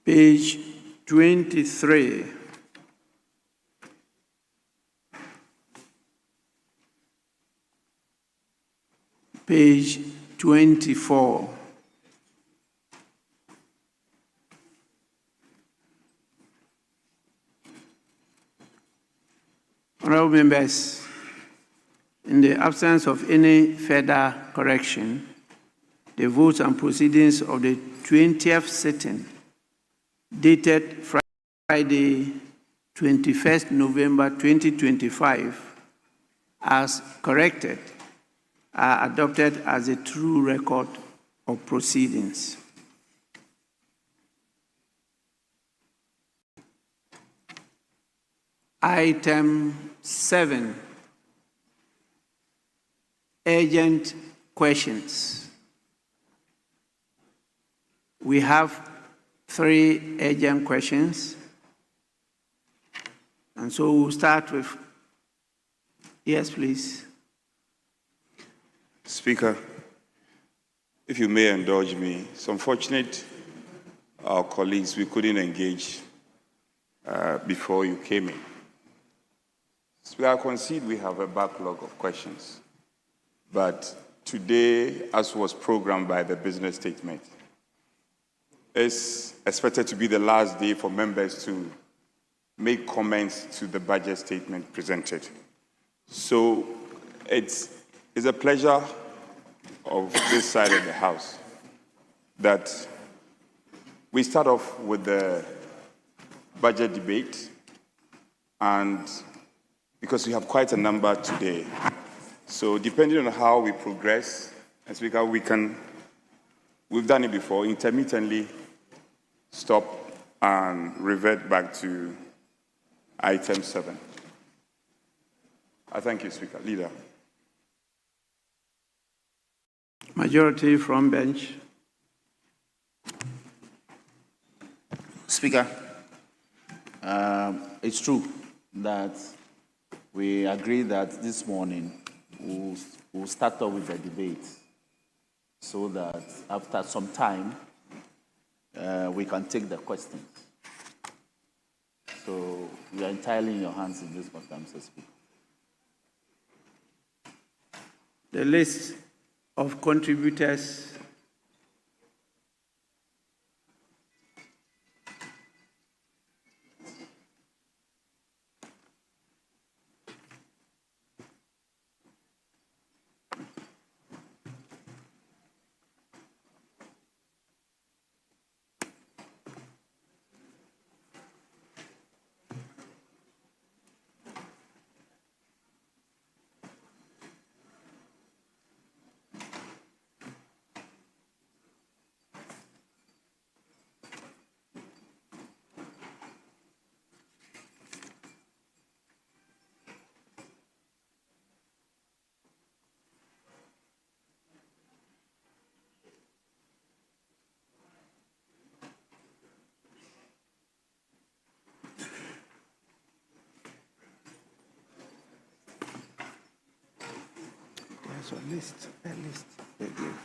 Page 23. Page 24. Honorable members, in the absence of any further correction, the votes and proceedings of the 20th sitting, dated Friday, 21st November 2025, as corrected, are adopted as a true record of proceedings. Item 7, urgent questions. We have 3 urgent questions. And so we'll start with, yes, please. Speaker, if you may indulge me, it's unfortunate our colleagues, we couldn't engage before you came in. So I concede we have a backlog of questions. But today, as was programmed by the business statement, is expected to be the last day for members to make comments to the budget statement presented. So it's a pleasure of this side of the House that we start off with the budget debate, and because we have quite a number today. So depending on how we progress, and Speaker, we've done it before, intermittently stop and revert back to item 7. I thank you, Speaker. Leader. Majority from bench. Speaker, it's true that we agree that this morning we'll start off with the debate so that after some time we can take the questions. So we are entirely in your hands in this matter, Mr. Speaker. The list of contributors there's a list they give.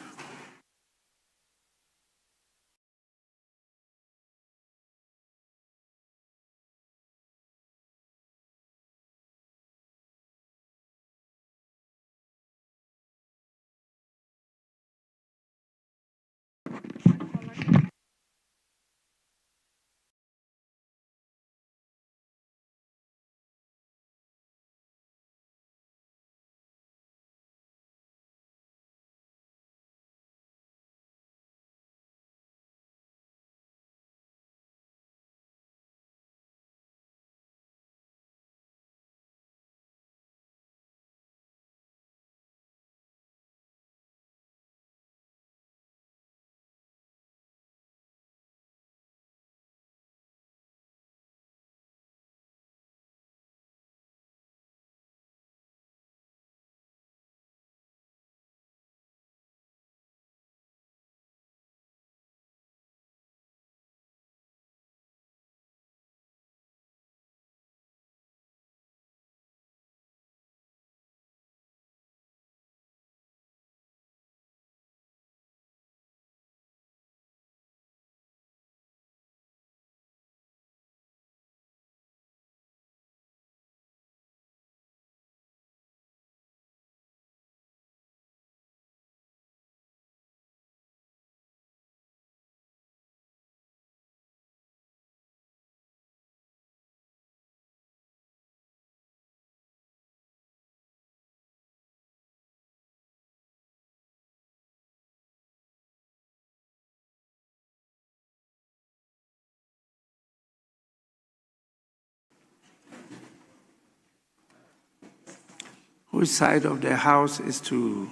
which side of the House is to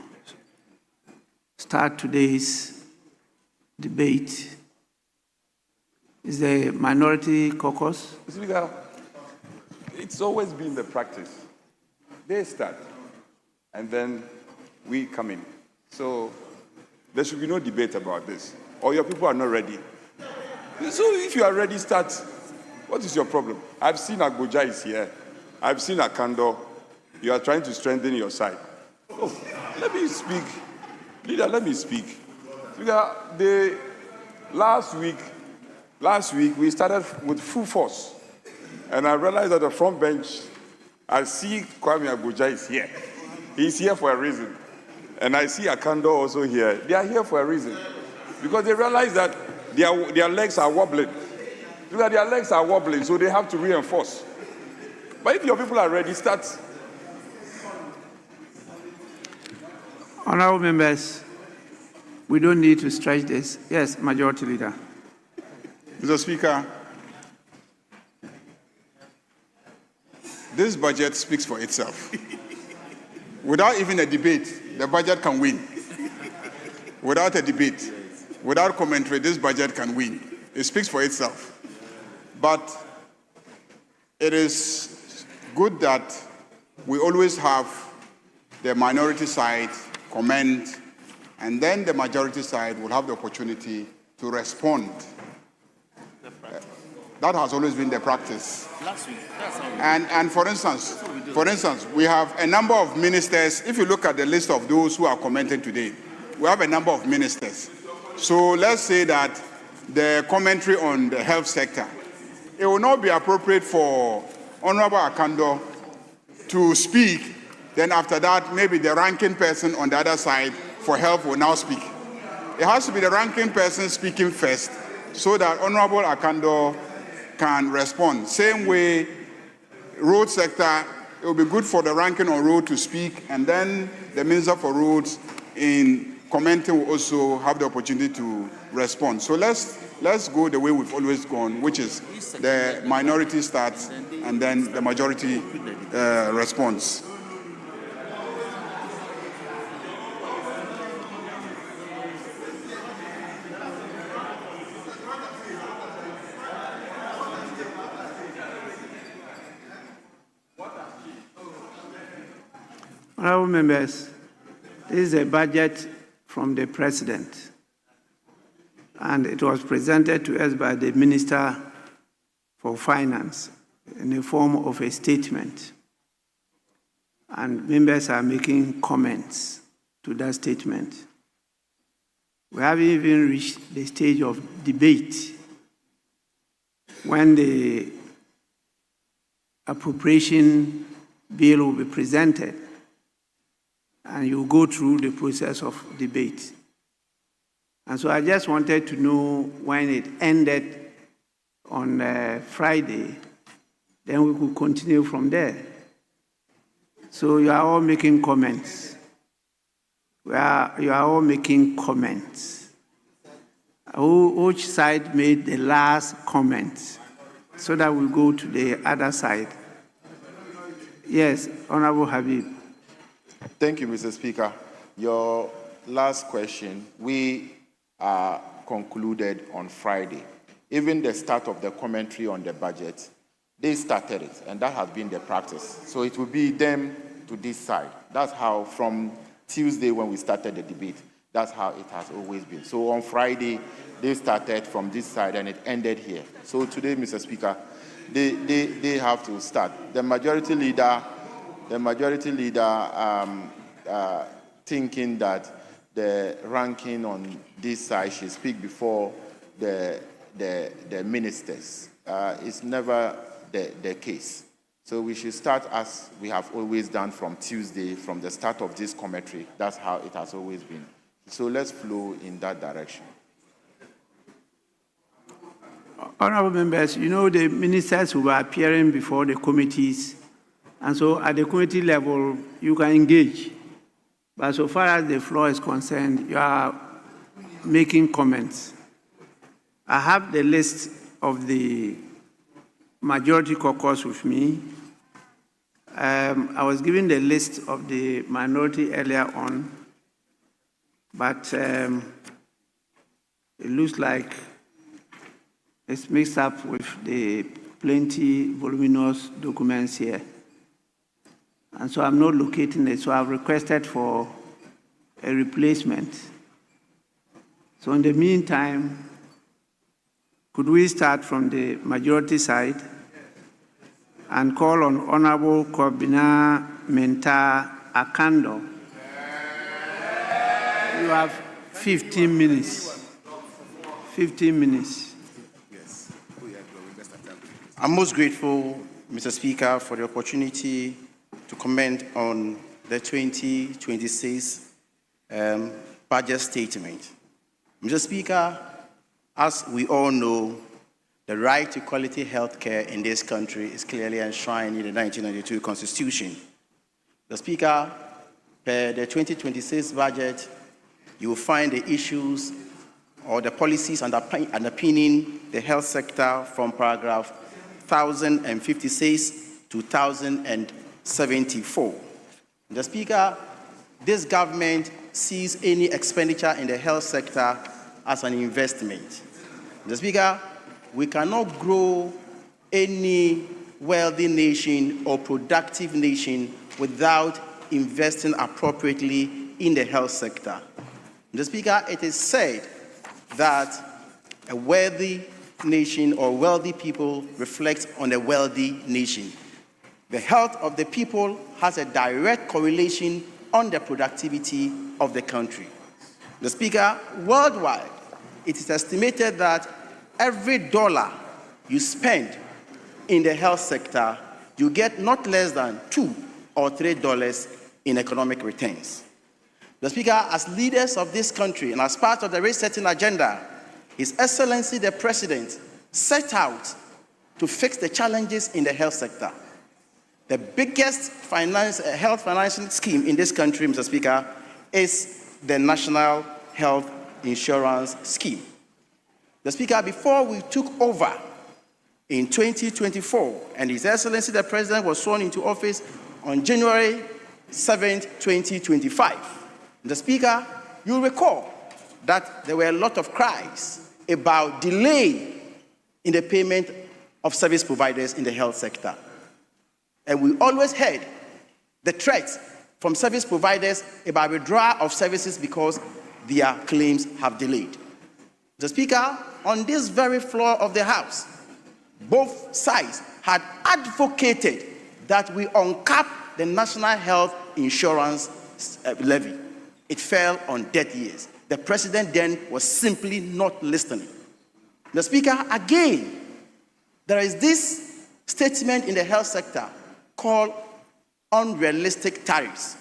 start today's debate? Is the minority caucus? Speaker, it's always been the practice. They start, and then we come in. So there should be no debate about this. Or your people are not ready. So if you are ready, start. What is your problem? I've seen Agboja is here. I've seen Akando. You are trying to strengthen your side. Oh, let me speak. Leader, let me speak. Speaker, last week we started with full force. And I realized that the front bench, I see Kwame Agboja is here. He's here for a reason. And I see Akando also here. They are here for a reason. Because they realize that their legs are wobbling. Because their legs are wobbling, so they have to reinforce. But if your people are ready, start. Honorable members, we don't need to stretch this. Yes, Majority Leader. Mr. Speaker, this budget speaks for itself. Without even a debate, the budget can win. Without a debate, without commentary, this budget can win. It speaks for itself. But it is good that we always have the minority side comment, and then the majority side will have the opportunity to respond. That has always been the practice. Last week, that's how we And for instance, we have a number of ministers. If you look at the list of those who are commenting today, we have a number of ministers. So let's say that the commentary on the health sector, it will not be appropriate for Honorable Akando to speak. Then after that, maybe the ranking person on the other side for health will now speak. It has to be the ranking person speaking first so that Honorable Akando can respond. Same way, road sector, it will be good for the ranking on road to speak, and then the Minister for Roads in commenting will also have the opportunity to respond. So let's go the way we've always gone, which is the minority starts and then the majority responds. Honorable members, this is a budget from the President, and it was presented to us by the Minister for Finance in the form of a statement. And members are making comments to that statement. We haven't even reached the stage of debate when the appropriation bill will be presented, and you go through the process of debate. And so I just wanted to know when it ended on Friday, then we could continue from there. So you are all making comments. You are all making comments. Which side made the last comment? So that we go to the other side. Yes, Honorable Habib. Thank you, Mr. Speaker. Your last question, we concluded on Friday. Even the start of the commentary on the budget, they started it, and that has been the practice. So it will be them to this side. That's how, from Tuesday when we started the debate, that's how it has always been. So on Friday, they started from this side, and it ended here. So today, Mr. Speaker, they have to start. The majority leader thinking that the ranking on this side should speak before the ministers. It's never the case. So we should start as we have always done from Tuesday, from the start of this commentary. That's how it has always been. So let's flow in that direction. Honorable members, you know the ministers who are appearing before the committees, and so at the committee level, you can engage. But so far as the floor is concerned, you are making comments. I have the list of the majority caucus with me. I was given the list of the minority earlier on, but it looks like it's mixed up with the plenty voluminous documents here. And so I'm not locating it, so I've requested for a replacement. So in the meantime, could we start from the majority side and call on Honorable Kobina Menta Akando? You have 15 minutes. 15 minutes. I'm most grateful, Mr. Speaker, for the opportunity to comment on the 2026 budget statement. Mr. Speaker, as we all know, the right to quality health care in this country is clearly enshrined in the 1992 Constitution. The Speaker, per the 2026 budget, you will find the issues or the policies underpinning the health sector from paragraph 1056 to 1074. The Speaker, this government sees any expenditure in the health sector as an investment. The Speaker, we cannot grow any wealthy nation or productive nation without investing appropriately in the health sector. Mr. Speaker, it is said that a wealthy nation or wealthy people reflect on a wealthy nation. The health of the people has a direct correlation on the productivity of the country. The Speaker, worldwide, it is estimated that every dollar you spend in the health sector, you get not less than $2 or $3 in economic returns. The Speaker, as leaders of this country and as part of the rate-setting agenda, His Excellency the President set out to fix the challenges in the health sector. The biggest health financing scheme in this country, Mr. Speaker, is the National Health Insurance Scheme. The Speaker, before we took over in 2024, and His Excellency the President was sworn into office on January 7, 2025, the Speaker, you'll recall that there were a lot of cries about delay in the payment of service providers in the health sector. And we always heard the threats from service providers about withdrawal of services because their claims have delayed. The Speaker, on this very floor of the House, both sides had advocated that we uncap the National Health Insurance levy. It fell on deaf ears. The President then was simply not listening. The Speaker, again, there is this statement in the health sector called unrealistic tariffs.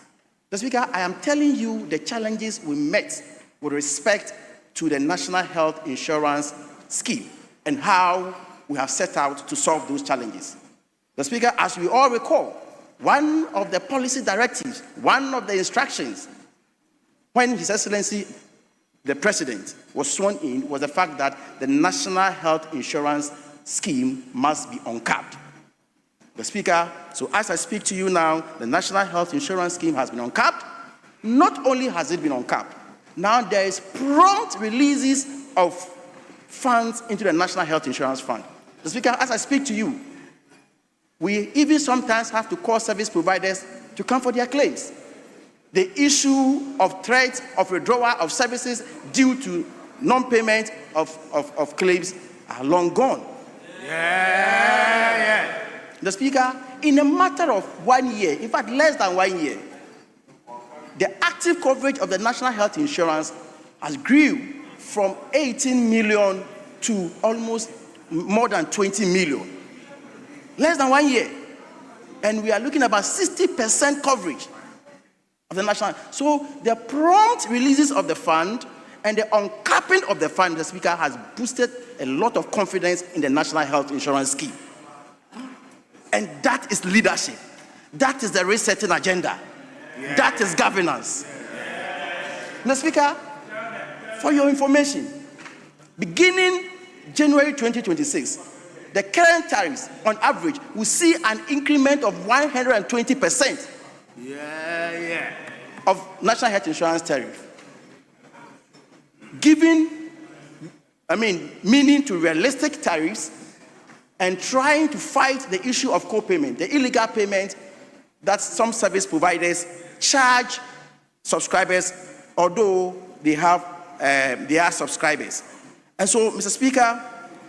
The Speaker, I am telling you the challenges we met with respect to the National Health Insurance Scheme and how we have set out to solve those challenges. The Speaker, as we all recall, one of the policy directives, one of the instructions when His Excellency the President was sworn in was the fact that the National Health Insurance Scheme must be uncapped. The Speaker, so as I speak to you now, the National Health Insurance Scheme has been uncapped. Not only has it been uncapped, now there is prompt releases of funds into the National Health Insurance Fund. The Speaker, as I speak to you, we even sometimes have to call service providers to come for their claims. The issue of threat of withdrawal of services due to non-payment of claims are long gone. The Speaker, in a matter of 1 year, in fact less than 1 year, the active coverage of the National Health Insurance has grew from 18 million to almost more than 20 million. Less than 1 year. And we are looking at about 60% coverage of the national. So the prompt releases of the fund and the uncapping of the fund, the Speaker, has boosted a lot of confidence in the National Health Insurance Scheme. And that is leadership. That is the resetting agenda. That is governance. Mr. Speaker, for your information, beginning January 2026, the current tariffs, on average, will see an increment of 120% of national health insurance tariff. Meaning to realistic tariffs and trying to fight the issue of co-payment, the illegal payment that some service providers charge subscribers, although they are subscribers. And so, Mr. Speaker,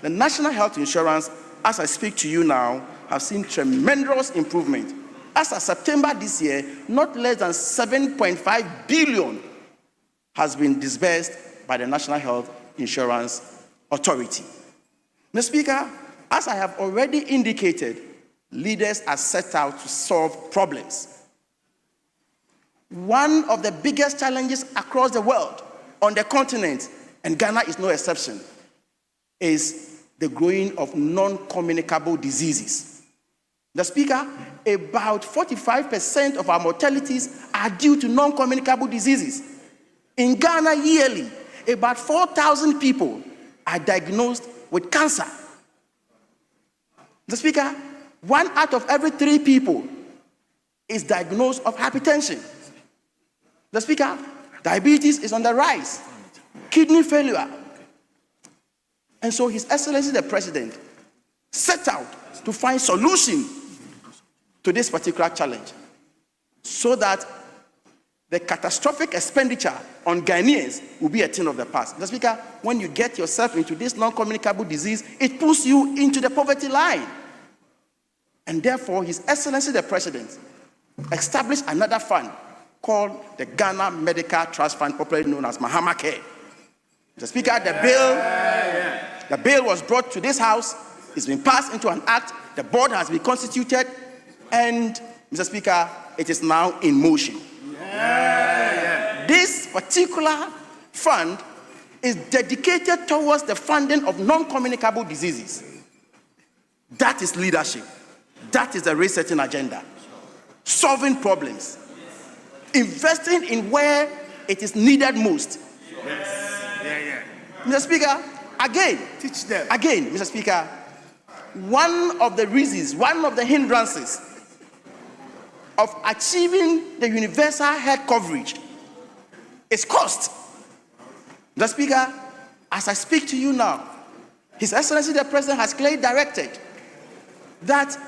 the national health insurance, as I speak to you now, have seen tremendous improvement. As of September this year, not less than 7.5 billion has been disbursed by the National Health Insurance Authority. Mr. Speaker, as I have already indicated, leaders are set out to solve problems. One of the biggest challenges across the world, on the continent, and Ghana is no exception, is the growing of non-communicable diseases. Mr. Speaker, about 45% of our mortalities are due to non-communicable diseases. In Ghana, yearly, about 4,000 people are diagnosed with cancer. Mr. Speaker, 1 out of every 3 people is diagnosed of hypertension. Mr. Speaker, diabetes is on the rise, kidney failure. And so His Excellency the President set out to find solution to this particular challenge so that the catastrophic expenditure on Ghanaians will be a thing of the past. Mr. Speaker, when you get yourself into this non-communicable disease, it pulls you into the poverty line. And therefore, His Excellency the President established another fund called the Ghana Medical Trust Fund, popularly known as Mahama Care. Mr. Speaker, the bill was brought to this House. It's been passed into an act. The board has been constituted. And, Mr. Speaker, it is now in motion. This particular fund is dedicated towards the funding of non-communicable diseases. That is leadership. That is the resetting agenda. Solving problems. Investing in where it is needed most. Mr. Speaker, again, Mr. Speaker, one of the reasons, one of the hindrances of achieving the universal health coverage is cost. Mr. Speaker, as I speak to you now, His Excellency the President has clearly directed that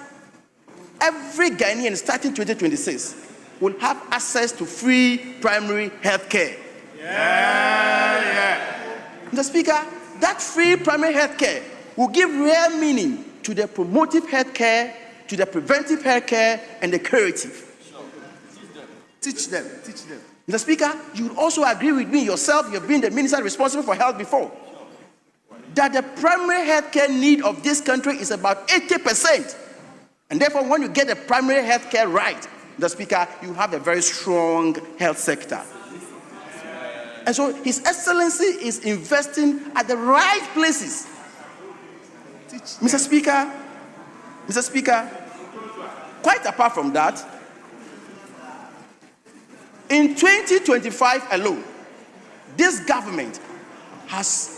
every Ghanaian starting 2026 will have access to free primary health care. Mr. Speaker, that free primary health care will give real meaning to the promotive health care, to the preventive health care, and the curative. Teach them. Mr. Speaker, you also agree with me yourself, you've been the minister responsible for health before, that the primary health care need of this country is about 80%. And therefore, when you get the primary health care right, Mr. Speaker, you have a very strong health sector. And so His Excellency is investing at the right places. Mr. Speaker, quite apart from that, in 2025 alone, this government has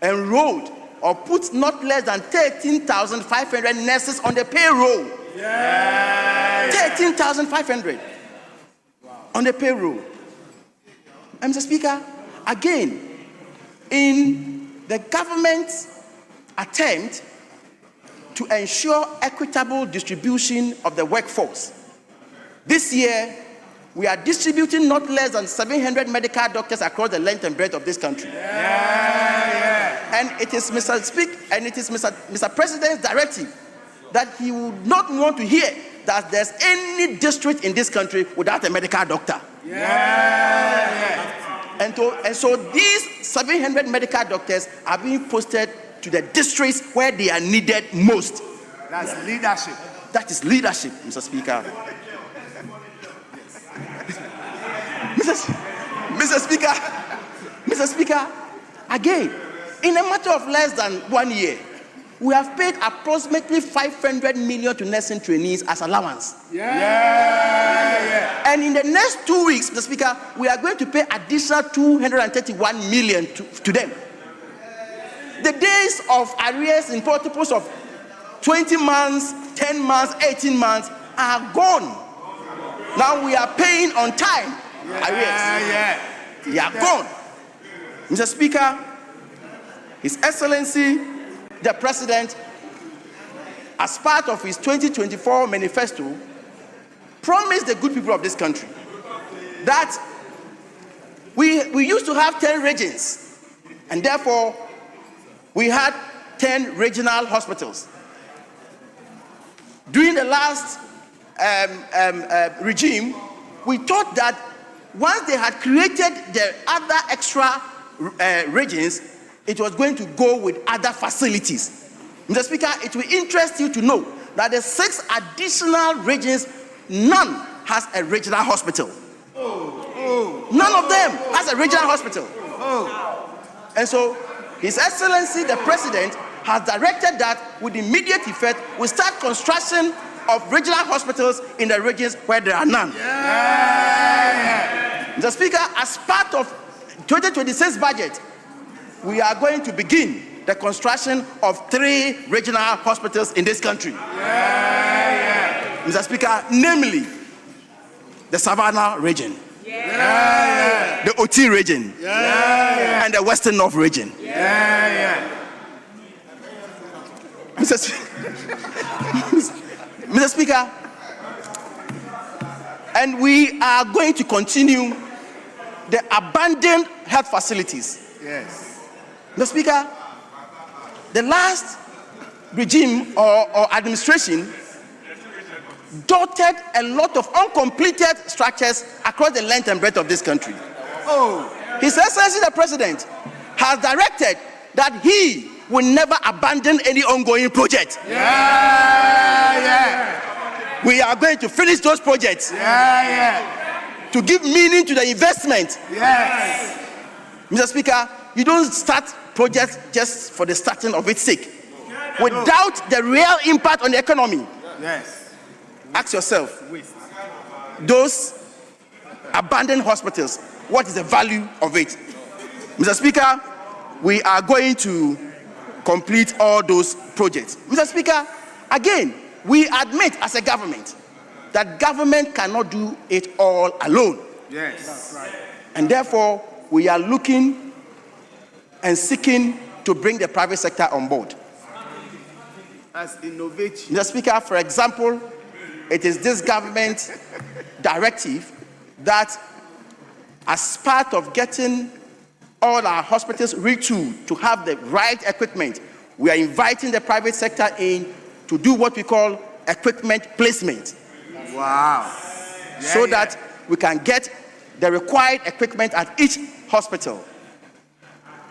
enrolled or put not less than 13,500 nurses on the payroll. 13,500 on the payroll. And Mr. Speaker, again, in the government's attempt to ensure equitable distribution of the workforce, this year we are distributing not less than 700 medical doctors across the length and breadth of this country. And it is Mr. President's directive that he would not want to hear that there's any district in this country without a medical doctor. And so these 700 medical doctors are being posted to the districts where they are needed most. That's leadership. That is leadership, Mr. Speaker. Mr. Speaker, again, in a matter of less than 1 year, we have paid approximately 500 million to nursing trainees as allowance. And in the next 2 weeks, Mr. Speaker, we are going to pay additional 231 million to them. The days of arrears in multiples of 20 months, 10 months, 18 months are gone. Now we are paying on time. They are gone. Mr. Speaker, His Excellency, the President, as part of his 2024 manifesto, promised the good people of this country that we used to have 10 regions, and therefore we had 10 regional hospitals. During the last regime, we thought that once they had created the other extra regions, it was going to go with other facilities. Mr. Speaker, it will interest you to know that the 6 additional regions, none has a regional hospital. None of them has a regional hospital. And so, His Excellency the President has directed that with immediate effect, we start construction of regional hospitals in the regions where there are none. Mr. Speaker, as part of 2026 budget, we are going to begin the construction of 3 regional hospitals in this country. Mr. Speaker, namely the Savannah region, the Oti region, and the Western North region. Mr. Speaker, and we are going to continue the abandoned health facilities. Mr. Speaker, the last regime or administration dotted a lot of uncompleted structures across the length and breadth of this country. His Excellency the President has directed that he will never abandon any ongoing project. We are going to finish those projects to give meaning to the investment. Mr. Speaker, you don't start projects just for the starting of its sake, without the real impact on the economy. Ask yourself, those abandoned hospitals, what is the value of it? Mr. Speaker, we are going to complete all those projects. Mr. Speaker, again, we admit as a government that government cannot do it all alone. And therefore, we are looking and seeking to bring the private sector on board. As innovative. Mr. Speaker, for example, it is this government directive that, as part of getting all our hospitals retooled to have the right equipment, we are inviting the private sector in to do what we call equipment placement. So that we can get the required equipment at each hospital,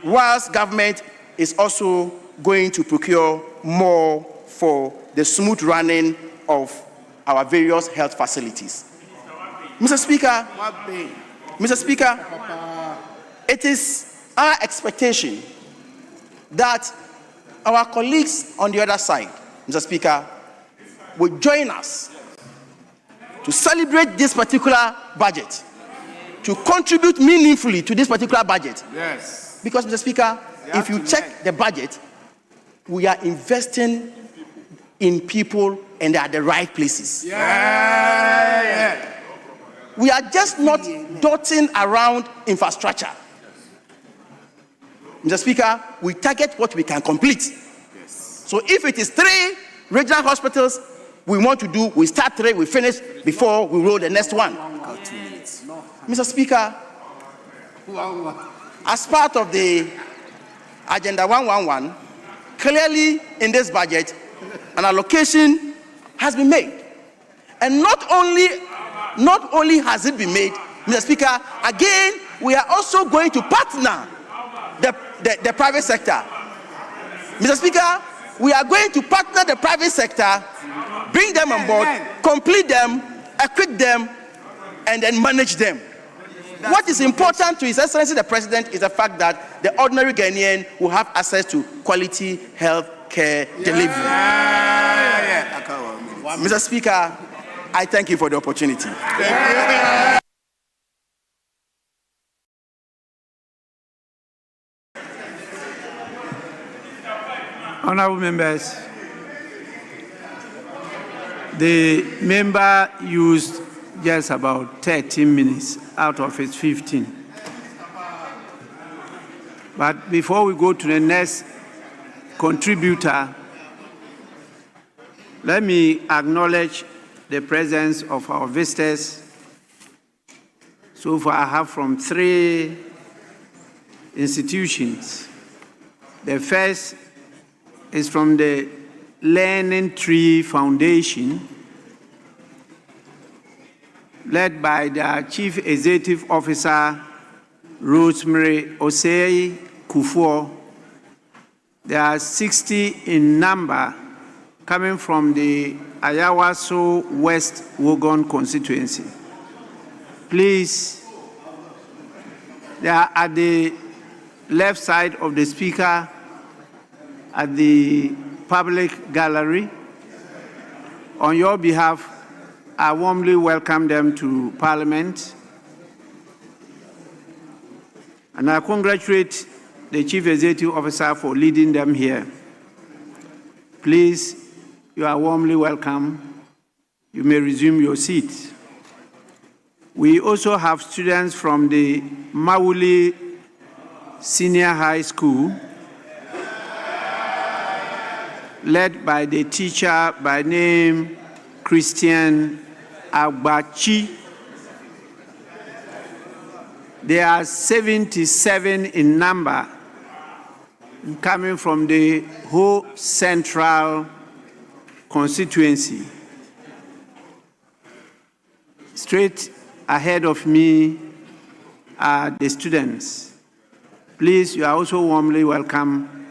whilst government is also going to procure more for the smooth running of our various health facilities. Mr. Speaker, it is our expectation that our colleagues on the other side, Mr. Speaker, will join us to celebrate this particular budget, to contribute meaningfully to this particular budget. Because, Mr. Speaker, if you check the budget, we are investing in people and they are the right places. We are just not dotting around infrastructure. Mr. Speaker, we target what we can complete. So if it is 3 regional hospitals we want to do, we start 3, we finish before we roll the next one. Mr. Speaker, as part of the Agenda 111, clearly in this budget, an allocation has been made. And not only has it been made, Mr. Speaker, again, we are also going to partner the private sector. Mr. Speaker, we are going to partner the private sector, bring them on board, complete them, equip them, and then manage them. What is important to His Excellency the President is the fact that the ordinary Ghanaian will have access to quality health care delivery. Mr. Speaker, I thank you for the opportunity. Honorable members, The member used just about 13 minutes out of his 15. But before we go to the next contributor, let me acknowledge the presence of our visitors. So far, I have from 3 institutions. The first is from the Learning Tree Foundation, led by the Chief Executive Officer, Rosemary Osei Kufuor. There are 60 in number coming from the Ayawaso West Wogon constituency. Please, they are at the left side of the speaker at the public gallery. On your behalf, I warmly welcome them to Parliament. And I congratulate the Chief Executive Officer for leading them here. Please, you are warmly welcome. You may resume your seats. We also have students from the Mawuli Senior High School, led by the teacher by name Christian Agbachi. There are 77 in number coming from the whole central constituency. Straight ahead of me are the students. Please, you are also warmly welcome,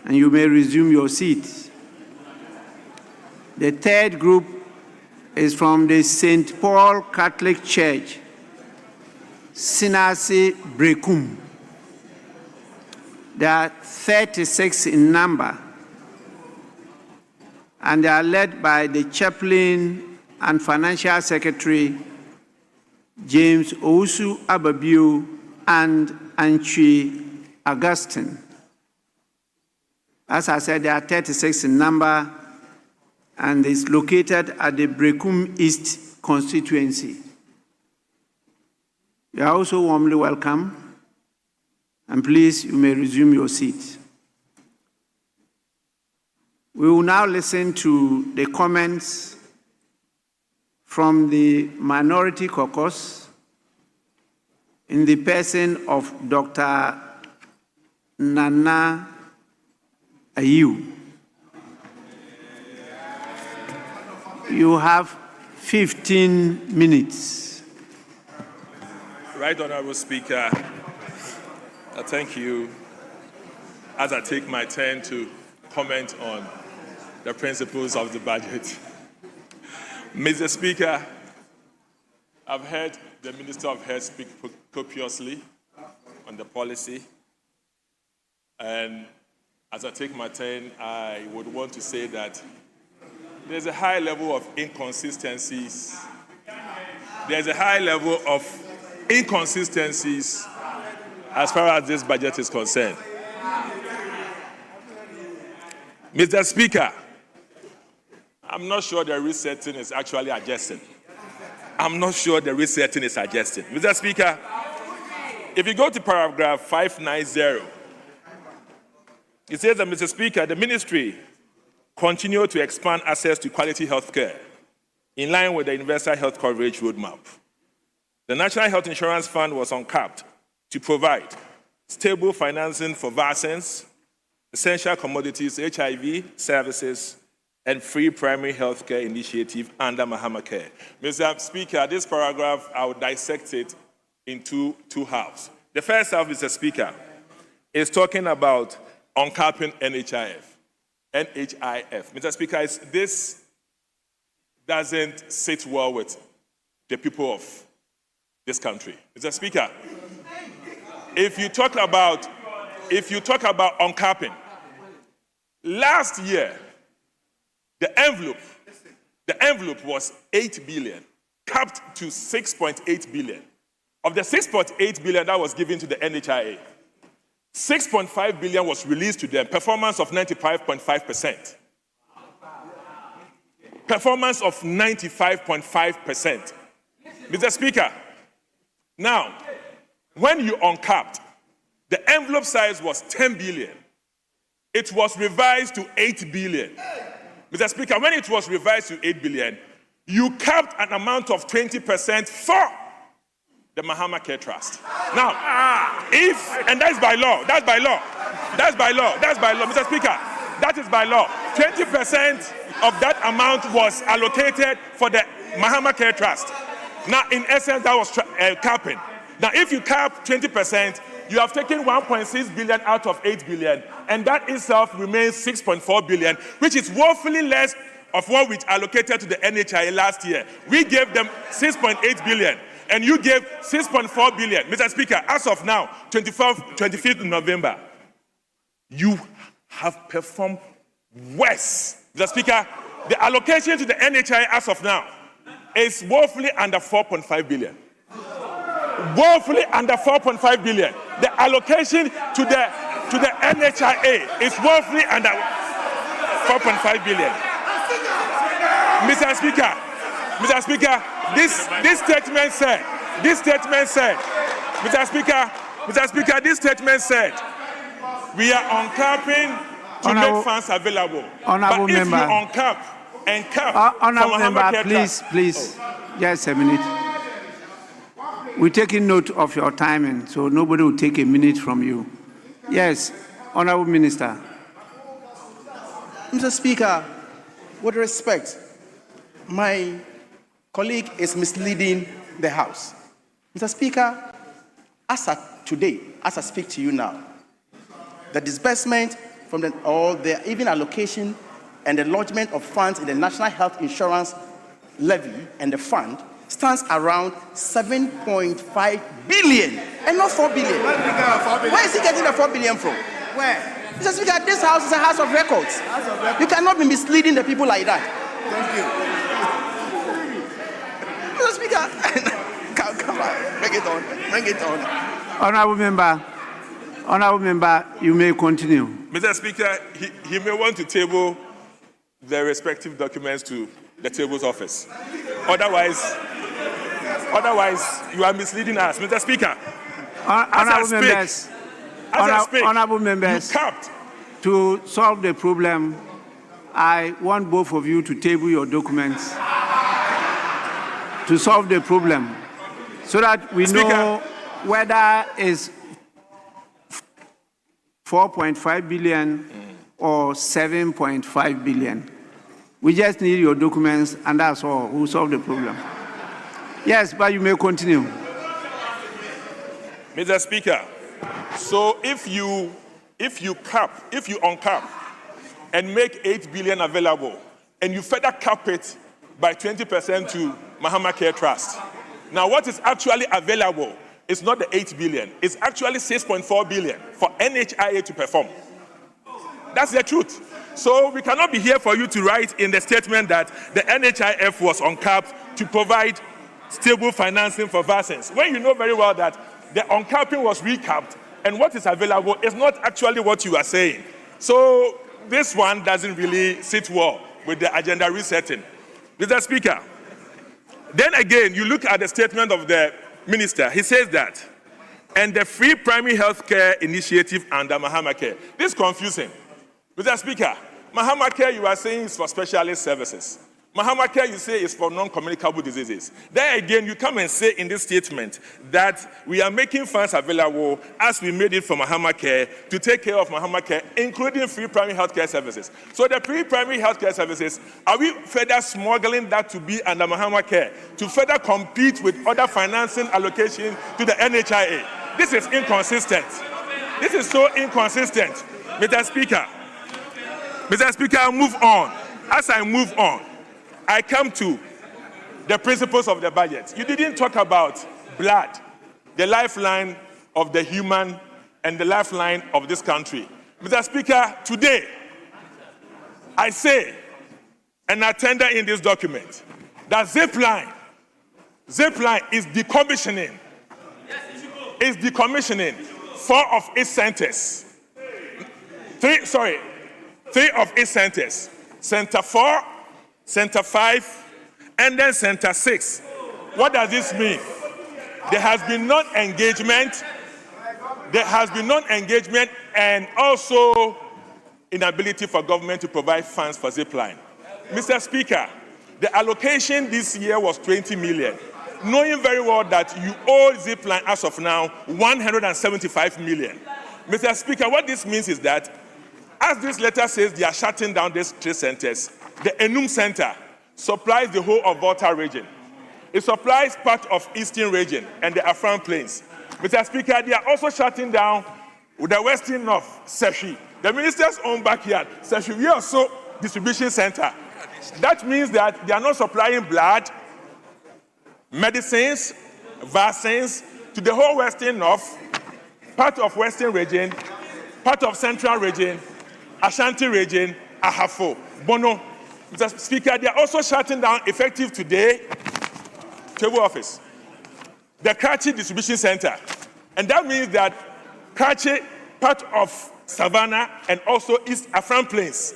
and you may resume your seats. The third group is from the St. Paul Catholic Church, Sinasi Brekum. There are 36 in number, and they are led by the chaplain and financial secretary, James Ousu Ababio and Anchi Augustine. As I said, there are 36 in number, and it's located at the Brekum East constituency. You are also warmly welcome, and please, you may resume your seat. We will now listen to the comments from the Minority Caucus in the person of Dr. Nana Ayew. You have 15 minutes. Right Honorable Speaker, I thank you as I take my turn to comment on the principles of the budget. Mr. Speaker, I've heard the Minister of Health speak copiously on the policy, and as I take my turn, I would want to say that there's a high level of inconsistencies. There's a high level of inconsistencies as far as this budget is concerned. Mr. Speaker, I'm not sure the resetting is actually adjusted. I'm not sure the resetting is adjusted. Mr. Speaker, if you go to paragraph 590, it says that, Mr. Speaker, the ministry continue to expand access to quality health care in line with the universal health coverage roadmap. The National Health Insurance Fund was uncapped to provide stable financing for vaccines, essential commodities, HIV services, and free primary health care initiative under Mahama Care. Mr. Speaker, this paragraph, I will dissect it into two halves. The first half, Mr. Speaker, is talking about uncapping NHIF. Mr. Speaker, this doesn't sit well with the people of this country. Mr. Speaker, if you talk about uncapping, last year, the envelope was 8 billion, capped to 6.8 billion. Of the 6.8 billion that was given to the NHIA, 6.5 billion was released to them, performance of 95.5%. performance of 95.5%. Mr. Speaker, now, when you uncapped, the envelope size was 10 billion. It was revised to 8 billion. Mr. Speaker, when it was revised to 8 billion, you capped an amount of 20% for the Mahama Care Trust. Now, and that's by law, Mr. Speaker, that is by law. 20% of that amount was allocated for the Mahama Care Trust. Now, in essence, that was capping. Now, if you cap 20%, you have taken 1.6 billion out of 8 billion, and that itself remains 6.4 billion, which is woefully less of what we allocated to the NHIA last year. We gave them 6.8 billion, and you gave 6.4 billion. Mr. Speaker, as of now, 25th November, you have performed worse. Mr. Speaker, the allocation to the NHIA as of now is woefully under 4.5 billion. Woefully under 4.5 billion. The allocation to the NHIA is woefully under 4.5 billion. Mr. Speaker, this statement said, we are uncapping to make funds available. But if you uncap and cap Honorable member, please, just a minute. We're taking note of your timing, so nobody will take a minute from you. Yes, Honorable Minister. Mr. Speaker, with respect, my colleague is misleading the House. Mr. Speaker, as of today, as I speak to you now, the disbursement from the even allocation and the lodgement of funds in the National Health Insurance Levy and the fund stands around 7.5 billion and not 4 billion. Where is he getting the 4 billion from? Where? Mr. Speaker, this house is a house of records. You cannot be misleading the people like that. Thank you. Mr. Speaker, come on, bring it on. Honorable member, you may continue. Mr. Speaker, he may want to table the respective documents to the table's office. Otherwise, you are misleading us. Mr. Speaker, Honorable members, you capped. To solve the problem, I want both of you to table your documents to solve the problem so that we know whether it's 4.5 billion or 7.5 billion. We just need your documents, and that's all. We'll solve the problem. Yes, but you may continue. Mr. Speaker, so if you uncap and make 8 billion available, and you further cap it by 20% to Mahama Care Trust, now what is actually available is not the 8 billion, it's actually 6.4 billion for NHIA to perform. That's the truth. So we cannot be here for you to write in the statement that the NHIF was uncapped to provide stable financing for vaccines, when you know very well that the uncapping was recapped and what is available is not actually what you are saying. So this one doesn't really sit well with the agenda resetting. Mr. Speaker, then again, you look at the statement of the minister. He says that, and the free primary health care initiative under Mahama Care. This is confusing. Mr. Speaker, Mahama Care, you are saying is for specialist services. Mahama Care, you say, is for non-communicable diseases. Then again, you come and say in this statement that we are making funds available as we made it for Mahama Care to take care of Mahama Care, including free primary health care services. So the free primary health care services, are we further smuggling that to be under Mahama Care to further compete with other financing allocation to the NHIA? This is inconsistent. This is so inconsistent. Mr. Speaker, I'll move on. As I move on, I come to the principles of the budget. You didn't talk about blood, the lifeline of the human and the lifeline of this country. Mr. Speaker, today, I say, and I tender in this document, that Zipline is decommissioning. Is decommissioning 4 of its centers. 3 of its centers. Center 4, Center 5, and then Center 6. What does this mean? There has been non-engagement. There has been non-engagement and also inability for government to provide funds for zipline. Mr. Speaker, the allocation this year was 20 million, knowing very well that you owe zipline as of now 175 million. Mr. Speaker, what this means is that, as this letter says, they are shutting down these 3 centers. The Enum Center supplies the whole of Volta region. It supplies part of Eastern region and the Afran Plains. Mr. Speaker, they are also shutting down the Western North, Seshi, the minister's own backyard, Seshi. We also distribution center. That means that they are not supplying blood, medicines, vaccines to the whole Western North, part of Western region, part of Central region, Ashanti region, Ahafo, Bono. Mr. Speaker, they are also shutting down, effective today, Table Office, the Karachi Distribution Center. And that means that Karachi, part of Savannah, and also East Afran Plains,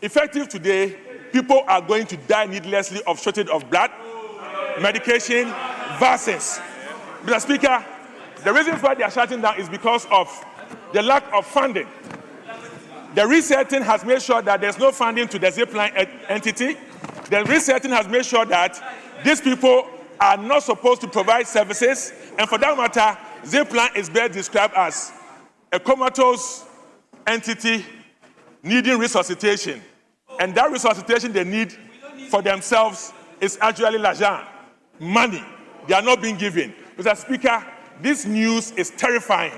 effective today, people are going to die needlessly of shortage of blood, medication, vaccines. Mr. Speaker, the reasons why they are shutting down is because of the lack of funding. The resetting has made sure that there's no funding to the zipline entity. The resetting has made sure that these people are not supposed to provide services, and for that matter, zipline is best described as a comatose entity needing resuscitation. And that resuscitation they need for themselves is actually l'argent, money. They are not being given. Mr. Speaker, this news is terrifying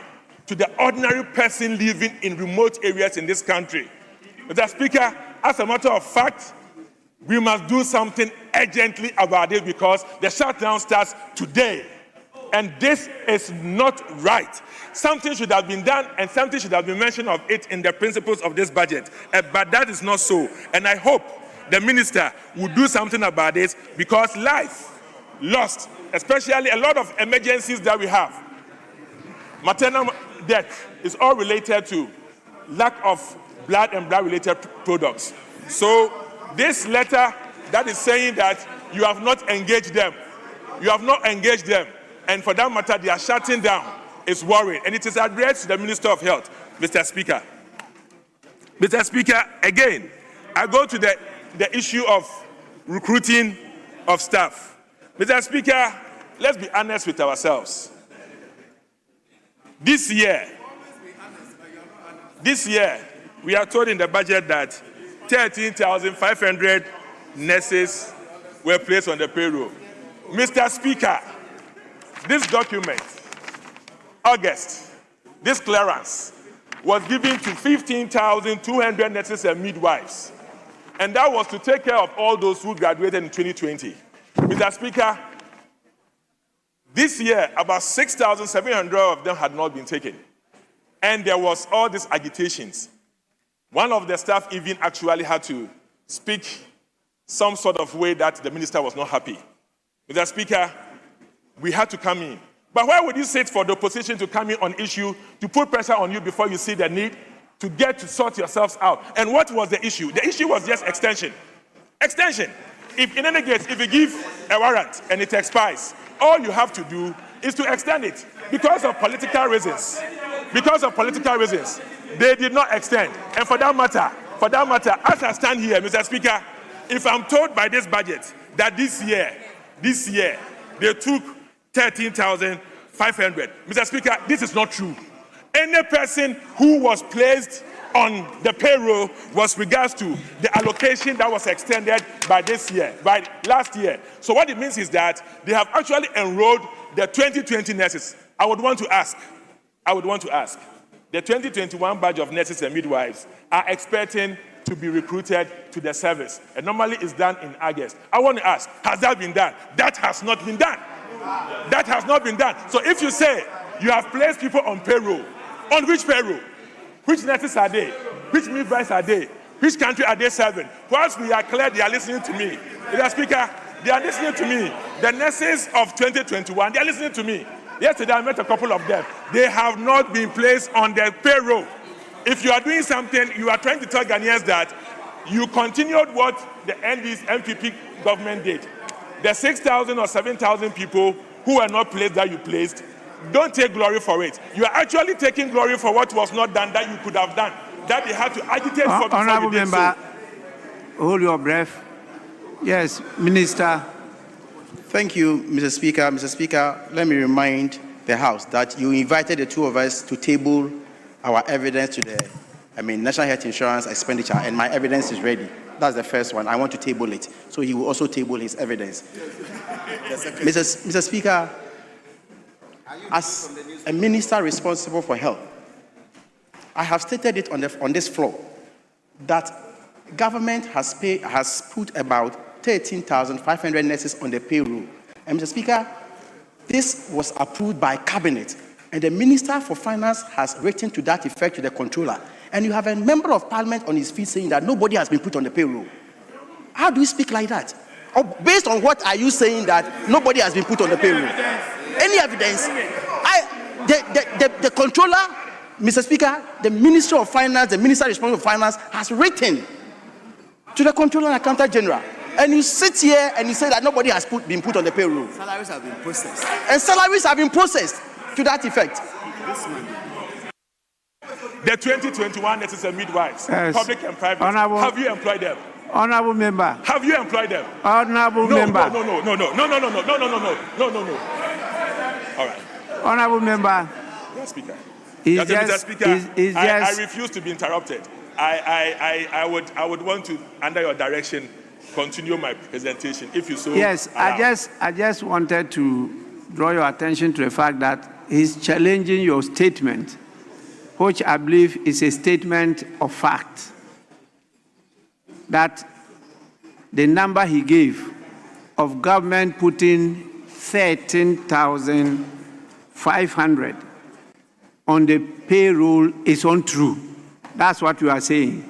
to the ordinary person living in remote areas in this country. Mr. Speaker, as a matter of fact, we must do something urgently about it because the shutdown starts today. And this is not right. Something should have been done and something should have been mentioned of it in the principles of this budget. But that is not so. And I hope the minister will do something about this because life lost, especially a lot of emergencies that we have. Maternal death is all related to lack of blood and blood-related products. So this letter that is saying that you have not engaged them, and for that matter, they are shutting down, is worrying. And it is addressed to the Minister of Health, Mr. Speaker. Mr. Speaker, again, I go to the issue of recruiting of staff. Mr. Speaker, let's be honest with ourselves. This year, we are told in the budget that 13,500 nurses were placed on the payroll. Mr. Speaker, this document, August, this clearance was given to 15,200 nurses and midwives. And that was to take care of all those who graduated in 2020. Mr. Speaker, this year, about 6,700 of them had not been taken. And there was all these agitations. One of the staff even actually had to speak some sort of way that the minister was not happy. Mr. Speaker, we had to come in. But why would you sit for the opposition to come in on issue, to put pressure on you before you see the need to get to sort yourselves out? And what was the issue? The issue was just extension. Extension. If in any case, if you give a warrant and it expires, all you have to do is to extend it because of political reasons. Because of political reasons, they did not extend. And for that matter, as I stand here, Mr. Speaker, if I'm told by this budget that this year, they took 13,500, Mr. Speaker, this is not true. Any person who was placed on the payroll was regards to the allocation that was extended by last year. So what it means is that they have actually enrolled the 2020 nurses. I would want to ask, the 2021 batch of nurses and midwives are expecting to be recruited to the service. And normally it's done in August. I want to ask, has that been done? That has not been done. That has not been done. So if you say you have placed people on payroll, on which payroll? Which nurses are they? Which midwives are they? Which country are they serving? Whilst we are clear, they are listening to me. Mr. Speaker, they are listening to me. The nurses of 2021, they are listening to me. Yesterday, I met a couple of them. They have not been placed on their payroll. If you are doing something, you are trying to tell Ghanaians that you continued what the MPP government did. The 6,000 or 7,000 people who were not placed that you placed, don't take glory for it. You are actually taking glory for what was not done that you could have done, that they had to agitate for before Honorable you did member, so. hold your breath. Yes, Minister. Thank you, Mr. Speaker. Mr. Speaker, let me remind the House that you invited the two of us to table our evidence to the National Health Insurance expenditure, and my evidence is ready. That's the first one. I want to table it. So he will also table his evidence. Mr. Speaker, as a minister responsible for health, I have stated it on this floor that government has put about 13,500 nurses on the payroll. And Mr. Speaker, this was approved by cabinet, and the Minister for Finance has written to that effect to the controller. And you have a member of parliament on his feet saying that nobody has been put on the payroll. How do you speak like that? Or based on what are you saying that nobody has been put on the payroll? Any evidence? The controller, Mr. Speaker, the Minister of Finance, the Minister responsible for Finance has written to the Controller and Accountant General. And you sit here and you say that nobody has been put on the payroll. Salaries have been processed. And salaries have been processed to that effect. The 2021 nurses and midwives, Yes. public and private, Honorable, have you employed them? Honorable member. Have you employed them? Honorable member. No. All right. Honorable member. Yes, Speaker. He's Mr. just, Speaker, he's I just, refuse to be interrupted. I would want to, under your direction, continue my presentation, if you so yes, allow. I just wanted to draw your attention to the fact that he's challenging your statement, which I believe is a statement of fact, that the number he gave of government putting 13,500 on the payroll is untrue. That's what you are saying.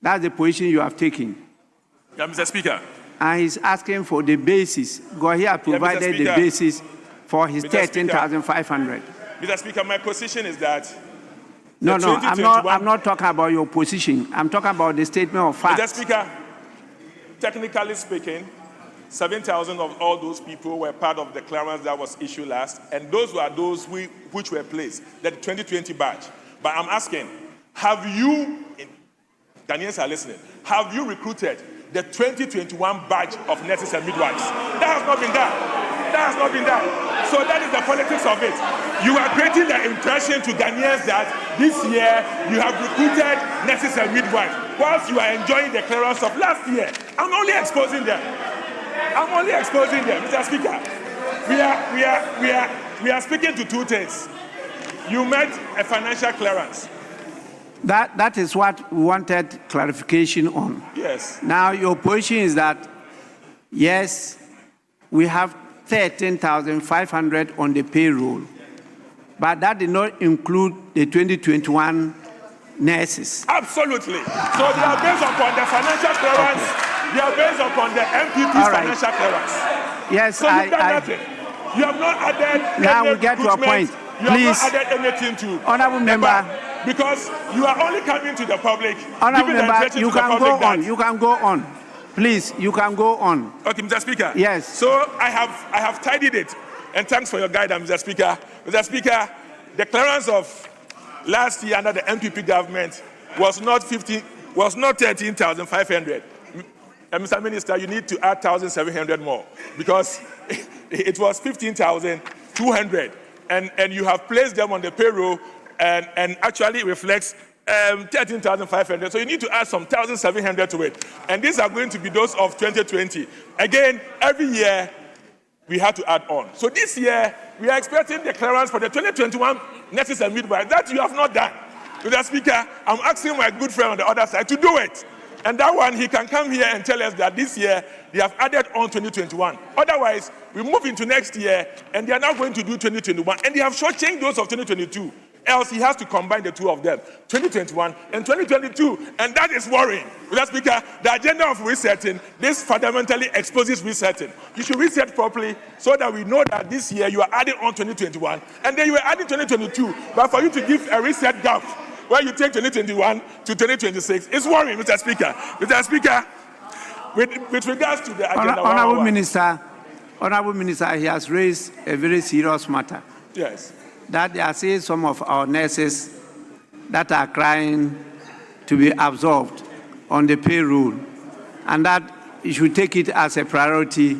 That's the position you have taken. Yeah, Mr. Speaker. And he's asking for the basis. Go here, provided the basis for his 13,500. Mr. Speaker, my position is that. No, I'm not talking about your position. I'm talking about the statement of fact. Mr. Speaker, technically speaking, 7,000 of all those people were part of the clearance that was issued last, and those were those which were placed, the 2020 batch. But I'm asking, have you, Ghanaians are listening, have you recruited the 2021 batch of nurses and midwives? That has not been done. That has not been done. So that is the politics of it. You are creating the impression to Ghanaians that this year you have recruited nurses and midwives, whilst you are enjoying the clearance of last year. I'm only exposing them. Mr. Speaker. We are speaking to two things. You met a financial clearance. That is what we wanted clarification on. Yes. Now, your position is that, yes, we have 13,500 on the payroll, but that did not include the 2021 nurses. Absolutely. So they are based upon the financial clearance. Okay. They are based upon the MPP's financial clearance. Yes, so you've done nothing. You have not added now any we get to a point. You Please, have not added anything to Honorable member, because you are only coming to the public. Honorable member, you can go on. You can go on. Please, you can go on. Okay, Mr. Speaker. Yes. So I have tidied it, and thanks for your guidance, Mr. Speaker. Mr. Speaker, the clearance of last year under the MPP government was not 13,500. Mr. Minister, you need to add 1,700 more because it was 15,200, and you have placed them on the payroll, and actually it reflects 13,500. So you need to add some 1,700 to it, and these are going to be those of 2020. Again, every year we have to add on. So this year we are expecting the clearance for the 2021 nurses and midwives that you have not done. Mr. Speaker, I'm asking my good friend on the other side to do it. And that one, he can come here and tell us that this year they have added on 2021. Otherwise, we move into next year and they are now going to do 2021. And they have shortchanged those of 2022. Else, he has to combine the two of them, 2021 and 2022. And that is worrying. Mr. Speaker, the agenda of resetting, this fundamentally exposes resetting. You should reset properly so that we know that this year you are adding on 2021 and then you are adding 2022. But for you to give a reset gap where you take 2021 to 2026. It's worrying, Mr. Speaker. Mr. Speaker, with regards to the agenda, Honorable Minister, he has raised a very serious matter. Yes. That there are still some of our nurses that are crying to be absorbed on the payroll, and that you should take it as a priority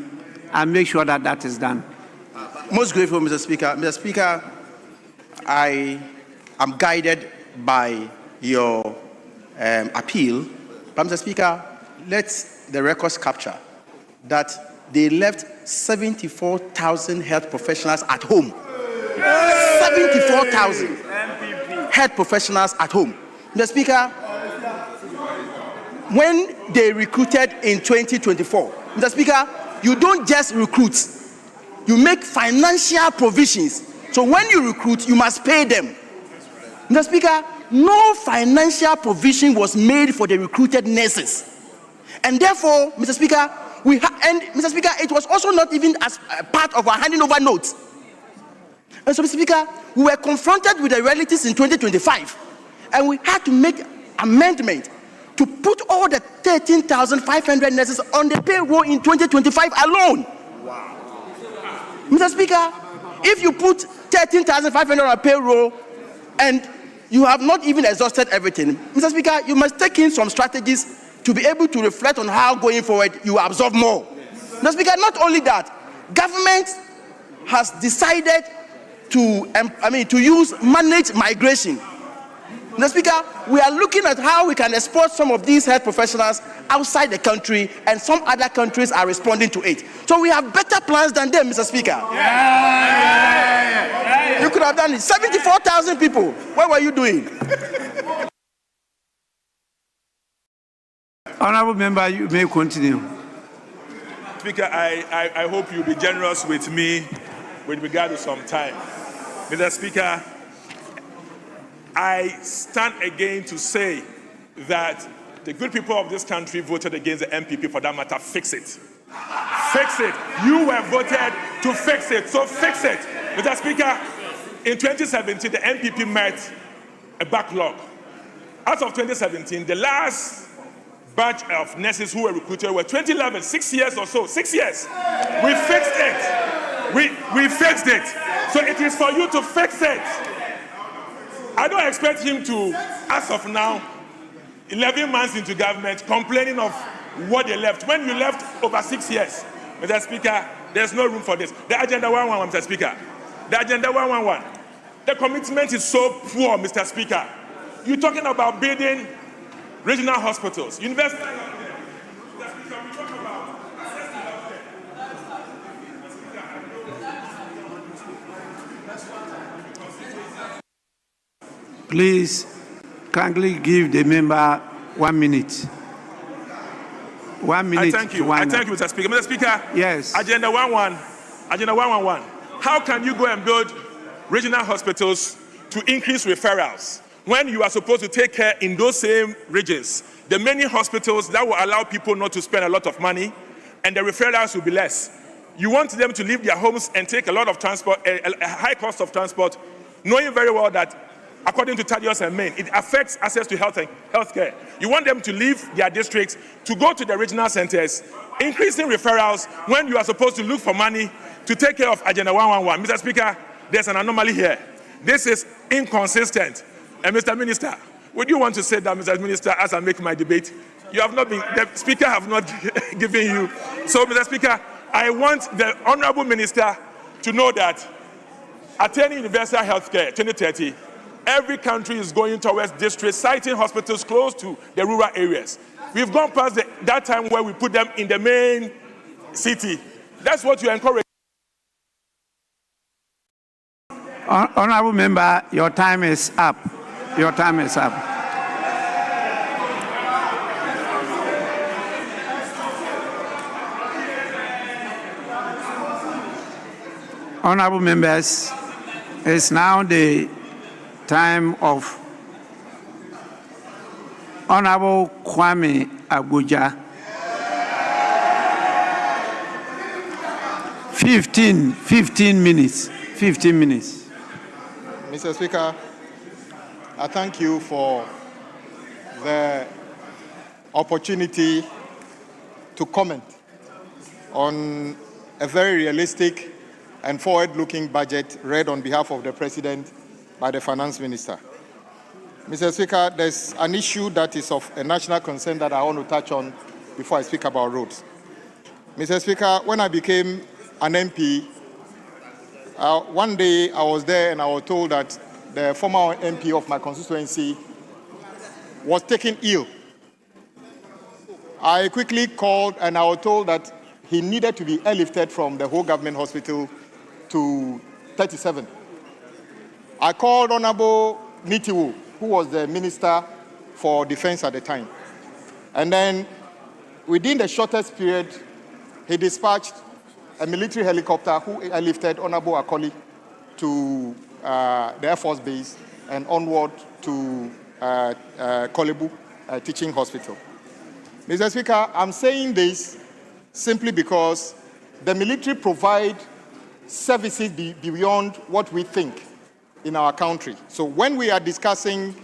and make sure that that is done. Most grateful, Mr. Speaker. Mr. Speaker, I am guided by your appeal. But Mr. Speaker, let the records capture that they left 74,000 health professionals at home. 74,000 health professionals at home. Mr. Speaker, when they recruited in 2024, Mr. Speaker, you don't just recruit, you make financial provisions. So when you recruit, you must pay them. Mr. Speaker, no financial provision was made for the recruited nurses. And therefore, Mr. Speaker, Mr. Speaker, it was also not even as part of our handing over notes. And so, Mr. Speaker, we were confronted with the realities in 2025, and we had to make amendment to put all the 13,500 nurses on the payroll in 2025 alone. Wow. Mr. Speaker, if you put 13,500 on a payroll and you have not even exhausted everything, Mr. Speaker, you must take in some strategies to be able to reflect on how going forward you absorb more. Mr. Speaker, not only that, government has decided to use managed migration. Mr. Speaker, we are looking at how we can export some of these health professionals outside the country, and some other countries are responding to it. So we have better plans than them, Mr. Speaker. You could have done it. 74,000 people. What were you doing? Honorable member, you may continue. Speaker, I hope you'll be generous with me with regard to some time. Mr. Speaker, I stand again to say that the good people of this country voted against the MPP. For that matter, fix it. Fix it. You were voted to fix it, so fix it. Mr. Speaker, in 2017, the MPP met a backlog. As of 2017, the last batch of nurses who were recruited were 2011, 6 years or so, 6 years. We fixed it. We fixed it. So it is for you to fix it. I don't expect him to, as of now, 11 months into government, complaining of what they left. When you left over 6 years, Mr. Speaker, there's no room for this. The Agenda 111, Mr. Speaker. The Agenda 111. The commitment is so poor, Mr. Speaker. You're talking about building regional hospitals, university. Mr. Speaker, we talk about access to healthcare. Please kindly give the member 1 minute. 1 minute. I thank you. I thank you, Mr. Speaker. Mr. Speaker, yes. Agenda 111. How can you go and build regional hospitals to increase referrals when you are supposed to take care in those same regions the many hospitals that will allow people not to spend a lot of money, and the referrals will be less? You want them to leave their homes and take a lot of transport, a high cost of transport, knowing very well that, according to Thaddeus and Main, it affects access to healthcare. You want them to leave their districts to go to the regional centers, increasing referrals when you are supposed to look for money to take care of Agenda 111. Mr. Speaker, there's an anomaly here. This is inconsistent. And Mr. Minister, would you want to say that, Mr. Minister, as I make my debate? You have not been, the Speaker have not given you. So, Mr. Speaker, I want the Honorable Minister to know that attaining universal health care 2030, every country is going towards district, citing hospitals close to the rural areas. We've gone past that time where we put them in the main city. That's what you encourage. Honorable member, your time is up. Your time is up. Honorable members, it's now the time of Honorable Kwame Abuja. 15 minutes. 15 minutes. Mr. Speaker, I thank you for the opportunity to comment on a very realistic and forward-looking budget read on behalf of the President by the Finance Minister. Mr. Speaker, there's an issue that is of a national concern that I want to touch on before I speak about roads. Mr. Speaker, when I became an MP, one day I was there and I was told that the former MP of my constituency was taken ill. I quickly called and I was told that he needed to be airlifted from the whole government hospital to 37. I called Honorable Nitiwu, who was the Minister for Defense at the time. And then within the shortest period, he dispatched a military helicopter who airlifted Honorable Akoli to the Air Force Base and onward to Kolebu Teaching Hospital. Mr. Speaker, I'm saying this simply because the military provide services beyond what we think in our country. So when we are discussing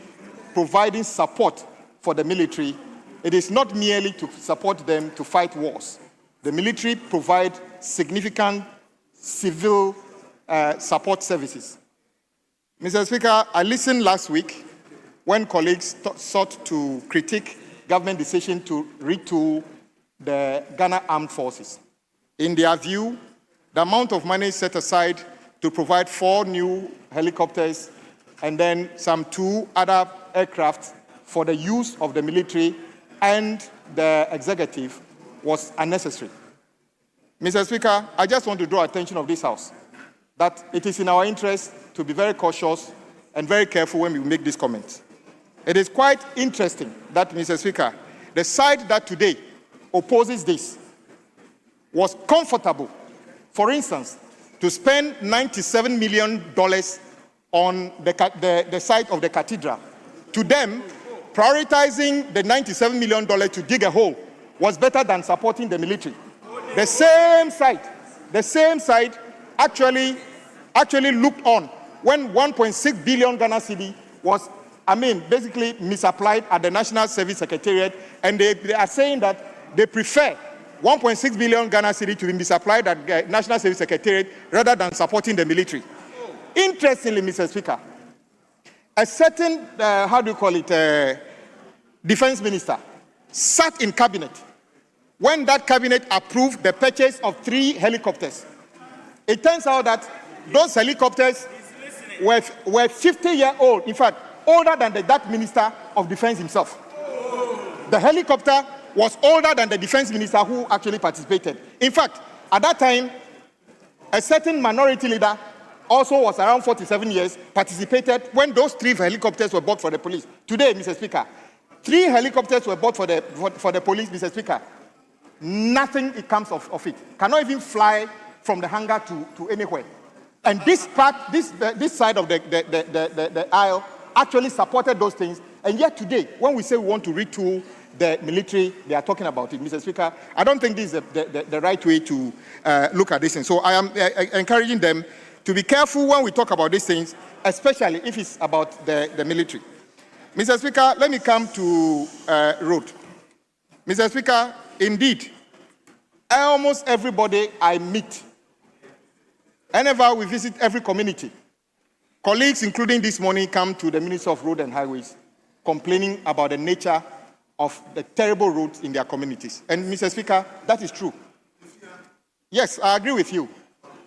providing support for the military, it is not merely to support them to fight wars. The military provide significant civil support services. Mr. Speaker, I listened last week when colleagues sought to critique government decision to retool the Ghana Armed Forces. In their view, the amount of money set aside to provide 4 new helicopters and then some 2 other aircraft for the use of the military and the executive was unnecessary. Mr. Speaker, I just want to draw attention of this House that it is in our interest to be very cautious and very careful when we make these comments. It is quite interesting that, Mr. Speaker, the side that today opposes this was comfortable, for instance, to spend $97 million on the site of the cathedral. To them, prioritizing the $97 million to dig a hole was better than supporting the military. The same site actually looked on when 1.6 billion Ghana cedi was, basically misapplied at the National Service Secretariat, and they are saying that they prefer 1.6 billion Ghana cedi to be misapplied at the National Service Secretariat rather than supporting the military. Interestingly, Mr. Speaker, a certain, defense minister sat in cabinet when that cabinet approved the purchase of 3 helicopters. It turns out that those helicopters were 50-year-old, in fact, older than that minister of defense himself. The helicopter was older than the defense minister who actually participated. In fact, at that time, a certain minority leader also was around 47 years, participated when those 3 helicopters were bought for the police. Today, Mr. Speaker, 3 helicopters were bought for the police, Mr. Speaker. Nothing comes of it. Cannot even fly from the hangar to anywhere. And this side of the aisle actually supported those things. And yet today, when we say we want to retool the military, they are talking about it. Mr. Speaker, I don't think this is the right way to look at this thing. So I am encouraging them to be careful when we talk about these things, especially if it's about the military. Mr. Speaker, let me come to road. Mr. Speaker, indeed, almost everybody I meet, whenever we visit every community, colleagues, including this morning, come to the Ministry of Road and Highways complaining about the nature of the terrible roads in their communities. And Mr. Speaker, that is true. Yes, I agree with you.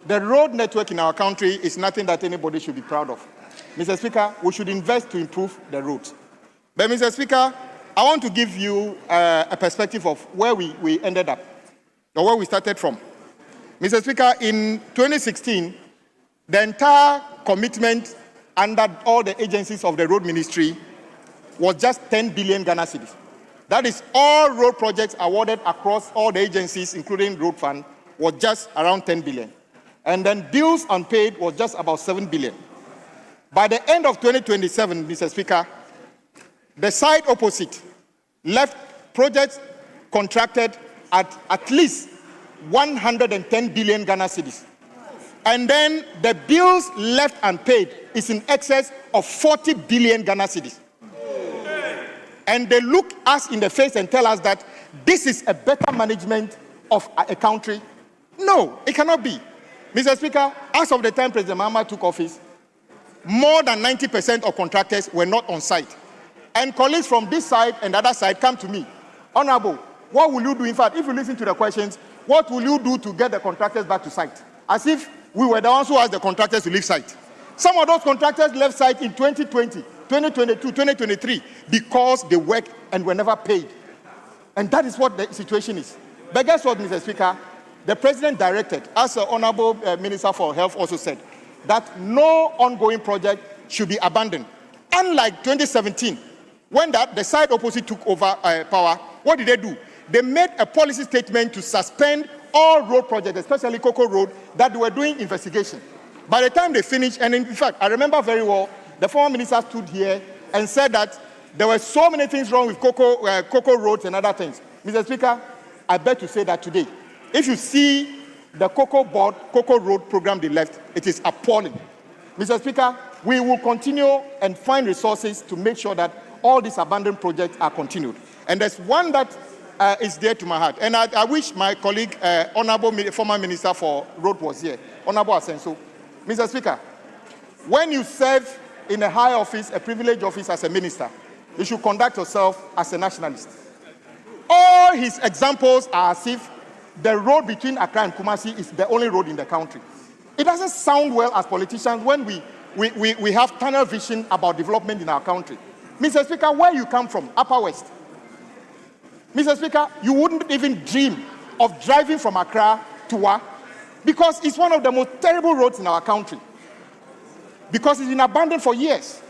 The road network in our country is nothing that anybody should be proud of. Mr. Speaker, we should invest to improve the roads. But Mr. Speaker, I want to give you a perspective of where we ended up, or where we started from. Mr. Speaker, in 2016, the entire commitment under all the agencies of the road ministry was just 10 billion Ghana cedis. That is all road projects awarded across all the agencies, including Road Fund, was just around 10 billion. And then bills unpaid was just about 7 billion. By the end of 2027, Mr. Speaker, the side opposite left projects contracted at least 110 billion Ghana cedis. And then the bills left unpaid is in excess of 40 billion Ghana cedis. And they look us in the face and tell us that this is a better management of a country. No, it cannot be. Mr. Speaker, as of the time President Mahama took office, more than 90% of contractors were not on site. And colleagues from this side and the other side come to me, Honorable, what will you do? In fact, if you listen to the questions, what will you do to get the contractors back to site? As if we were the ones who asked the contractors to leave site. Some of those contractors left site in 2020, 2022, 2023 because they worked and were never paid. And that is what the situation is. But guess what, Mr. Speaker? The President directed, as the Honorable Minister for Health also said, that no ongoing project should be abandoned. Unlike 2017, when the side opposite took over power, what did they do? They made a policy statement to suspend all road projects, especially Cocoa Road, that they were doing investigation. By the time they finished, and in fact, I remember very well, the former minister stood here and said that there were so many things wrong with Cocoa Roads and other things. Mr. Speaker, I beg to say that today, if you see the Cocoa Road program they left, it is appalling. Mr. Speaker, we will continue and find resources to make sure that all these abandoned projects are continued. And there's one that is dear to my heart. And I wish my colleague, Honorable former Minister for Road was here, Honorable Asenso. Mr. Speaker, when you serve in a high office, a privileged office as a minister, you should conduct yourself as a nationalist. All his examples are as if the road between Accra and Kumasi is the only road in the country. It doesn't sound well as politicians when we have tunnel vision about development in our country. Mr. Speaker, where you come from, Upper West, Mr. Speaker, you wouldn't even dream of driving from Accra to Wa because it's one of the most terrible roads in our country. Because it's been abandoned for years.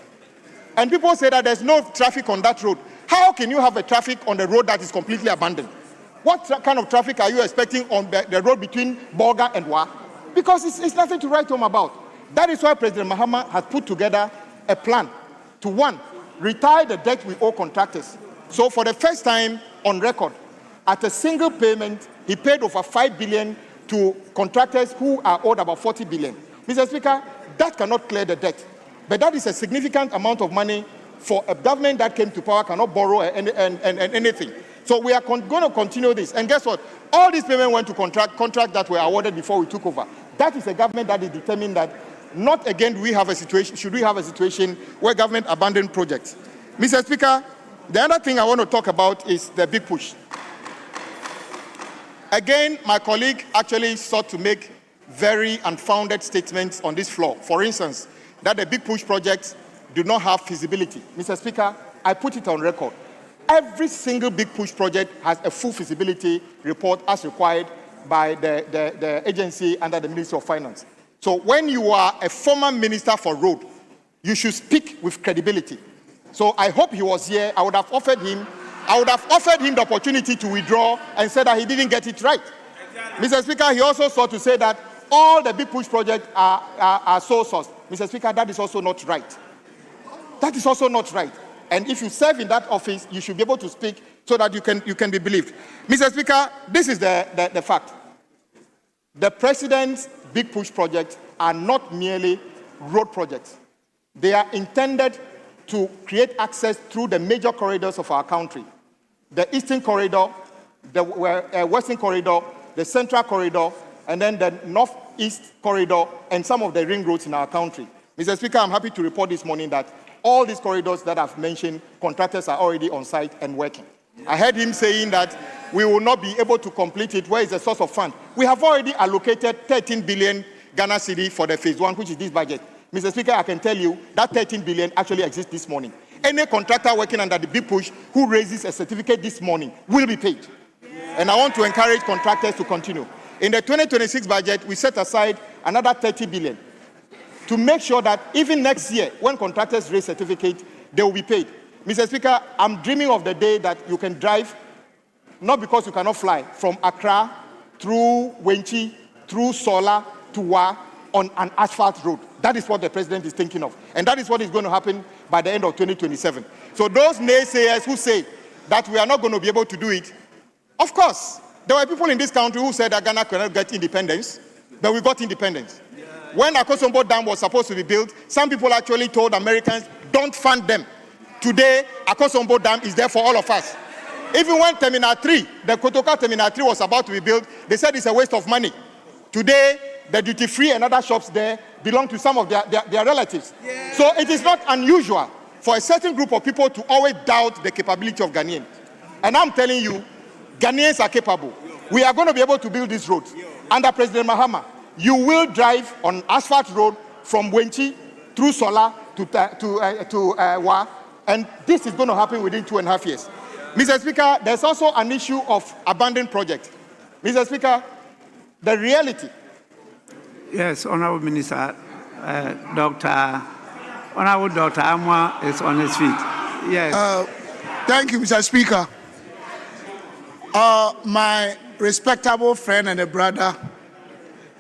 And people say that there's no traffic on that road. How can you have a traffic on the road that is completely abandoned? What kind of traffic are you expecting on the road between Bolga and Wa? Because it's nothing to write home about. That is why President Mahama has put together a plan to, one, retire the debt we owe contractors. So for the first time on record, at a single payment, he paid over 5 billion to contractors who are owed about 40 billion. Mr. Speaker, that cannot clear the debt. But that is a significant amount of money for a government that came to power, cannot borrow anything. So we are going to continue this. And guess what? All these payments went to contract that were awarded before we took over. That is a government that is determined that not again should we have a situation where government abandoned projects. Mr. Speaker, the other thing I want to talk about is the big push. Again, my colleague actually sought to make very unfounded statements on this floor. For instance, that the big push projects do not have feasibility. Mr. Speaker, I put it on record. Every single big push project has a full feasibility report as required by the agency under the Ministry of Finance. So when you are a former minister for road, you should speak with credibility. So I hope he was here. I would have offered him the opportunity to withdraw and said that he didn't get it right. Exactly. Mr. Speaker, he also sought to say that all the big push projects are sole source. Mr. Speaker, that is also not right. That is also not right. And if you serve in that office, you should be able to speak so that you can be believed. Mr. Speaker, this is the fact. The President's big push projects are not merely road projects. They are intended to create access through the major corridors of our country. The Eastern Corridor, the Western Corridor, the Central Corridor, and then the Northeast Corridor, and some of the ring roads in our country. Mr. Speaker, I'm happy to report this morning that all these corridors that I've mentioned, contractors are already on site and working. I heard him saying that we will not be able to complete it. Where is the source of fund? We have already allocated 13 billion Ghana cedi for the phase one, which is this budget. Mr. Speaker, I can tell you that 13 billion actually exists this morning. Any contractor working under the big push who raises a certificate this morning will be paid. And I want to encourage contractors to continue. In the 2026 budget, we set aside another 30 billion to make sure that even next year, when contractors raise certificate, they will be paid. Mr. Speaker, I'm dreaming of the day that you can drive, not because you cannot fly, from Accra through Wenchi, through Sola to Wa on an asphalt road. That is what the President is thinking of. And that is what is going to happen by the end of 2027. So those naysayers who say that we are not going to be able to do it, of course, there were people in this country who said that Ghana cannot get independence, but we got independence. When Akosombo Dam was supposed to be built, some people actually told Americans, don't fund them. Today, Akosombo Dam is there for all of us. Even when Terminal 3, the Kotoka Terminal 3 was about to be built, they said it's a waste of money. Today, the duty-free and other shops there belong to some of their relatives. Yeah. So it is not unusual for a certain group of people to always doubt the capability of Ghanaians. And I'm telling you, Ghanaians are capable. We are going to be able to build these roads. Under President Mahama, you will drive on asphalt road from Wenchi through Sola to Wa, and this is going to happen within 2.5 years. Mr. Speaker, there's also an issue of abandoned projects. Mr. Speaker, the reality. Yes, Honorable Minister, Honorable Dr. Amwa is on his feet. Yes. Thank you, Mr. Speaker. My respectable friend and a brother,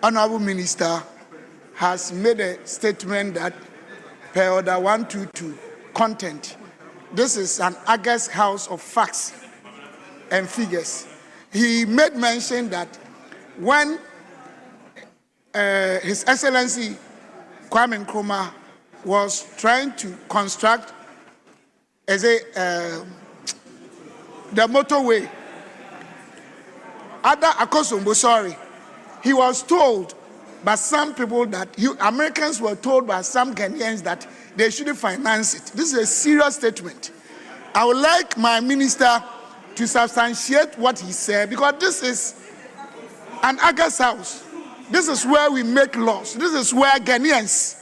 Honorable Minister, has made a statement that per order 122 content, this is an august house of facts and figures. He made mention that when His Excellency Kwame Nkrumah was trying to construct the motorway, he was told by some people that Americans were told by some Ghanaians that they shouldn't finance it. This is a serious statement. I would like my minister to substantiate what he said, because this is an august house. This is where we make laws. This is where Ghanaians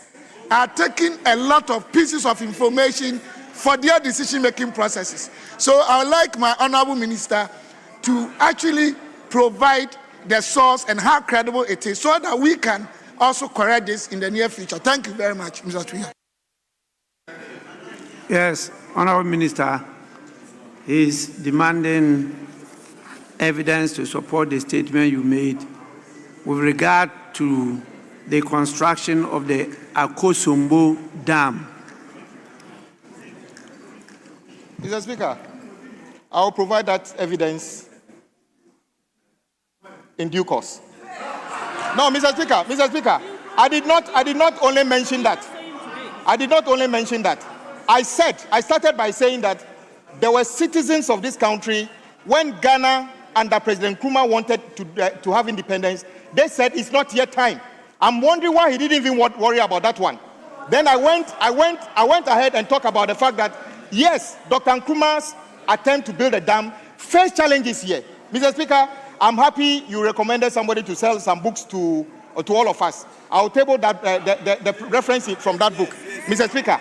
are taking a lot of pieces of information for their decision-making processes. So I would like my honorable minister to actually provide the source and how credible it is, so that we can also correct this in the near future. Thank you very much, Mr. Speaker. Yes, Honorable Minister is demanding evidence to support the statement you made with regard to the construction of the Akosombo Dam. Mr. Speaker, I will provide that evidence in due course. No, Mr. Speaker, I did not only mention that. I started by saying that there were citizens of this country when Ghana under President Nkrumah wanted to have independence. They said it's not yet time. I'm wondering why he didn't even worry about that one. Then I went ahead and talked about the fact that yes, Dr. Nkrumah's attempt to build a dam faced challenges here. Mr. Speaker, I'm happy you recommended somebody to sell some books to all of us. I'll table that the reference from that book, Mr. Speaker.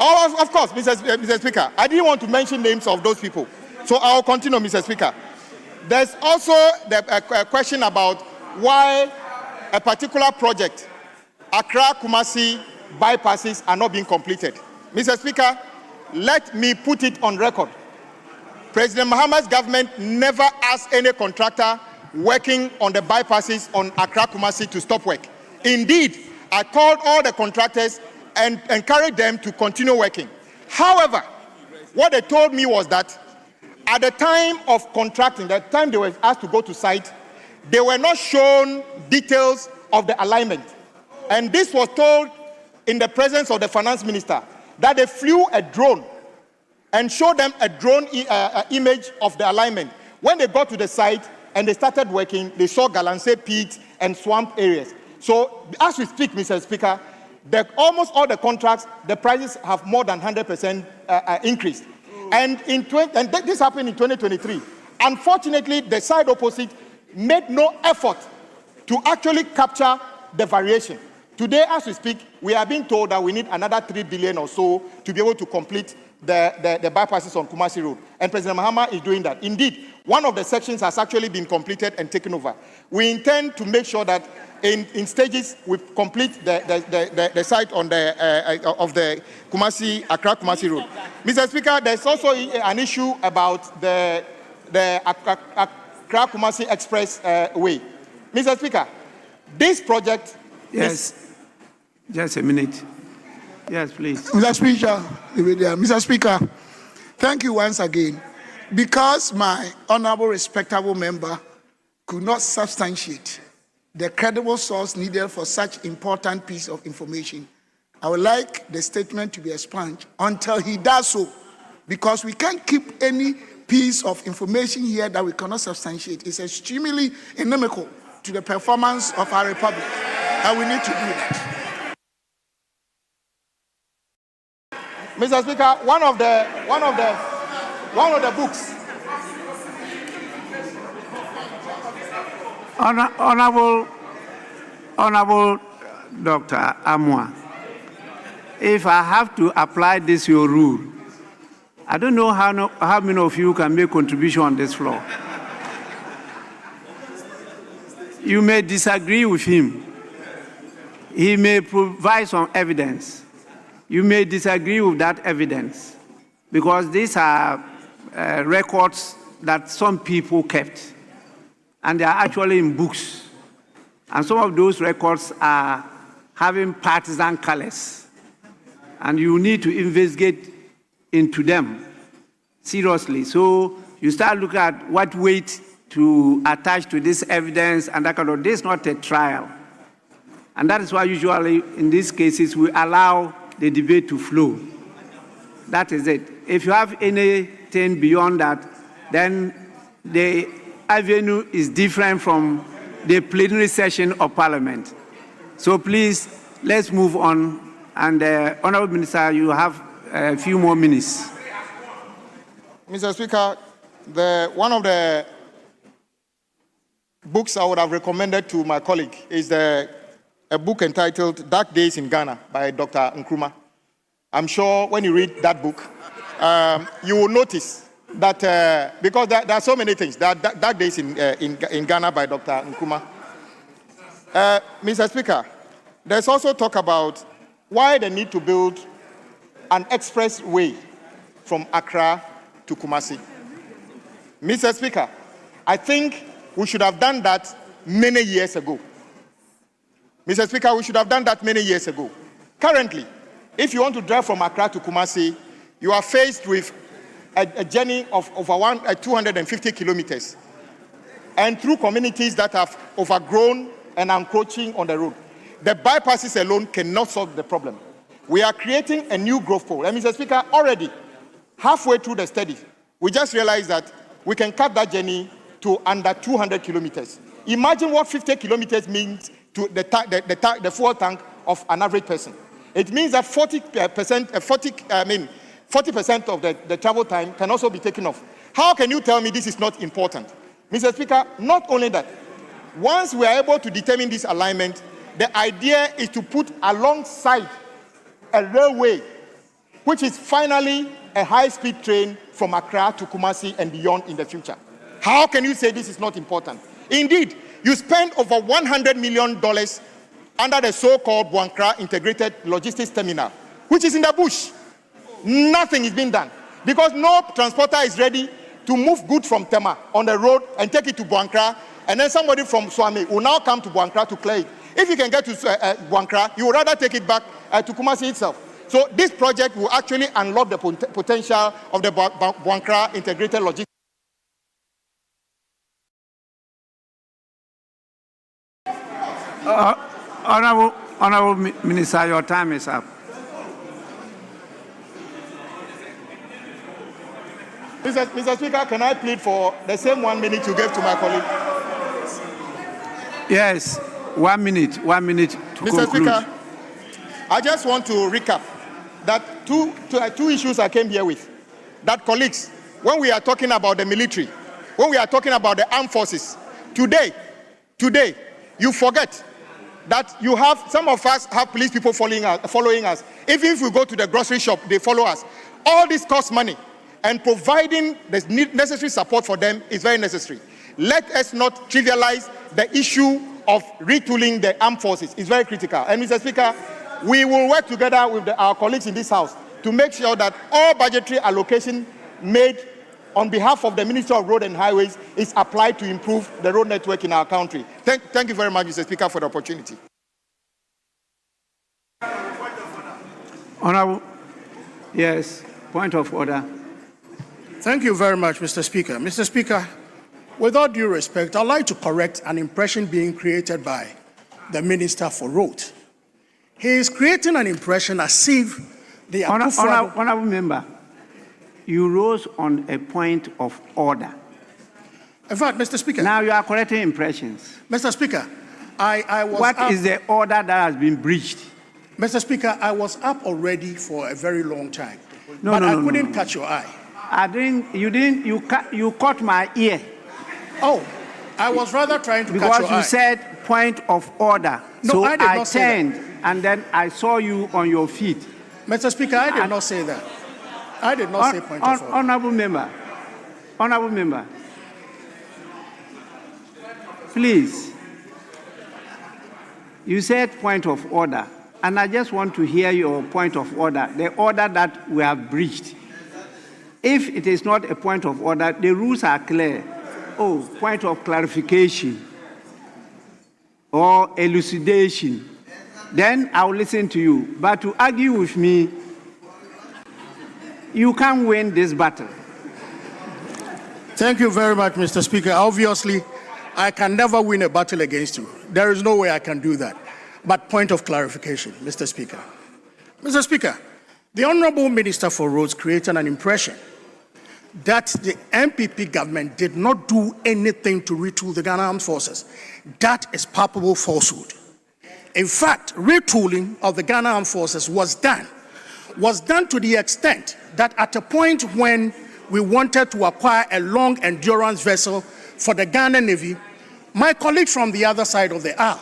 Oh, of course, Mr. Speaker. I didn't want to mention names of those people, so I'll continue, Mr. Speaker. There's also a question about why a particular project, Accra-Kumasi bypasses, are not being completed. Mr. Speaker, let me put it on record. President Mahama's government never asked any contractor working on the bypasses on Accra-Kumasi to stop work. Indeed, I called all the contractors and encouraged them to continue working. However, what they told me was that at the time of contracting, the time they were asked to go to site, they were not shown details of the alignment. And this was told in the presence of the finance minister, that they flew a drone and showed them a drone image of the alignment. When they got to the site and they started working, they saw Galamsey pits and swamp areas. So as we speak, Mr. Speaker, almost all the contracts, the prices have more than 100% increased. And this happened in 2023. Unfortunately, the side opposite made no effort to actually capture the variation. Today, as we speak, we are being told that we need another 3 billion or so to be able to complete the bypasses on Kumasi Road. And President Mahama is doing that. Indeed, one of the sections has actually been completed and taken over. We intend to make sure that in stages we complete the site on of the Accra-Kumasi Road. Mr. Speaker, there's also an issue about the Accra-Kumasi Express way. Mr. Speaker, this project Just a minute. Yes, please. Mr. Speaker, thank you once again. Because my honorable, respectable member could not substantiate the credible source needed for such important piece of information. I would like the statement to be expunged until he does so, because we can't keep any piece of information here that we cannot substantiate. It's extremely inimical to the performance of our republic, and we need to do that. Mr. Speaker, one of the books. Honorable Dr. Amwa, if I have to apply this your rule, I don't know how many of you can make contribution on this floor. You may disagree with him. He may provide some evidence. You may disagree with that evidence, because these are records that some people kept, and they are actually in books. And some of those records are having partisan colors, and you need to investigate into them seriously. So you start looking at what weight to attach to this evidence, and that kind of. This is not a trial. And that is why usually in these cases we allow the debate to flow. That is it. If you have anything beyond that, then the avenue is different from the plenary session of Parliament. So please, let's move on. And Honourable Minister, you have a few more minutes. Mr. Speaker, one of the books I would have recommended to my colleague is a book entitled Dark Days in Ghana by Dr. I'm sure when you read that book, you will notice that, because there are so many things, there are Dark Days in Ghana by Dr. Nkrumah. Mr. Speaker, there's also talk about why they need to build an expressway from Accra to Kumasi. Mr. Speaker, I think we should have done that many years ago. Mr. Speaker, we should have done that many years ago. Currently, if you want to drive from Accra to Kumasi, you are faced with a journey of over 250 kilometers, and through communities that have overgrown and encroaching on the road. The bypasses alone cannot solve the problem. We are creating a new growth pole. And Mr. Speaker, already halfway through the study, we just realized that we can cut that journey to under 200 kilometers. Imagine what 50 kilometers means to the fuel tank of an average person. It means that 40% of the travel time can also be taken off. How can you tell me this is not important? Mr. Speaker, not only that, once we are able to determine this alignment, the idea is to put alongside a railway, which is finally a high-speed train from Accra to Kumasi and beyond in the future. How can you say this is not important? Indeed, you spend over $100 million under the so-called Buankra Integrated Logistics Terminal, which is in the bush. Nothing is being done because no transporter is ready to move goods from Tema on the road and take it to Buankra, and then somebody from Swami will now come to Buankra to clear it. If you can get to Buankra, you would rather take it back to Kumasi itself. So this project will actually unlock the potential of the Buankra Integrated Logistics. Honourable Minister, your time is up. Mr. Speaker, can I plead for the same 1 minute you gave to my colleague? Yes, 1 minute to Mr. conclude. Speaker, I just want to recap that two issues I came here with. That, colleagues, when we are talking about the military, when we are talking about the armed forces, today, you forget that you have, some of us have police people following us. Even if we go to the grocery shop, they follow us. All this costs money, and providing the necessary support for them is very necessary. Let us not trivialize the issue of retooling the armed forces. It's very critical. And Mr. Speaker, we will work together with our colleagues in this House to make sure that all budgetary allocation made on behalf of the Ministry of Road and Highways is applied to improve the road network in our country. Thank you very much, Mr. Speaker, for the opportunity. Honourable, yes, point of order. Thank you very much, Mr. Speaker. Mr. Speaker, With all due respect, I'd like to correct an impression being created by the Minister for Roads. He is creating an impression as if the Honorable member, you rose on a point of order. In fact, Mr. Speaker. Now you are correcting impressions. Mr. Speaker, I was What is the order that has been breached? Mr. Speaker, I was up already for a very long time. No, but no, I no, couldn't no. catch your eye. You caught my ear. Oh, I was rather trying to catch your eye. Because you said point of order. No, so I did not say turned that. and then I saw you on your feet. Mr. Speaker, I did not say that. I did not say point of order. Honorable member, please. You said point of order, and I just want to hear your point of order, the order that we have breached. If it is not a point of order, the rules are clear. Oh, point of clarification or elucidation. Then I'll listen to you. But to argue with me, you can't win this battle. Thank you very much, Mr. Speaker. Obviously, I can never win a battle against you. There is no way I can do that. But point of clarification, Mr. Speaker. Mr. Speaker, the Honorable Minister for Roads created an impression that the MPP government did not do anything to retool the Ghana Armed Forces. That is palpable falsehood. In fact, retooling of the Ghana Armed Forces was done to the extent that at a point when we wanted to acquire a long endurance vessel for the Ghana Navy, my colleague from the other side of the aisle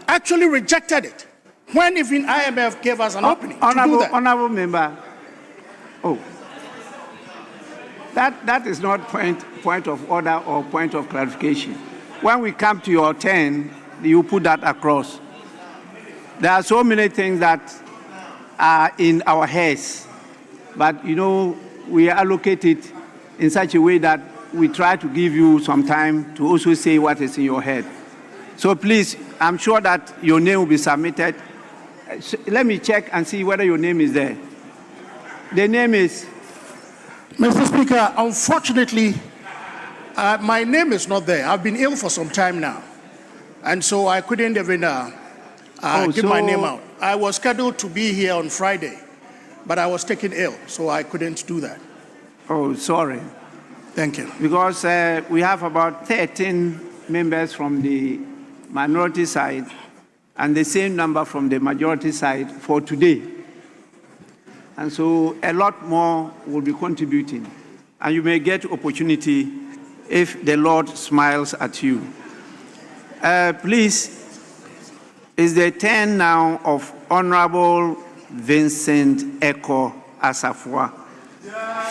actually rejected it when even IMF gave us an opening to do that. Honorable member, that is not point of order or point of clarification. When we come to your turn, you put that across. There are so many things that are in our heads, but we allocate it in such a way that we try to give you some time to also say what is in your head. So please, I'm sure that your name will be submitted. Let me check and see whether your name is there. The name is? Mr. Speaker, unfortunately, my name is not there. I've been ill for some time now. And so I couldn't even give my name out. I was scheduled to be here on Friday, but I was taken ill, so I couldn't do that. Oh, sorry. Thank you. Because we have about 13 members from the minority side and the same number from the majority side for today. And so a lot more will be contributing. And you may get opportunity if the Lord smiles at you. Please, is the turn now of Honorable Vincent Eko Asafua.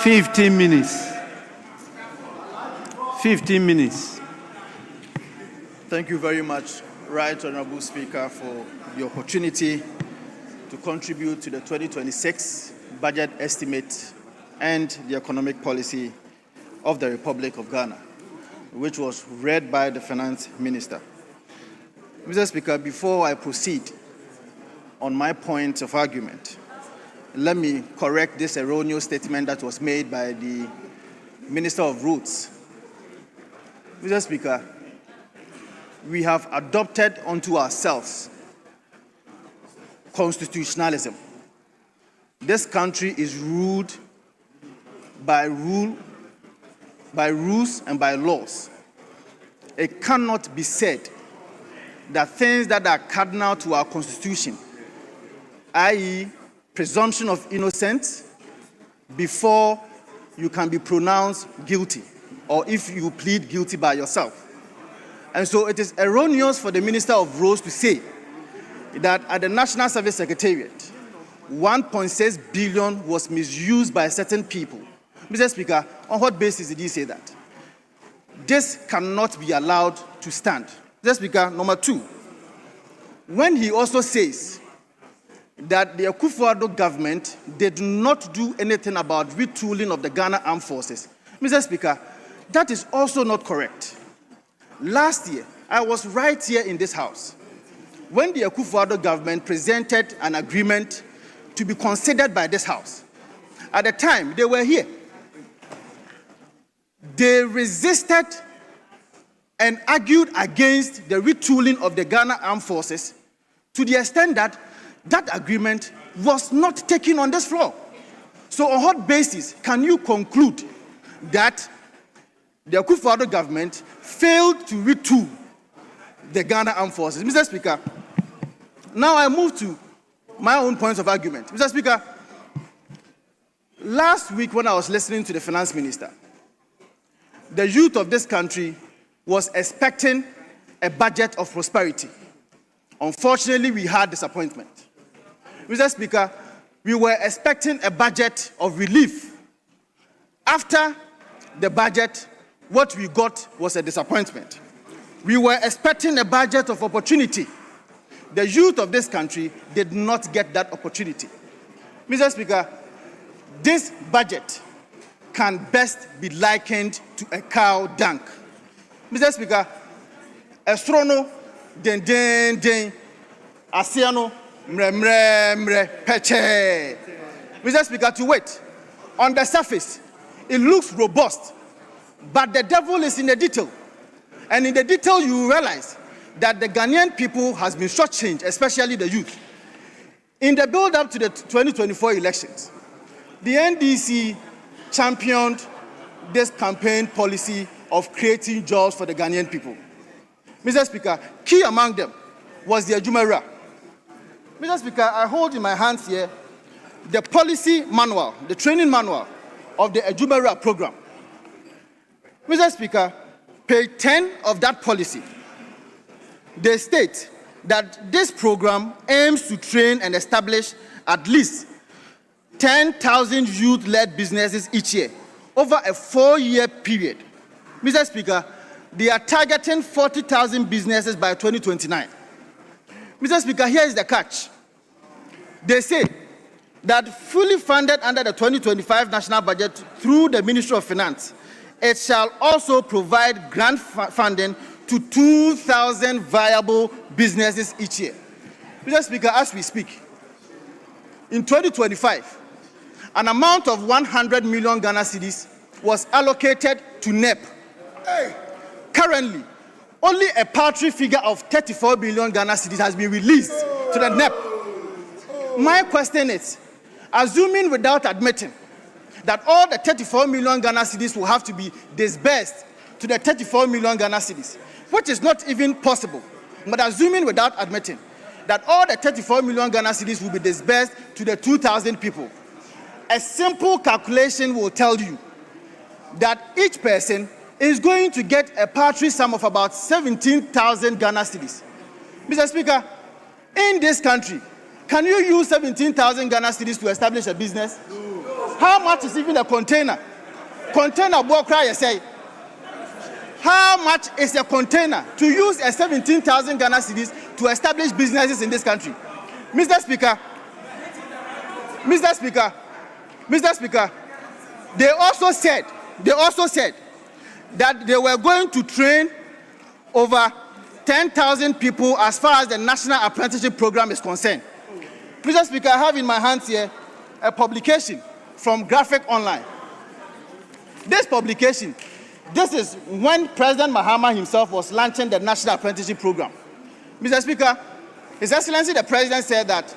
15 minutes. 15 minutes. Thank you very much, Right Honorable Speaker, for the opportunity to contribute to the 2026 budget estimate and the economic policy of the Republic of Ghana, which was read by the Finance Minister. Mr. Speaker, before I proceed on my point of argument, let me correct this erroneous statement that was made by the Minister of Roads. Mr. Speaker, we have adopted unto ourselves constitutionalism. This country is ruled by rules and by laws. It cannot be said that things that are cardinal to our constitution, i.e., presumption of innocence, before you can be pronounced guilty, or if you plead guilty by yourself. And so it is erroneous for the Minister of Roads to say that at the National Service Secretariat, 1.6 billion was misused by certain people. Mr. Speaker, on what basis did he say that? This cannot be allowed to stand. Mr. Speaker, number two, when he also says that the Akufo-Addo government did not do anything about retooling of the Ghana Armed Forces, Mr. Speaker, that is also not correct. Last year, I was right here in this house when the Akufo-Addo government presented an agreement to be considered by this house. At the time, they were here. They resisted and argued against the retooling of the Ghana Armed Forces to the extent that that agreement was not taken on this floor. So on what basis can you conclude that the Akufo-Addo government failed to retool the Ghana Armed Forces? Mr. Speaker, now I move to my own points of argument. Mr. Speaker, last week when I was listening to the finance minister, the youth of this country was expecting a budget of prosperity. Unfortunately, we had disappointment. Mr. Speaker, we were expecting a budget of relief. After the budget, what we got was a disappointment. We were expecting a budget of opportunity. The youth of this country did not get that opportunity. Mr. Speaker, this budget can best be likened to a cow dunk. Mr. Speaker, Estrono, den den den, Asiano, mre mre mre, peche. Mr. Speaker, to wait. On the surface, it looks robust, but the devil is in the detail. And in the detail, you realize that the Ghanaian people has been shortchanged, especially the youth. In the build-up to the 2024 elections, the NDC championed this campaign policy of creating jobs for the Ghanaian people. Mr. Speaker, key among them was the Ejumera. Mr. Speaker, I hold in my hands here the policy manual, the training manual of the Ejumera program. Mr. Speaker, page 10 of that policy, they state that this program aims to train and establish at least 10,000 youth-led businesses each year over a 4-year period. Mr. Speaker, they are targeting 40,000 businesses by 2029. Mr. Speaker, here is the catch. They say that fully funded under the 2025 national budget through the Ministry of Finance, it shall also provide grant funding to 2,000 viable businesses each year. Mr. Speaker, as we speak, in 2025, an amount of 100 million Ghana cedis was allocated to NEP. Currently, only a paltry figure of 34 billion Ghana cedis has been released to the NEP. My question is, assuming without admitting that all the 34 million Ghana cedis will have to be disbursed to the 34 million Ghana cedis, which is not even possible, but assuming without admitting that all the 34 million Ghana cedis will be disbursed to the 2,000 people, a simple calculation will tell you that each person is going to get a paltry sum of about 17,000 Ghana cedis. Mr. Speaker, in this country, can you use 17,000 Ghana cedis to establish a business? How much is even a container? Container, Bokra, you say. How much is a container to use a 17,000 Ghana cedis to establish businesses in this country? Mr. Speaker, they also said that they were going to train over 10,000 people as far as the National Apprenticeship Program is concerned. Mr. Speaker, I have in my hands here a publication from Graphic Online. This publication, this is when President Mahama himself was launching the National Apprenticeship Program. Mr. Speaker, His Excellency the President said that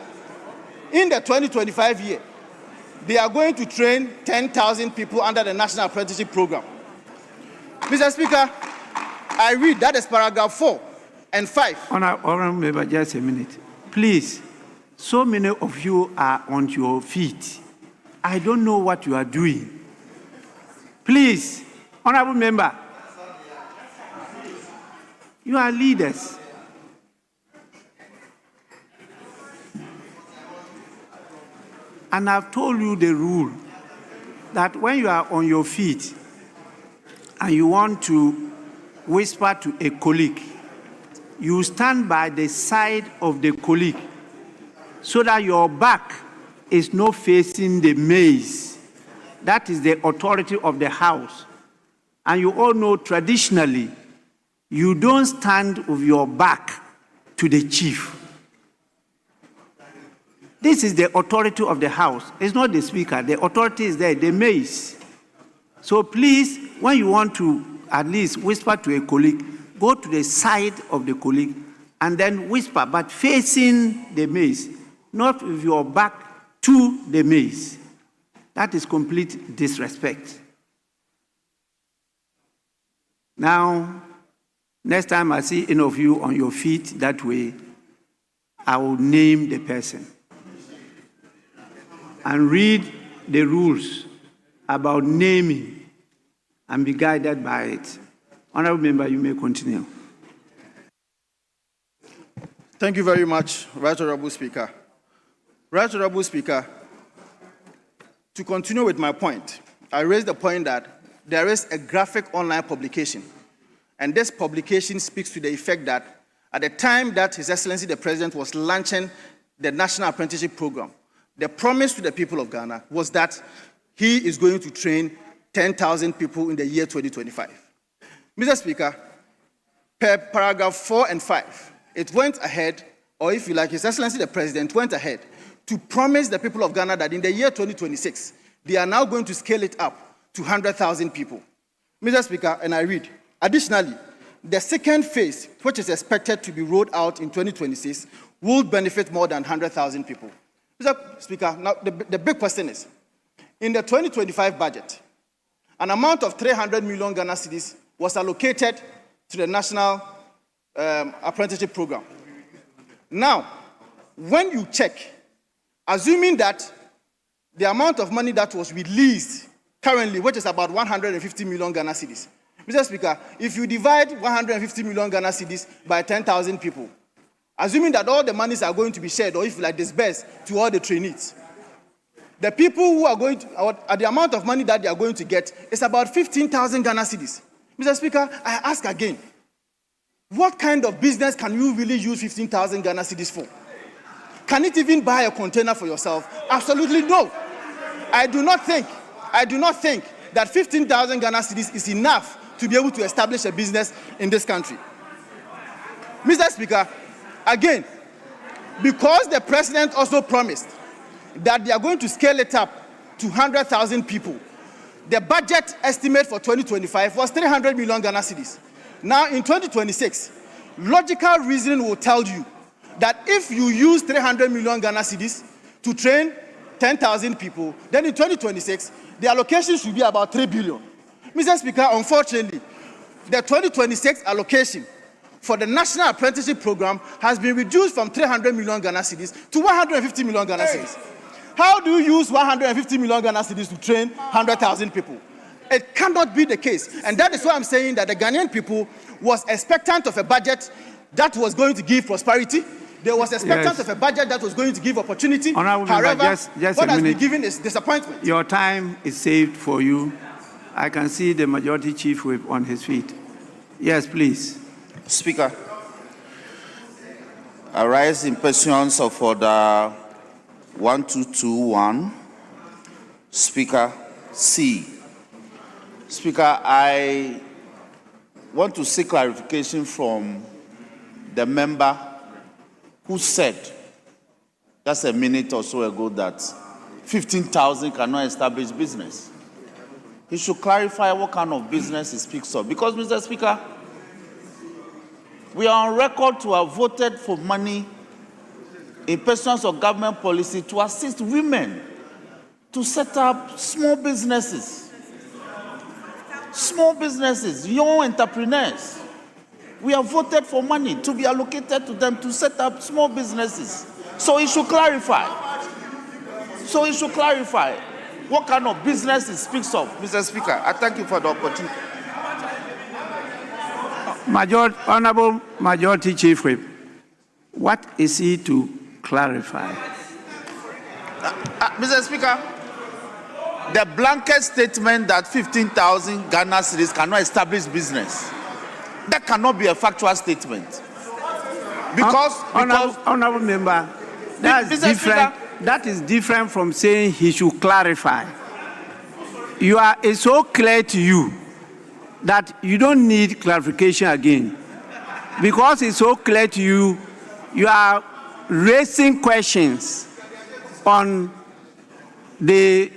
in the 2025 year, they are going to train 10,000 people under the National Apprenticeship Program. Mr. Speaker, I read, that is paragraph 4 and 5. Honorable Member, just a minute. Please, so many of you are on your feet. I don't know what you are doing. Please, Honorable Member, you are leaders. And I've told you the rule that when you are on your feet and you want to whisper to a colleague, you stand by the side of the colleague so that your back is not facing the maize. That is the authority of the house. And you all know traditionally, you don't stand with your back to the chief. This is the authority of the house. It's not the speaker. The authority is there, the maize. So please, when you want to at least whisper to a colleague, go to the side of the colleague and then whisper, but facing the maize, not with your back to the maize. That is complete disrespect. Now, next time I see any of you on your feet that way, I will name the person and read the rules about naming and be guided by it. Honorable member, you may continue. Thank you very much, Right Honorable Speaker. Right Honorable Speaker, to continue with my point, I raised the point that there is a graphic online publication, and this publication speaks to the effect that at the time that His Excellency the President was launching the National Apprenticeship Program, the promise to the people of Ghana was that he is going to train 10,000 people in the year 2025. Mr. Speaker, per paragraph 4 and 5, it went ahead, or if you like, His Excellency the President went ahead to promise the people of Ghana that in the year 2026, they are now going to scale it up to 100,000 people. Mr. Speaker, and I read, additionally, the second phase, which is expected to be rolled out in 2026, will benefit more than 100,000 people. Mr. Speaker, now the big question is, in the 2025 budget, an amount of 300 million Ghana cedis was allocated to the National Apprenticeship Program. Now, when you check, assuming that the amount of money that was released currently, which is about 150 million Ghana cedis, Mr. Speaker, if you divide 150 million Ghana cedis by 10,000 people, assuming that all the monies are going to be shared, or if you like disbursed to all the trainees, the people who are going to, the amount of money that they are going to get is about 15,000 Ghana cedis. Mr. Speaker, I ask again, what kind of business can you really use 15,000 Ghana cedis for? Can it even buy a container for yourself? Absolutely no. I do not think that 15,000 Ghana cedis is enough to be able to establish a business in this country. Mr. Speaker, again, because the president also promised that they are going to scale it up to 100,000 people, the budget estimate for 2025 was 300 million Ghana cedis. Now, in 2026, logical reasoning will tell you that if you use 300 million Ghana cedis to train 10,000 people, then in 2026, the allocation should be about 3 billion. Mr. Speaker, unfortunately, the 2026 allocation for the National Apprenticeship Program has been reduced from 300 million Ghana cedis to 150 million Ghana cedis. How do you use 150 million Ghana cedis to train 100,000 people? It cannot be the case. And that is why I'm saying that the Ghanaian people was expectant of a budget that was going to give prosperity. There was expectant of a budget that was going to give opportunity. Honorable However, member, just what a has minute. been given is disappointment. Your time is saved for you. I can see the Majority Chief Whip on his feet. Yes, please. Speaker, I rise in pursuance of Order 1221, Speaker C. Speaker, I want to seek clarification from the member who said just a minute or so ago that 15,000 cannot establish business. He should clarify what kind of business he speaks of. Because, Mr. Speaker, we are on record to have voted for money in pursuance of government policy to assist women to set up small businesses, young entrepreneurs. We have voted for money to be allocated to them to set up small businesses. So he should clarify. What kind of business he speaks of, Mr. Speaker. I thank you for the opportunity. Honorable Majority Chief Whip, what is he to clarify? Mr. Speaker, the blanket statement that 15,000 Ghana cedis cannot establish business, that cannot be a factual statement. Honorable member, that is different from saying he should clarify. It's so clear to you that you don't need clarification again. Because it's so clear to you, you are raising questions on the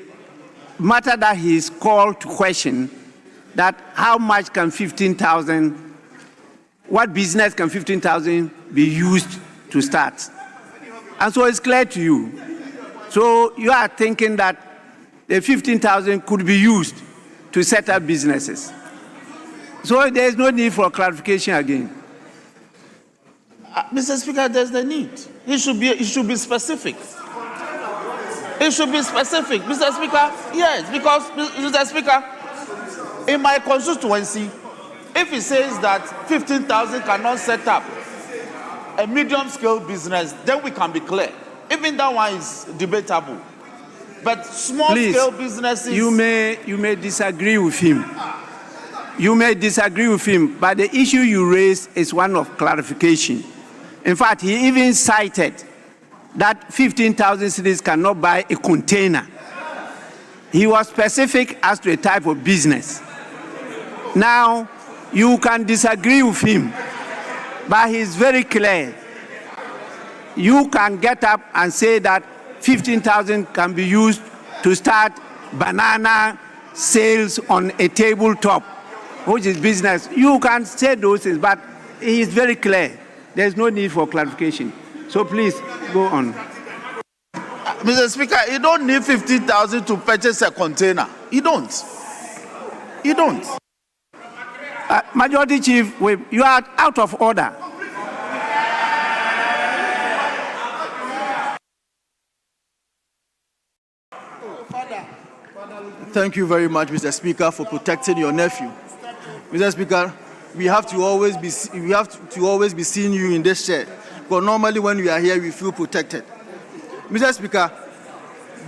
matter that he is called to question, that how much can 15,000 what business can 15,000 be used to start? And so it's clear to you. So you are thinking that the 15,000 could be used to set up businesses. So there is no need for clarification again. Mr. Speaker, there's the need. It should be specific. It should be specific. Mr. Speaker, yes, because, Mr. Speaker, in my constituency, if it says that 15,000 cannot set up a medium-scale business, then we can be clear. Even that one is debatable. But small-scale businesses... You may disagree with him. You may disagree with him, but the issue you raised is one of clarification. In fact, he even cited that 15,000 cities cannot buy a container. He was specific as to a type of business. Now, you can disagree with him, but he's very clear. You can get up and say that 15,000 can be used to start banana sales on a tabletop, which is business. You can say those things, but he is very clear. There's no need for clarification. So please, go on. Mr. Speaker, you don't need 15,000 to purchase a container. You don't. You don't. Majority Chief, you are out of order. Thank you very much, Mr. Speaker, for protecting your nephew. Mr. Speaker, we have to always be seeing you in this chair, because normally when we are here, we feel protected. Mr. Speaker,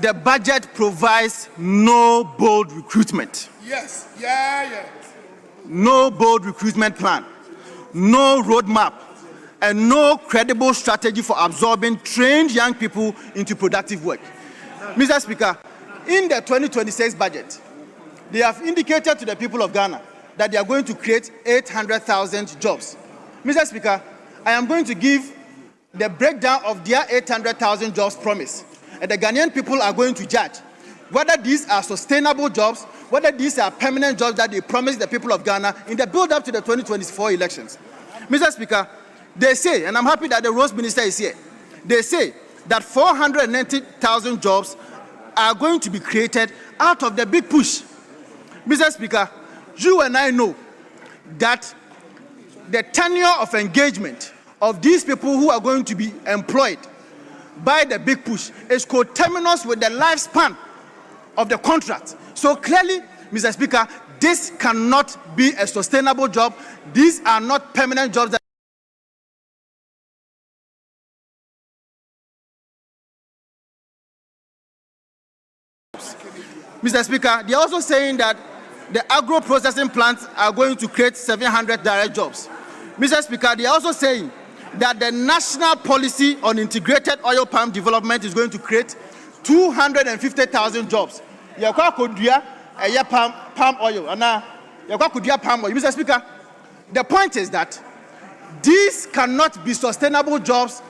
the budget provides no bold recruitment. Yes, yeah. No bold recruitment plan, no roadmap, and no credible strategy for absorbing trained young people into productive work. Mr. Speaker, in the 2026 budget, they have indicated to the people of Ghana that they are going to create 800,000 jobs. Mr. Speaker, I am going to give the breakdown of their 800,000 jobs promise, and the Ghanaian people are going to judge whether these are sustainable jobs, whether these are permanent jobs that they promised the people of Ghana in the build-up to the 2024 elections. Mr. Speaker, they say, and I'm happy that the Roads Minister is here, they say that 490,000 jobs are going to be created out of the big push. Mr. Speaker, you and I know that the tenure of engagement of these people who are going to be employed by the big push is coterminous with the lifespan of the contract. So clearly, Mr. Speaker, this cannot be a sustainable job. These are not permanent jobs. Mr. Speaker, they are also saying that the agro-processing plants are going to create 700 direct jobs. Mr. Speaker, they are also saying that the national policy on integrated oil palm development is going to create 250,000 jobs. Palm oil. Mr. Speaker, the point is that these cannot be sustainable jobs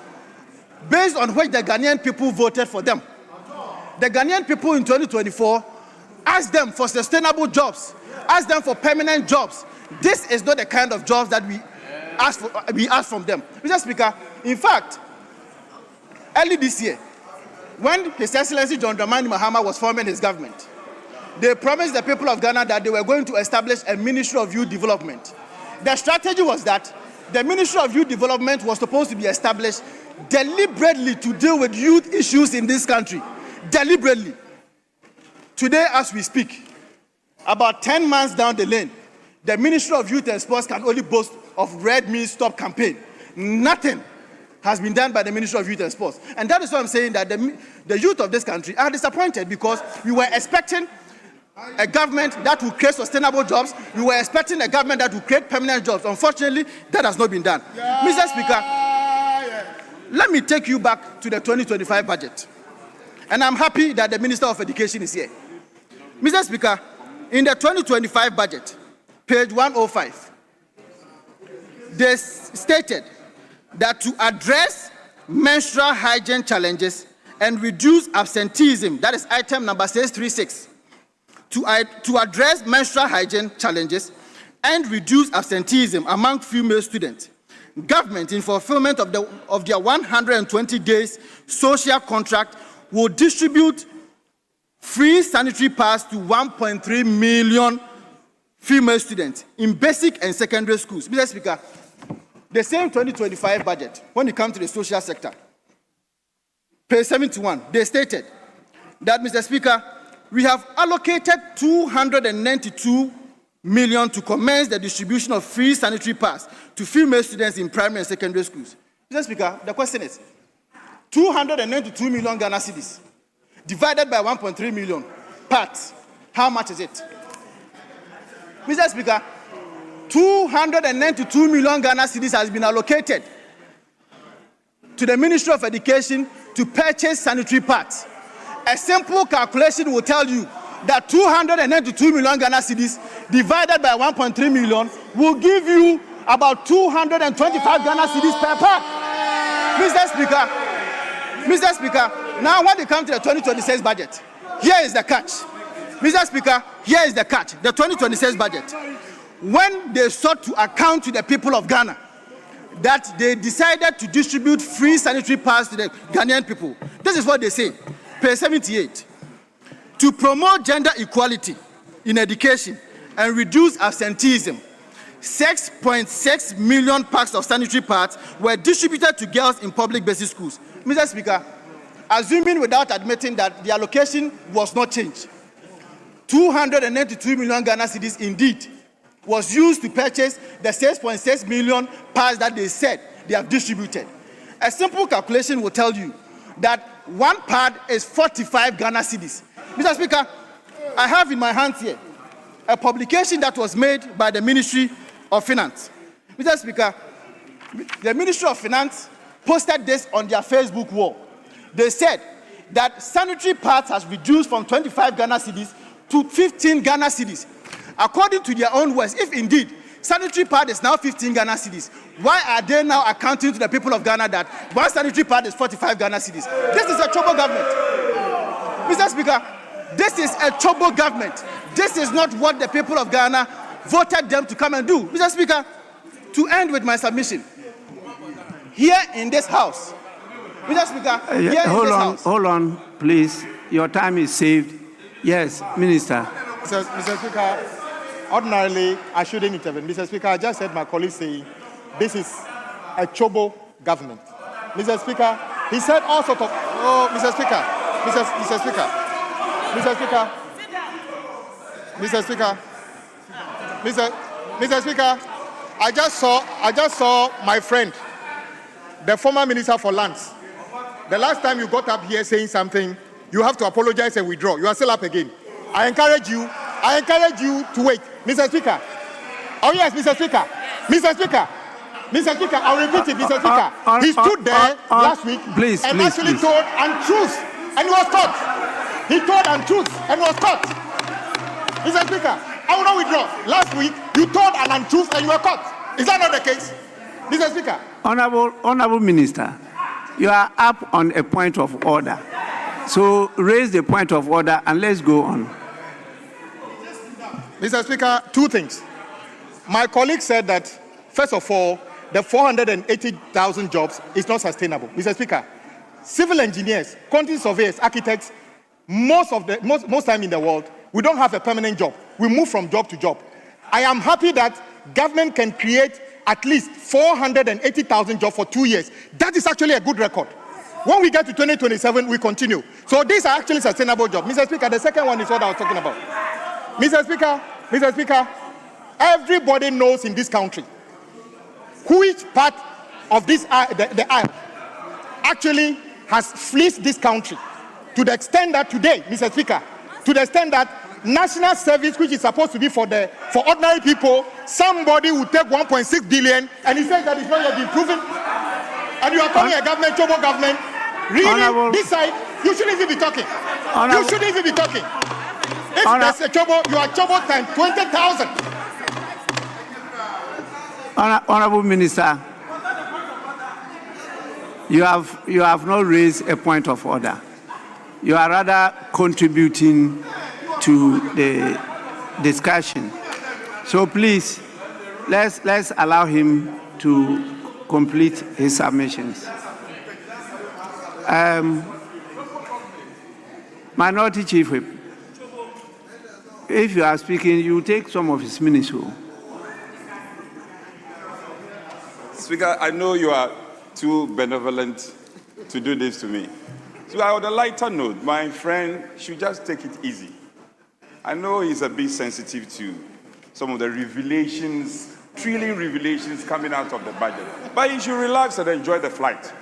based on which the Ghanaian people voted for them. The Ghanaian people in 2024 asked them for sustainable jobs, asked them for permanent jobs. This is not the kind of jobs that we ask from them. Mr. Speaker, in fact, early this year, when His Excellency John Dramani Mahama was forming his government, they promised the people of Ghana that they were going to establish a Ministry of Youth Development. The strategy was that the Ministry of Youth Development was supposed to be established deliberately to deal with youth issues in this country. Deliberately. Today, as we speak, about 10 months down the lane, the Ministry of Youth and Sports can only boast of Red Means Stop campaign. Nothing has been done by the Ministry of Youth and Sports. And that is why I'm saying that the youth of this country are disappointed, because we were expecting a government that will create sustainable jobs. We were expecting a government that will create permanent jobs. Unfortunately, that has not been done. Mr. Speaker, let me take you back to the 2025 budget. And I'm happy that the Minister of Education is here. Mr. Speaker, in the 2025 budget, page 105, they stated that to address menstrual hygiene challenges and reduce absenteeism, that is item number 636, to address menstrual hygiene challenges and reduce absenteeism among female students. Government, in fulfillment of their 120 days social contract, will distribute free sanitary pads to 1.3 million female students in basic and secondary schools. Mr. Speaker, the same 2025 budget, when it comes to the social sector, page 71, they stated that, Mr. Speaker, we have allocated 292 million to commence the distribution of free sanitary pads to female students in primary and secondary schools. Mr. Speaker, the question is, 292 million Ghana cedis divided by 1.3 million pads, how much is it? Mr. Speaker, 292 million Ghana cedis has been allocated to the Ministry of Education to purchase sanitary pads. A simple calculation will tell you that 292 million Ghana cedis divided by 1.3 million will give you about 225 Ghana cedis per pack. Mr. Speaker, now when it comes to the 2026 budget, here is the catch. Mr. Speaker, here is the catch. The 2026 budget, when they sought to account to the people of Ghana that they decided to distribute free sanitary pads to the Ghanaian people, this is what they say, page 78. To promote gender equality in education and reduce absenteeism, 6.6 million packs of sanitary pads were distributed to girls in public basic schools. Mr. Speaker, assuming without admitting that the allocation was not changed, 292 million Ghana cedis indeed was used to purchase the 6.6 million pads that they said they have distributed. A simple calculation will tell you that one pad is 45 Ghana cedis. Mr. Speaker, I have in my hands here a publication that was made by the Ministry of Finance. Mr. Speaker, the Ministry of Finance posted this on their Facebook wall. They said that sanitary pads has reduced from 25 Ghana cedis to 15 Ghana cedis. According to their own words, if indeed sanitary pad is now 15 Ghana cedis, why are they now accounting to the people of Ghana that one sanitary pad is 45 Ghana cedis? This is a trouble government. Mr. Speaker, this is a trouble government. This is not what the people of Ghana voted them to come and do. Mr. Speaker, to end with my submission, here in this house, Mr. Speaker, here in this house. Hold on, please. Your time is saved. Yes, Minister. Mr. Speaker, ordinarily, I shouldn't intervene. Mr. Speaker, I just heard my colleague saying this is a chobo government. Mr. Speaker, he said all sorts of... Oh, Mr. Speaker, Mr. Speaker, Mr. Speaker, Mr. Speaker, Mr. Speaker, I just saw my friend, the former Minister for Lands. The last time you got up here saying something, you have to apologize and withdraw. You are still up again. I encourage you to wait. Mr. Speaker. Oh yes, Mr. Speaker. Mr. Speaker. Mr. Speaker, I'll repeat it, Mr. Speaker. He stood there last week and actually told untruth, and he was caught. He told untruth and was caught. Mr. Speaker, I will not withdraw. Last week, you told an untruth and you were caught. Is that not the case? Mr. Speaker. Honorable Minister, you are up on a point of order. So raise the point of order and let's go on. Mr. Speaker, two things. My colleague said that, first of all, the 480,000 jobs is not sustainable. Mr. Speaker, civil engineers, quantity surveyors, architects, most time in the world, we don't have a permanent job. We move from job to job. I am happy that government can create at least 480,000 jobs for 2 years. That is actually a good record. When we get to 2027, we continue. So these are actually sustainable jobs. Mr. Speaker, the second one is what I was talking about. Mr. Speaker, everybody knows in this country which part of this the aisle actually has fleeced this country to the extent that today, Mr. Speaker, to the extent that national service, which is supposed to be for ordinary people, somebody will take 1.6 billion and he says that it's not yet been proven. And you are calling a government, chobo government. Really, this side, you shouldn't even be talking. You shouldn't even be talking. If there's a chobo, you are chobo time 20,000. Honorable Minister, you have not raised a point of order. You are rather contributing to the discussion. So please, let's allow him to complete his submissions. Minority Chief Whip, if you are speaking, you take some of his minutes. Speaker, I know you are too benevolent to do this to me. So on a lighter note, my friend should just take it easy. I know he's a bit sensitive to some of the revelations, thrilling revelations coming out of the budget. But you should relax and enjoy the flight.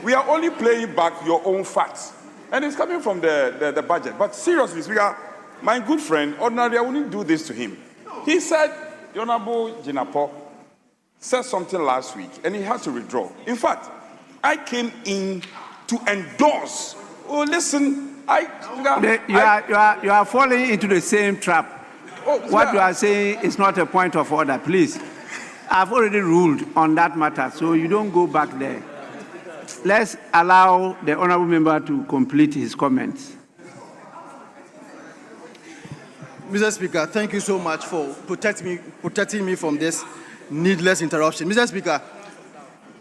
We are only playing back your own facts. And it's coming from the budget. But seriously, Speaker, my good friend, ordinarily, I wouldn't do this to him. He said, the Honorable Jinapo said something last week, and he had to withdraw. In fact, I came in to endorse. Oh, listen, you are falling into the same trap. What you are saying is not a point of order, please. I've already ruled on that matter, so you don't go back there. Let's allow the honorable member to complete his comments. Mr. Speaker, thank you so much for protecting me from this needless interruption. Mr. Speaker,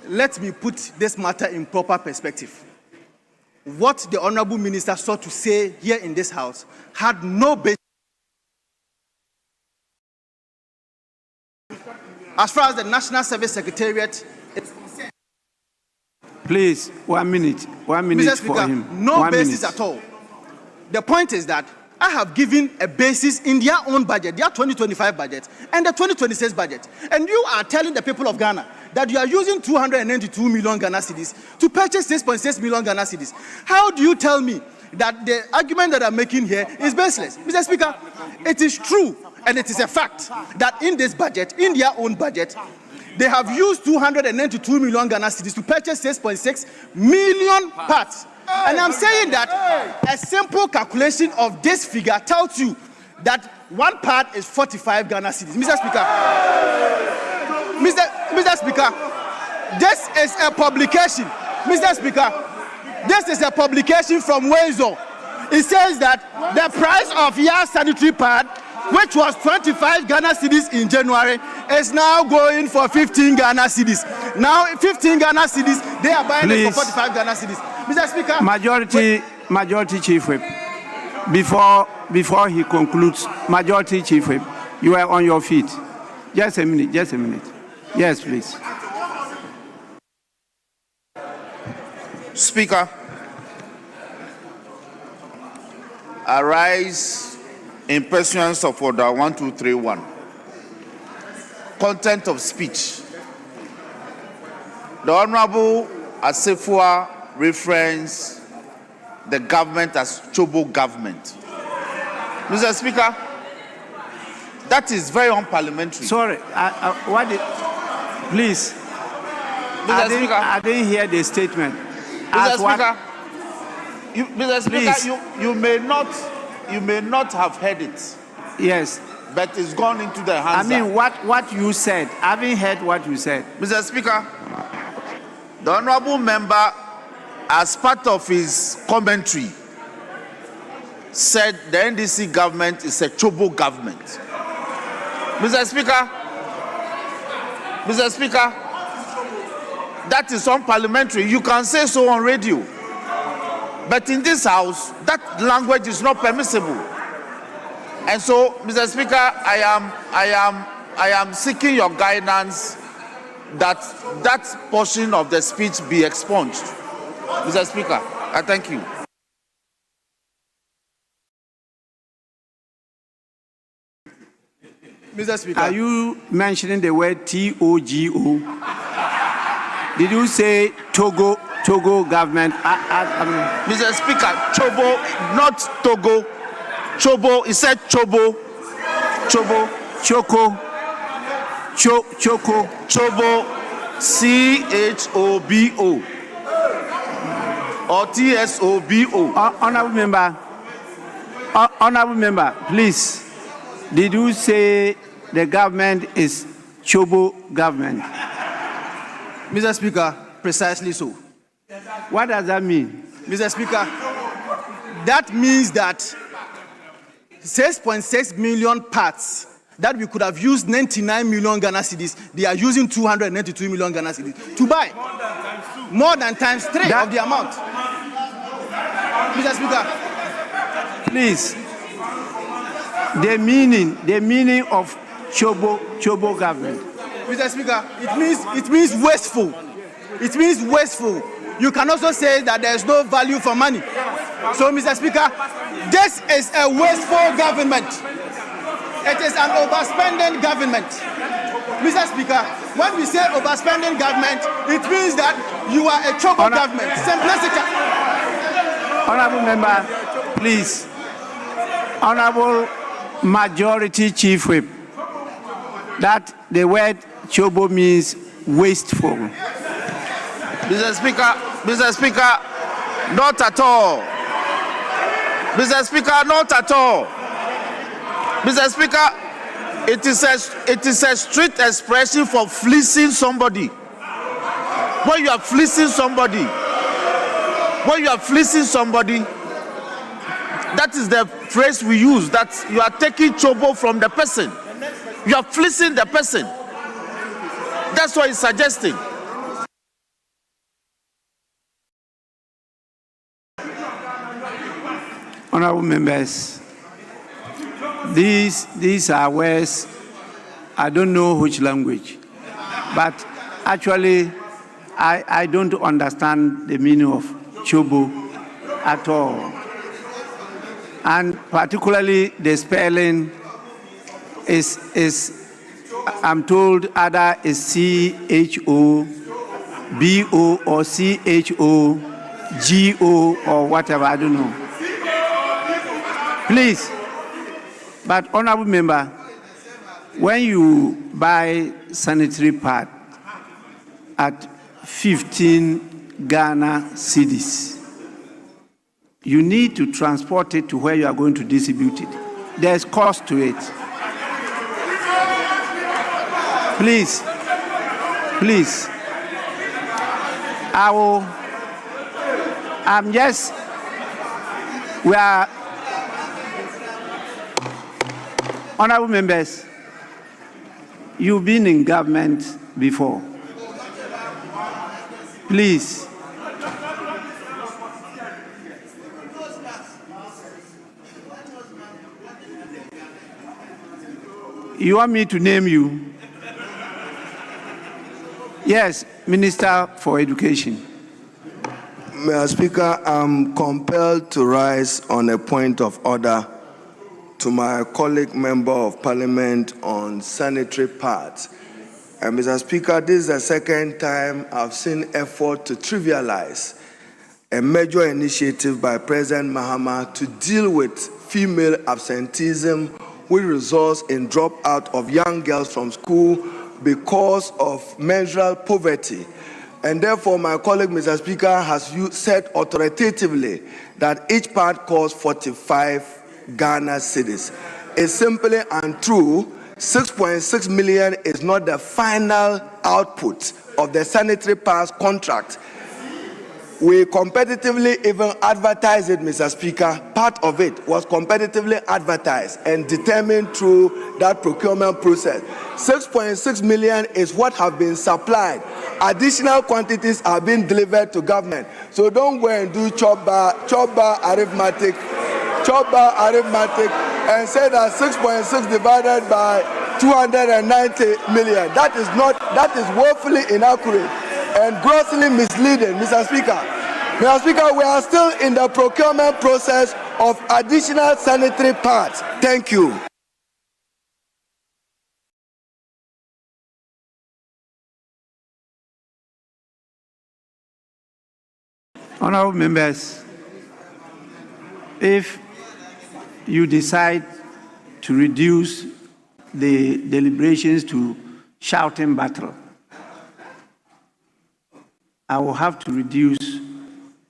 let me put this matter in proper perspective. What the honorable minister sought to say here in this house had no basis. As far as the National Service Secretariat is concerned. Please, 1 minute. 1 minute Mr. Speaker, for him. No basis at all. The point is that I have given a basis in their own budget, their 2025 budget, and the 2026 budget. And you are telling the people of Ghana that you are using 292 million Ghana cedis to purchase 6.6 million Ghana cedis. How do you tell me that the argument that I'm making here is baseless? Mr. Speaker, it is true and it is a fact that in this budget, in their own budget, they have used 292 million Ghana cedis to purchase 6.6 million parts. And I'm saying that a simple calculation of this figure tells you that one part is 45 Ghana cedis. Mr. Speaker, Mr. Speaker, this is a publication. Mr. Speaker, this is a publication from Wezo. It says that the price of your sanitary pad, which was 25 Ghana cedis in January, is now going for 15 Ghana cedis. Now 15 Ghana cedis, they are buying it for 45 Ghana cedis. Mr. Speaker, Majority Chief Whip, before he concludes, Majority Chief Whip, you are on your feet. Just a minute. Yes, please. Speaker, I rise in pursuance of Order 1231. Content of speech. The Honorable Asefua referenced the government as Chobo government. Mr. Speaker, that is very unparliamentary. Sorry, please. Mr. Speaker, I didn't hear the statement. Mr. Speaker, you may not have heard it. Yes. But it's gone into the hands. I mean, what you said. I haven't heard what you said. Mr. Speaker, the honorable member, as part of his commentary, said the NDC government is a Chobo government. Mr. Speaker, that is unparliamentary. You can say so on radio. But in this house, that language is not permissible. And so, Mr. Speaker, I am seeking your guidance that portion of the speech be expunged. Mr. Speaker, I thank you. Mr. Speaker, are you mentioning the word TOGO? Did you say Togo government? Mr. Speaker, Chobo, not Togo. Chobo, he said Chobo. Chobo. Choco. Chobo. CHOBO. Or TSOBO. Honorable member, please. Did you say the government is Chobo government? Mr. Speaker, precisely so. What does that mean? Mr. Speaker, that means that 6.6 million parts that we could have used 99 million Ghana cedis, they are using 292 million Ghana cedis to buy. More than times 3 of the amount. Mr. Speaker. Please. The meaning of Chobo government. Mr. Speaker, it means wasteful. It means wasteful. You can also say that there is no value for money. So, Mr. Speaker, this is a wasteful government. It is an overspending government. Mr. Speaker, when we say overspending government, it means that you are a Chobo government. Simplicity. Honorable member, please. Honorable Majority Chief Whip, that the word Chobo means wasteful. Mr. Speaker, not at all. Mr. Speaker, not at all. Mr. Speaker, it is a strict expression for fleecing somebody. When you are fleecing somebody, that is the phrase we use, that you are taking Chobo from the person. You are fleecing the person. That's what he's suggesting. Honorable members, these are words, I don't know which language, but actually I don't understand the meaning of Chobo at all. And particularly the spelling is I'm told either is C-H-O-B-O or C-H-O-G-O or whatever, I don't know. Please, but honorable member, when you buy sanitary pad at 15 Ghana cedis, you need to transport it to where you are going to distribute it. There's cost to it. Please, we are, honorable members, you've been in government before. Please. You want me to name you? Yes, Minister for Education. Mr. Speaker, I'm compelled to rise on a point of order to my colleague member of parliament on sanitary pads. And Mr. Speaker, this is the second time I've seen effort to trivialize a major initiative by President Mahama to deal with female absenteeism, which results in dropout of young girls from school because of menstrual poverty. And therefore, my colleague, Mr. Speaker, has said authoritatively that each part costs 45 Ghana cedis. It's simply untrue. 6.6 million is not the final output of the sanitary pads contract. We competitively even advertised it, Mr. Speaker. Part of it was competitively advertised and determined through that procurement process. 6.6 million is what have been supplied. Additional quantities are being delivered to government. So don't go and do chop bar arithmetic, and say that 6.6 divided by 290 million. That is woefully inaccurate and grossly misleading, Mr. Speaker. Mr. Speaker, we are still in the procurement process of additional sanitary pads. Thank you. Honorable members, if you decide to reduce the deliberations to shouting battle, I will have to reduce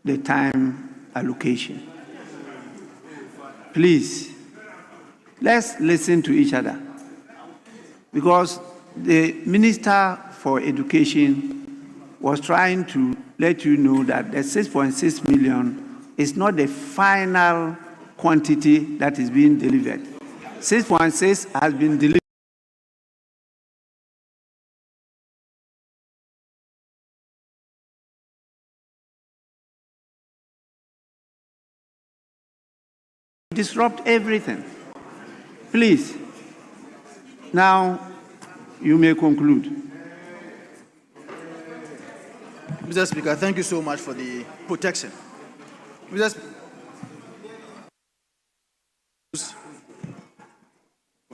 the time allocation. Please, let's listen to each other, because the Minister for Education was trying to let you know that the 6.6 million is not the final quantity that is being delivered. 6.6 has been delivered. disrupt everything. Please, now you may conclude. Mr. Speaker, thank you so much for the protection. Mr.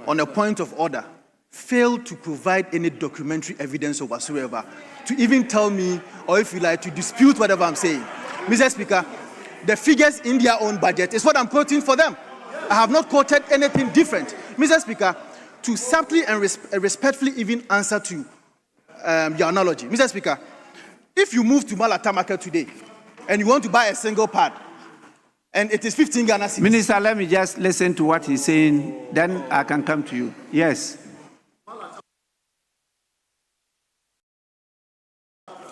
On a point of order, failed to provide any documentary evidence or whatsoever to even tell me, or if you like, to dispute whatever I'm saying. Mr. Speaker, the figures in their own budget is what I'm quoting for them. I have not quoted anything different. Mr. Speaker, to simply and respectfully even answer to your analogy. Mr. Speaker, if you move to Malata Market today and you want to buy a single pad, and it is 15 Ghana cedis. Minister, let me just listen to what he's saying, then I can come to you. Yes.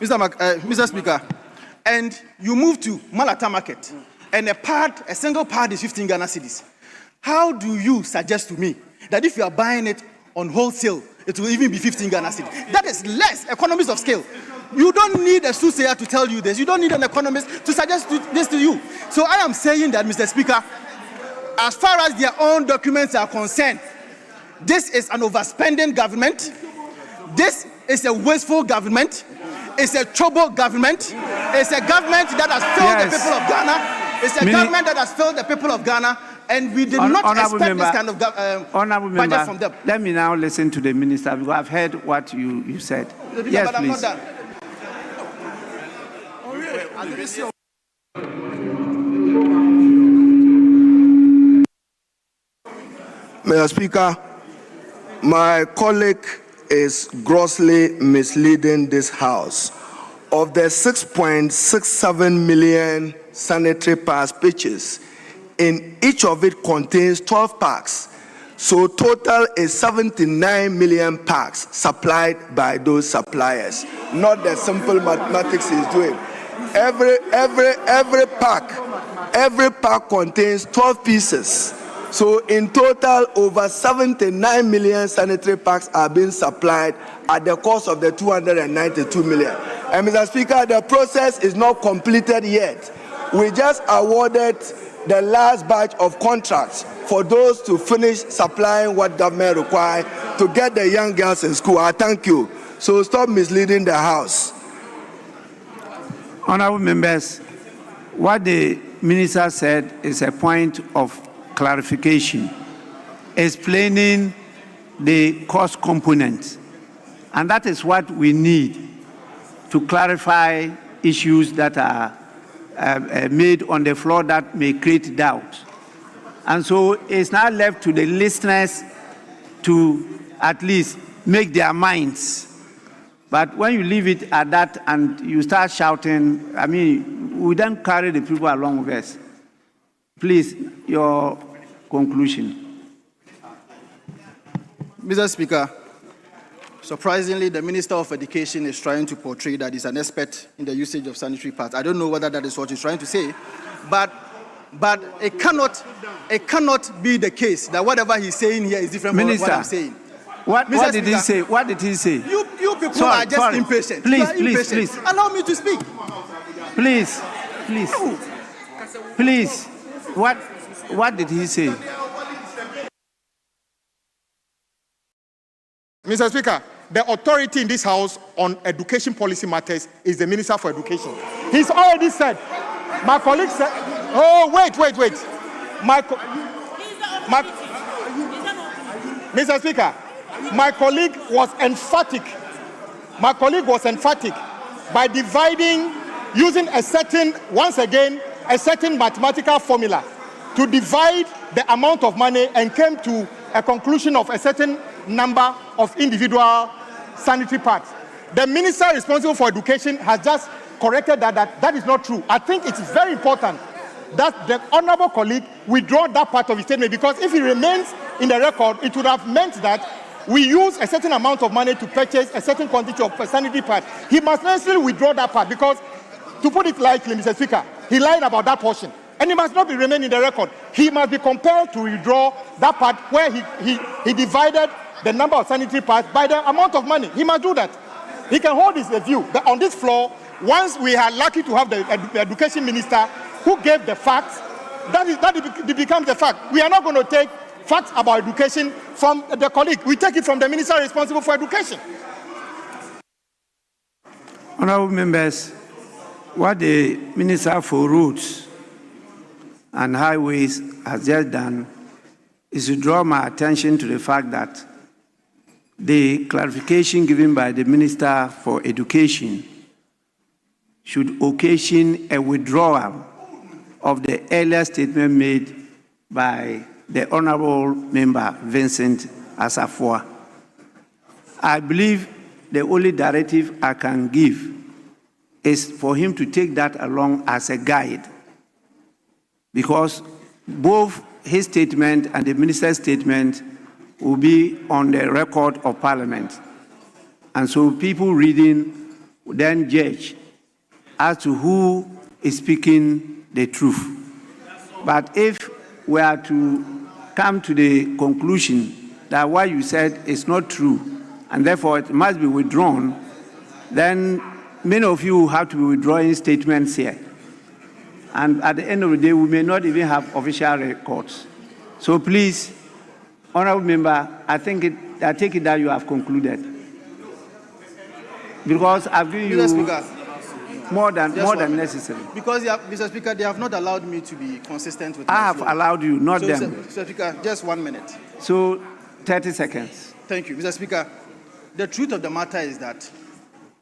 Mr. Speaker, and you move to Malata Market, and a single pad is 15 Ghana cedis. How do you suggest to me that if you are buying it on wholesale, it will even be 15 Ghana cedis? That is less economies of scale. You don't need a soothsayer to tell you this. You don't need an economist to suggest this to you. So I am saying that, Mr. Speaker, as far as their own documents are concerned, this is an overspending government. This is a wasteful government. It's a troubled government. It's a government that has failed the people of Ghana. It's a government that has failed the people of Ghana. And we did not expect this kind of budget from them. Let me now listen to the minister, because I've heard what you said. Yes, but I'm not please. done. Mr. Speaker, my colleague is grossly misleading this House. Of the 6.67 million sanitary pads pitches, in each of it contains 12 packs. So total is 79 million packs supplied by those suppliers. Not the simple mathematics he's doing. Every pack contains 12 pieces. So in total, over 79 million sanitary packs are being supplied at the cost of the 292 million. And Mr. Speaker, the process is not completed yet. We just awarded the last batch of contracts for those to finish supplying what government requires to get the young girls in school. I thank you. So stop misleading the House. Honorable members, what the minister said is a point of clarification, explaining the cost component. And that is what we need to clarify issues that are made on the floor that may create doubt. And so it's now left to the listeners to at least make their minds. But when you leave it at that and you start shouting, I mean, we don't carry the people along with us. Please, your conclusion. Mr. Speaker, surprisingly, the Minister of Education is trying to portray that he's an expert in the usage of sanitary pads. I don't know whether that is what he's trying to say, but it cannot be the case that whatever he's saying here is different from what I'm saying. What did he say? What did he say? You people are just impatient. Please. Allow me to speak. Please. What did he say? Mr. Speaker, the authority in this House on education policy matters is the Minister for Education. He's already said, my colleague said, oh, wait. Mr. Speaker, my colleague was emphatic by dividing, using a certain mathematical formula to divide the amount of money and came to a conclusion of a certain number of individual sanitary pads. The minister responsible for education has just corrected that is not true. I think it's very important that the honorable colleague withdraw that part of his statement, because if it remains in the record, it would have meant that we use a certain amount of money to purchase a certain quantity of sanitary pads. He must necessarily withdraw that part, because, to put it lightly, Mr. Speaker, he lied about that portion. And it must not be remain in the record. He must be compelled to withdraw that part where he divided the number of sanitary pads by the amount of money. He must do that. He can hold his view. But on this floor, once we are lucky to have the education minister who gave the facts, that becomes the fact. We are not going to take facts about education from the colleague. We take it from the minister responsible for education. Honorable members, what the Minister for Roads and Highways has just done is to draw my attention to the fact that the clarification given by the Minister for Education should occasion a withdrawal of the earlier statement made by the Honorable Member Vincent Asafua. I believe the only directive I can give is for him to take that along as a guide, because both his statement and the minister's statement will be on the record of Parliament. And so people reading will then judge as to who is speaking the truth. But if we are to come to the conclusion that what you said is not true, and therefore it must be withdrawn, then many of you have to be withdrawing statements here. And at the end of the day, we may not even have official records. So please, Honorable Member, I take it that you have concluded. Because I've given you more than necessary. Because, Mr. Speaker, they have not allowed me to be consistent with I have allowed you, not them. Mr. Speaker, just 1 minute. So, 30 seconds. Thank you, Mr. Speaker. The truth of the matter is that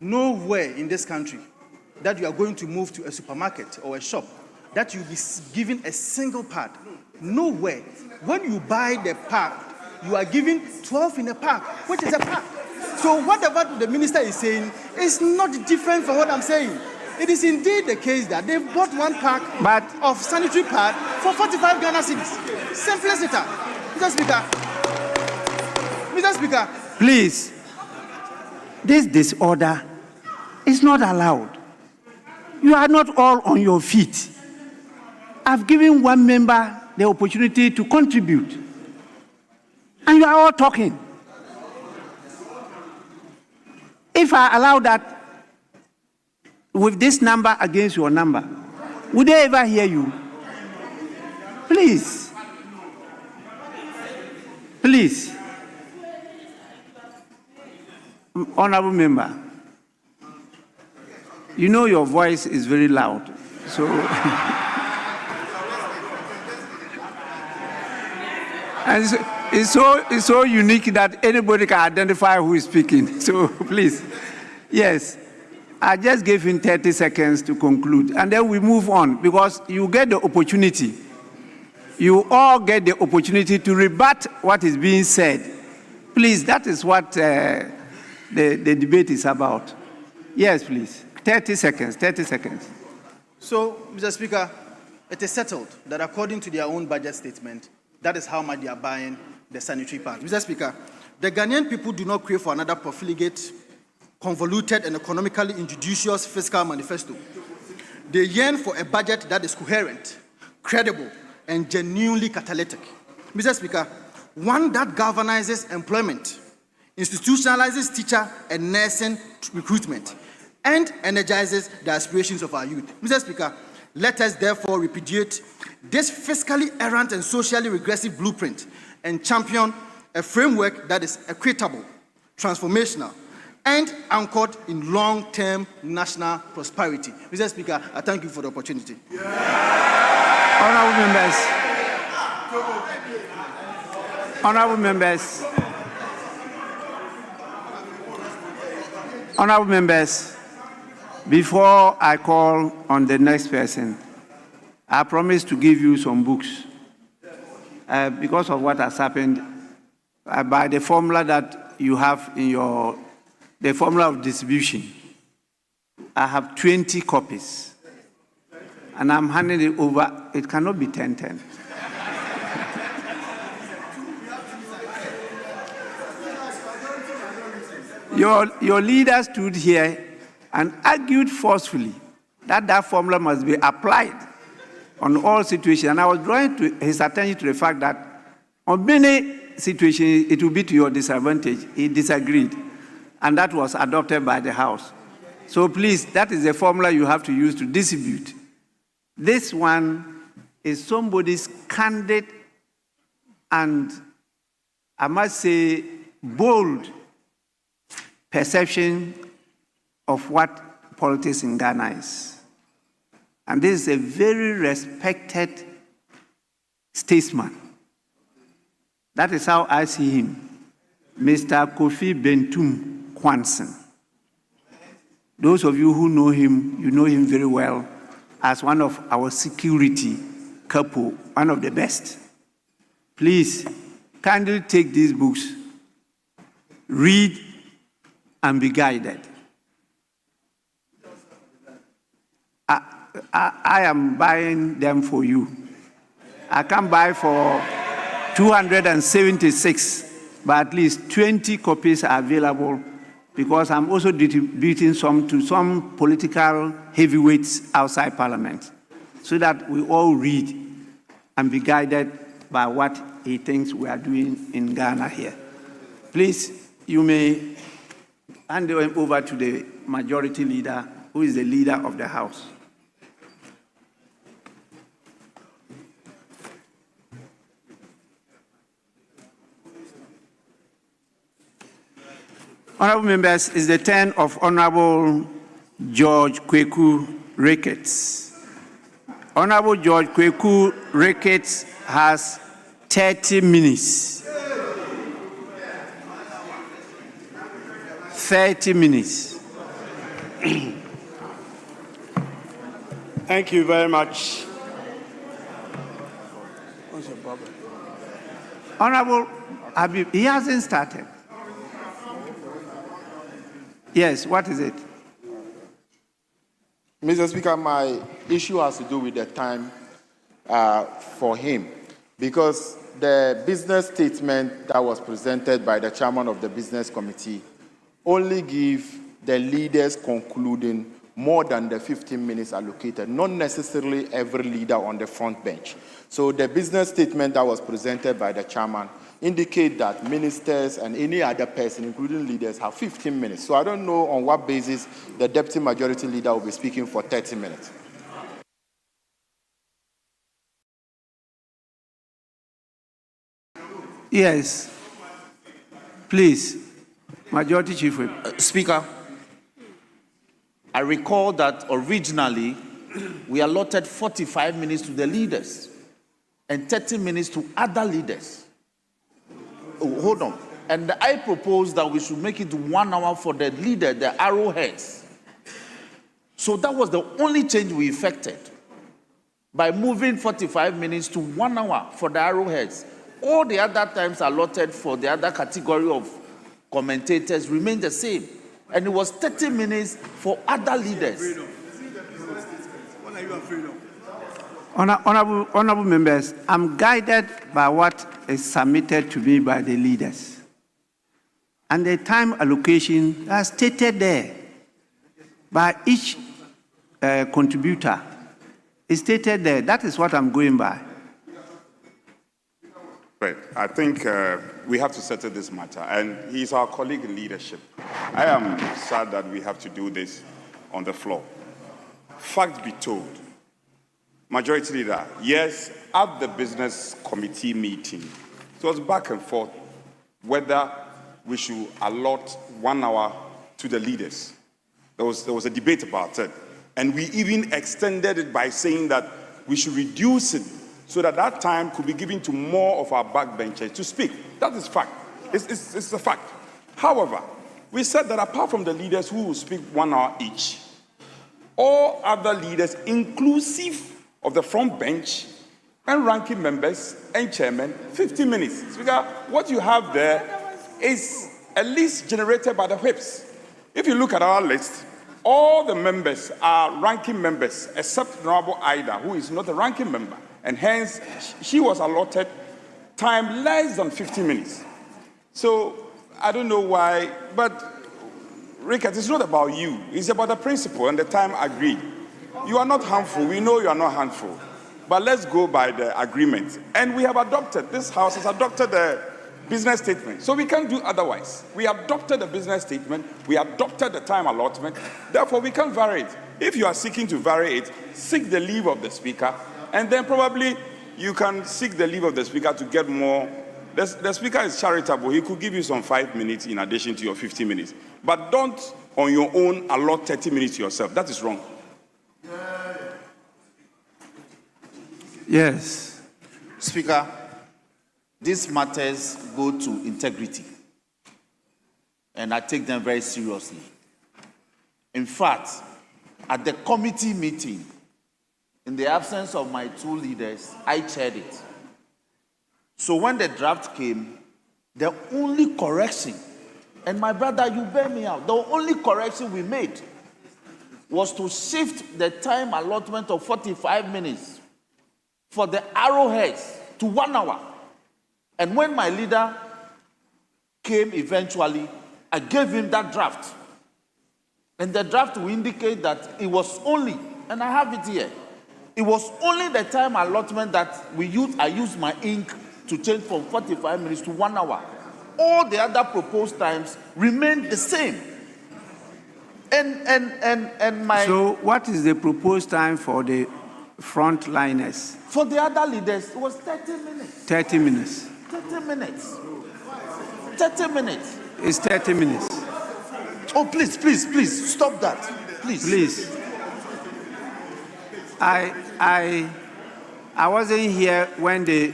nowhere in this country that you are going to move to a supermarket or a shop that you'll be given a single pad. Nowhere. When you buy the pack, you are given 12 in a pack, which is a pack. So whatever the minister is saying is not different from what I'm saying. It is indeed the case that they've bought one pack of sanitary pad for 45 Ghana cedis. Simple as it is. Mr. Speaker. Please, this disorder is not allowed. You are not all on your feet. I've given one member the opportunity to contribute, and you are all talking. If I allow that with this number against your number, would they ever hear you? Please. Please. Honorable Member, you know your voice is very loud, so and it's so unique that anybody can identify who is speaking. So please, yes, I just gave him 30 seconds to conclude, and then we move on, because you get the opportunity. You all get the opportunity to rebut what is being said. Please, that is what the debate is about. Yes, please. 30 seconds, 30 seconds. So, Mr. Speaker, it is settled that according to their own budget statement, that is how much they are buying the sanitary pads. Mr. Speaker, the Ghanaian people do not crave for another profligate, convoluted, and economically injudicious fiscal manifesto. They yearn for a budget that is coherent, credible, and genuinely catalytic. Mr. Speaker, one that galvanizes employment, institutionalizes teacher and nursing recruitment, and energizes the aspirations of our youth. Mr. Speaker, let us therefore repudiate this fiscally errant and socially regressive blueprint and champion a framework that is equitable, transformational, and anchored in long-term national prosperity. Mr. Speaker, I thank you for the opportunity. Honorable members. Honorable members. Honorable members, before I call on the next person, I promise to give you some books. Because of what has happened, by the formula that you have in the formula of distribution, I have 20 copies. And I'm handing it over. It cannot be 10-10. Your leader stood here and argued forcefully that that formula must be applied on all situations. And I was drawing his attention to the fact that on many situations, it will be to your disadvantage. He disagreed. And that was adopted by the House. So please, that is the formula you have to use to distribute. This one is somebody's candid and, I must say, bold perception of what politics in Ghana is. And this is a very respected statesman. That is how I see him, Mr. Kofi Bentum Kwanson. Those of you who know him, you know him very well as one of our security couple, one of the best. Please, kindly take these books, read, and be guided. I am buying them for you. I can buy for 276, but at least 20 copies are available because I'm also distributing some to some political heavyweights outside Parliament so that we all read and be guided by what he thinks we are doing in Ghana here. Please, you may hand over to the majority leader, who is the leader of the House. Honorable members, it's the turn of Honorable George Kweku Ricketts. Honorable George Kweku Ricketts has 30 minutes. 30 minutes. Thank you very much. What's your problem? Honorable Habib, he hasn't started. Yes, what is it? Mr. Speaker, my issue has to do with the time for him, because the business statement that was presented by the chairman of the business committee only give the leaders concluding more than the 15 minutes allocated, not necessarily every leader on the front bench. So the business statement that was presented by the chairman indicate that ministers and any other person, including leaders, have 15 minutes. So I don't know on what basis the deputy majority leader will be speaking for 30 minutes. Yes. Please, Majority Chief Whip. Speaker, I recall that originally we allotted 45 minutes to the leaders and 30 minutes to other leaders. Oh, hold on. And I proposed that we should make it 1 hour for the leader, the arrowheads. So that was the only change we effected by moving 45 minutes to 1 hour for the arrowheads. All the other times allotted for the other category of commentators remained the same. And it was 30 minutes for other leaders. What are you afraid of? Honorable members, I'm guided by what is submitted to me by the leaders. And the time allocation is stated there by each contributor. It's stated there. That is what I'm going by. Right. I think we have to settle this matter, and he's our colleague in leadership. I am sad that we have to do this on the floor. Fact be told, Majority Leader, yes, at the business committee meeting, it was back and forth whether we should allot 1 hour to the leaders. There was a debate about it, and we even extended it by saying that we should reduce it so that that time could be given to more of our backbenchers to speak. That is fact. It's a fact. However, we said that apart from the leaders who will speak 1 hour each, all other leaders, inclusive of the front bench and ranking members and chairmen, 15 minutes. Speaker, what you have there is a list generated by the whips. If you look at our list, all the members are ranking members, except Honorable Ida, who is not a ranking member. And hence, she was allotted time less than 15 minutes. So, I don't know why, but Rickett, it's not about you. It's about the principle and the time agreed. You are not harmful. We know you are not harmful. But let's go by the agreement. And we have adopted, this House has adopted the business statement. So we can't do otherwise. We adopted the business statement. We adopted the time allotment. Therefore, we can't vary it. If you are seeking to vary it, seek the leave of the Speaker and then probably you can seek the leave of the speaker to get more. The speaker is charitable. He could give you some 5 minutes in addition to your 15 minutes. But don't, on your own, allot 30 minutes to yourself. That is wrong. Yes. Speaker, these matters go to integrity, and I take them very seriously. In fact, at the committee meeting, in the absence of my two leaders, I chaired it. So when the draft came, the only correction, and my brother, you bear me out, the only correction we made was to shift the time allotment of 45 minutes for the arrowheads to 1 hour. And when my leader came eventually, I gave him that draft. And the draft will indicate that it was only, and I have it here, it was only the time allotment that I used my ink to change from 45 minutes to 1 hour. All the other proposed times remained the same. So what is the proposed time for the frontliners? For the other leaders, it was 30 minutes. 30 minutes. 30 minutes. 30 minutes. It's 30 minutes. Oh, please, stop that. Please. I wasn't here when the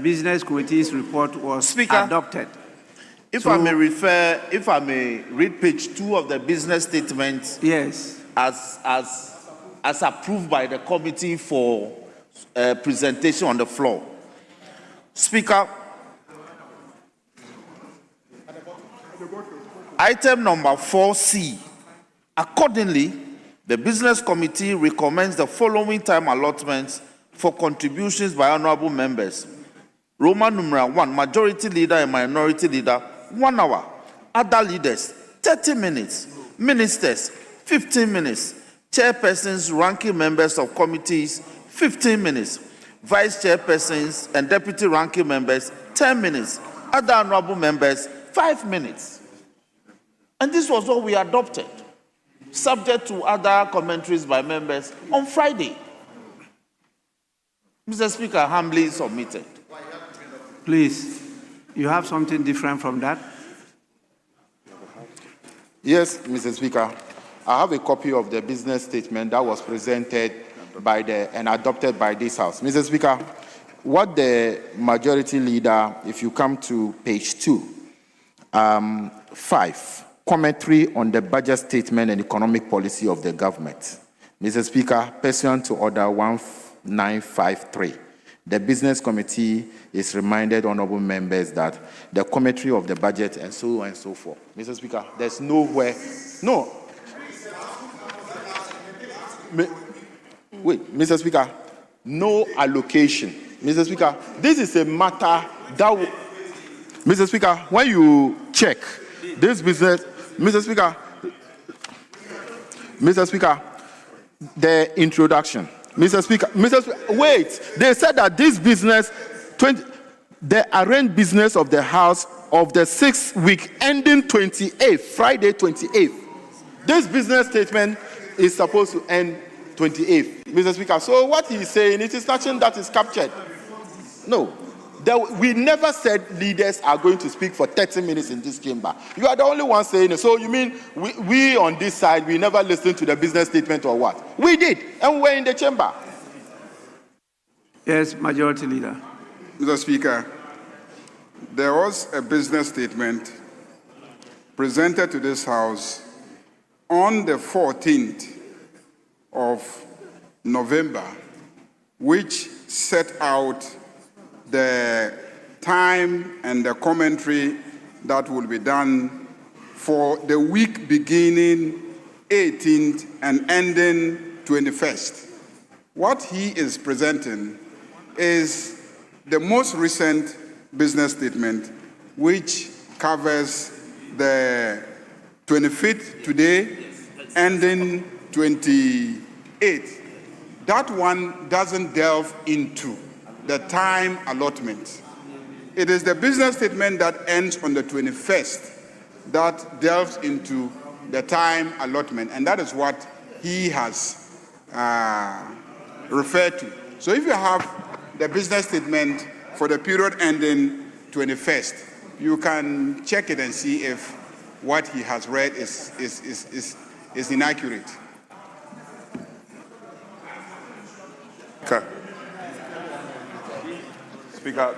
Business Committee's report was adopted. If I may read page 2 of the business statement. Yes. As approved by the committee for presentation on the floor. Speaker, item number 4C. Accordingly, the business committee recommends the following time allotments for contributions by honorable members. Roman numeral 1, majority leader and minority leader, 1 hour. Other leaders, 30 minutes. Ministers, 15 minutes. Chairpersons, ranking members of committees, 15 minutes. Vice chairpersons and deputy ranking members, 10 minutes. Other honorable members, 5 minutes. And this was what we adopted, subject to other commentaries by members on Friday. Mr. Speaker, humbly submitted. Please, you have something different from that? Yes, Mr. Speaker. I have a copy of the business statement that was presented by and adopted by this House. Mr. Speaker, what the majority leader, if you come to page 2, 5, commentary on the budget statement and economic policy of the government. Mr. Speaker, pursuant to Order 1953, the Business Committee is reminded, honorable members, that the commentary of the budget and so on and so forth. Mr. Speaker, there's nowhere, no. Wait, Mr. Speaker, no allocation. Mr. Speaker, this is a matter that, Mr. Speaker, when you check this business, Mr. Speaker, the introduction. Mr. Speaker, wait, they said that this business, the arranged business of the House of the 6th week ending 28th, Friday 28th. This business statement is supposed to end 28th, Mr. Speaker. So what he's saying, it is nothing that is captured. No. We never said leaders are going to speak for 30 minutes in this chamber. You are the only one saying it. So you mean we on this side, we never listened to the business statement or what? We did, and we were in the chamber. Yes, Majority Leader. Mr. Speaker, there was a business statement presented to this House on the 14th of November, which set out the time and the commentary that will be done for the week beginning 18th and ending 21st. What he is presenting is the most recent business statement, which covers the 25th today, ending 28th. That one doesn't delve into the time allotment. It is the business statement that ends on the 21st that delves into the time allotment, and that is what he has referred to. So if you have the business statement for the period ending 21st, you can check it and see if what he has read is inaccurate. Okay. Speaker,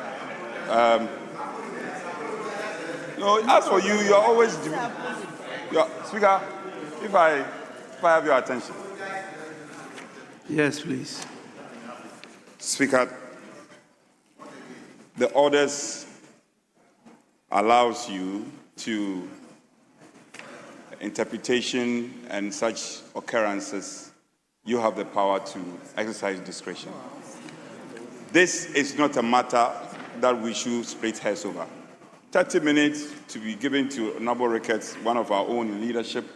no, as for you, you're always doing. Speaker, if I have your attention. Yes, please. Speaker, the orders allows you to interpretation and such occurrences. You have the power to exercise discretion. This is not a matter that we should split hairs over. 30 minutes to be given to Honorable Ricketts, one of our own in leadership,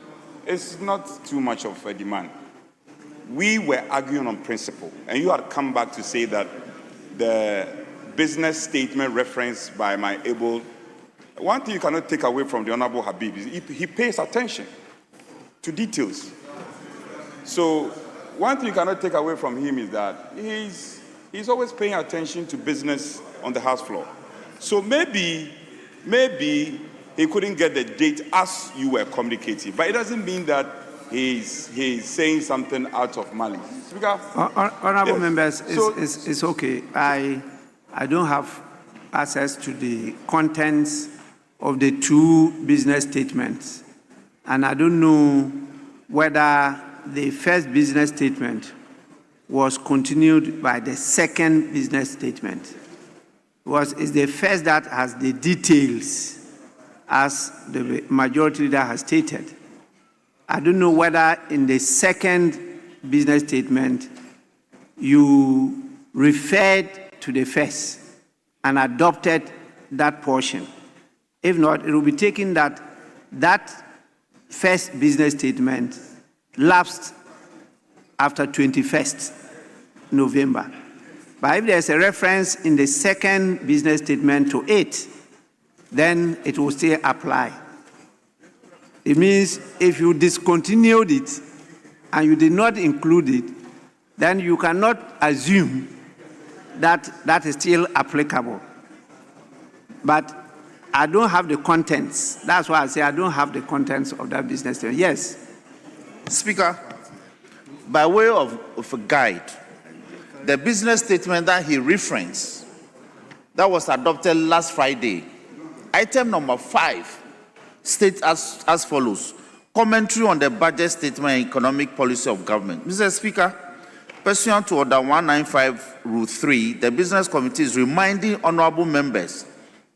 is not too much of a demand. We were arguing on principle, and you had come back to say that the business statement referenced by my able. One thing you cannot take away from the Honorable Habib is he pays attention to details. So one thing you cannot take away from him is that he's always paying attention to business on the House floor. So maybe he couldn't get the date as you were communicating, but it doesn't mean that he's saying something out of malice. Speaker, Honorable yes. members, So- it's okay. I don't have access to the contents of the two business statements, and I don't know whether the first business statement was continued by the second business statement. It's the first that has the details, as the majority leader has stated. I don't know whether in the second business statement you referred to the first and adopted that portion. If not, it will be taken that first business statement lapsed after 21st November. But if there's a reference in the second business statement to it, then it will still apply. It means if you discontinued it and you did not include it, then you cannot assume that that is still applicable. But I don't have the contents. That's why I say I don't have the contents of that business statement. Yes. Speaker, by way of a guide, the business statement that he referenced, that was adopted last Friday, item number 5, states as follows: commentary on the budget statement and economic policy of government. Mr. Speaker, pursuant to Order 195, Rule 3, the Business Committee is reminding honorable members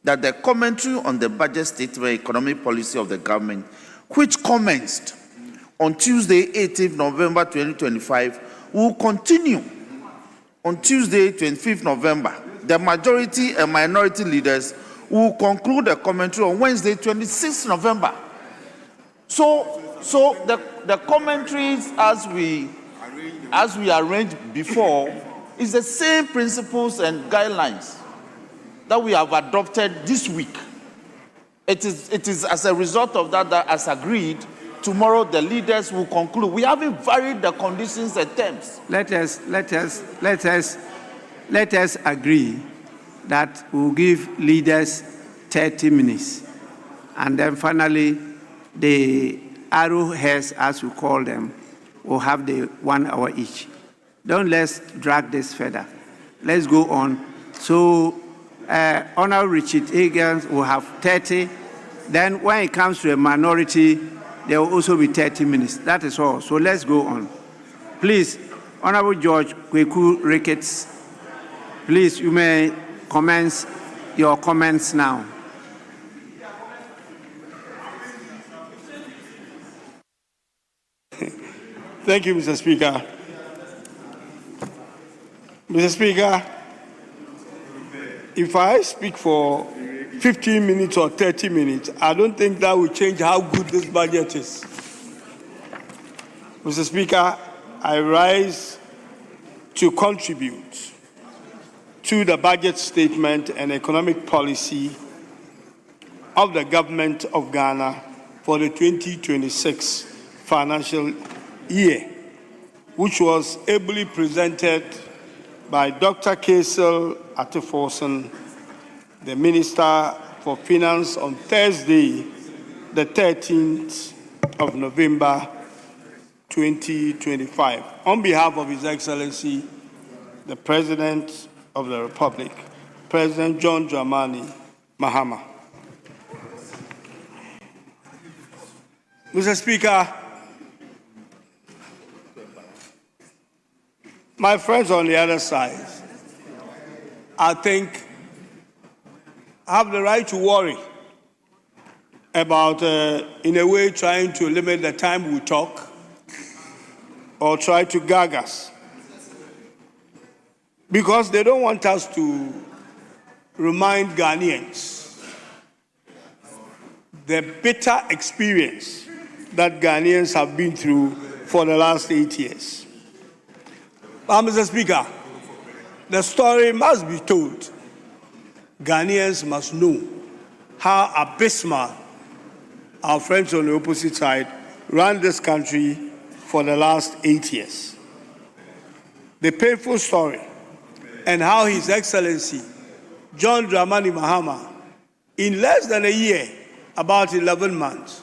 that the commentary on the budget statement and economic policy of the government, which commenced on Tuesday, 18th November 2025, will continue on Tuesday, 25th November. The majority and minority leaders will conclude the commentary on Wednesday, 26th November. So the commentaries as we arranged before is the same principles and guidelines that we have adopted this week. It is as a result of that as agreed, tomorrow the leaders will conclude. We haven't varied the conditions and terms. Let us agree that we'll give leaders 30 minutes, and then finally the arrowheads, as we call them, will have the 1 hour each. Let's drag this further. Let's go on. So Honorable Richard Higgins will have 30. Then when it comes to a minority, there will also be 30 minutes. That is all. So let's go on. Please, Honorable George Kweku Ricketts, please, you may commence your comments now. Thank you, Mr. Speaker. Mr. Speaker, if I speak for 15 minutes or 30 minutes, I don't think that will change how good this budget is. Mr. Speaker, I rise to contribute to the budget statement and economic policy of the government of Ghana for the 2026 financial year, which was ably presented by Dr. Kaisel Atiforson, the Minister for Finance, on Thursday, the 13th of November, 2025. On behalf of His Excellency, the President of the Republic, President John Dramani Mahama. Mr. Speaker, my friends on the other side, I think, have the right to worry about, in a way, trying to limit the time we talk or try to gag us, because they don't want us to remind Ghanaians the bitter experience that Ghanaians have been through for the last 8 years. Mr. Speaker, the story must be told. Ghanaians must know how abysmal our friends on the opposite side ran this country for the last 8 years. The painful story, and how His Excellency John Dramani Mahama, in less than a year, about 11 months,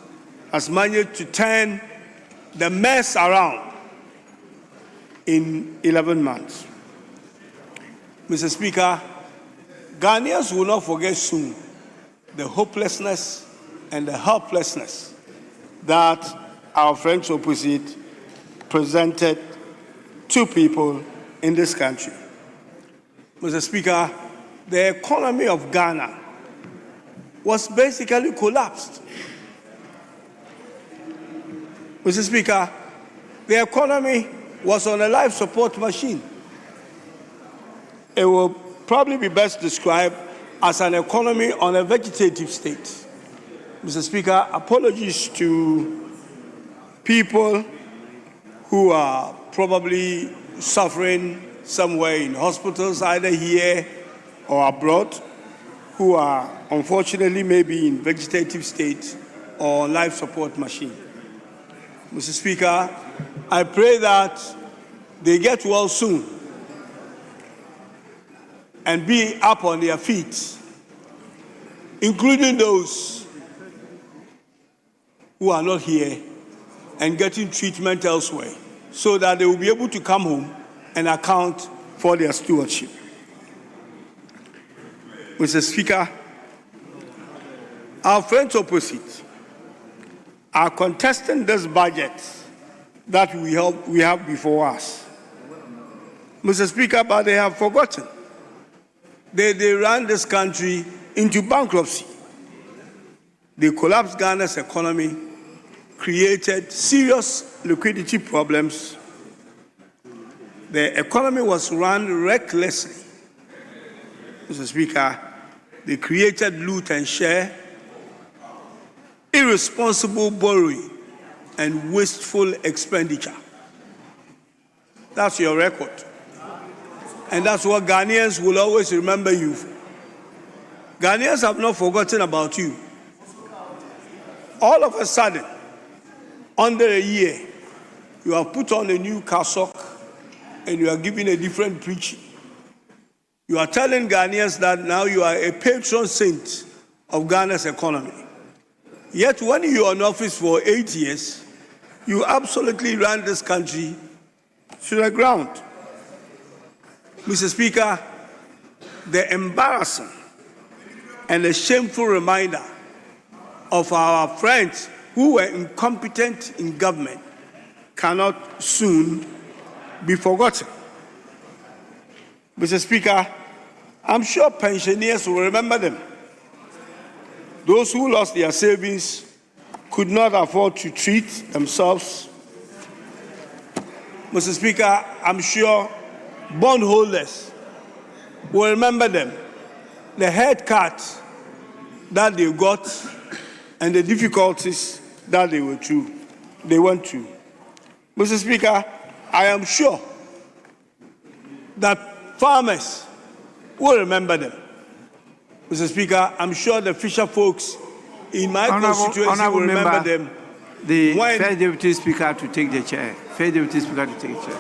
has managed to turn the mess around in 11 months. Mr. Speaker, Ghanaians will not forget soon the hopelessness and the helplessness that our friends opposite presented to people in this country. Mr. Speaker, the economy of Ghana was basically collapsed. Mr. Speaker, the economy was on a life support machine. It will probably be best described as an economy on a vegetative state. Mr. Speaker, apologies to people who are probably suffering somewhere in hospitals, either here or abroad, who are unfortunately maybe in vegetative state or life support machine. Mr. Speaker, I pray that they get well soon and be up on their feet, including those who are not here and getting treatment elsewhere, so that they will be able to come home and account for their stewardship. Mr. Speaker, our friends opposite are contesting this budget that we have before us. Mr. Speaker, but they have forgotten. They ran this country into bankruptcy. They collapsed Ghana's economy, created serious liquidity problems. The economy was run recklessly. Mr. Speaker, they created loot and share, irresponsible borrowing, and wasteful expenditure. That's your record. And that's what Ghanaians will always remember you for. Ghanaians have not forgotten about you. All of a sudden, under a year, you have put on a new cassock and you are giving a different preaching. You are telling Ghanaians that now you are a patron saint of Ghana's economy. Yet when you are in office for 8 years, you absolutely ran this country to the ground. Mr. Speaker, the embarrassing and a shameful reminder of our friends who were incompetent in government cannot soon be forgotten. Mr. Speaker, I'm sure pensioners will remember them. Those who lost their savings could not afford to treat themselves. Mr. Speaker, I'm sure bondholders will remember them, the haircut that they got and the difficulties that they went through. Mr. Speaker, I am sure that farmers will remember them. Mr. Speaker, I'm sure the fisher folks in my constituency will remember them. The First Deputy Speaker to take the chair. First Deputy Speaker to take the chair.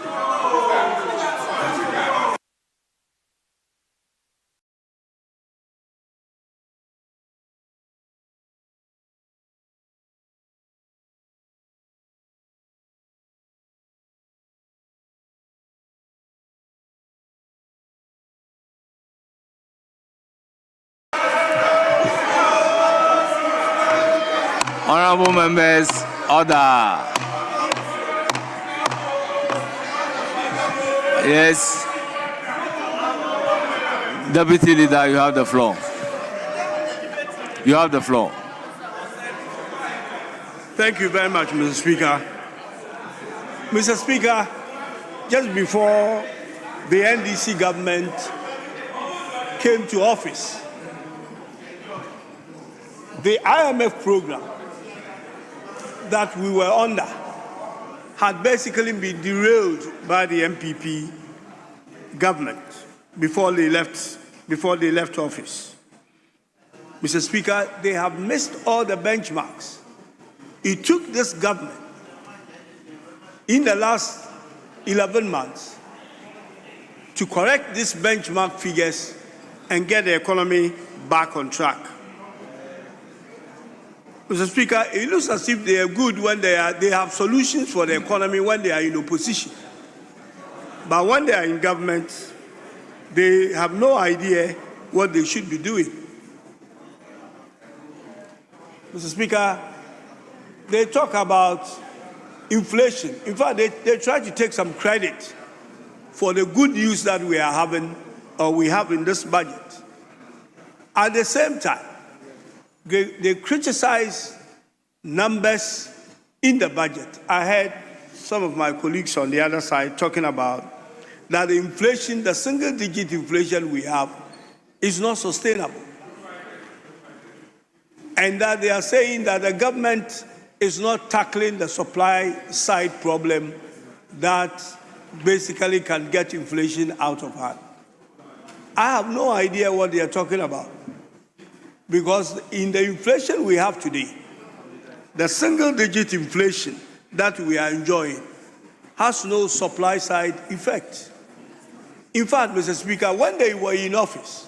Honorable members, order. Yes. Deputy Leader, you have the floor. You have the floor. Thank you very much, Mr. Speaker. Mr. Speaker, just before the NDC government came to office, the IMF program that we were under had basically been derailed by the MPP government before they left office. Mr. Speaker, they have missed all the benchmarks. It took this government in the last 11 months to correct these benchmark figures and get the economy back on track. Mr. Speaker, it looks as if they are good when they have solutions for the economy when they are in opposition. But when they are in government, they have no idea what they should be doing. Mr. Speaker, they talk about inflation. In fact, they try to take some credit for the good news that we are having, or we have in this budget. At the same time, they criticize numbers in the budget. I heard some of my colleagues on the other side talking about that the inflation, the single-digit inflation we have, is not sustainable. And that they are saying that the government is not tackling the supply side problem that basically can get inflation out of hand. I have no idea what they are talking about. Because in the inflation we have today, the single-digit inflation that we are enjoying has no supply side effect. In fact, Mr. Speaker, when they were in office,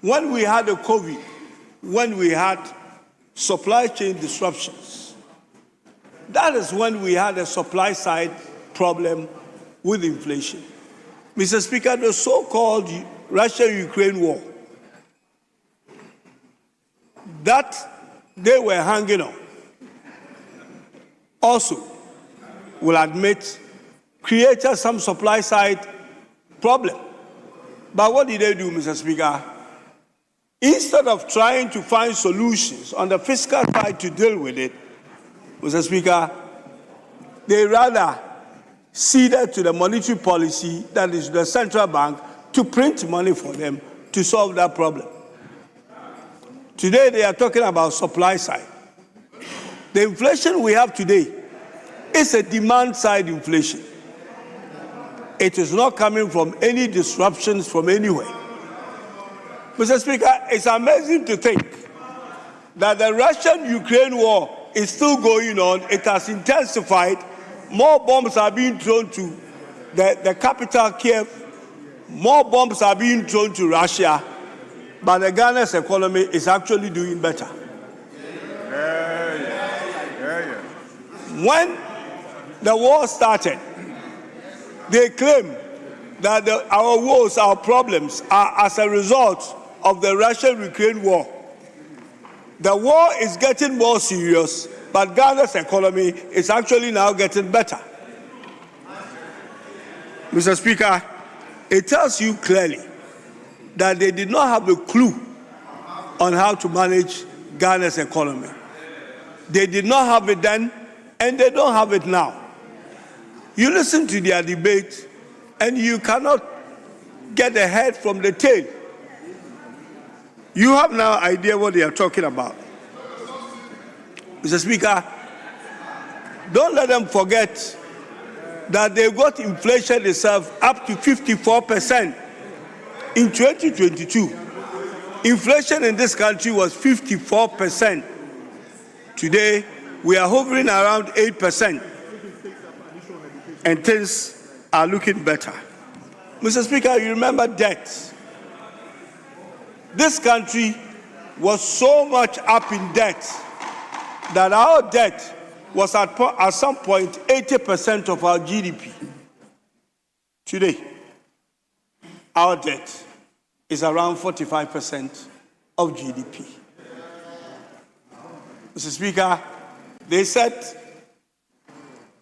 when we had the COVID, when we had supply chain disruptions, that is when we had a supply side problem with inflation. Mr. Speaker, the so-called Russia-Ukraine war that they were hanging on also will admit created some supply side problem. But what did they do, Mr. Speaker? Instead of trying to find solutions on the fiscal side to deal with it, Mr. Speaker, they rather ceded to the monetary policy, that is the central bank, to print money for them to solve that problem. Today, they are talking about supply side. The inflation we have today is a demand-side inflation. It is not coming from any disruptions from anywhere. Mr. Speaker, it's amazing to think that the Russian-Ukraine war is still going on. It has intensified. More bombs are being thrown to the capital, Kiev. More bombs are being thrown to Russia. But the Ghana's economy is actually doing better. When the war started, they claimed that our woes, our problems are as a result of the Russia-Ukraine war. The war is getting more serious, but Ghana's economy is actually now getting better. Mr. Speaker, it tells you clearly that they did not have a clue on how to manage Ghana's economy. They did not have it then, and they don't have it now. You listen to their debate, and you cannot get the head from the tail. You have no idea what they are talking about. Mr. Speaker, don't let them forget that they got inflation itself up to 54%. In 2022, inflation in this country was 54%. Today, we are hovering around 8%, and things are looking better. Mr. Speaker, you remember debt. This country was so much up in debt that our debt was at some point 80% of our GDP. Today, our debt is around 45% of GDP. Mr. Speaker, they said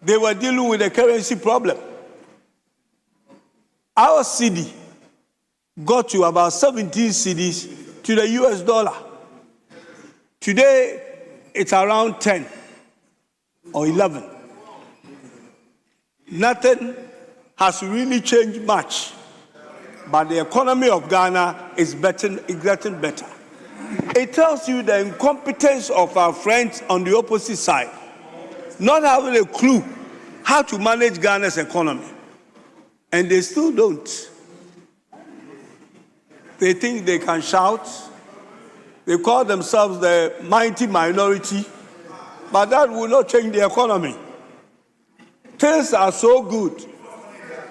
they were dealing with a currency problem. Our cedi got to about 17 cedis to the US dollar. Today, it's around 10 or 11. Nothing has really changed much, but the economy of Ghana is getting better. It tells you the incompetence of our friends on the opposite side, not having a clue how to manage Ghana's economy. And they still don't. They think they can shout. They call themselves the mighty minority, but that will not change the economy. Things are so good.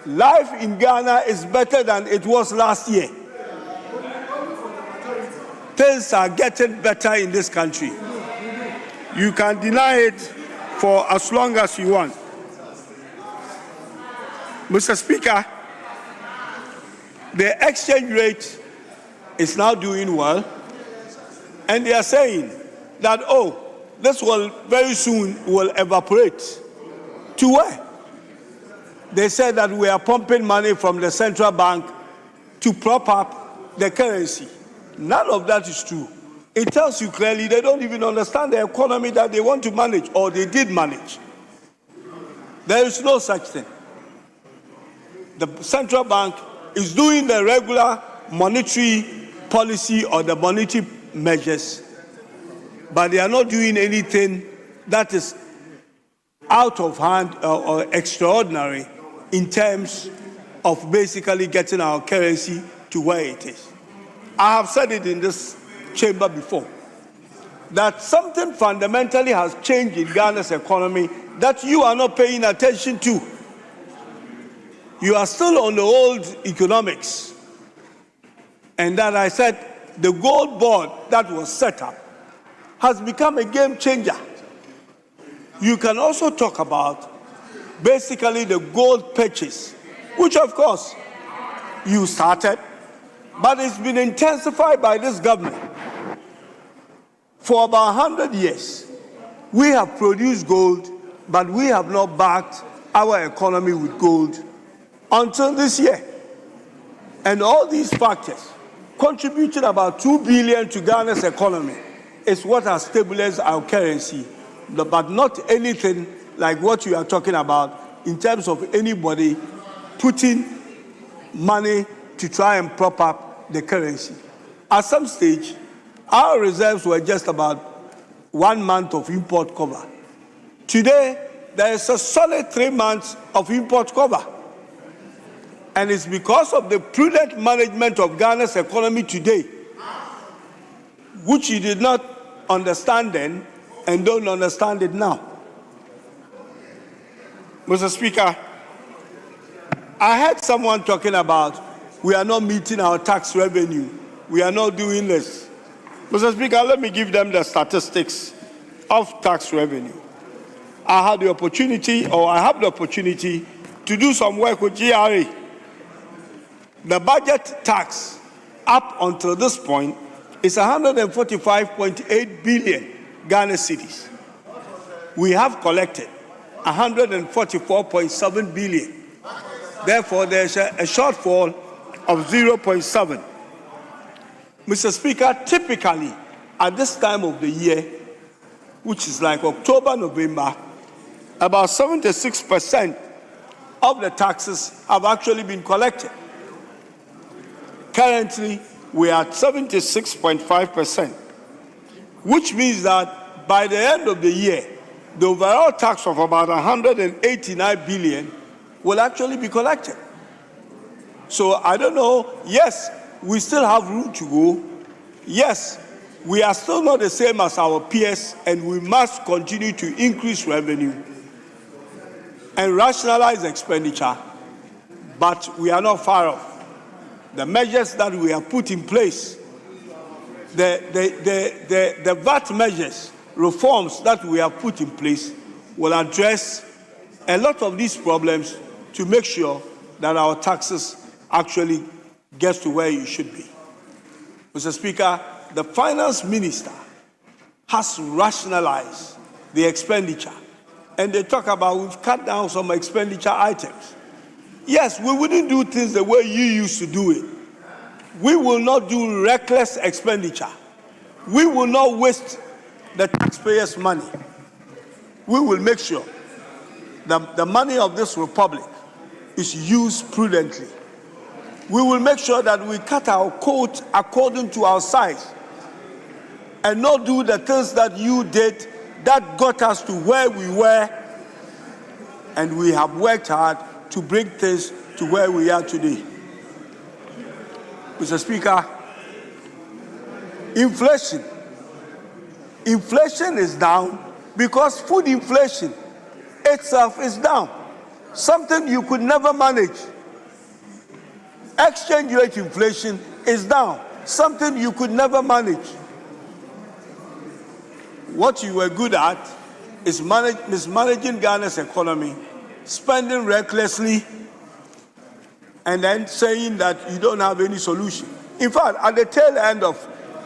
Life in Ghana is better than it was last year. Things are getting better in this country. You can deny it for as long as you want. Mr. Speaker, the exchange rate is now doing well, and they are saying that, oh, this will very soon will evaporate. To where? They said that we are pumping money from the central bank to prop up the currency. None of that is true. It tells you clearly they don't even understand the economy that they want to manage, or they did manage. There is no such thing. The central bank is doing the regular monetary policy or the monetary measures, but they are not doing anything that is out of hand or extraordinary in terms of basically getting our currency to where it is. I have said it in this chamber before, that something fundamentally has changed in Ghana's economy that you are not paying attention to. You are still on the old economics. And that I said, the gold board that was set up has become a game changer. You can also talk about basically the gold purchase, which of course you started, but it's been intensified by this government. For about 100 years, we have produced gold, but we have not backed our economy with gold until this year. And all these factors contributed about 2 billion to Ghana's economy is what has stabilized our currency, but not anything like what you are talking about in terms of anybody putting money to try and prop up the currency. At some stage, our reserves were just about 1 month of import cover. Today, there is a solid 3 months of import cover. And it's because of the prudent management of Ghana's economy today, which you did not understand then and don't understand it now. Mr. Speaker, I heard someone talking about we are not meeting our tax revenue. We are not doing this. Mr. Speaker, let me give them the statistics of tax revenue. I have the opportunity to do some work with GRA. The budget tax up until this point is 145.8 billion Ghana cedis. We have collected 144.7 billion. Therefore, there's a shortfall of 0.7. Mr. Speaker, typically at this time of the year, which is like October, November, about 76% of the taxes have actually been collected. Currently, we are at 76.5%, which means that by the end of the year, the overall tax of about 189 billion will actually be collected. So I don't know, yes, we still have room to go. Yes, we are still not the same as our peers, and we must continue to increase revenue and rationalize expenditure, but we are not far off. The measures that we have put in place, the VAT measures, reforms that we have put in place will address a lot of these problems to make sure that our taxes actually get to where it should be. Mr. Speaker, the finance minister has rationalized the expenditure. And they talk about we've cut down some expenditure items. Yes, we wouldn't do things the way you used to do it. We will not do reckless expenditure. We will not waste the taxpayers' money. We will make sure that the money of this republic is used prudently. We will make sure that we cut our coat according to our size and not do the things that you did that got us to where we were, and we have worked hard to bring things to where we are today. Mr. Speaker, inflation is down because food inflation itself is down, something you could never manage. Exchange rate inflation is down, something you could never manage. What you were good at is mismanaging Ghana's economy, spending recklessly, and then saying that you don't have any solution. In fact, at the tail end of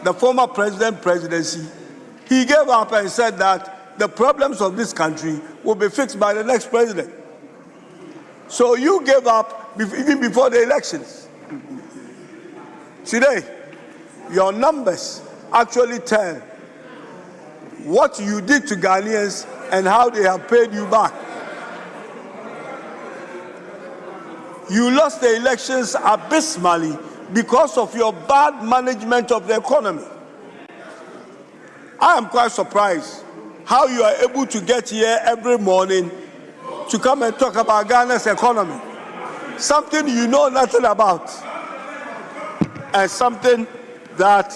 the former president's presidency, he gave up and said that the problems of this country will be fixed by the next president. So you gave up even before the elections. Today, your numbers actually tell what you did to Ghanaians and how they have paid you back. You lost the elections abysmally because of your bad management of the economy. I am quite surprised how you are able to get here every morning to come and talk about Ghana's economy, something you know nothing about, and something that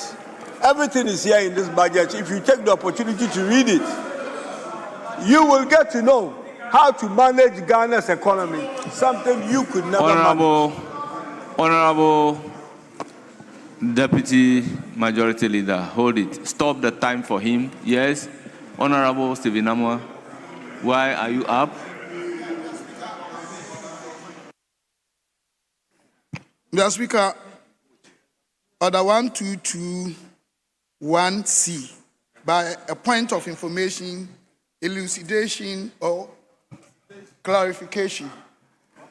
everything is here in this budget. If you take the opportunity to read it, you will get to know how to manage Ghana's economy, something you could never manage. Honorable Deputy Majority Leader, hold it. Stop the time for him. Yes, Honorable Stephen Amwa, why are you up? Mr. Speaker, Order 1221C, by a point of information, elucidation, or clarification.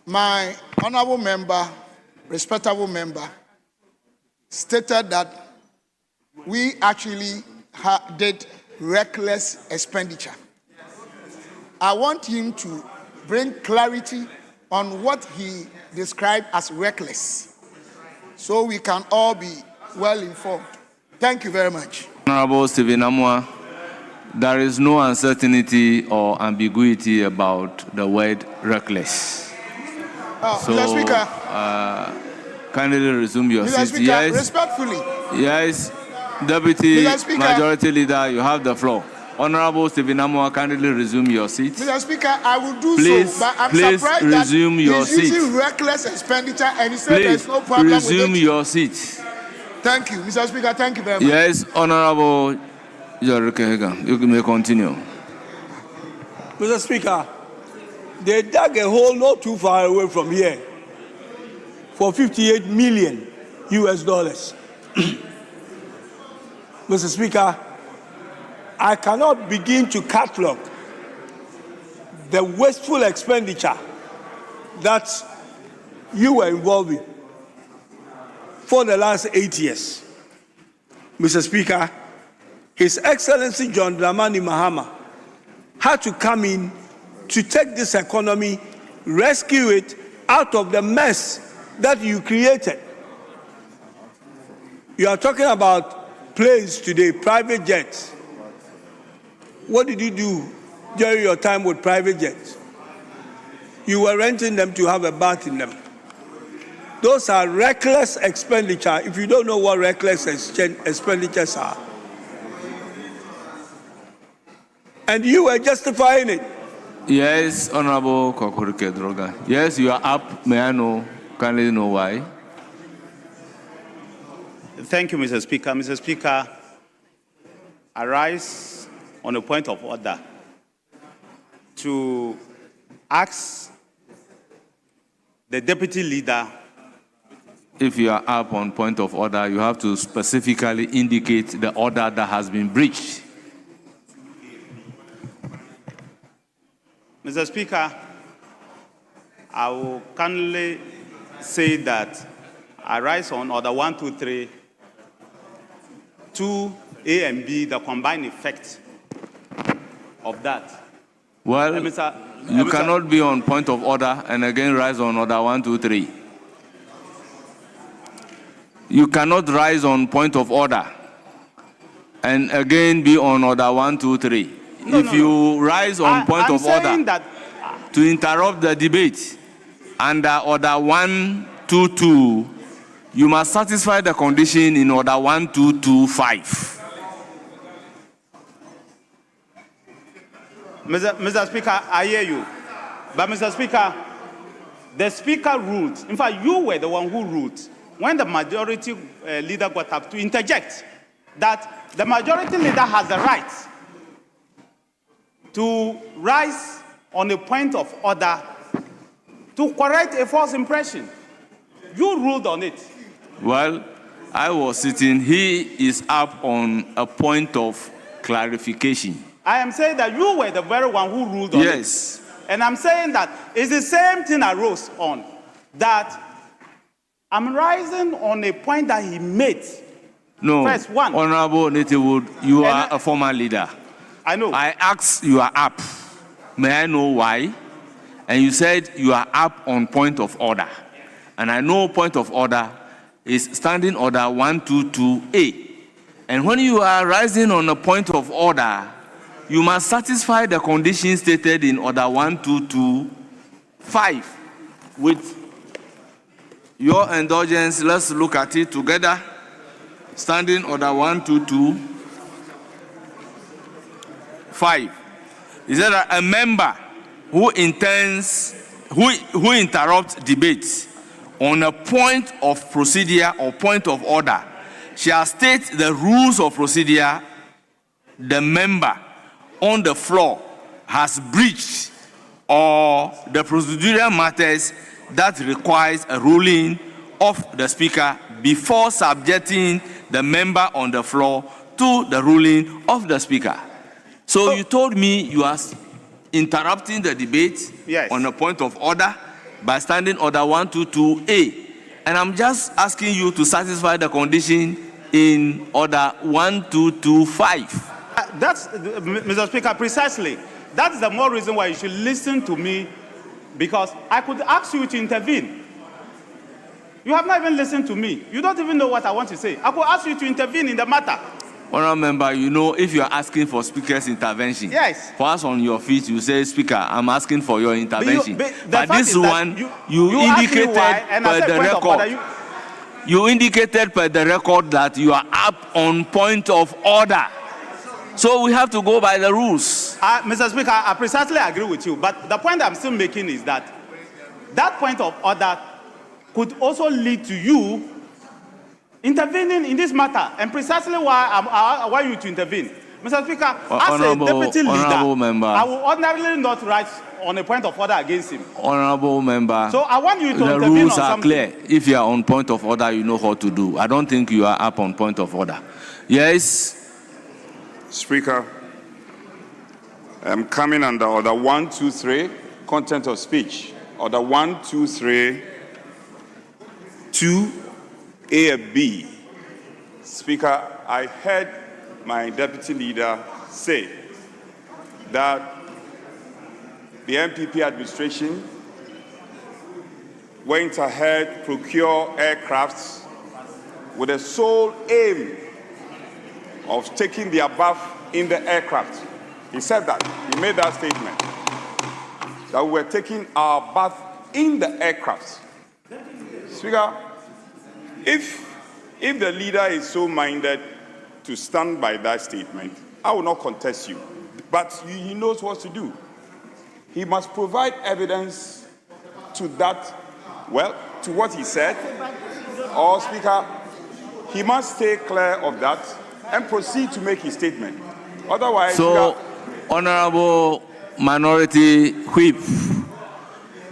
My honorable member, respectable member, stated that we actually did reckless expenditure. I want him to bring clarity on what he described as reckless, so we can all be well informed. Thank you very much. Honorable Stephen Amwa, there is no uncertainty or ambiguity about the word reckless. Mr. Speaker. Kindly resume your Mr. seat. Speaker, Yes. respectfully. Yes. Deputy Mr. Speaker. Majority Leader, you have the floor. Honorable Stephen Amwa, kindly resume your seat. Mr. Speaker, I will do Please, so, but I'm please surprised resume that your he's seat. using reckless expenditure and he said Please there's no problem resume with it. your seat. Thank you, Mr. Speaker. Thank you very much. Yes, Honorable Jorikehega, you may continue. Mr. Speaker, they dug a hole not too far away from here for $58 million. Mr. Speaker, I cannot begin to catalog the wasteful expenditure that you were involved in for the last 8 years. Mr. Speaker, His Excellency John Dramani Mahama had to come in to take this economy, rescue it out of the mess that you created. You are talking about planes today, private jets. What did you do during your time with private jets? You were renting them to have a bath in them. Those are reckless expenditure, if you don't know what reckless expenditures are. And you were justifying it. Yes, Honorable Kokorike Droga. Yes, you are up. May I know, kindly know why? Thank you, Mr. Speaker. Mr. Speaker, I rise on a point of order to ask the deputy leader. If you are up on point of order, you have to specifically indicate the order that has been breached. Mr. Speaker, I will kindly say that I rise on order 1, 2, 3, 2, A and B, the combined effect of that. Well, you cannot be on point of order and again rise on order 1, 2, 3. You cannot rise on point of order and again be on order 1, 2, 3. If you rise on point of order to interrupt the debate under order 1, 2, 2, you must satisfy the condition in order 1, 2, 2, 5. Mr. Speaker, I hear you. But Mr. Speaker, the Speaker ruled, in fact, you were the one who ruled, when the majority leader got up to interject, that the majority leader has the right to rise on a point of order to correct a false impression. You ruled on it. Well, I was sitting. He is up on a point of clarification. I am saying that you were the very one who ruled on it. Yes. And I'm saying that it's the same thing I rose on, that I'm rising on a point that he made. No, First one. Honorable Netewood, you are a former leader. I know. I asked, you are up. May I know why? And you said you are up on point of order. And I know point of order is standing order 122A. And when you are rising on a point of order, you must satisfy the conditions stated in order 1225. With your indulgence, let's look at it together. Standing order 1225. Is that a member who interrupts debates on a point of procedure or point of order shall state the rules of procedure the member on the floor has breached, or the procedural matters that requires a ruling of the Speaker before subjecting the member on the floor to the ruling of the Speaker. So you told me you are interrupting the debate on a point of order by standing order 122A. And I'm just asking you to satisfy the condition in order 1225. That's, Mr. Speaker, precisely. That's the more reason why you should listen to me, because I could ask you to intervene. You have not even listened to me. You don't even know what I want to say. I could ask you to intervene in the matter. Honourable member, you know, if you are asking for Speaker's intervention, for us on your feet, you say, Speaker, I'm asking for your intervention. But this one, you indicated per the record. You indicated per the record that you are up on point of order. So we have to go by the rules. Mr. Speaker, I precisely agree with you. But the point I'm still making is that that point of order could also lead to you intervening in this matter. And precisely why I want you to intervene. Mr. Speaker, as a deputy leader, member, I will ordinarily not rise on a point of order against him. Honourable member, so I want you to the intervene rules on are something. clear. If you are on point of order, you know what to do. I don't think you are up on point of order. Yes? Speaker, I'm coming under order 123, content of speech. Order 123, 2A and B. Speaker, I heard my deputy leader say that the MPP administration went ahead, procure aircrafts with the sole aim of taking the above in the aircraft. He said that. He made that statement. That we were taking our bath in the aircraft. Speaker, if the leader is so minded to stand by that statement, I will not contest you. But he knows what to do. He must provide evidence to that, well, to what he said. Or, Speaker, he must stay clear of that and proceed to make his statement. Otherwise, so, Honourable Minority Whip,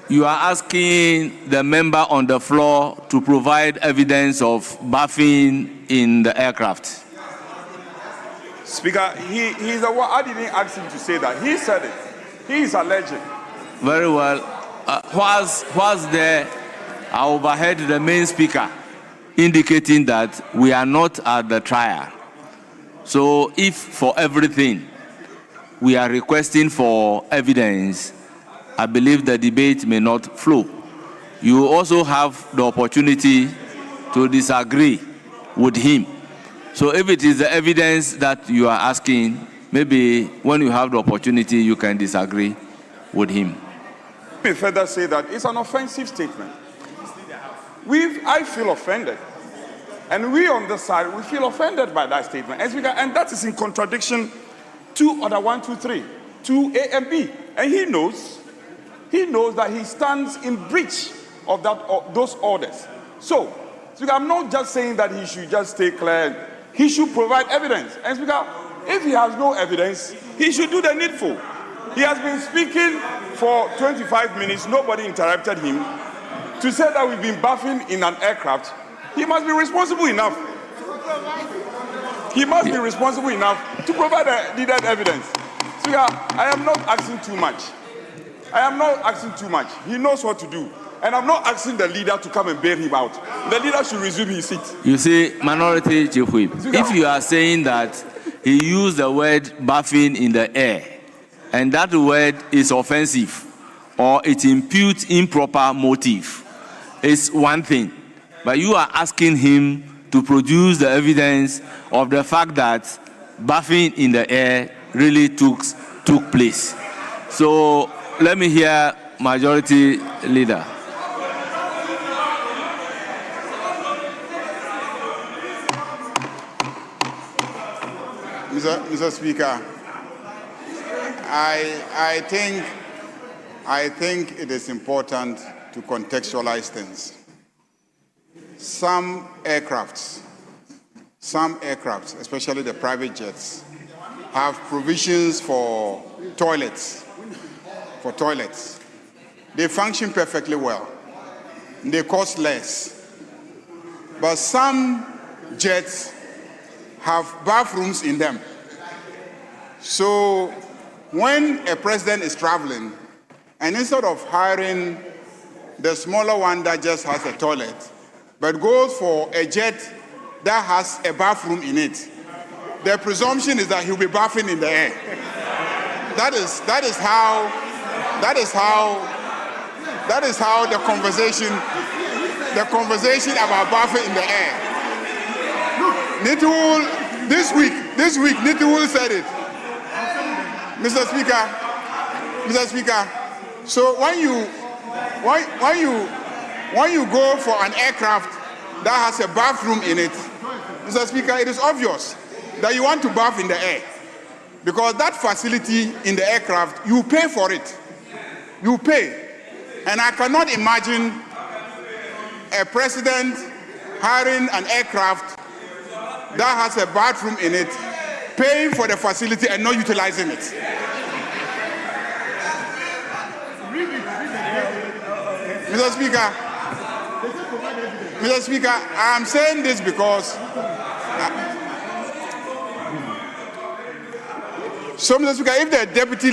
you are asking the member on the floor to provide evidence of bathing in the aircraft. Speaker, he's the one. I didn't ask him to say that. He said it. He is alleging. Very well. Whilst there, I overheard the main speaker indicating that we are not at the trial. So if for everything we are requesting for evidence, I believe the debate may not flow. You also have the opportunity to disagree with him. So if it is the evidence that you are asking, maybe when you have the opportunity, you can disagree with him. Let me further say that it's an offensive statement. I feel offended. And we on this side, we feel offended by that statement. And that is in contradiction to Order 123, to A and B. And he knows that he stands in breach of those orders. So, Speaker, I'm not just saying that he should just stay clear. He should provide evidence. And Speaker, if he has no evidence, he should do the needful. He has been speaking for 25 minutes. Nobody interrupted him. To say that we've been buffing in an aircraft, he must be responsible enough. He must be responsible enough to provide the needed evidence. Speaker, I am not asking too much. I am not asking too much. He knows what to do. And I'm not asking the leader to come and bail him out. The leader should resume his seat. You see, Minority Chief Whip, if you are saying that he used the word buffing in the air, and that word is offensive, or it imputes improper motive, it's one thing. But you are asking him to produce the evidence of the fact that buffing in the air really took place. So let me hear Majority Leader. Mr. Speaker, I think it is important to contextualize things. Some aircrafts, especially the private jets, have provisions for toilets. They function perfectly well. They cost less. But some jets have bathrooms in them. So when a president is traveling, and instead of hiring the smaller one that just has a toilet, but goes for a jet that has a bathroom in it, the presumption is that he'll be bathing in the air. That is how the conversation about bathing in the air. This week, Nitiwul said it. Mr. Speaker, so when you go for an aircraft that has a bathroom in it, Mr. Speaker, it is obvious that you want to bath in the air. Because that facility in the aircraft, you pay for it. You pay. And I cannot imagine a president hiring an aircraft that has a bathroom in it, paying for the facility and not utilizing it. Mr. Speaker, I am saying this because so, Mr. Speaker, if the deputy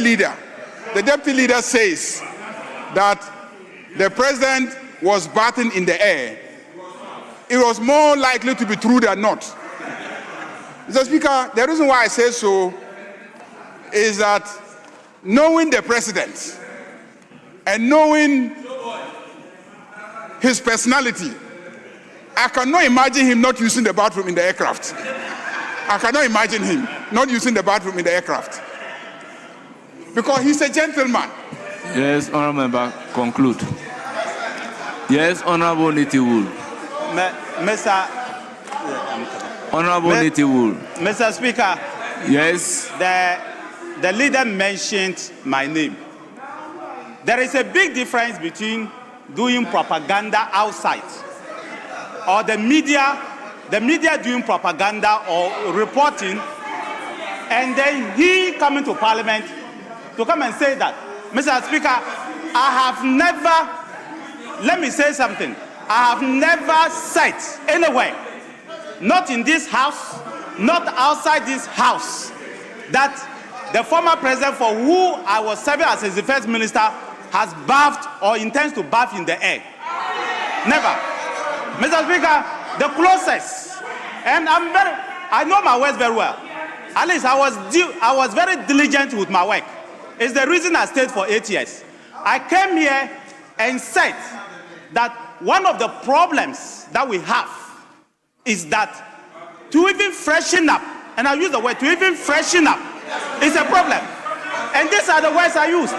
leader says that the president was bathing in the air, it was more likely to be true than not. Mr. Speaker, the reason why I say so is that knowing the president and knowing his personality, I cannot imagine him not using the bathroom in the aircraft. I cannot imagine him not using the bathroom in the aircraft. Because he's a gentleman. Yes, Honourable Member, conclude. Yes, Honourable Nitiwul. Honourable Nitiwul. Mr. Speaker. Yes. The leader mentioned my name. There is a big difference between doing propaganda outside or the media doing propaganda or reporting, and then he coming to Parliament to come and say that, Mr. Speaker, I have never, let me say something, I have never said anywhere, not in this house, not outside this house, that the former president for who I was serving as his defense minister has bathed or intends to bathe in the air. Never. Mr. Speaker, the closest, and I know my words very well. At least I was very diligent with my work. It's the reason I stayed for 8 years. I came here and said that one of the problems that we have is that to even freshen up, and I use the word to even freshen up, is a problem. And these are the words I used.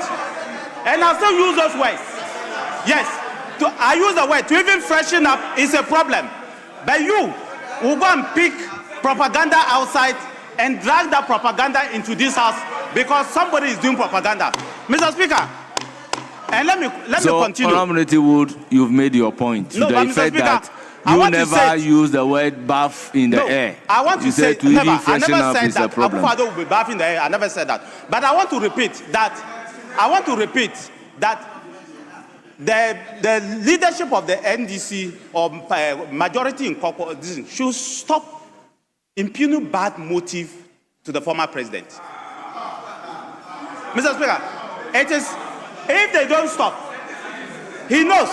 And I'll still use those words. Yes, I use the word to even freshen up is a problem. But you will go and pick propaganda outside and drag that propaganda into this house because somebody is doing propaganda. Mr. Speaker, and let me continue. Honorable Wood, you've made your point to the effect that you never use the word bath in the air. I want to say, never. I never said that Akufo-Addo will be bath in the air. I never said that. But I want to repeat that the leadership of the NDC or majority in corporation should stop impugning bad motive to the former president. Mr. Speaker, it is, if they don't stop, he knows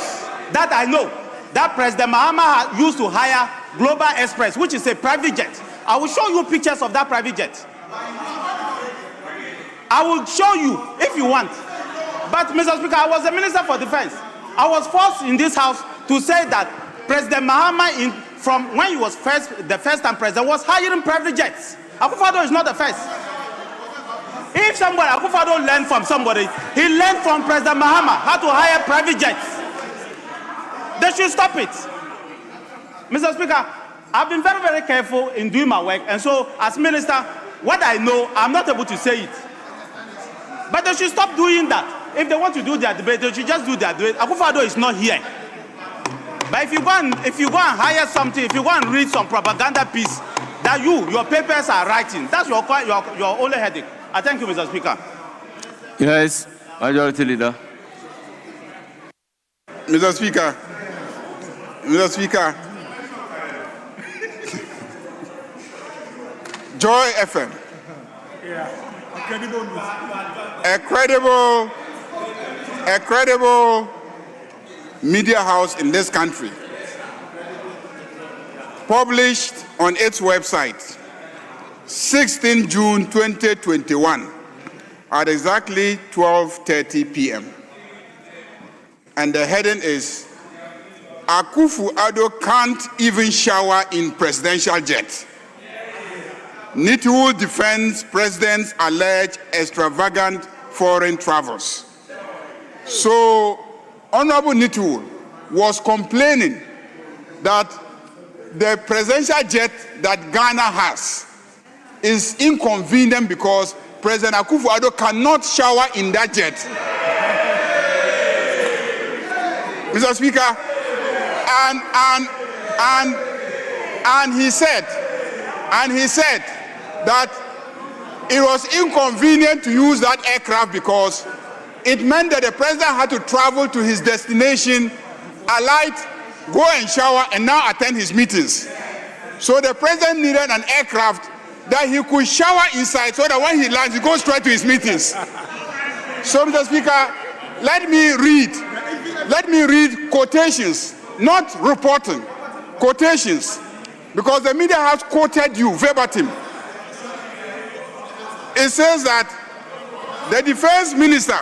that I know that President Mahama used to hire Global Express, which is a private jet. I will show you pictures of that private jet. I will show you if you want. But Mr. Speaker, I was the Minister for Defense. I was forced in this house to say that President Mahama, from when he was the first time president, was hiring private jets. Akufo-Addo is not the first. If somebody, Akufo-Addo learned from somebody, he learned from President Mahama how to hire private jets. They should stop it. Mr. Speaker, I've been very, very careful in doing my work. And so, as Minister, what I know, I'm not able to say it. But they should stop doing that. If they want to do their debate, they should just do their debate. Akufo-Addo is not here. But if you go and hire something, if you go and read some propaganda piece that your papers are writing, that's your only headache. I thank you, Mr. Speaker. Yes, Majority Leader. Mr. Speaker, Joy FM, a credible media house in this country, published on its website 16 June 2021 at exactly 12:30 p.m. And the heading is, Akufo-Addo can't even shower in presidential jet. Nitiwul defends president's alleged extravagant foreign travels. So, Honorable Nitiwul was complaining that the presidential jet that Ghana has is inconvenient because President Akufo-Addo cannot shower in that jet. Mr. Speaker, and he said that it was inconvenient to use that aircraft because it meant that the president had to travel to his destination, alight, go and shower, and now attend his meetings. So the president needed an aircraft that he could shower inside so that when he lands, he goes straight to his meetings. So, Mr. Speaker, let me read quotations, not reporting, quotations, because the media has quoted you verbatim. It says that the defense minister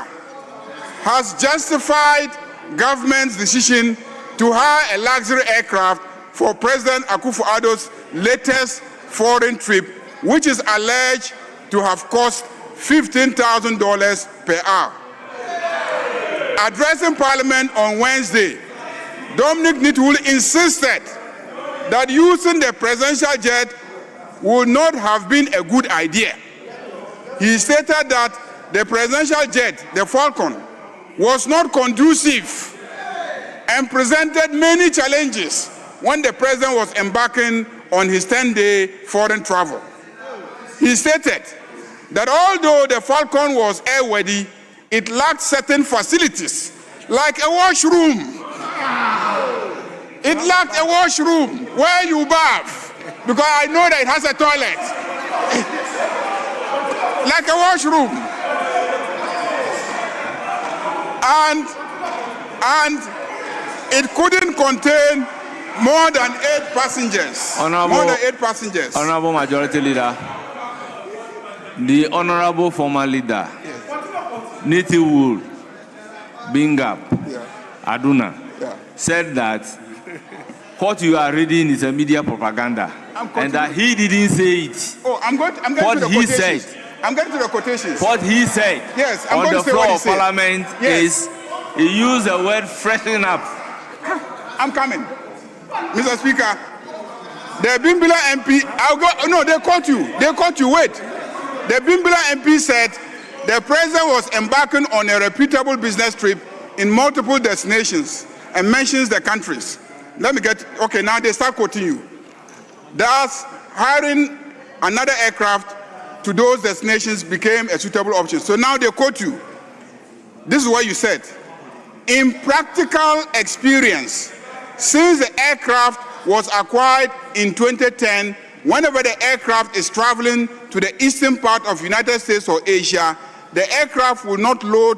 has justified government's decision to hire a luxury aircraft for President Akufo-Addo's latest foreign trip, which is alleged to have cost $15,000 per hour. Addressing Parliament on Wednesday, Dominic Nitiwul insisted that using the presidential jet would not have been a good idea. He stated that the presidential jet, the Falcon, was not conducive and presented many challenges when the president was embarking on his 10-day foreign travel. He stated that although the Falcon was airworthy, it lacked certain facilities, like a washroom. It lacked a washroom where you bath, because I know that it has a toilet. Like a washroom. and it couldn't contain more than 8 passengers. More than 8 passengers. Honorable Majority Leader, the Honorable former leader, Nitiwul Bingap Aduna, said that what you are reading is a media propaganda, and that he didn't say it. Oh, I'm getting what to the he quotations. said. I'm getting to the quotations. What he said yes, I'm on going the to say floor what he of said. Parliament Yes. is he used the word freshen up. I'm coming. Mr. Speaker, the Bimbila MP, I'll go, no, they caught you. They caught you, wait. The Bimbila MP said the president was embarking on a reputable business trip in multiple destinations and mentions the countries. Let me get, okay, now they start quoting you. Thus, hiring another aircraft to those destinations became a suitable option. So now they quote you. This is what you said. In practical experience, since the aircraft was acquired in 2010, whenever the aircraft is traveling to the eastern part of United States or Asia, the aircraft will not load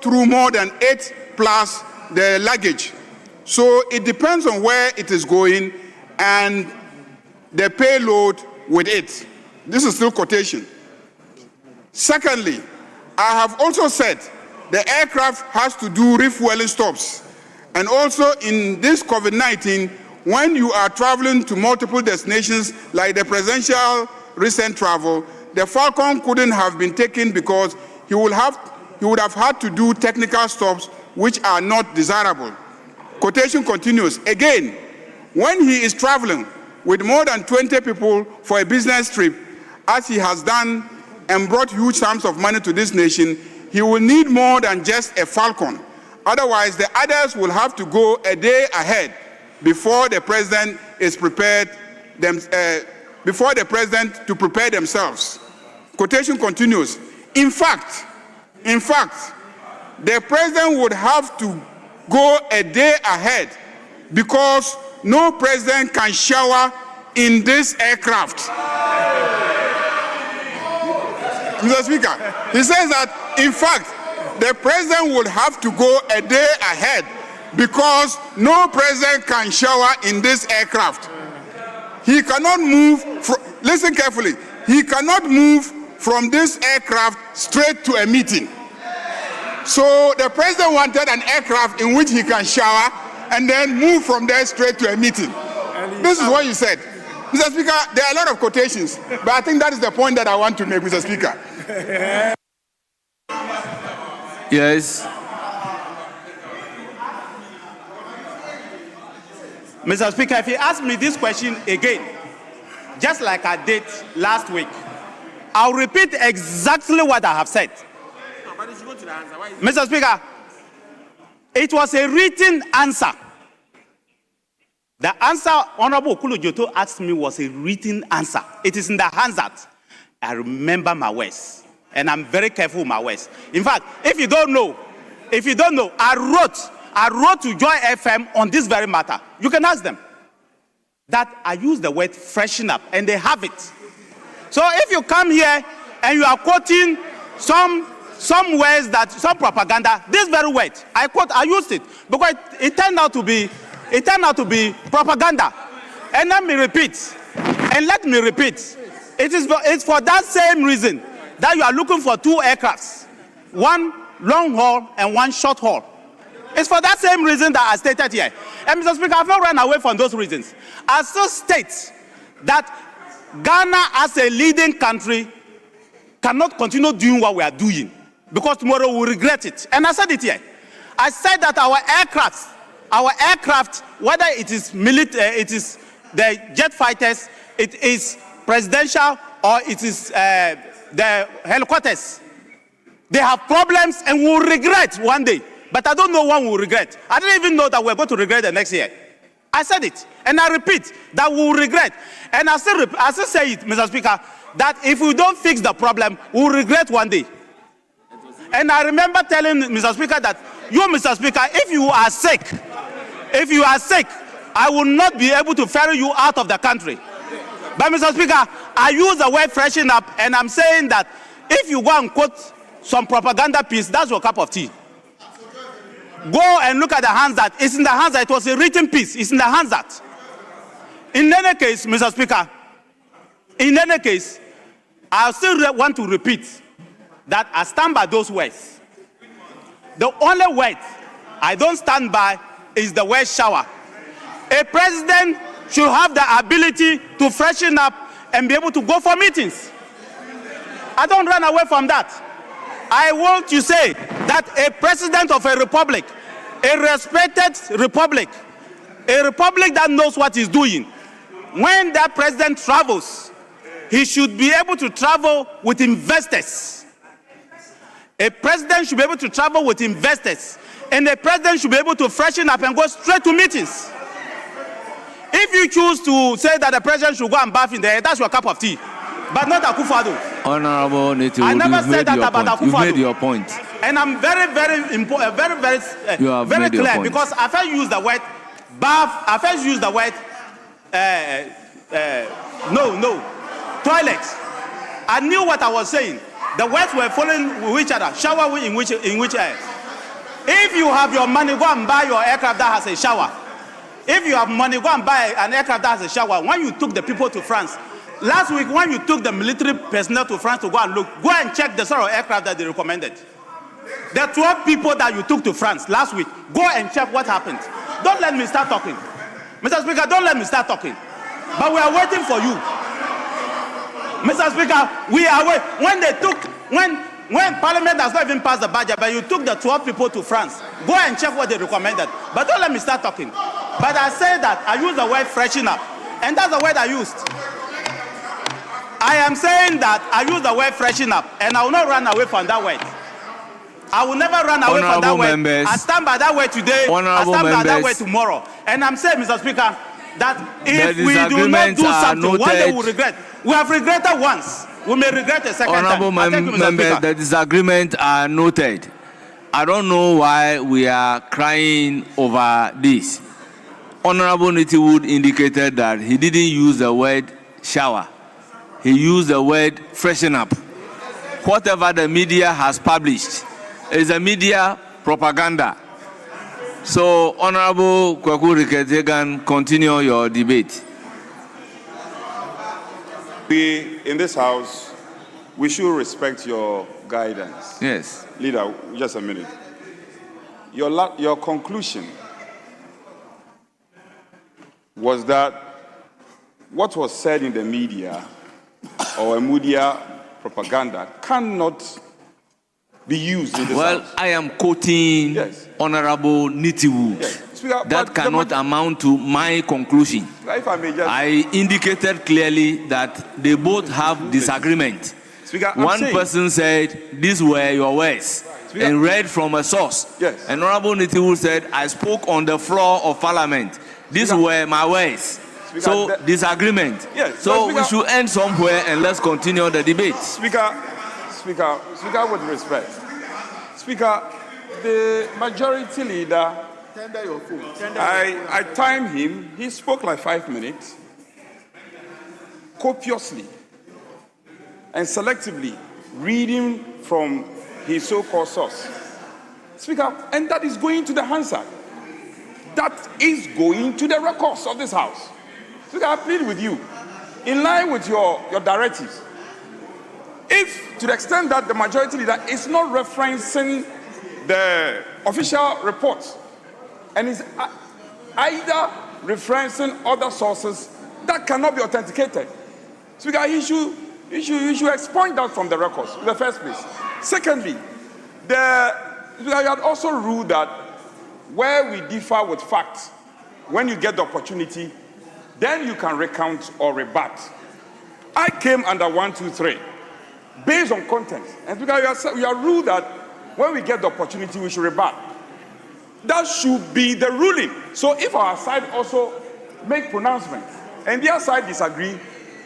through more than 8 plus the luggage. So it depends on where it is going and the payload with it. This is still quotation. Secondly, I have also said the aircraft has to do refueling stops. And also in this COVID-19, when you are traveling to multiple destinations like the presidential recent travel, the Falcon couldn't have been taken because he would have had to do technical stops which are not desirable. Quotation continues. Again, when he is traveling with more than 20 people for a business trip, as he has done and brought huge sums of money to this nation, he will need more than just a Falcon. Otherwise, the others will have to go a day ahead before the president is prepared, before the president to prepare themselves. Quotation continues. In fact, the president would have to go a day ahead because no president can shower in this aircraft. Mr. Speaker, he says that, in fact, the president would have to go a day ahead because no president can shower in this aircraft. He cannot move, listen carefully, he cannot move from this aircraft straight to a meeting. So the president wanted an aircraft in which he can shower and then move from there straight to a meeting. This is what you said. Mr. Speaker, there are a lot of quotations, but I think that is the point that I want to make, Mr. Speaker. Yes. Mr. Speaker, if you ask me this question again, just like I did last week, I'll repeat exactly what I have said. No, but you should go to the answer. Why is Mr. Speaker, it was a written answer. The answer Honorable Okulu Joto asked me was a written answer. It is in the Hansard. I remember my words, and I'm very careful with my words. In fact, if you don't know, I wrote to Joy FM on this very matter. You can ask them that I use the word freshen up, and they have it. So if you come here and you are quoting some words that some propaganda, this very word I used it because it turned out to be propaganda. And let me repeat. It's for that same reason that you are looking for 2 aircrafts, one long haul and one short haul. It's for that same reason that I stated here. And Mr. Speaker, I've not run away from those reasons. I still state that Ghana as a leading country cannot continue doing what we are doing because tomorrow we'll regret it. And I said it here. I said that our aircraft, whether it is military, it is the jet fighters, it is presidential, or it is the helicopters, they have problems and will regret one day. But I don't know when we'll regret. I didn't even know that we're going to regret the next year. I said it, and I repeat that we'll regret. And I still say it, Mr. Speaker, that if we don't fix the problem, we'll regret one day. And I remember telling Mr. Speaker that you, Mr. Speaker, if you are sick, I will not be able to ferry you out of the country. But Mr. Speaker, I use the word freshen up, and I'm saying that if you go and quote some propaganda piece, that's your cup of tea. Go and look at the Hansard. It's in the Hansard. It was a written piece. It's in the Hansard. In any case, Mr. Speaker, in any case, I still want to repeat that I stand by those words. The only word I don't stand by is the word shower. A president should have the ability to freshen up and be able to go for meetings. I don't run away from that. I want to say that a president of a republic, a respected republic, a republic that knows what he's doing, when that president travels, he should be able to travel with investors. A president should be able to travel with investors, and a president should be able to freshen up and go straight to meetings. If you choose to say that the president should go and bath in the air, that's your cup of tea, but not Akufo-Addo. Honorable Nitiwul, I never said that about Akufo-Addo. You've made your point. And I'm very clear, because I first used the word bath, I first used the word toilet. I knew what I was saying. The words were following with each other. Shower in which air? If you have your money, go and buy your aircraft that has a shower. If you have money, go and buy an aircraft that has a shower. When you took the people to France, last week when you took the military personnel to France to go and look, go and check the sort of aircraft that they recommended. The 12 people that you took to France last week, go and check what happened. Don't let me start talking. Mr. Speaker, don't let me start talking. But we are waiting for you. Mr. Speaker, we are waiting. When they took, when Parliament has not even passed the budget, but you took the 12 people to France, go and check what they recommended. But don't let me start talking. But I say that, I use the word freshen up. And that's the word I used. I am saying that I use the word freshen up, and I will not run away from that word. I will never run away from that word. I stand by that word today. I stand by that word tomorrow. And I'm saying, Mr. Speaker, that if we do not do something, one day we'll regret. We have regretted once. We may regret a second time. Honorable members, the disagreements are noted. I don't know why we are crying over this. Honorable Nitiwul indicated that he didn't use the word shower. He used the word freshen up. Whatever the media has published is a media propaganda. So, Honorable Kwaku Riketegan, continue your debate. We, in this House, we should respect your guidance. Yes. Leader, just a minute. Your conclusion was that what was said in the media or a media propaganda cannot be used in this House. I am quoting Honorable Nitiwul. Yes. Speaker, that cannot amount to my conclusion. If I may just... I indicated clearly that they both have disagreement. Speaker, one person said, these were your words, and read from a source. Yes. And Honorable Nitiwul said, I spoke on the floor of Parliament. These were my words. So, disagreement. Yes. So, we should end somewhere and let's continue the debate. Speaker, with respect. Speaker, the majority leader, I timed him. He spoke like 5 minutes, copiously and selectively, reading from his so-called source. Speaker, and that is going to the Hansard. That is going to the records of this House. Speaker, I plead with you, in line with your directives, if to the extent that the majority leader is not referencing the official reports and is either referencing other sources that cannot be authenticated, Speaker, you should expunge that from the records in the first place. Secondly, you had also ruled that where we differ with facts, when you get the opportunity, then you can recount or rebut. I came under 1, 2, 3, based on content. And because you are ruled that when we get the opportunity, we should rebut. That should be the ruling. So if our side also make pronouncements and their side disagree,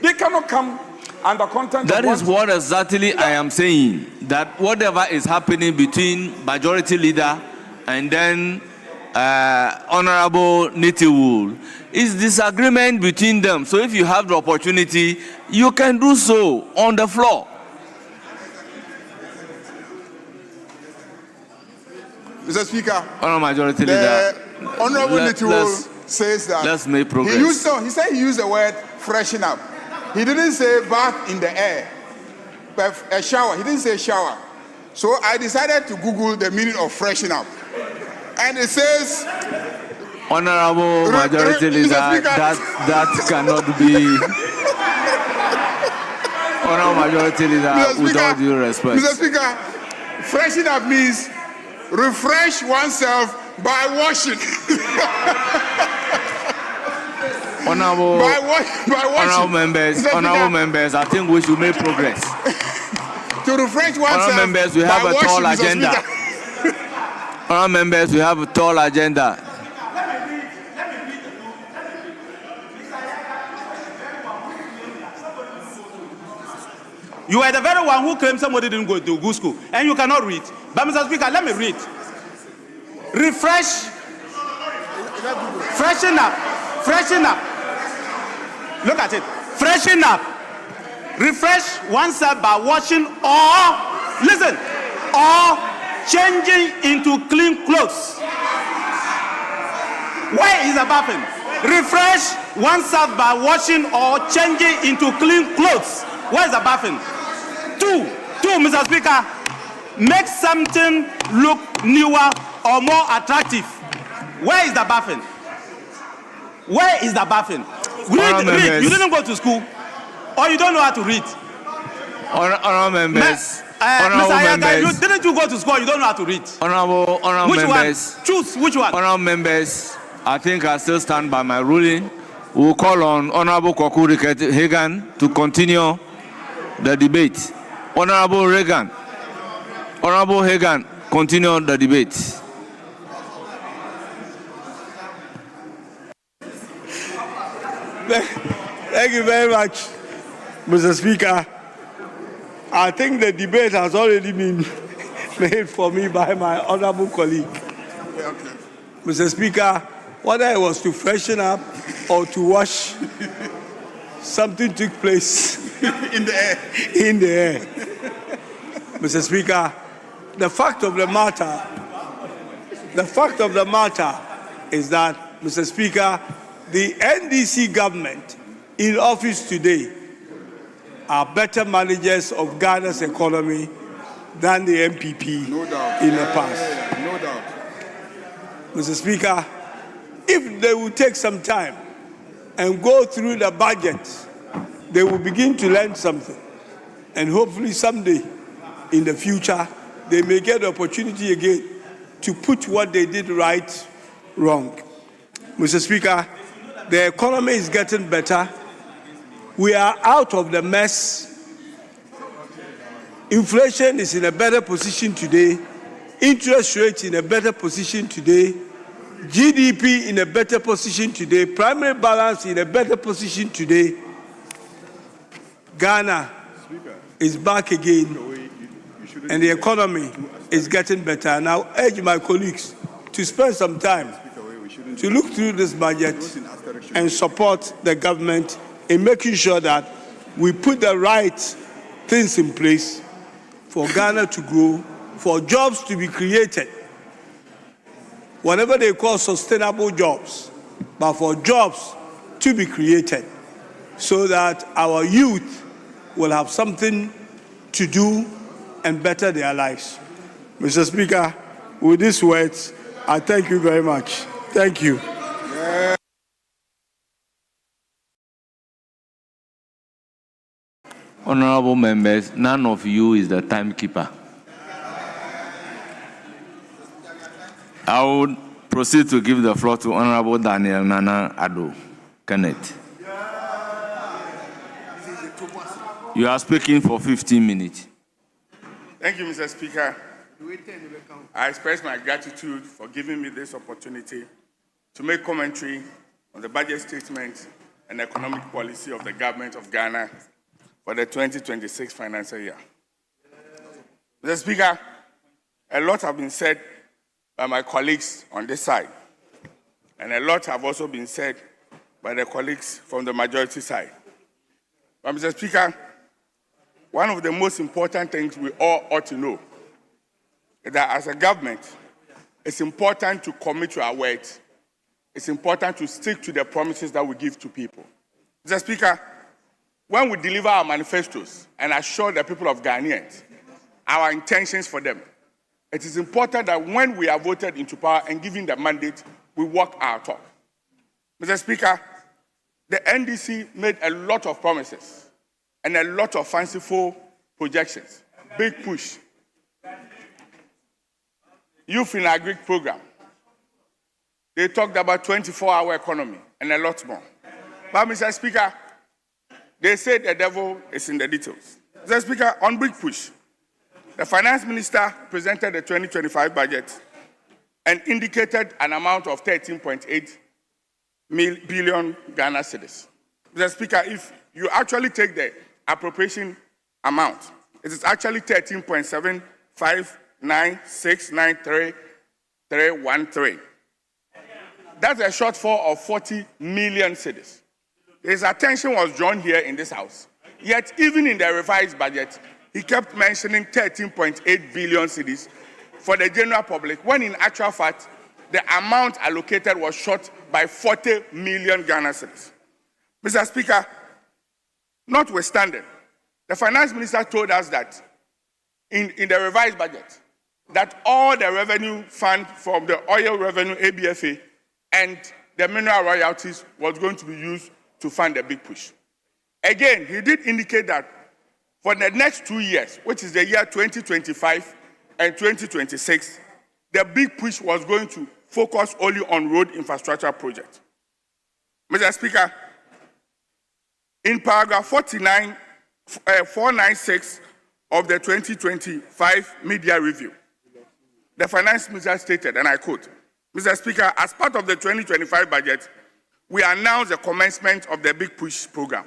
they cannot come under content. That is what exactly I am saying. That whatever is happening between majority leader and then Honorable Nitiwul is disagreement between them. So if you have the opportunity, you can do so on the floor. Mr. Speaker, Honourable Majority the Leader, Honourable Nitiwo says that let's make progress. He said he used the word freshen up. He didn't say bath in the air, but a shower. He didn't say shower. So I decided to Google the meaning of freshen up. And it says, Honourable Majority Leader, that cannot be. Honourable Majority Leader, with all due respect. Mr. Speaker, freshen up means refresh oneself by washing. Honourable members, I think we should make progress. To refresh oneself. Honourable members, we have a tall agenda. Honourable members, we have a tall agenda. You are the very one who claimed somebody didn't go to good school, and you cannot read. But Mr. Speaker, let me read. Refresh, freshen up, freshen up. Look at it. Freshen up. Refresh oneself by washing or, listen, or changing into clean clothes. Where is the bathing? Refresh oneself by washing or changing into clean clothes. Where is the bathing? Two, Mr. Speaker, make something look newer or more attractive. Where is the bathing? Where is the bathing? Read. You didn't go to school, or you don't know how to read. Honourable members. Mr. Ayaka, didn't you go to school? You don't know how to read. Honourable members. One? Choose which one. Honourable members, I think I still stand by my ruling. We'll call on Honourable Kwaku Hagan to continue the debate. Honourable Hagan, continue the debate. Thank you very much, Mr. Speaker. I think the debate has already been made for me by my honourable colleague. Okay. Mr. Speaker, whether it was to freshen up or to wash, something took place in the air. In the air. Mr. Speaker, the fact of the matter is that, Mr. Speaker, the NDC government in office today are better managers of Ghana's economy than the MPP in the past. No doubt. Mr. Speaker, if they will take some time and go through the budget, they will begin to learn something. And hopefully someday in the future, they may get the opportunity again to put what they did right, wrong. Mr. Speaker, the economy is getting better. We are out of the mess. Inflation is in a better position today. Interest rates in a better position today. GDP in a better position today. Primary balance in a better position today. Ghana is back again, and the economy is getting better. And I urge my colleagues to spend some time to look through this budget and support the government in making sure that we put the right things in place for Ghana to grow, for jobs to be created, whatever they call sustainable jobs, but for jobs to be created so that our youth will have something to do and better their lives. Mr. Speaker, with these words, I thank you very much. Thank you. Honourable members, none of you is the timekeeper. I will proceed to give the floor to Honourable Daniel Nana Addo Kenneth. You are speaking for 15 minutes. Thank you, Mr. Speaker. I express my gratitude for giving me this opportunity to make commentary on the budget statement and economic policy of the government of Ghana for the 2026 financial year. Mr. Speaker, a lot have been said by my colleagues on this side, and a lot have also been said by the colleagues from the majority side. But Mr. Speaker, one of the most important things we all ought to know is that as a government, it's important to commit to our words. It's important to stick to the promises that we give to people. Mr. Speaker, when we deliver our manifestos and assure the people of Ghanaians our intentions for them, it is important that when we are voted into power and given the mandate, we walk our talk. Mr. Speaker, the NDC made a lot of promises and a lot of fanciful projections. Big push. Youth in Agric program. They talked about 24-hour economy and a lot more. But, Mr. Speaker, they said the devil is in the details. Mr. Speaker, on big push, the finance minister presented the 2025 budget and indicated an amount of 13.8 billion Ghana cedis. Mr. Speaker, if you actually take the appropriation amount, it is actually 13.75969313. That's a shortfall of 40 million cedis. His attention was drawn here in this house. Yet, even in the revised budget, he kept mentioning 13.8 billion cedis for the general public, when in actual fact, the amount allocated was short by 40 million Ghana cedis. Mr. Speaker, notwithstanding, the finance minister told us that in the revised budget, that all the revenue fund from the oil revenue, ABFA, and the mineral royalties was going to be used to fund the big push. Again, he did indicate that for the next 2 years, which is the year 2025 and 2026, the big push was going to focus only on road infrastructure projects. Mr. Speaker, in paragraph 496 of the 2025 media review, the finance minister stated, and I quote, Mr. Speaker, as part of the 2025 budget, we announced the commencement of the Big Push program,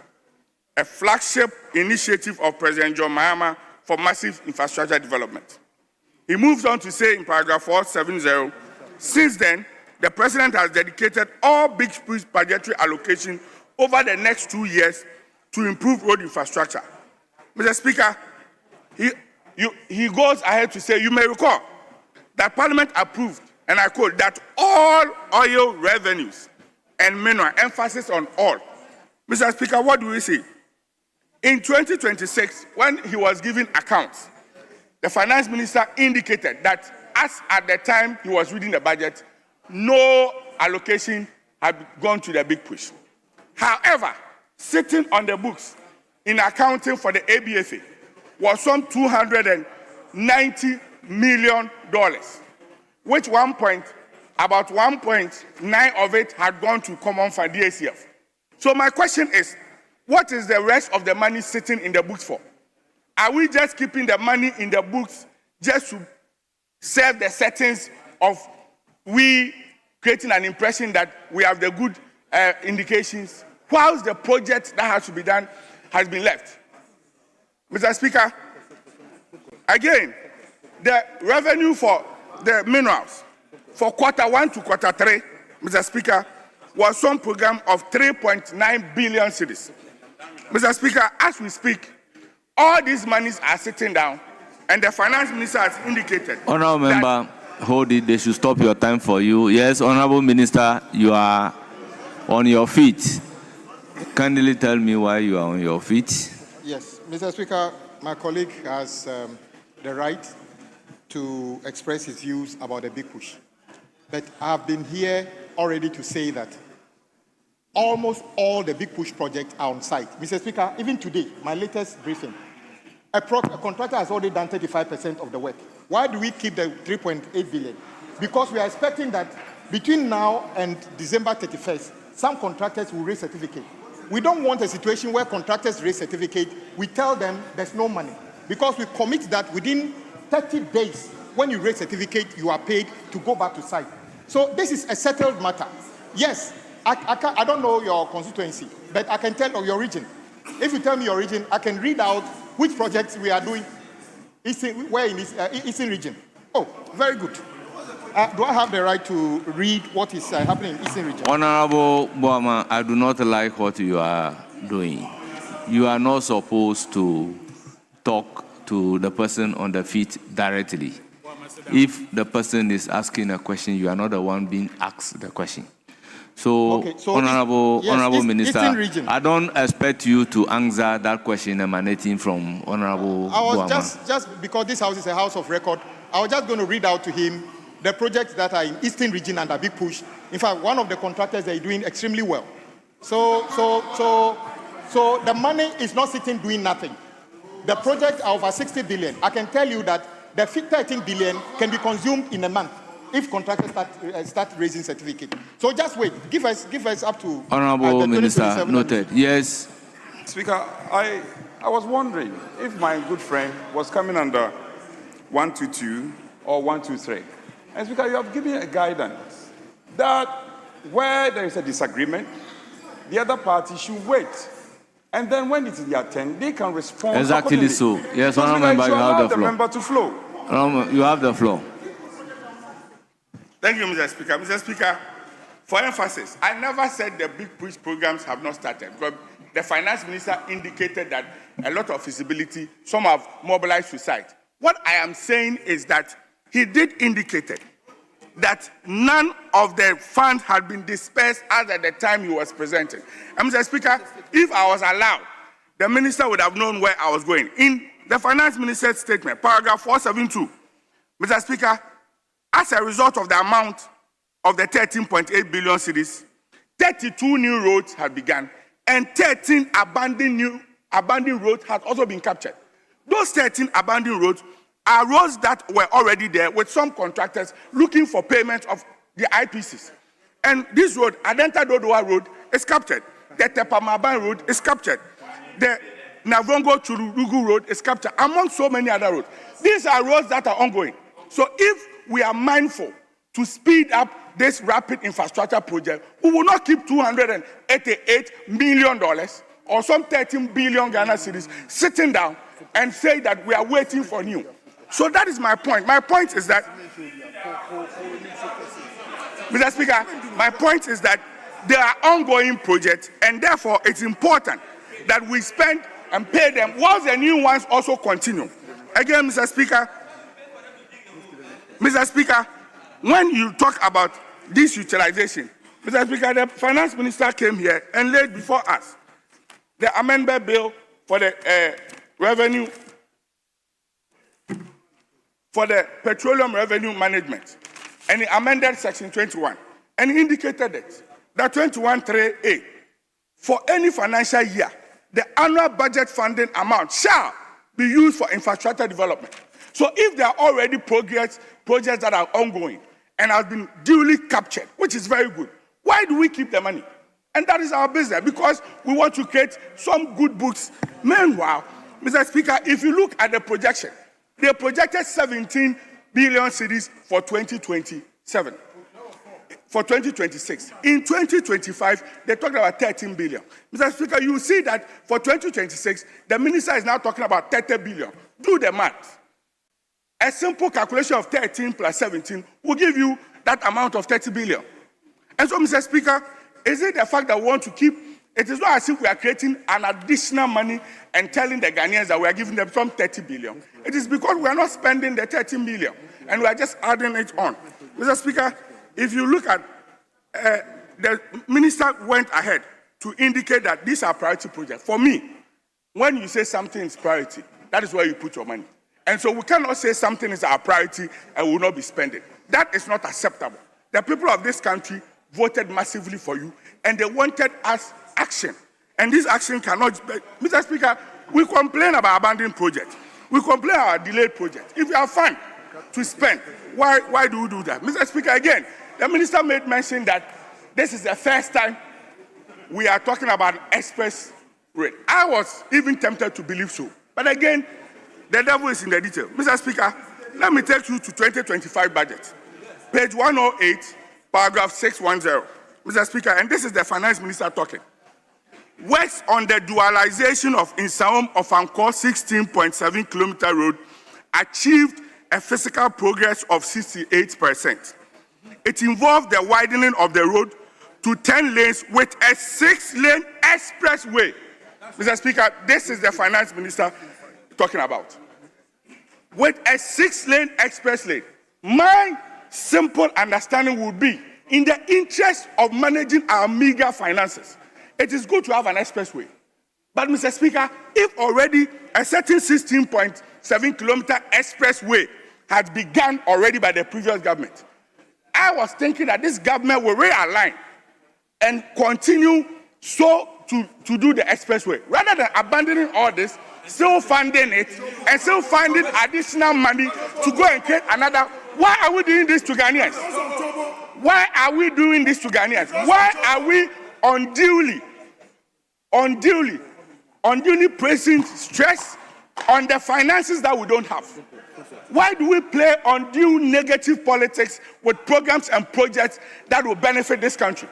a flagship initiative of President John Mahama for massive infrastructure development. He moves on to say in paragraph 470, since then, the President has dedicated all Big Push budgetary allocation over the next 2 years to improve road infrastructure. Mr. Speaker, he goes ahead to say, you may recall that Parliament approved, and I quote, that all oil revenues and mineral, emphasis on all. Mr. Speaker, what do we see? In 2026, when he was giving accounts, the finance minister indicated that as at the time he was reading the budget, no allocation had gone to the big push. However, sitting on the books in accounting for the ABFA was some $290 million, which about 1.9 of it had gone to common fund DACF. So my question is, what is the rest of the money sitting in the books for? Are we just keeping the money in the books just to serve the settings of we creating an impression that we have the good indications, whilst the project that has to be done has been left? Mr. Speaker, again, the revenue for the minerals for Q1 to Q3, Mr. Speaker, was some program of 3.9 billion cedis. Mr. Speaker, as we speak, all these monies are sitting down, and the finance minister has indicated. Honourable member, hold it. They should stop your time for you. Yes, Honourable Minister, you are on your feet. Kindly tell me why you are on your feet. Yes, Mr. Speaker, my colleague has the right to express his views about the big push. But I've been here already to say that almost all the big push projects are on site. Mr. Speaker, even today, my latest briefing, a contractor has already done 35% of the work. Why do we keep the 3.8 billion? Because we are expecting that between now and December 31st, some contractors will raise certificate. We don't want a situation where contractors raise certificate, we tell them there's no money. Because we commit that within 30 days, when you raise certificate, you are paid to go back to site. So this is a settled matter. Yes, I don't know your constituency, but I can tell your region. If you tell me your region, I can read out which projects we are doing where in this Eastern region. Oh, very good. Do I have the right to read what is happening in Eastern region? Honorable Boama, I do not like what you are doing. You are not supposed to talk to the person on the feet directly. If the person is asking a question, you are not the one being asked the question. So, Okay, so Honorable Minister, Eastern region. I don't expect you to answer that question emanating from Honorable I was Boama. just because this house is a house of record, I was just going to read out to him the projects that are in Eastern region under big push. In fact, one of the contractors, they're doing extremely well. So the money is not sitting doing nothing. The projects are over 60 billion. I can tell you that the 13 billion can be consumed in a month if contractors start raising certificate. So just wait. Give us up to Honorable Minister, noted. Yes. Speaker, I was wondering if my good friend was coming under 122 or 123. And Speaker, you have given a guidance that where there is a disagreement, the other party should wait. And then when it is their turn, they can respond. Exactly so. Yes, so Honorable Member, you have the floor. member to flow. You have the floor. Thank you, Mr. Speaker. Mr. Speaker, for emphasis, I never said the big push programs have not started, because the finance minister indicated that a lot of feasibility, some have mobilized to site. What I am saying is that he did indicate that none of the funds had been dispersed as at the time he was presenting. And Mr. Speaker, if I was allowed, the minister would have known where I was going. In the finance minister's statement, paragraph 472, Mr. Speaker, as a result of the amount of the 13.8 billion cedis, 32 new roads have begun, and 13 abandoned roads have also been captured. Those 13 abandoned roads are roads that were already there with some contractors looking for payment of the IPCs. And this road, Adenta Dodowa Road, is captured. The Tepamaban Road is captured. The Navongo Churugu Road is captured, among so many other roads. These are roads that are ongoing. So if we are mindful to speed up this rapid infrastructure project, we will not keep $288 million or some 13 billion Ghana cedis sitting down and say that we are waiting for new. So that is my point. My point is that, Mr. Speaker, my point is that there are ongoing projects, and therefore it's important that we spend and pay them whilst the new ones also continue. Again, Mr. Speaker, when you talk about this utilization, Mr. Speaker, the finance minister came here and laid before us the amendment bill for the revenue, for the petroleum revenue management, and he amended section 21, and he indicated that 21(3)(a), for any financial year, the annual budget funding amount shall be used for infrastructure development. So if there are already projects that are ongoing and have been duly captured, which is very good, why do we keep the money? And that is our business, because we want to create some good books. Meanwhile, Mr. Speaker, if you look at the projection, they projected 17 billion cedis for 2027, for 2026. In 2025, they talked about 13 billion. Mr. Speaker, you see that for 2026, the minister is now talking about 30 billion. Do the math. A simple calculation of 13 plus 17 will give you that amount of 30 billion. And so, Mr. Speaker, is it the fact that we want to keep, it is not as if we are creating an additional money and telling the Ghanaians that we are giving them some 30 billion. It is because we are not spending the 13 billion and we are just adding it on. Mr. Speaker, if you look at, the minister went ahead to indicate that these are priority projects. For me, when you say something is priority, that is where you put your money. And so we cannot say something is our priority and will not be spending. That is not acceptable. The people of this country voted massively for you, and they wanted us action. And this action cannot be. Mr. Speaker, we complain about abandoned projects. We complain about delayed projects. If you have fund to spend, why do we do that? Mr. Speaker, again, the minister made mention that this is the first time we are talking about an express rate. I was even tempted to believe so. But again, the devil is in the detail. Mr. Speaker, let me take you to 2025 budget. Page 108, paragraph 610. Mr. Speaker, and this is the finance minister talking. Works on the dualization of Insaum of Angkor 16.7 kilometer road achieved a physical progress of 68%. It involved the widening of the road to 10 lanes with a 6-lane expressway. Mr. Speaker, this is the finance minister talking about. With a 6-lane express lane, My simple understanding would be, in the interest of managing our meager finances, it is good to have an expressway. But, Mr. Speaker, if already a certain 16.7 kilometer expressway has begun already by the previous government, I was thinking that this government will realign and continue to do the expressway, rather than abandoning all this, still funding it, and still finding additional money to go and create another. Why are we doing this to Ghanaians? Why are we doing this to Ghanaians? Why are we unduly placing stress on the finances that we don't have? Why do we play undue negative politics with programs and projects that will benefit this country?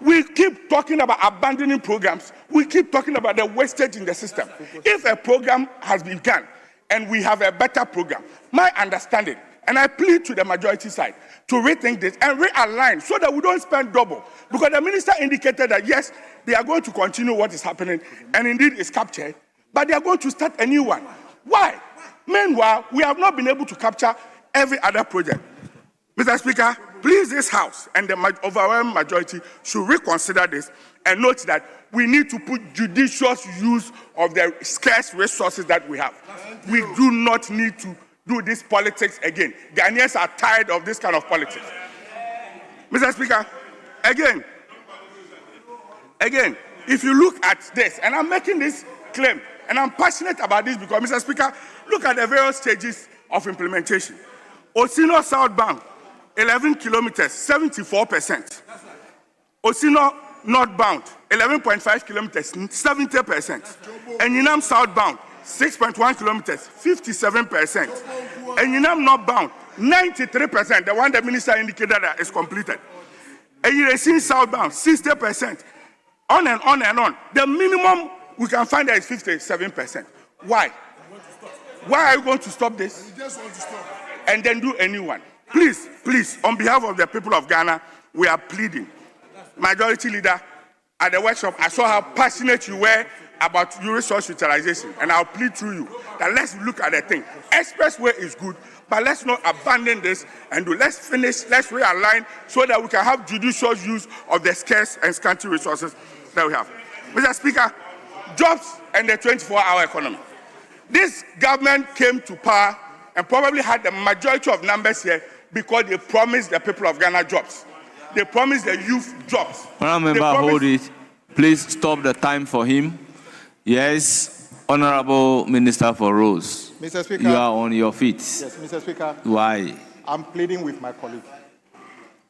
We keep talking about abandoning programs. We keep talking about the wastage in the system. If a program has been done and we have a better program, my understanding, and I plead to the majority side to rethink this and realign so that we don't spend double. Because the minister indicated that, yes, they are going to continue what is happening, and indeed it's captured, but they are going to start a new one. Why? Meanwhile, we have not been able to capture every other project. Mr. Speaker, please, this House and the overwhelming majority should reconsider this and note that we need to put judicious use of the scarce resources that we have. We do not need to do this politics again. Ghanaians are tired of this kind of politics. Mr. Speaker, again, if you look at this, and I'm making this claim, and I'm passionate about this because, Mr. Speaker, look at the various stages of implementation. Osino southbound, 11 kilometers, 74%. Osino northbound, 11.5 kilometers, 70%. And Yinam southbound, 6.1 kilometers, 57%. And Yinam northbound, 93%, the one the minister indicated that is completed. And Yiresin southbound, 60%. On and on and on. The minimum we can find that is 57%. Why? Why are you going to stop this? And then do a new one? Please, on behalf of the people of Ghana, we are pleading. Majority Leader, at the workshop, I saw how passionate you were about your resource utilization, and I'll plead through you that let's look at the thing. Expressway is good, but let's not abandon this and let's finish, let's realign so that we can have judicious use of the scarce and scanty resources that we have. Mr. Speaker, jobs and the 24-hour economy. This government came to power and probably had the majority of numbers here because they promised the people of Ghana jobs. They promised the youth jobs. Honourable Member, hold it. Please stop the time for him. Yes, Honourable Minister for Roads. Mr. Speaker. You are on your feet. Yes, Mr. Speaker. Why? I'm pleading with my colleague.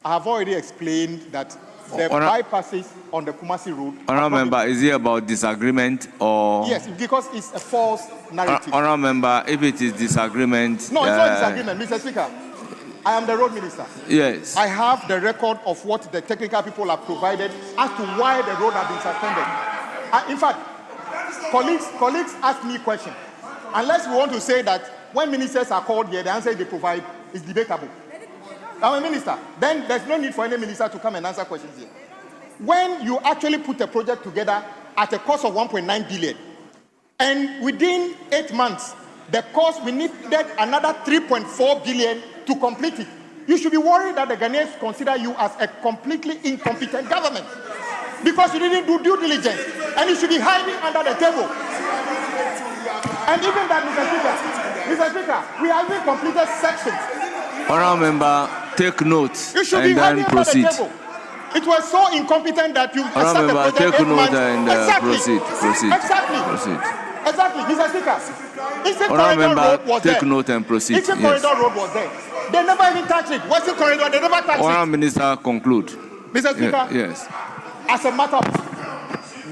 I have already explained that the bypasses on the Kumasi Road. Honourable Member, is it about disagreement or? Yes, because it's a false narrative. Honourable Member, if it is disagreement. No, it's not disagreement, Mr. Speaker. I am the road minister. Yes. I have the record of what the technical people have provided as to why the road has been suspended. In fact, colleagues ask me questions. Unless we want to say that when ministers are called here, the answer they provide is debatable. I'm a minister. Then there's no need for any minister to come and answer questions here. When you actually put a project together at a cost of 1.9 billion, and within 8 months, the cost, we needed another 3.4 billion to complete it. You should be worried that the Ghanaians consider you as a completely incompetent government because you didn't do due diligence, and you should be hiding under the table. And even that, Mr. Speaker, we have even completed sections. Honourable Member, take note You should and be hiding then under the proceed. table. It was so incompetent that you Honourable Member, take note and proceed. Exactly, Mr. Speaker. Honourable Member, take note and proceed. Eastern Corridor Road was there. They never even touched it. Western Corridor, they never touched Honourable it. Minister, conclude. Mr. Speaker, yes. as a matter of,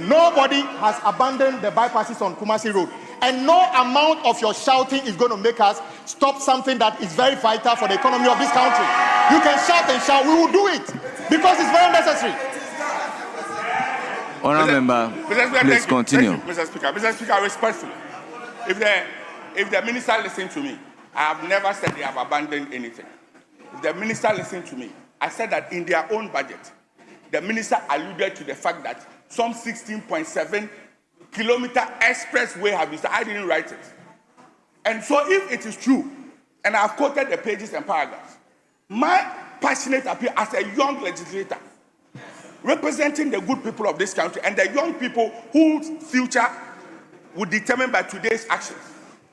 nobody has abandoned the bypasses on Kumasi Road. And no amount of your shouting is going to make us stop something that is very vital for the economy of this country. You can shout and shout. We will do it because it's very necessary. Honourable Member, please continue. Mr. Speaker, respectfully, if the minister listened to me, I have never said they have abandoned anything. If the minister listened to me, I said that in their own budget, the minister alluded to the fact that some 16.7 kilometer expressway have been started. I didn't write it. And so if it is true and I've quoted the pages and paragraphs. My passionate appeal as a young legislator, representing the good people of this country and the young people whose future will determine by today's actions.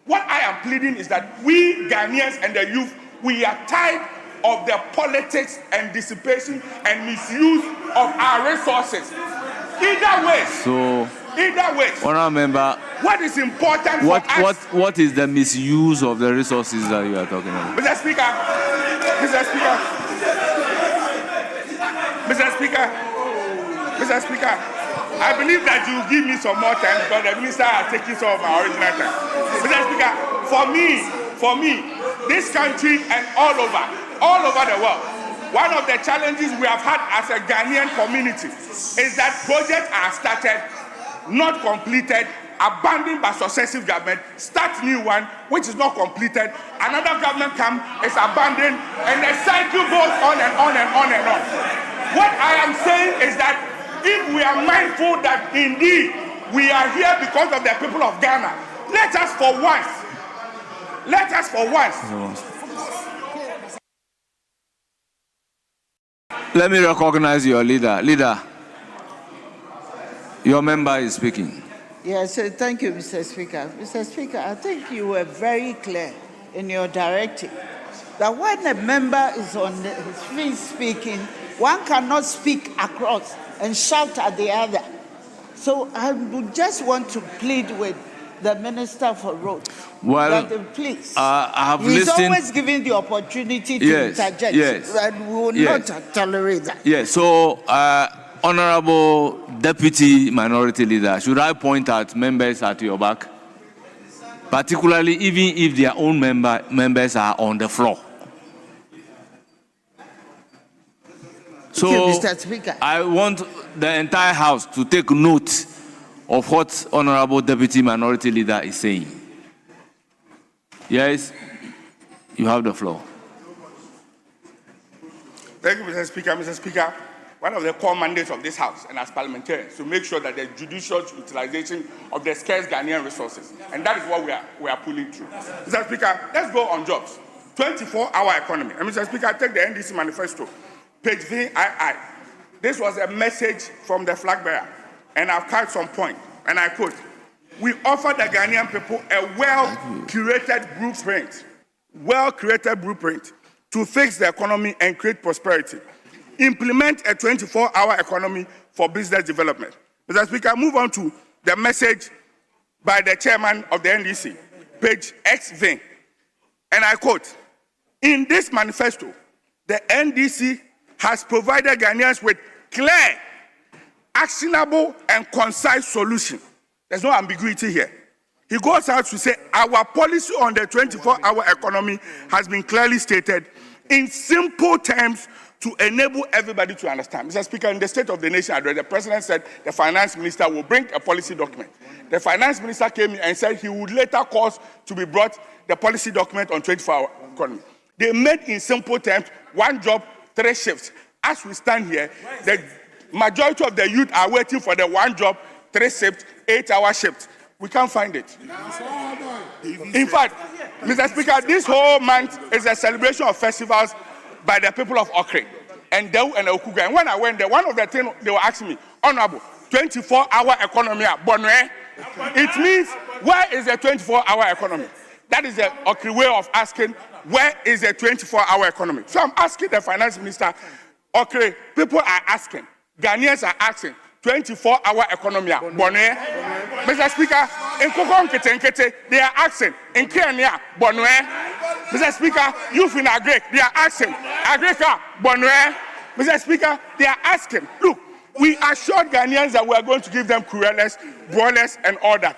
What I am pleading is that we Ghanaians and the youth, we are tired of the politics and dissipation and misuse of our resources. Either way, Honourable Member, what is important for us? What is the misuse of the resources that you are talking about? Mr. Speaker, I believe that you will give me some more time because the minister has taken some of my original time. Mr. Speaker, for me, this country and all over the world, one of the challenges we have had as a Ghanaian community is that projects are started, not completed, abandoned by successive government, start new one, which is not completed, another government comes, is abandoned, and the cycle goes on and on and on and on. What I am saying is that if we are mindful that indeed we are here because of the people of Ghana, let us for once, Let me recognize your leader. Leader, your member is speaking. Yes, thank you, Mr. Speaker. Mr. Speaker, I think you were very clear in your directive that when a member is on his feet speaking, one cannot speak across and shout at the other. So I would just want to plead with the Minister for Roads. Well, that, please, I have he's listened. always given the opportunity to interject, and we will not tolerate that. Yes, so Honorable Deputy Minority Leader, should I point out members at your back? Particularly even if their own members are on the floor. So Mr. Speaker, I want the entire House to take note of what Honorable Deputy Minority Leader is saying. Yes, you have the floor. Thank you, Mr. Speaker. Mr. Speaker, one of the core mandates of this House and as parliamentarians to make sure that the judicious utilization of the scarce Ghanaian resources, and that is what we are pulling through. Mr. Speaker, let's go on jobs. 24-hour economy. And Mr. Speaker, take the NDC manifesto, page VII. This was a message from the flag bearer, and I've carried some point, and I quote, "We offer the Ghanaian people a well-curated blueprint to fix the economy and create prosperity. Implement a 24-hour economy for business development." Mr. Speaker, move on to the message by the chairman of the NDC, page XV. And I quote, "In this manifesto, the NDC has provided Ghanaians with clear, actionable, and concise solution." There's no ambiguity here. He goes out to say, "Our policy on the 24-hour economy has been clearly stated in simple terms to enable everybody to understand." Mr. Speaker, in the State of the Nation address, the President said the Finance Minister will bring a policy document. The Finance Minister came in and said he would later cause to be brought the policy document on 24-hour economy. They made in simple terms, 1 job, 3 shifts. As we stand here, the majority of the youth are waiting for the 1 job, 3 shifts, 8-hour shifts. We can't find it. In fact, Mr. Speaker, this whole month is a celebration of festivals by the people of Okre and Dew and Okuga. And when I went there, one of the things they were asking me, "Honorable, 24-hour economy at Bonwe." It means, where is the 24-hour economy? That is the Okre way of asking, where is the 24-hour economy? So I'm asking the Finance Minister, Okre, people are asking, Ghanaians are asking, 24-hour economy at Bonwe. Mr. Speaker, in Kokon Ketenkete, they are asking, in Kenya, Bonwe. Mr. Speaker, youth in Agrek, they are asking, Agreka, Bonwe. Mr. Speaker, they are asking, look, we assured Ghanaians that we are going to give them Kureles, broilers, and all that.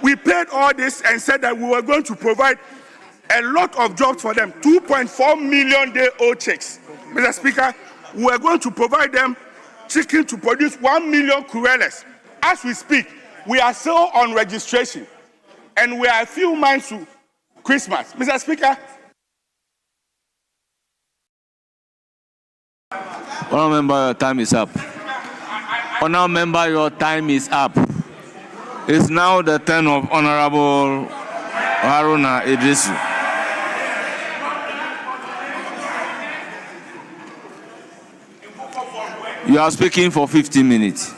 We paid all this and said that we were going to provide a lot of jobs for them, 2.4 million day-old chicks. Mr. Speaker, we are going to provide them chicken to produce 1 million Kureles. As we speak, we are still on registration, and we are a few months to Christmas. Mr. Speaker. Honourable Member, your time is up. Honourable Member, your time is up. It's now the turn of Honourable Haruna Idrisu. You are speaking for 15 minutes.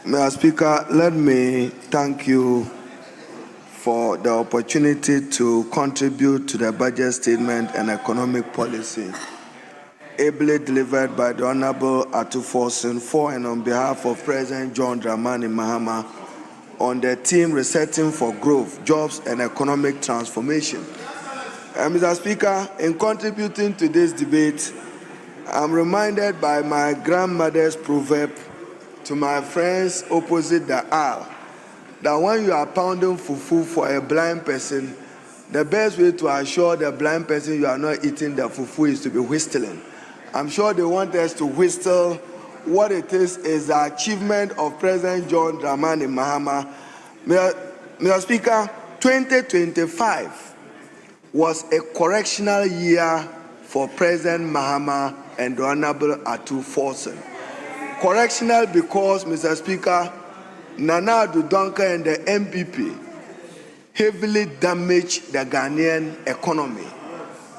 Mr. Speaker, let me thank you for the opportunity to contribute to the budget statement and economic policy ably delivered by the Honorable Atuforsen for and on behalf of President John Dramani Mahama on the theme Resetting for Growth, Jobs and Economic Transformation. Mr. Speaker, in contributing to this debate, I'm reminded by my grandmother's proverb to my friends opposite the aisle that when you are pounding fufu for a blind person, the best way to assure the blind person you are not eating the fufu is to be whistling. I'm sure they want us to whistle. What it is the achievement of President John Dramani Mahama. Mr. Speaker, 2025 was a correctional year for President Mahama and the Honorable Atuforsen. Correctional because, Mr. Speaker, Nana Addo Dankwa and the MPP heavily damaged the Ghanaian economy,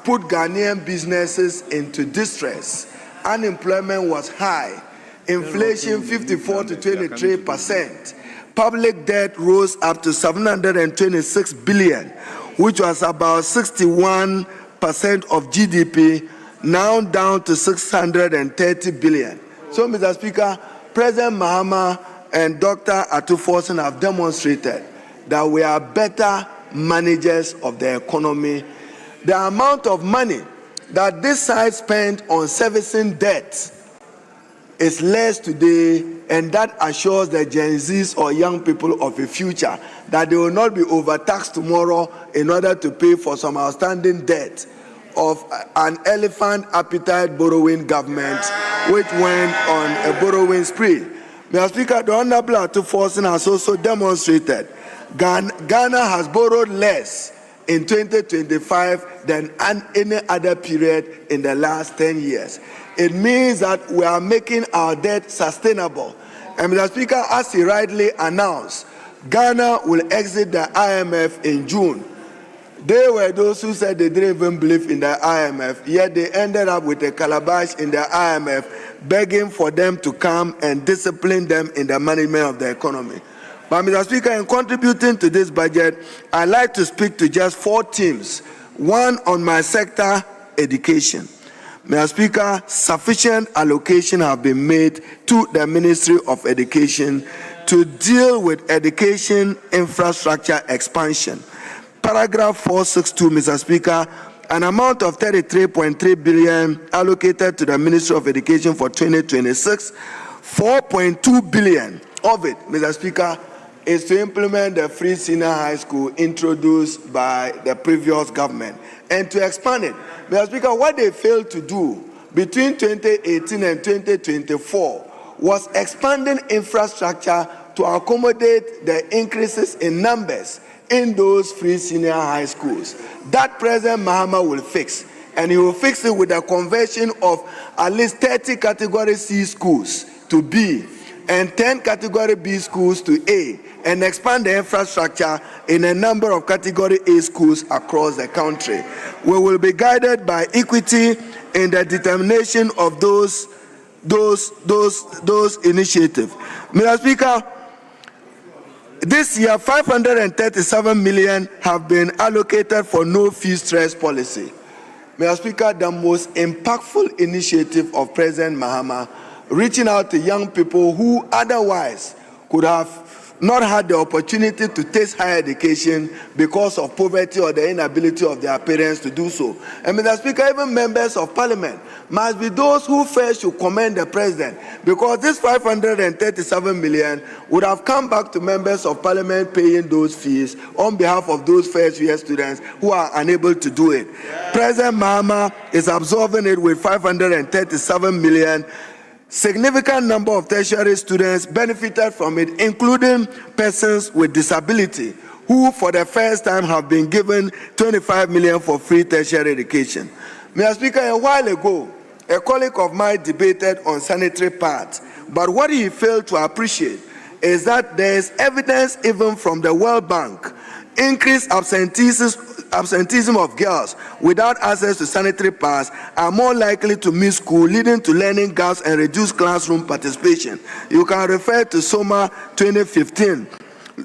put Ghanaian businesses into distress. Unemployment was high, inflation 54 to 23%. Public debt rose up to 726 billion, which was about 61% of GDP, now down to 630 billion. So, Mr. Speaker, President Mahama and Dr. Atuforsen have demonstrated that we are better managers of the economy. The amount of money that this side spent on servicing debt is less today, and that assures the Gen Zs or young people of a future that they will not be overtaxed tomorrow in order to pay for some outstanding debt of an elephant appetite borrowing government which went on a borrowing spree. Mr. Speaker, the Honorable Atuforsen has also demonstrated Ghana has borrowed less in 2025 than any other period in the last 10 years. It means that we are making our debt sustainable. And Mr. Speaker, as he rightly announced, Ghana will exit the IMF in June. They were those who said they didn't even believe in the IMF, yet they ended up with a calabash in the IMF, begging for them to come and discipline them in the management of the economy. But Mr. Speaker, in contributing to this budget, I'd like to speak to just 4 themes. One on my sector, education. Mr. Speaker, sufficient allocation have been made to the Ministry of Education to deal with education infrastructure expansion. Paragraph 462, Mr. Speaker, an amount of 33.3 billion allocated to the Ministry of Education for 2026, 4.2 billion of it, Mr. Speaker, is to implement the free senior high school introduced by the previous government and to expand it. Mr. Speaker, what they failed to do between 2018 and 2024 was expanding infrastructure to accommodate the increases in numbers in those free senior high schools. That President Mahama will fix, and he will fix it with the conversion of at least 30 Category C schools to B and 10 Category B schools to A, and expand the infrastructure in a number of Category A schools across the country. We will be guided by equity in the determination of those initiatives. Mr. Speaker, this year 537 million have been allocated for no fee stress policy. Mr. Speaker, the most impactful initiative of President Mahama, reaching out to young people who otherwise could have not had the opportunity to taste higher education because of poverty or the inability of their parents to do so. And Mr. Speaker, even members of parliament must be those who first should commend the president, because this 537 million would have come back to members of parliament paying those fees on behalf of those first-year students who are unable to do it. President Mahama is absorbing it with 537 million. Significant number of tertiary students benefited from it, including persons with disability, who for the first time have been given 25 million for free tertiary education. Mr. Speaker, a while ago, a colleague of mine debated on sanitary pads, but what he failed to appreciate is that there is evidence even from the World Bank, increased absenteeism absenteeism of girls without access to sanitary pads are more likely to miss school, leading to learning gaps and reduced classroom participation. You can refer to SOMA 2015.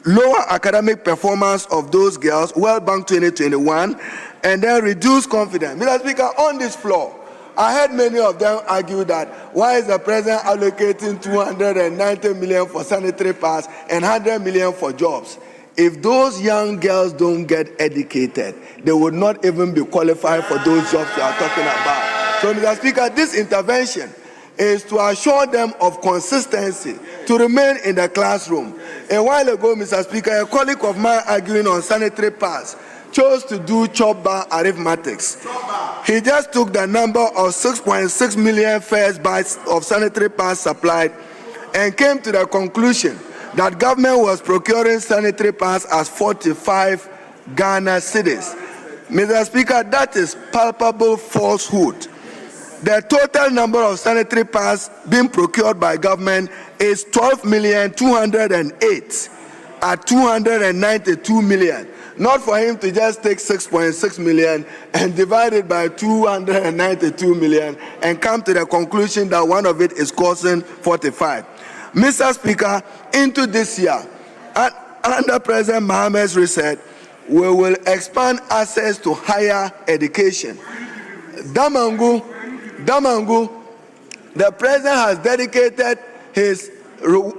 Lower academic performance of those girls, World Bank 2021, and then reduced confidence. Mr. Speaker, on this floor, I heard many of them argue that why is the president allocating 290 million for sanitary pads and 100 million for jobs? If those young girls don't get educated, they would not even be qualified for those jobs we are talking about. So, Mr. Speaker, this intervention is to assure them of consistency, to remain in the classroom. A while ago, Mr. Speaker, a colleague of mine arguing on sanitary pads chose to do chop bar arithmetics. He just took the number of 6.6 million first batch of sanitary pads supplied and came to the conclusion that government was procuring sanitary pads as 45 Ghana cedis. Mr. Speaker, that is palpable falsehood. The total number of sanitary pads being procured by government is 12,208 at 292 million. Not for him to just take 6.6 million and divide it by 292 million and come to the conclusion that one of it is costing 45. Mr. Speaker, into this year, under President Mohammed's reset, we will expand access to higher education. Damangu, the president has dedicated his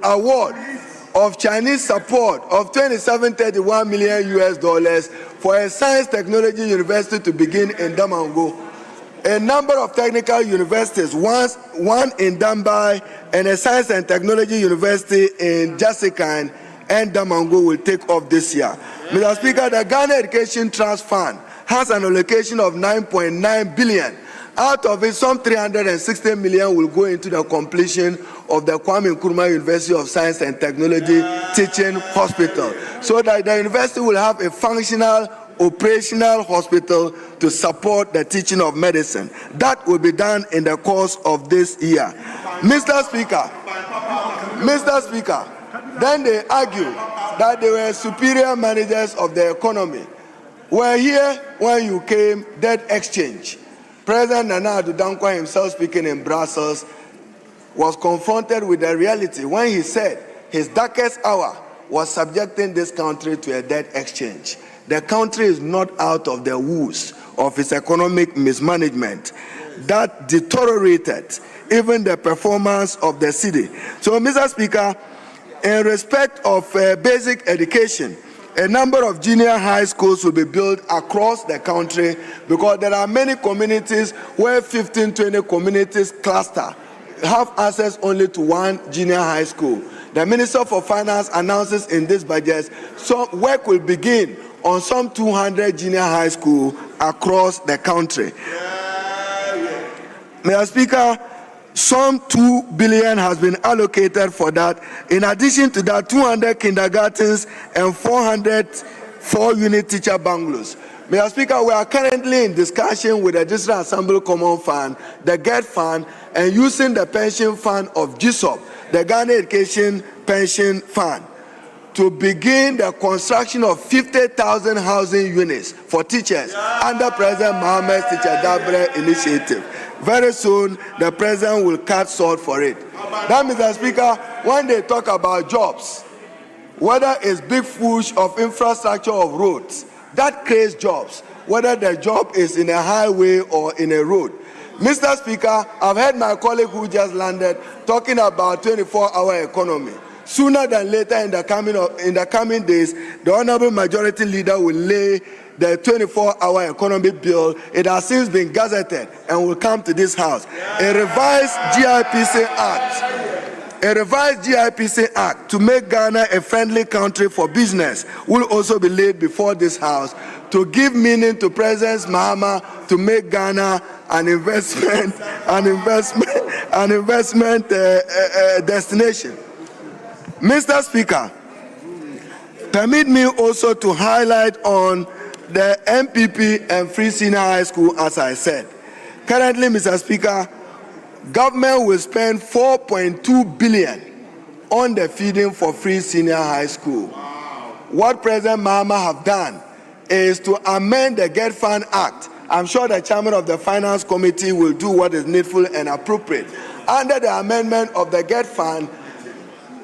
award of Chinese support of $27.31 million for a science technology university to begin in Damangu. A number of technical universities, one in Dambai and a science and technology university in Jasikan and Damangu will take off this year. Mr. Speaker, the Ghana Education Trust Fund has an allocation of 9.9 billion. Out of it, some 360 million will go into the completion of the Kwame Nkrumah University of Science and Technology Teaching Hospital, so that the university will have a functional, operational hospital to support the teaching of medicine. That will be done in the course of this year. Mr. Speaker, then they argue that they were superior managers of the economy. We're here when you came, debt exchange. President Nana Addo Dankwa himself, speaking in Brussels, was confronted with the reality when he said his darkest hour was subjecting this country to a debt exchange. The country is not out of the woods of its economic mismanagement that deteriorated even the performance of the city. So, Mr. Speaker, in respect of basic education, a number of junior high schools will be built across the country because there are many communities where 15, 20 communities cluster have access only to one junior high school. The Minister for Finance announces in this budget some work will begin on some 200 junior high schools across the country. Mr. Speaker, some 2 billion has been allocated for that. In addition to that, 200 kindergartens and 400 4-unit teacher bungalows. Mr. Speaker, we are currently in discussion with the District Assembly Common Fund, the GET Fund, and using the pension fund of GSOP, the Ghana Education Pension Fund, to begin the construction of 50,000 housing units for teachers under President Mohammed's Teacher Dabre initiative. Very soon, the president will cut salt for it. That, Mr. Speaker, when they talk about jobs, whether it's big push of infrastructure of roads, that creates jobs, whether the job is in a highway or in a road. Mr. Speaker, I've heard my colleague who just landed talking about 24-hour economy. Sooner than later in the coming days, the Honorable Majority Leader will lay the 24-hour economy bill. It has since been gazetted and will come to this House. A revised GIPC Act to make Ghana a friendly country for business will also be laid before this House to give meaning to President Mahama to make Ghana an investment destination. Mr. Speaker, permit me also to highlight on the MPP and Free Senior High School, as I said. Currently, Mr. Speaker, government will spend 4.2 billion on the feeding for Free Senior High School. What President Mahama have done is to amend the Get Fund Act. I'm sure the chairman of the Finance Committee will do what is needful and appropriate. Under the amendment of the Get Fund,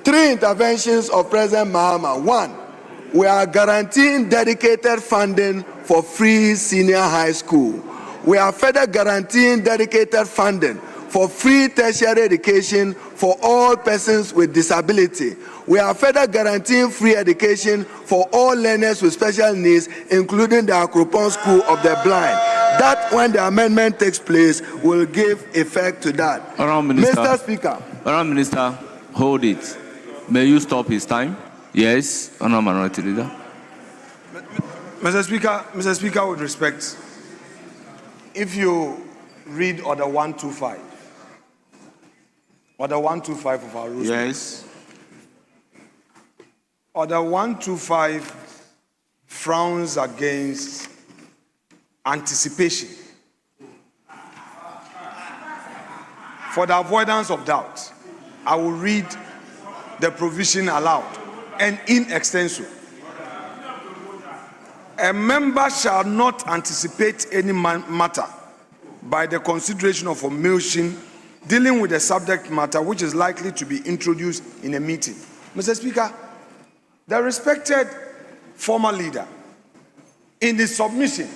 3 interventions of President Mahama. 1, we are guaranteeing dedicated funding for free senior high school. We are further guaranteeing dedicated funding for free tertiary education for all persons with disability. We are further guaranteeing free education for all learners with special needs, including the Akropong School of the Blind. That, when the amendment takes place, will give effect to that. Mr. Speaker. Honourable Minister, hold it. May you stop his time? Yes, Honourable Minority Leader. Mr. Speaker, with respect, if you read Order 125, Order 125 of our rules. Yes. Order 125 frowns against anticipation. For the avoidance of doubt, I will read the provision aloud and in extenso. A member shall not anticipate any matter by the consideration of a motion dealing with a subject matter which is likely to be introduced in a meeting. Mr. Speaker, the respected former leader in the submission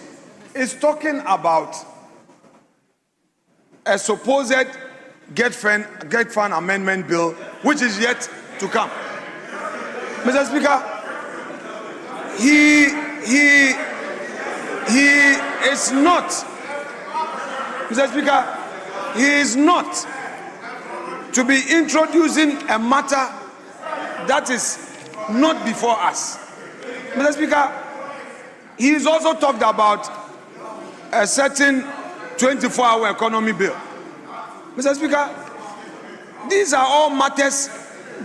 is talking about a supposed Get Fund Amendment Bill which is yet to come. Mr. Speaker, he is not, Mr. Speaker, he is not to be introducing a matter that is not before us. Mr. Speaker, he is also talked about a certain 24-hour economy bill. Mr. Speaker, these are all matters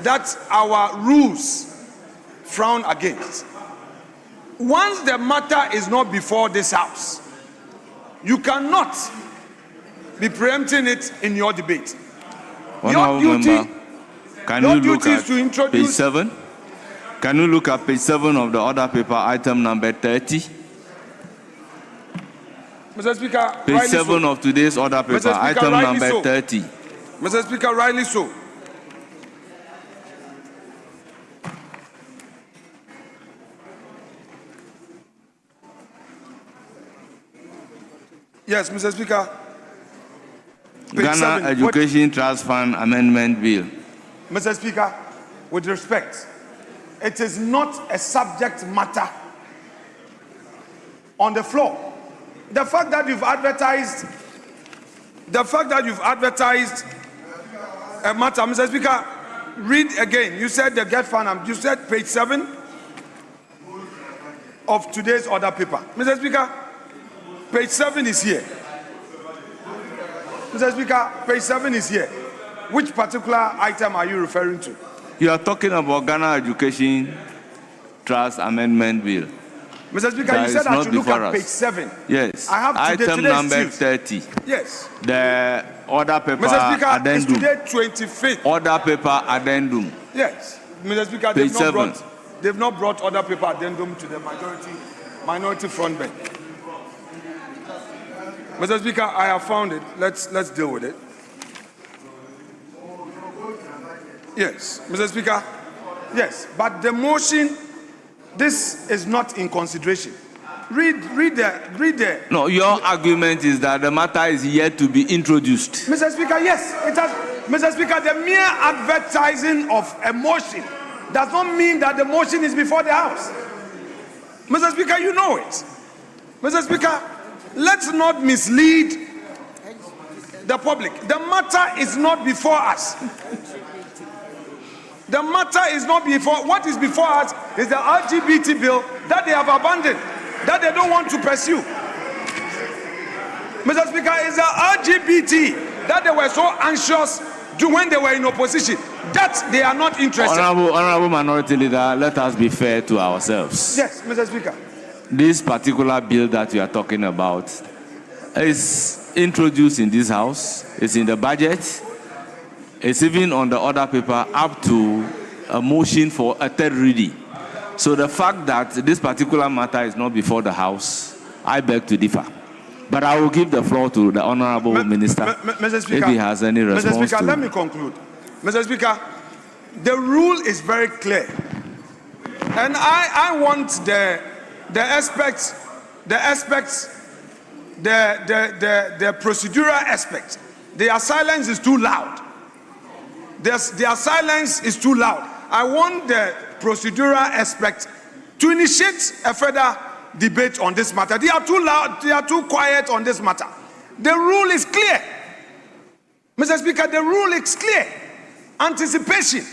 that our rules frown against. Once the matter is not before this House, you cannot be preempting it in your debate. Your duty, can you look at to introduce page 7? Can you look at page 7 of the order paper, item number 30? Mr. Speaker, page 7 of today's order paper, Speaker, item number so. 30. Mr. Speaker, rightly so. Yes, Mr. Speaker. Ghana 7, Education Trust Fund Amendment Bill. Mr. Speaker, with respect, it is not a subject matter on the floor. The fact that you've advertised a matter, Mr. Speaker, read again. You said the Get Fund, you said page 7 of today's order paper. Mr. Speaker, page 7 is here. Mr. Speaker, page 7 is here. Which particular item are you referring to? You are talking about Ghana Education Trust Amendment Bill. Mr. Speaker, you said I should look at page 7. Yes. I have item number 30. Yes. The order paper Mr. Speaker, addendum. it's today 25th. Order paper addendum. Yes. Mr. Speaker, Page 7. They've not brought order paper addendum to the minority front bench. Mr. Speaker, I have found it. Let's deal with it. Yes, Mr. Speaker. Yes, but the motion, this is not in consideration. Read the. No, your argument is that the matter is yet to be introduced. Mr. Speaker, yes, it has. Mr. Speaker, the mere advertising of a motion does not mean that the motion is before the House. Mr. Speaker, you know it. Mr. Speaker, let's not mislead the public. The matter is not before us. The matter is not before. What is before us is the LGBT bill that they have abandoned, that they don't want to pursue. Mr. Speaker, it's the LGBT that they were so anxious to when they were in opposition, that they are not interested. Honorable Minority Leader, let us be fair to ourselves. Yes, Mr. Speaker. This particular bill that you are talking about is introduced in this House. It's in the budget. It's even on the order paper up to a motion for a third reading. So the fact that this particular matter is not before the House, I beg to differ. But I will give the floor to the Honorable Minister Mr. Speaker, if he has any response. Mr. Speaker, let me conclude. Mr. Speaker, the rule is very clear. And I want the procedural aspect. Their silence is too loud. Their silence is too loud. I want the procedural aspect to initiate a further debate on this matter. They are too loud, they are too quiet on this matter. The rule is clear. Mr. Speaker, the rule is clear. Anticipation.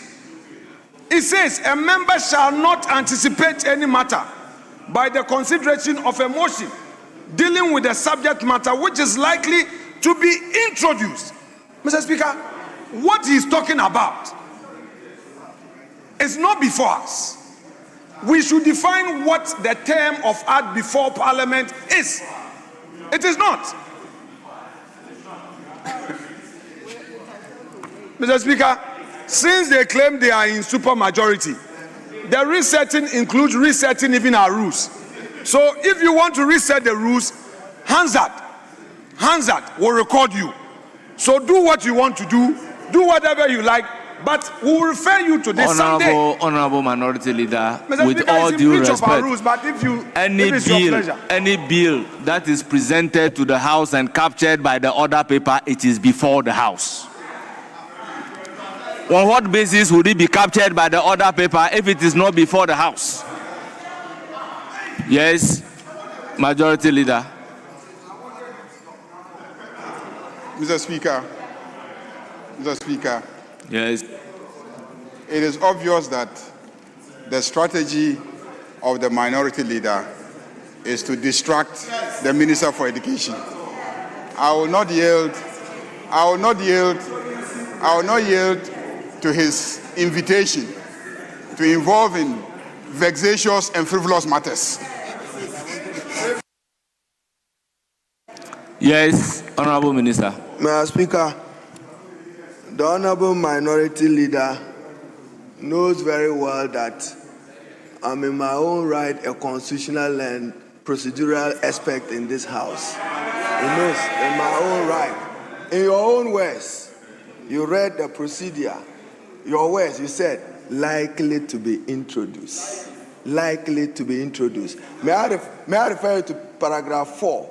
It says a member shall not anticipate any matter by the consideration of a motion dealing with the subject matter which is likely to be introduced. Mr. Speaker, what he is talking about is not before us. We should define what the term of art before Parliament is. It is not. Mr. Speaker, since they claim they are in supermajority, the resetting includes resetting even our rules. So if you want to reset the rules, Hansard will record you. So do what you want to do whatever you like, but we will refer you to this someday. Honorable Minority Leader, Mr. with Speaker, all it's in due breach of our respect, rules, but if it's your pleasure. any bill that is presented to the House and captured by the order paper, it is before the House. On what basis would it be captured by the order paper if it is not before the House? Yes, Majority Leader. Mr. Speaker. Yes. It is obvious that the strategy of the Minority Leader is to distract the Minister for Education. I will not yield to his invitation to involve in vexatious and frivolous matters. Yes, Honorable Minister. Mr. Speaker, the Honorable Minority Leader knows very well that I'm in my own right a constitutional and procedural aspect in this House. He knows in my own right. In your own words, you read the procedure. Your words, you said, likely to be introduced. Likely to be introduced. May I refer you to paragraph 4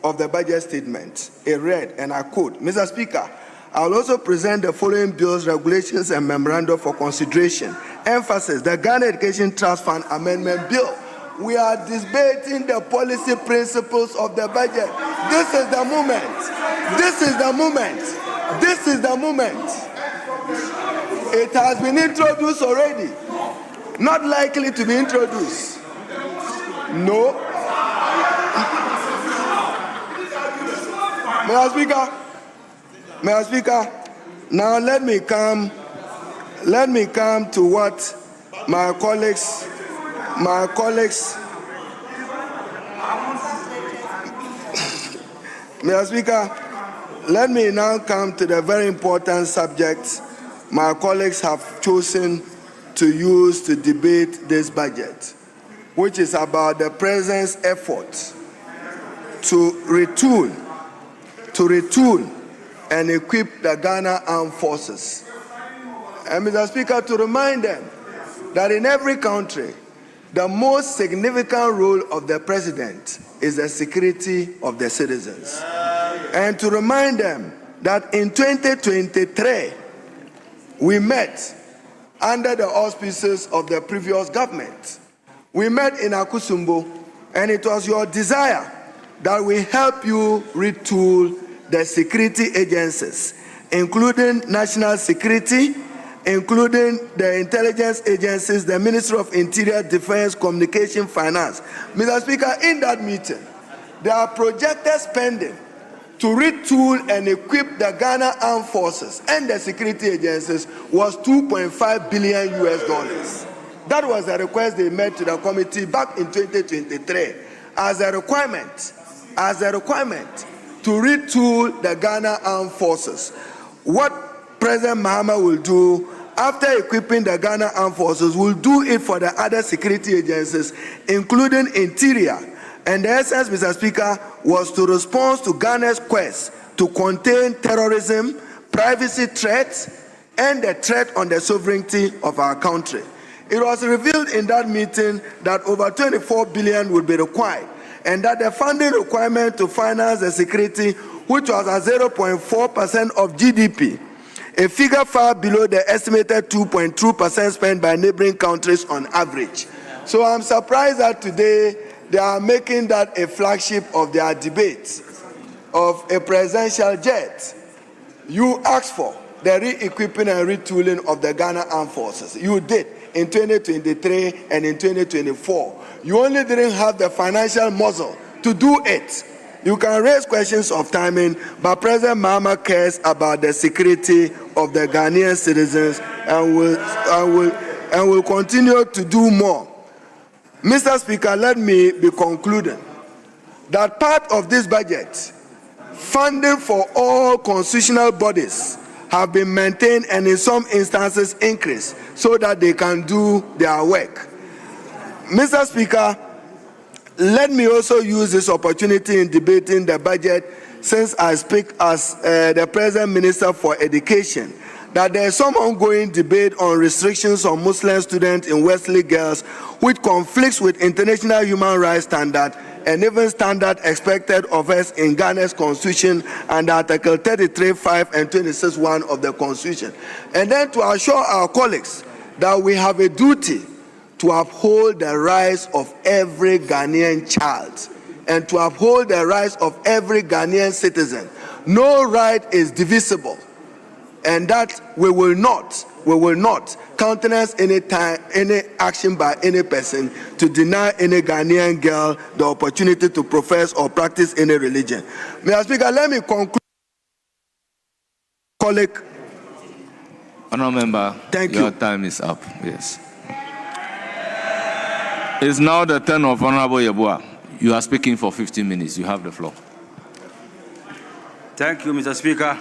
of the budget statement? It read, and I quote, Mr. Speaker, I will also present the following bills, regulations, and memorandum for consideration. Emphasis, the Ghana Education Trust Fund Amendment Bill. We are debating the policy principles of the budget. This is the moment. This is the moment. This is the moment. It has been introduced already. Not likely to be introduced. No. Mr. Speaker, now let me come to what my colleagues, Mr. Speaker, let me now come to the very important subject my colleagues have chosen to use to debate this budget, which is about the President's effort to retool and equip the Ghana Armed Forces. And Mr. Speaker, to remind them that in every country, the most significant role of the President is the security of the citizens. And to remind them that in 2023, we met under the auspices of the previous government. We met in Akusumbo, and it was your desire that we help you retool the security agencies, including national security, including the intelligence agencies, the Ministry of Interior, Defense, Communication, Finance. Mr. Speaker, in that meeting, there are projected spending to retool and equip the Ghana Armed Forces and the security agencies was $2.5 billion. That was the request they made to the committee back in 2023 as a requirement to retool the Ghana Armed Forces. What President Mahama will do after equipping the Ghana Armed Forces, will do it for the other security agencies, including Interior. And the essence, Mr. Speaker, was to respond to Ghana's quest to contain terrorism, privacy threats, and the threat on the sovereignty of our country. It was revealed in that meeting that over 24 billion would be required, and that the funding requirement to finance the security, which was at 0.4% of GDP, a figure far below the estimated 2.2% spent by neighboring countries on average. So I'm surprised that today they are making that a flagship of their debate of a presidential jet. You asked for the re-equipping and retooling of the Ghana Armed Forces. You did in 2023 and in 2024. You only didn't have the financial muscle to do it. You can raise questions of timing, but President Mahama cares about the security of the Ghanaian citizens and will continue to do more. Mr. Speaker, let me be concluding that part of this budget, funding for all constitutional bodies have been maintained and in some instances increased so that they can do their work. Mr. Speaker, let me also use this opportunity in debating the budget, since I speak as the Present Minister for Education, that there is some ongoing debate on restrictions on Muslim students in Wesley Girls, which conflicts with international human rights standards and even standard expected of us in Ghana's Constitution and Article 33(5) and 26(1) of the Constitution. And then to assure our colleagues that we have a duty to uphold the rights of every Ghanaian child and to uphold the rights of every Ghanaian citizen. No right is divisible, and that we will not countenance any action by any person to deny any Ghanaian girl the opportunity to profess or practice any religion. Mr. Speaker, let me conclude. Colleague. Honourable Member, thank your you. time is up. Yes. It's now the turn of Honourable Yeboah. You are speaking for 15 minutes. You have the floor. Thank you, Mr. Speaker,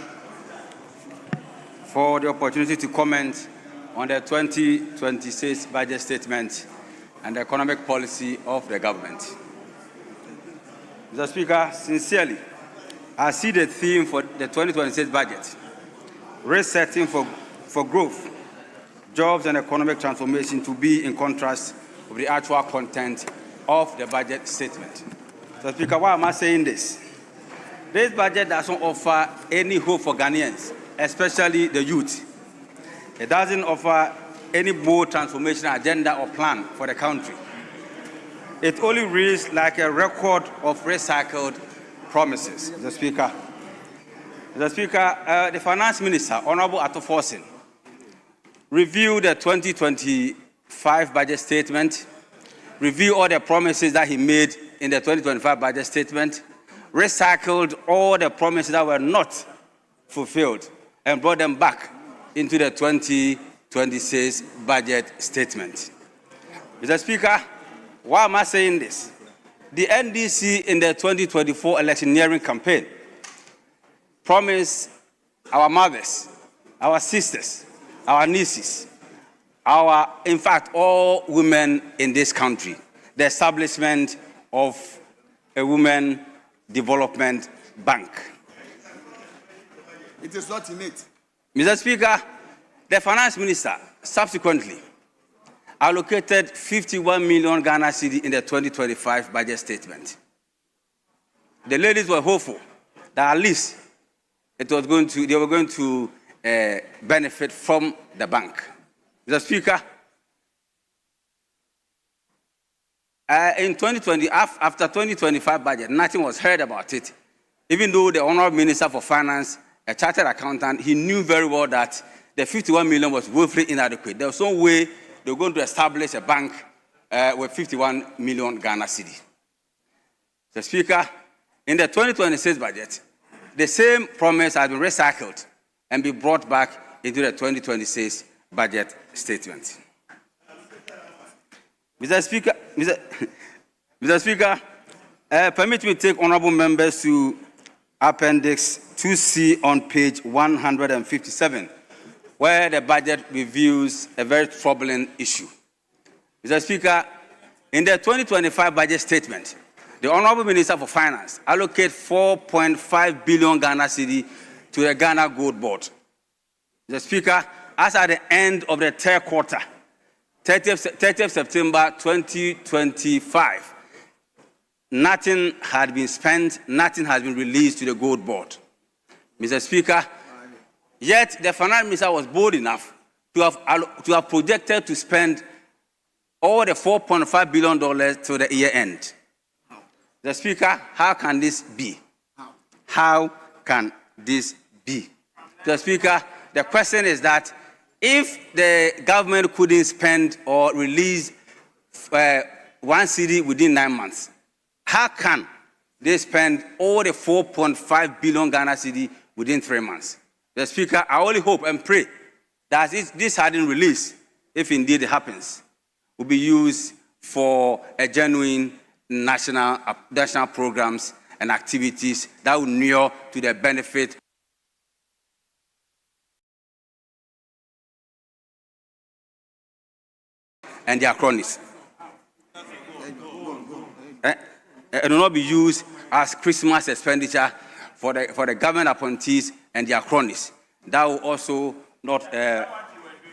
for the opportunity to comment on the 2026 budget statement and the economic policy of the government. Mr. Speaker, sincerely, I see the theme for the 2026 budget, resetting for growth, jobs and economic transformation, to be in contrast with the actual content of the budget statement. Mr. Speaker, why am I saying this? This budget doesn't offer any hope for Ghanaians, especially the youth. It doesn't offer any bold transformation agenda or plan for the country. It only reads like a record of recycled promises, Mr. Speaker. Mr. Speaker, the Finance Minister, Honourable Ato Forson, reviewed the 2025 budget statement, reviewed all the promises that he made in the 2025 budget statement, recycled all the promises that were not fulfilled, and brought them back into the 2026 budget statement. Mr. Speaker, why am I saying this? The NDC in the 2024 electioneering campaign promised our mothers, our sisters, our nieces, in fact, all women in this country, the establishment of a women development bank. It is not in it. Mr. Speaker, the Finance Minister subsequently allocated 51 million Ghana cedi in the 2025 budget statement. The ladies were hopeful that at least they were going to benefit from the bank. Mr. Speaker, in 2020, after 2025 budget, nothing was heard about it. Even though the Honourable Minister for Finance, a chartered accountant, he knew very well that the 51 million was woefully inadequate. There was no way they were going to establish a bank with 51 million Ghana cedi. Mr. Speaker, in the 2026 budget, the same promise has been recycled and be brought back into the 2026 budget statement. Mr. Speaker, permit me to take honourable members to Appendix 2C on page 157, where the budget reviews a very troubling issue. Mr. Speaker, in the 2025 budget statement, the Honorable Minister for Finance allocated 4.5 billion Ghana cedi to the Ghana Gold Board. Mr. Speaker, as at the end of the third quarter, 30th September 2025, nothing had been spent, nothing has been released to the Gold Board. Mr. Speaker, yet the Finance Minister was bold enough to have projected to spend all the $4.5 billion to the year end. Mr. Speaker, how can this be? How can this be? Mr. Speaker, the question is that if the government couldn't spend or release one cedi within 9 months, how can they spend all the 4.5 billion Ghana cedi within 3 months? The Speaker, I only hope and pray that this hadn't released, if indeed it happens, will be used for a genuine national programs and activities that will inure to the benefit and their cronies. It will not be used as Christmas expenditure for the government appointees and their cronies. That will also not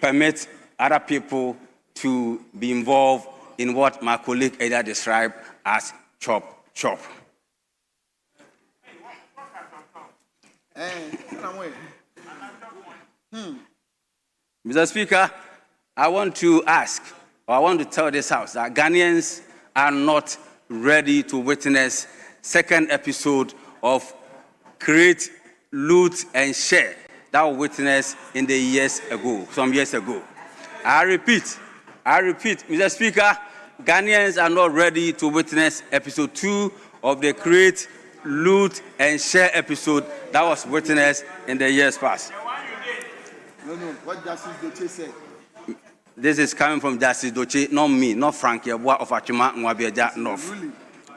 permit other people to be involved in what my colleague earlier described as chop. Mr. Speaker, I want to ask, or I want to tell this House that Ghanaians are not ready to witness second episode of create, loot, and share that we witnessed in the some years ago. I repeat, Mr. Speaker, Ghanaians are not ready to witness episode 2 of the create, loot, and share episode that was witnessed in the years past. No, what Justice Doche said. This is coming from Justice Doche, not me, not Frank Yabua of Achima Nwabiaja North.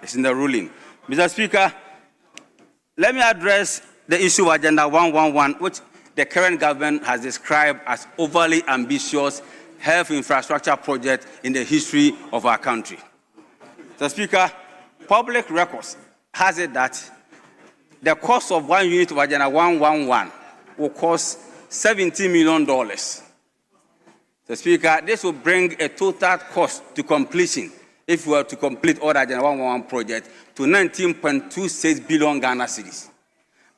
It's in the ruling. Mr. Speaker, let me address the issue of Agenda 111, which the current government has described as overly ambitious health infrastructure project in the history of our country. Mr. Speaker, public records has it that the cost of 1 unit of Agenda 111 will cost $70 million. Mr. Speaker, this will bring a total cost to completion, if we were to complete all the Agenda 111 project, to 19.26 billion Ghana cedis.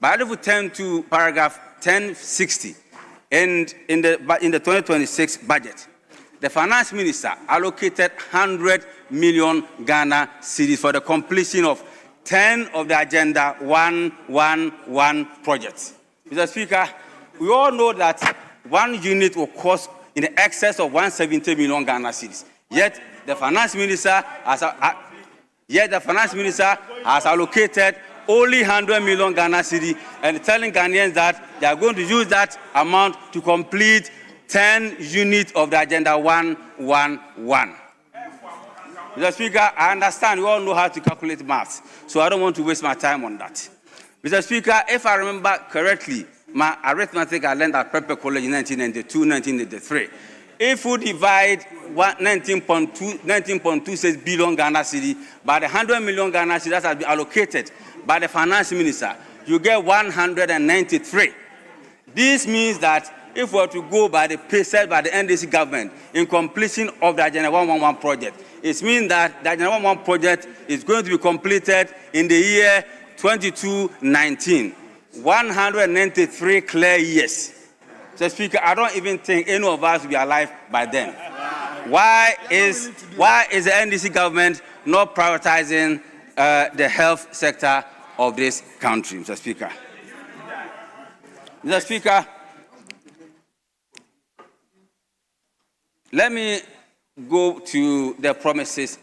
But if we turn to paragraph 1060 in the 2026 budget, the Finance Minister allocated 100 million Ghana cedis for the completion of 10 of the Agenda 111 projects. Mr. Speaker, we all know that 1 unit will cost in the excess of 170 million Ghana cedis. Yet the Finance Minister has allocated only 100 million Ghana cedi and telling Ghanaians that they are going to use that amount to complete 10 units of the Agenda 111. Mr. Speaker, I understand we all know how to calculate maths, so I don't want to waste my time on that. Mr. Speaker, if I remember correctly, my arithmetic I learned at Prep College in 1992, 1983. If we divide 19.26 billion Ghana cedi by the 100 million Ghana cedi that has been allocated by the Finance Minister, you get 193. This means that if we were to go by the pace set by the NDC government in completion of the Agenda 111 project, it means that the Agenda 111 project is going to be completed in the year 2219. 193 clear years. So, Speaker, I don't even think any of us will be alive by then. Why is the NDC government not prioritizing the health sector of this country, Mr. Speaker? Mr. Speaker, let me go to the promises,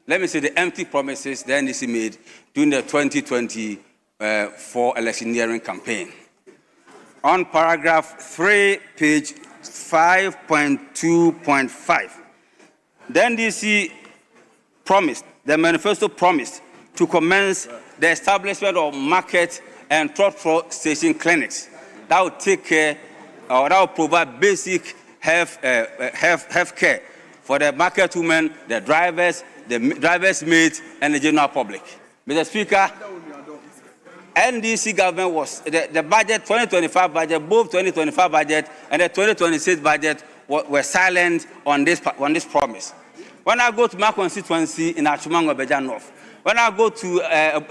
let me say the empty promises the NDC made during the 2024 electioneering campaign. On paragraph 3, page 5.2.5, the NDC promised, the manifesto promised to commence the establishment of market and trot station clinics that would take care or that will provide basic health care for the market women, the drivers mates, and the general public. Mr. Speaker, NDC government was, the budget, 2025 budget, both 2025 budget and the 2026 budget were silent on this promise. When I go to my constituency in Achumango, Bejan North, when I go to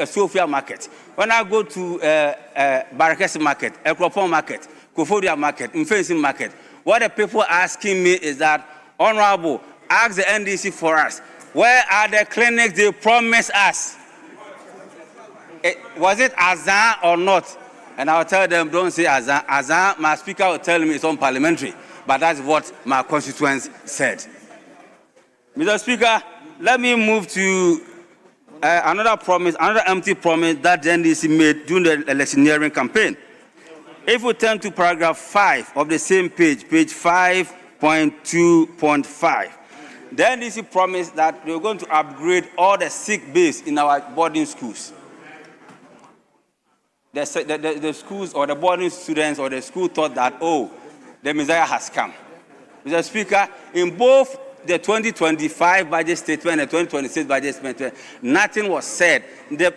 Sofia Market, when I go to Barakesi Market, Ekropon Market, Kofodia Market, Mfensi Market, what the people are asking me is that, Honorable, ask the NDC for us, where are the clinics they promised us? Was it Azan or not? And I'll tell them, don't say Azan. Azan, my speaker will tell me it's unparliamentary, but that's what my constituents said. Mr. Speaker, let me move to another promise, another empty promise that the NDC made during the electioneering campaign. If we turn to paragraph 5 of the same page, page 5.2.5, the NDC promised that they were going to upgrade all the sick bays in our boarding schools. The schools or the boarding students or the school thought that, oh, the Messiah has come. Mr. Speaker, in both the 2025 budget statement and the 2026 budget statement, nothing was said. The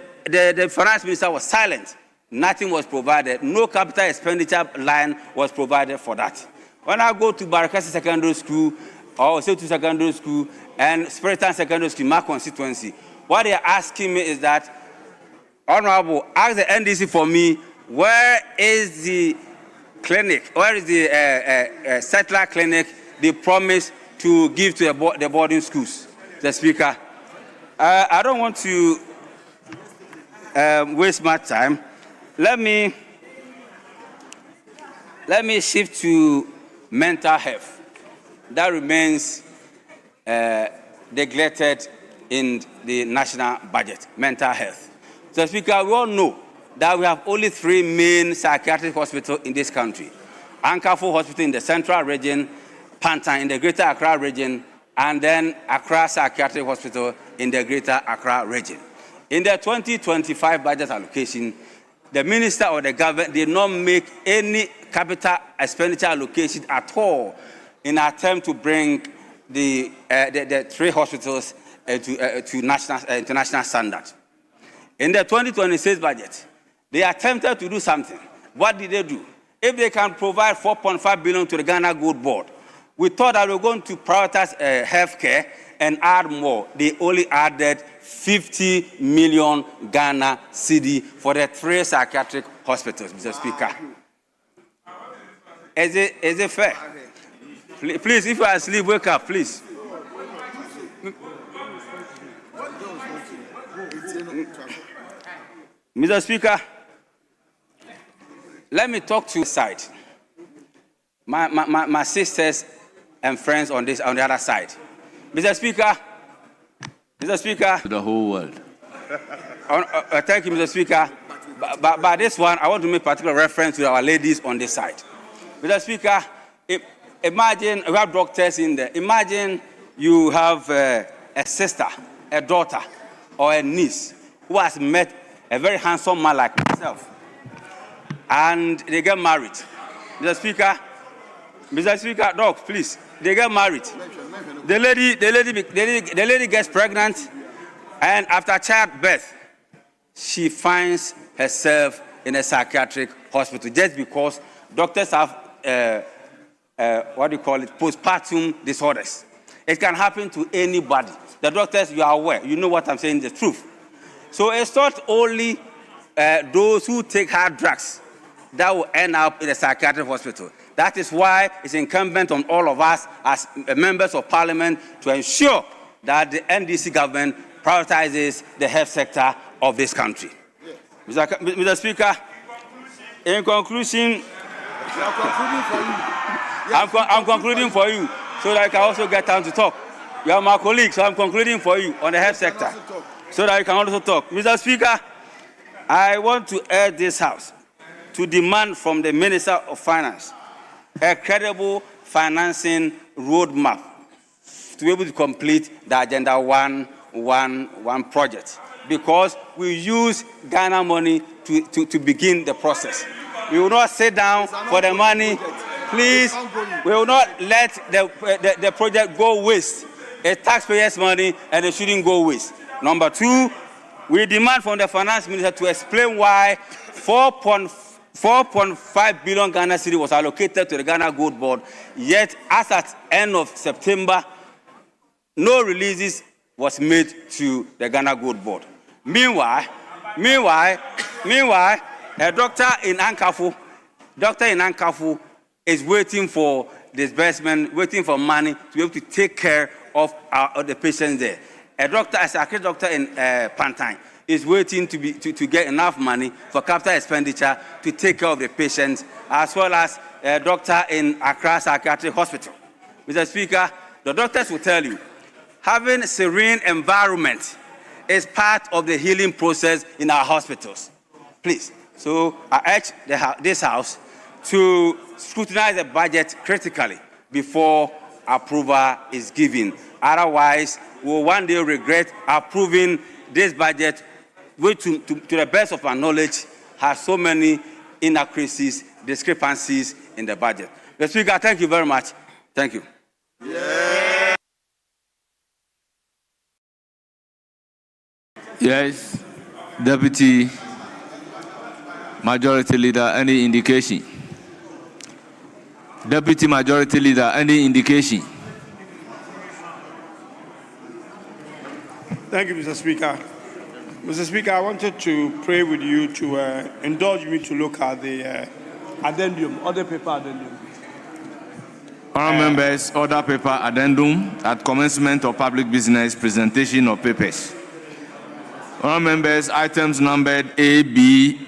finance minister was silent. Nothing was provided. No capital expenditure line was provided for that. When I go to Barakasi Secondary School, or Setu Secondary School, and Spiritan Secondary School, my constituency, what they are asking me is that, Honorable, ask the NDC for me, where is the clinic, where is the satellite clinic they promised to give to the boarding schools? The Speaker, I don't want to waste my time. Let me shift to mental health. That remains neglected in the national budget, mental health. Mr. Speaker, we all know that we have only 3 main psychiatric hospitals in this country. Ankafo Hospital in the central region, Pantan in the greater Accra region, and then Accra Psychiatric Hospital in the greater Accra region. In the 2025 budget allocation, the minister or the government did not make any capital expenditure allocation at all in an attempt to bring the 3 hospitals to international standards. In the 2026 budget, they attempted to do something. What did they do? If they can provide 4.5 billion to the Ghana Gold Board, we thought that we were going to prioritize health care and add more. They only added 50 million Ghana cedi for the 3 psychiatric hospitals, Mr. Speaker. Is it fair? Please, if you are asleep, wake up, please. Mr. Speaker, let me talk to your side. My sisters and friends on the other side. Mr. Speaker, to the whole world. Thank you, Mr. Speaker. But this one, I want to make particular reference to our ladies on this side. Mr. Speaker, imagine we have doctors in there. Imagine you have a sister, a daughter, or a niece who has met a very handsome man like myself, and they get married. Mr. Speaker, dogs, please. They get married. The lady gets pregnant, and after childbirth, she finds herself in a psychiatric hospital just because doctors have postpartum disorders. It can happen to anybody. The doctors, you are aware, you know what I'm saying, the truth. So it's not only those who take hard drugs that will end up in a psychiatric hospital. That is why it's incumbent on all of us as members of parliament to ensure that the NDC government prioritizes the health sector of this country. Mr. Speaker, in conclusion, I'm concluding for you so that I can also get time to talk. You are my colleague, so I'm concluding for you on the health sector so that you can also talk. Mr. Speaker, I want to urge this House to demand from the Minister of Finance a credible financing roadmap to be able to complete the Agenda 111 project, because we use Ghana money to begin the process. We will not sit down for the money. Please, we will not let the project go waste. It's taxpayers' money and it shouldn't go waste. Number two, we demand from the finance minister to explain why 4.5 billion Ghana cedi was allocated to the Ghana Gold Board, yet as at end of September, no releases was made to the Ghana Gold Board. Meanwhile, a doctor in Ankafu is waiting for disbursement, waiting for money to be able to take care of the patients there. A psychiatric doctor in Pantine is waiting to get enough money for capital expenditure to take care of the patients, as well as a doctor in Accra Psychiatric Hospital. Mr. Speaker, the doctors will tell you, having a serene environment is part of the healing process in our hospitals. Please. So I urge this House to scrutinize the budget critically before approval is given. Otherwise, we will one day regret approving this budget, which, to the best of our knowledge, has so many inaccuracies, discrepancies in the budget. Mr. Speaker, thank you very much. Thank you. Yes, Deputy Majority Leader, any indication? Deputy Majority Leader, any indication? Thank you, Mr. Speaker. Mr. Speaker, I wanted to pray with you to indulge me to look at the addendum, other paper addendum. Honourable members, order paper addendum at commencement of public business presentation of papers. Honourable members, items numbered A, B,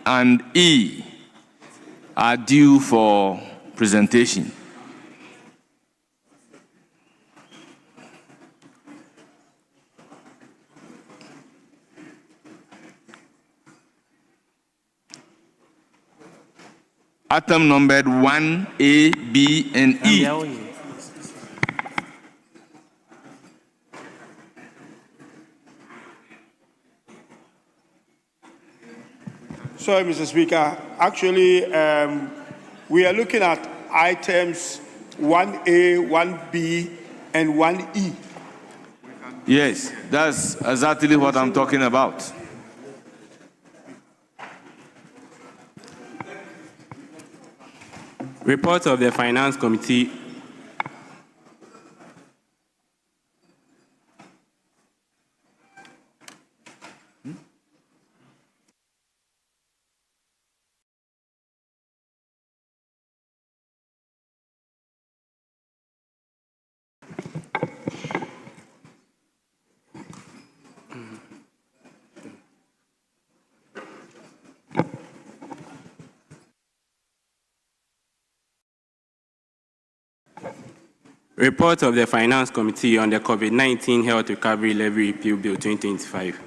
and E are due for presentation. Item numbered 1A, B, and E. Sorry, Mr. Speaker. Actually, we are looking at items 1A, 1B, and 1E. Yes, that's exactly what I'm talking about. Report of the Finance Committee Report of the Finance Committee on the COVID-19 Health Recovery Levy Repeal Bill 2025.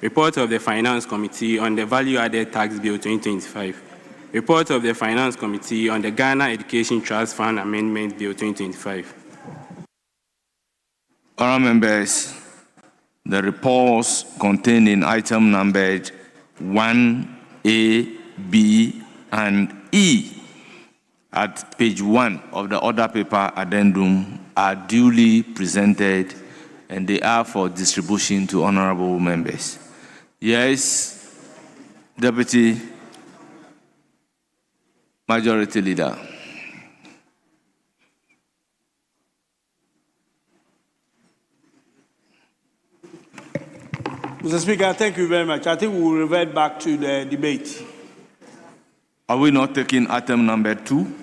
Report of the Finance Committee on the Value Added Tax Bill 2025. Report of the Finance Committee on the Ghana Education Trust Fund Amendment Bill 2025. Honourable members, the reports contained in item numbered 1A, B, and E at page 1 of the order paper addendum are duly presented and they are for distribution to honourable members. Yes, Deputy Majority Leader. Mr. Speaker, thank you very much. I think we will revert back to the debate. Are we not taking item number 2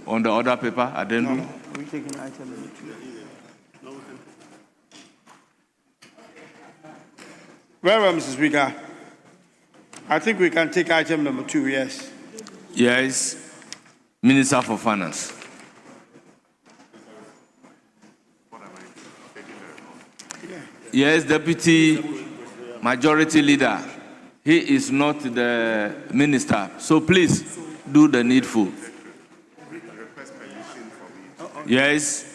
on the order paper addendum? No. We're taking item number 2. Very well, Mr. Speaker. I think we can take item number 2, yes. Yes, Minister for Finance. Yes, Deputy Majority Leader. He is not the minister, so please do the needful. Yes,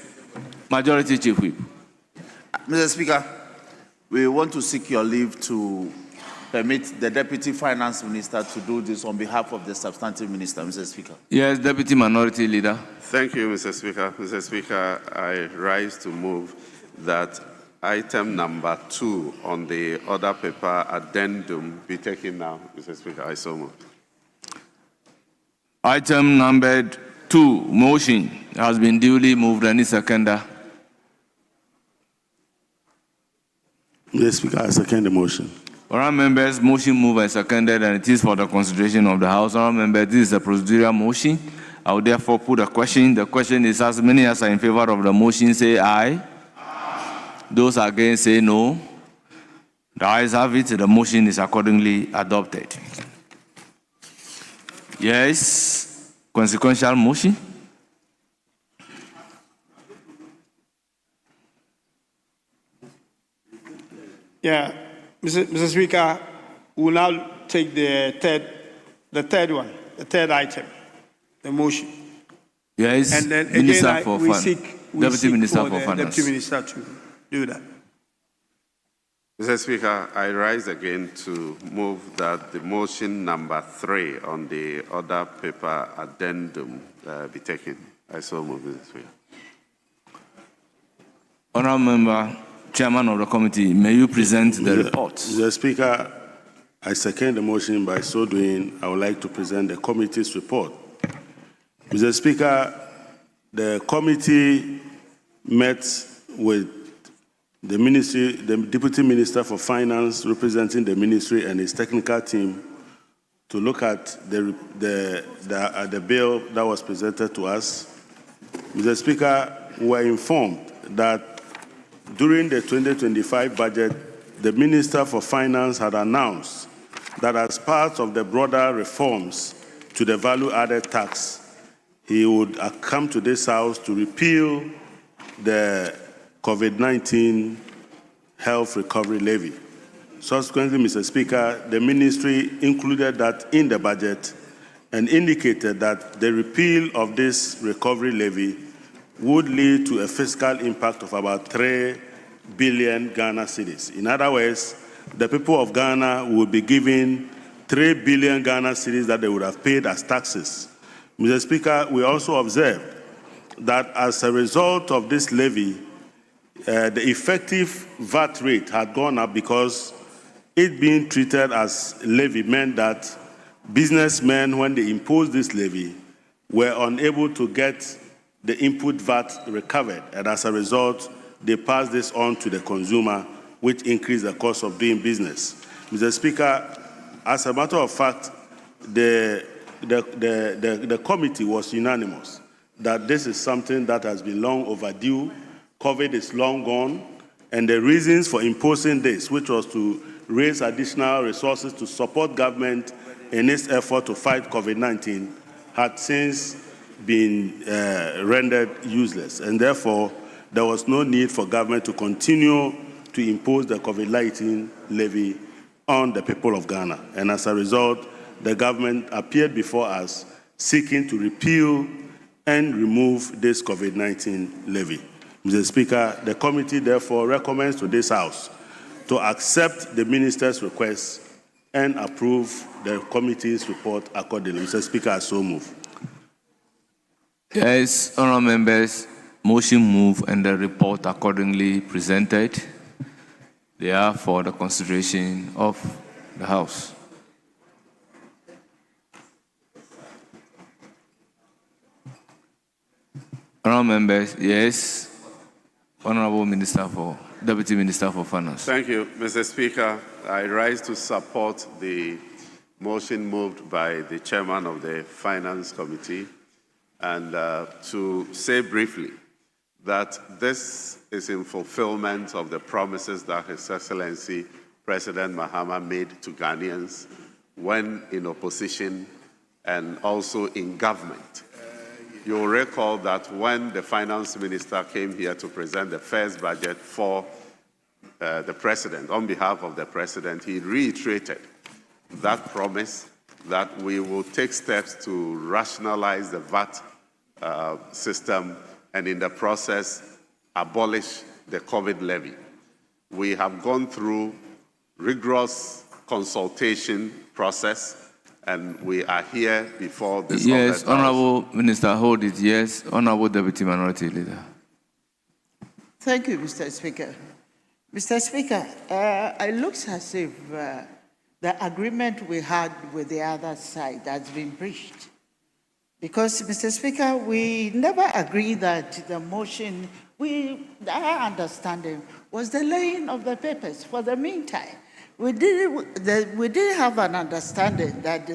Majority Chief Whip. Mr. Speaker, we want to seek your leave to permit the Deputy Finance Minister to do this on behalf of the substantive minister, Mr. Speaker. Yes, Deputy Minority Leader. Thank you, Mr. Speaker. Mr. Speaker, I rise to move that item number 2 on the order paper addendum be taken now. Mr. Speaker, I so move. Item numbered 2, motion, has been duly moved. Any seconder? Mr. Speaker, I second the motion. Honourable members, motion moved and seconded, and it is for the consideration of the House. Honourable members, this is a procedural motion. I will therefore put a question. The question is, as many as are in favor of the motion say aye. Those against say no. The ayes have it. The motion is accordingly adopted. Yes, consequential motion. Yeah, Mr. Speaker, we will now take the third item, the motion. Yes, and then Minister again, for we Finance. seek Minister for for the Finance. Deputy Minister to do that. Mr. Speaker, I rise again to move that the motion number 3 on the order paper addendum be taken. I so move, Mr. Speaker. Honourable Member, Chairman of the Committee, may you present the report? Mr. Speaker, I second the motion. By so doing, I would like to present the committee's report. Mr. Speaker, the committee met with the ministry, the Deputy Minister for Finance representing the ministry and his technical team to look at the bill that was presented to us. Mr. Speaker, we were informed that during the 2025 budget, the Minister for Finance had announced that as part of the broader reforms to the value-added tax, he would come to this House to repeal the COVID-19 health recovery levy. Subsequently, Mr. Speaker, the ministry included that in the budget and indicated that the repeal of this recovery levy would lead to a fiscal impact of about 3 billion Ghana cedis. In other words, the people of Ghana would be given 3 billion Ghana cedis that they would have paid as taxes. Mr. Speaker, we also observed that as a result of this levy, the effective VAT rate had gone up because it being treated as levy meant that businessmen, when they imposed this levy, were unable to get the input VAT recovered. And as a result, they passed this on to the consumer, which increased the cost of doing business. Mr. Speaker, as a matter of fact, the committee was unanimous that this is something that has been long overdue. COVID is long gone, and the reasons for imposing this, which was to raise additional resources to support government in its effort to fight COVID-19, had since been rendered useless. And therefore, there was no need for government to continue to impose the COVID-19 levy on the people of Ghana. And as a result, the government appeared before us seeking to repeal and remove this COVID-19 levy. Mr. Speaker, the committee therefore recommends to this House to accept the minister's request and approve the committee's report accordingly. Mr. Speaker, I so move. Yes, honourable members, motion moved and the report accordingly presented. They are for the consideration of the House. Honourable members, yes. Honourable Deputy Minister for Finance. Thank you, Mr. Speaker. I rise to support the motion moved by the chairman of the Finance Committee and to say briefly that this is in fulfillment of the promises that His Excellency President Mahama made to Ghanaians when in opposition and also in government. You'll recall that when the finance minister came here to present the first budget for the president, on behalf of the president, he reiterated that promise that we will take steps to rationalize the VAT system and in the process abolish the COVID levy. We have gone through rigorous consultation process, and we are here before this. Yes, Honorable Minister, hold it. Yes, Honorable Deputy Minority Leader. Thank you, Mr. Speaker. Mr. Speaker, it looks as if the agreement we had with the other side has been breached. Because, Mr. Speaker, we never agreed that the motion, our understanding was the laying of the papers for the meantime. We did have an understanding that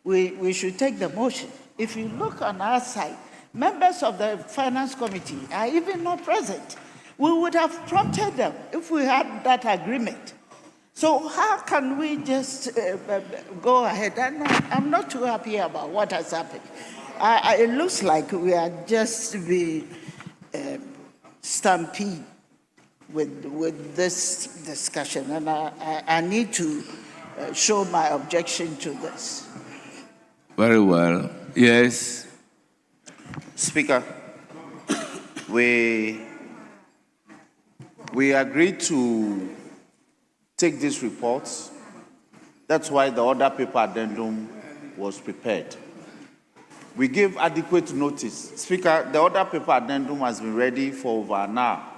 we should take the motion. If you look on our side, members of the Finance Committee are even not present. We would have prompted them if we had that agreement. So how can we just go ahead? And I'm not too happy about what has happened. It looks like we are just being stampede with this discussion, and I need to show my objection to this. Very well. Yes. Speaker, we agreed to take these reports. That's why the other paper addendum was prepared. We gave adequate notice. Speaker, the other paper addendum has been ready for over an hour.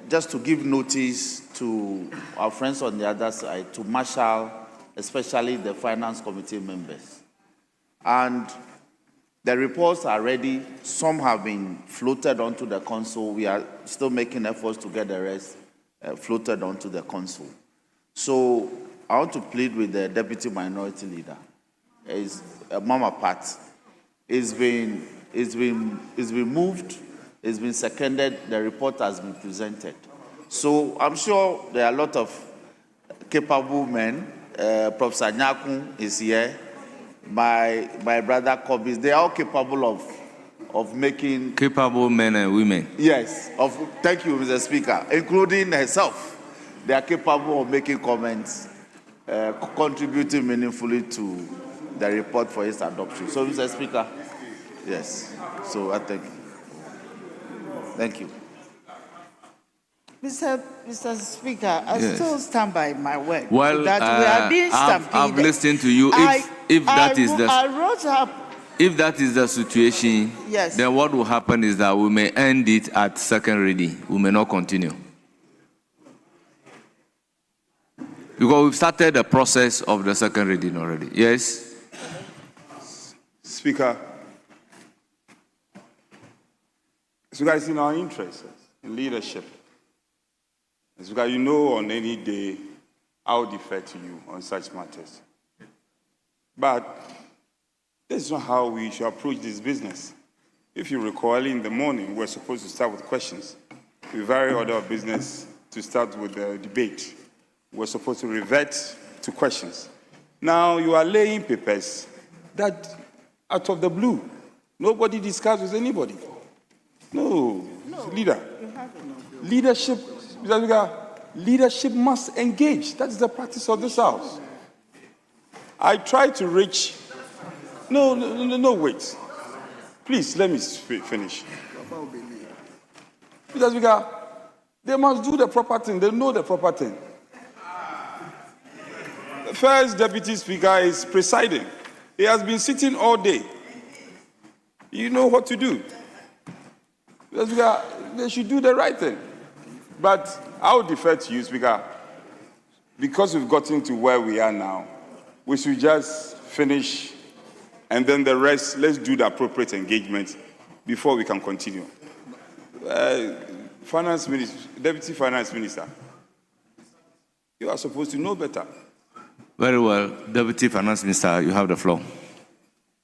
Just to give notice to our friends on the other side, to marshal, especially the Finance Committee members. And the reports are ready. Some have been floated onto the council. We are still making efforts to get the rest floated onto the council. So I want to plead with the Deputy Minority Leader. Mama Pat, it's been moved, it's been seconded, the report has been presented. So I'm sure there are a lot of capable men. Professor Nyakun is here. My brother Kobis, they are all capable of making... Capable men and women. Yes. Thank you, Mr. Speaker. Including herself. They are capable of making comments, contributing meaningfully to the report for its adoption. So, Mr. Speaker, yes. So, I thank you. Thank you. Mr. Speaker, I still stand by my word. Well, that we are being stampeded. I've listened to you. If that is the situation, yes, then what will happen is that we may end it at second reading. We may not continue. Because we've started the process of the second reading already. Yes? Speaker, it's in our interests, in leadership. Speaker, you know on any day I'll defer to you on such matters. But this is not how we should approach this business. If you recall, early in the morning, we're supposed to start with questions. We vary order of business to start with the debate. We're supposed to revert to questions. Now you are laying papers that out of the blue, nobody discussed with anybody. No. Leader. Leadership must engage. That is the practice of this House. I try to reach... No, wait. Please, let me finish. Mr. Speaker, they must do the proper thing. They know the proper thing. The first Deputy Speaker is presiding. He has been sitting all day. You know what to do. Mr. Speaker, they should do the right thing. But I will defer to you, Speaker. Because we've gotten to where we are now, we should just finish, and then the rest, let's do the appropriate engagement before we can continue. Finance Minister, Deputy Finance Minister, you are supposed to know better. Very well. Deputy Finance Minister, you have the floor.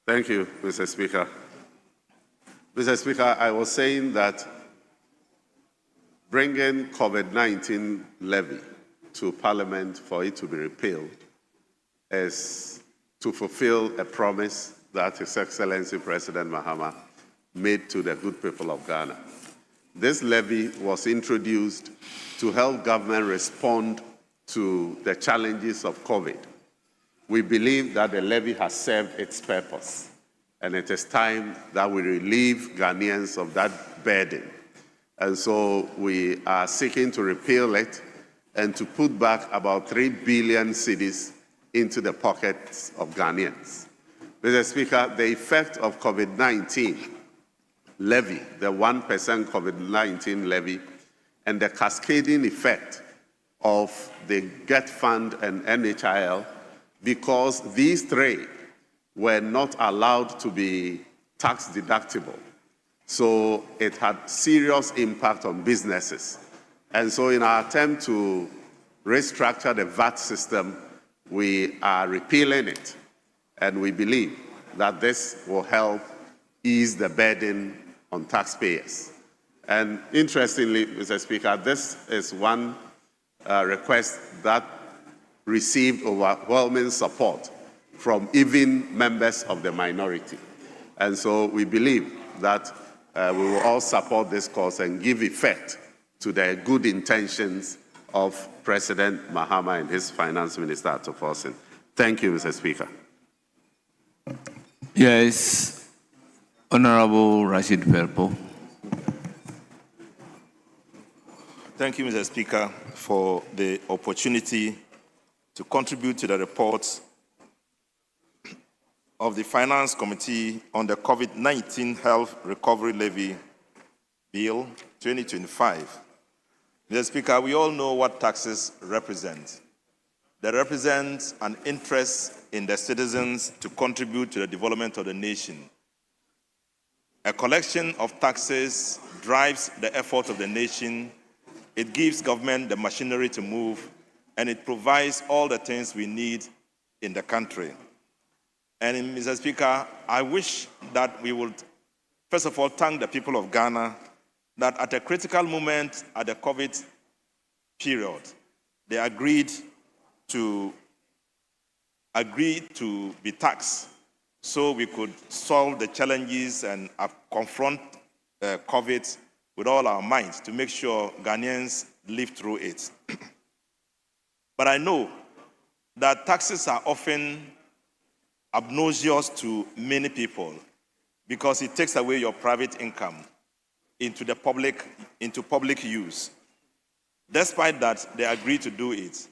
Thank you, Mr. Speaker. Mr. Speaker, I was saying that bringing COVID-19 levy to Parliament for it to be repealed is to fulfill a promise that His Excellency President Mahama made to the good people of Ghana. This levy was introduced to help government respond to the challenges of COVID. We believe that the levy has served its purpose, and it is time that we relieve Ghanaians of that burden. And so we are seeking to repeal it and to put back about 3 billion cedis into the pockets of Ghanaians. Mr. Speaker, the effect of COVID-19 levy, the 1% COVID-19 levy, and the cascading effect of the GET Fund and NHIL, because these three were not allowed to be tax deductible. So it had serious impact on businesses. And so in our attempt to restructure the VAT system, we are repealing it. And we believe that this will help ease the burden on taxpayers. And interestingly, Mr. Speaker, this is one request that received overwhelming support from even members of the minority. And so we believe that we will all support this cause and give effect to the good intentions of President Mahama and his finance minister at Forcing. Thank you, Mr. Speaker. Yes, Honorable Rashid Perpo. Thank you, Mr. Speaker, for the opportunity to contribute to the report of the Finance Committee on the COVID-19 Health Recovery Levy Bill 2025. Mr. Speaker, we all know what taxes represent. They represent an interest in the citizens to contribute to the development of the nation. A collection of taxes drives the effort of the nation. It gives government the machinery to move, and it provides all the things we need in the country. And Mr. Speaker, I wish that we would, first of all, thank the people of Ghana that at a critical moment at the COVID period, they agreed to be taxed so we could solve the challenges and confront COVID with all our minds to make sure Ghanaians live through it. But I know that taxes are often obnoxious to many people because it takes away your private income into public use. Despite that, they agreed to do it.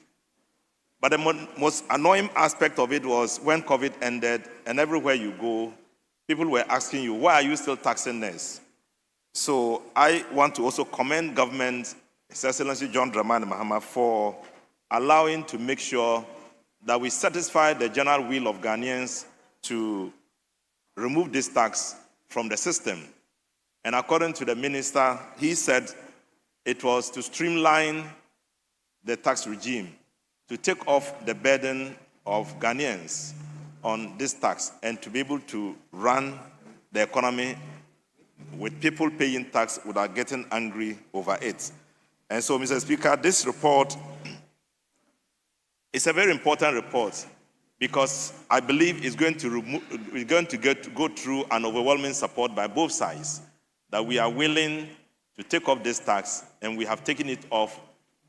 But the most annoying aspect of it was when COVID ended and everywhere you go, people were asking you, why are you still taxing us? So I want to also commend government, His Excellency John Dramani Mahama, for allowing to make sure that we satisfy the general will of Ghanaians to remove this tax from the system. And according to the minister, he said it was to streamline the tax regime, to take off the burden of Ghanaians on this tax and to be able to run the economy with people paying tax without getting angry over it. And so, Mr. Speaker, this report is a very important report because I believe it's going to go through an overwhelming support by both sides, that we are willing to take off this tax and we have taken it off,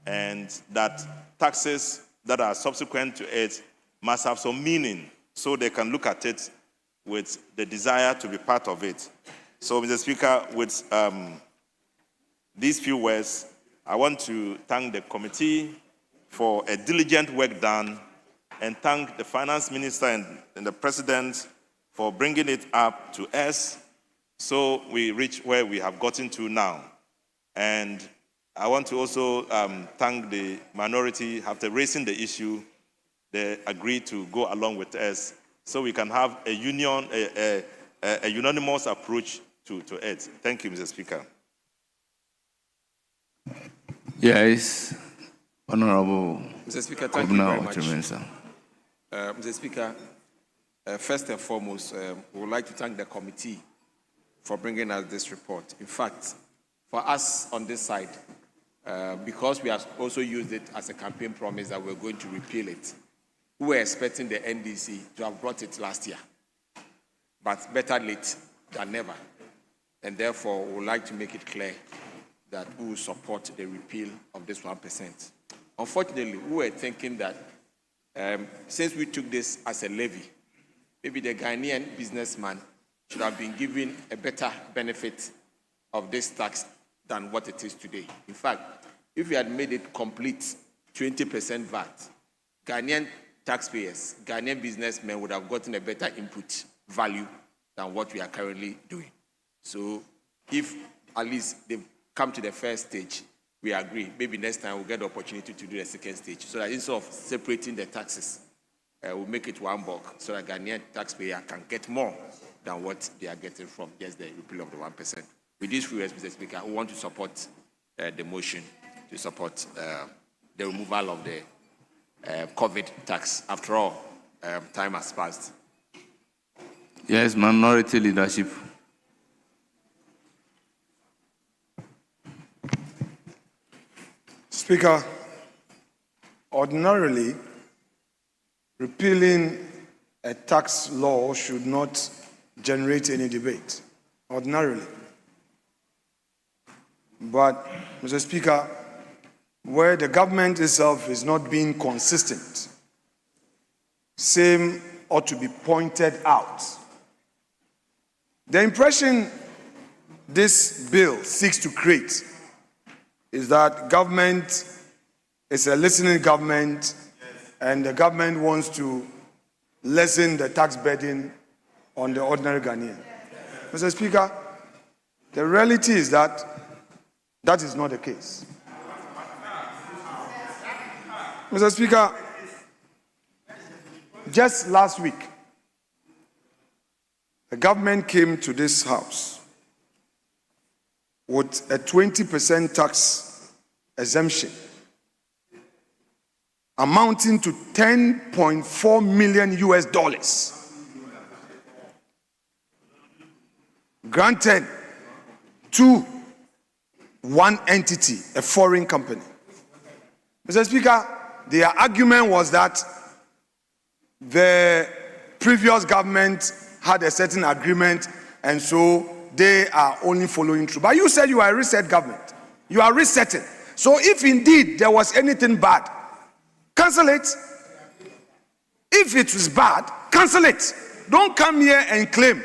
and that taxes that are subsequent to it must have some meaning so they can look at it with the desire to be part of it. So, Mr. Speaker, with these few words, I want to thank the committee for a diligent work done and thank the finance minister and the president for bringing it up to us so we reach where we have gotten to now. And I want to also thank the minority. After raising the issue, they agreed to go along with us so we can have a unanimous approach to it. Thank you, Mr. Speaker. Yes, Honorable Mr. Speaker, thank you very much. Mr. Speaker, first and foremost, we would like to thank the committee for bringing us this report. In fact, for us on this side, because we have also used it as a campaign promise that we're going to repeal it, we were expecting the NDC to have brought it last year. But better late than never. And therefore, we would like to make it clear that we will support the repeal of this 1%. Unfortunately, we were thinking that since we took this as a levy, maybe the Ghanaian businessman should have been given a better benefit of this tax than what it is today. In fact, if we had made it complete 20% VAT, Ghanaian taxpayers, Ghanaian businessmen would have gotten a better input value than what we are currently doing. So if at least they've come to the first stage, we agree. Maybe next time we'll get the opportunity to do the second stage, so that instead of separating the taxes, we'll make it one bulk, so that Ghanaian taxpayer can get more than what they are getting from just the repeal of the 1%. With this few words, Mr. Speaker, we want to support the motion to support the removal of the COVID tax. After all, time has passed. Yes, minority leadership. Speaker, ordinarily, repealing a tax law should not generate any debate, ordinarily. But, Mr. Speaker, where the government itself is not being consistent, same ought to be pointed out. The impression this bill seeks to create is that government is a listening government, and the government wants to lessen the tax burden on the ordinary Ghanaian. Mr. Speaker, the reality is that that is not the case. Mr. Speaker, just last week, the government came to this House with a 20% tax exemption amounting to $10.4 million granted to one entity, a foreign company. Mr. Speaker, their argument was that the previous government had a certain agreement, and so they are only following through. But you said you are a reset government. You are resetting. So if indeed there was anything bad, cancel it. If it was bad, cancel it. Don't come here and claim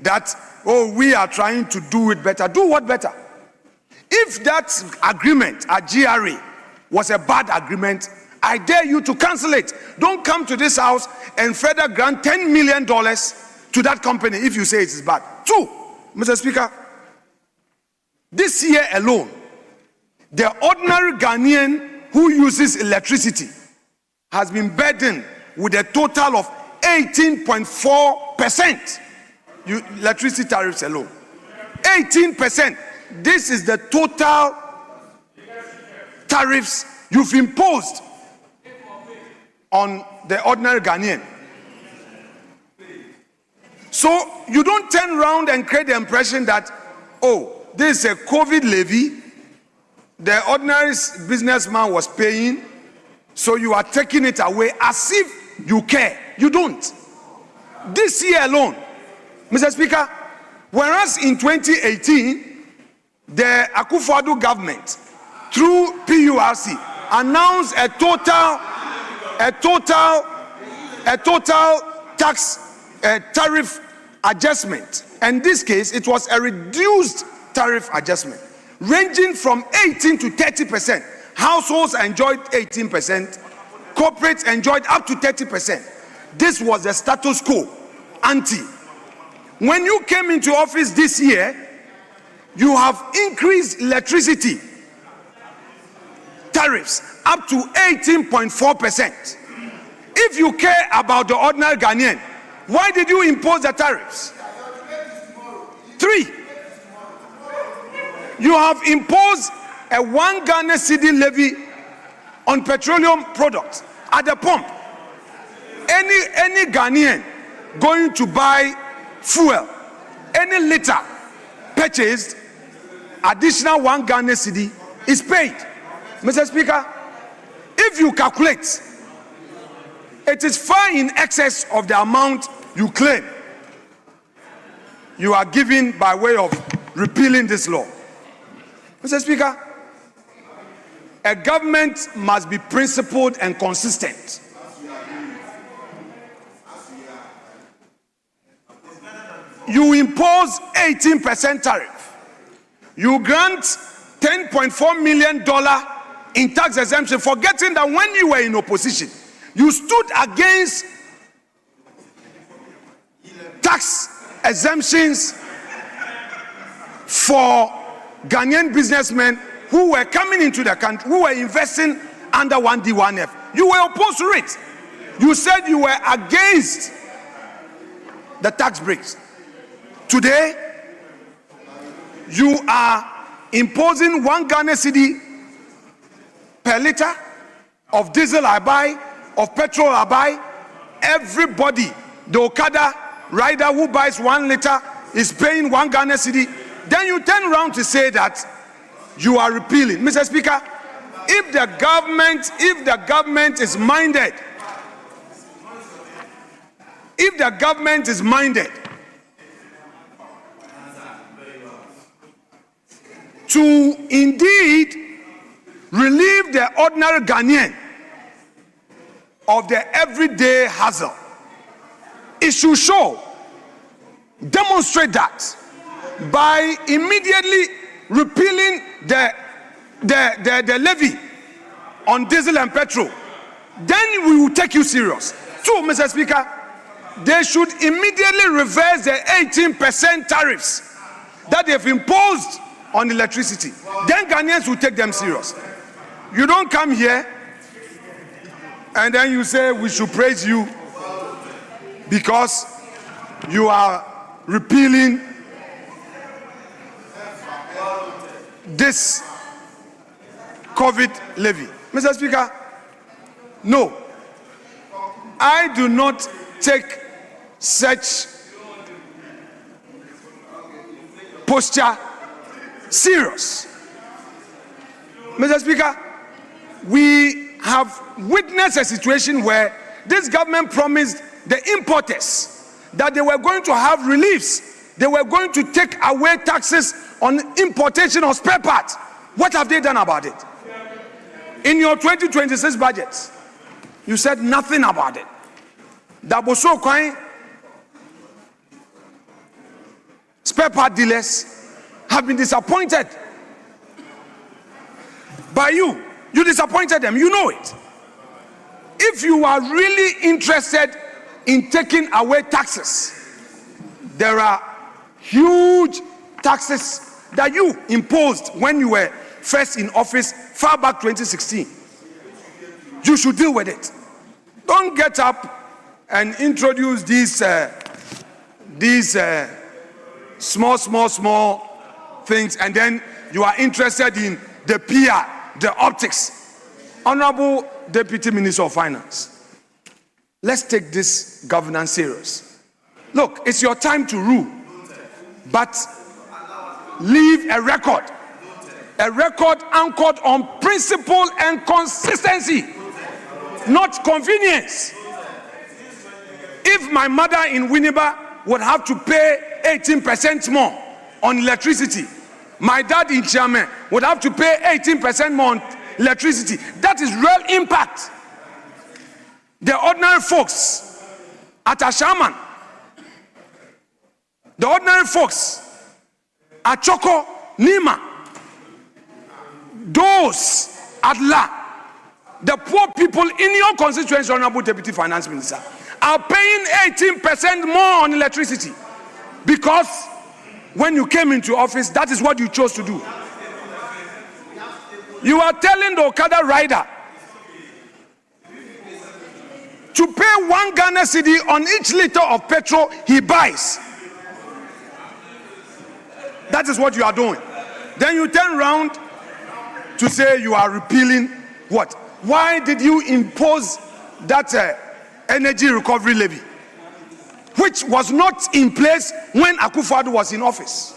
that, oh, we are trying to do it better. Do what better? If that agreement at GRA was a bad agreement, I dare you to cancel it. Don't come to this House and further grant $10 million to that company if you say it is bad. 2, Mr. Speaker, this year alone, the ordinary Ghanaian who uses electricity has been burdened with a total of 18.4% electricity tariffs alone. 18%. This is the total tariffs you've imposed on the ordinary Ghanaian. So you don't turn around and create the impression that, oh, this is a COVID levy, the ordinary businessman was paying, so you are taking it away as if you care. You don't. This year alone, Mr. Speaker, whereas in 2018, the Akufo-Addo government, through PURC, announced a total tax tariff adjustment. In this case, it was a reduced tariff adjustment, ranging from 18 to 30%. Households enjoyed 18%, corporates enjoyed up to 30%. This was the status quo ante. When you came into office this year, you have increased electricity tariffs up to 18.4%. If you care about the ordinary Ghanaian, why did you impose the tariffs? 3, you have imposed a 1 Ghana cedi levy on petroleum products at the pump. Any Ghanaian going to buy fuel, any liter purchased, additional 1 Ghana cedi is paid. Mr. Speaker, if you calculate, it is far in excess of the amount you claim you are giving by way of repealing this law. Mr. Speaker, a government must be principled and consistent. You impose 18% tariff. You grant $10.4 million in tax exemption, forgetting that when you were in opposition, you stood against tax exemptions for Ghanaian businessmen who were coming into the country, who were investing under 1D, 1F. You were opposed to it. You said you were against the tax breaks. Today, you are imposing 1 Ghana cedi per liter of diesel I buy, of petrol I buy. Everybody, the Okada rider who buys 1 liter is paying 1 Ghana cedi. Then you turn around to say that you are repealing. Mr. Speaker, if the government is minded, to indeed relieve the ordinary Ghanaian of the everyday hassle, it should demonstrate that by immediately repealing the levy on diesel and petrol. Then we will take you serious. 2, Mr. Speaker, they should immediately reverse the 18% tariffs that they've imposed on electricity. Then Ghanaians will take them serious. You don't come here and then you say we should praise you because you are repealing this COVID levy. Mr. Speaker, no, I do not take such posture serious. Mr. Speaker, we have witnessed a situation where this government promised the importers that they were going to have reliefs. They were going to take away taxes on importation of spare parts. What have they done about it? In your 2026 budget, you said nothing about it. Daboso coin, spare part dealers have been disappointed by you. You disappointed them, you know it. If you are really interested in taking away taxes, there are huge taxes that you imposed when you were first in office far back 2016. You should deal with it. Don't get up and introduce these small things, and then you are interested in the PR, the optics. Honorable Deputy Minister of Finance, let's take this governance serious. Look, it's your time to rule, but leave a record anchored on principle and consistency, not convenience. If my mother in Winneba would have to pay 18% more on electricity, my dad in Chiame would have to pay 18% more on electricity. That is real impact. The ordinary folks at Ashaman, the ordinary folks at Choko, Nima, those at La, the poor people in your constituency, Honorable Deputy Finance Minister, are paying 18% more on electricity because when you came into office, that is what you chose to do. You are telling the Okada rider to pay 1 Ghana cedi on each liter of petrol he buys. That is what you are doing. Then you turn around to say you are repealing what? Why did you impose that energy recovery levy, which was not in place when Akufo-Addo was in office?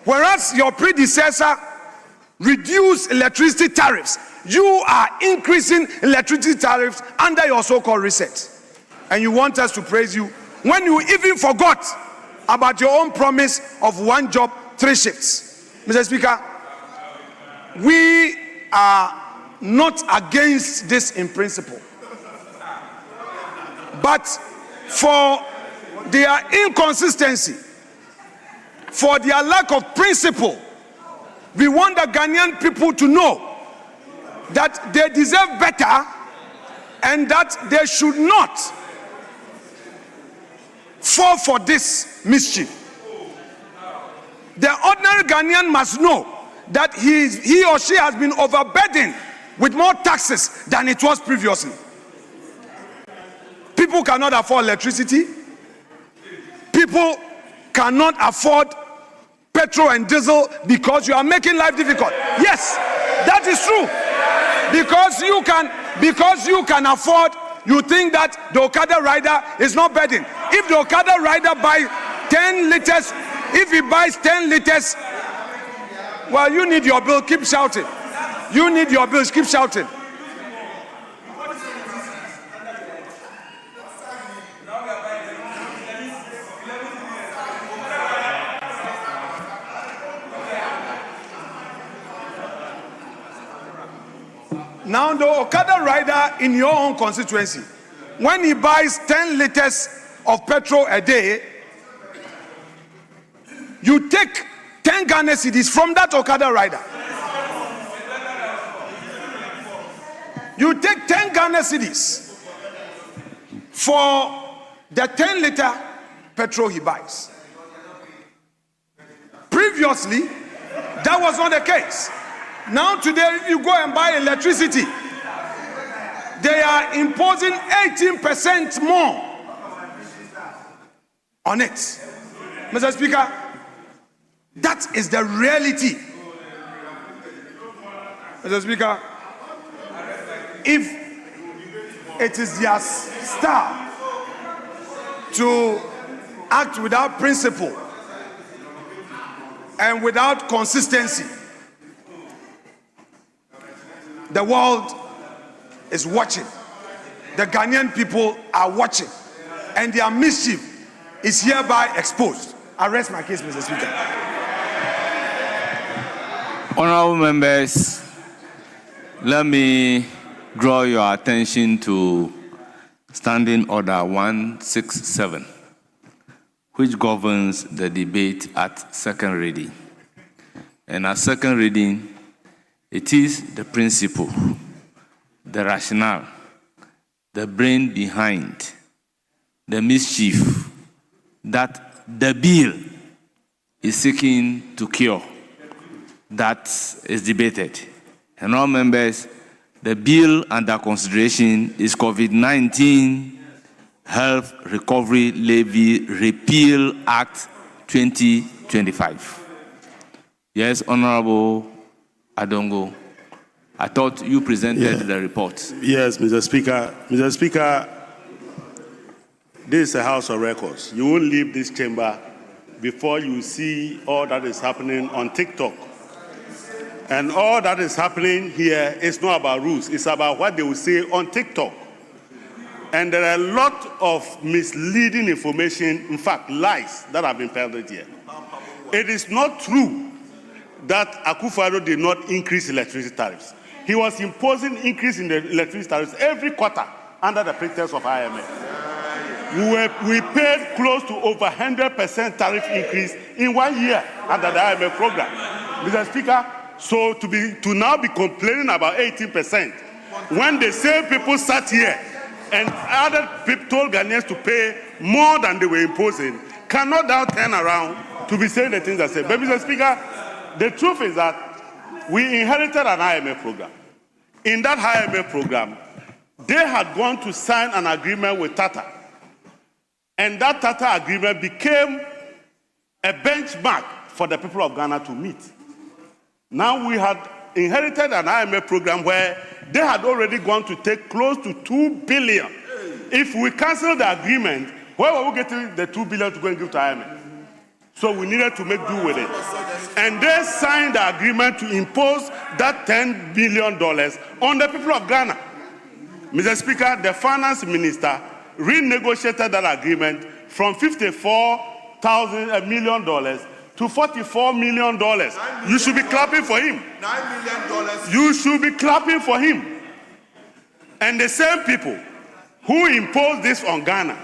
Whereas your predecessor reduced electricity tariffs, you are increasing electricity tariffs under your so-called reset. And you want us to praise you when you even forgot about your own promise of 1 job, 3 shifts. Mr. Speaker, we are not against this in principle, but for their inconsistency, for their lack of principle, We want the Ghanaian people to know that they deserve better and that they should not fall for this mischief. The ordinary Ghanaian must know that he or she has been overburdened with more taxes than it was previously. People cannot afford electricity. People cannot afford petrol and diesel because you are making life difficult. Yes, that is true. Because you can afford, you think that the Okada rider is not burdened. If the Okada rider buys 10 liters, if he buys 10 liters, well, you need your bill, keep shouting. You need your bills, keep shouting. Now the Okada rider in your own constituency, when he buys 10 liters of petrol a day, you take 10 Ghana cedis from that Okada rider. You take 10 Ghana cedis for the 10-liter petrol he buys. Previously, that was not the case. Now today, if you go and buy electricity, they are imposing 18% more on it. Mr. Speaker, that is the reality. Mr. Speaker, if it is their style to act without principle and without consistency, the world is watching. The Ghanaian people are watching. And their mischief is hereby exposed. I rest my case, Mr. Speaker. Honorable members, let me draw your attention to Standing Order 167, which governs the debate at second reading. And at second reading, it is the principle, the rationale, the brain behind the mischief that the bill is seeking to cure that is debated. And all members, the bill under consideration is COVID-19 Health Recovery Levy Repeal Act 2025. Yes, Honorable Adongo, I thought you presented the report. Yes, Mr. Speaker. Mr. Speaker, this is a House of Records. You won't leave this chamber before you see all that is happening on TikTok. And all that is happening here is not about rules. It's about what they will say on TikTok. And there are a lot of misleading information, in fact, lies that have been peddled here. It is not true that Akufo-Addo did not increase electricity tariffs. He was imposing increase in the electricity tariffs every quarter under the pretext of IMF. We paid close to over 100% tariff increase in 1 year under the IMF program. Mr. Speaker, so to now be complaining about 18% when the same people sat here and other people told Ghanaians to pay more than they were imposing, cannot now turn around to be saying the things I said. But Mr. Speaker, the truth is that we inherited an IMF program. In that IMF program, they had gone to sign an agreement with Tata. And that Tata agreement became a benchmark for the people of Ghana to meet. Now we had inherited an IMF program where they had already gone to take close to 2 billion. If we cancel the agreement, where were we getting the 2 billion to go and give to IMF? So we needed to make do with it. And they signed the agreement to impose that $10 billion on the people of Ghana. Mr. Speaker, the finance minister renegotiated that agreement from $54 million to $44 million. You should be clapping for him. $9 million. You should be clapping for him. And the same people who imposed this on Ghana,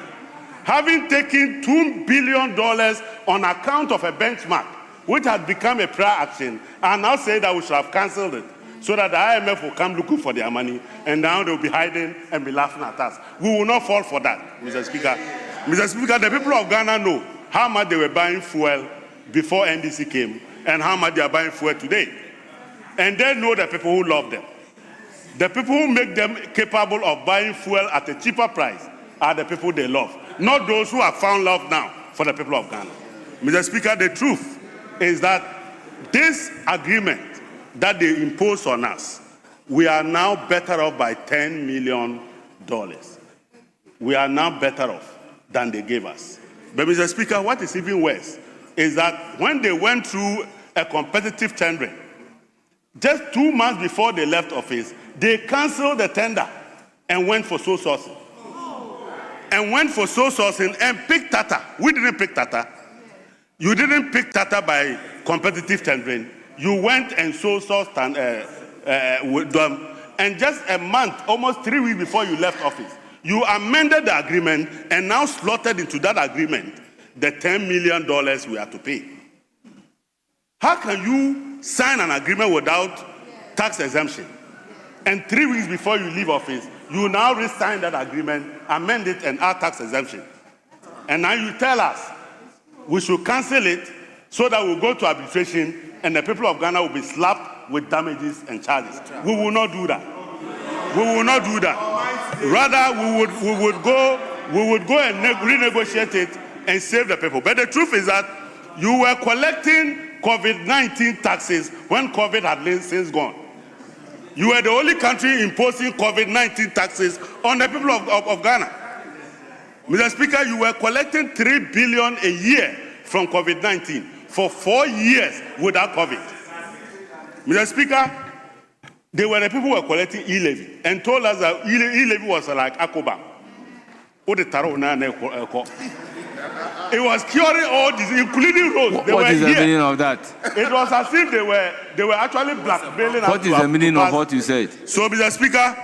having taken $2 billion on account of a benchmark, which had become a prayer action, are now saying that we should have cancelled it so that the IMF will come looking for their money, and now they'll be hiding and be laughing at us. We will not fall for that, Mr. Speaker. Mr. Speaker, the people of Ghana know how much they were buying fuel before NDC came and how much they are buying fuel today. And they know the people who love them. The people who make them capable of buying fuel at a cheaper price are the people they love, not those who have found love now for the people of Ghana. Mr. Speaker, the truth is that this agreement that they impose on us, we are now better off by $10 million. We are now better off than they gave us. But Mr. Speaker, what is even worse is that when they went through a competitive tendering, just 2 months before they left office, they canceled the tender and went for sole sourcing. And went for sole sourcing and picked Tata. We didn't pick Tata. You didn't pick Tata by competitive tendering. You went and sole sourced with them. And just a month, almost 3 weeks before you left office, you amended the agreement and now slotted into that agreement the $10 million we have to pay. How can you sign an agreement without tax exemption? And 3 weeks before you leave office, you now re-sign that agreement, amend it, and add tax exemption. And now you tell us we should cancel it so that we'll go to arbitration and the people of Ghana will be slapped with damages and charges. We will not do that. We will not do that. Rather, we would go and renegotiate it and save the people. But the truth is that you were collecting COVID-19 taxes when COVID had since gone. You were the only country imposing COVID-19 taxes on the people of Ghana. Mr. Speaker, you were collecting $3 billion a year from COVID-19 for 4 years without COVID. Mr. Speaker, they were the people who were collecting e-levy and told us that e-levy was like Akoba. It was curing all disease, including roads. What is the meaning of that? It was as if they were actually blackmailing us. What is the meaning of what you said? So, Mr. Speaker,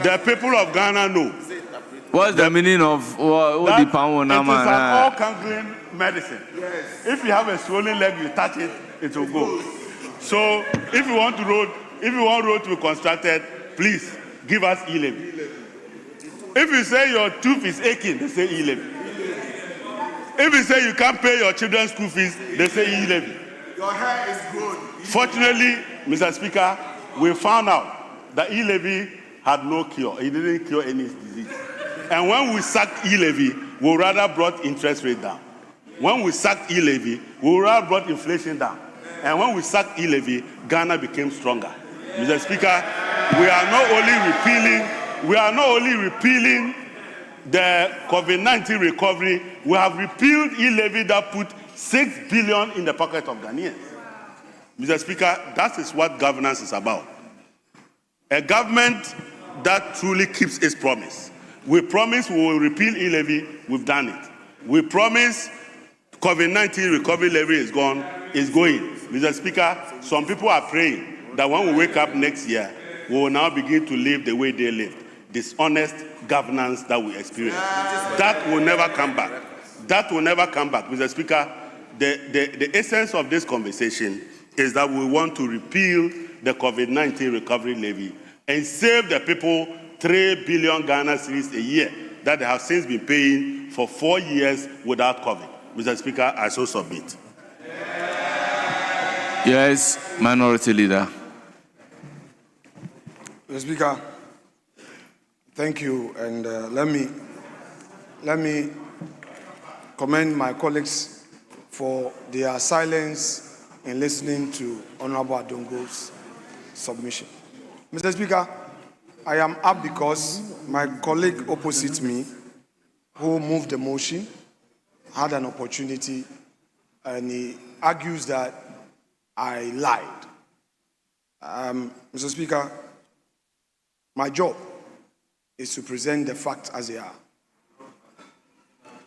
the people of Ghana know. What's the meaning of what the pound? It is an all-conquering medicine. Yes. If you have a swollen leg, you touch it, it will go. So, if you want road to be constructed, please give us e-levy. If you say your tooth is aching, they say e-levy. If you say you can't pay your children's school fees, they say e-levy. Your hair is good. Fortunately, Mr. Speaker, we found out that e-levy had no cure. It didn't cure any disease. And when we sacked e-levy, we rather brought interest rate down. When we sacked e-levy, we rather brought inflation down. And when we sacked e-levy, Ghana became stronger. Mr. Speaker, we are not only repealing the COVID-19 recovery, we have repealed e-levy that put $6 billion in the pocket of Ghanaians. Mr. Speaker, that is what governance is about. A government that truly keeps its promise. We promise we will repeal e-levy, we've done it. We promise COVID-19 recovery levy is going. Mr. Speaker, some people are praying that when we wake up next year, we will now begin to live the way they lived. Dishonest governance that we experience. That will never come back. That will never come back. Mr. Speaker, the essence of this conversation is that we want to repeal the COVID-19 recovery levy and save the people 3 billion Ghana cedis a year that they have since been paying for 4 years without COVID. Mr. Speaker, I so submit. Yes, Minority Leader. Mr. Speaker, thank you, and let me commend my colleagues for their silence in listening to Honorable Adongo's submission. Mr. Speaker, I am up because my colleague opposite me, who moved the motion, had an opportunity, and he argues that I lied. Mr. Speaker, my job is to present the facts as they are.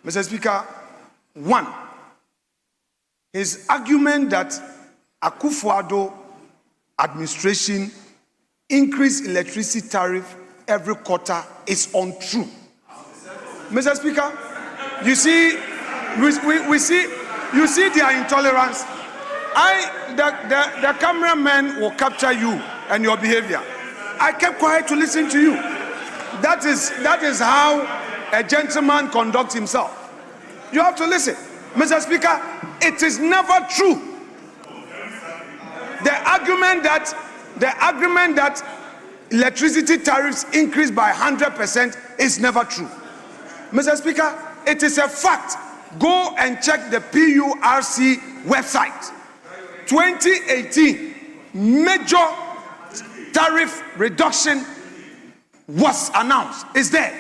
Mr. Speaker, one, his argument that Akufo-Addo administration increased electricity tariff every quarter is untrue. Mr. Speaker, you see, we see You see their intolerance. The cameraman will capture you and your behavior. I kept quiet to listen to you. That is how a gentleman conducts himself. You have to listen. Mr. Speaker, it is never true. The argument that electricity tariffs increased by 100% is never true. Mr. Speaker, it is a fact. Go and check the PURC website. 2018, major tariff reduction was announced. It's there,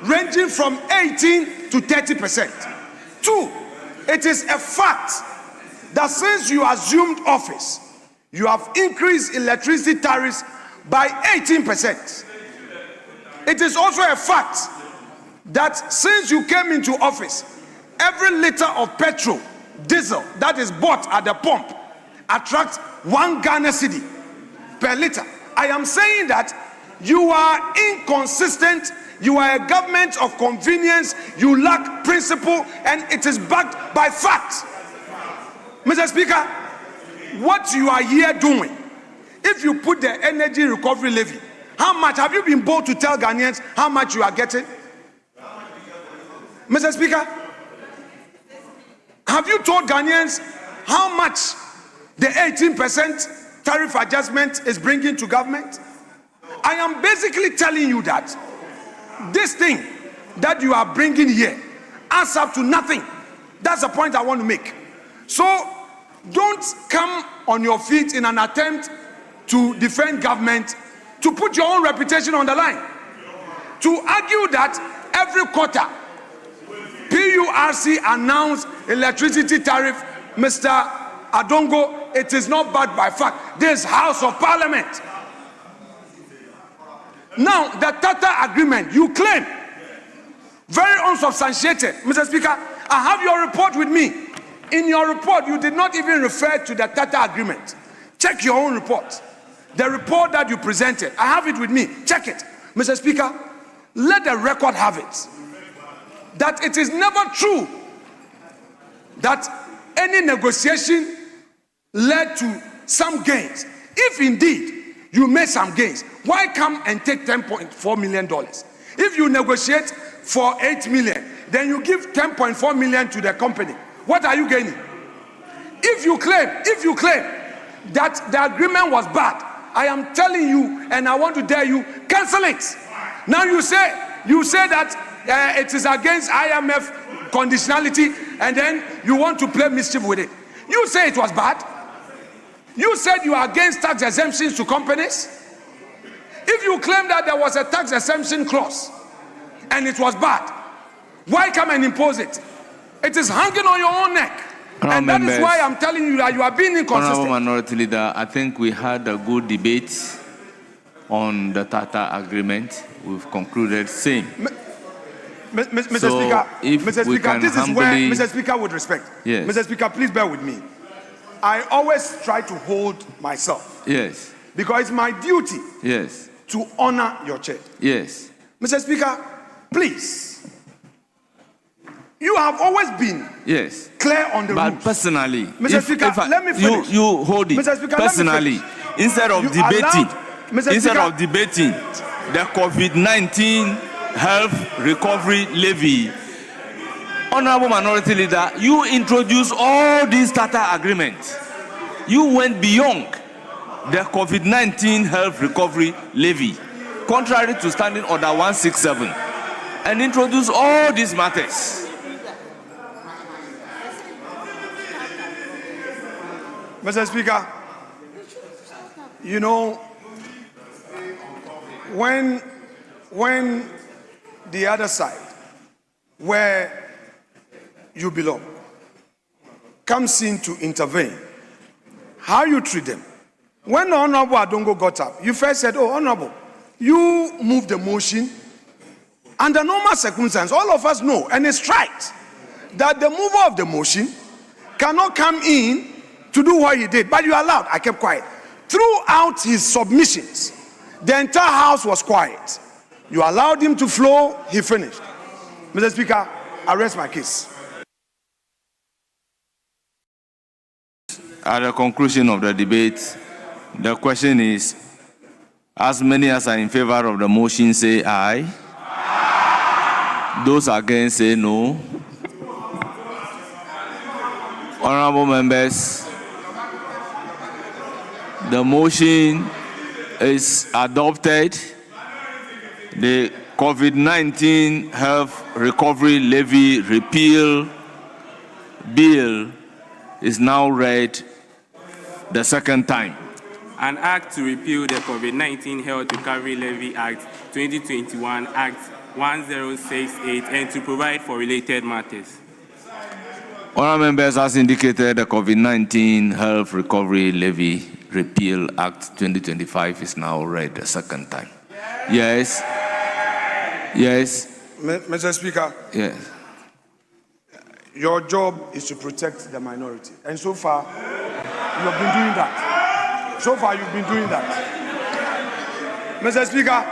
ranging from 18 to 30%. 2, it is a fact that since you assumed office, you have increased electricity tariffs by 18%. It is also a fact that since you came into office, every liter of petrol, diesel that is bought at the pump attracts 1 Ghana cedi per liter. I am saying that you are inconsistent. You are a government of convenience. You lack principle, and it is backed by facts. Mr. Speaker, what you are here doing, if you put the energy recovery levy, how much have you been bold to tell Ghanaians how much you are getting? Mr. Speaker, have you told Ghanaians how much the 18% tariff adjustment is bringing to government? I am basically telling you that this thing that you are bringing here adds up to nothing. That's the point I want to make. So don't come on your feet in an attempt to defend government, to put your own reputation on the line, to argue that every quarter PURC announced electricity tariff. Mr. Adongo, it is not backed by fact. This House of Parliament. Now, the Tata agreement, you claim, very unsubstantiated. Mr. Speaker, I have your report with me. In your report, you did not even refer to the Tata agreement. Check your own report. The report that you presented, I have it with me. Check it. Mr. Speaker, let the record have it that it is never true that any negotiation led to some gains. If indeed you made some gains, why come and take $10.4 million? If you negotiate for $8 million, then you give $10.4 million to the company. What are you gaining? If you claim that the agreement was bad, I am telling you, and I want to dare you, cancel it. Now you say that it is against IMF conditionality, and then you want to play mischief with it. You say it was bad. You said you are against tax exemptions to companies. If you claim that there was a tax exemption clause and it was bad, why come and impose it? It is hanging on your own neck. And that is why I'm telling you that you are being inconsistent. Honorable Minority Leader, I think we had a good debate on the Tata agreement. We've concluded same. Mr. So Speaker, if Mr. we Speaker, can this is where, humbly- Mr. Speaker, with respect. Yes. Mr. Speaker, please bear with me. I always try to hold myself. Yes. Because it's my duty Yes. to honor your chair. Yes. Mr. Speaker, please. You have always been Yes. clear on the But rules. personally, Mr. Speaker, let me finish. You hold it. Mr. Speaker, let me personally, finish. instead of You debating, allowed- Mr. instead Speaker- of debating the COVID-19 health recovery levy, Honorable Minority Leader, you introduced all these Tata agreements. You went beyond the COVID-19 health recovery levy, contrary to Standing Order 167, and introduced all these matters. Mr. Speaker, you know, when the other side, where you belong, comes in to intervene, how you treat them. When Honorable Adongo got up, you first said, "Oh, Honorable, you moved the motion." Under normal circumstances, all of us know, and it's right, that the mover of the motion cannot come in to do what he did, but you allowed. I kept quiet. Throughout his submissions, the entire House was quiet. You allowed him to flow, he finished. Mr. Speaker, I rest my case. at the conclusion of the debate, the question is, as many as are in favor of the motion say aye. Those against say no. Honorable members, the motion is adopted. The COVID-19 Health Recovery Levy Repeal Bill is now read the second time. An act to repeal the COVID-19 Health Recovery Levy Act 2021, Act 1068, and to provide for related matters. Honourable members, as indicated, the COVID-19 Health Recovery Levy Repeal Act 2025 is now read the second time. Yes. Yes. Mr. Speaker. Yes. Your job is to protect the minority. And so far, you have been doing that. So far, you've been doing that. Mr. Speaker,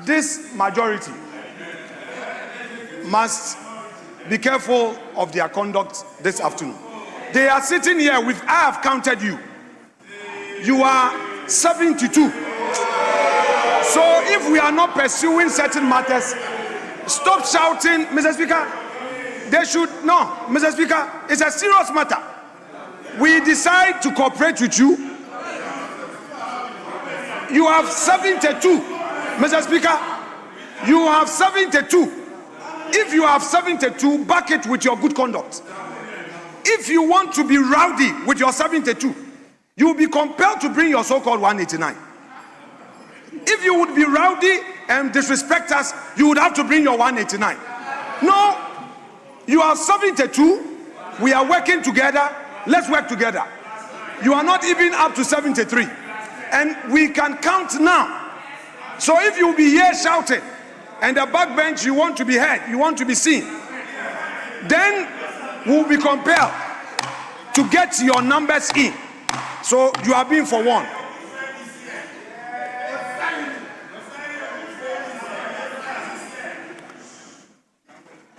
this majority must be careful of their conduct this afternoon. They are sitting here with, I have counted you. You are 72. So if we are not pursuing certain matters, stop shouting, Mr. Speaker. They should, no, Mr. Speaker, it's a serious matter. We decide to cooperate with you. You have 72, Mr. Speaker. You have 72. If you have 72, back it with your good conduct. If you want to be rowdy with your 72, you will be compelled to bring your so-called 189. If you would be rowdy and disrespect us, you would have to bring your 189. No, you are 72. We are working together. Let's work together. You are not even up to 73. And we can count now. So if you will be here shouting, and the backbench you want to be heard, you want to be seen, then we'll be compelled to get your numbers in. So you are being forewarned.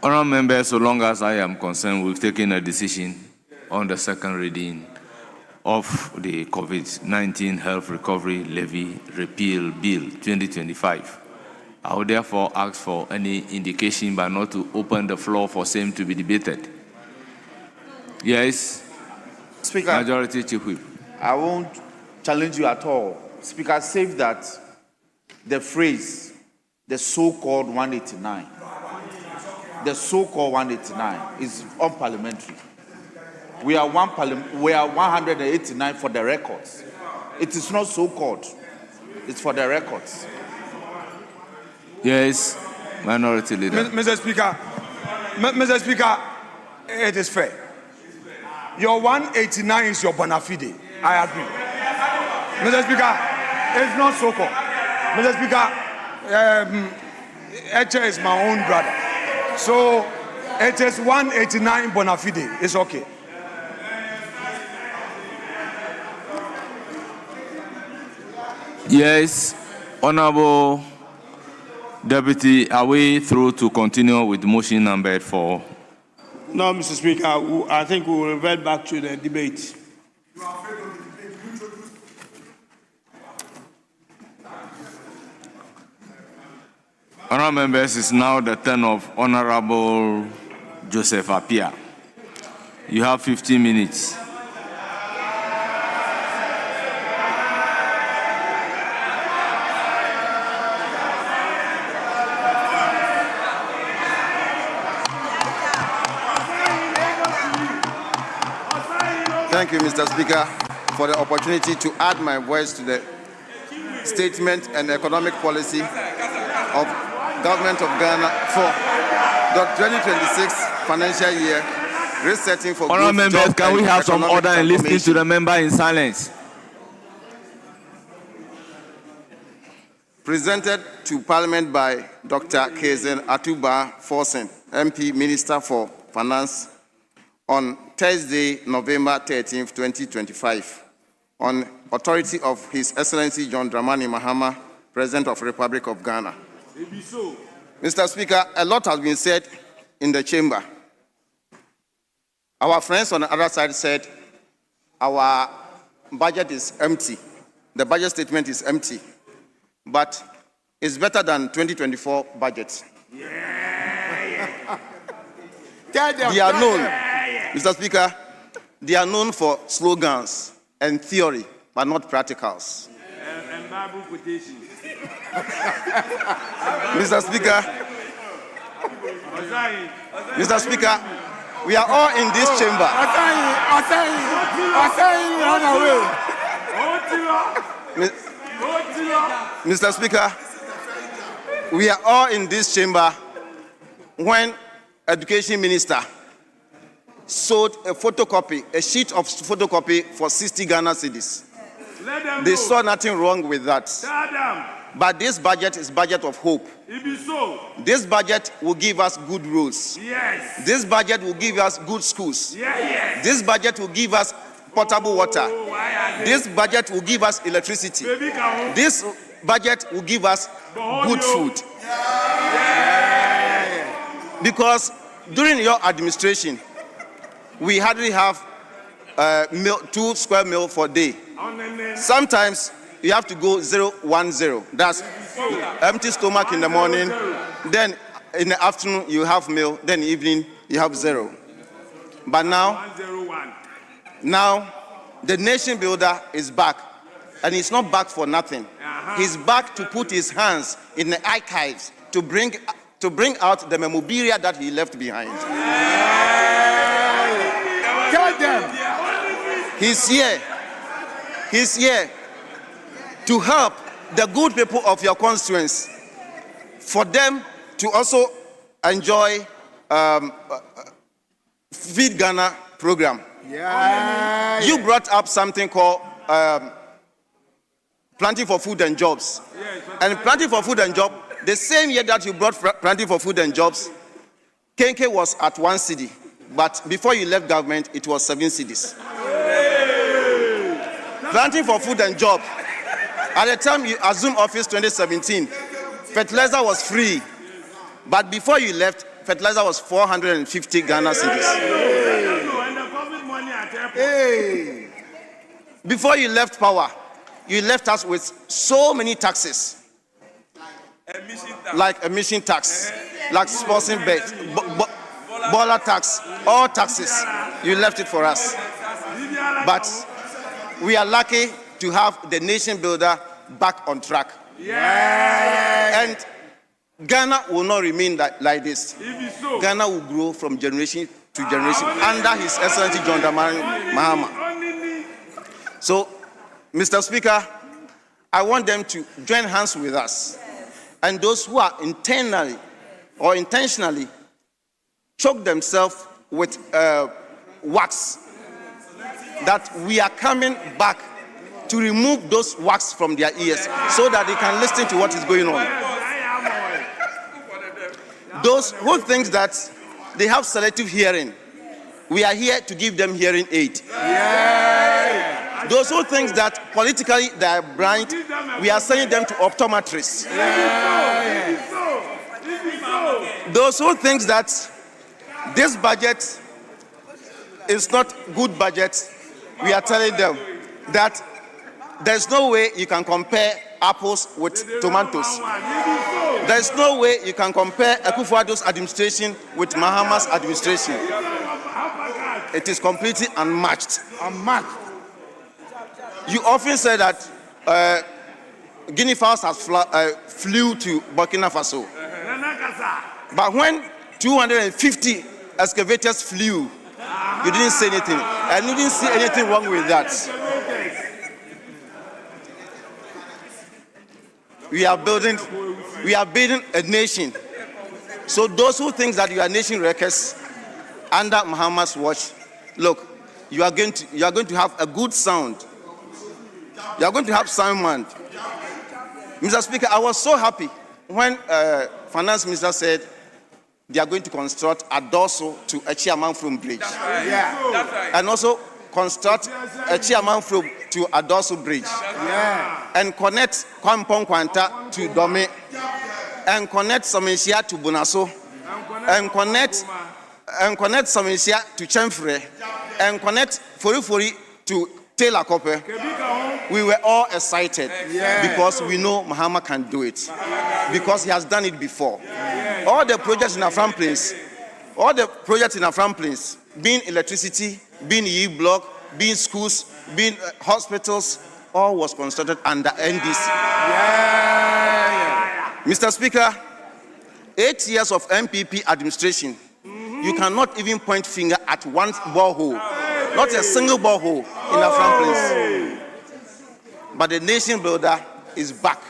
Honourable members, so long as I am concerned, we've taken a decision on the second reading of the COVID-19 Health Recovery Levy Repeal Bill 2025. I would therefore ask for any indication, but not to open the floor for same to be debated. Yes. Speaker, Majority Chief Whip. I won't challenge you at all. Speaker, save that the phrase, the so-called 189, the so-called 189 is unparliamentary. We are 189 for the records. It is not so-called. It's for the records. Yes, Minority Leader. Mr. Speaker, it is fair. Your 189 is your bona fide. I agree. Mr. Speaker, it's not so-called. Mr. Speaker, Eche is my own brother. So it is 189 bona fide. It's okay. Yes, Honourable Deputy, are we through to continue with motion number 4? No, Mr. Speaker, I think we will revert back to the debate. Honourable members, it's now the turn of Honourable Joseph Appiah. You have 15 minutes. Thank you, Mr. Speaker, for the opportunity to add my voice to the statement and economic policy of Government of Ghana for the 2026 financial year, resetting for Honourable members, can we have some order and listen to the member in silence? Presented to Parliament by Dr. Kezen Atuba Forsen, MP, Minister for Finance, on Thursday, November 13, 2025, on authority of His Excellency John Dramani Mahama, President of the Republic of Ghana. Mr. Speaker, a lot has been said in the chamber. Our friends on the other side said our budget is empty. The budget statement is empty. But it's better than 2024 budget. They are known, Mr. Speaker, they are known for slogans and theory, but not practicals. And Bible quotations. Mr. Speaker, we are all in this chamber. Mr. Speaker, we are all in this chamber when Education Minister sold a sheet of photocopy for 60 Ghana cedis. They saw nothing wrong with that. But this budget is budget of hope. This budget will give us good roads. Yes. This budget will give us good schools. Yes. This budget will give us potable water. This budget will give us electricity. This budget will give us good food. Because during your administration, we hardly have 2 square meals for a day. Sometimes you have to go 0-1-0. That's empty stomach in the morning. Then in the afternoon you have meal. Then in the evening you have 0. But now the nation builder is back, and he's not back for nothing. He's back to put his hands in the archives to bring out the memorabilia that he left behind. He's here. He's here to help the good people of your constituents, for them to also enjoy Feed Ghana program. You brought up something called Planting for Food and Jobs. And Planting for Food and Jobs, the same year that you brought Planting for Food and Jobs, Kenke was at 1 cedi, but before you left government, it was 7 cedis. Planting for Food and Jobs, at the time you assumed office 2017, fertilizer was free, but before you left, fertilizer was 450 Ghana cedis. Before you left power, you left us with so many taxes, like emission tax, like sponsoring bed, boiler tax, all taxes. You left it for us. But we are lucky to have the nation builder back on track. And Ghana will not remain like this. Ghana will grow from generation to generation under His Excellency John Dramani Mahama. So, Mr. Speaker, I want them to join hands with us. And those who are internally or intentionally choke themselves with wax, that we are coming back to remove those wax from their ears so that they can listen to what is going on. Those who think that they have selective hearing, we are here to give them hearing aid. Those who think that politically they are blind, we are sending them to optometrists. Those who think that this budget is not good budget, we are telling them that there's no way you can compare apples with tomatoes. There's no way you can compare Akufo-Addo's administration with Mahama's administration. It is completely unmatched. You often say that Guinea fowls has flew to Burkina Faso. But when 250 excavators flew, you didn't say anything. And you didn't see anything wrong with that. We are building a nation. So those who think that you are nation wreckers under Mahama's watch, look, you are going to have a good sound. You are going to have sound. Mr. Speaker, I was so happy when Finance Minister said they are going to construct a dorsal to Echiamanfrom Bridge. And also construct Echiamanfrom to a dorsal bridge. And connect Kwampong Kwanta to Dome. And connect Somensia to Bonaso. and connect Saminsia to Chemfre, and connect Forifori to Taylor Copper, we were all excited because we know Mahama can do it, because he has done it before. All the projects in Afram Plains, being electricity, being E-block, being schools, being hospitals, all was constructed under NDC. Mr. Speaker, 8 years of MPP administration, you cannot even point finger at one borehole, not a single borehole in Afram Plains. But the nation builder is back.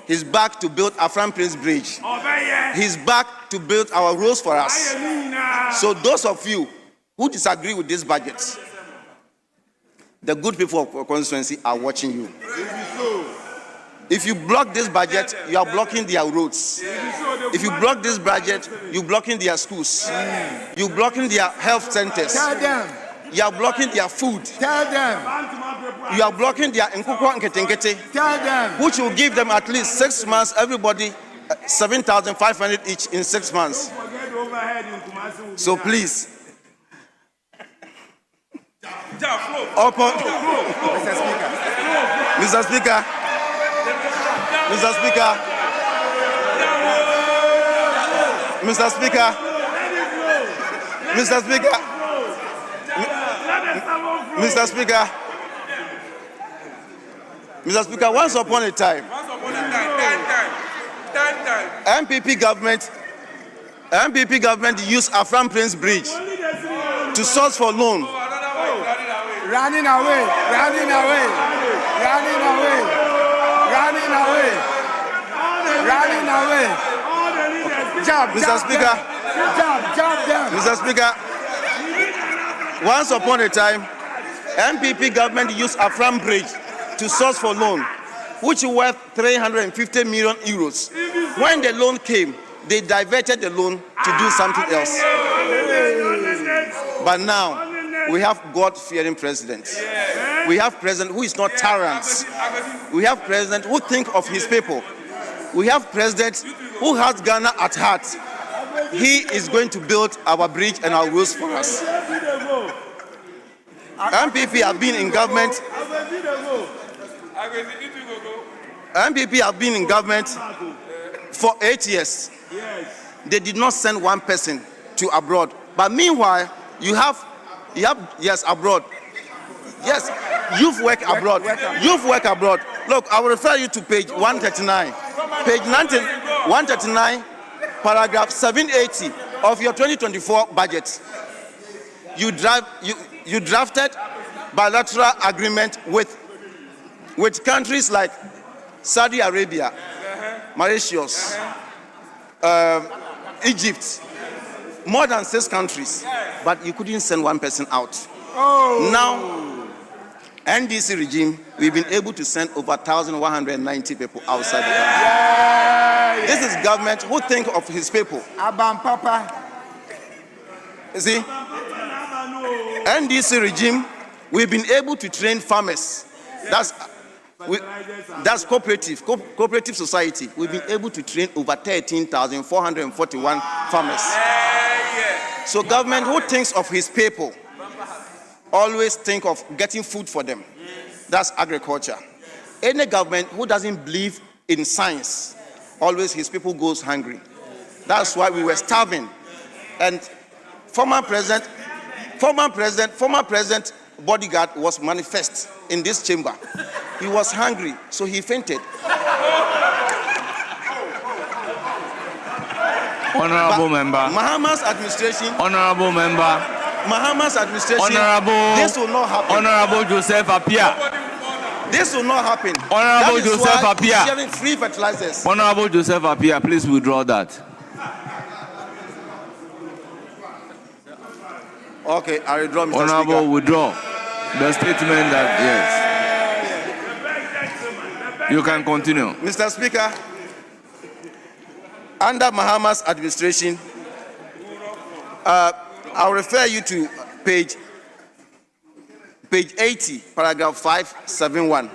He's back to build Afram Plains Bridge. He's back to build our roads for us. So those of you who disagree with this budget, the good people of our constituency are watching you. If you block this budget, you are blocking their roads. If you block this budget, you're blocking their schools. You're blocking their health centers. Tell them. You are blocking their food. Tell them. You are blocking their nkukwa nketengete. Tell them. Which will give them at least 6 months, everybody 7,500 each in 6 months. So please. Mr. Speaker. Mr. Speaker. Mr. Speaker. Mr. Speaker. Mr. Speaker. Mr. Speaker, once upon a time, MPP government used Afram Plains Bridge to source for loan. Running away. Mr. Speaker. Mr. Speaker, once upon a time, MPP government used Afram Bridge to source for loan, which worth 350 million euros. When the loan came, they diverted the loan to do something else. But now, we have God-fearing president. We have president who is not tyrants. We have president who think of his people. We have president who has Ghana at heart. He is going to build our bridge and our roads for us. MPP have been in government. MPP have been in government for 8 years. They did not send one person to abroad. But meanwhile, you have yes, abroad. Yes, youth work abroad. Youth work abroad. Look, I will refer you to page 139. Page 139, paragraph 780 of your 2024 budget. You drafted bilateral agreement with countries like Saudi Arabia, Mauritius, Egypt, more than 6 countries, but you couldn't send one person out. Now, NDC regime, we've been able to send over 1,190 people outside the country. This is government who think of his people. You see, NDC regime, we've been able to train farmers. That's cooperative society. We've been able to train over 13,441 farmers. So government who thinks of his people always think of getting food for them. That's agriculture. Any government who doesn't believe in science, always his people goes hungry. That's why we were starving. And former president bodyguard was manifest in this chamber. He was hungry, so he fainted. Honorable member. Mahama's administration. Honorable member. Mahama's administration. Honorable. This will not happen. Honorable Joseph Apia. This will not happen. Honorable Joseph Apia. Sharing free fertilizers. Honorable Joseph Apia, please withdraw that. Okay, I withdraw, Mr. Honorable, Speaker. withdraw the statement that yes. You can continue. Mr. Speaker, under Mahama's administration, I'll refer you to page 80, paragraph 571.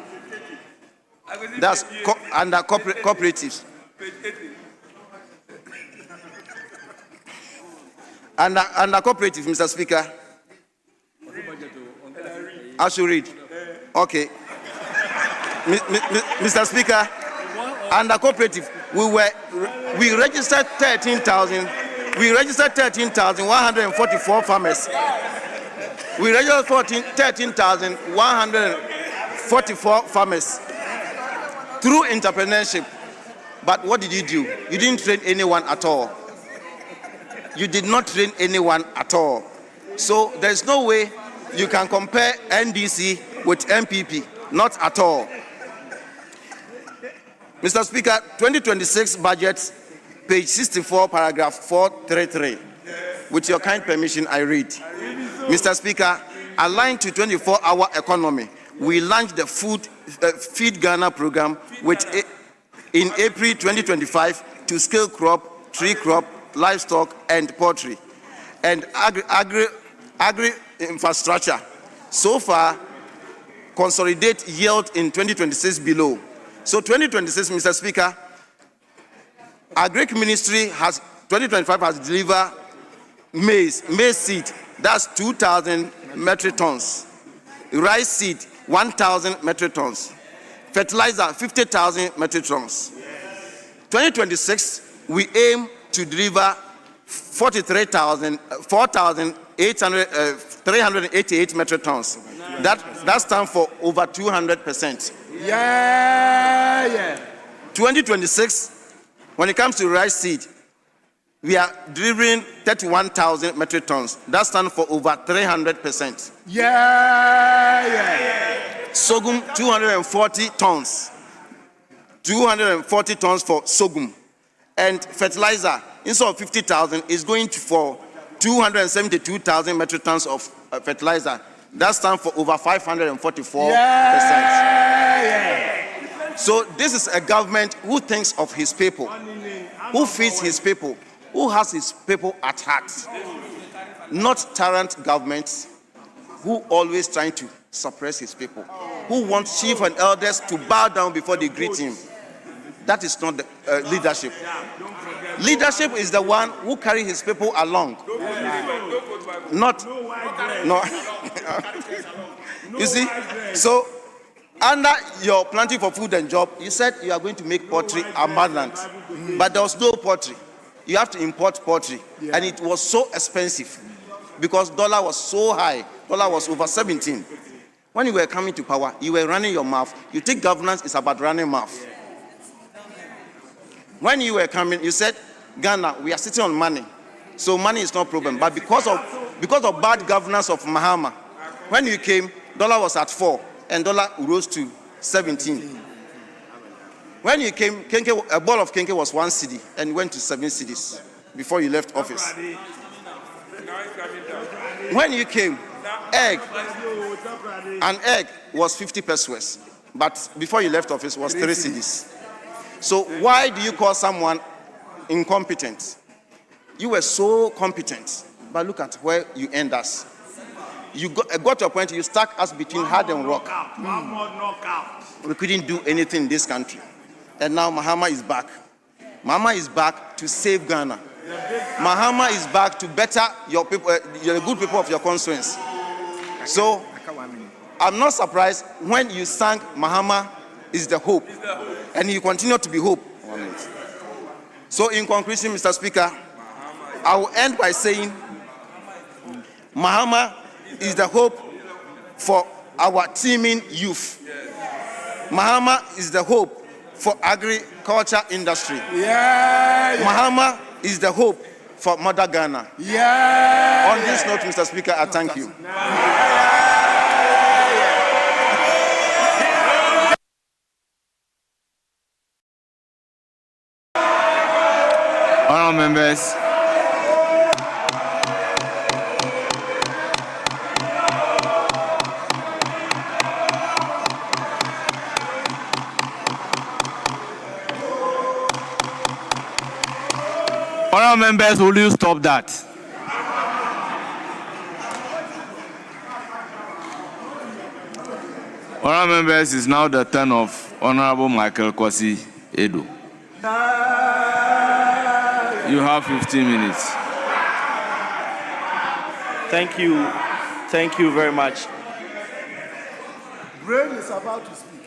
That's under cooperatives. Under cooperative, Mr. Speaker. I should read. Okay. Mr. Speaker, under cooperative, we registered 13,000. We registered 13,144 farmers. We registered 13,144 farmers through entrepreneurship. But what did you do? You didn't train anyone at all. You did not train anyone at all. So there's no way you can compare NDC with MPP. Not at all. Mr. Speaker, 2026 budget, page 64, paragraph 433. With your kind permission, I read. Mr. Speaker, aligned to 24-hour economy, we launched the Feed Ghana program in April 2025 to scale crop, tree crop, livestock, and poultry, and agri infrastructure. So far, consolidate yield in 2026 below. So 2026, Mr. Speaker, Agri Ministry 2025 has delivered maize seed, that's 2,000 metric tons. Rice seed, 1,000 metric tons. Fertilizer, 50,000 metric tons. 2026, we aim to deliver 4,388 metric tons. That stands for over 200%. Yeah. 2026, when it comes to rice seed, we are delivering 31,000 metric tons. That stands for over 300%. Yeah. Sorghum, 240 tons. 240 tons for sorghum. And fertilizer, instead of 50,000, is going for 272,000 metric tons of fertilizer. That stands for over 544%. Yeah. So this is a government who thinks of his people, who feeds his people, who has his people at heart. Not tyrant governments who always trying to suppress his people, who want chief and elders to bow down before they greet him. That is not the leadership. Leadership is the one who carry his people along. No. You see, so under your planting for food and job, you said you are going to make poultry abundant, but there was no poultry. You have to import poultry, and it was so expensive because dollar was so high. Dollar was over 17. When you were coming to power, you were running your mouth. You think governance is about running mouth. When you were coming, you said, Ghana, we are sitting on money, so money is no problem. But because of bad governance of Mahama, when you came, dollar was at 4, and dollar rose to 17. When you came, a ball of kenke was 1 cedi and went to 7 cedis before you left office. When you came, an egg was 50 pesos, but before you left office was 3 cedis. So why do you call someone incompetent? You were so competent, but look at where you end us. You got to a point you stuck us between hard and rock. We couldn't do anything in this country. And now Mahama is back. Mahama is back to save Ghana. Mahama is back to better your people, the good people of your constituents. So I'm not surprised when you sang Mahama is the hope, and you continue to be hope. So in conclusion, Mr. Speaker, I will end by saying Mahama is the hope for our teeming youth. Mahama is the hope for agriculture industry. Mahama is the hope for Mother Ghana. On this note, Mr. Speaker, I thank you. Honourable members, honourable members, will you stop that? Honourable members, it's now the turn of Honourable Michael Kwasi Edo. You have 15 minutes. Thank you. Thank you very much. Brain is about to speak.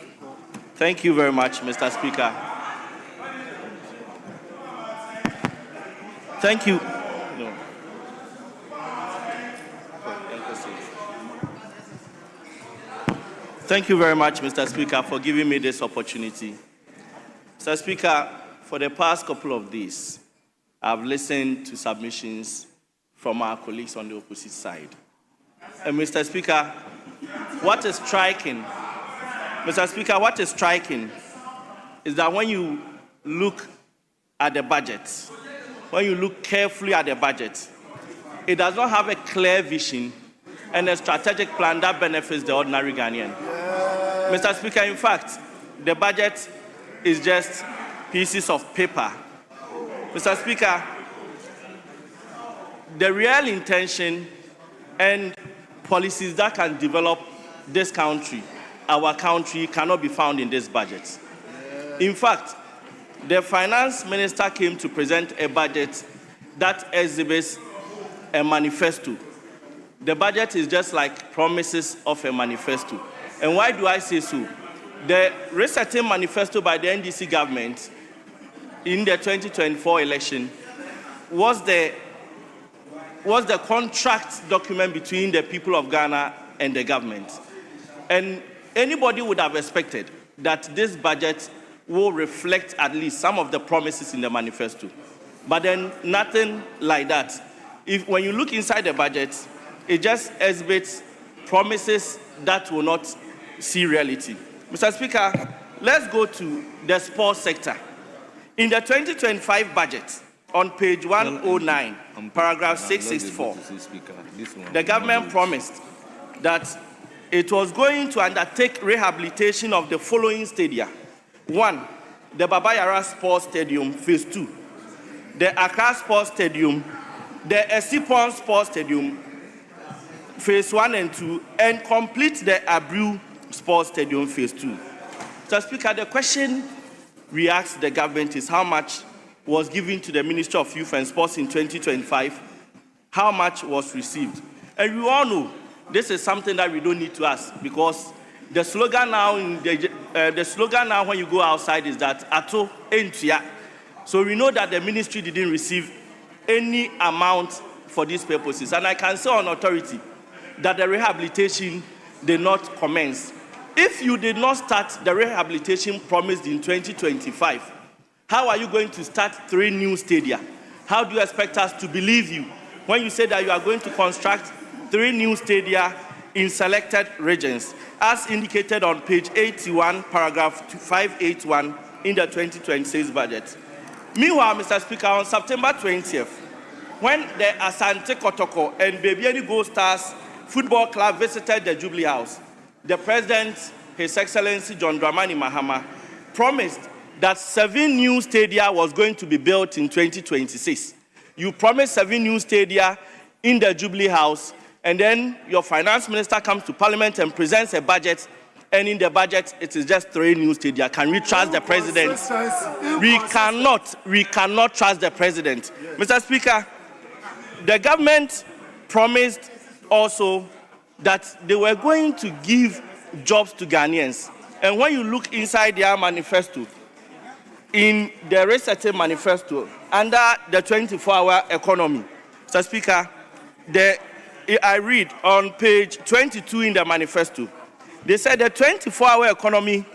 Thank you very much, Mr. Speaker. Thank you. No. Thank you very much, Mr. Speaker, for giving me this opportunity. Mr. Speaker, for the past couple of days, I've listened to submissions from our colleagues on the opposite side. And Mr. Speaker, what is striking is that when you look at the budget, when you look carefully at the budget, it does not have a clear vision and a strategic plan that benefits the ordinary Ghanaian. Mr. Speaker, in fact, the budget is just pieces of paper. Mr. Speaker, the real intention and policies that can develop this country, our country, cannot be found in this budget. In fact, the finance minister came to present a budget that exhibits a manifesto. The budget is just like promises of a manifesto. And why do I say so? The resetting manifesto by the NDC government in the 2024 election was the contract document between the people of Ghana and the government. And anybody would have expected that this budget will reflect at least some of the promises in the manifesto. But then nothing like that. When you look inside the budget, it just exhibits promises that will not see reality. Mr. Speaker, let's go to the sports sector. In the 2025 budget, on page 109, paragraph 664, the government promised that it was going to undertake rehabilitation of the following stadia. 1, the Baba Yara Sports Stadium, phase 2, the Accra Sports Stadium, the Esipon Sports Stadium, phase 1 and 2, and complete the Abreu Sports Stadium, phase 2. Mr. Speaker, the question we asked the government is how much was given to the Ministry of Youth and Sports in 2025, how much was received. And we all know this is something that we don't need to ask, because the slogan now when you go outside is that Ato Entia. So we know that the ministry didn't receive any amount for these purposes. And I can say on authority that the rehabilitation did not commence. If you did not start the rehabilitation promised in 2025, how are you going to start 3 new stadia? How do you expect us to believe you when you say that you are going to construct 3 new stadia in selected regions, as indicated on page 81, paragraph 581 in the 2026 budget? Meanwhile, Mr. Speaker, on September 20th, when the Asante Kotoko and Bebiani Gold Stars Football Club visited the Jubilee House, the President, His Excellency John Dramani Mahama, promised that 7 new stadia was going to be built in 2026. You promised 7 new stadia in the Jubilee House, and then your finance minister comes to Parliament and presents a budget, and in the budget, it is just 3 new stadia. Can we trust the President? We cannot trust the President. Mr. Speaker, the government promised also that they were going to give jobs to Ghanaians. And when you look inside their manifesto, in the resetting manifesto, under the 24-hour economy, Mr. Speaker, I read on page 22 in the manifesto, they said the 24-hour economy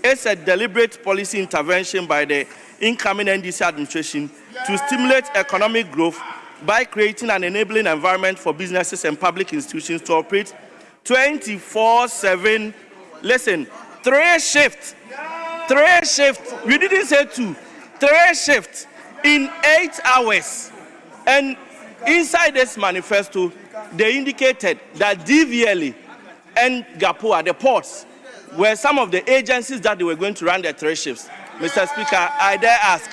is a deliberate policy intervention by the incoming NDC administration to stimulate economic growth by creating an enabling environment for businesses and public institutions to operate 24/7. Listen, 3 shifts. 3 shifts. We didn't say 2. 3 shifts in 8 hours. And inside this manifesto, they indicated that DVLE and GAPOA, the ports, were some of the agencies that they were going to run their 3 shifts. Mr. Speaker, I dare ask,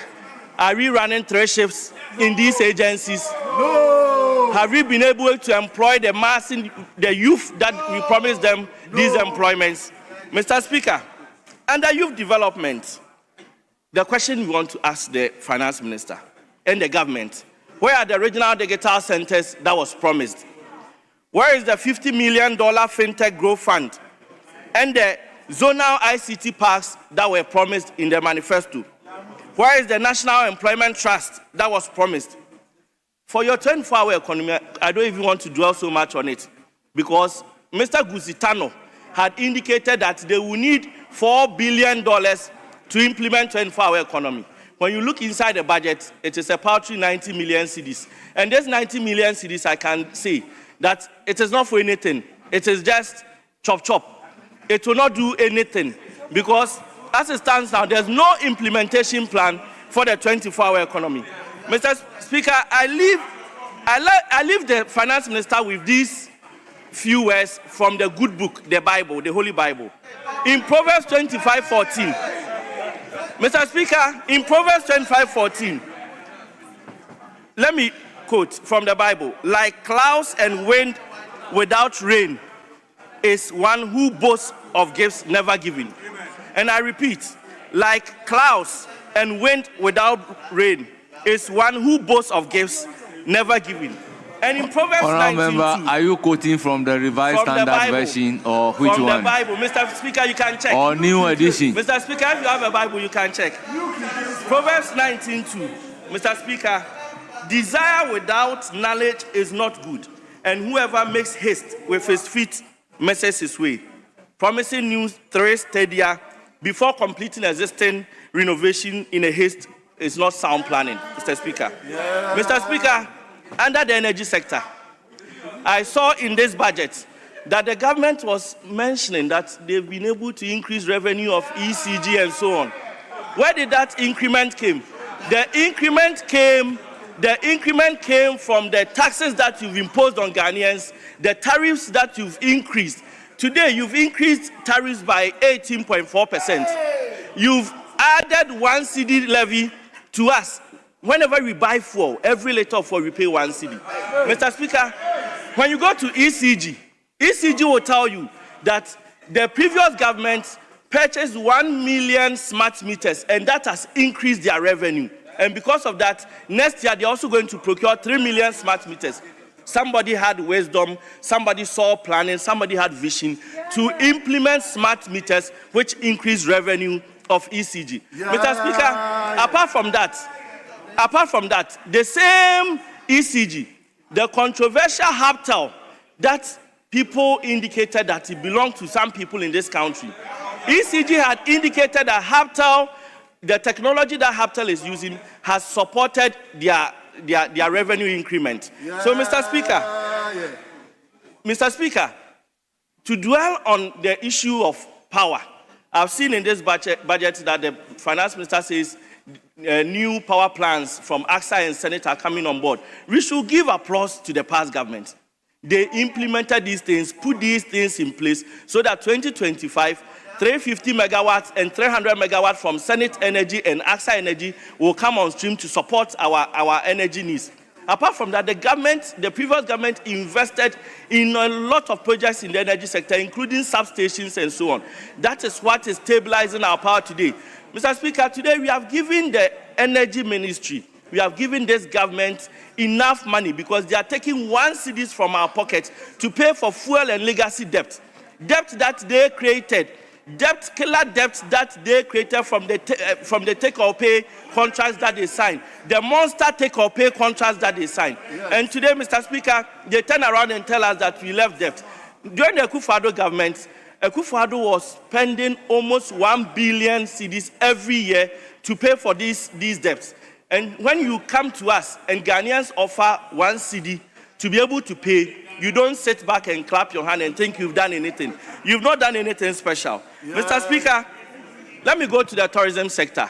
are we running 3 shifts in these agencies? No. Have we been able to employ the mass, the youth that we promised them these employments? Mr. Speaker, under youth development, the question we want to ask the finance minister and the government, where are the regional digital centers that was promised? Where is the $50 million FinTech Growth Fund and the zonal ICT parks that were promised in the manifesto? Where is the National Employment Trust that was promised? For your 24-hour economy, I don't even want to dwell so much on it because Mr. Gusitano had indicated that they will need $4 billion to implement 24-hour economy. When you look inside the budget, it is a paltry 90 million cedis. And this 90 million cedis, I can say that it is not for anything. It is just chop chop. It will not do anything because as it stands now, there's no implementation plan for the 24-hour economy. Mr. Speaker, I leave the finance minister with these few words from the good book, the Bible, the Holy Bible. In Proverbs 25:14, Mr. Speaker, in Proverbs 25:14, let me quote from the Bible, like clouds and wind without rain is one who boasts of gifts never given. And I repeat, like clouds and wind without rain is one who boasts of gifts never given. And in Proverbs 19, member, are you quoting from the Revised Standard Version or which one? From the Bible. Mr. Speaker, you can check. Or New Edition? Mr. Speaker, if you have a Bible, you can check. Proverbs 19:2. Mr. Speaker, desire without knowledge is not good, and whoever makes haste with his feet messes his way. Promising new 3 stadia before completing existing renovation in a haste is not sound planning, Mr. Speaker. Yeah. Mr. Speaker, under the energy sector, I saw in this budget that the government was mentioning that they've been able to increase revenue of ECG and so on. Where did that increment came? The increment came from the taxes that you've imposed on Ghanaians, the tariffs that you've increased. Today, you've increased tariffs by 18.4%. You've added 1 cedi levy to us. Whenever we buy fuel, every liter of fuel, we pay 1 cedi. Mr. Speaker, when you go to ECG, ECG will tell you that the previous government purchased 1 million smart meters, and that has increased their revenue. And because of that, next year, they're also going to procure 3 million smart meters. Somebody had wisdom, somebody saw planning, somebody had vision to implement smart meters, which increase revenue of ECG. Yeah. Mr. Speaker, apart from that, the same ECG, the controversial Haptel that people indicated that it belonged to some people in this country. ECG had indicated that Haptel, the technology that Haptel is using, has supported their revenue increment. Yeah. So, Mr. Speaker, to dwell on the issue of power, I've seen in this budget that the finance minister says new power plans from AXA and Senate are coming on board. We should give applause to the past government. They implemented these things, put these things in place so that 2025, 350 megawatts and 300 megawatts from Senate Energy and AXA Energy will come on stream to support our energy needs. Apart from that, the previous government invested in a lot of projects in the energy sector, including substations and so on. That is what is stabilizing our power today. Mr. Speaker, today we have given the energy ministry, we have given this government enough money because they are taking 1 cedi from our pocket to pay for fuel and legacy debt. Debt that they created, killer debt that they created from the take-or-pay contracts that they signed, the monster take-or-pay contracts that they signed. Yes. And today, Mr. Speaker, they turn around and tell us that we left debt. During the Akufo-Addo government, Akufo-Addo was spending almost 1 billion cedis every year to pay for these debts. And when you come to us and Ghanaians offer 1 cedi to be able to pay, you don't sit back and clap your hand and think you've done anything. You've not done anything special. Yeah. Mr. Speaker, let me go to the tourism sector.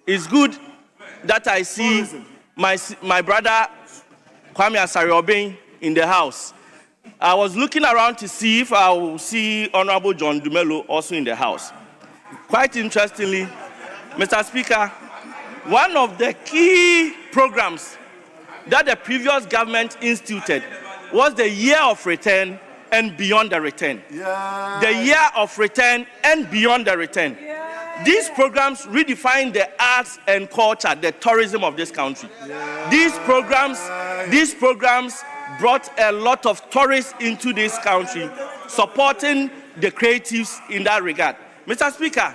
It's good that I see my brother Kwame Asare-Obeng in the house. I was looking around to see if I will see Honorable John Dumelo also in the house. Quite interestingly, Mr. Speaker, one of the key programs that the previous government instituted was the year of return and beyond the return. Yeah. The year of return and beyond the return. Yeah. These programs redefine the arts and culture, the tourism of this country. Yeah. These programs brought a lot of tourists into this country, supporting the creatives in that regard. Mr. Speaker,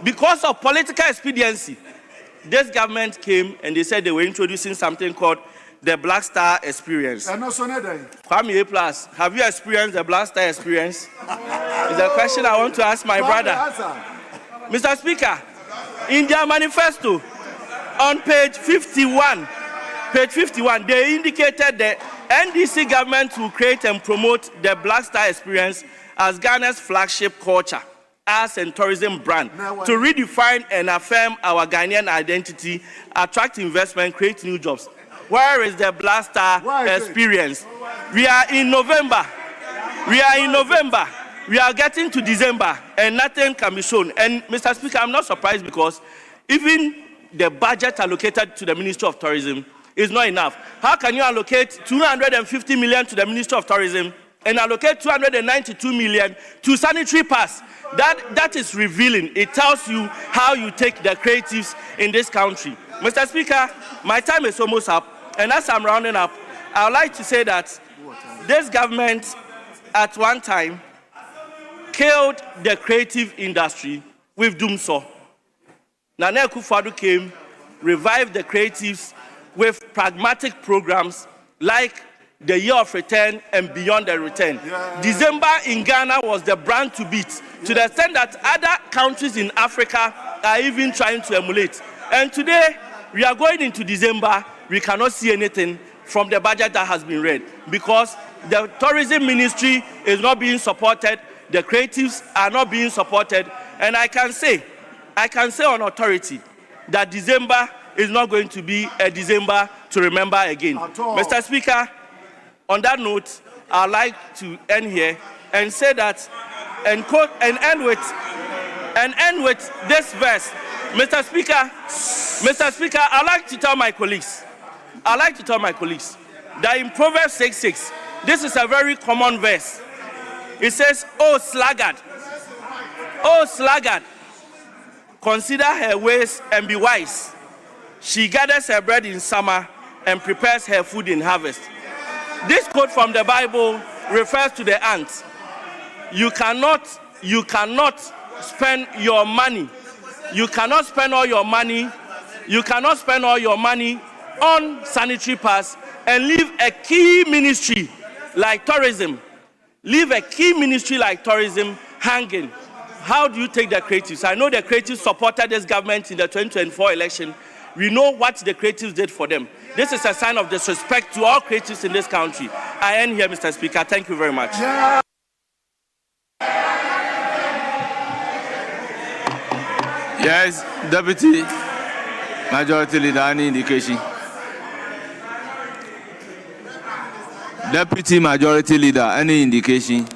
because of political expediency, this government came and they said they were introducing something called the Black Star Experience. Kwame A+, have you experienced the Black Star Experience? Is a question I want to ask my brother. Mr. Speaker, in their manifesto, on page 51, they indicated the NDC government will create and promote the Black Star Experience as Ghana's flagship culture, arts and tourism brand to redefine and affirm our Ghanaian identity, attract investment, create new jobs. Where is the Black Star Experience? We are in November. We are getting to December and nothing can be shown. And Mr. Speaker, I'm not surprised because even the budget allocated to the Ministry of Tourism is not enough. How can you allocate 250 million to the Ministry of Tourism and allocate 292 million to sanitary pass? That is revealing. It tells you how you take the creatives in this country. Mr. Speaker, my time is almost up. And as I'm rounding up, I would like to say that this government at one time killed the creative industry with Doomsaw. Nana Akufo-Addo came, revived the creatives with pragmatic programs like the Year of Return and Beyond the Return. December in Ghana was the brand to beat, to the extent that other countries in Africa are even trying to emulate. And today, we are going into December, we cannot see anything from the budget that has been read because the tourism ministry is not being supported, the creatives are not being supported, and I can say on authority that December is not going to be a December to remember again. Mr. Speaker, on that note, I'd like to end here and say that, and end with this verse. Mr. Speaker, I'd like to tell my colleagues that in Proverbs 6:6, this is a very common verse. It says, "Oh sluggard, consider her ways and be wise. She gathers her bread in summer and prepares her food in harvest." This quote from the Bible refers to the ant. You cannot spend your money. You cannot spend all your money on sanitary pass and leave a key ministry like tourism. Hanging. How do you take the creatives? I know the creatives supported this government in the 2024 election. We know what the creatives did for them. This is a sign of disrespect to all creatives in this country. I end here, Mr. Speaker. Thank you very much. Yes, Deputy Majority Leader, any indication? Deputy Majority Leader, any indication?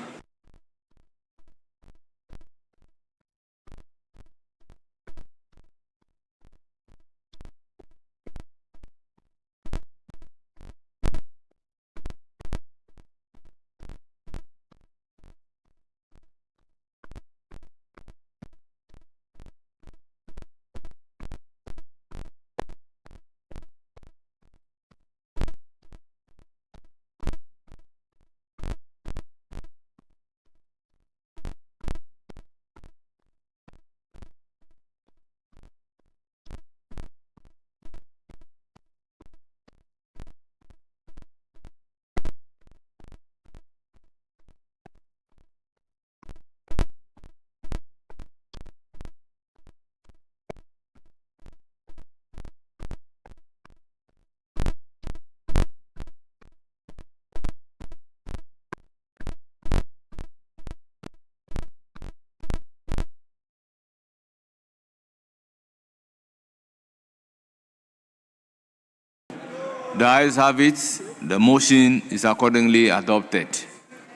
The ayes have it. The motion is accordingly adopted.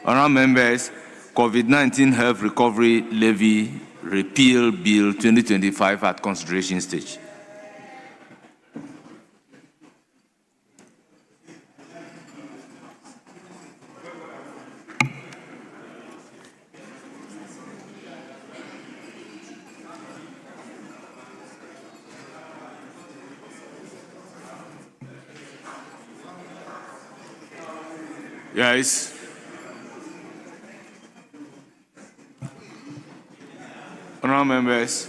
Honourable members, COVID-19 Health Recovery Levy Repeal Bill 2025 at consideration stage. Yes. Honourable members,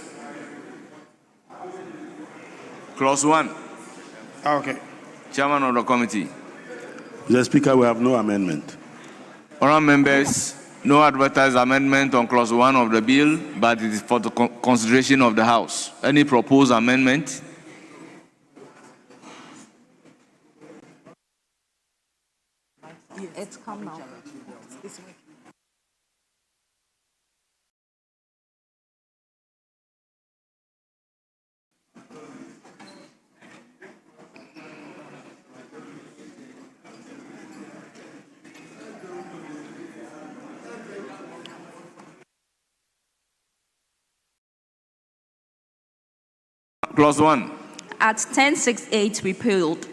clause 1. Okay. Chairman of the committee. Mr. Speaker, we have no amendment. Honourable members, no advertised amendment on clause 1 of the bill, but it is for the consideration of the House. Any proposed amendment? It's come now. It's working. Clause 1. At 1068 repealed.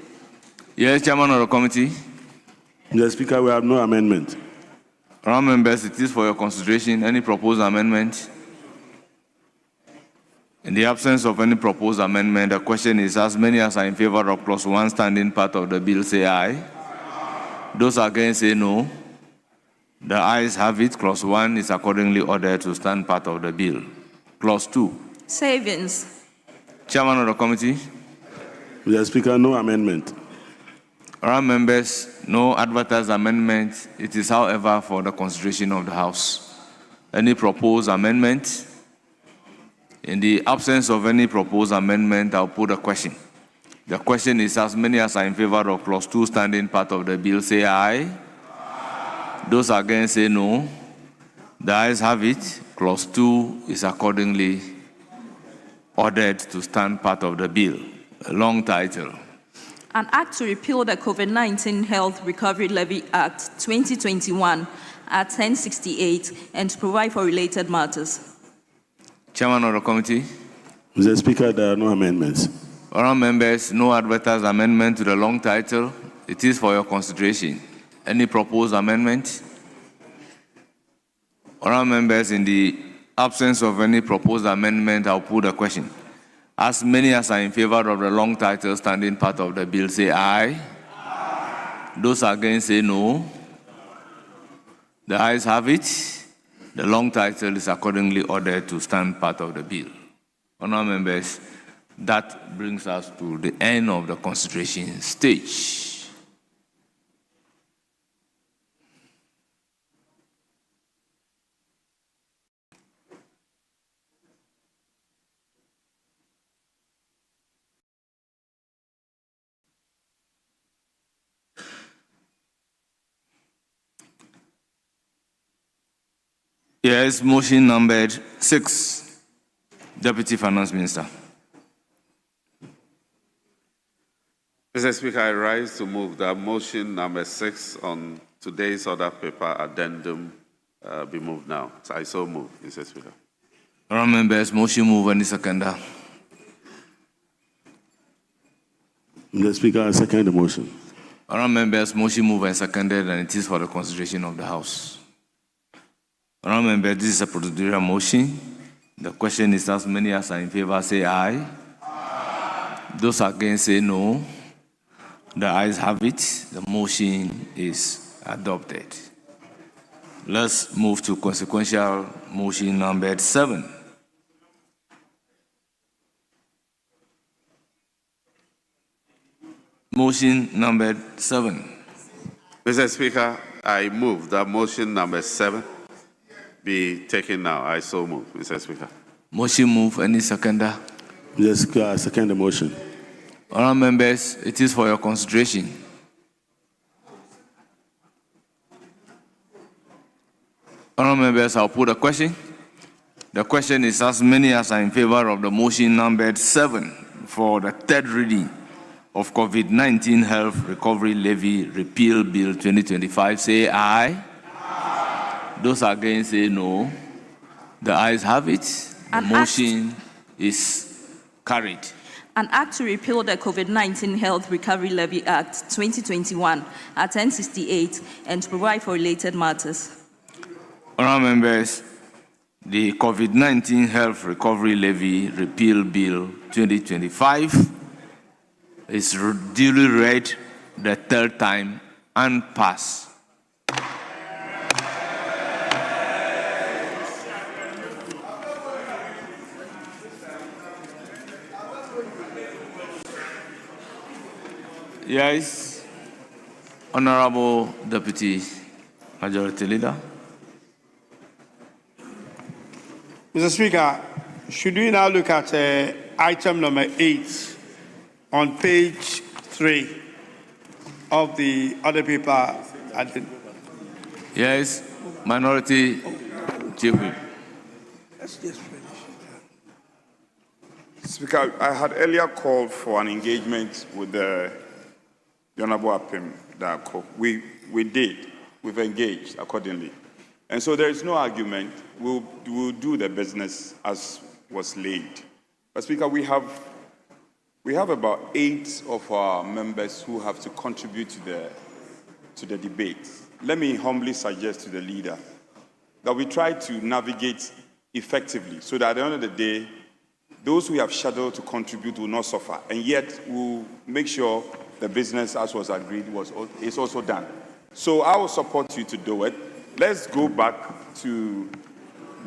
Yes, Chairman of the committee. Mr. Speaker, we have no amendment. Honourable members, it is for your consideration. Any proposed amendment? In the absence of any proposed amendment, the question is, as many as are in favor of clause 1 standing part of the bill, say aye. Those against, say no. The ayes have it. Clause 1 is accordingly ordered to stand part of the bill. Clause 2. Savings. Chairman of the committee. Mr. Speaker, no amendment. Honourable members, no advertised amendment. It is, however, for the consideration of the House. Any proposed amendment? In the absence of any proposed amendment, I'll put a question. The question is, as many as are in favor of clause 2 standing part of the bill, say aye. Those against, say no. The ayes have it. Clause 2 is accordingly ordered to stand part of the bill. A long title. An act to repeal the COVID-19 Health Recovery Levy Act 2021 at 1068 and to provide for related matters. Chairman of the committee. Mr. Speaker, there are no amendments. Honourable members, no advertised amendment to the long title. It is for your consideration. Any proposed amendment? Honourable members, in the absence of any proposed amendment, I'll put a question. As many as are in favor of the long title standing part of the bill, say aye. Aye. Those against, say no. The ayes have it. The long title is accordingly ordered to stand part of the bill. Honourable members, that brings us to the end of the consideration stage. Yes, motion numbered 6. Deputy Finance Minister. Mr. Speaker, I rise to move that motion number 6 on today's order paper addendum be moved now. So I so move, Mr. Speaker. Honourable members, motion move any seconder. Mr. Speaker, I second the motion. Honourable members, motion move and seconded, and it is for the consideration of the House. Honourable members, this is a procedural motion. The question is, as many as are in favor, say aye. Aye. Those against, say no. The ayes have it. The motion is adopted. Let's move to consequential motion number 7. Motion number 7. Mr. Speaker, I move that motion number 7 be taken now. I so move, Mr. Speaker. Motion move. Any seconder? Mr. Speaker, I second the motion. Honourable members, it is for your consideration. Honourable members, I'll put a question. The question is, as many as are in favor of the motion numbered 7 for the third reading of COVID-19 Health Recovery Levy Repeal Bill 2025, say aye. Those against, say no. The ayes have it. The motion is carried. An act to repeal the COVID-19 Health Recovery Levy Act 2021 at 1068 and to provide for related matters. Honourable members, the COVID-19 Health Recovery Levy Repeal Bill 2025 is duly read the third time and passed Yes, Honorable Deputy Majority Leader. Mr. Speaker, should we now look at item number 8 on page 3 of the other paper? Yes, Minority Chief Whip. Let's just finish. Speaker, I had earlier called for an engagement with the Honorable Apim Darko. We did. We've engaged accordingly. And so there is no argument. We'll do the business as was laid. But Speaker, we have about 8 of our members who have to contribute to the debate. Let me humbly suggest to the leader that we try to navigate effectively so that at the end of the day, those who have scheduled to contribute will not suffer, and yet we'll make sure the business, as was agreed, is also done. So I will support you to do it. Let's go back to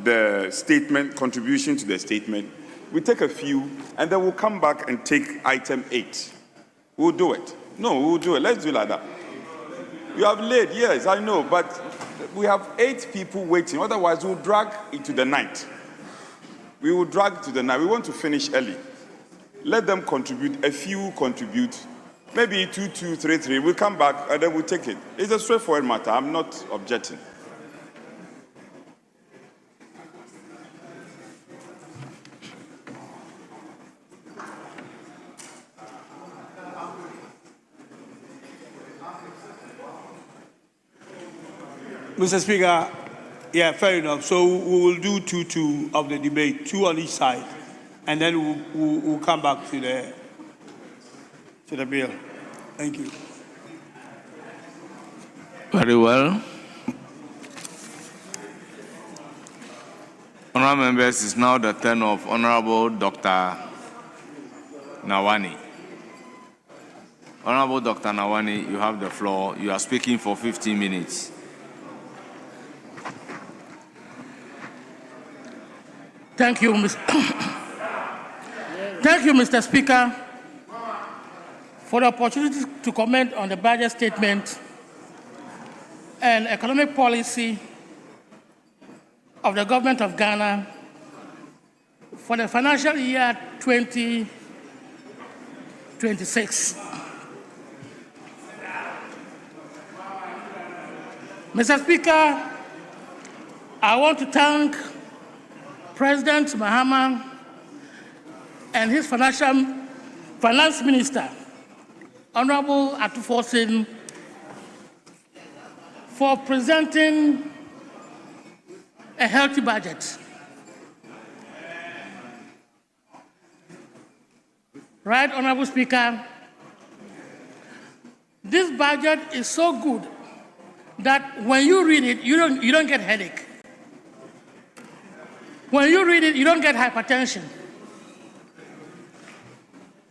the statement, contribution to the statement. We take a few, and then we'll come back and take item 8. We'll do it. No, we'll do it. Let's do it like that. You have late, yes, I know, but we have 8 people waiting. Otherwise, we'll drag into the night. We will drag to the night. We want to finish early. Let them contribute. A few contribute. Maybe 2, 2, 3, 3. We'll come back and then we'll take it. It's a straightforward matter. I'm not objecting. Mr. Speaker, yeah, fair enough. So we will do 2 of the debate, 2 on each side, and then we'll come back to the bill. Thank you. Very well. Honourable members, it's now the turn of Honourable Dr. Nawani. Honourable Dr. Nawani, you have the floor. You are speaking for 15 minutes. Thank you, Thank you, Mr. Speaker, for the opportunity to comment on the budget statement and economic policy of the government of Ghana for the financial year 2026. Mr. Speaker, I want to thank President Mahama and his finance minister, Honorable Atufosin, for presenting a healthy budget. Right, Honorable Speaker, this budget is so good that when you read it, you don't get headache. When you read it, you don't get hypertension.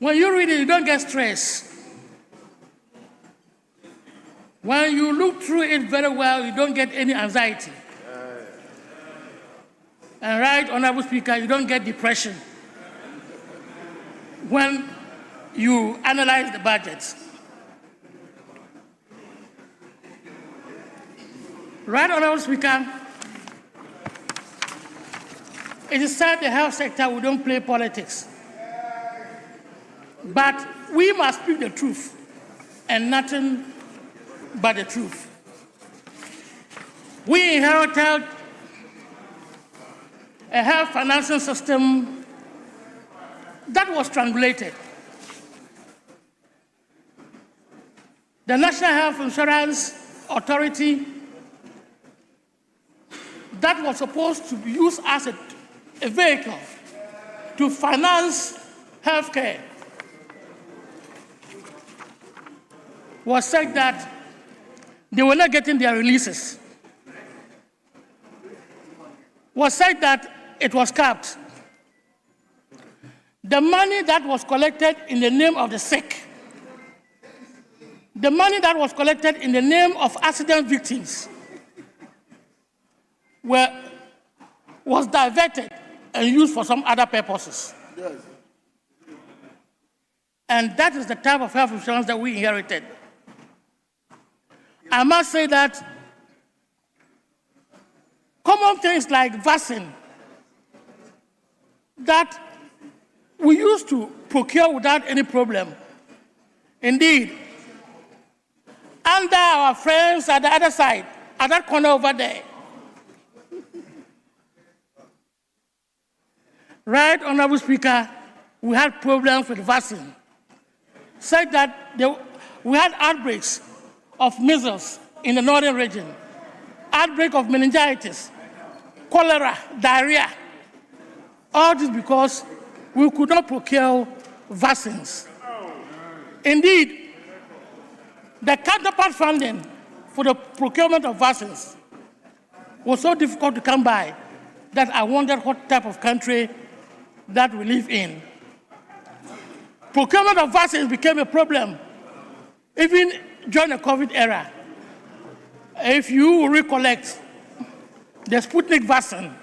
When you read it, you don't get stress. When you look through it very well, you don't get any anxiety. And right, Honorable Speaker, you don't get depression when you analyze the budget. Right, Honorable Speaker, it is said the health sector, we don't play politics. But we must speak the truth and nothing but the truth. We inherited a health financing system that was strangulated. The National Health Insurance Authority that was supposed to be used as a vehicle to finance healthcare was said that they were not getting their releases. Was said that it was capped. The money that was collected in the name of the sick, the money that was collected in the name of accident victims was diverted and used for some other purposes. Yes. And that is the type of health insurance that we inherited. I must say that common things like vaccine that we used to procure without any problem. Indeed, under our friends at the other side, at that corner over there, right, Honorable Speaker, we had problems with vaccine. Said that we had outbreaks of measles in the northern region, outbreak of meningitis, cholera, diarrhea. All this because we could not procure vaccines. Indeed, the counterpart funding for the procurement of vaccines was so difficult to come by that I wondered what type of country that we live in. Procurement of vaccines became a problem even during the COVID era. If you recollect, the Sputnik vaccine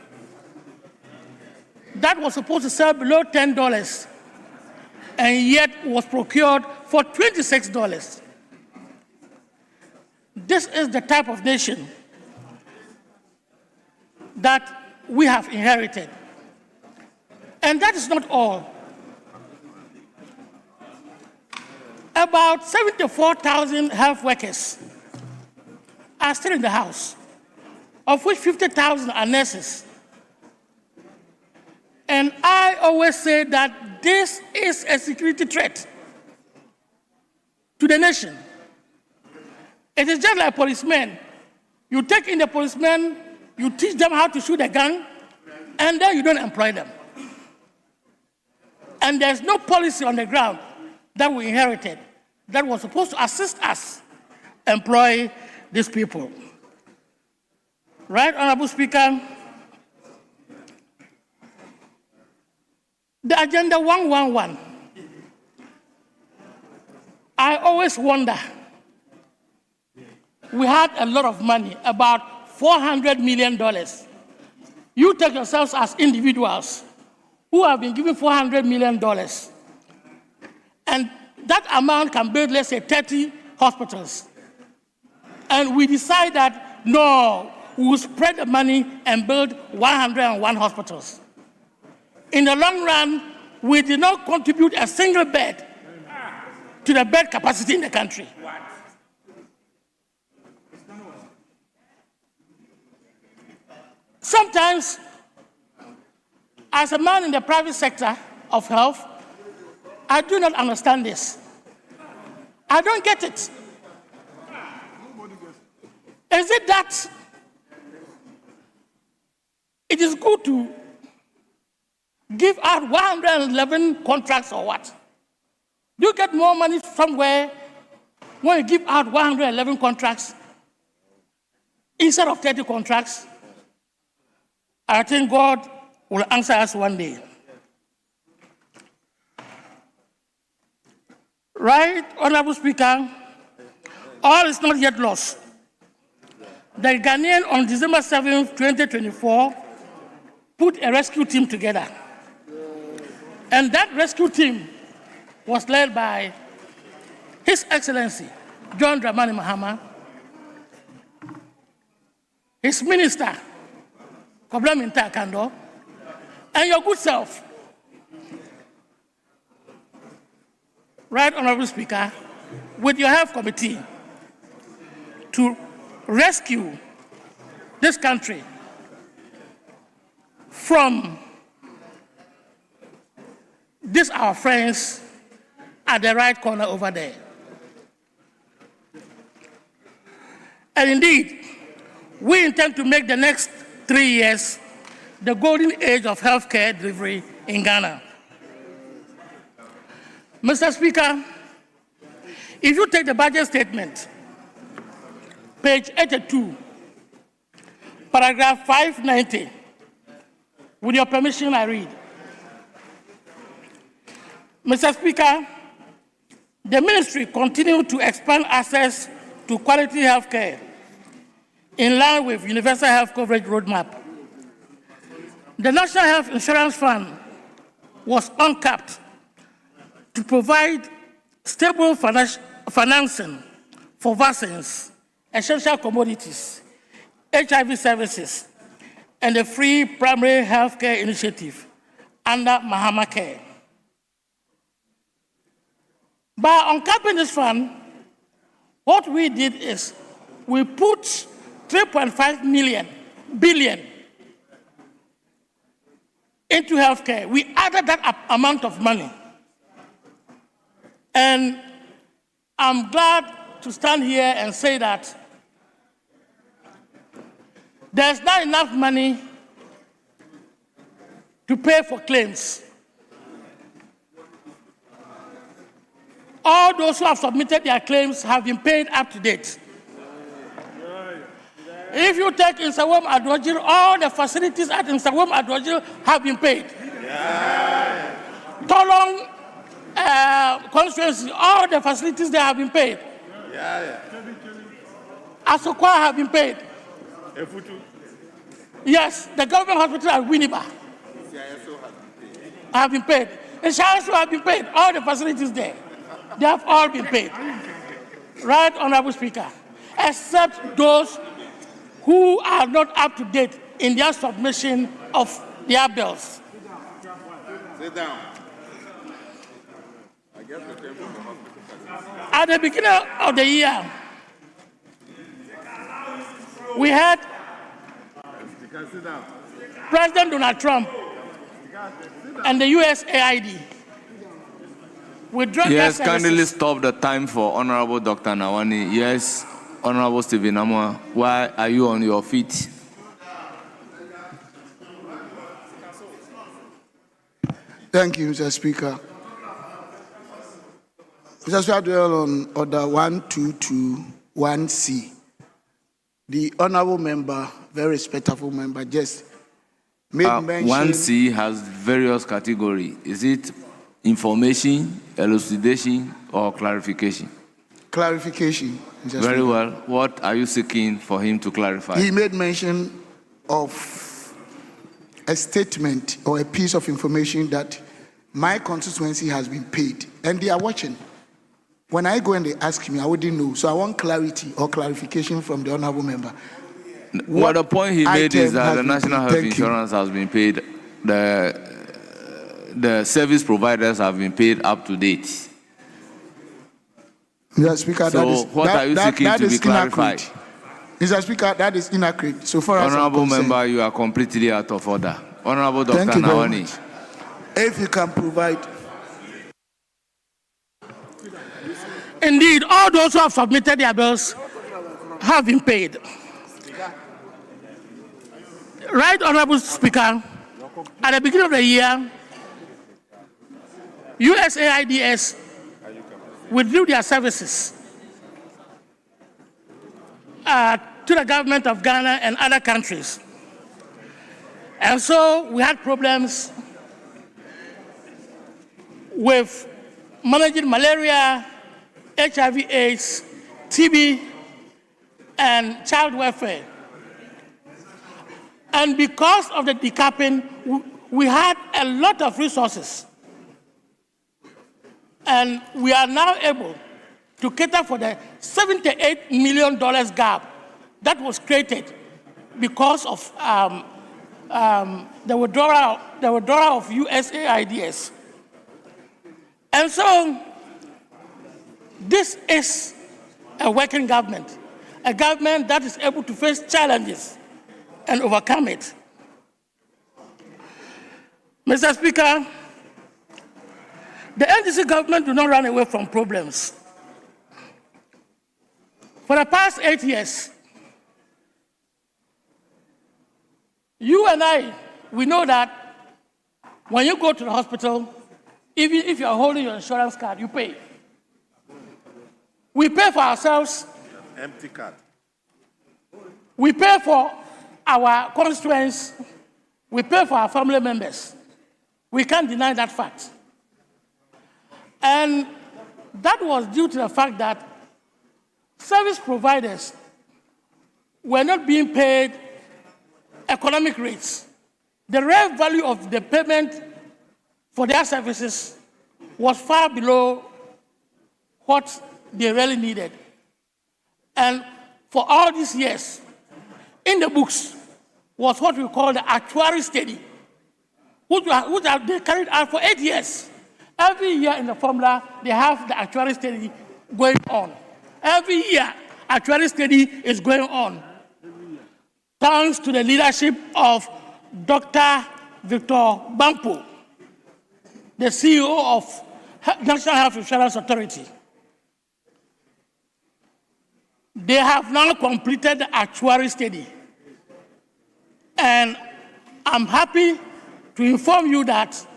that was supposed to sell below $10 and yet was procured for $26. This is the type of nation that we have inherited. And that is not all. About 74,000 health workers are still in the house, of which 50,000 are nurses. And I always say that this is a security threat to the nation. It is just like policemen. You take in the policemen, you teach them how to shoot a gun, and then you don't employ them. And there's no policy on the ground that we inherited that was supposed to assist us employ these people. Right, Honorable Speaker? The Agenda 111. I always wonder, we had a lot of money, about $400 million. You take yourselves as individuals who have been given $400 million. And that amount can build, let's say, 30 hospitals. And we decide that, no, we will spread the money and build 101 hospitals. In the long run, we did not contribute a single bed to the bed capacity in the country. Sometimes, as a man in the private sector of health, I do not understand this. I don't get it. Is it that it is good to give out 111 contracts or what? Do you get more money somewhere when you give out 111 contracts instead of 30 contracts? I think God will answer us one day. Right, Honorable Speaker, all is not yet lost. The Ghanaian on December 7, 2024, put a rescue team together. And that rescue team was led by His Excellency, John Dramani Mahama, his minister, Kobla Minta Kando, and your good self. Right, Honorable Speaker, with your health committee to rescue this country from these our friends at the right corner over there. And indeed, we intend to make the next 3 years the golden age of healthcare delivery in Ghana. Mr. Speaker, if you take the budget statement, page 82, paragraph 590, with your permission, I read. Mr. Speaker, the ministry continued to expand access to quality health care in line with Universal Health Coverage Roadmap. The National Health Insurance Fund was uncapped to provide stable financing for vaccines, essential commodities, HIV services, and the free primary health care initiative under Mahama Care. By uncapping this fund, what we did is we put 3.5 billion into healthcare. We added that amount of money. And I'm glad to stand here and say that there's not enough money to pay for claims. All those who have submitted their claims have been paid up to date. If you take Nsawam Adwajir, all the facilities at Nsawam Adwajir have been paid. Tolong constituency, all the facilities there have been paid. Asokwa have been paid. Yes, the government hospital at Winneba have been paid. And Shayasu have been paid. All the facilities there, they have all been paid. Right, Honorable Speaker? Except those who are not up to date in their submission of their bills. Sit down. At the beginning of the year, we had President Donald Trump and the USAID withdraw their Yes, kindly services. stop the time for Honorable Dr. Nawani. Yes, Honorable Stephen Amwa, why are you on your feet? Thank you, Mr. Speaker. Mr. Speaker, I dwell on Order 1221C. The honorable member, very respectful member, just made mention. 1C has various categories. Is it information, elucidation, or clarification? Clarification, Mr. Very Speaker. well. What are you seeking for him to clarify? He made mention of a statement or a piece of information that my constituency has been paid, and they are watching. When I go and they ask me, I wouldn't know. So I want clarity or clarification from the honorable member. Well, the point he made is that the National Health Thank you. Insurance has been paid. The service providers have been paid up to date. Mr. Speaker, So what are you seeking to be clarified? Mr. Speaker, that is inaccurate. So far as I'm Honorable concerned. member, you are completely out of order. Honorable Dr. Thank you very Nawani. much. If you can provide. Indeed, all those who have submitted their bills have been paid. Right, Honorable Speaker, at the beginning of the year, USAIDs withdrew their services to the government of Ghana and other countries. And so we had problems with managing malaria, HIV/AIDS, TB, and child welfare. And because of the decapping, we had a lot of resources. And we are now able to cater for the $78 million gap that was created because of the withdrawal of USAIDs. And so, this is a working government, a government that is able to face challenges and overcome it. Mr. Speaker, the NDC government do not run away from problems. For the past 8 years, you and I, we know that when you go to the hospital, even if you are holding your insurance card, you pay. We pay for ourselves. Empty card. We pay for our constituents. We pay for our family members. We can't deny that fact. And that was due to the fact that service providers were not being paid economic rates. The real value of the payment for their services was far below what they really needed. And for all these years, in the books was what we call the actuary study, which they carried out for 8 years. Every year in the formula, they have the actuary study going on. Every year, actuary study is going on. Thanks to the leadership of Dr. Victor Bampo, the CEO of National Health Insurance Authority. They have now completed the actuary study. And I'm happy to inform you that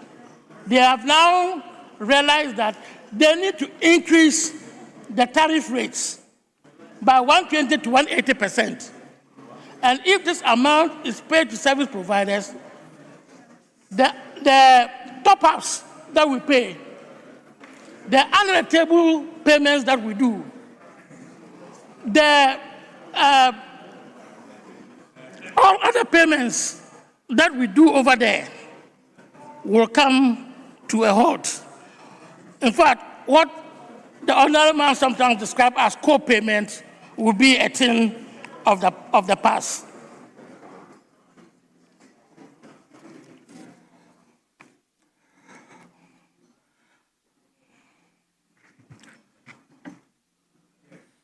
they have now realized that they need to increase the tariff rates by 120 to 180%. And if this amount is paid to service providers, the top-ups that we pay, the under-the-table payments that we do, the all other payments that we do over there will come to a halt. In fact, what the ordinary man sometimes describes as co-payment will be a thing of the past.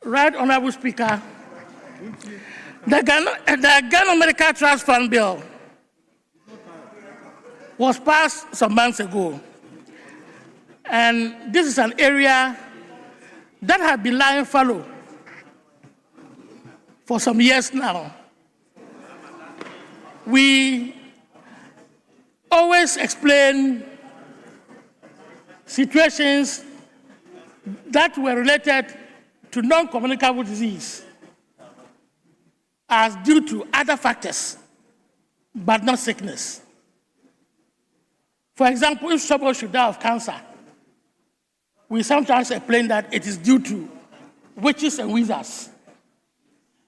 Right, Honorable Speaker, the Ghana Medical Trust Fund Bill was passed some months ago. And this is an area that has been lying fallow for some years now. We always explain situations that were related to non-communicable disease as due to other factors, but not sickness. For example, if someone should die of cancer, we sometimes explain that it is due to witches and wizards.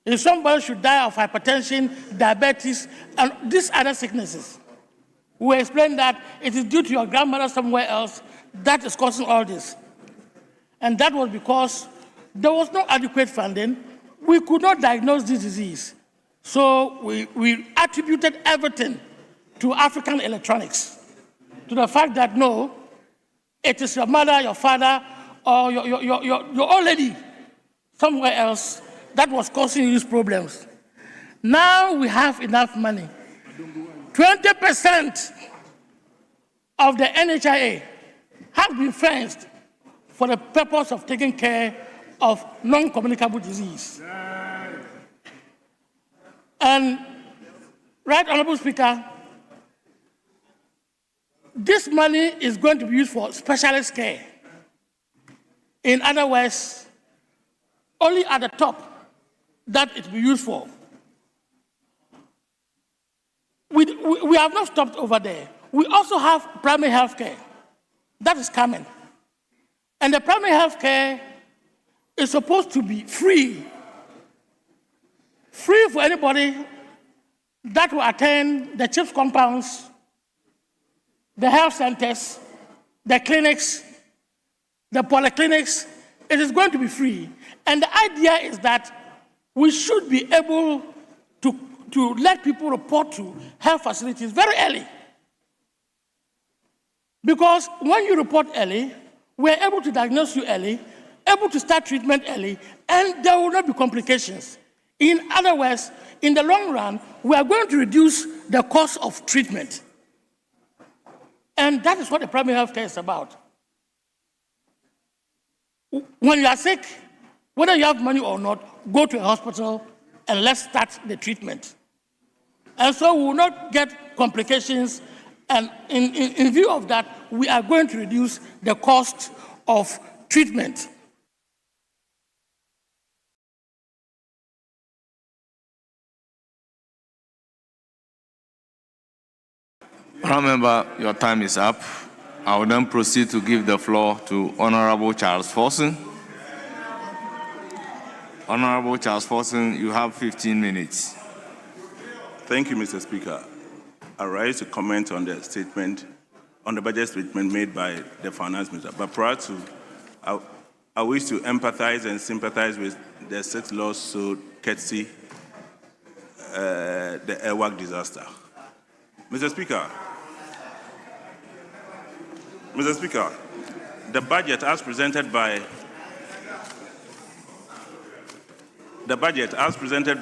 If somebody should die of hypertension, diabetes, and these other sicknesses, we explain that it is due to your grandmother somewhere else that is causing all this. And that was because there was no adequate funding. We could not diagnose this disease. So we attributed everything to African electronics, to the fact that no, it is your mother, your father, or your old lady somewhere else that was causing these problems. Now we have enough money. 20% of the NHIA has been fenced for the purpose of taking care of non-communicable disease. And, Right Honorable Speaker, this money is going to be used for specialist care. In other words, only at the top that it will be used for. We have not stopped over there. We also have primary health care. That is coming. And the primary health care is supposed to be free. Free for anybody that will attend the CHIPS compounds, the health centers, the clinics, the polyclinics. It is going to be free. And the idea is that we should be able to let people report to health facilities very early. Because when you report early, we're able to diagnose you early, able to start treatment early, and there will not be complications. In other words, in the long run, we are going to reduce the cost of treatment. And that is what the primary health care is about. When you are sick, whether you have money or not, go to a hospital and let's start the treatment. And so we will not get complications. And in view of that, we are going to reduce the cost of treatment. Honourable Member, your time is up. I will then proceed to give the floor to Honourable Charles Forson. Honourable Charles Forson, you have 15 minutes. Thank you, Mr. Speaker. I rise to comment on the statement, on the budget statement made by the Finance Minister. But prior to, I I wish to empathize and sympathize with the 6 lost so courtesy the airwork disaster. Mr. Speaker, the budget as presented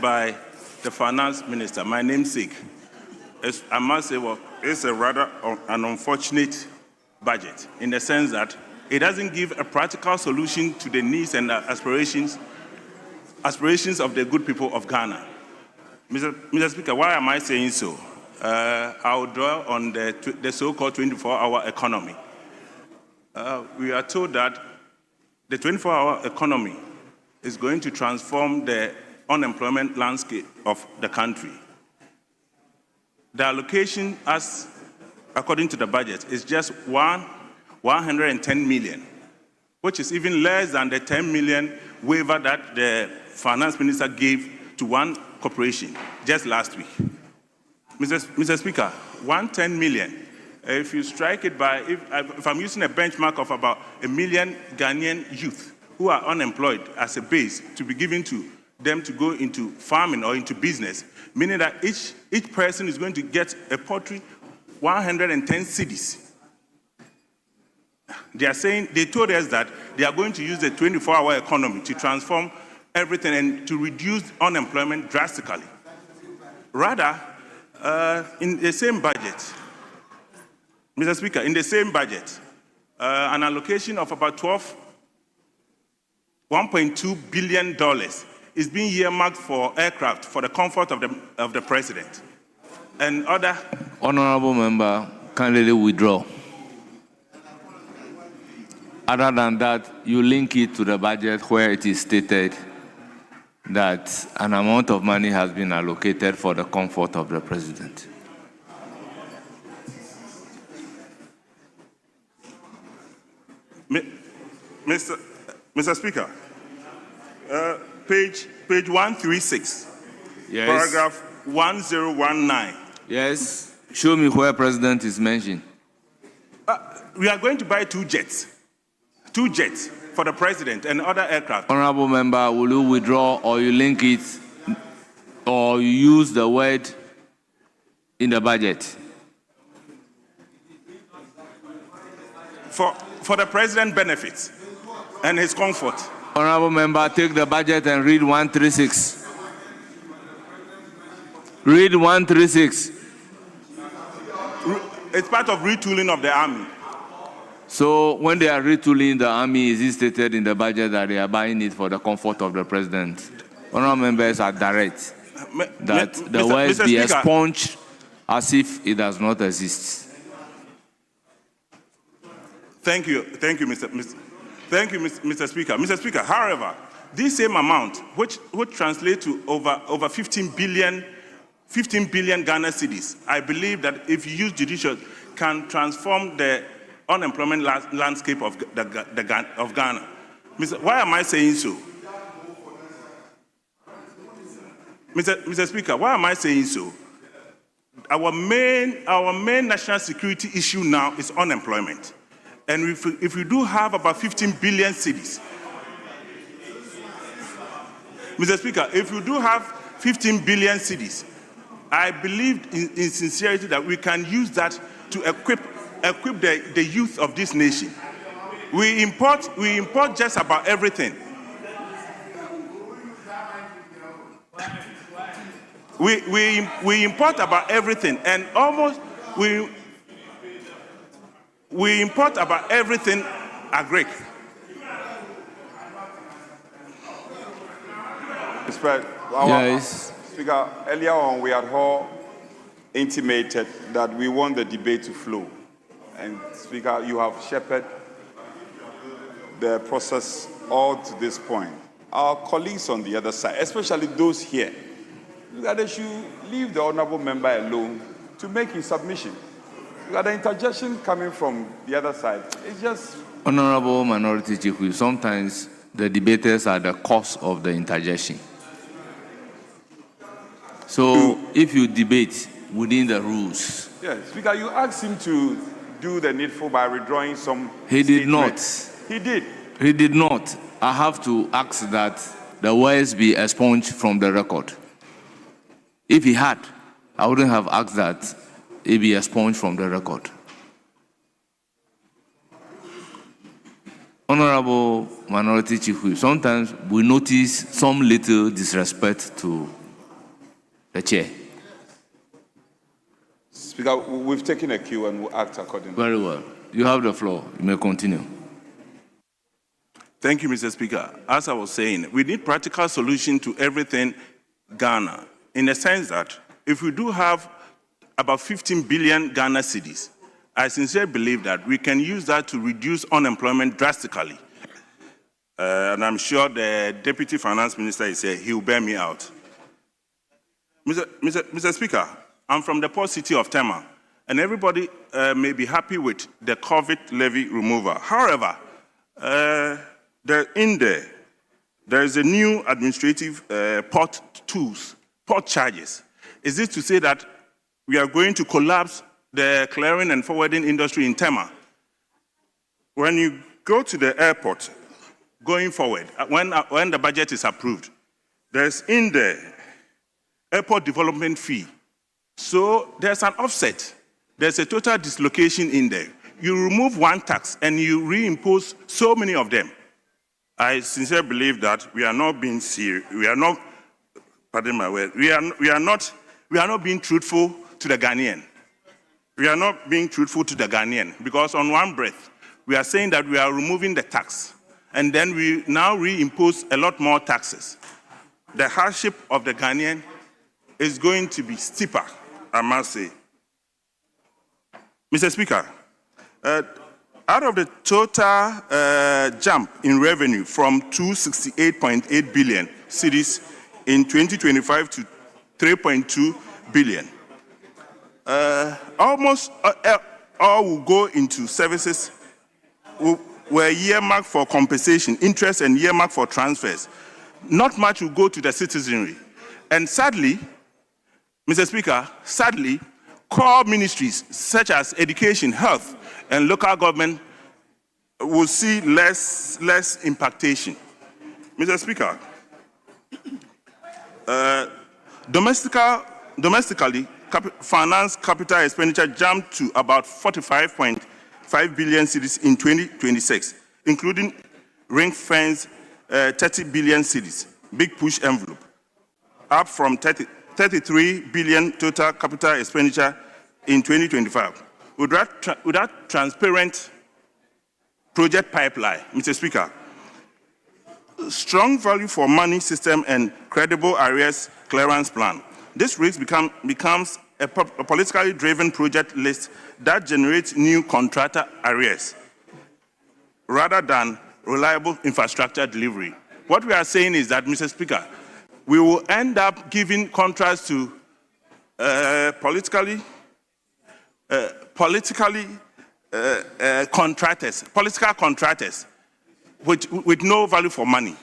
by the finance minister, my namesake, I must say, well, it's a rather an unfortunate budget in the sense that it doesn't give a practical solution to the needs and aspirations of the good people of Ghana. Mr. Speaker, why am I saying so? I'll draw on the so-called 24-hour economy. We are told that the 24-hour economy is going to transform the unemployment landscape of the country. The allocation, according to the budget, is just 110 million, which is even less than the 10 million waiver that the finance minister gave to one corporation just last week. Mr. Speaker, 110 million, if you strike it by, if I'm using a benchmark of about 1 million Ghanaian youth who are unemployed as a base to be given to them to go into farming or into business, meaning that each person is going to get a paltry 110 cedis. They told us that they are going to use the 24-hour economy to transform everything and to reduce unemployment drastically. Rather, in the same budget, Mr. Speaker, in the same budget, an allocation of about $1.2 billion is being earmarked for aircraft for the comfort of the president. And other Honorable member, kindly withdraw. Other than that, you link it to the budget where it is stated that an amount of money has been allocated for the comfort of the president. Mr. Speaker, page 136, yes. Paragraph 1019. Yes, show me where president is mentioned. We are going to buy two jets for the president and other aircraft. Honorable member, will you withdraw or you link it or you use the word in the budget? For the president's benefits and his comfort. Honorable member, take the budget and read 136. Read 136. It's part of retooling of the army. So when they are retooling the army, is it stated in the budget that they are buying it for the comfort of the president? Honorable members are direct that the words be expunged as if it does not exist. Thank you, Mr. Speaker. Mr. Speaker, however, this same amount, which would translate to over 15 billion Ghana cedis, I believe that if you use judicious, can transform the unemployment landscape of Ghana. Why am I saying so? Mr. Speaker, why am I saying so? Our main national security issue now is unemployment. And if we do have about 15 billion cedis, Mr. Speaker, if we do have 15 billion cedis, I believe in sincerity that we can use that to equip the youth of this nation. We import just about everything. We import about everything, and almost we import about everything agric. Yes. Speaker, earlier on we had all intimated that we want the debate to flow. And Speaker, you have shepherded the process all to this point. Our colleagues on the other side, especially those here, that they should leave the honorable member alone to make his submission. Because the interjection coming from the other side, it's just... Honorable Minority Chief Whip, sometimes the debaters are the cause of the interjection. So if you debate within the rules... Yes, Speaker, you asked him to do the needful by withdrawing some He did not. He did. He did not. I have to ask that the words be expunged from the record. If he had, I wouldn't have asked that it be expunged from the record. Honorable Minority Chief Whip, sometimes we notice some little disrespect to the chair. Speaker, we've taken a cue and we'll act accordingly. Very well. You have the floor. You may continue. Thank you, Mr. Speaker. As I was saying, we need practical solution to everything Ghana, in the sense that if we do have about 15 billion Ghana cedis, I sincerely believe that we can use that to reduce unemployment drastically. And I'm sure the Deputy Finance Minister is here. He will bear me out. Mr. Speaker, I'm from the port city of Tema, and everybody may be happy with the COVID levy removal. However, there is a new administrative port charges. Is it to say that we are going to collapse the clearing and forwarding industry in Tema? When you go to the airport, going forward, when the budget is approved, there's in the airport development fee. So there's an offset. There's a total dislocation in there. You remove one tax and you reimpose so many of them. I sincerely believe that we are not being serious. We are not, pardon my word, we are not being truthful to the Ghanaian. We are not being truthful to the Ghanaian, because on one breath, we are saying that we are removing the tax, and then we now reimpose a lot more taxes. The hardship of the Ghanaian is going to be steeper, I must say. Mr. Speaker, out of the total jump in revenue from 268.8 billion cedis in 2025 to 3.2 billion, almost all will go into services were earmarked for compensation, interest, and earmarked for transfers. Not much will go to the citizenry. And sadly, Mr. Speaker, sadly, core ministries such as education, health, and local government will see less impactation. Mr. Speaker, domestically, finance capital expenditure jumped to about 45.5 billion cedis in 2026, including ring-fence 30 billion cedis, big push envelope, up from 33 billion total capital expenditure in 2025. With that transparent project pipeline, Mr. Speaker, strong value for money system and credible arrears clearance plan, this risk becomes a politically driven project list that generates new contractor arrears rather than reliable infrastructure delivery. What we are saying is that, Mr. Speaker, we will end up giving contracts to political contractors with no value for money,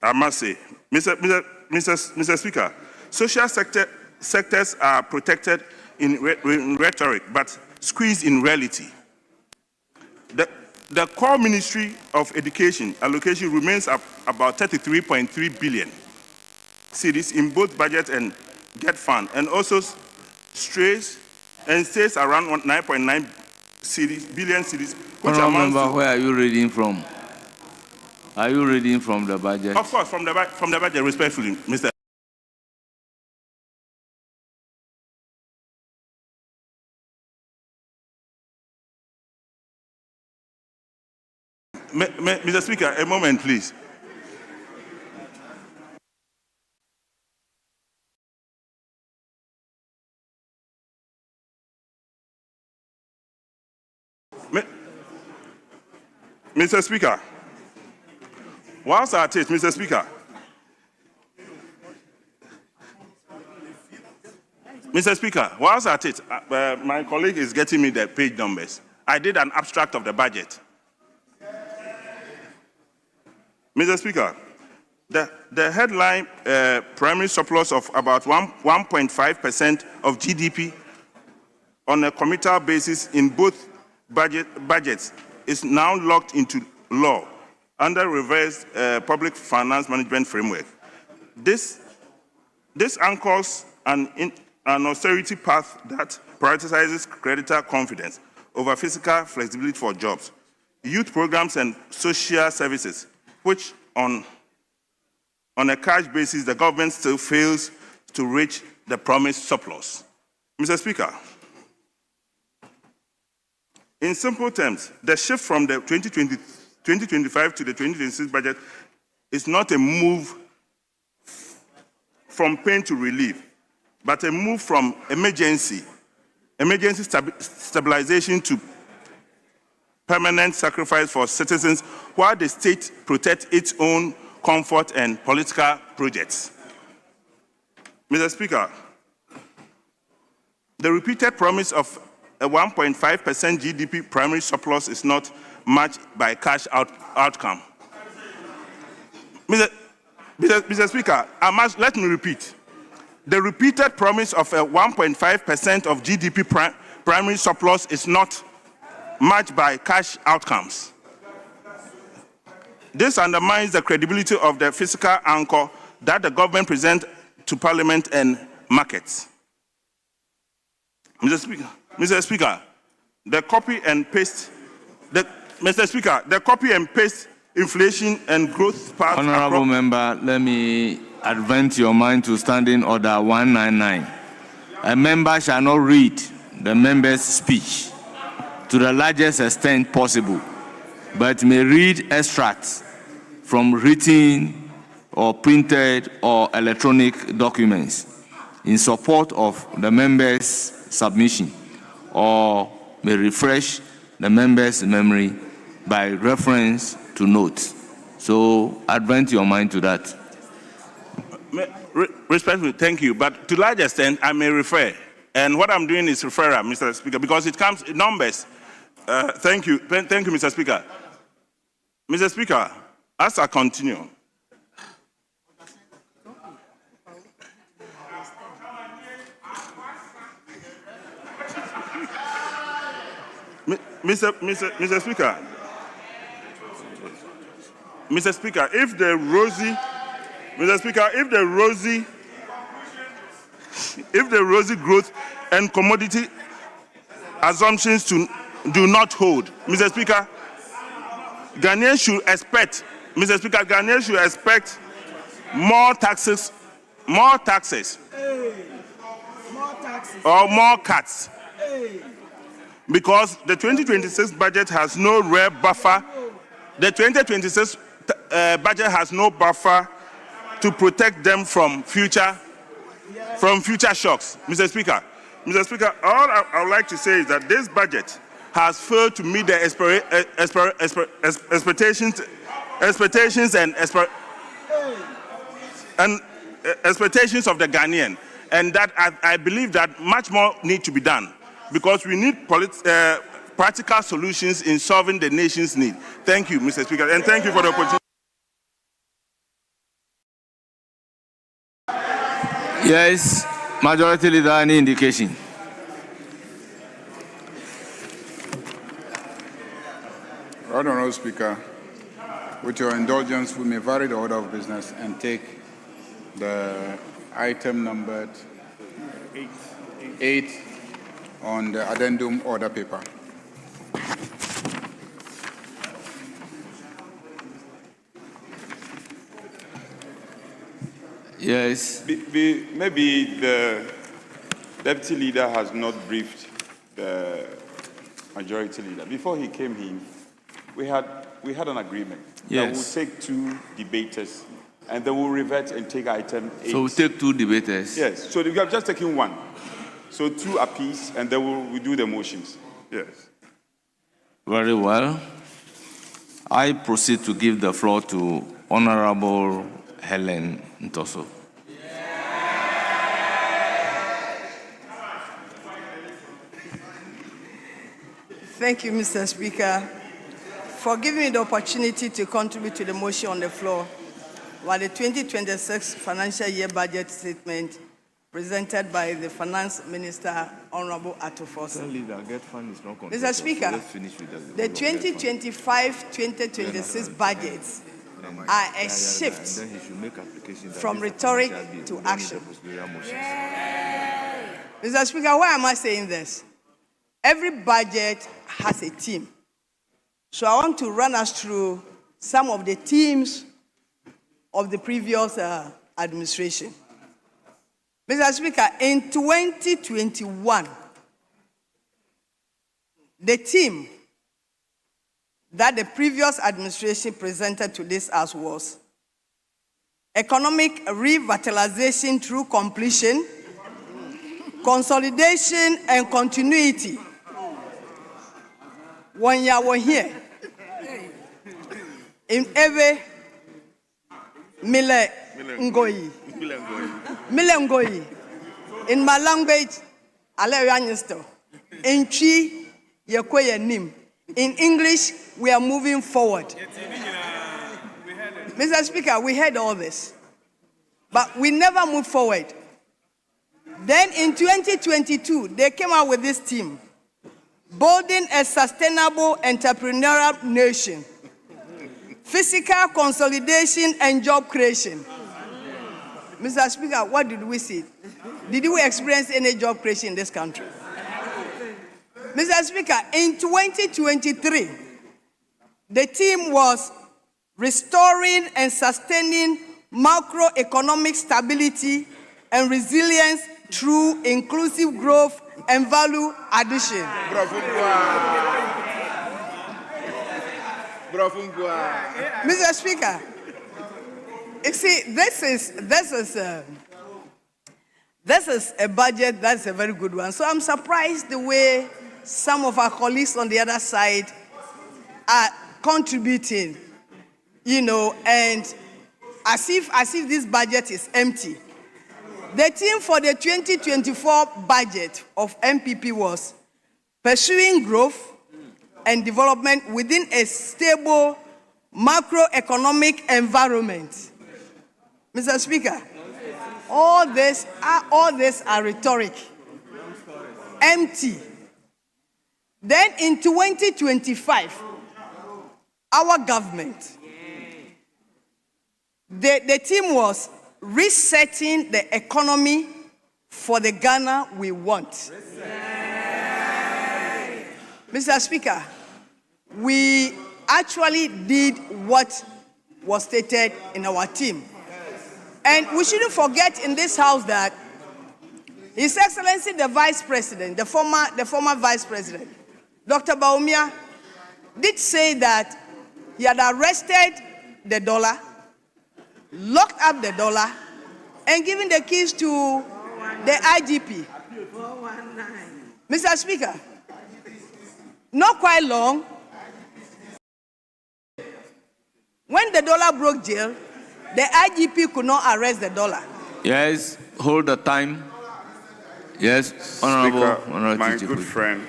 I must say. Mr. Speaker, social sectors are protected in rhetoric, but squeezed in reality. The core Ministry of Education allocation remains at about 33.3 billion cedis in both budget and GET fund, and also stays around 9.9 billion cedis. Honourable member, where are you reading from? Are you reading from the budget? Of course, from the budget, respectfully, Mr. Mr. Speaker, a moment, please. Mr. Speaker, whilst at it, Mr. Speaker, whilst at it, my colleague is getting me the page numbers. I did an abstract of the budget. Mr. Speaker, the headline primary surplus of about 1.5% of GDP on a committal basis in both budgets is now locked into law under revised public finance management framework. This anchors an austerity path that prioritizes creditor confidence over fiscal flexibility for jobs, youth programs, and social services, which on a cash basis, the government still fails to reach the promised surplus. Mr. Speaker, in simple terms, the shift from the 2025 to the 2026 budget is not a move from pain to relief, but a move from emergency stabilization to permanent sacrifice for citizens while the state protects its own comfort and political projects. Mr. Speaker, the repeated promise of a 1.5% GDP primary surplus is not matched by cash outcome. Mr. Speaker, let me repeat. The repeated promise of a 1.5% of GDP primary surplus is not matched by cash outcomes. This undermines the credibility of the fiscal anchor that the government presents to Parliament and markets. Mr. Speaker, the copy and paste inflation and growth path. Honorable member, let me advance your mind to Standing Order 199. A member shall not read the member's speech to the largest extent possible, but may read extracts from written or printed or electronic documents in support of the member's submission, or may refresh the member's memory by reference to notes. So advance your mind to that. Respectfully, thank you. But to a large extent, I may refer. And what I'm doing is referral, Mr. Speaker, because it comes in numbers. Thank you, Mr. Speaker. Mr. Speaker, as I continue, Mr. Speaker, if the rosy growth and commodity assumptions do not hold, Mr. Speaker, Ghanaians should expect more taxes or more cuts. Because the 2026 budget has no real buffer. The 2026 budget has no buffer to protect them from future shocks. Mr. Speaker, all I would like to say is that this budget has failed to meet the expectations of the Ghanaian, and that I believe that much more needs to be done, because we need practical solutions in solving the nation's need. Thank you, Mr. Speaker, and thank you for the opportunity. Yes, Majority Leader, any indication? Honourable Speaker, with your indulgence, we may vary the order of business and take the item numbered 8 on the addendum order paper. Yes. Maybe the deputy leader has not briefed the majority leader. Before he came in, we had an agreement that we'll take 2 debaters and then we'll revert and take item 8. So we'll take 2 debaters? Yes. So we have just taken 1. So 2 apiece, and then we'll do the motions. Yes. Very well. I proceed to give the floor to Honorable Helen Ntoso. Thank you, Mr. Speaker, for giving me the opportunity to contribute to the motion on the floor while the 2026 financial year budget statement presented by the Finance Minister, Honorable Atufosa. Mr. Speaker, the 2025-2026 budgets are a shift from rhetoric to action. Mr. Speaker, why am I saying this? Every budget has a theme. So I want to run us through some of the themes of the previous administration. Mr. Speaker, in 2021, the theme that the previous administration presented to this House was economic revitalization through completion, consolidation and continuity. When you were here, in every Mile Ngoyi, in my language, in Chi, in English, we are moving forward. Mr. Speaker, we heard all this, but we never moved forward. Then in 2022, they came out with this theme, building a sustainable entrepreneurial nation, physical consolidation and job creation. Mr. Speaker, what did we see? Did we experience any job creation in this country? Mr. Speaker, in 2023, the theme was restoring and sustaining macroeconomic stability and resilience through inclusive growth and value addition. Mr. Speaker, you see, this is a budget that's a very good one. So I'm surprised the way some of our colleagues on the other side are contributing, and as if this budget is empty. The theme for the 2024 budget of MPP was pursuing growth and development within a stable macroeconomic environment. Mr. Speaker, all this are rhetoric, empty. Then in 2025, our government, the theme was resetting the economy for the Ghana we want. Mr. Speaker, we actually did what was stated in our team. And we shouldn't forget in this house that His Excellency the Vice President, the former Vice President, Dr. Baumia, did say that he had arrested the dollar, locked up the dollar, and given the keys to the IGP. Mr. Speaker, not quite long, when the dollar broke jail, the IGP could not arrest the dollar. Yes, hold the time. Yes, Speaker, my good friend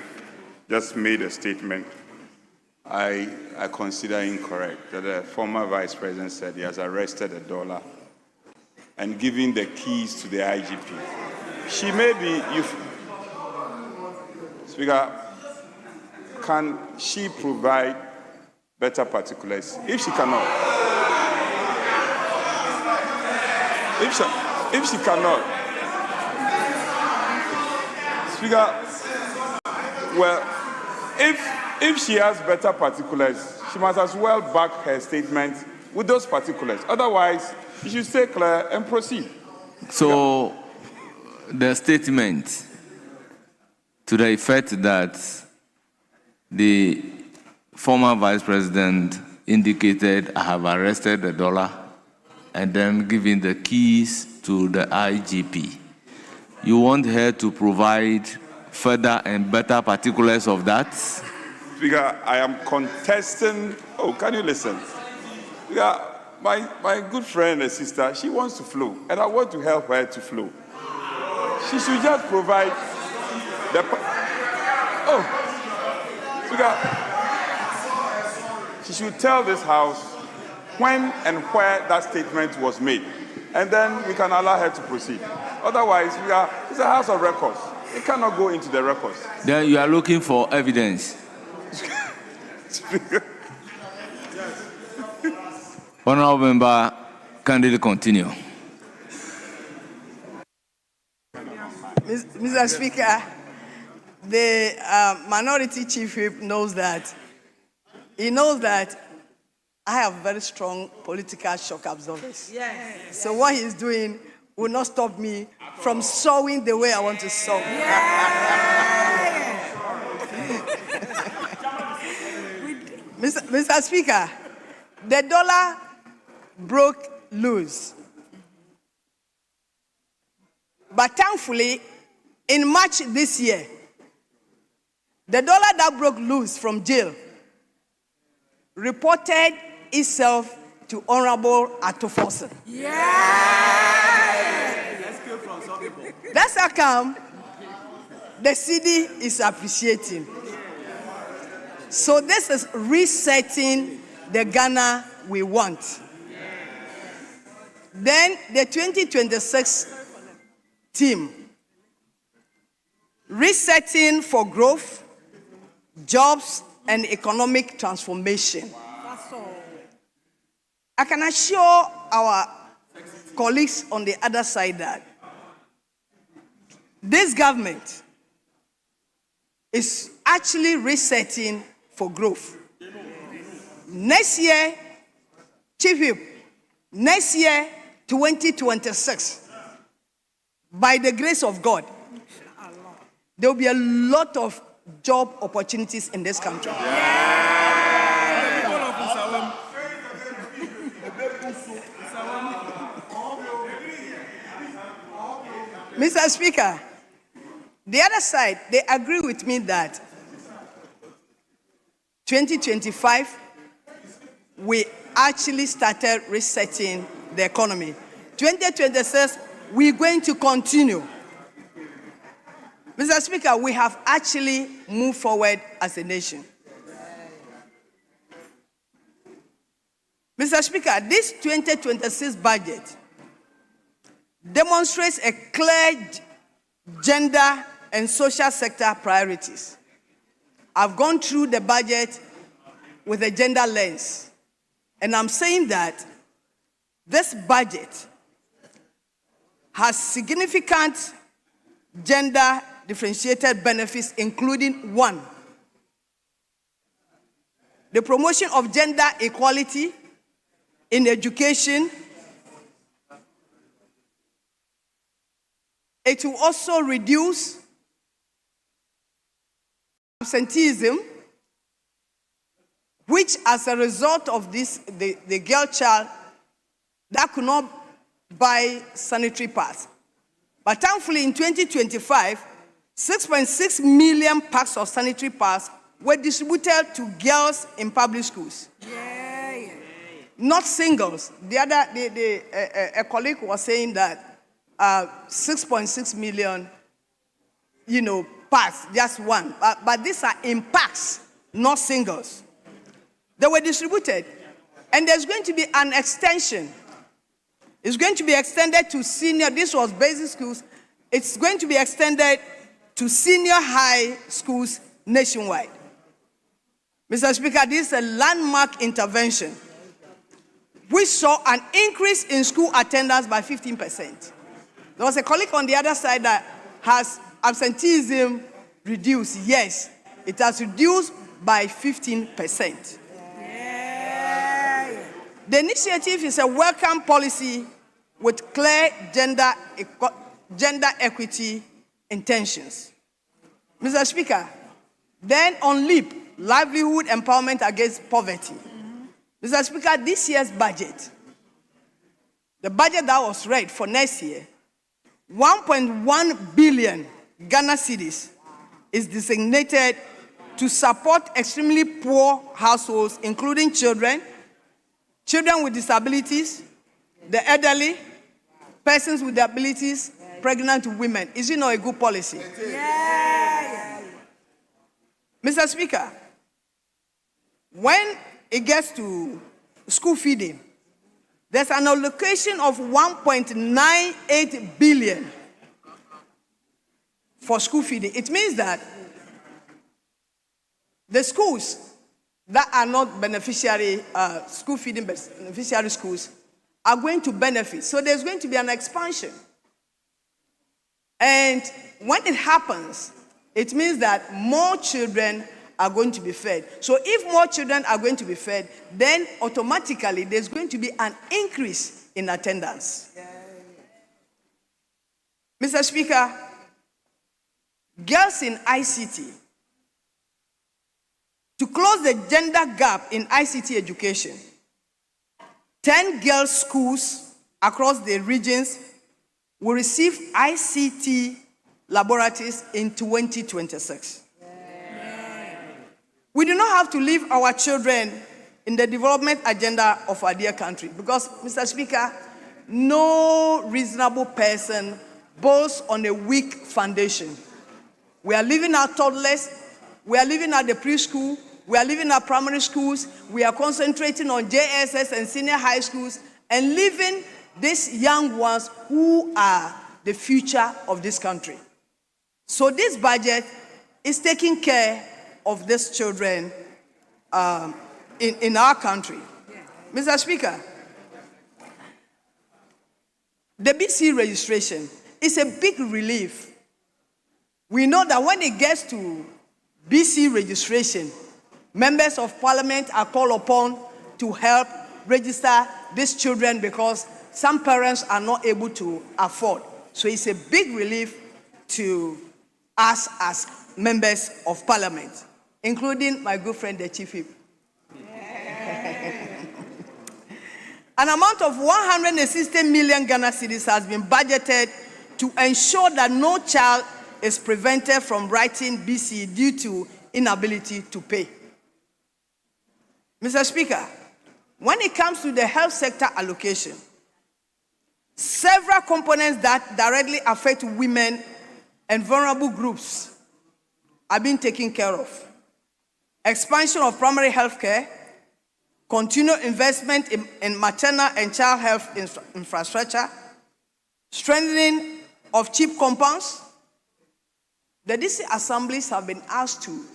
just made a statement I consider incorrect, that the former Vice President said he has arrested the dollar and given the keys to the IGP. She may be, Speaker, can she provide better particulars? If she cannot, if she cannot, Speaker, well, if she has better particulars, she must as well back her statement with those particulars. Otherwise, you should stay clear and proceed. So, the statement to the effect that the former Vice President indicated, I have arrested the dollar and then given the keys to the IGP. You want her to provide further and better particulars of that? Speaker, I am contesting. Oh, can you listen? Speaker, my good friend and sister, she wants to flow, and I want to help her to flow. She should just provide the. Oh, Speaker, she should tell this House when and where that statement was made, and then we can allow her to proceed. Otherwise, it's a house of records. It cannot go into the records. Then you are looking for evidence. Honorable member, candidate continue. Mr. Speaker, the minority chief whip knows that. He knows that I have very strong political shock absorbers. Yes. So what he's doing will not stop me from sewing the way I want to sew. Mr. Speaker, the dollar broke loose. But thankfully, in March this year, the dollar that broke loose from jail reported itself to Honorable Atoforsen. Yeah! That's how come the city is appreciating. So this is resetting the Ghana we want. Then the 2026 team, resetting for growth, jobs, and economic transformation. I can assure our colleagues on the other side that this government is actually resetting for growth. Next year, Chief Whip, next year, 2026, by the grace of God, there will be a lot of job opportunities in this country. Mr. Speaker, the other side, they agree with me that 2025, we actually started resetting the economy. 2026, we're going to continue. Mr. Speaker, we have actually moved forward as a nation. Mr. Speaker, this 2026 budget demonstrates a clear gender and social sector priorities. I've gone through the budget with a gender lens, and I'm saying that this budget has significant gender differentiated benefits, including one, the promotion of gender equality in education. It will also reduce absenteeism, which as a result of this, the girl child that could not buy sanitary pads. But thankfully in 2025, 6.6 million packs of sanitary pads were distributed to girls in public schools. Not singles. A colleague was saying that 6.6 million, packs, just one. But these are in packs, not singles. They were distributed. And there's going to be an extension. It's going to be extended to senior, this was basic schools. It's going to be extended to senior high schools nationwide. Mr. Speaker, this is a landmark intervention. We saw an increase in school attendance by 15%. There was a colleague on the other side that has absenteeism reduced. Yes, it has reduced by 15%. The initiative is a welcome policy with clear gender equity intentions. Mr. Speaker, then on LEAP, livelihood empowerment against poverty. Mr. Speaker, this year's budget, the budget that was read for next year, 1.1 billion Ghana cedis is designated to support extremely poor households, including children with disabilities, the elderly, persons with disabilities, pregnant women. Is it not a good policy? Mr. Speaker, when it gets to school feeding, there's an allocation of 1.98 billion for school feeding. It means that the schools that are not beneficiary, school feeding beneficiary schools, are going to benefit. So there's going to be an expansion. And when it happens, it means that more children are going to be fed. So if more children are going to be fed, then automatically there's going to be an increase in attendance. Mr. Speaker, girls in ICT, to close the gender gap in ICT education, 10 girls' schools across the regions will receive ICT laboratories in 2026. We do not have to leave our children in the development agenda of our dear country because, Mr. Speaker, no reasonable person builds on a weak foundation. We are leaving our toddlers, we are leaving at the preschool, we are leaving our primary schools, we are concentrating on JSS and senior high schools, and leaving these young ones who are the future of this country. So this budget is taking care of these children in our country. Mr. Speaker, the BC registration is a big relief. We know that when it gets to BC registration, members of parliament are called upon to help register these children because some parents are not able to afford. So it's a big relief to us as members of parliament, including my good friend, the Chief Whip. An amount of 160 million Ghana cedis has been budgeted to ensure that no child is prevented from writing BC due to inability to pay. Mr. Speaker, when it comes to the health sector allocation, several components that directly affect women and vulnerable groups are being taken care of. Expansion of primary health care, continued investment in maternal and child health infrastructure, strengthening of CHIP compounds. The DC assemblies have been asked to,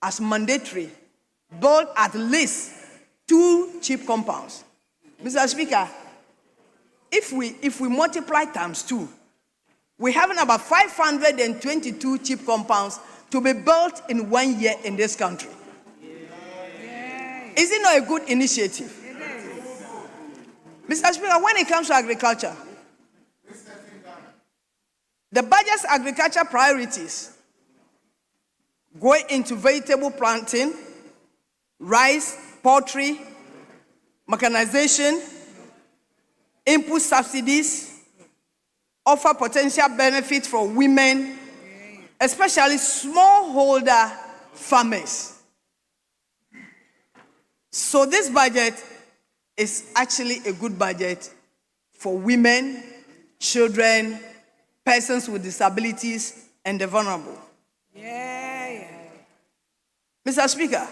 as mandatory, build at least 2 CHIP compounds. Mr. Speaker, if we multiply times 2, we're having about 522 CHIP compounds to be built in 1 year in this country. Is it not a good initiative? Mr. Speaker, when it comes to agriculture, the budget's agriculture priorities go into vegetable planting, rice, poultry, mechanization, input subsidies, offer potential benefits for women, especially smallholder farmers. So this budget is actually a good budget for women, children, persons with disabilities, and the vulnerable. Mr. Speaker,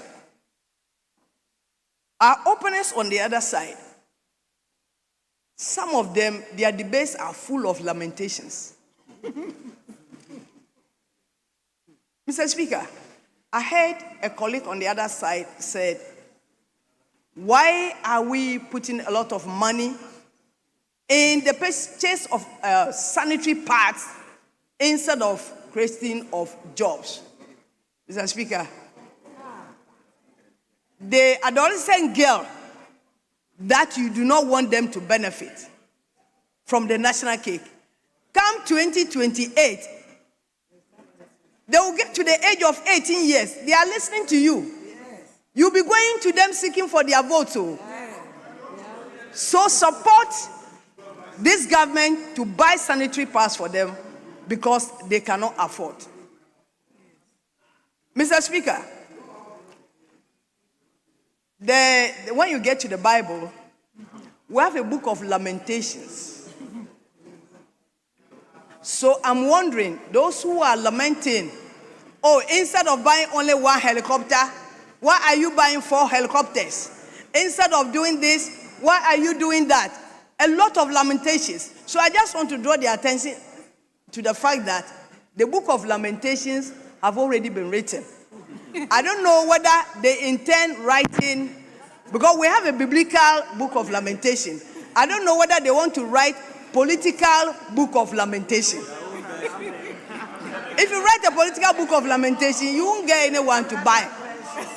our opponents on the other side, some of them, their debates are full of lamentations. Mr. Speaker, I heard a colleague on the other side said, why are we putting a lot of money in the purchase of sanitary pads instead of creating of jobs? Mr. Speaker, the adolescent girl that you do not want them to benefit from the national cake, come 2028, they will get to the age of 18 years. They are listening to you. You'll be going to them seeking for their votes. So support this government to buy sanitary pads for them because they cannot afford. Mr. Speaker, when you get to the Bible, we have a book of Lamentations. So I'm wondering, those who are lamenting, oh, instead of buying only 1 helicopter, why are you buying 4 helicopters? Instead of doing this, why are you doing that? A lot of lamentations. So I just want to draw the attention to the fact that The book of Lamentations have already been written. I don't know whether they intend writing, because we have a biblical book of lamentation. I don't know whether they want to write political book of lamentation. If you write a political book of lamentation, you won't get anyone to buy it,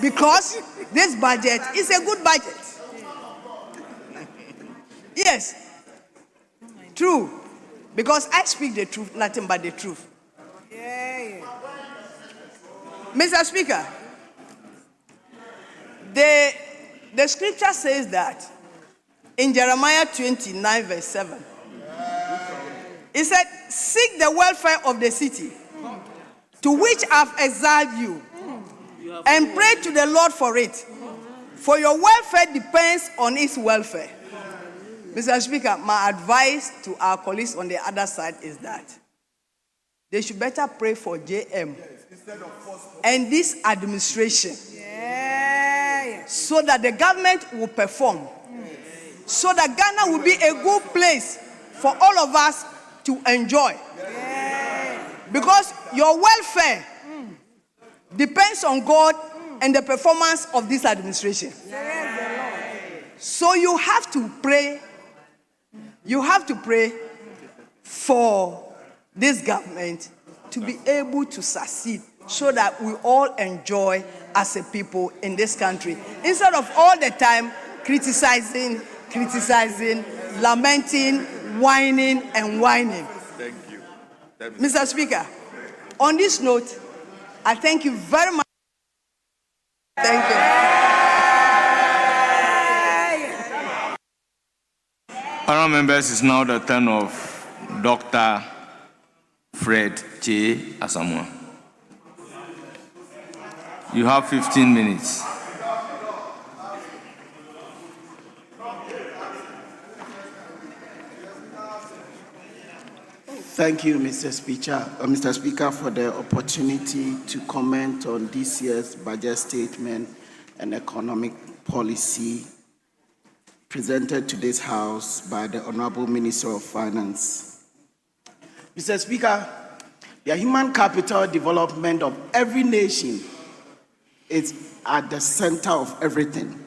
because this budget is a good budget. Yes, true, because I speak the truth, nothing but the truth. Mr. Speaker, the scripture says that in Jeremiah 29, verse 7, it said, seek the welfare of the city to which I've exiled you, and pray to the Lord for it, for your welfare depends on its welfare. Mr. Speaker, my advice to our colleagues on the other side is that they should better pray for JM and this administration, so that the government will perform, so that Ghana will be a good place for all of us to enjoy. Because your welfare depends on God and the performance of this administration. So you have to pray. You have to pray for this government to be able to succeed, so that we all enjoy as a people in this country, instead of all the time criticizing, lamenting, whining, and whining. Thank you. Mr. Speaker, on this note, I thank you very much. Thank you. Honourable members, it's now the turn of Dr. Fred J. Asamoah. You have 15 minutes. Thank you, Mr. Speaker, for the opportunity to comment on this year's budget statement and economic policy presented to this House by the Honorable Minister of Finance. Mr. Speaker, the human capital development of every nation is at the center of everything.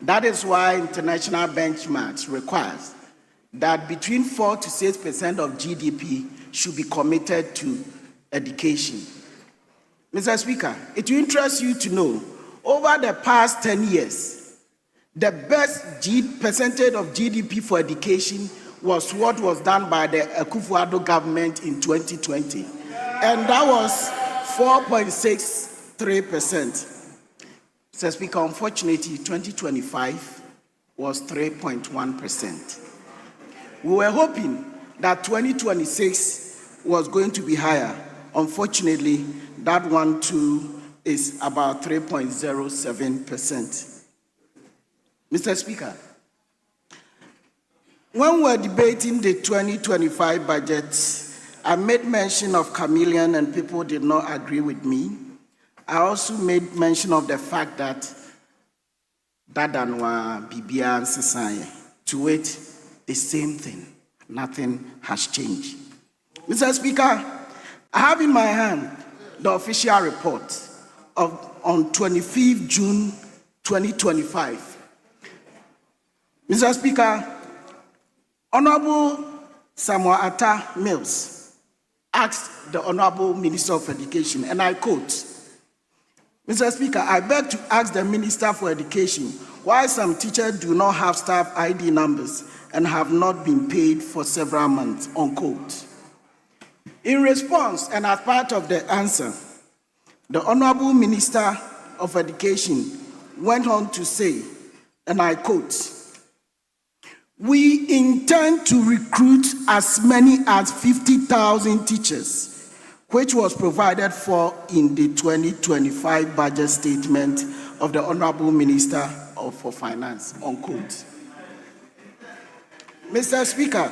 That is why international benchmarks requires that between 4 to 6% of GDP should be committed to education. Mr. Speaker, it will interest you to know, over the past 10 years, the best percentage of GDP for education was what was done by the Akufo-Addo government in 2020, and that was 4.63%. Mr. Speaker, unfortunately, 2025 was 3.1%. We were hoping that 2026 was going to be higher. Unfortunately, that one too is about 3.07%. Mr. Speaker, when we were debating the 2025 budget, I made mention of chameleon and people did not agree with me. I also made mention of the fact that Dadanwa, Bibia, and Sisanye, to it, the same thing. Nothing has changed. Mr. Speaker, I have in my hand the official report on 25th June 2025. Mr. Speaker, Honorable Samuel Atta Mills asked the Honorable Minister of Education, and I quote, Mr. Speaker, I beg to ask the Minister for Education why some teachers do not have staff ID numbers and have not been paid for several months, unquote. In response, and as part of the answer, the Honorable Minister of Education went on to say, and I quote, we intend to recruit as many as 50,000 teachers, which was provided for in the 2025 budget statement of the Honorable Minister for Finance, unquote. Mr. Speaker,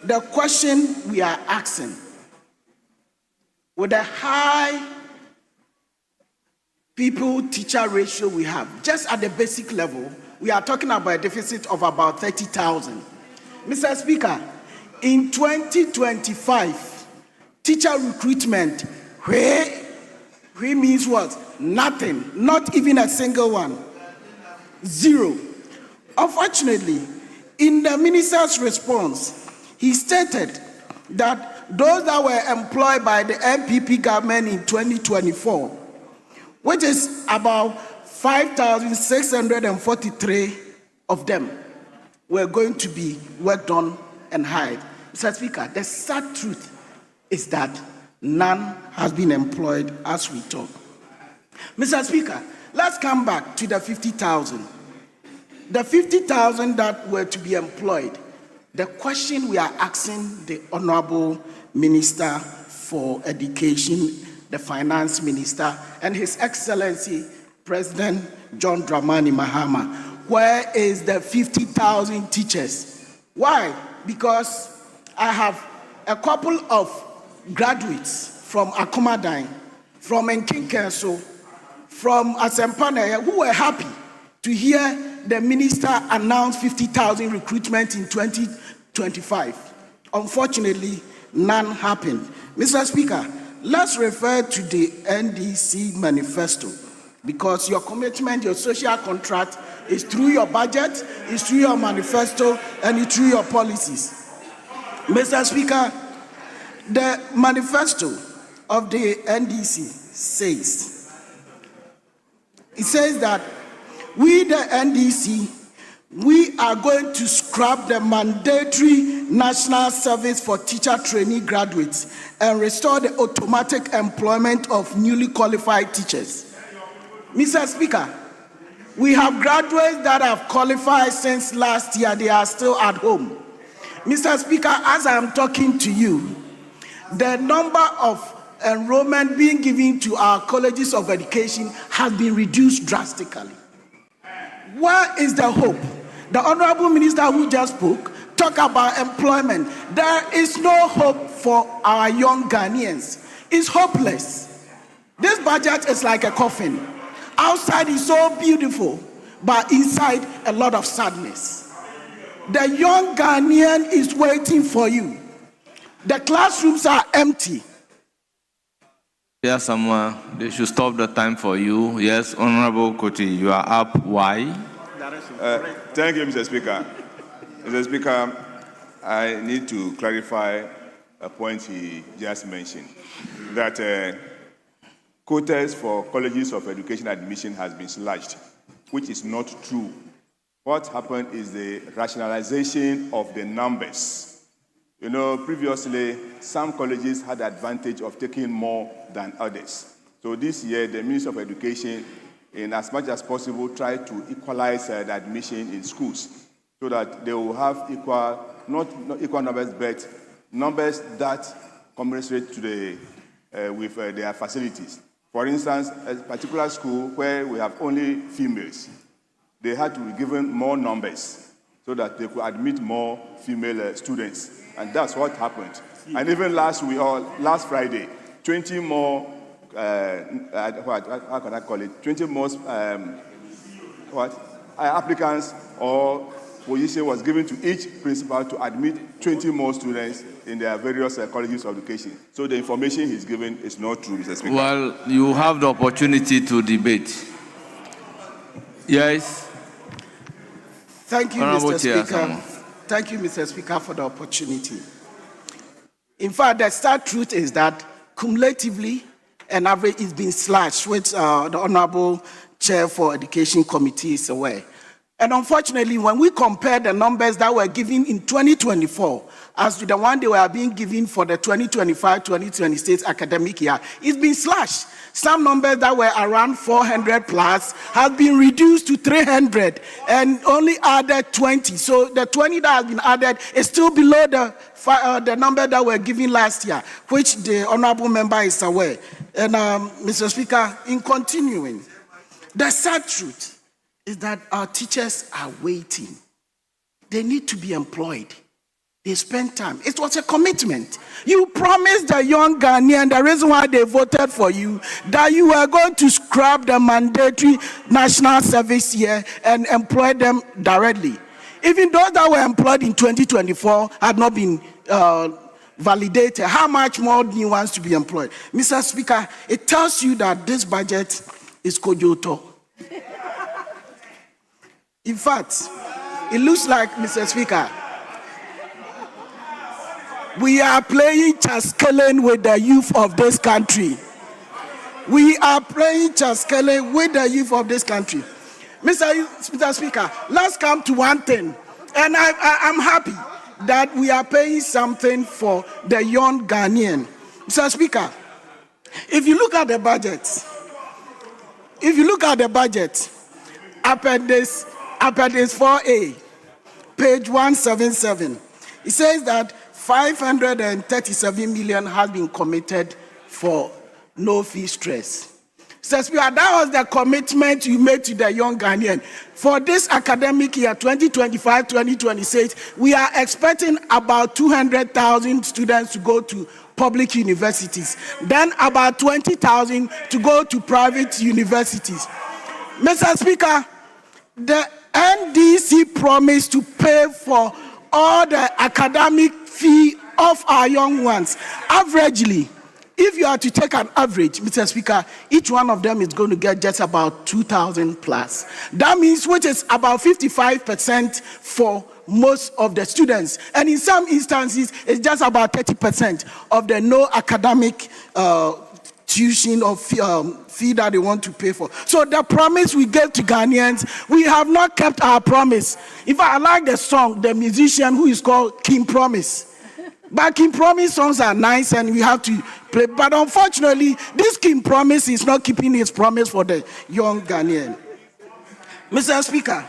the question we are asking, with the high people-teacher ratio we have, just at the basic level, we are talking about a deficit of about 30,000. Mr. Speaker, in 2025, teacher recruitment, where means what? Nothing, not even a single one. Zero. Unfortunately, in the minister's response, he stated that those that were employed by the MPP government in 2024, which is about 5,643 of them, were going to be worked on and hired. Mr. Speaker, the sad truth is that none has been employed as we talk. Mr. Speaker, let's come back to the 50,000. The 50,000 that were to be employed, the question we are asking the Honorable Minister for Education, the Finance Minister, and His Excellency President John Dramani Mahama, where is the 50,000 teachers? Why? Because I have a couple of graduates from Akomadine, from Nkinkenso, from Asempanaya, who were happy to hear the minister announce 50,000 recruitment in 2025. Unfortunately, none happened. Mr. Speaker, let's refer to the NDC manifesto, because your commitment, your social contract is through your budget, is through your manifesto, and it's through your policies. Mr. Speaker, the manifesto of the NDC says that we, the NDC, we are going to scrap the mandatory national service for teacher trainee graduates and restore the automatic employment of newly qualified teachers. Mr. Speaker, we have graduates that have qualified since last year. They are still at home. Mr. Speaker, as I am talking to you, the number of enrollment being given to our colleges of education has been reduced drastically. Where is the hope? The Honorable Minister who just spoke talked about employment. There is no hope for our young Ghanaians. It's hopeless. This budget is like a coffin. Outside is so beautiful, but inside a lot of sadness. The young Ghanaian is waiting for you. The classrooms are empty. Yes, someone, they should stop the time for you. Yes, Honorable Koti, you are up. Why? Thank you, Mr. Speaker. Mr. Speaker, I need to clarify a point he just mentioned, that quotas for colleges of education admission has been slashed, which is not true. What happened is the rationalization of the numbers. You know, previously, some colleges had the advantage of taking more than others. So this year, the Ministry of Education, in as much as possible, tried to equalize the admission in schools so that they will have equal, not equal numbers, but numbers that commensurate to with their facilities. For instance, a particular school where we have only females, they had to be given more numbers so that they could admit more female students. And that's what happened. And even last Friday, 20 more, how can I call it? 20 more applicants or position was given to each principal to admit 20 more students in their various colleges of education. So the information he's given is not true, Mr. Speaker. Well, you have the opportunity to debate. Yes. Thank you, Honorable Mr. Speaker. Thank you, Mr. Speaker, for the opportunity. In fact, the sad truth is that cumulatively, an average is being slashed, which the Honorable Chair for Education Committee is aware. And unfortunately, when we compare the numbers that were given in 2024 as to the one they were being given for the 2025-2026 academic year, it's been slashed. Some numbers that were around 400 plus have been reduced to 300 and only added 20. So the 20 that has been added is still below the number that were given last year, which the honorable member is aware. And Mr. Speaker, in continuing, the sad truth is that our teachers are waiting. They need to be employed. They spend time. It was a commitment. You promised the young Ghanaian, the reason why they voted for you, that you were going to scrap the mandatory national service here and employ them directly. Even those that were employed in 2024 had not been validated, how much more new ones to be employed? Mr. Speaker, it tells you that this budget is kojoto. In fact, it looks like, Mr. Speaker, we are playing chaskelen with the youth of this country. We are playing chaskelen with the youth of this country. Mr. Speaker, let's come to one thing. And I'm happy that we are paying something for the young Ghanaian. Mr. Speaker, if you look at the budget, Appendix 4A, page 177, it says that 537 million has been committed for no fee stress. Mr. Speaker, that was the commitment you made to the young Ghanaian. For this academic year, 2025-2026, we are expecting about 200,000 students to go to public universities, then about 20,000 to go to private universities. Mr. Speaker, the NDC promised to pay for all the academic fee of our young ones. Averagely, if you are to take an average, Mr. Speaker, each one of them is going to get just about 2,000 plus. That means, which is about 55% for most of the students. And in some instances, it's just about 30% of the no academic tuition or fee that they want to pay for. So the promise we gave to Ghanaians, we have not kept our promise. In fact, I like the song, the musician who is called King Promise. But King Promise songs are nice and we have to play. But unfortunately, this King Promise is not keeping his promise for the young Ghanaian. Mr. Speaker,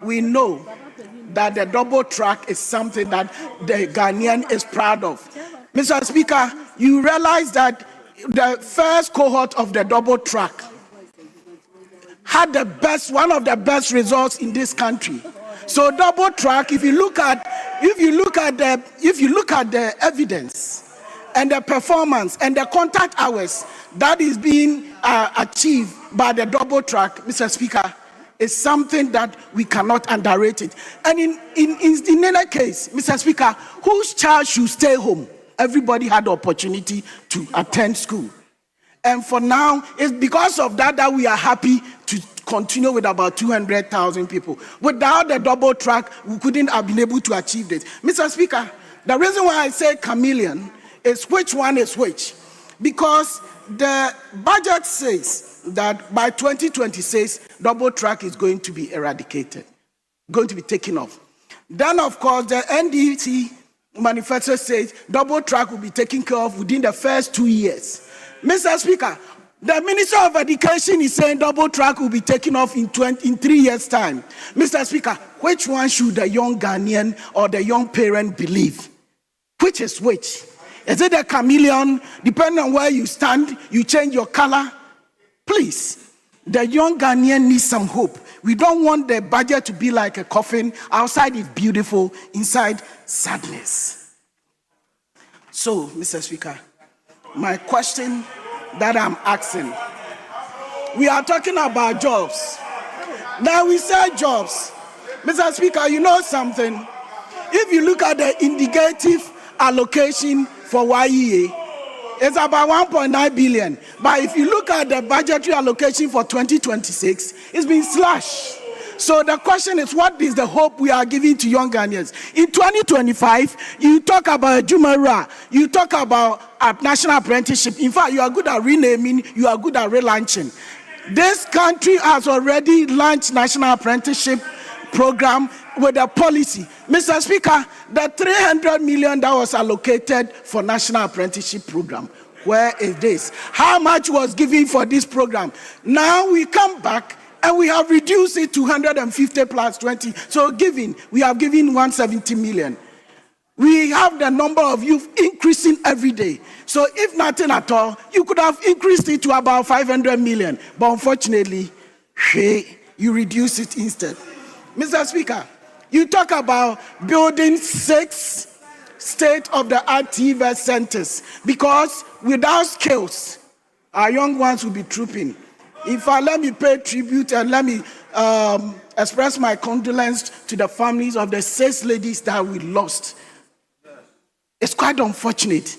we know that the double track is something that the Ghanaian is proud of. Mr. Speaker, you realize that the first cohort of the double track had one of the best results in this country. So double track, if you look at the evidence and the performance and the contact hours that is being achieved by the double track, Mr. Speaker, is something that we cannot underrate it. And in any case, Mr. Speaker, whose child should stay home? Everybody had the opportunity to attend school. And for now, it's because of that that we are happy to continue with about 200,000 people. Without the double track, we couldn't have been able to achieve this. Mr. Speaker, the reason why I say chameleon is which one is which. Because the budget says that by 2026, double track is going to be eradicated, going to be taken off. Then, of course, the NDC manifesto says double track will be taken care of within the first 2 years. Mr. Speaker, the Minister of Education is saying double track will be taken off in 3 years' time. Mr. Speaker, which one should the young Ghanaian or the young parent believe? Which is which? Is it a chameleon? Depending on where you stand, you change your color? Please, the young Ghanaian needs some hope. We don't want the budget to be like a coffin. Outside is beautiful, inside sadness. So, Mr. Speaker, my question that I'm asking, we are talking about jobs. Now we say jobs. Mr. Speaker, you know something? If you look at the indicative allocation for YEA, it's about 1.9 billion. But if you look at the budgetary allocation for 2026, it's been slashed. So the question is, what is the hope we are giving to young Ghanaians? In 2025, you talk about Jumara, you talk about national apprenticeship. In fact, you are good at renaming, you are good at relaunching. This country has already launched national apprenticeship program with a policy. Mr. Speaker, the 300 million that was allocated for national apprenticeship program, where is this? How much was given for this program? Now we come back and we have reduced it to 150 plus 20. So we have given 170 million. We have the number of youth increasing every day. So if nothing at all, you could have increased it to about 500 million. But unfortunately, you reduce it instead. Mr. Speaker, you talk about building 6 state-of-the-art TVET centers because without skills, our young ones will be trooping. In fact, let me pay tribute and let me express my condolence to the families of the 6 ladies that we lost. It's quite unfortunate.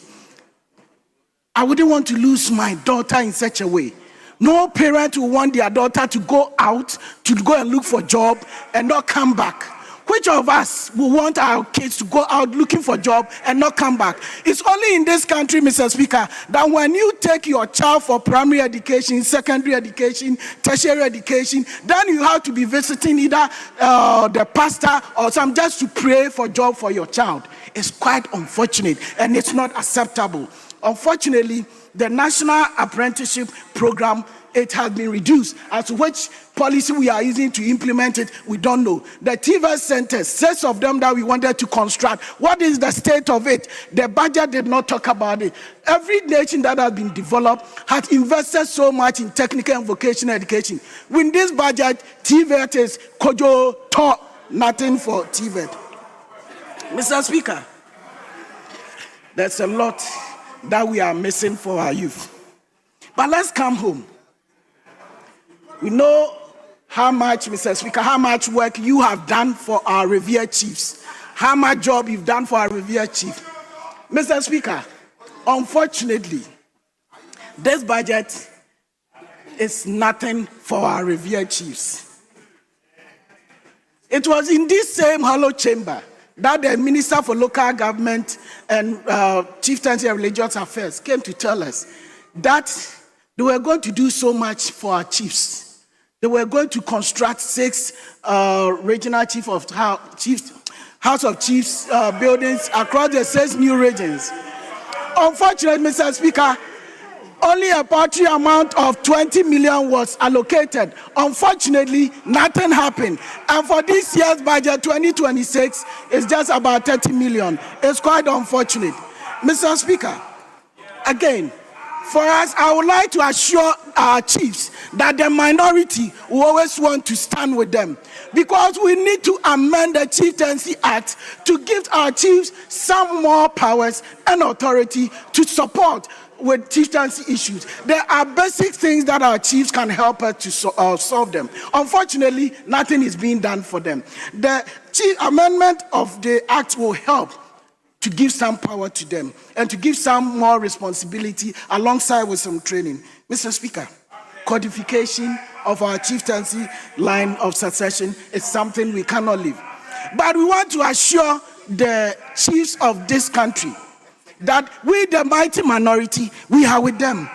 I wouldn't want to lose my daughter in such a way. No parent will want their daughter to go out, to go and look for a job and not come back. Which of us will want our kids to go out looking for a job and not come back? It's only in this country, Mr. Speaker, that when you take your child for primary education, secondary education, tertiary education, then you have to be visiting either the pastor or some just to pray for a job for your child. It's quite unfortunate and it's not acceptable. Unfortunately, the National Apprenticeship Program, it has been reduced. As to which policy we are using to implement it, we don't know. The TVET centers, 6 of them that we wanted to construct, what is the state of it? The budget did not talk about it. Every nation that has been developed has invested so much in technical and vocational education. With this budget, TVET is kojo to, nothing for TVET. Mr. Speaker, there's a lot that we are missing for our youth. But let's come home. We know how much, Mr. Speaker, how much work you have done for our revered chiefs, how much job you've done for our revered chief. Mr. Speaker, unfortunately, this budget is nothing for our revered chiefs. It was in this same hollow chamber that the Minister for Local Government and Chieftaincy and Religious Affairs came to tell us that they were going to do so much for our chiefs. They were going to construct 6 regional House of Chiefs buildings across the 6 new regions. Unfortunately, Mr. Speaker, only a paltry amount of 20 million was allocated. Unfortunately, nothing happened. And for this year's budget, 2026, it's just about 30 million. It's quite unfortunate. Mr. Speaker, again, for us, I would like to assure our chiefs that the minority will always want to stand with them, because we need to amend the Chieftaincy Act to give our chiefs some more powers and authority to support with chieftaincy issues. There are basic things that our chiefs can help us to solve them. Unfortunately, nothing is being done for them. The amendment of the act will help to give some power to them and to give some more responsibility alongside with some training. Mr. Speaker, codification of our chieftaincy line of succession is something we cannot leave. But we want to assure the chiefs of this country that we, the mighty minority, we are with them.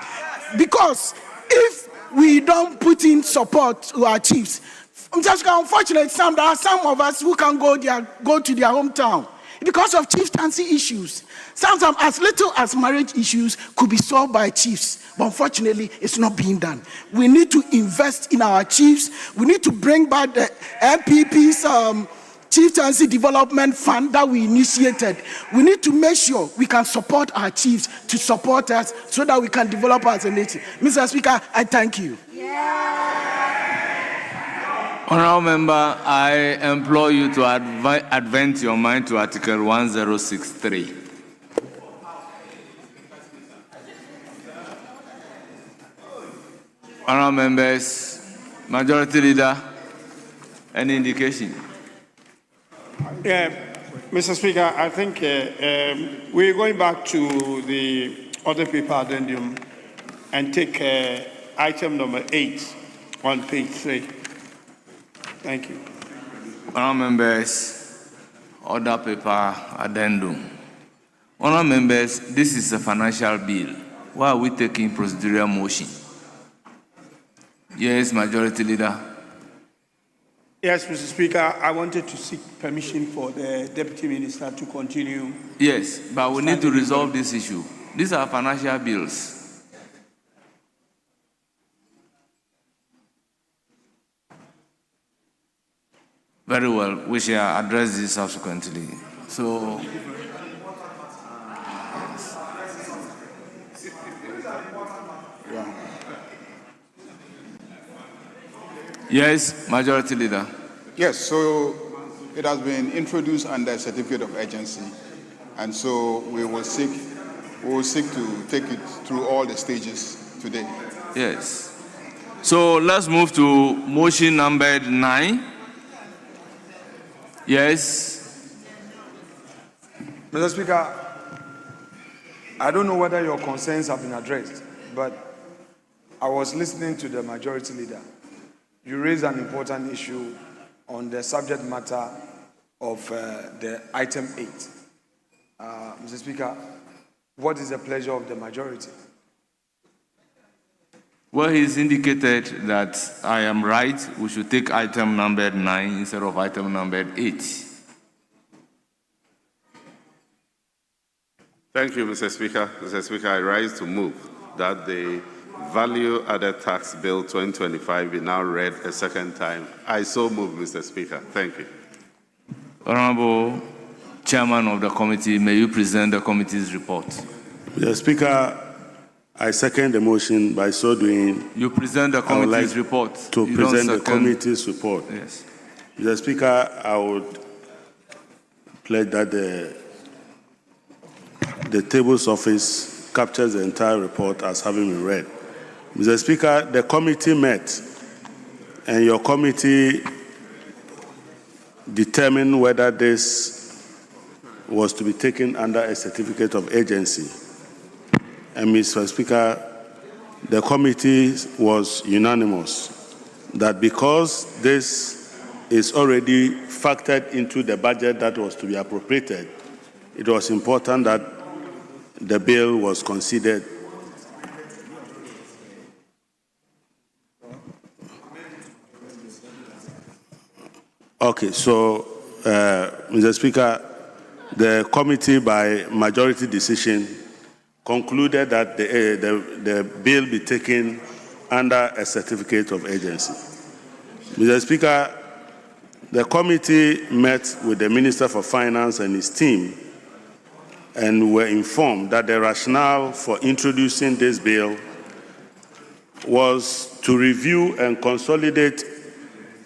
Because if we don't put in support to our chiefs, unfortunately, there are some of us who can go to their hometown because of chieftaincy issues. Sometimes as little as marriage issues could be solved by chiefs, but unfortunately, it's not being done. We need to invest in our chiefs. We need to bring back the MPP's Chieftaincy Development Fund that we initiated. We need to make sure we can support our chiefs to support us so that we can develop as a nation. Mr. Speaker, I thank you. Honourable Member, I implore you to advance your mind to Article 1063. Honourable Members, Majority Leader, any indication? Mr. Speaker, I think we're going back to the other paper addendum and take item number 8 on page 3. Thank you. Honourable Members, other paper addendum. Honourable Members, this is a financial bill. Why are we taking procedural motion? Yes, Majority Leader. Yes, Mr. Speaker, I wanted to seek permission for the Deputy Minister to continue. Yes, but we need to resolve this issue. These are financial bills. Very well, we shall address this subsequently. So, yes, Majority Leader. Yes, so it has been introduced under certificate of urgency, and so we will seek to take it through all the stages today. Yes. So let's move to motion number 9. Yes. Mr. Speaker, I don't know whether your concerns have been addressed, but I was listening to the majority leader. You raised an important issue on the subject matter of the item 8. Mr. Speaker, what is the pleasure of the majority? Well, he's indicated that I am right. We should take item number 9 instead of item number 8. Thank you, Mr. Speaker. Mr. Speaker, I rise to move that the Value Added Tax Bill 2025 be now read a second time. I so move, Mr. Speaker. Thank you. Honorable Chairman of the committee, may you present the committee's report? Mr. Speaker, I second the motion. By so doing, you present the committee's report. To present the committee's report. Yes. Mr. Speaker, I would pledge that the table's office captures the entire report as having been read. Mr. Speaker, the committee met, and your committee determined whether this was to be taken under a certificate of agency. And Mr. Speaker, the committee was unanimous that because this is already factored into the budget that was to be appropriated, it was important that the bill was considered. Okay, so, Mr. Speaker, the committee by majority decision concluded that the bill be taken under a certificate of agency. Mr. Speaker, the committee met with the Minister for Finance and his team and were informed that the rationale for introducing this bill was to review and consolidate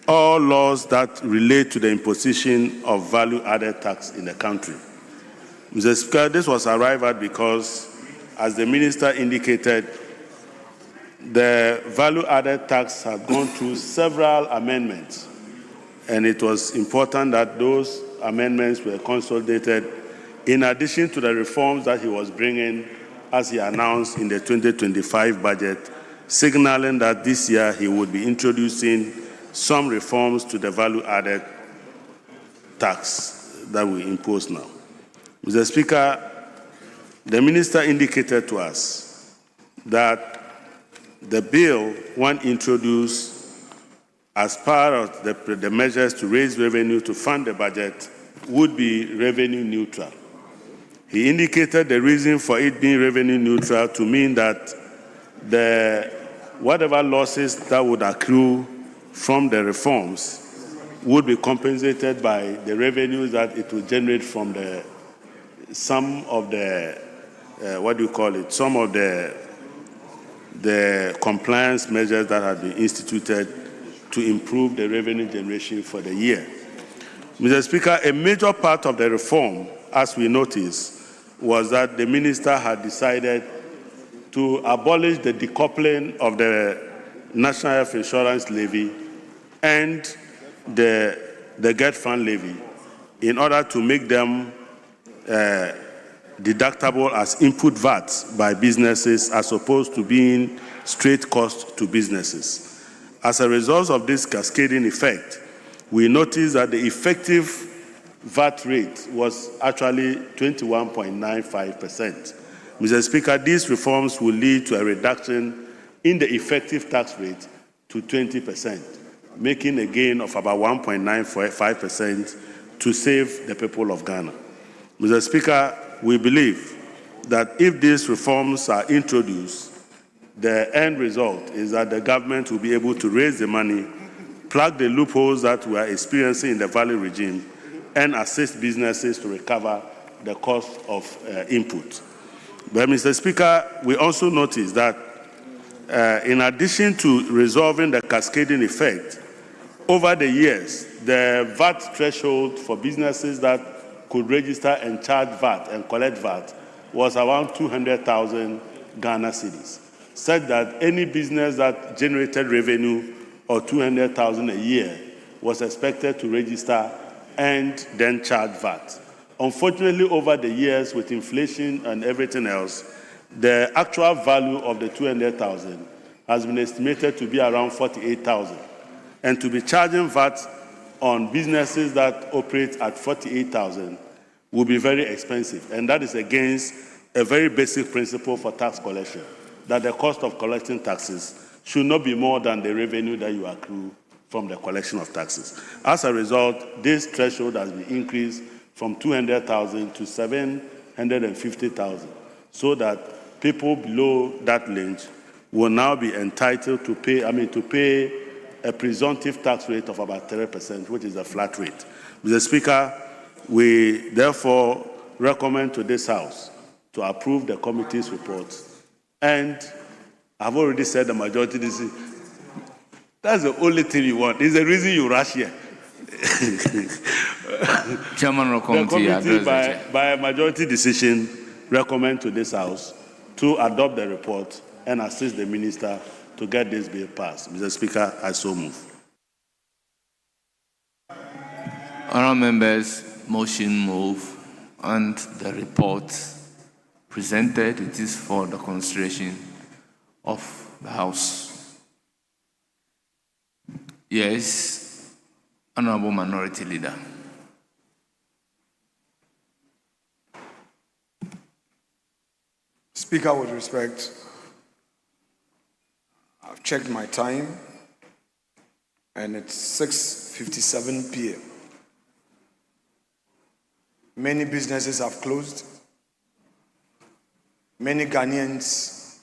all laws that relate to the imposition of value-added tax in the country. Mr. Speaker, this was arrived at because, as the Minister indicated, the value-added tax had gone through several amendments, and it was important that those amendments were consolidated in addition to the reforms that he was bringing as he announced in the 2025 budget, signaling that this year he would be introducing some reforms to the value-added tax that we impose now. Mr. Speaker, the Minister indicated to us that the bill, when introduced as part of the measures to raise revenue to fund the budget, would be revenue neutral. He indicated the reason for it being revenue neutral to mean that whatever losses that would accrue from the reforms would be compensated by the revenues that it would generate from some of the compliance measures that had been instituted to improve the revenue generation for the year. Mr. Speaker, a major part of the reform, as we noticed, was that the minister had decided to abolish the decoupling of the National Health Insurance Levy and the Get Fund Levy in order to make them deductible as input VAT by businesses as opposed to being straight cost to businesses. As a result of this cascading effect, we noticed that the effective VAT rate was actually 21.95%. Mr. Speaker, these reforms will lead to a reduction in the effective tax rate to 20%, making a gain of about 1.95% to save the people of Ghana. Mr. Speaker, we believe that if these reforms are introduced, the end result is that the government will be able to raise the money, plug the loopholes that we are experiencing in the value regime, and assist businesses to recover the cost of input. But, Mr. Speaker, we also noticed that in addition to resolving the cascading effect, over the years, the VAT threshold for businesses that could register and charge VAT and collect VAT was around 200,000 Ghana cedis. such that any business that generated revenue of 200,000 a year was expected to register and then charge VAT. Unfortunately, over the years, with inflation and everything else, the actual value of the 200,000 has been estimated to be around 48,000. And to be charging VAT on businesses that operate at 48,000 will be very expensive. And that is against a very basic principle for tax collection, that the cost of collecting taxes should not be more than the revenue that you accrue from the collection of taxes. As a result, this threshold has been increased from 200,000 to 750,000, so that people below that range will now be entitled to pay a presumptive tax rate of about 3%, which is a flat rate. Mr. Speaker, we therefore recommend to this House to approve the committee's report. And I've already said the majority decision. That's the only thing you want. It's the reason you rush here. Chairman of committee, the committee, by a majority decision, recommend to this House to adopt the report and assist the minister to get this bill passed. Mr. Speaker, I so move. Honourable members, motion move, and the report presented, it is for the consideration of the House. Yes, Honourable Minority Leader. Speaker, with respect, I've checked my time, and it's 6:57 p.m. Many businesses have closed. Many Ghanaians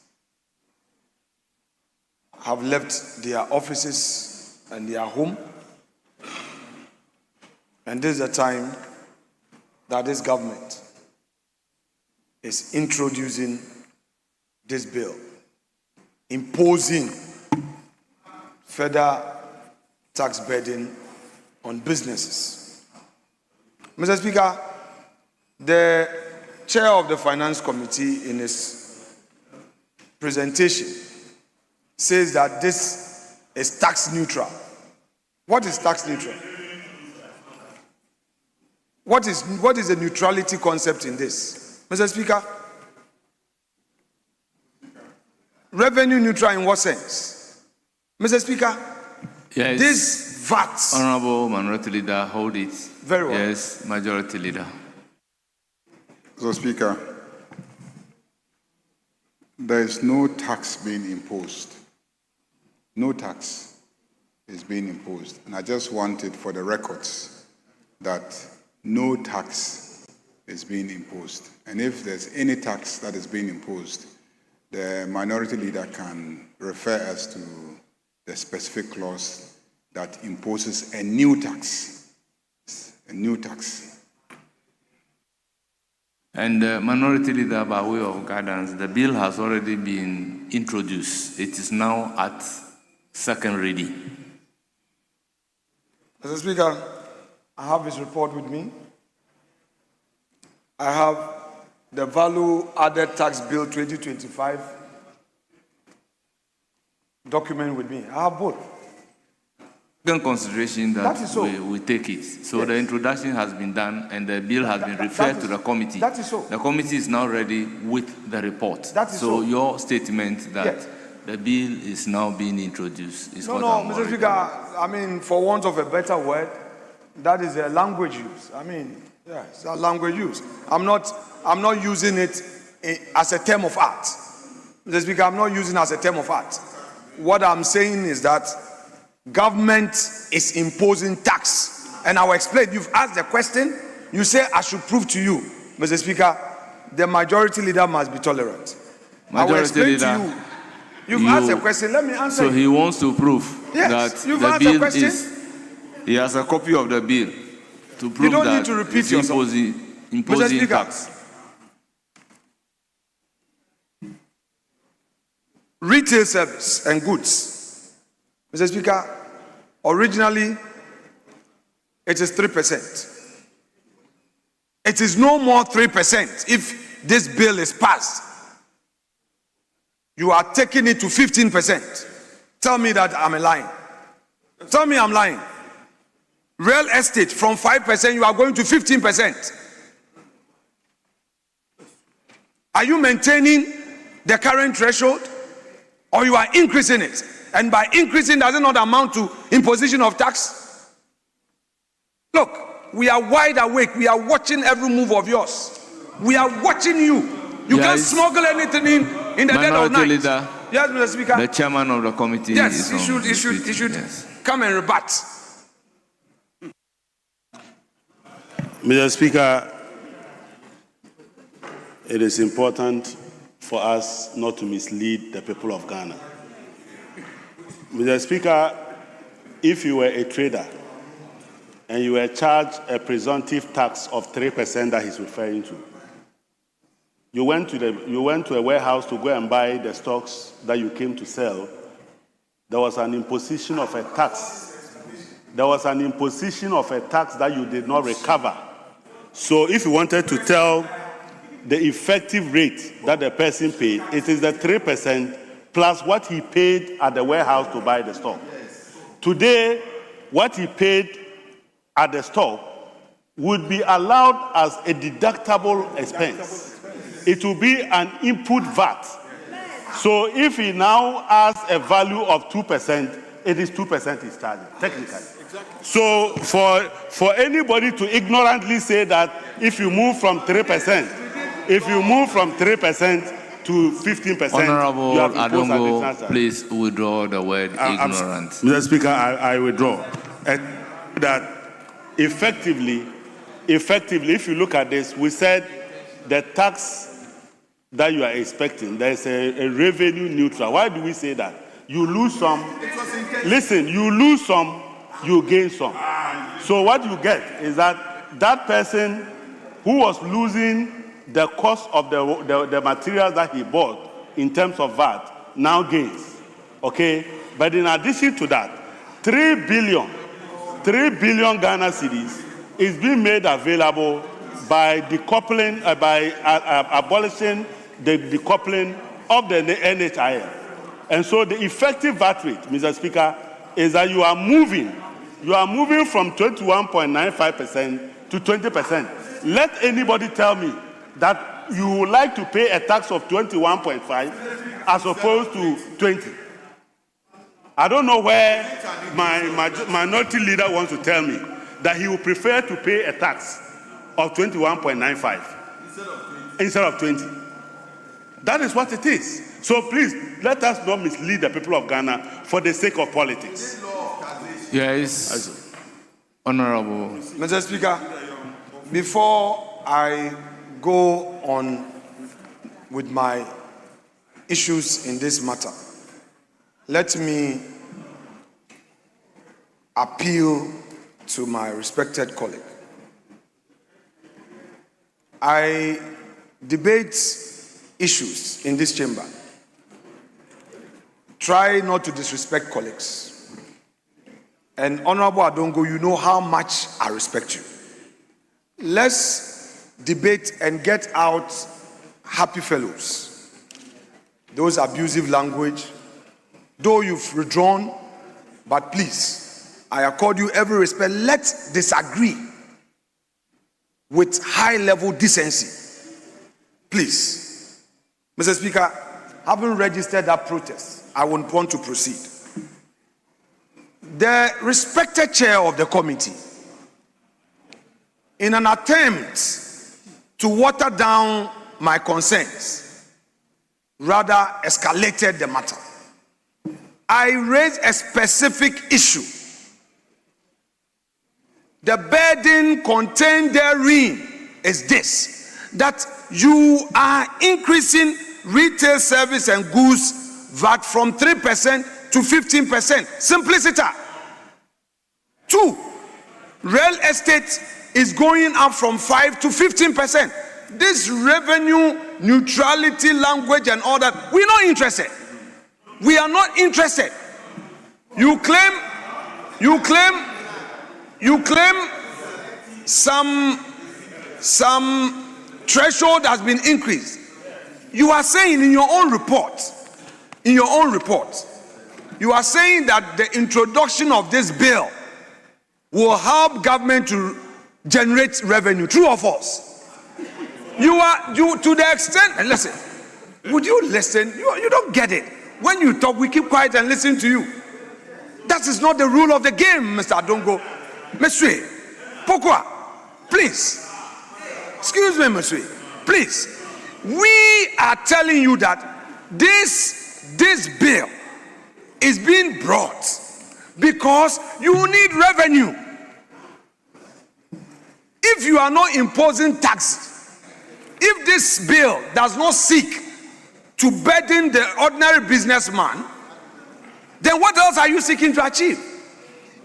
have left their offices and their home. And this is the time that this government is introducing this bill, imposing further tax burden on businesses. Mr. Speaker, the chair of the Finance Committee in his presentation says that this is tax neutral. What is tax neutral? What is the neutrality concept in this? Mr. Speaker, revenue neutral in what sense? Mr. Speaker, yes. This VAT. Honourable Minority Leader, hold it. Very well. Yes, Majority Leader. Mr. Speaker, there is no tax being imposed. No tax is being imposed. And I just want it for the records that no tax is being imposed. And if there's any tax that is being imposed, the Minority Leader can refer us to the specific clause that imposes a new tax. A new tax. And Minority Leader, by way of guidance, the bill has already been introduced. It is now at second reading. Mr. Speaker, I have his report with me. I have the Value Added Tax Bill 2025 document with me. I have both. In consideration that so. we take it. So Yes. the introduction has been done and the bill has been referred to the committee. That is so. The committee is now ready with the report. That is so. so. Your statement that Yes. the bill is now being introduced is what I'm Mr. worried Speaker, about. I mean, for want of a better word, that is a language use. I mean, yeah, it's a language use. I'm not using it as a term of art. Mr. Speaker, I'm not using it as a term of art. What I'm saying is that government is imposing tax. And I will explain. You've asked the question. You say I should prove to you, Mr. Speaker, the Majority Leader must be tolerant. I will explain to you. You've asked a question. Let me answer So you. he wants to prove Yes, that you've the asked a bill question. he has a copy of the bill to prove don't that need to repeat it's yourself. imposing Mr. Speaker, tax. retail service and goods. Mr. Speaker, originally it is 3%. It is no more 3% if this bill is passed. you are taking it to 15%. Tell me that I'm lying. Tell me I'm lying. Real estate from 5%, you are going to 15%. Are you maintaining the current threshold or you are increasing it? And by increasing, does it not amount to imposition of tax? Look, we are wide awake. We are watching every move of yours. We are watching you. You can't smuggle anything in the dead of night. Leader, yes, Mr. Speaker. the chairman of the committee. Yes, he should Yes. come and rebut. Mr. Speaker, it is important for us not to mislead the people of Ghana. Mr. Speaker, if you were a trader and you were charged a presumptive tax of 3% that he's referring to, you went to a warehouse to go and buy the stocks that you came to sell, there was an imposition of a tax. There was an imposition of a tax that you did not recover. So if you wanted to tell the effective rate that the person paid, it is the 3% plus what he paid at the warehouse to buy the stock. Today, what he paid at the stock would be allowed as a deductible expense. It will be an input VAT. So if he now has a value of 2%, it is 2% he's charging, technically. So for anybody to ignorantly say that if you move from 3%, to 15%, Honorable you have imposed an Adongo, additional tax. please withdraw the word ignorant. Mr. Speaker, I withdraw. That effectively, if you look at this, we said the tax that you are expecting, there is a revenue neutral. Why do we say that? You lose some. Listen, you lose some, you gain some. So what you get is that person who was losing the cost of the materials that he bought in terms of VAT now gains. Okay? But in addition to that, 3 billion Ghana cedis is being made available by decoupling, by abolishing the decoupling of the NHIF. And so the effective VAT rate, Mr. Speaker, is that you are moving from 21.95% to 20%. Let anybody tell me that you would like to pay a tax of 21.5 as opposed to 20. I don't know where my minority leader wants to tell me that he would prefer to pay a tax of 21.95 instead of 20. That is what it is. So please, let us not mislead the people of Ghana for the sake of politics. Yes, Honorable. Mr. Speaker, before I go on with my issues in this matter, let me appeal to my respected colleague. I debate issues in this chamber. Try not to disrespect colleagues. And Honorable Adongo, you know how much I respect you. Let's debate and get out happy fellows. Those abusive language, though you've withdrawn, but please, I accord you every respect. Let's disagree with high-level decency. Please. Mr. Speaker, having registered that protest, I would want to proceed. The respected chair of the committee, in an attempt to water down my concerns, rather escalated the matter. I raised a specific issue. The burden contained therein is this, that you are increasing retail service and goods VAT from 3% to 15%. Simplicity. 2, real estate is going up from 5 to 15%. This revenue neutrality language and all that, we're not interested. We are not interested. You claim some threshold has been increased. You are saying in your own report in your own report, you are saying that the introduction of this bill will help government to generate revenue. True or false? You to the extent, and listen, would you listen? You don't get it. When you talk, we keep quiet and listen to you. That is not the rule of the game, Mr. Adongo. Monsieur, pourquoi? Please. Excuse me, monsieur. Please. We are telling you that this bill is being brought because you need revenue. If you are not imposing taxes, if this bill does not seek to burden the ordinary businessman, then what else are you seeking to achieve?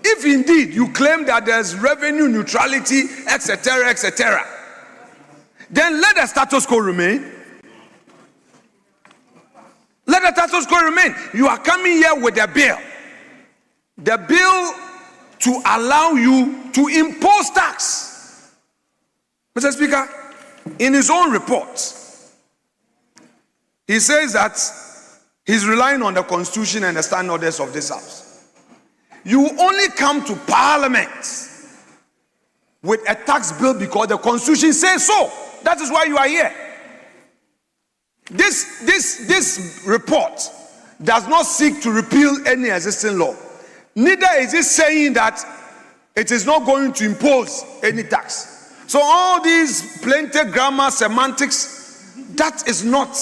If indeed you claim that there's revenue neutrality, etc., then let the status quo remain. Let the status quo remain. You are coming here with a bill. The bill to allow you to impose tax. Mr. Speaker, in his own report, he says that he's relying on the Constitution and the standing orders of this House. You only come to Parliament with a tax bill because the Constitution says so. That is why you are here. This report does not seek to repeal any existing law. Neither is it saying that it is not going to impose any tax. So all these plenty grammar semantics, that is not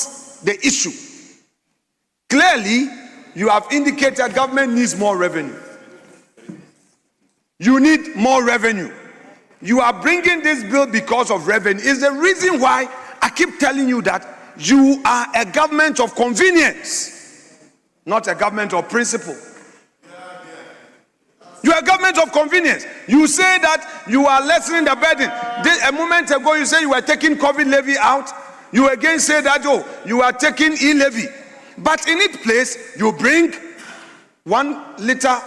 the issue. Clearly, you have indicated government needs more revenue. You need more revenue. You are bringing this bill because of revenue. It's the reason why I keep telling you that you are a government of convenience, not a government of principle. You are a government of convenience. You say that you are lessening the burden. A moment ago, you said you were taking COVID levy out. You again say that, you are taking e-levy. But in its place, you bring 1 liter,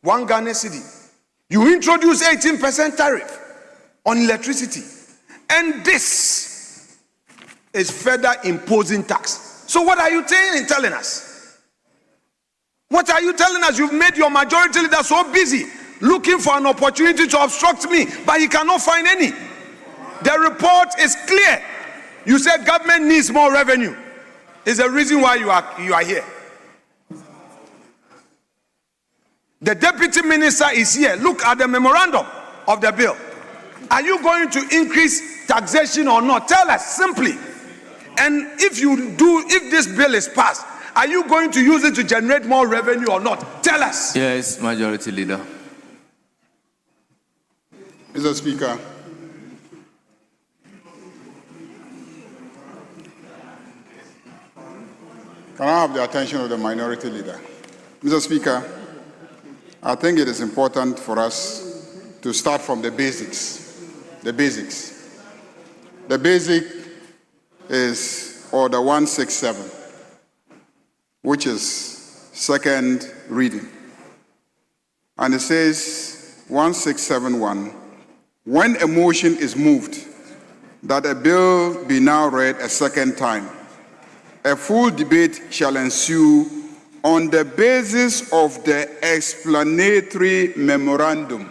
1 Ghana cedi. You introduce 18% tariff on electricity. And this is further imposing tax. So what are you telling us? What are you telling us? You've made your majority leader so busy looking for an opportunity to obstruct me, but he cannot find any. The report is clear. You said government needs more revenue. It's the reason why you are here. The deputy minister is here. Look at the memorandum of the bill. Are you going to increase taxation or not? Tell us simply. And if this bill is passed, are you going to use it to generate more revenue or not? Tell us. Yes, Majority Leader. Mr. Speaker, can I have the attention of the Minority Leader? Mr. Speaker, I think it is important for us to start from the basics. The basics. The basic is Order 167, which is second reading. And it says 1671, when a motion is moved that a bill be now read a second time, a full debate shall ensue on the basis of the explanatory memorandum.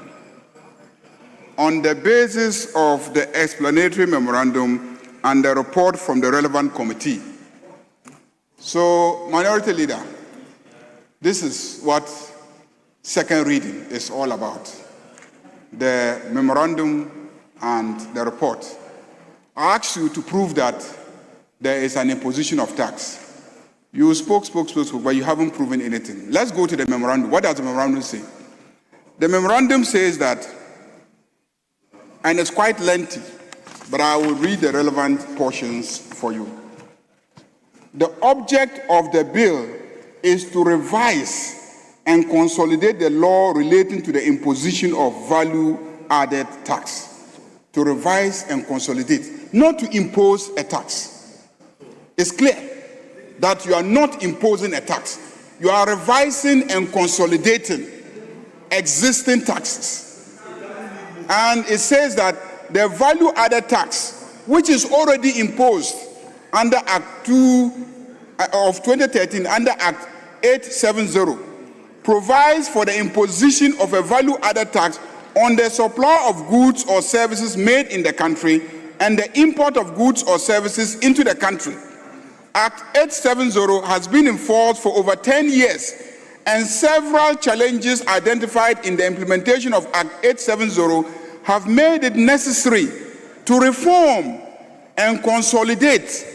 On the basis of the explanatory memorandum and the report from the relevant committee. So, Minority Leader, this is what second reading is all about. The memorandum and the report. I ask you to prove that there is an imposition of tax. You spoke, but you haven't proven anything. Let's go to the memorandum. What does the memorandum say? The memorandum says that, and it's quite lengthy, but I will read the relevant portions for you. The object of the bill is to revise and consolidate the law relating to the imposition of value-added tax. To revise and consolidate, not to impose a tax. It's clear that you are not imposing a tax. You are revising and consolidating existing taxes. And it says that the value-added tax, which is already imposed under Act 2, of 2013 under Act 870 provides for the imposition of a value-added tax on the supply of goods or services made in the country and the import of goods or services into the country. Act 870 has been in force for over 10 years, and several challenges identified in the implementation of Act 870 have made it necessary to reform and consolidate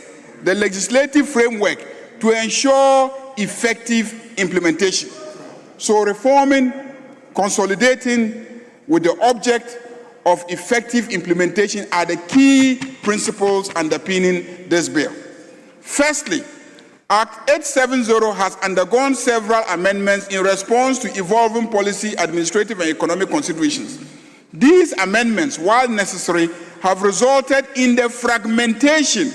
the legislative framework to ensure effective implementation. So reforming, consolidating with the object of effective implementation are the key principles underpinning this bill. Firstly, Act 870 has undergone several amendments in response to evolving policy, administrative, and economic considerations. These amendments, while necessary, have resulted in the fragmentation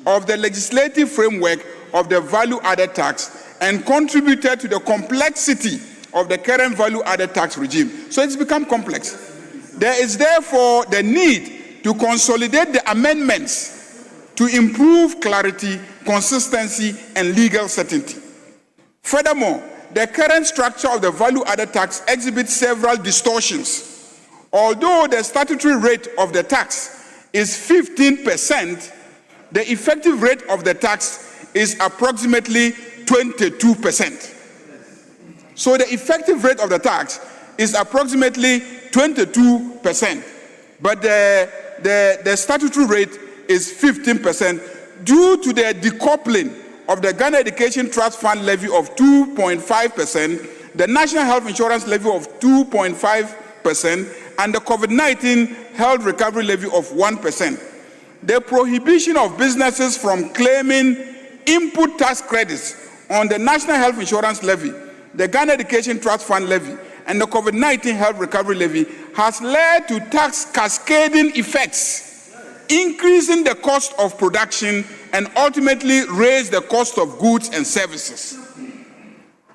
of the legislative framework of the value-added tax and contributed to the complexity of the current value-added tax regime. So it's become complex. There is therefore the need to consolidate the amendments to improve clarity, consistency, and legal certainty. Furthermore, the current structure of the value-added tax exhibits several distortions. Although the statutory rate of the tax is 15%, the effective rate of the tax is approximately 22%. So the effective rate of the tax is approximately 22%, but the statutory rate is 15% due to the decoupling of the Ghana Education Trust Fund levy of 2.5%, the National Health Insurance levy of 2.5%, and the COVID-19 Health Recovery levy of 1%. The prohibition of businesses from claiming input tax credits on the National Health Insurance levy, the Ghana Education Trust Fund levy, and the COVID-19 Health Recovery levy has led to tax cascading effects, increasing the cost of production and ultimately raise the cost of goods and services.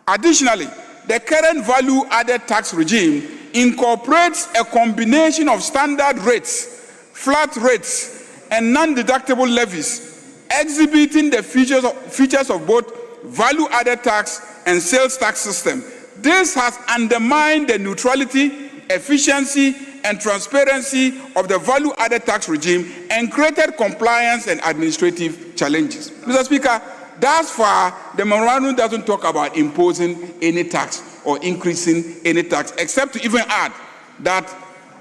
Additionally, the current value-added tax regime incorporates a combination of standard rates, flat rates, and non-deductible levies, exhibiting the features of both value-added tax and sales tax system. This has undermined the neutrality, efficiency, and transparency of the value-added tax regime and created compliance and administrative challenges. Mr. Speaker, thus far, the memorandum doesn't talk about imposing any tax or increasing any tax, except to even add that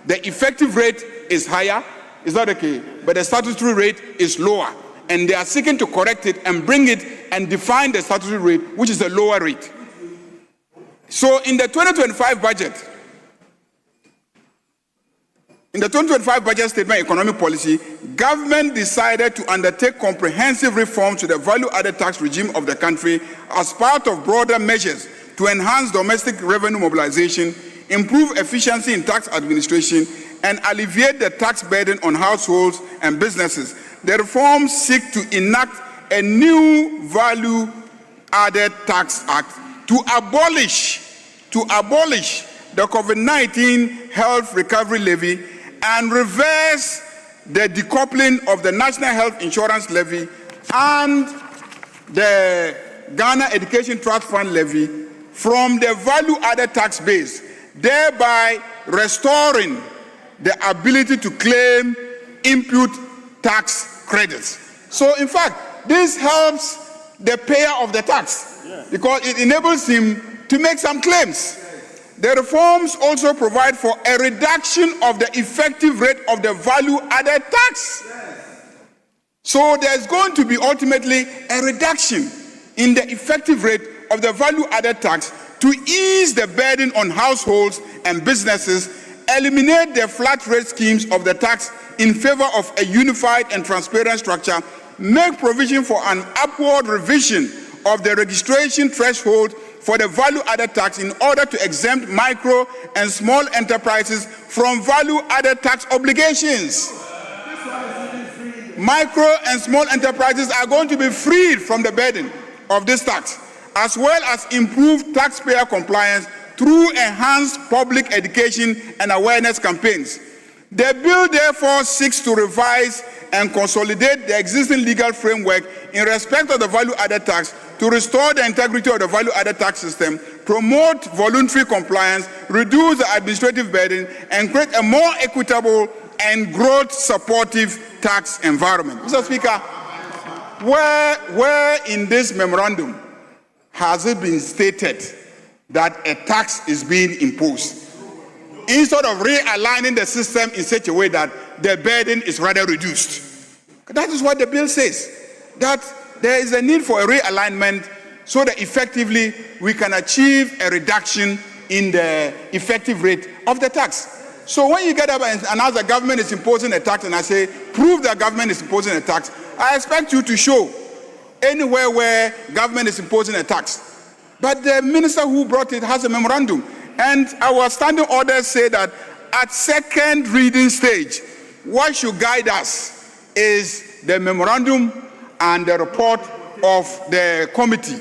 the effective rate is higher, is not okay, but the statutory rate is lower. And they are seeking to correct it and bring it and define the statutory rate, which is a lower rate. So in the 2025 budget statement economic policy, government decided to undertake comprehensive reforms to the value-added tax regime of the country as part of broader measures to enhance domestic revenue mobilization, improve efficiency in tax administration, and alleviate the tax burden on households and businesses. The reforms seek to enact a new value-added tax act to abolish the COVID-19 Health Recovery levy and reverse the decoupling of the National Health Insurance levy and the Ghana Education Trust Fund levy from the value-added tax base, thereby restoring the ability to claim input tax credits. So in fact, this helps the payer of the tax because it enables him to make some claims. The reforms also provide for a reduction of the effective rate of the value-added tax. So there's going to be ultimately a reduction in the effective rate of the value-added tax to ease the burden on households and businesses, eliminate the flat rate schemes of the tax in favor of a unified and transparent structure, make provision for an upward revision of the registration threshold for the value-added tax in order to exempt micro and small enterprises from value-added tax obligations. Micro and small enterprises are going to be freed from the burden of this tax, as well as improve taxpayer compliance through enhanced public education and awareness campaigns. The bill therefore seeks to revise and consolidate the existing legal framework in respect of the value-added tax to restore the integrity of the value-added tax system, promote voluntary compliance, reduce the administrative burden, and create a more equitable and growth-supportive tax environment. Mr. Speaker, where in this memorandum has it been stated that a tax is being imposed, instead of realigning the system in such a way that the burden is rather reduced? That is what the bill says, that there is a need for a realignment so that effectively we can achieve a reduction in the effective rate of the tax. So when you get up and announce the government is imposing a tax, and I say, prove that government is imposing a tax, I expect you to show anywhere where government is imposing a tax. But the minister who brought it has a memorandum, and our standing orders say that at second reading stage, what should guide us is the memorandum and the report of the committee.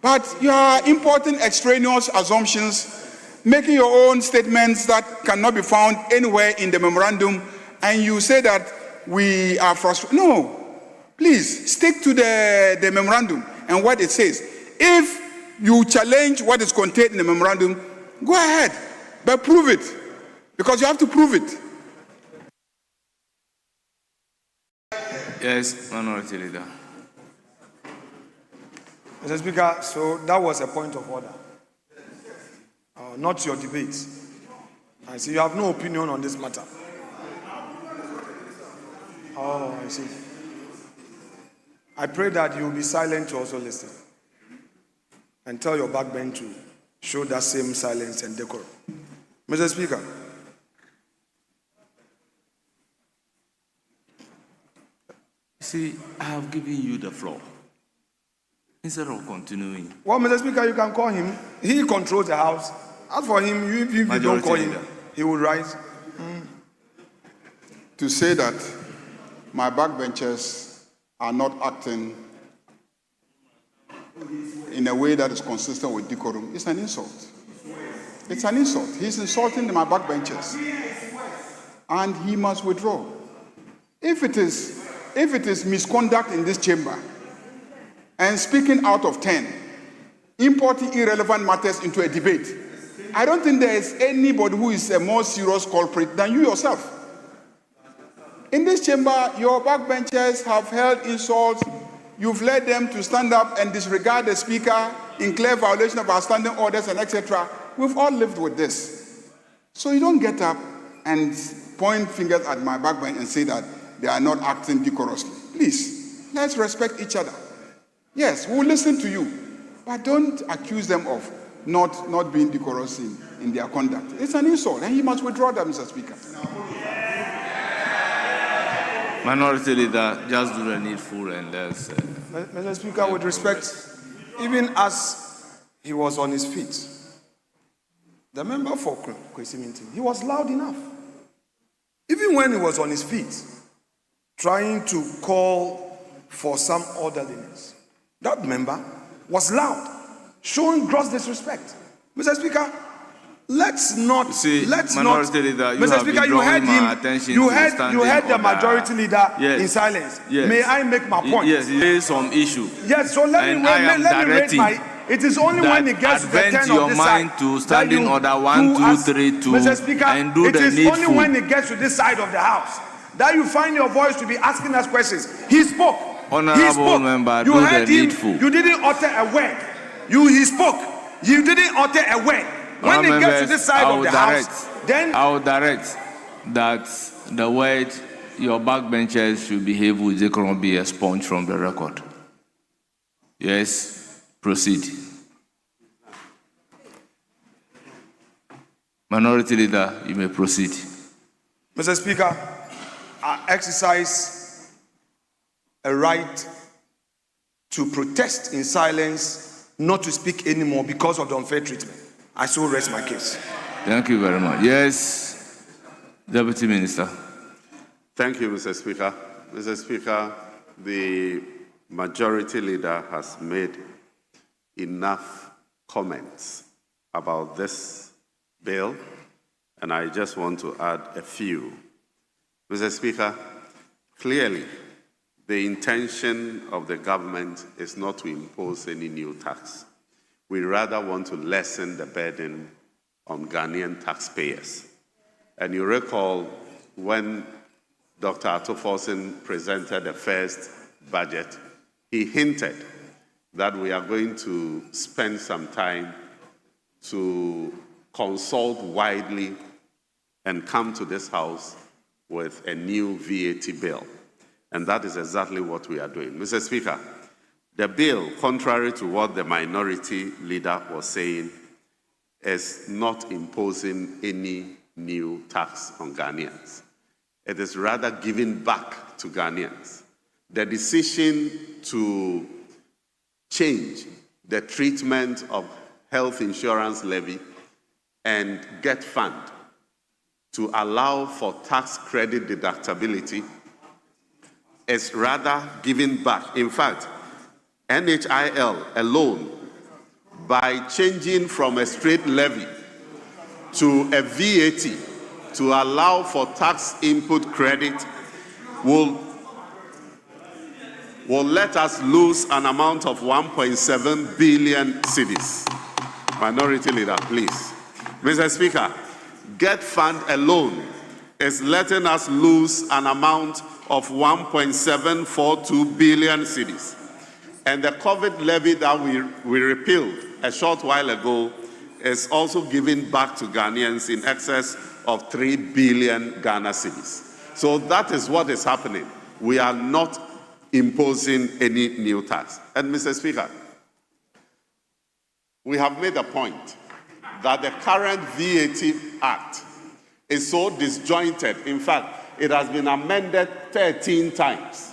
But you are importing extraneous assumptions, making your own statements that cannot be found anywhere in the memorandum, and you say that we are frustrated. No, please stick to the memorandum and what it says. If you challenge what is contained in the memorandum, go ahead, but prove it, because you have to prove it. Yes, Minority Leader. Mr. Speaker, so that was a point of order, not your debate. I see you have no opinion on this matter. Oh, I see. I pray that you will be silent to also listen, and tell your backbench to show that same silence and decorum. Mr. Speaker, see, I have given you the floor. Instead of continuing. Well, Mr. Speaker, you can call him. He controls the House. As for him, if you don't call him, he will rise. To say that my backbenchers are not acting in a way that is consistent with decorum is an insult. It's an insult. He's insulting my backbenchers, and he must withdraw. If it is misconduct in this chamber and speaking out of 10, importing irrelevant matters into a debate, I don't think there is anybody who is a more serious culprit than you yourself. In this chamber, your backbenchers have held insults. You've led them to stand up and disregard the speaker in clear violation of our standing orders and etc. We've all lived with this. So you don't get up and point fingers at my backbench and say that they are not acting decorously. Please, let's respect each other. Yes, we'll listen to you, but don't accuse them of not being decorous in their conduct. It's an insult, and he must withdraw that, Mr. Speaker. Minority Leader, just do the needful and let's... Mr. Speaker, with respect, even as he was on his feet, the member for Kwesi Mintin, he was loud enough. Even when he was on his feet, trying to call for some orderliness, that member was loud, showing gross disrespect. Mr. Speaker, let's not. Mr. Speaker, you heard him. You heard the majority leader in silence. Yes. May I make my point? Yes, there is some issue. Yes, so let me raise my. It is only when it gets to the 10 of this side to standing order 1, 2, 3, 2, Mr. Speaker, and do it the is needful. only when it gets to this side of the House that you find your voice to be asking us questions. He spoke. Honorable member, you do heard the him. needful. You didn't utter a word. He spoke. You didn't utter a word. When it gets to this side of the House, then I will direct that the word your backbenchers should behave with decorum be expunged from the record. Yes, proceed. Minority Leader, you may proceed. Mr. Speaker, I exercise a right to protest in silence, not to speak anymore because of the unfair treatment. I so rest my case. Thank you very much. Yes, Deputy Minister. Thank you, Mr. Speaker. Mr. Speaker, the majority leader has made enough comments about this bill, and I just want to add a few. Mr. Speaker, Clearly, the intention of the government is not to impose any new tax. We rather want to lessen the burden on Ghanaian taxpayers. And you recall when Dr. Atto-Forson presented the first budget, he hinted that we are going to spend some time to consult widely and come to this House with a new VAT bill. And that is exactly what we are doing. Mr. Speaker, the bill, contrary to what the minority leader was saying, is not imposing any new tax on Ghanaians. It is rather giving back to Ghanaians. The decision to change the treatment of health insurance levy and get fund to allow for tax credit deductibility is rather giving back. In fact, NHIL alone, by changing from a straight levy to a VAT to allow for tax input credit, will let us lose an amount of 1.7 billion cedis. Minority Leader, please. Mr. Speaker, Get Fund alone is letting us lose an amount of 1.742 billion cedis. And the COVID levy that we repealed a short while ago is also giving back to Ghanaians in excess of 3 billion Ghana cedis. So that is what is happening. We are not imposing any new tax. And Mr. Speaker, we have made a point that the current VAT Act is so disjointed. In fact, it has been amended 13 times.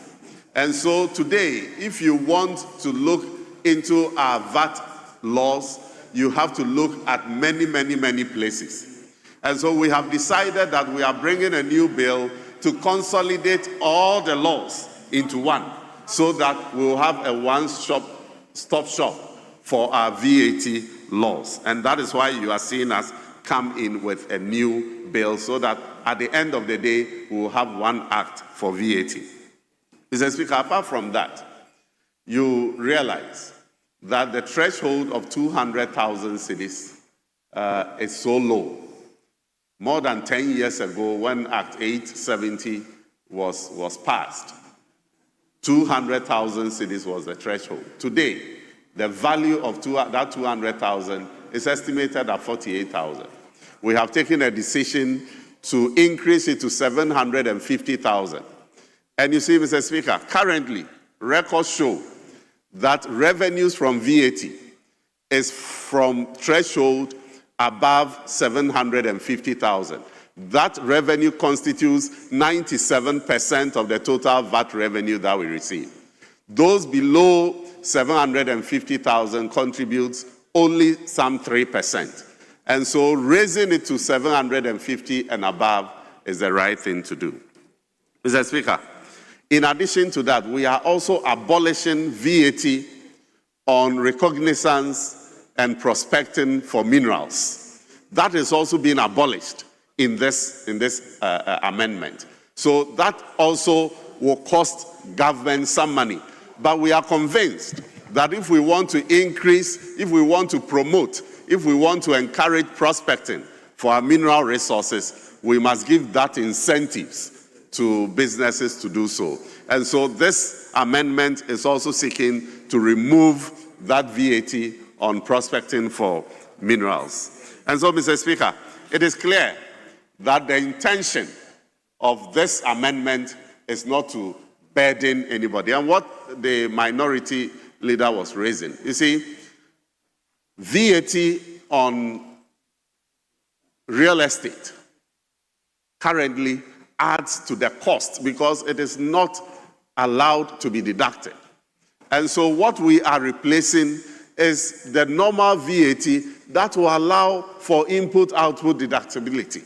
And so today, if you want to look into our VAT laws, you have to look at many, many, many places. And so we have decided that we are bringing a new bill to consolidate all the laws into one, so that we'll have a one-stop shop for our VAT laws. And that is why you are seeing us come in with a new bill, so that at the end of the day, we'll have one act for VAT. Mr. Speaker, apart from that, you realize that the threshold of 200,000 cedis is so low. More than 10 years ago, when Act 870 was passed, 200,000 cedis was the threshold. Today, the value of that 200,000 is estimated at 48,000. We have taken a decision to increase it to 750,000. And you see, Mr. Speaker, currently, records show that revenues from VAT is from threshold above 750,000. That revenue constitutes 97% of the total VAT revenue that we receive. Those below 750,000 contributes only some 3%. And so raising it to 750 and above is the right thing to do. Mr. Speaker, in addition to that, we are also abolishing VAT on recognizance and prospecting for minerals. That is also being abolished in this amendment. So that also will cost government some money. But we are convinced that if we want to increase, if we want to promote, if we want to encourage prospecting for our mineral resources, we must give that incentives to businesses to do so. And so this amendment is also seeking to remove that VAT on prospecting for minerals. And so, Mr. Speaker, it is clear that the intention of this amendment is not to burden anybody. And what the minority leader was raising, you see, VAT on real estate currently adds to the cost because it is not allowed to be deducted. And so what we are replacing is the normal VAT that will allow for input-output deductibility.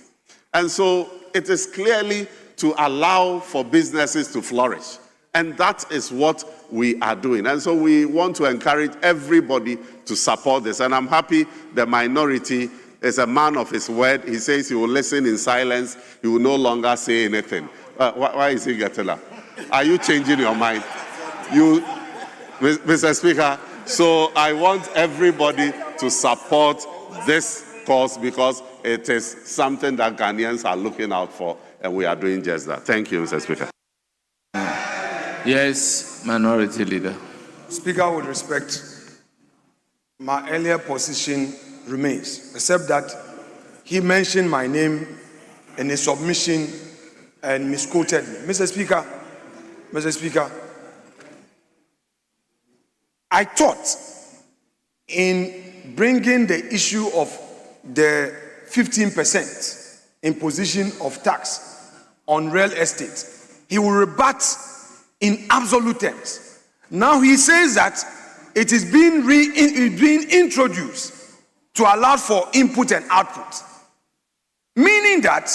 And so it is clearly to allow for businesses to flourish. And that is what we are doing. And so we want to encourage everybody to support this. And I'm happy the minority is a man of his word. He says he will listen in silence. He will no longer say anything. Why is he getting up? Are you changing your mind? You, Mr. Speaker, so I want everybody to support this cause because it is something that Ghanaians are looking out for, and we are doing just that. Thank you, Mr. Speaker. Yes, Minority Leader. Speaker, with respect, my earlier position remains, except that he mentioned my name in his submission and misquoted me. Mr. Speaker, I thought in bringing the issue of the 15% imposition of tax on real estate, he will rebut in absolute terms. Now he says that it is being introduced to allow for input and output, meaning that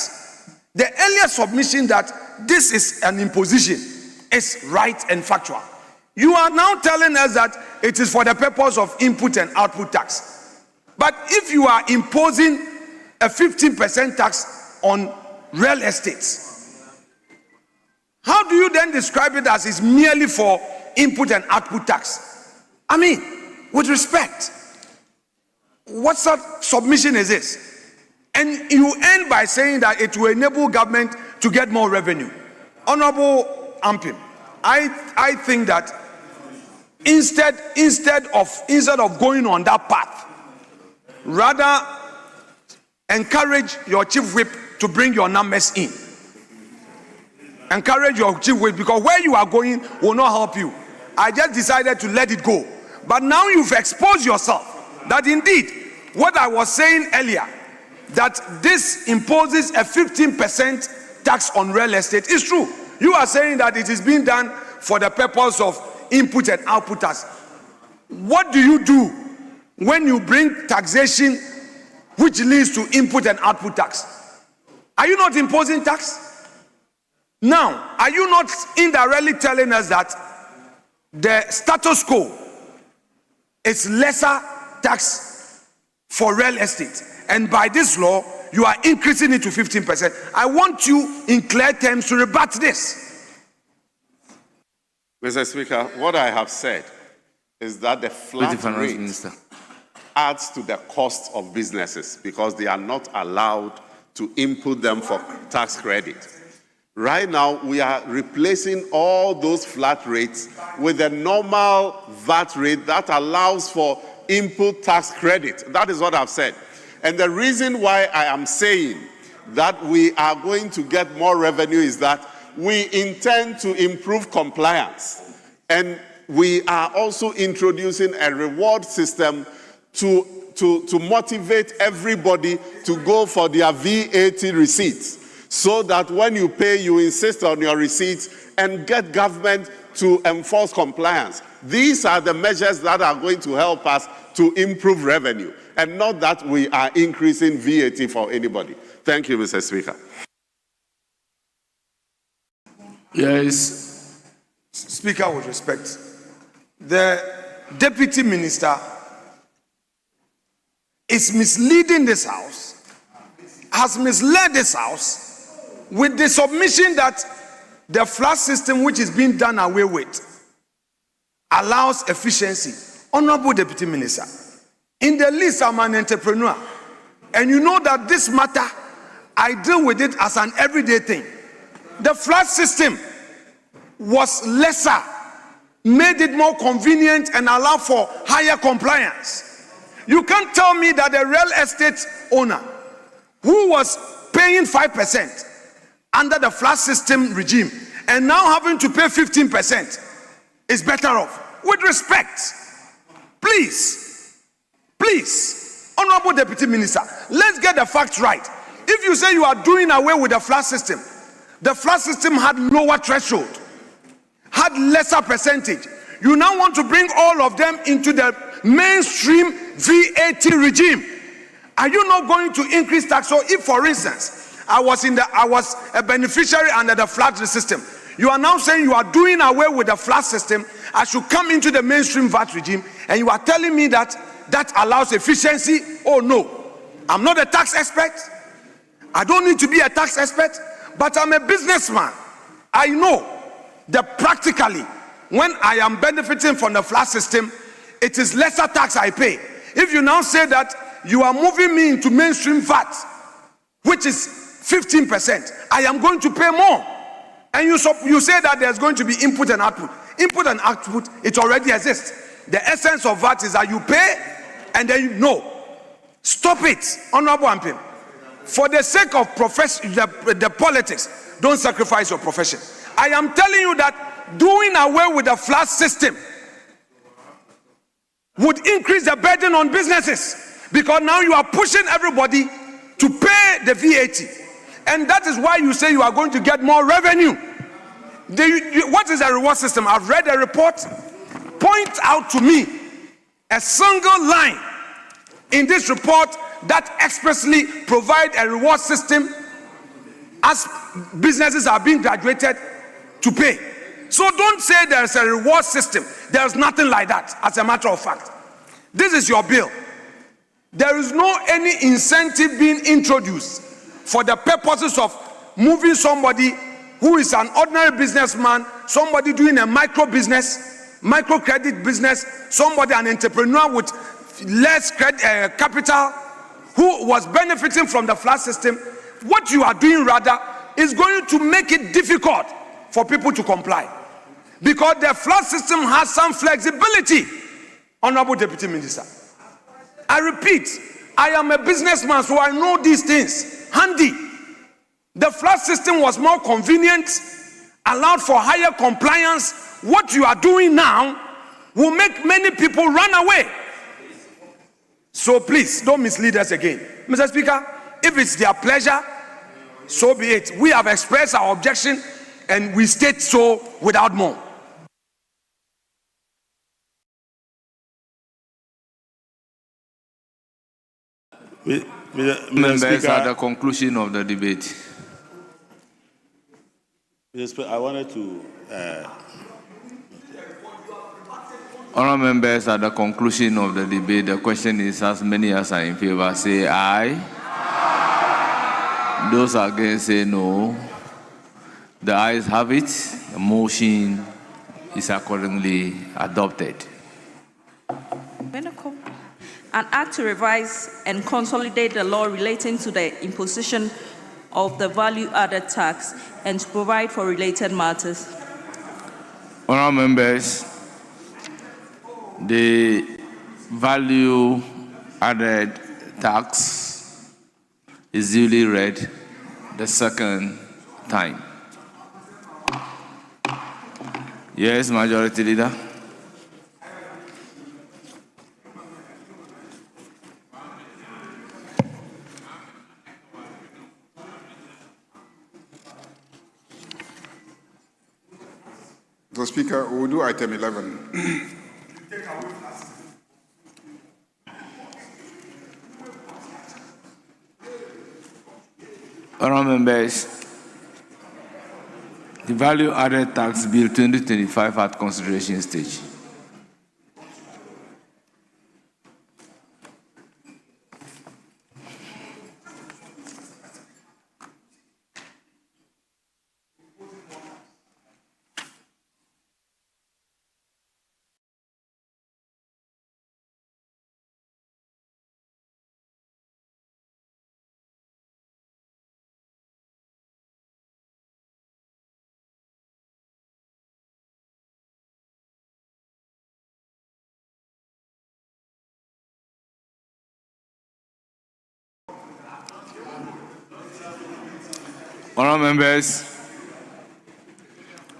the earlier submission that this is an imposition is right and factual. You are now telling us that it is for the purpose of input and output tax. But if you are imposing a 15% tax on real estates, how do you then describe it as it's merely for input and output tax? I mean, with respect, what sort of submission is this? And you end by saying that it will enable government to get more revenue. Honorable Ampim, I think that instead of going on that path, rather encourage your chief whip to bring your numbers in. Encourage your chief whip, because where you are going will not help you. I just decided to let it go. But now you've exposed yourself that indeed what I was saying earlier, that this imposes a 15% tax on real estate, is true. You are saying that it is being done for the purpose of input and output tax. What do you do when you bring taxation which leads to input and output tax? Are you not imposing tax? Now, are you not indirectly telling us that the status quo is lesser tax for real estate, and by this law you are increasing it to 15%? I want you in clear terms to rebut this. Mr. Speaker, what I have said is that the flat rate adds to the cost of businesses because they are not allowed to input them for tax credit. Right now, we are replacing all those flat rates with a normal VAT rate that allows for input tax credit. That is what I've said. And the reason why I am saying that we are going to get more revenue is that we intend to improve compliance. And we are also introducing a reward system to motivate everybody to go for their VAT receipts, so that when you pay, you insist on your receipts and get government to enforce compliance. These are the measures that are going to help us to improve revenue, and not that we are increasing VAT for anybody. Thank you, Mr. Speaker. Yes. Speaker, with respect, the Deputy Minister is misleading this House, has misled this House with the submission that the flat system which is being done away with allows efficiency. Honorable Deputy Minister, in the list I'm an entrepreneur, and you know that this matter, I deal with it as an everyday thing. The flat system was lesser, made it more convenient and allowed for higher compliance. You can't tell me that a real estate owner who was paying 5% under the flat system regime and now having to pay 15% is better off. With respect, please, Honorable Deputy Minister, let's get the facts right. If you say you are doing away with the flat system had lower threshold, had lesser percentage. You now want to bring all of them into the mainstream VAT regime. Are you not going to increase tax? So if, for instance, I was a beneficiary under the flat system, you are now saying you are doing away with the flat system, I should come into the mainstream VAT regime, and you are telling me that that allows efficiency? Oh no, I'm not a tax expert. I don't need to be a tax expert, but I'm a businessman. I know Practically, when I am benefiting from the flat system, it is lesser tax I pay. If you now say that you are moving me into mainstream VAT, which is 15%, I am going to pay more. And you say that there's going to be input and output. Input and output, it already exists. The essence of VAT is that you pay and then you know. Stop it, Honorable Ampim. For the sake of the politics, don't sacrifice your profession. I am telling you that doing away with the flat system would increase the burden on businesses, because now you are pushing everybody to pay the VAT. And that is why you say you are going to get more revenue. What is a reward system? I've read a report. Point out to me a single line in this report that expressly provide a reward system as businesses are being graduated to pay. So don't say there's a reward system. There's nothing like that, as a matter of fact. This is your bill. There is no any incentive being introduced for the purposes of moving somebody who is an ordinary businessman, somebody doing a micro business, micro credit business, somebody, an entrepreneur with less capital, who was benefiting from the flat system. What you are doing rather is going to make it difficult for people to comply, because the flat system has some flexibility. Honorable Deputy Minister, I repeat, I am a businessman, so I know these things handy. The flat system was more convenient, allowed for higher compliance. What you are doing now will make many people run away. So please, don't mislead us again. Mr. Speaker, if it's their pleasure, so be it. We have expressed our objection and we state so without more. Members at the conclusion of the debate. Mr. Speaker, I wanted to... Honourable members, at the conclusion of the debate, the question is, as many as are in favor, say aye. Aye. Those against say no. The ayes have it. The motion is accordingly adopted. An act to revise and consolidate the law relating to the imposition of the value-added tax and to provide for related matters. Honourable members, the value-added tax is duly read the second time. Yes, Majority Leader. Mr. Speaker, we will do item 11. Honourable members, the value-added tax bill 2025 at consideration stage. Honourable members,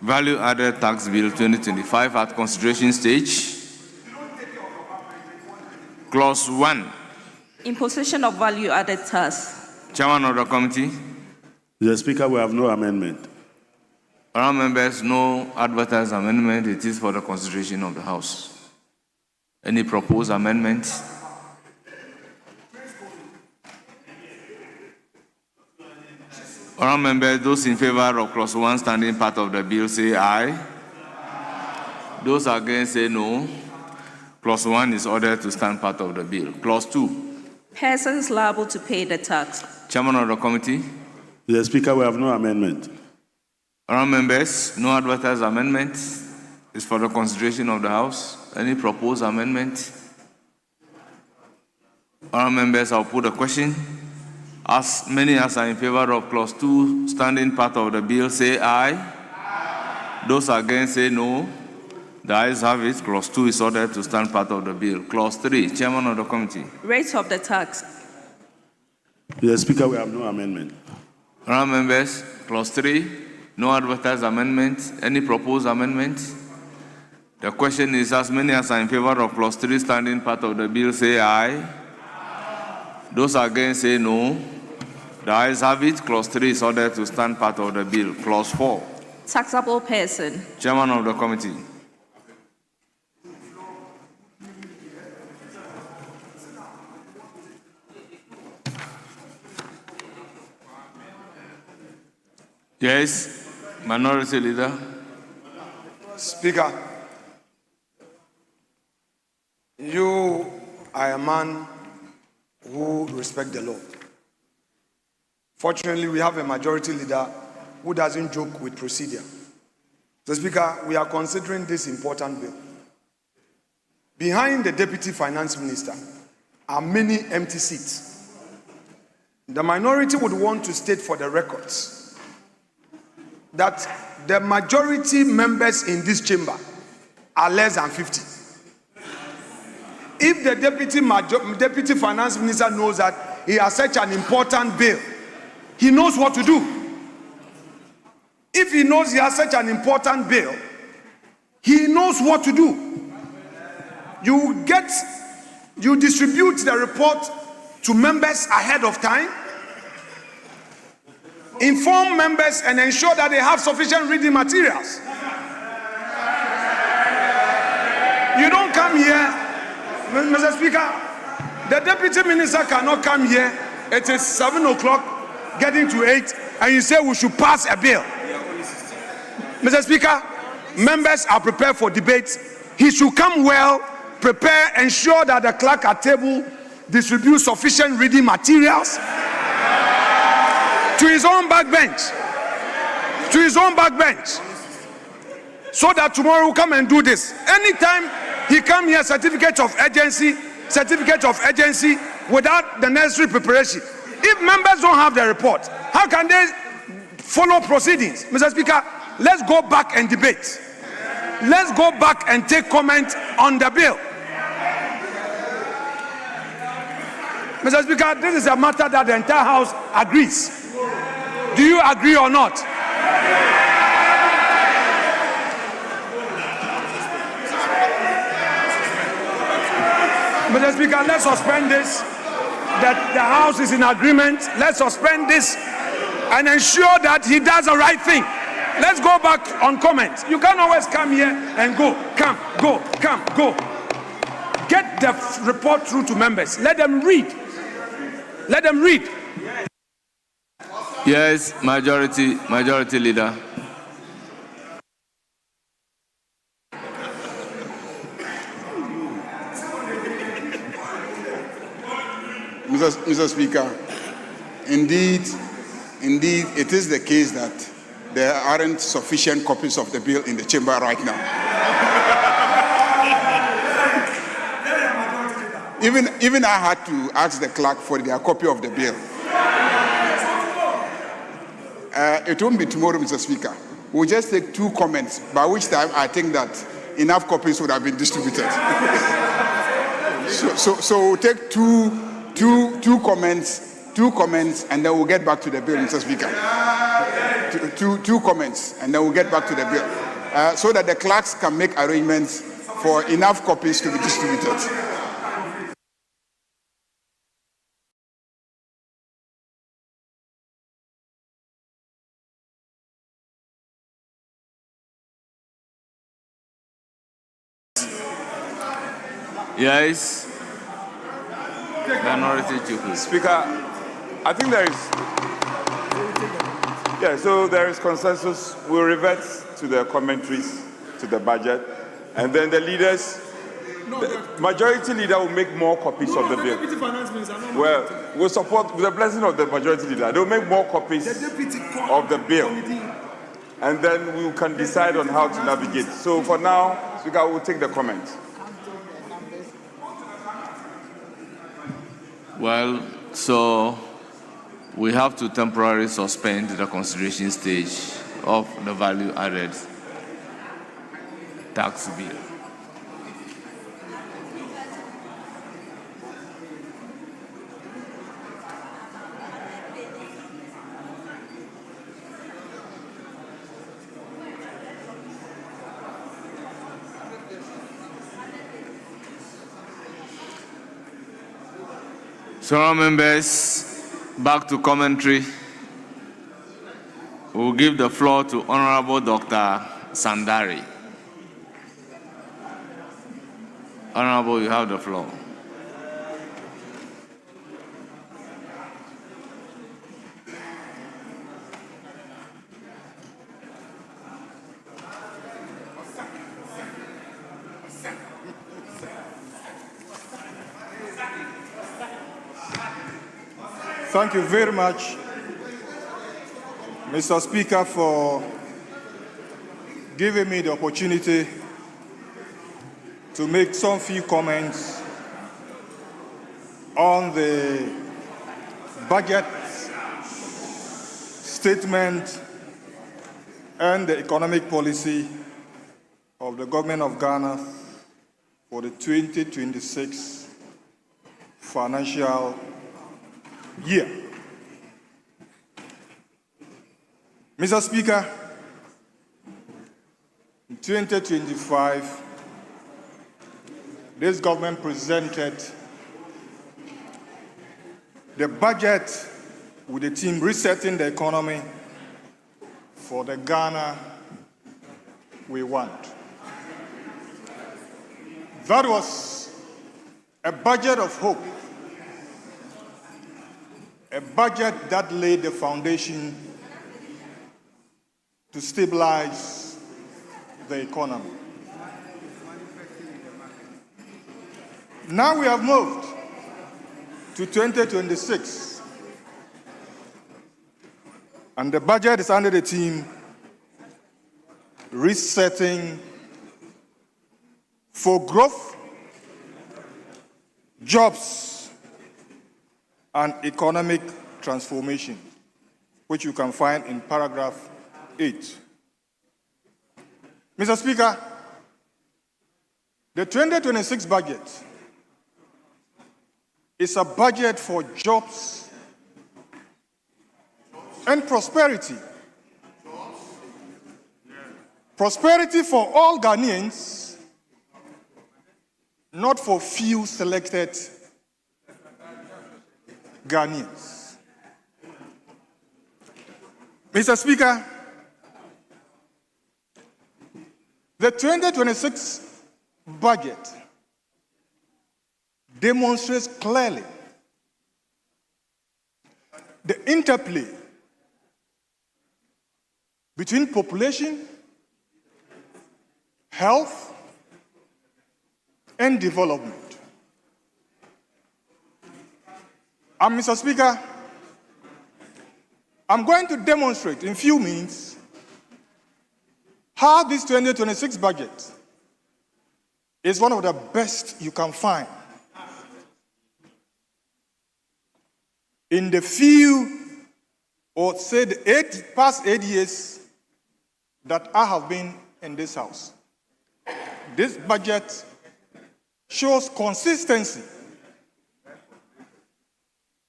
value-added tax bill 2025 at consideration stage. Clause 1. Imposition of value-added tax. Chairman of the committee. Mr. Speaker, we have no amendment. Honourable members, no advertised amendment. It is for the consideration of the House. Any proposed amendment? Honourable members, those in favor of clause 1 standing part of the bill say aye. Aye. Those against say no. Clause 1 is ordered to stand part of the bill. Clause 2. Persons liable to pay the tax. Chairman of the committee. Mr. Speaker, we have no amendment. Honourable members, no advertised amendment is for the consideration of the House. Any proposed amendment? Honourable members, I'll put a question. As many as are in favour of clause 2, standing part of the bill, say aye. Aye. Those against say no. The ayes have it. Clause 2 is ordered to stand part of the bill. Clause 3, Chairman of the Committee. Rate of the tax. Mr. Speaker, we have no amendment. Honourable members, clause 3, no advertised amendment. Any proposed amendment? The question is, as many as are in favour of clause 3, standing part of the bill, say aye. Aye. Those against say no. The ayes have it. Clause 3 is ordered to stand part of the bill. Clause 4. Taxable person. Chairman of the Committee. Yes, Minority Leader. Speaker, you are a man who respects the law. Fortunately, we have a majority leader who doesn't joke with procedure. So, Speaker, we are considering this important bill. Behind the Deputy Finance Minister are many empty seats. The minority would want to state for the records that the majority members in this chamber are less than 50. If the Deputy Finance Minister knows that he has such an important bill, he knows what to do. If he knows he has such an important bill, he knows what to do. You distribute the report to members ahead of time, inform members and ensure that they have sufficient reading materials. You don't come here, Mr. Speaker, the Deputy Minister cannot come here. It is 7 o'clock, getting to 8, and you say we should pass a bill. Mr. Speaker, members are prepared for debate. He should come well, prepare, ensure that the clerk at table distributes sufficient reading materials to his own backbench, so that tomorrow we'll come and do this. Anytime he come here, certificate of urgency, without the necessary preparation. If members don't have the report, how can they follow proceedings? Mr. Speaker, let's go back and debate. Let's go back and take comment on the bill. Mr. Speaker, this is a matter that the entire House agrees. Do you agree or not? Mr. Speaker, let's suspend this. That the House is in agreement. Let's suspend this and ensure that he does the right thing. Let's go back on comment. You can't always come here and go. Get the report through to members. Let them read. Yes, majority leader. Mr. Speaker, indeed, it is the case that there aren't sufficient copies of the bill in the chamber right now. Even I had to ask the clerk for their copy of the bill. It won't be tomorrow, Mr. Speaker. We'll just take 2 comments, by which time I think that enough copies would have been distributed. So we'll take two comments, and then we'll get back to the bill, Mr. Speaker. Two comments, and then we'll get back to the bill, so that the clerks can make arrangements for enough copies to be distributed. Yes. Minority Chief. Speaker, I think there is consensus. We'll revert to the commentaries to the budget, and then the leaders, the majority leader will make more copies of the bill. Well, we'll support with the blessing of the majority leader. They'll make more copies of the bill. and then we can decide on how to navigate. So for now, Speaker, we'll take the comment. Well, so we have to temporarily suspend the consideration stage of the value-added tax bill. So now, members, back to commentary. We'll give the floor to Honorable Dr. Sandari. Honorable, you have the floor. Thank you very much, Mr. Speaker, for giving me the opportunity to make some few comments on the budget statement and the economic policy of the government of Ghana for the 2026 financial year. Mr. Speaker, in 2025, this government presented the budget with the team resetting the economy for the Ghana we want. That was a budget of hope, a budget that laid the foundation to stabilize the economy. Now we have moved to 2026, and the budget is under the theme resetting for growth, jobs, and economic transformation, which you can find in paragraph 8. Mr. Speaker, the 2026 budget is a budget for jobs and prosperity. Prosperity for all Ghanaians, not for few selected Ghanaians. Mr. Speaker, the 2026 budget demonstrates clearly the interplay between population, health, and development. And Mr. Speaker, I'm going to demonstrate in few minutes how this 2026 budget is one of the best you can find in the few, or say the past 8 years that I have been in this house. This budget shows consistency,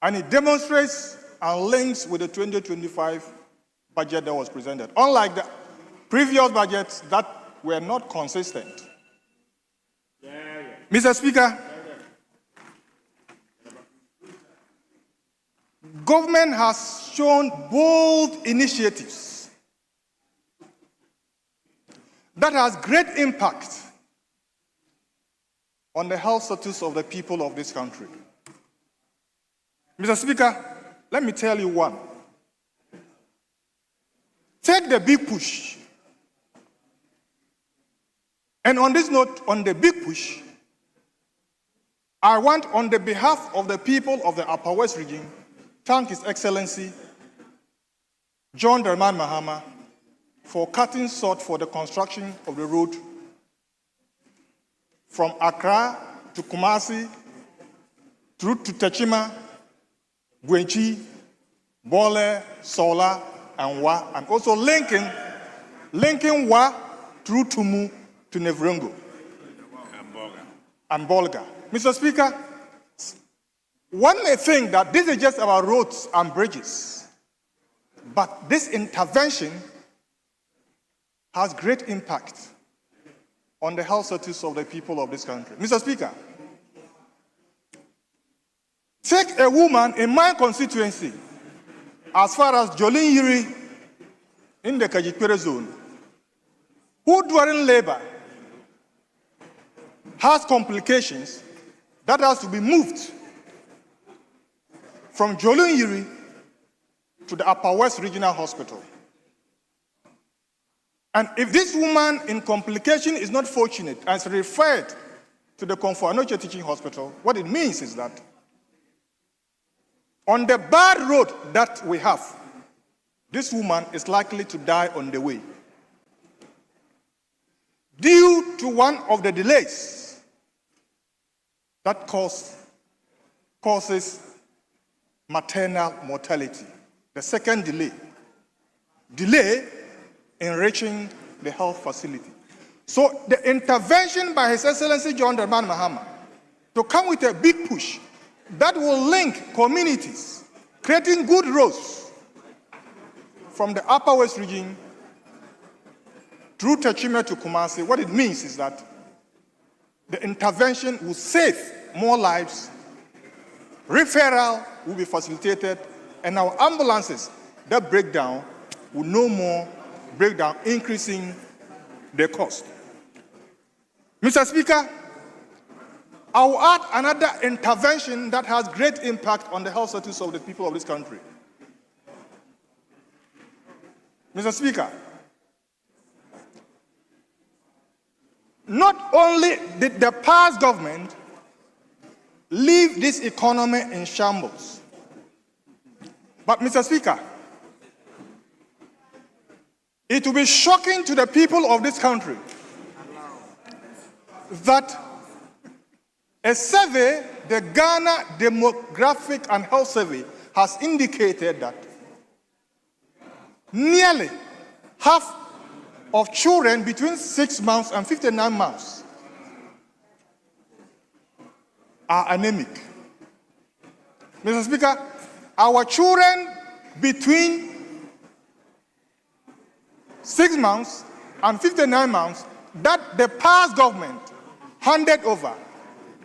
and it demonstrates and links with the 2025 budget that was presented, unlike the previous budgets that were not consistent. Mr. Speaker, government has shown bold initiatives that has great impact on the health status of the people of this country. Mr. Speaker, let me tell you one. Take the big push. And on this note, on the big push, I want, on the behalf of the people of the Upper West region, thank His Excellency John Dramani Mahama for cutting sod for the construction of the road from Accra to Kumasi, through to Techima, Gwenchi, Bole, Sola, and Wa, and also linking Wa through Tumu to Nevrongo and Bolga. Mr. Speaker, one may think that this is just about roads and bridges, but this intervention has great impact on the health status of the people of this country. Mr. Speaker, take a woman in my constituency as far as Jolin Yiri in the Kajikpere zone, who during labor has complications that has to be moved from Jolin Yiri to the Upper West Regional Hospital. And if this woman in complication is not fortunate and is referred to the Komfo Anokye Teaching Hospital, what it means is that on the bad road that we have, this woman is likely to die on the way due to one of the delays that causes maternal mortality. The second delay in reaching the health facility. So the intervention by His Excellency John Dramani Mahama to come with a big push that will link communities, creating good roads from the Upper West region through Techima to Kumasi. What it means is that the intervention will save more lives, referral will be facilitated, and our ambulances that break down will no more break down, increasing the cost. Mr. Speaker, I will add another intervention that has great impact on the health status of the people of this country. Mr. Speaker, not only did the past government leave this economy in shambles, but Mr. Speaker, it will be shocking to the people of this country that a survey, the Ghana Demographic and Health Survey, has indicated that nearly half of children between 6 months and 59 months are anemic. Mr. Speaker, our children between 6 months and 59 months that the past government handed over,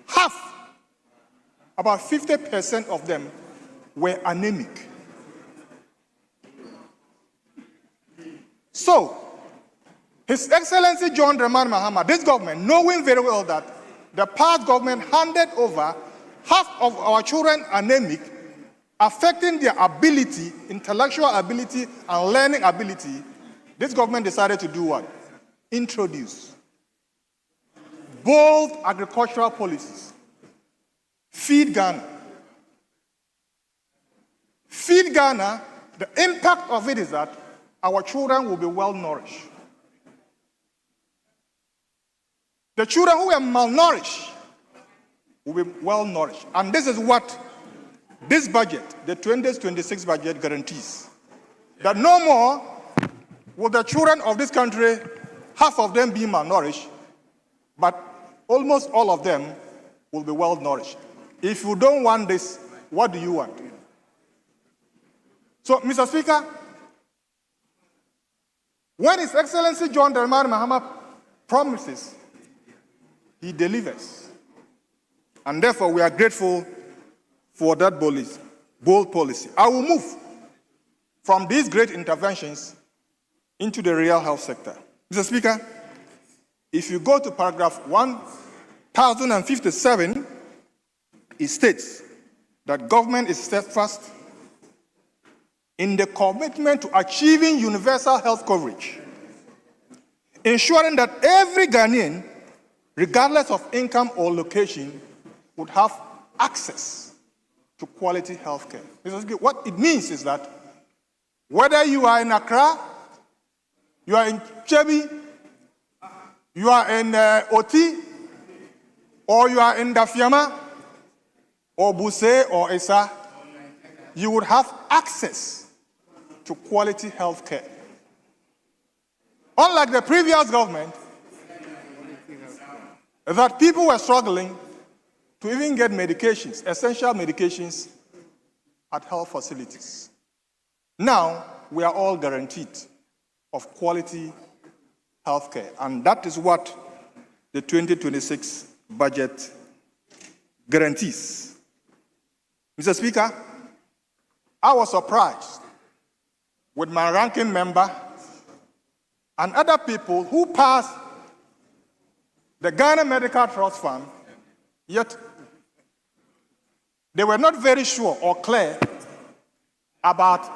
half, about 50% of them were anemic. So, His Excellency John Dramani Mahama, this government, knowing very well that the past government handed over half of our children anemic, affecting their ability, intellectual ability and learning ability, this government decided to do what? Introduce bold agricultural policies. Feed Ghana. Feed Ghana, the impact of it is that our children will be well nourished. The children who are malnourished will be well nourished. And this is what this budget, the 2026 budget, guarantees. That no more will the children of this country, half of them be malnourished, but almost all of them will be well nourished. If you don't want this, what do you want? So, Mr. Speaker, when His Excellency John Dramani Mahama promises, he delivers. And therefore, we are grateful for that bold policy. I will move from these great interventions into the real health sector. Mr. Speaker, if you go to paragraph 1057, it states that government is steadfast in the commitment to achieving universal health coverage, ensuring that every Ghanaian, regardless of income or location, would have access to quality health care. What it means is that whether you are in Accra, you are in Chebi, you are in Oti, or you are in Dafiama, or Buse, or Esa, you would have access to quality health care. Unlike the previous government, that people were struggling to even get medications, essential medications, at health facilities. Now, we are all guaranteed of quality health care, and that is what the 2026 budget guarantees. Mr. Speaker, I was surprised with my ranking member and other people who passed the Ghana Medical Trust Fund, yet they were not very sure or clear about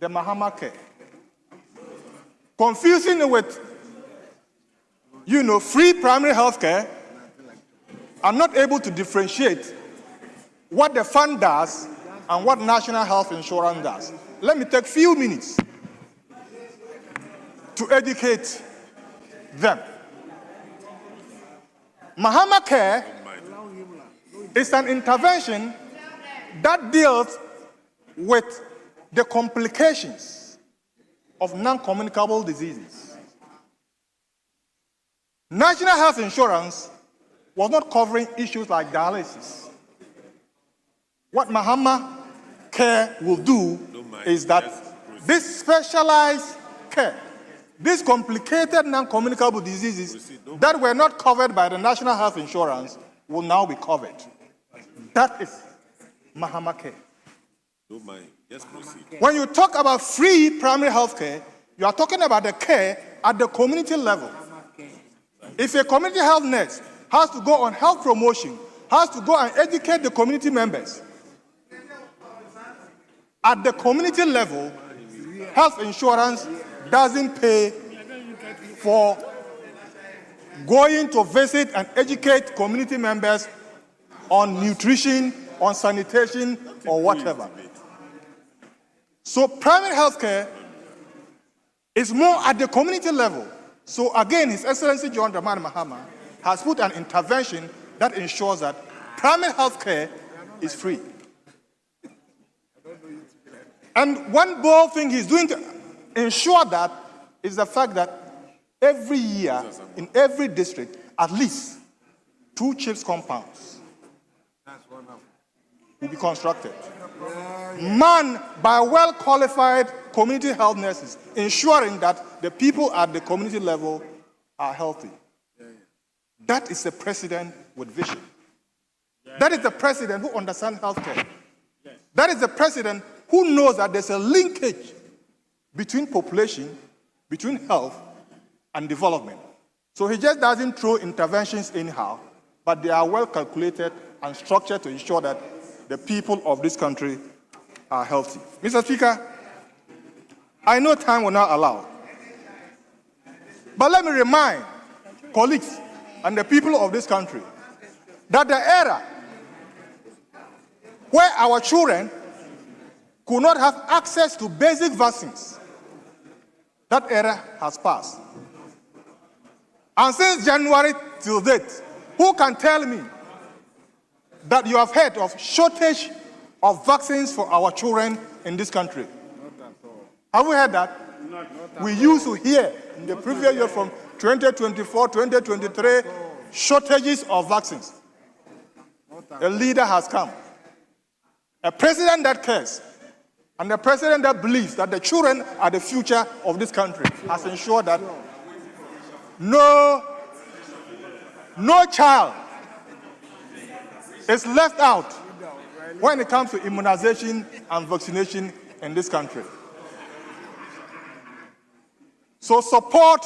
the Mahama care. Confusing it with, free primary health care, and not able to differentiate what the fund does and what national health insurance does. Let me take a few minutes to educate them. Mahama Care is an intervention that deals with the complications of non-communicable diseases. National health insurance was not covering issues like dialysis. What Mahama Care will do is that this specialized care, these complicated non-communicable diseases that were not covered by the national health insurance will now be covered. That is Mahama Care. Don't mind. Just proceed. When you talk about free primary health care, you are talking about the care at the community level. If a community health nurse has to go on health promotion, has to go and educate the community members, at the community level, health insurance doesn't pay for going to visit and educate community members on nutrition, on sanitation, or whatever. So primary health care is more at the community level. So again, His Excellency John Dramani Mahama has put an intervention that ensures that primary health care is free. And one bold thing he's doing to ensure that is the fact that every year, in every district, at least 2 CHIPS compounds will be constructed. Manned by well-qualified community health nurses, ensuring that the people at the community level are healthy. That is a president with vision. That is the president who understands healthcare. That is the president who knows that there's a linkage between population, between health, and development. So he just doesn't throw interventions anyhow, but they are well calculated and structured to ensure that the people of this country are healthy. Mr. Speaker, I know time will not allow, but let me remind colleagues and the people of this country that the era where our children could not have access to basic vaccines, that era has passed. And since January till date, who can tell me that you have heard of shortage of vaccines for our children in this country? Have we heard that? We used to hear in the previous year from 2024, 2023, shortages of vaccines. A leader has come. A president that cares, and the president that believes that the children are the future of this country has ensured that no child is left out when it comes to immunization and vaccination in this country. So support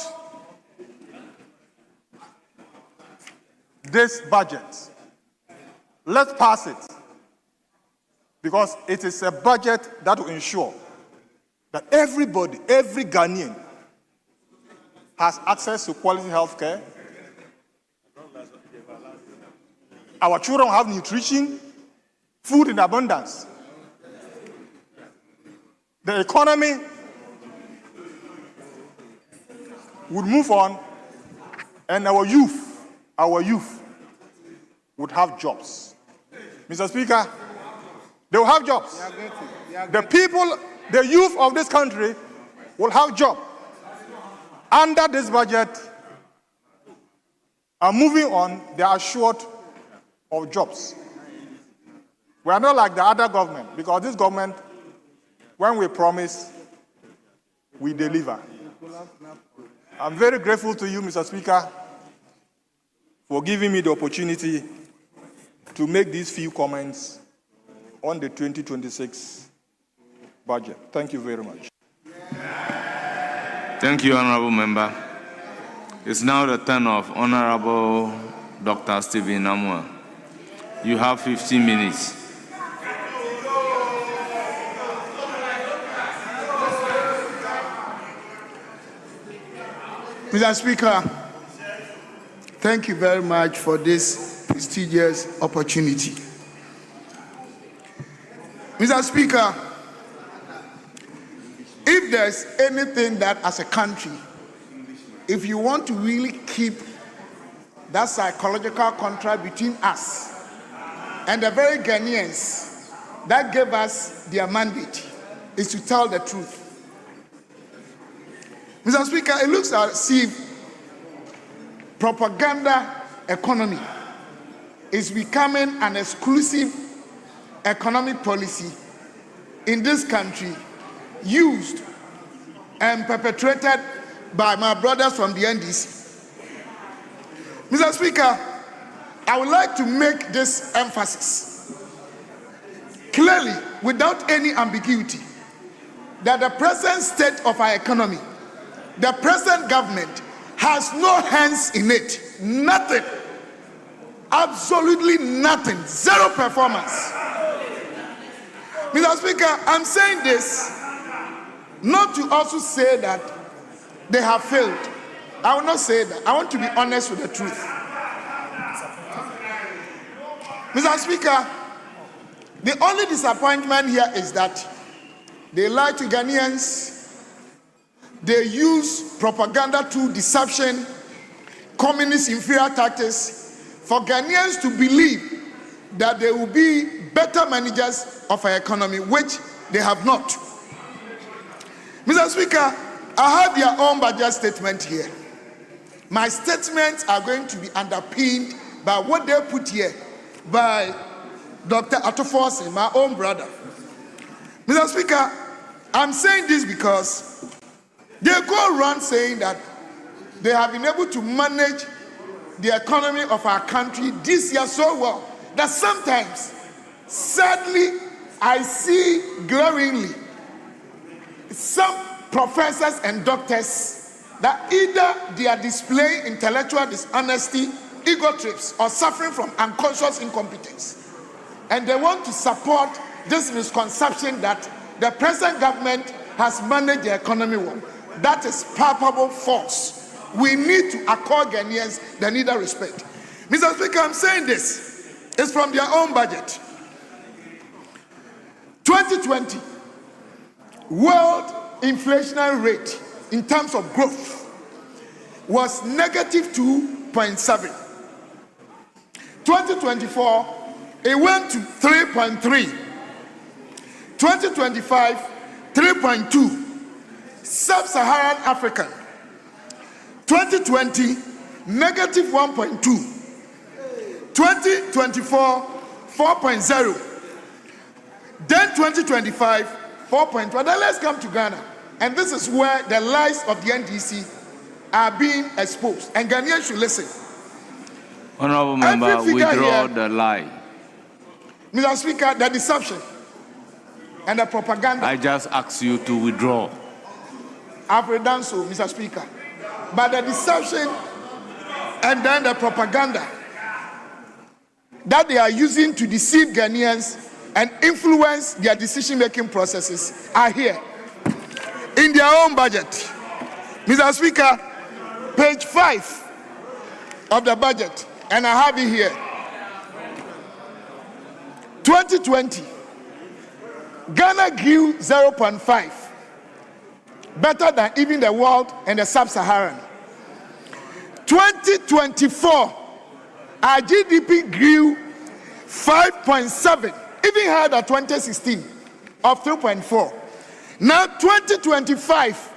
this budget. Let's pass it, because it is a budget that will ensure that everybody, every Ghanaian, has access to quality health care. Our children have nutrition, food in abundance. The economy would move on, and our youth would have jobs. Mr. Speaker, they will have jobs. The people, the youth of this country will have jobs. Under this budget, and moving on, they are short of jobs. We are not like the other government, because this government, when we promise, we deliver. I'm very grateful to you, Mr. Speaker, for giving me the opportunity to make these few comments on the 2026 budget. Thank you very much. Thank you, Honorable Member. It's now the turn of Honorable Dr. Stephen Amwa. You have 15 minutes. Mr. Speaker, thank you very much for this prestigious opportunity. Mr. Speaker, if there's anything that as a country, if you want to really keep that psychological contract between us and the very Ghanaians that gave us their mandate, is to tell the truth. Mr. Speaker, it looks as if propaganda economy is becoming an exclusive economic policy in this country, used and perpetrated by my brothers from the NDC. Mr. Speaker, I would like to make this emphasis clearly, without any ambiguity, that the present state of our economy, the present government has no hands in it. Nothing. Absolutely nothing. Zero performance. Mr. Speaker, I'm saying this not to also say that they have failed. I will not say that. I want to be honest with the truth. Mr. Speaker, the only disappointment here is that they lie to Ghanaians. They use propaganda to deception, communist inferior tactics for Ghanaians to believe that they will be better managers of our economy, which they have not. Mr. Speaker, I have your own budget statement here. My statements are going to be underpinned by what they put here by Dr. Atoforsi, my own brother. Mr. Speaker, I'm saying this because they go around saying that they have been able to manage the economy of our country this year so well that sometimes, sadly, I see glaringly some professors and doctors that either they are displaying intellectual dishonesty, ego trips, or suffering from unconscious incompetence. And they want to support this misconception that the present government has managed the economy well. That is palpable false. We need to accord Ghanaians the needed respect. Mr. Speaker, I'm saying this. It's from their own budget. 2020, world inflationary rate in terms of growth was negative 2.7. 2024, it went to 3.3. 2025, 3.2. Sub-Saharan African, 2020, negative 1.2. 2024, 4.0. Then 2025, 4.1. Then let's come to Ghana. And this is where the lies of the NDC are being exposed. And Ghanaians should listen. Honorable Member, withdraw the lie. Mr. Speaker, the deception and the propaganda. I just asked you to withdraw. I've done so, Mr. Speaker. But the deception and then the propaganda that they are using to deceive Ghanaians and influence their decision-making processes are here in their own budget. Mr. Speaker, page 5 of the budget, and I have it here. 2020, Ghana grew 0.5. Better than even the world and the sub-Saharan. 2024, our GDP grew 5.7, even higher than 2016 of 3.4. Now 2025,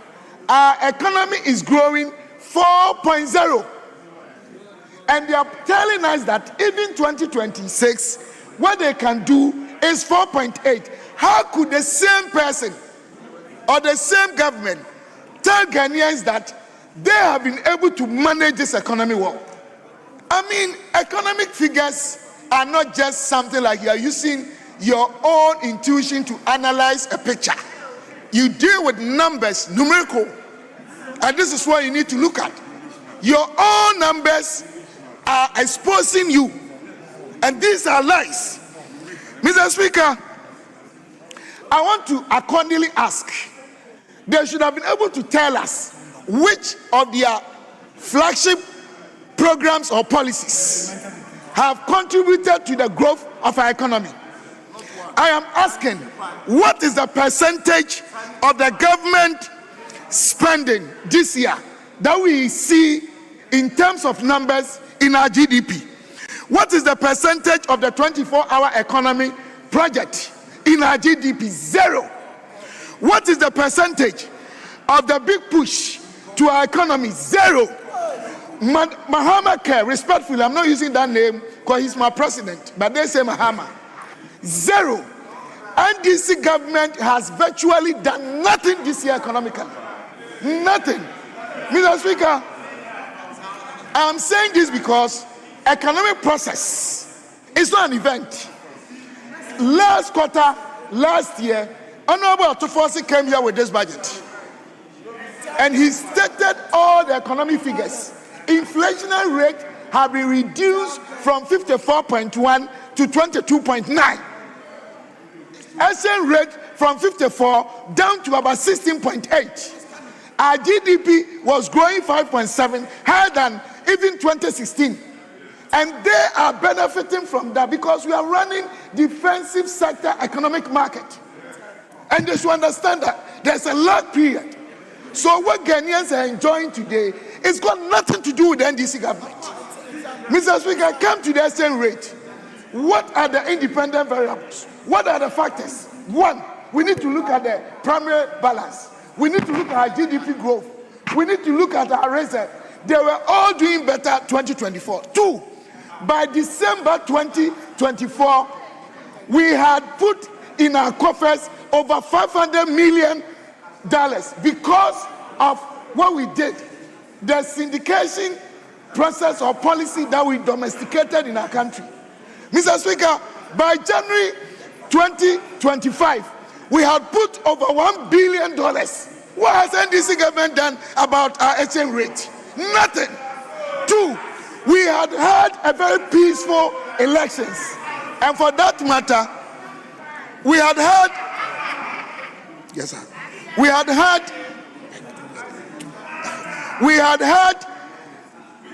our economy is growing 4.0. And they are telling us that even 2026, what they can do is 4.8. How could the same person or the same government tell Ghanaians that they have been able to manage this economy well? I mean, economic figures are not just something like you are using your own intuition to analyze a picture. You deal with numbers, numerical, and this is what you need to look at. Your own numbers are exposing you, and these are lies. Mr. Speaker, I want to accordingly ask, they should have been able to tell us which of their flagship programs or policies have contributed to the growth of our economy. I am asking, what is the percentage of the government spending this year that we see in terms of numbers in our GDP? What is the percentage of the 24-hour economy project in our GDP? Zero. What is the percentage of the big push to our economy? Zero. Mahama Care, respectfully, I'm not using that name because he's my president, but they say Mahama. Zero. NDC government has virtually done nothing this year economically. Nothing. Mr. Speaker, I'm saying this because economic process is not an event. Last quarter, last year, Honorable Atufosi came here with this budget. And he stated all the economic figures. Inflationary rate have been reduced from 54.1 to 22.9. Exchange rate from 54 down to about 16.8. Our GDP was growing 5.7, higher than even 2016. And they are benefiting from that because we are running defensive sector economic market. And they should understand that there's a lag period. So what Ghanaians are enjoying today, it's got nothing to do with the NDC government. Mr. Speaker, come to the exchange rate. What are the independent variables? What are the factors? One, we need to look at the primary balance. We need to look at our GDP growth. We need to look at our reserve. They were all doing better 2024. Two, by December 2024, we had put in our coffers over $500 million because of what we did. The syndication process or policy that we domesticated in our country. Mr. Speaker, by January 2025, we had put over $1 billion. What has NDC government done about our exchange rate? Nothing. Two, we had had a very peaceful elections. And for that matter, we had had, yes sir, we had had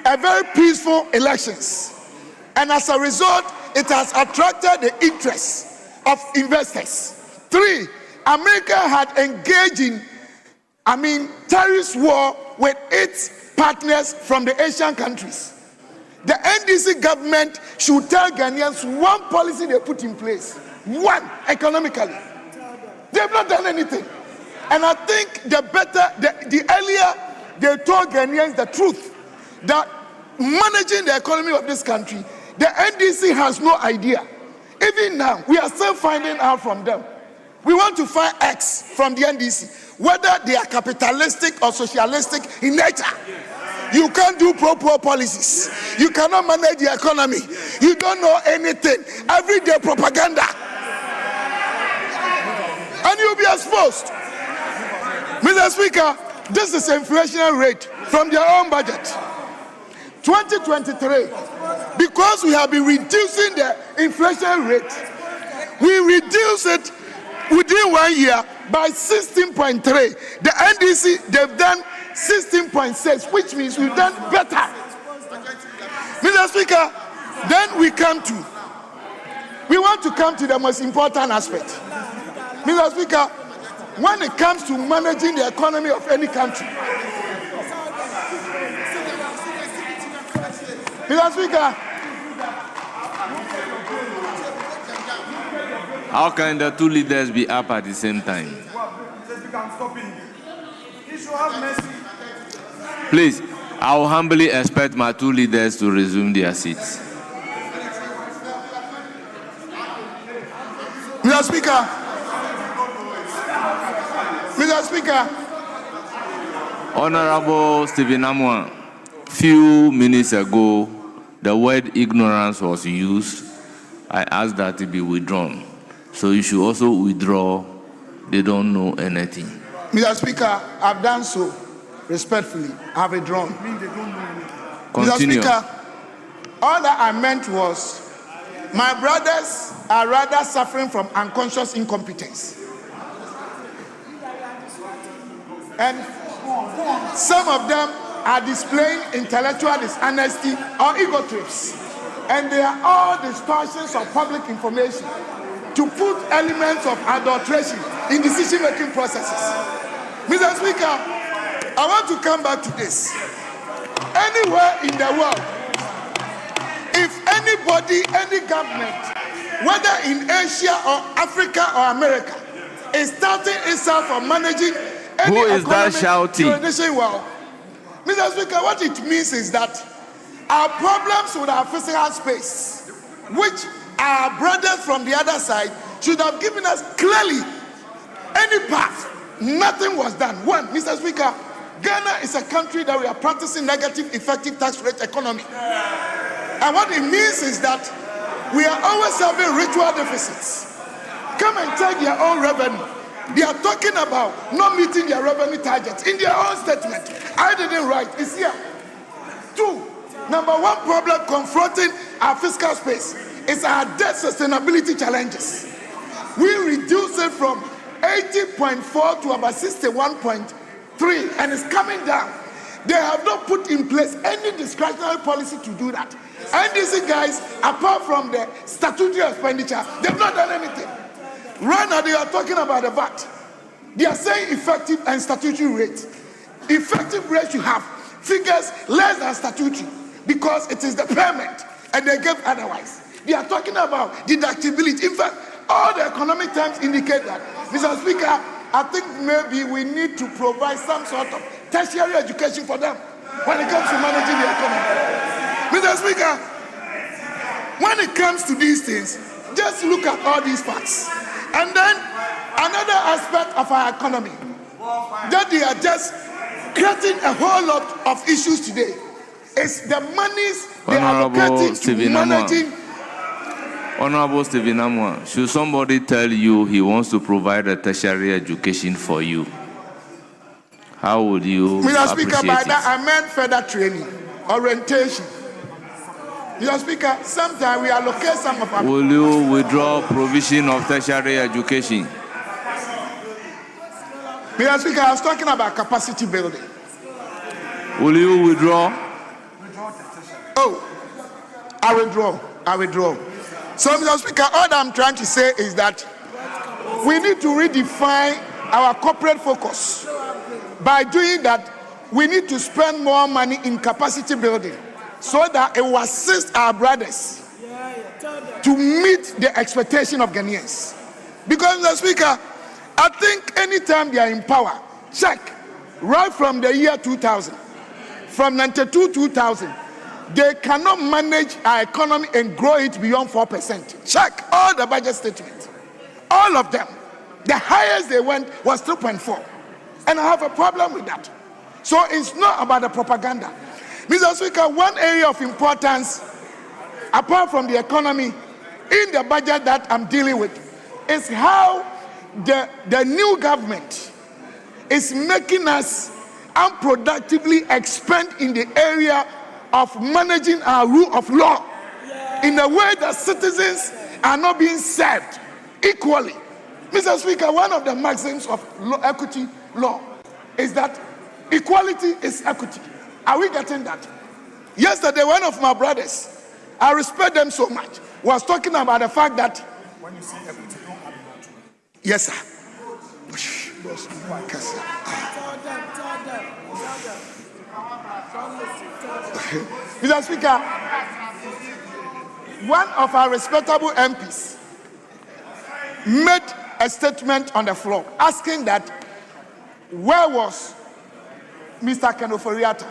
a very peaceful elections. And as a result, it has attracted the interest of investors. Three, America had engaged in, terrorist war with its partners from the Asian countries. The NDC government should tell Ghanaians one policy they put in place. One, economically. They've not done anything. And I think the earlier they told Ghanaians the truth, that managing the economy of this country, the NDC has no idea. Even now, we are still finding out from them. We want to find X from the NDC, whether they are capitalistic or socialistic in nature. You can't do pro-poor policies. You cannot manage the economy. You don't know anything. Everyday propaganda. And you'll be exposed. Mr. Speaker, this is inflationary rate from their own budget. 2023, because we have been reducing the inflation rate, we reduce it within 1 year by 16.3. The NDC, they've done 16.6, which means we've done better. Mr. Speaker, then we want to come to the most important aspect. Mr. Speaker, when it comes to managing the economy of any country, Mr. Speaker, How can the two leaders be up at the same time? Please, I will humbly expect my two leaders to resume their seats. Mr. Speaker, Mr. Speaker, Honorable Stephen Amwa, few minutes ago, the word ignorance was used. I asked that it be withdrawn. So you should also withdraw. They don't know anything. Mr. Speaker, I've done so respectfully. I have withdrawn. Continue. Mr. Speaker, all that I meant was my brothers are rather suffering from unconscious incompetence. And some of them are displaying intellectual dishonesty or ego trips. And they are all distortions of public information to put elements of adulteration in decision-making processes. Mr. Speaker, I want to come back to this. Anywhere in the world, if anybody, any government, whether in Asia or Africa or America, is starting itself on managing any Who is that shouting? Well, Mr. Speaker, what it means is that our problems with our physical space, which our brothers from the other side should have given us clearly any path, nothing was done. One, Mr. Speaker, Ghana is a country that we are practicing negative effective tax rate economy. And what it means is that we are always having ritual deficits. Come and take your own revenue. They are talking about not meeting their revenue targets in their own statement. I didn't write. It's here. Two, number one problem confronting our fiscal space is our debt sustainability challenges. We reduced it from 80.4 to about 61.3, and it's coming down. They have not put in place any discretionary policy to do that. And these guys, apart from the statutory expenditure, they've not done anything. Right now, they are talking about the VAT. They are saying effective and statutory rate. Effective rate you have figures less than statutory because it is the payment, and they give otherwise. They are talking about deductibility. In fact, all the economic terms indicate that. Mr. Speaker, I think maybe we need to provide some sort of tertiary education for them when it comes to managing the economy. Mr. Speaker, when it comes to these things, just look at all these facts. And then another aspect of our economy that they are just creating a whole lot of issues today is the monies they are allocating to managing. Honorable Stephen Amwa, should somebody tell you he wants to provide a tertiary education for you, how would you Mr. Speaker, by appreciate that it? I meant further training, orientation. Mr. Speaker, sometimes we allocate some of our... Will you withdraw provision of tertiary education? Mr. Speaker, I was talking about capacity building. Will you withdraw? Oh, I withdraw. So, Mr. Speaker, all I'm trying to say is that we need to redefine our corporate focus. By doing that, we need to spend more money in capacity building so that it will assist our brothers to meet the expectation of Ghanaians. Because, Mr. Speaker, I think anytime they are in power, check, right from the year 2000, from 92 2000, they cannot manage our economy and grow it beyond 4%. Check all the budget statements. All of them. The highest they went was 3.4. And I have a problem with that. So it's not about the propaganda. Mr. Speaker, one area of importance, apart from the economy, in the budget that I'm dealing with, is how the new government is making us unproductively expand in the area of managing our rule of law in a way that citizens are not being served equally. Mr. Speaker, one of the maxims of equity law is that equality is equity. Are we getting that? Yesterday, one of my brothers, I respect them so much, was talking about the fact that when you see equity, don't add on to it. Yes, sir. Mr. Speaker, one of our respectable MPs made a statement on the floor asking that where was Mr. Kenoforiata?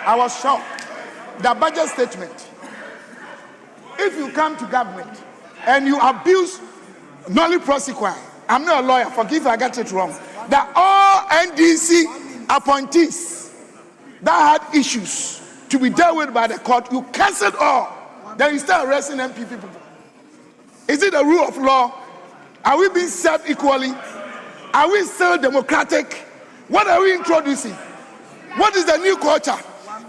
I was shocked. The budget statement. If you come to government and you abuse nolli prosequi, I'm not a lawyer, forgive if I got it wrong, that all NDC appointees that had issues to be dealt with by the court, you cancelled all. Then you start arresting MP people. Is it a rule of law? Are we being served equally? Are we still democratic? What are we introducing? What is the new culture?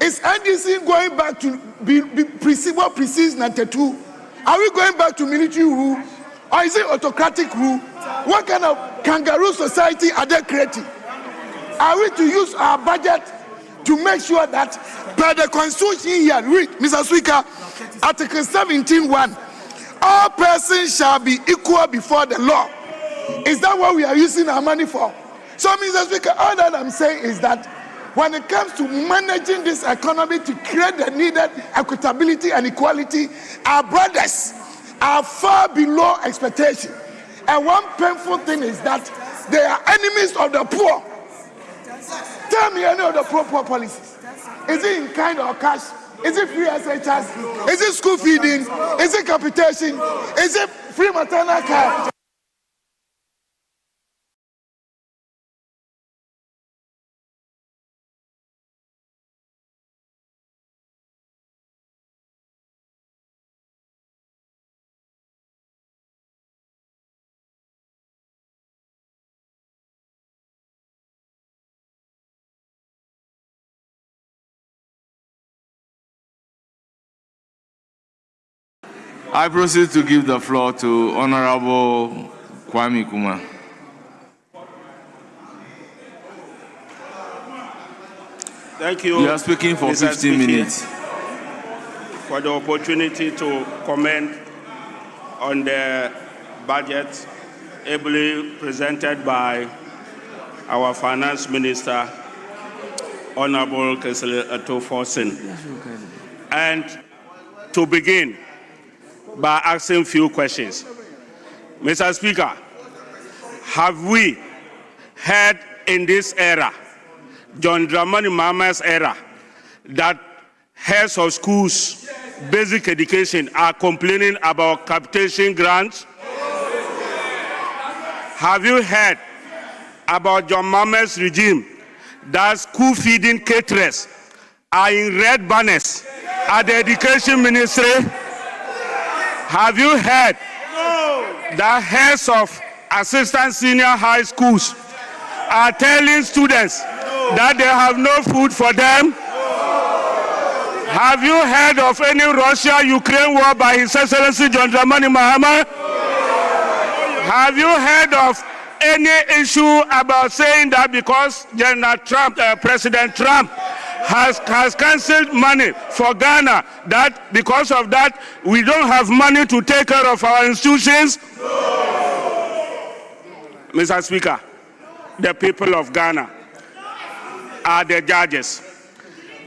Is NDC going back to what precedes 92? Are we going back to military rule? Or is it autocratic rule? What kind of kangaroo society are they creating? Are we to use our budget to make sure that by the constitution here, read, Mr. Speaker, Article 17(1), all persons shall be equal before the law. Is that what we are using our money for? So, Mr. Speaker, all that I'm saying is that when it comes to managing this economy to create the needed equitability and equality, our brothers are far below expectation. And one painful thing is that they are enemies of the poor. Tell me any of the poor policies. Is it in kind or cash? Is it free SHS? Is it school feeding? Is it capitation? Is it free maternal care? I proceed to give the floor to Honorable Kwame Kuma. Thank you. You are speaking for Mr. 15 Speaker, minutes. for the opportunity to comment on the budget ably presented by our Finance Minister, Honorable Kessler Etoforsen. And to begin by asking few questions. Mr. Speaker, have we heard in this era, John Dramani Mahama's era, that heads of schools, basic education are complaining about capitation grants? Have you heard about John Mahama's regime that school feeding caterers are in red banners at the Education Ministry? Have you heard that heads of assistant senior high schools are telling students that they have no food for them? Have you heard of any Russia-Ukraine war by His Excellency John Dramani Mahama? Have you heard of any issue about saying that because President Trump has cancelled money for Ghana, that because of that we don't have money to take care of our institutions? Mr. Speaker, the people of Ghana are the judges.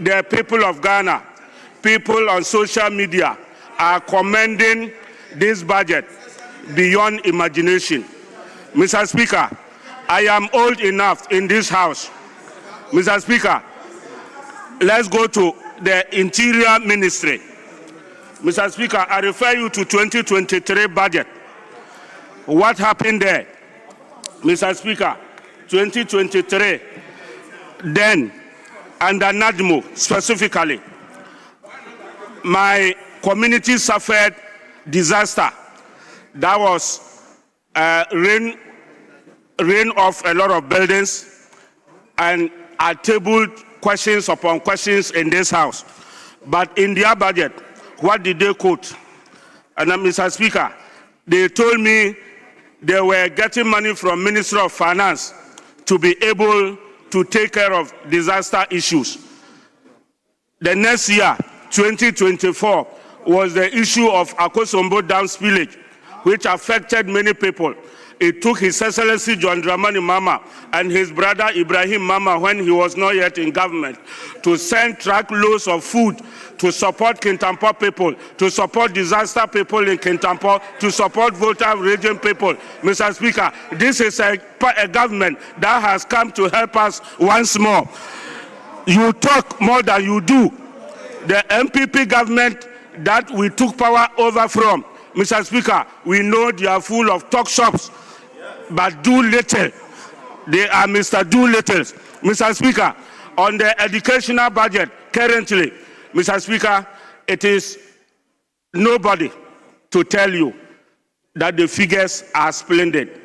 The people of Ghana, people on social media are commending this budget beyond imagination. Mr. Speaker, I am old enough in this house. Mr. Speaker, let's go to the Interior Ministry. Mr. Speaker, I refer you to 2023 budget. What happened there? Mr. Speaker, 2023, then, under NADMO specifically, my community suffered disaster. That was rain off a lot of buildings, and I tabled questions upon questions in this house. But in their budget, what did they quote? And Mr. Speaker, they told me they were getting money from Ministry of Finance to be able to take care of disaster issues. The next year, 2024, was the issue of Akosombo Dam spillage, which affected many people. It took His Excellency John Dramani Mahama and his brother Ibrahim Mahama, when he was not yet in government, to send truckloads of food to support Kintampo people, to support disaster people in Kintampo, to support Volta region people. Mr. Speaker, this is a government that has come to help us once more. You talk more than you do. The MPP government that we took power over from, Mr. Speaker, we know they are full of talk shops, but do little. They are Mr. Do Littles. Mr. Speaker, on the educational budget currently, Mr. Speaker, it is nobody to tell you that the figures are splendid.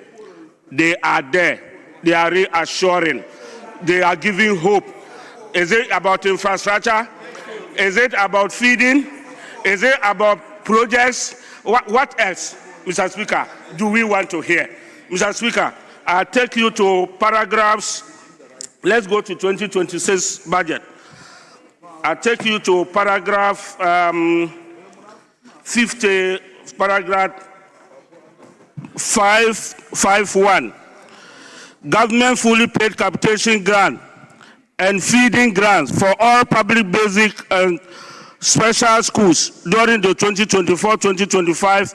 They are there. They are reassuring. They are giving hope. Is it about infrastructure? Is it about feeding? Is it about projects? What else, Mr. Speaker, do we want to hear? Mr. Speaker, I'll take you to paragraphs. Let's go to 2026 budget. I'll take you to paragraph 50, paragraph 551. Government fully paid capitation grant and feeding grants for all public basic and special schools during the 2024-2025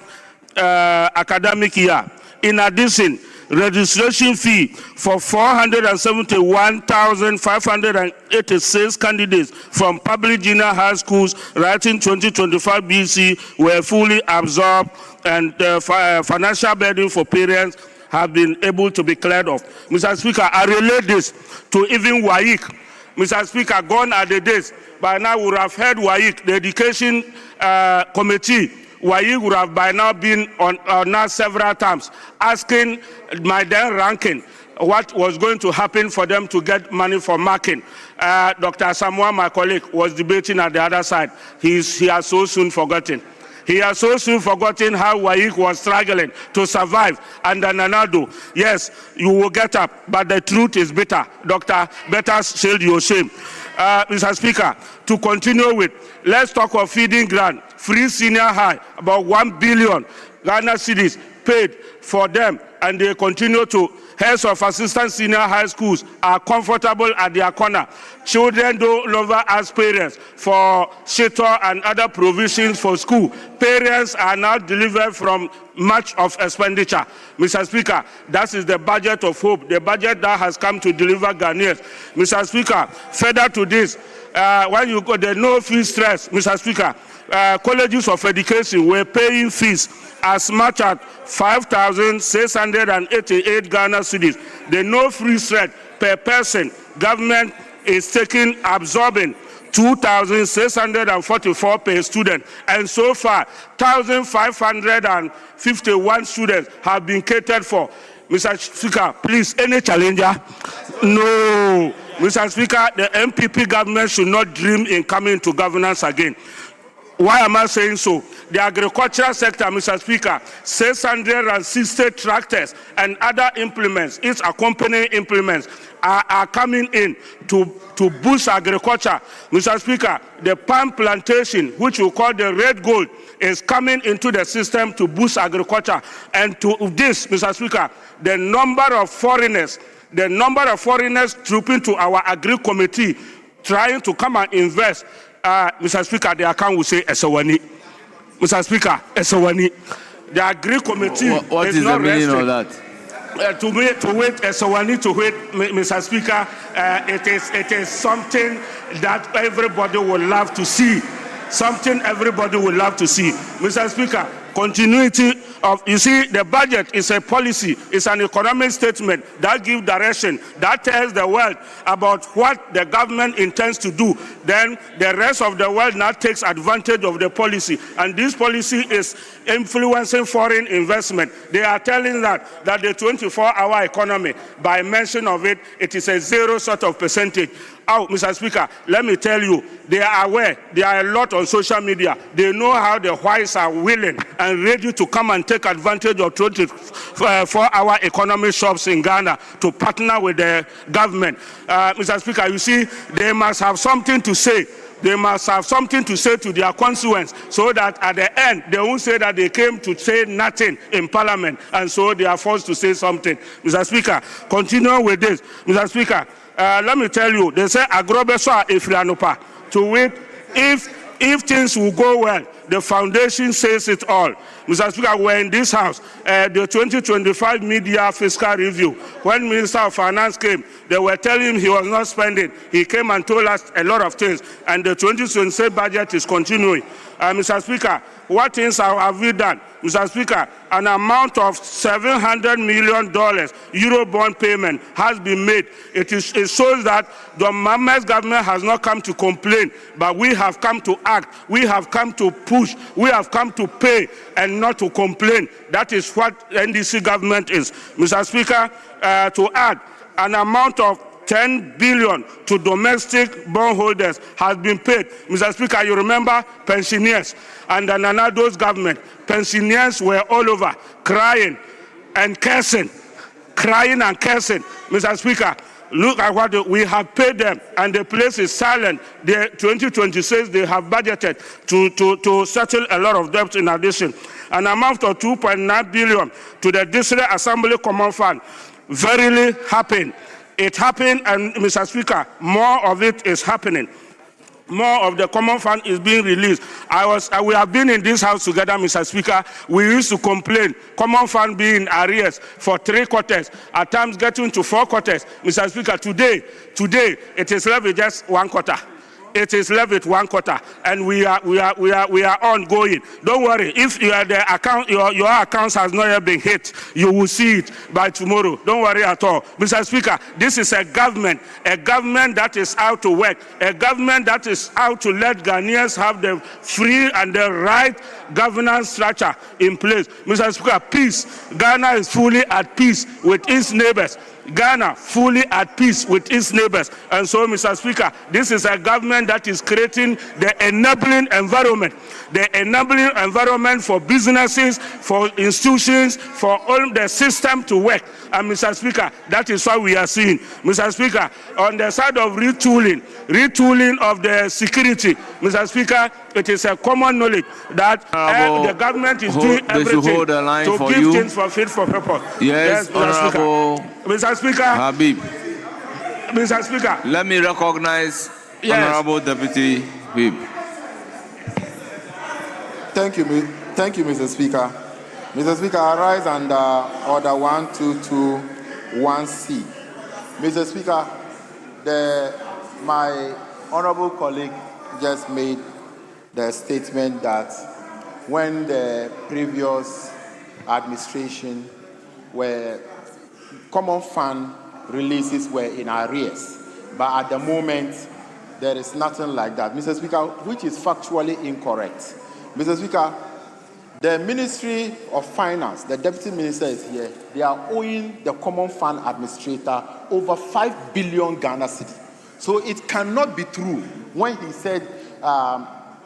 academic year. In addition, registration fee for 471,586 candidates from public junior high schools writing 2025 BC were fully absorbed, and the financial burden for parents have been able to be cleared off. Mr. Speaker, I relate this to even WAEC. Mr. Speaker, gone are the days. By now, we would have heard WAEC, the education committee. WAEC would have by now been on us several times, asking my then ranking what was going to happen for them to get money for marking. Dr. Samuel, my colleague, was debating at the other side. He has so soon forgotten. He has so soon forgotten how WAEC was struggling to survive under Nanado. Yes, you will get up, but the truth is bitter. Doctor, better shield your shame. Mr. Speaker, to continue with, let's talk of feeding grant, free senior high, about 1 billion Ghana cedis paid for them, and they continue to. Heads of assistant senior high schools are comfortable at their corner. Children no longer ask parents for shelter and other provisions for school. Parents are now delivered from much of expenditure. Mr. Speaker, that is the budget of hope, the budget that has come to deliver Ghanaians. Mr. Speaker, further to this, when you got the no fee stress, Mr. Speaker, colleges of education were paying fees as much as 5,688 Ghana cedis. The no free stress per person, government is absorbing 2,644 per student, and so far 1,551 students have been catered for. Mr. Speaker, please, any challenger? No. Mr. Speaker, the MPP government should not dream in coming to governance again. Why am I saying so? The agricultural sector, Mr. Speaker, 660 tractors and other implements, its accompanying implements, are coming in to boost agriculture. Mr. Speaker, the palm plantation, which we call the red gold, is coming into the system to boost agriculture. And to this, Mr. Speaker, the number of foreigners trooping to our agri committee, trying to come and invest, Mr. Speaker, the account will say Esawani. Mr. Speaker, Esawani. The agri committee what is not the meaning resting. of that? To wait, Esawani to wait, Mr. Speaker, it is something that everybody would love to see. Something everybody would love to see. Mr. Speaker, continuity of, you see, the budget is a policy, it's an economic statement that gives direction, that tells the world about what the government intends to do. Then the rest of the world now takes advantage of the policy, and this policy is influencing foreign investment. They are telling that the 24-hour economy, by mention of it, it is a zero sort of percentage. Oh, Mr. Speaker, let me tell you, they are aware. There are a lot on social media. They know how the whites are willing and ready to come and take advantage of 24-hour economic shops in Ghana to partner with the government. Mr. Speaker, you see, they must have something to say They must have something to say to their constituents so that at the end, they won't say that they came to say nothing in Parliament, and so they are forced to say something. Mr. Speaker, continuing with this, Mr. Speaker, let me tell you, they say, Agrobeso Ifrianopa, to wait, if things will go well, the foundation says it all. Mr. Speaker, we're in this house, the 2025 media fiscal review. When Minister of Finance came, they were telling him he was not spending. He came and told us a lot of things, and the 2026 budget is continuing. Mr. Speaker, what things have we done? Mr. Speaker, an amount of $700 million Eurobond payment has been made. It shows that the Mohammed's government has not come to complain, but we have come to act. We have come to push. We have come to pay and not to complain. That is what NDC government is. Mr. Speaker, to add, an amount of 10 billion to domestic bondholders has been paid. Mr. Speaker, you remember pensioners and the Nanado's government. Pensioners were all over crying and cursing. Mr. Speaker, look at what we have paid them, and the place is silent. The 2026, they have budgeted to settle a lot of debt in addition. An amount of 2.9 billion to the District Assembly Common Fund. Verily happened. It happened, and Mr. Speaker, more of it is happening. More of the common fund is being released. We have been in this house together, Mr. Speaker. We used to complain, common fund being in arrears for 3 quarters, at times getting to 4 quarters. Mr. Speaker, today, it is left with just 1 quarter. It is left with 1 quarter, and we are ongoing. Don't worry, if your accounts has not yet been hit, you will see it by tomorrow. Don't worry at all. Mr. Speaker, this is a government that is out to work, a government that is out to let Ghanaians have the free and the right governance structure in place. Mr. Speaker, peace. Ghana is fully at peace with its neighbors. Ghana fully at peace with its neighbors. And so, Mr. Speaker, this is a government that is creating the enabling environment for businesses, for institutions, for all the system to work. And Mr. Speaker, that is what we are seeing. Mr. Speaker, on the side of retooling of the security, Mr. Speaker, it is a common knowledge that the government is doing everything to give things for fit for purpose. Yes, Honorable Mr. Speaker. Habib. Mr. Speaker. Let me recognize Honorable Deputy Whip. Thank you, Mr. Speaker. Mr. Speaker, I rise under Order 1221C. Mr. Speaker, my honorable colleague just made the statement that when the previous administration were common fund releases were in arrears, but at the moment there is nothing like that, Mr. Speaker, which is factually incorrect. Mr. Speaker, the Ministry of Finance, the Deputy Minister is here, they are owing the common fund administrator over 5 billion Ghana cedi. So it cannot be true when he said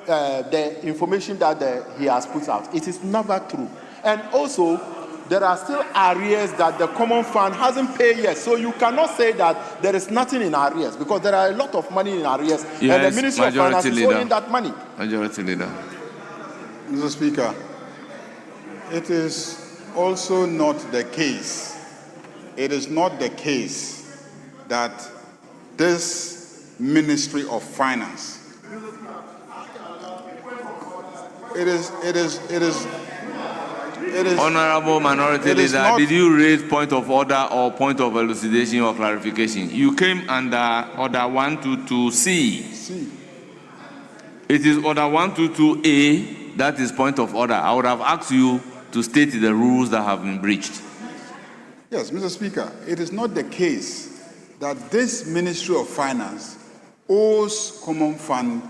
the information that he has put out. It is never true. And also, there are still arrears that the common fund hasn't paid yet. So you cannot say that there is nothing in arrears, because there are a lot of money in arrears. Yes, and the Ministry of Finance is owing that money. Majority Leader. Mr. Speaker, it is also not the case. It is not the case that this Ministry of Finance, it is Honorable Minority Leader, did you raise point of order or point of elucidation or clarification? You came under Order 122C. It is Order 122A that is point of order. I would have asked you to state the rules that have been breached. Yes, Mr. Speaker, it is not the case that this Ministry of Finance owes common fund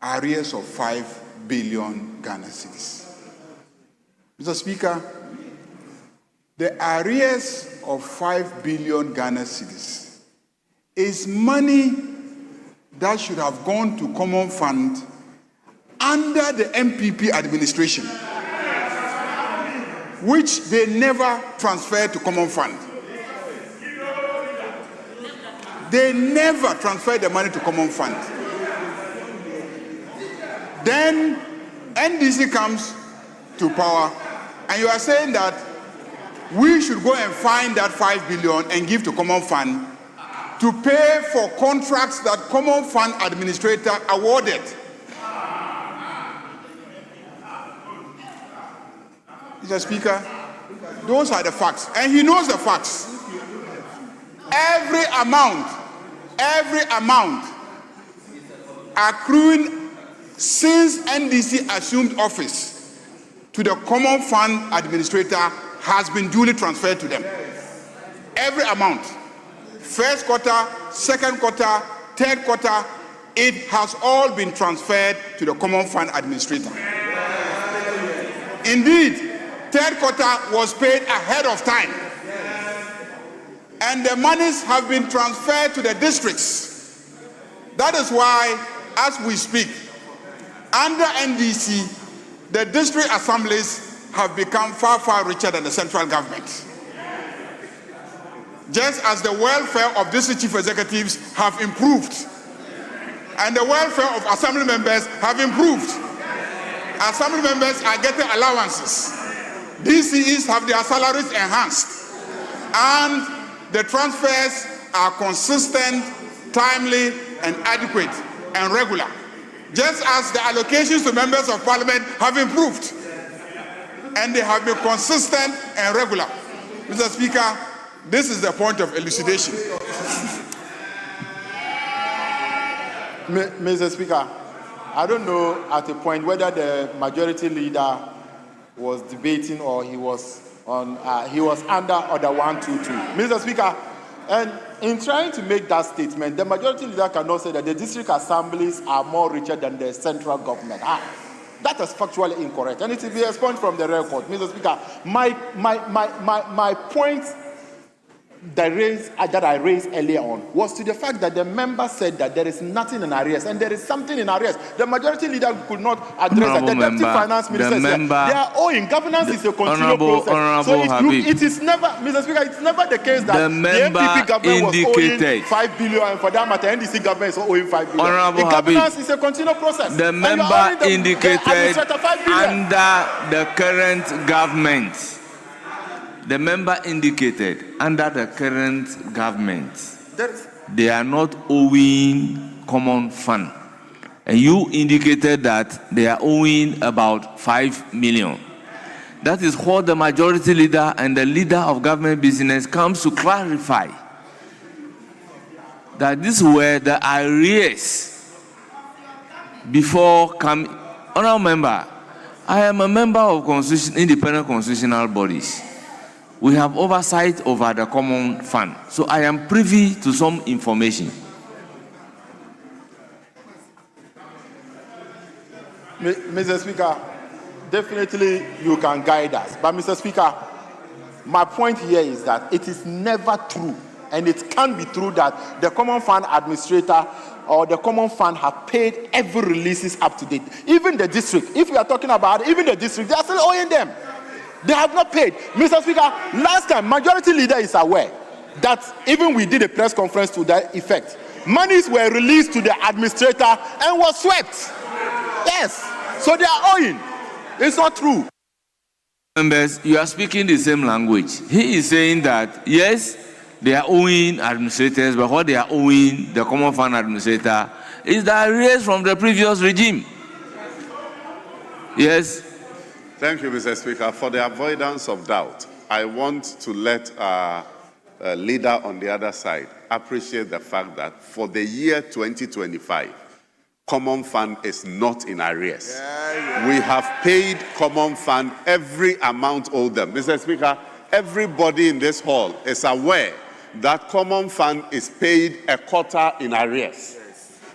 arrears of 5 billion Ghana cedis. Mr. Speaker, the arrears of 5 billion Ghana cedis is money that should have gone to common fund under the MPP administration, which they never transferred to common fund. They never transferred the money to common fund. Then NDC comes to power, and you are saying that we should go and find that 5 billion and give to Common Fund to pay for contracts that Common Fund administrator awarded. Mr. Speaker, those are the facts, and he knows the facts. Every amount accruing since NDC assumed office to the Common Fund administrator has been duly transferred to them. Every amount. First quarter, second quarter, third quarter, it has all been transferred to the Common Fund administrator. Indeed, third quarter was paid ahead of time. And the monies have been transferred to the districts. That is why, as we speak, under NDC, the district assemblies have become far, far richer than the central government. Just as the welfare of district chief executives have improved, and the welfare of assembly members have improved. Assembly members are getting allowances. DCEs have their salaries enhanced. And the transfers are consistent, timely, and adequate and regular. Just as the allocations to members of parliament have improved. And they have been consistent and regular. Mr. Speaker, this is the point of elucidation. Mr. Speaker, I don't know at a point whether the majority leader was debating or he was under Order 122. Mr. Speaker, and in trying to make that statement, the majority leader cannot say that the district assemblies are more richer than the central government. That is factually incorrect, and it will be expunged from the record. Mr. Speaker, my point that I raised earlier on was to the fact that the member said that there is nothing in arrears and there is something in arrears. The majority leader could not address that. The deputy finance minister said they are owing. Governance is a continual process. So it is never, Mr. Speaker, it's never the case that the MPP government was owing 5 billion and for that matter, NDC government is owing 5 billion. The governance is a continual process. The member indicated under the current government. The member indicated under the current government, they are not owing Common Fund. And you indicated that they are owing about 5 million. That is what the majority leader and the leader of government business comes to clarify. That this were the arrears before coming. Honourable member, I am a member of independent constitutional bodies. We have oversight over the Common Fund. So I am privy to some information. Mr. Speaker, definitely you can guide us. But Mr. Speaker, my point here is that it is never true, and it can't be true that the Common Fund administrator or the Common Fund have paid every releases up to date. Even the district, if we are talking about even the district, they are still owing them. They have not paid. Mr. Speaker, last time, majority leader is aware that even we did a press conference to that effect. Monies were released to the administrator and was swept. Yes. So they are owing. It's not true. Members, you are speaking the same language. He is saying that, yes, they are owing administrators, but what they are owing the Common Fund administrator is the arrears from the previous regime. Yes. Thank you, Mr. Speaker. For the avoidance of doubt, I want to let our leader on the other side appreciate the fact that for the year 2025, Common Fund is not in arrears. We have paid Common Fund every amount owed them. Mr. Speaker, everybody in this hall is aware that Common Fund is paid a quarter in arrears.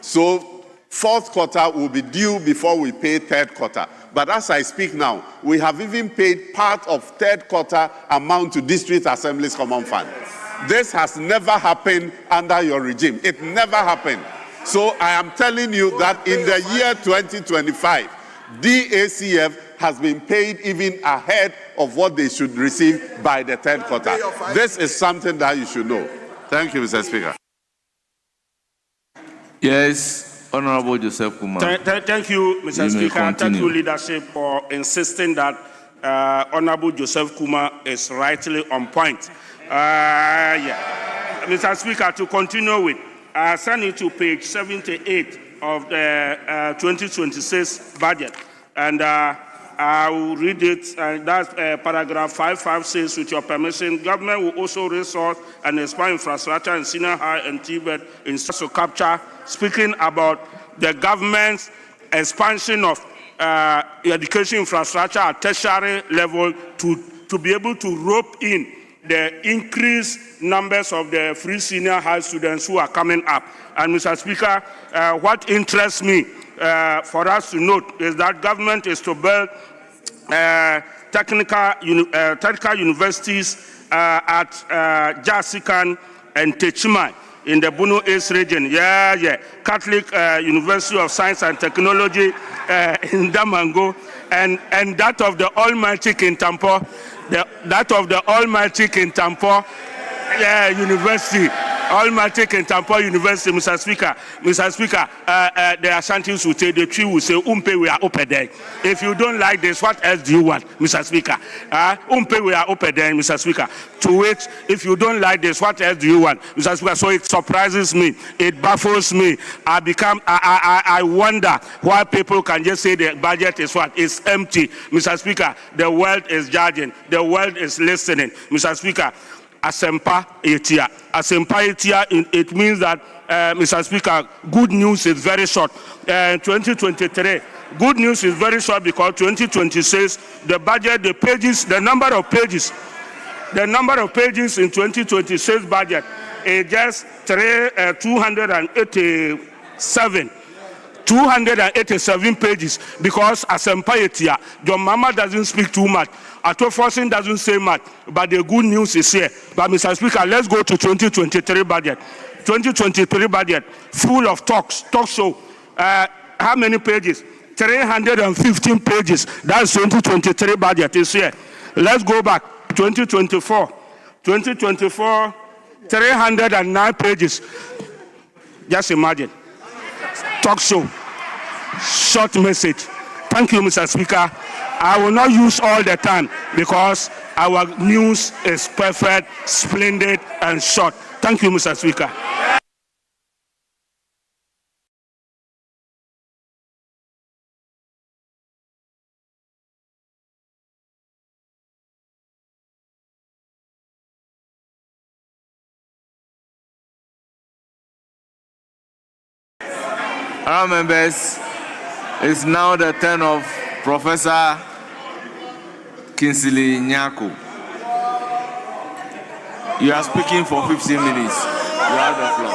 So fourth quarter will be due before we pay third quarter. But as I speak now, we have even paid part of third quarter amount to District Assembly's Common Fund. This has never happened under your regime. It never happened. So I am telling you that in the year 2025, DACF has been paid even ahead of what they should receive by the third quarter. This is something that you should know. Thank you, Mr. Speaker. Yes. Honorable Joseph Kuma. Thank you, Mr. Speaker. Thank you, leadership, for insisting that Honorable Joseph Kuma is rightly on point. Mr. Speaker, to continue with, send it to page 78 of the 2026 budget, and I will read it. That's paragraph 5 says, with your permission, government will also resource and expand infrastructure in senior high and TVET in to capture, speaking about the government's expansion of education infrastructure at tertiary level to be able to rope in the increased numbers of the free senior high students who are coming up. And Mr. Speaker, what interests me for us to note is that government is to build technical universities at Jasikan and Techimai in the Bono East region. Catholic University of Science and Technology in Damango, and that of the Almighty Kintampo, University. Almighty Kintampo University, Mr. Speaker. The Ashantis will say, the tree will say, Umpe, we are open there. If you don't like this, what else do you want, Mr. Speaker? Umpe, we are open there, Mr. Speaker. To which, if you don't like this, what else do you want, Mr. Speaker? So it surprises me, it baffles me. I wonder why people can just say the budget is what? It's empty, Mr. Speaker. The world is judging, the world is listening, Mr. Speaker. Asempa Etia. Asempa Etia, it means that, Mr. Speaker, good news is very short. 2023, good news is very short because 2026, the budget, the pages, the number of pages in 2026 budget is just 287 pages, because Asempa Etia, John Mama doesn't speak too much. Atoforsin doesn't say much, but the good news is here. But Mr. Speaker, let's go to 2023 budget. 2023 budget, full of talk show. How many pages? 315 pages. That's 2023 budget is here. Let's go back. 2024, 309 pages. Just imagine. Talk show, short message. Thank you, Mr. Speaker. I will not use all the time because our news is perfect, splendid, and short. Thank you, Mr. Speaker. Our members, it's now the turn of Professor Kinsley Nyako. You are speaking for 15 minutes. You have the floor.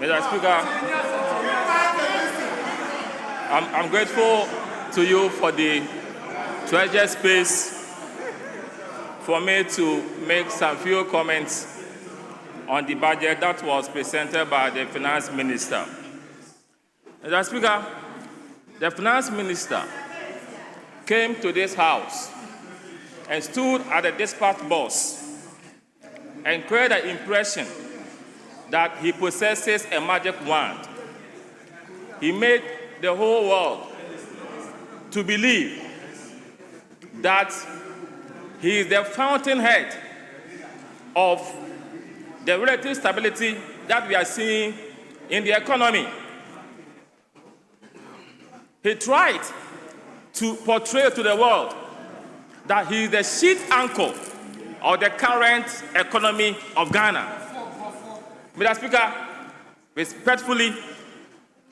Mr. Speaker, I'm grateful to you for the treasure space for me to make some few comments on the budget that was presented by the Finance Minister. Mr. Speaker, the Finance Minister came to this House and stood at the dispatch box and created the impression that he possesses a magic wand. He made the whole world to believe that he is the fountainhead of the relative stability that we are seeing in the economy. He tried to portray to the world that he is the sheet anchor of the current economy of Ghana. Mr. Speaker, respectfully,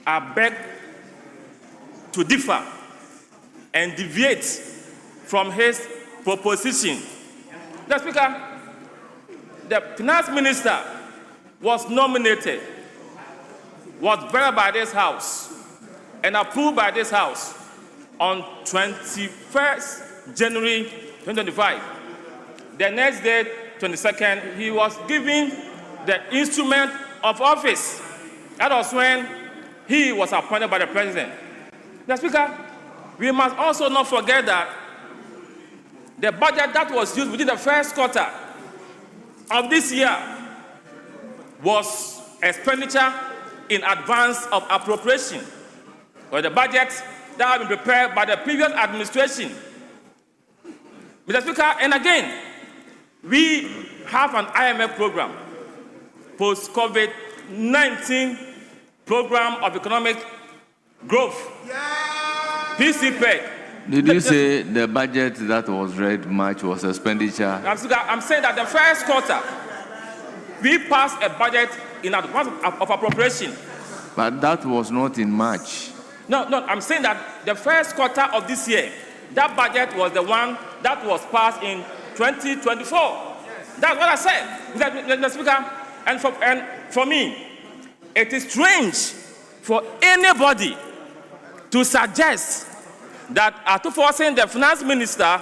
I beg to differ and deviate from his proposition. Mr. Speaker, the Finance Minister was nominated, was vetted by this House, and approved by this House on 21st January 2025. The next day, 22nd, he was given the instrument of office. That was when he was appointed by the President. Mr. Speaker, we must also not forget that the budget that was used within the first quarter of this year was expenditure in advance of appropriation, or the budgets that have been prepared by the previous administration. Mr. Speaker, and again, we have an IMF program, post-COVID-19 program of economic growth, PCPEG. Did you say the budget that was read March was expenditure? I'm saying that the first quarter, we passed a budget in advance of appropriation. But that was not in March. No, I'm saying that the first quarter of this year, that budget was the one that was passed in 2024. That's what I said, Mr. Speaker. And for me, it is strange for anybody to suggest that Atuforsen, the finance minister,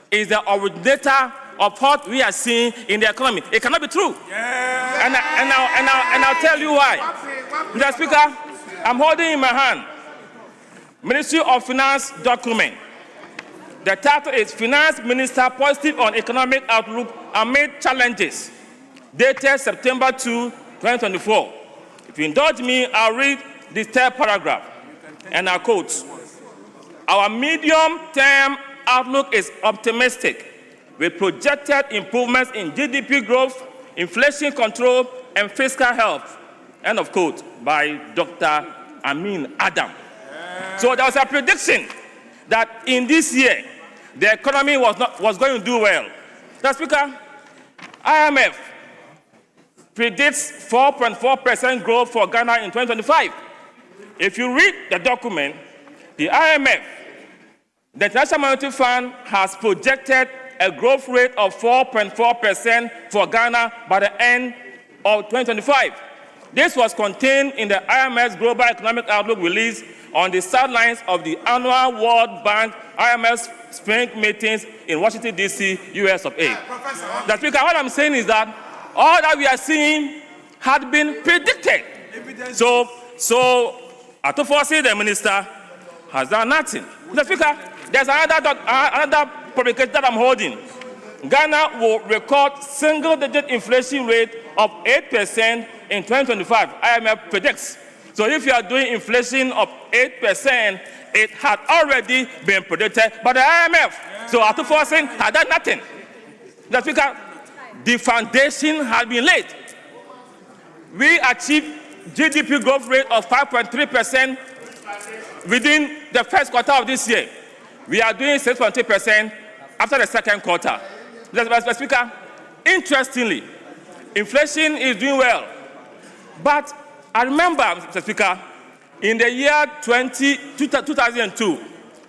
is the originator of what we are seeing in the economy. It cannot be true. Yeah. And I'll tell you why. Mr. Speaker, I'm holding in my hand Ministry of Finance document. The title is Finance Minister Positive on Economic Outlook Amid Challenges, dated September 2, 2024. If you indulge me, I'll read the third paragraph, and I quote, "Our medium-term outlook is optimistic, with projected improvements in GDP growth, inflation control, and fiscal health," end of quote, by Dr. Amin Adam. So there was a prediction that in this year, the economy was going to do well. Mr. Speaker, IMF predicts 4.4% growth for Ghana in 2025. If you read the document, the IMF, the International Monetary Fund, has projected a growth rate of 4.4% for Ghana by the end of 2025. This was contained in the IMF's Global Economic Outlook release on the sidelines of the annual World Bank IMF spring meetings in Washington, D.C., US of A. The Speaker, what I'm saying is that all that we are seeing had been predicted. So Atuforsen, the minister, has done nothing. The Speaker, there's another publication that I'm holding. Ghana will record single-digit inflation rate of 8% in 2025, IMF predicts. So if you are doing inflation of 8%, it had already been predicted by the IMF. So Atuforsen had done nothing. The Speaker, the foundation has been laid. We achieved GDP growth rate of 5.3% within the first quarter of this year. We are doing 6.3% after the second quarter. Mr. Speaker, interestingly, inflation is doing well. But I remember, Mr. Speaker, in the year 2002,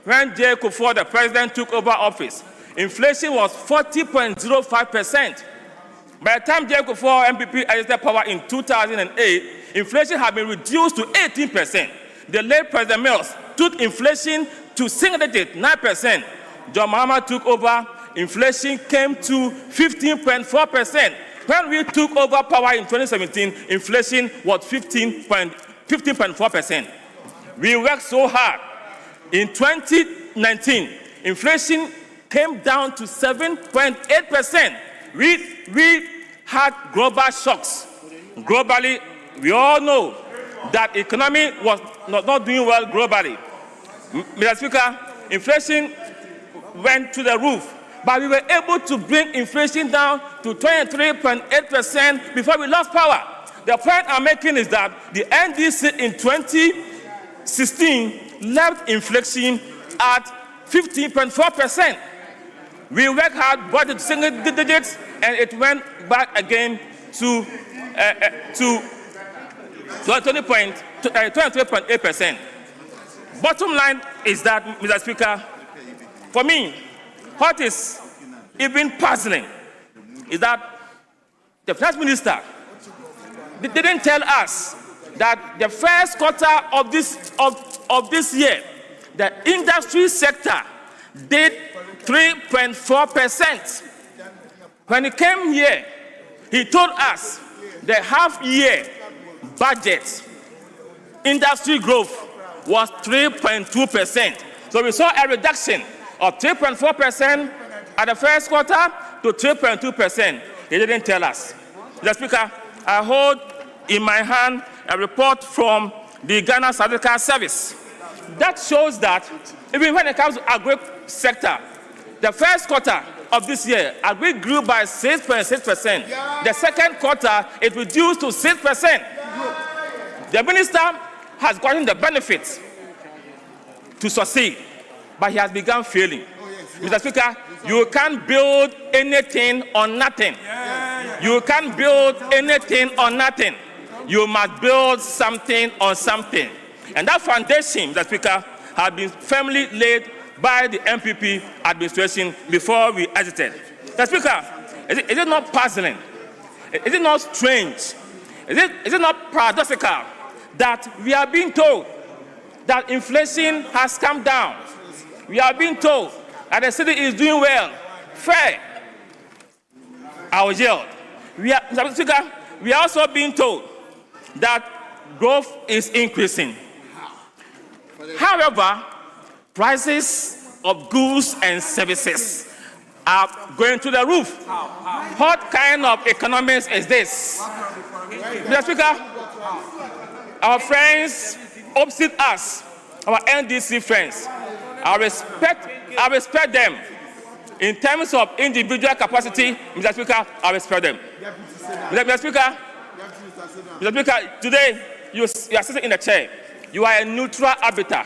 when J. Kufuor, the president, took over office, inflation was 40.05%. By the time J. Kufuor, MPP, exited power in 2008, inflation had been reduced to 18%. The late President Mills took inflation to single-digit 9%. John Mahama took over, inflation came to 15.4%. When we took over power in 2017, inflation was 15.4%. We worked so hard. In 2019, inflation came down to 7.8%. We had global shocks. Globally, we all know that economy was not doing well globally. Mr. Speaker, inflation went to the roof, but we were able to bring inflation down to 23.8% before we lost power. The point I'm making is that the NDC in 2016 left inflation at 15.4%. We worked hard, brought it to single digits, and it went back again to 23.8%. Bottom line is that, Mr. Speaker, for me, what is even puzzling is that the finance minister didn't tell us that the first quarter of this year, the industry sector did 3.4%. When he came here, he told us the half-year budget industry growth was 3.2%. So we saw a reduction of 3.4% at the first quarter to 3.2%. He didn't tell us. Mr. Speaker, I hold in my hand a report from the Ghana Statistical Service that shows that even when it comes to agri sector, the first quarter of this year, agri grew by 6.6%. The second quarter, it reduced to 6%. The minister has gotten the benefits to succeed, but he has begun failing. Mr. Speaker, you can't build anything on nothing. You can't build anything on nothing. You must build something on something. And that foundation, Mr. Speaker, has been firmly laid by the MPP administration before we exited. Mr. Speaker, is it not puzzling? Is it not strange? Is it not paradoxical that we are being told that inflation has come down? We are being told that the city is doing well, fair, our yield. Mr. Speaker, we are also being told that growth is increasing. However, prices of goods and services are going to the roof. What kind of economics is this? Mr. Speaker, our friends opposite us, our NDC friends, I respect them. In terms of individual capacity, Mr. Speaker, I respect them. Mr. Speaker, today you are sitting in the chair. You are a neutral arbiter.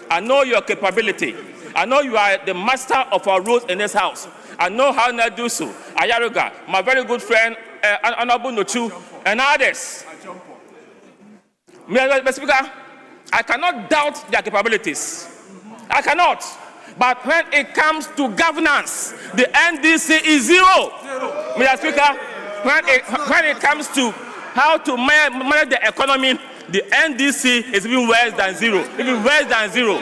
I know your capability. I know you are the master of our rules in this house. I know how to do so. Ayaruga, my very good friend, Honorable Nochu, and others. Mr. Speaker, I cannot doubt their capabilities. I cannot. But when it comes to governance, the NDC is zero. Mr. Speaker, when it comes to how to manage the economy, the NDC is even worse than zero. Even worse than zero.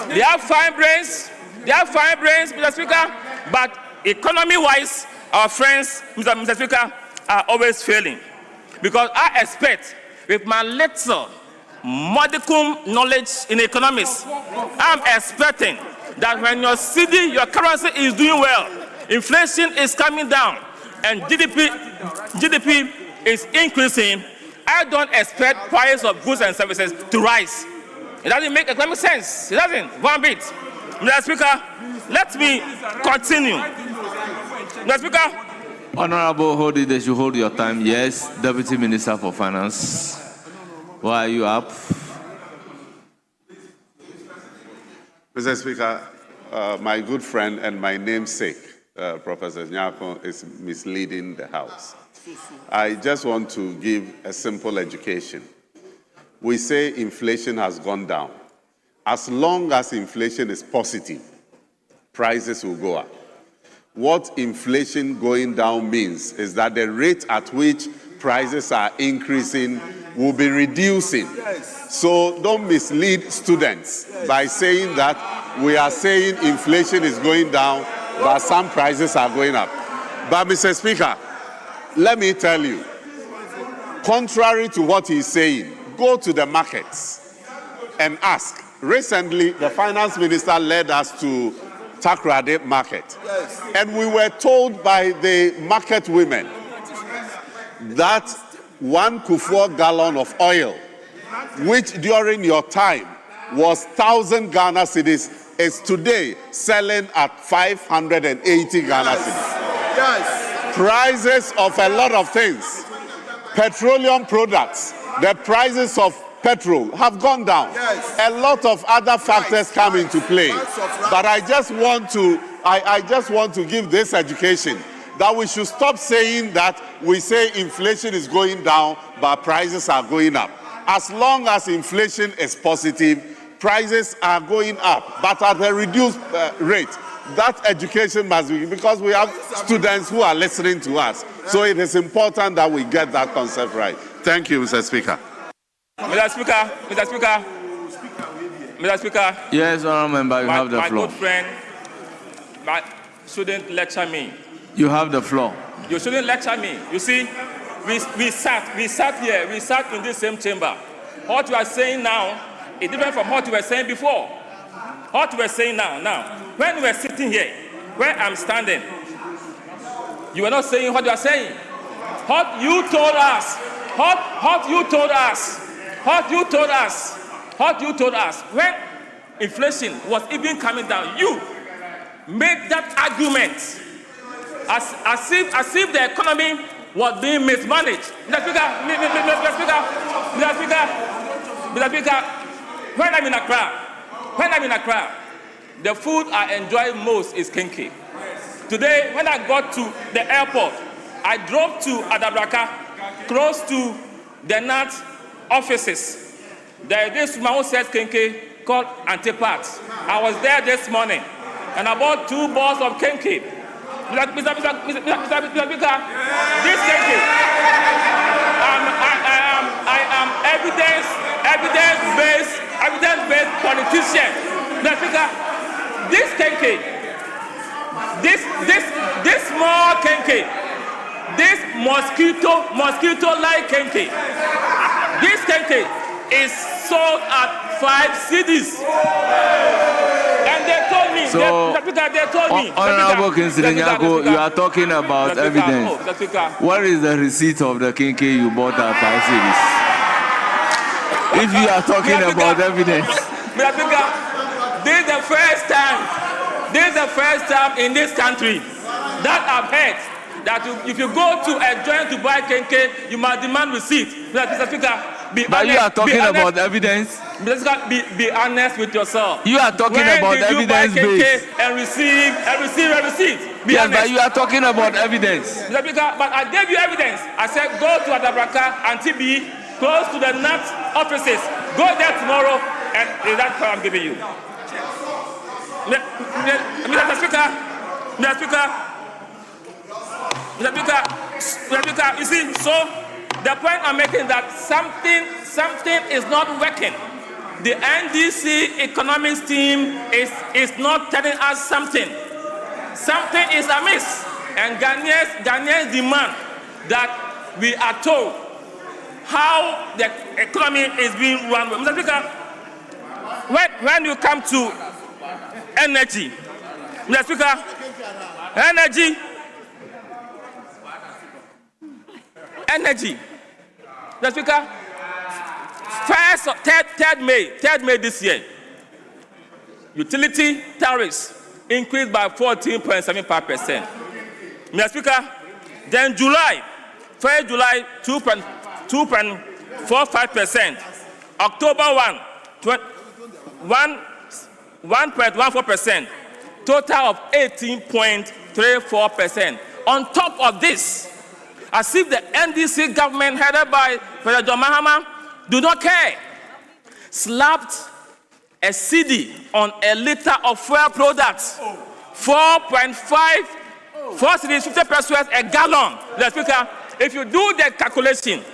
They have fine brains, Mr. Speaker, but economy-wise, our friends, Mr. Speaker, are always failing. Because I expect, with my little modicum knowledge in economics, I'm expecting that when your city, your currency is doing well, inflation is coming down, and GDP is increasing, I don't expect price of goods and services to rise. It doesn't make economic sense. It doesn't, one bit. Mr. Speaker, let me continue. Mr. Speaker. Honorable Hodi, they should hold your time. Yes, Deputy Minister for Finance. Why are you up? Mr. Speaker, my good friend and my namesake, Professor Nyako, is misleading the House. I just want to give a simple education. We say inflation has gone down. As long as inflation is positive, prices will go up. What inflation going down means is that the rate at which prices are increasing will be reducing. So don't mislead students by saying that we are saying inflation is going down, but some prices are going up. But Mr. Speaker, let me tell you, contrary to what he's saying, go to the markets and ask. Recently, the finance minister led us to Takoradi market. And we were told by the market women that 1 Kufuor gallon of oil, which during your time was 1,000 Ghana cedis, is today selling at 580 Ghana cedis. Prices of a lot of things, petroleum products, the prices of petrol have gone down. A lot of other factors come into play. But I just want to give this education that we should stop saying that we say inflation is going down, but prices are going up. As long as inflation is positive, prices are going up, but at a reduced rate. That education must be, because we have students who are listening to us. So it is important that we get that concept right. Thank you, Mr. Speaker. Mr. Speaker. Yes, Honourable Member, you have the floor. My good friend shouldn't lecture me. You have the floor. You shouldn't lecture me. You see, we sat in this same chamber. What you are saying now is different from what you were saying before. What you were saying now, when you were sitting here, where I'm standing, you were not saying what you are saying. What you told us what you told us when inflation was even coming down, you made that argument as if the economy was being mismanaged. Mr. Speaker, when I'm in Accra, the food I enjoy most is kenke. Today, when I got to the airport, I drove to Adabraka, close to the NAT offices. There is this woman who sells kenke called Antipat. I was there this morning, and I bought 2 balls of kenke. Mr. Speaker, this kenke, I am evidence-based politician. Mr. Speaker, this kenke, this small kenke, this mosquito-like kenke, this kenke is sold at 5 cedis. And they told me, Honorable Kinsirinyago, you are talking about evidence. What is the receipt of the kenke you bought at 5 cedis? If you are talking about evidence. This is the first time in this country that I've heard that if you go to a joint to buy kenke, you must demand receipt. Mr. Speaker, but you are talking about evidence. Mr. Speaker, be honest with yourself. You are talking about evidence based. And receive a receipt. Yes, but you are talking about evidence. Mr. Speaker, but I gave you evidence. I said go to Adabraka and TB, close to the NAT offices. Go there tomorrow, and that's what I'm giving you. Mr. Speaker, you see, so the point I'm making that something is not working. The NDC economics team is not telling us something. Something is amiss, and Ghanaians demand that we are told how the economy is being run. Mr. Speaker, when you come to energy, Mr. Speaker, energy, Mr. Speaker, 3rd May this year, utility tariffs increased by 14.75%. Mr. Speaker, then July, 1st July, 2.45%. October 1.14%. Total of 18.34%. On top of this, as if the NDC government headed by President John Mahama do not care, slapped a cedi on a liter of fuel products, 4.5, 4 cedis, 50 pesos a gallon. Mr. Speaker, if you do the calculation,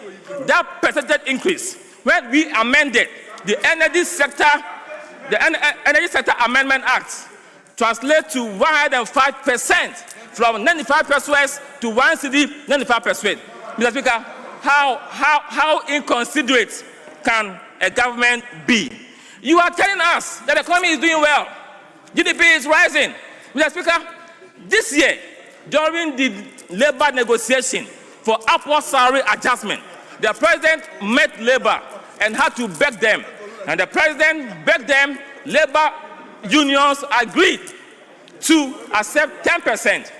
that percentage increase, when we amended the Energy Sector Amendment Act, translate to 105%, from 95 pesos to 1 cedi, 95 pesos. Mr. Speaker, how inconsiderate can a government be? You are telling us that the economy is doing well. GDP is rising. Mr. Speaker, this year, during the labor negotiation for upward salary adjustment, the president met labor and had to beg them. And the president begged them, labor unions agreed to accept 10%.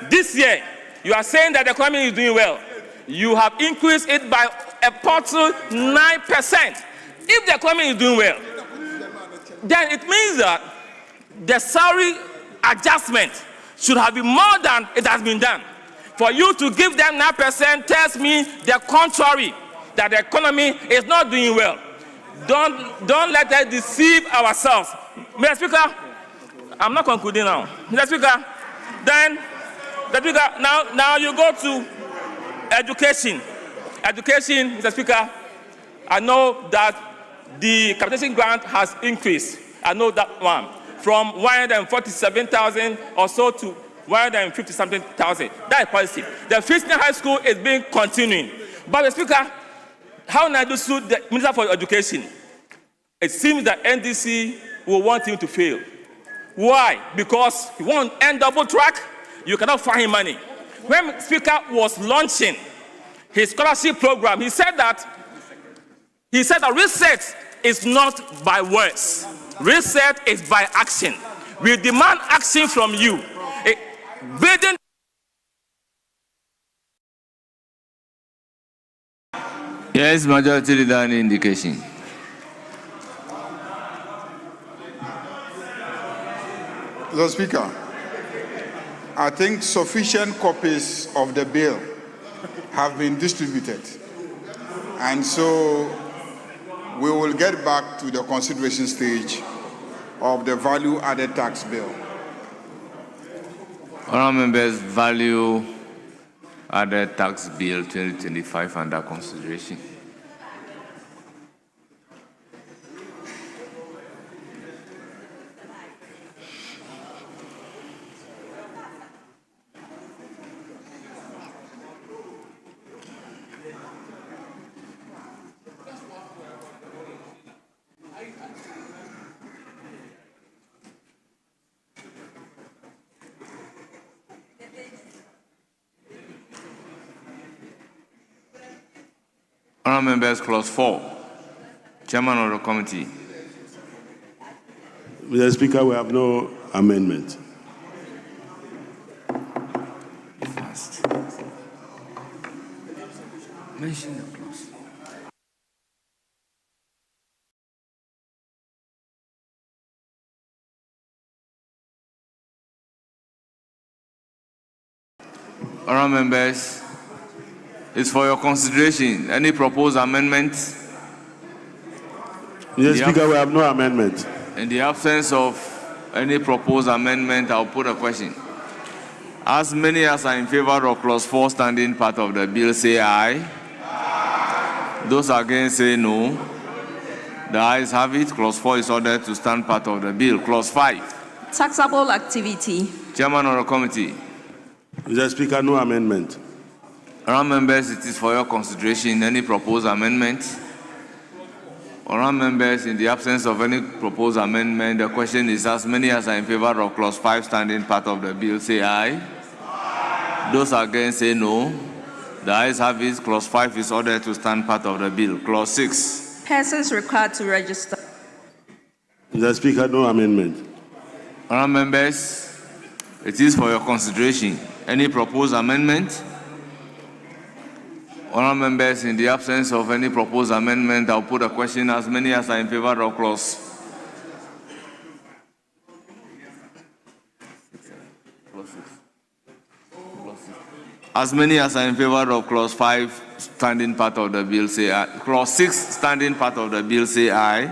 This year, you are saying that the economy is doing well. You have increased it by a total 9%. If the economy is doing well, then it means that the salary adjustment should have been more than it has been done. For you to give them 9% tells me the contrary, that the economy is not doing well. Don't let us deceive ourselves. Mr. Speaker, I'm not concluding now. Mr. Speaker, then, now you go to education. Education, Mr. Speaker, I know that the capitation grant has increased. I know that one. From 147,000 or so to 150-something thousand. That is positive. The Fiscal High School is being continuing. But, Mr. Speaker, how Naidu sued the Minister for Education? It seems that NDC will want him to fail. Why? Because he won't end double track. You cannot find him money. When Speaker was launching his scholarship program, he said that research is not by words. Research is by action. We demand action from you. Building. Yes, Majority Leader, any indication. Mr. Speaker, I think sufficient copies of the bill have been distributed. And so we will get back to the consideration stage of the value-added tax bill. Honourable members, value-added tax bill 2025 under consideration. Honourable members, clause 4. Chairman of the committee. Mr. Speaker, we have no amendment. Mention the clause. Honourable members, it's for your consideration. Any proposed amendments? Mr. Speaker, we have no amendment. In the absence of any proposed amendment, I'll put a question. As many as are in favor of clause 4 standing part of the bill say aye. Those against say no. The ayes have it. Clause 4 is ordered to stand part of the bill. Clause 5. Taxable activity. Chairman of the committee. Mr. Speaker, no amendment. Honourable members, it is for your consideration. Any proposed amendment? Honourable members, in the absence of any proposed amendment, the question is as many as are in favor of clause 5 standing part of the bill say aye. Those against say no. The ayes have it. Clause 5 is ordered to stand part of the bill. Clause 6. Persons required to register. Mr. Speaker, no amendment. Honourable members, it is for your consideration. Any proposed amendment? Honourable members, in the absence of any proposed amendment, I'll put a question as many as are in favor of clause. As many as are in favor of clause 5 standing part of the bill say aye. Clause 6 standing part of the bill say aye.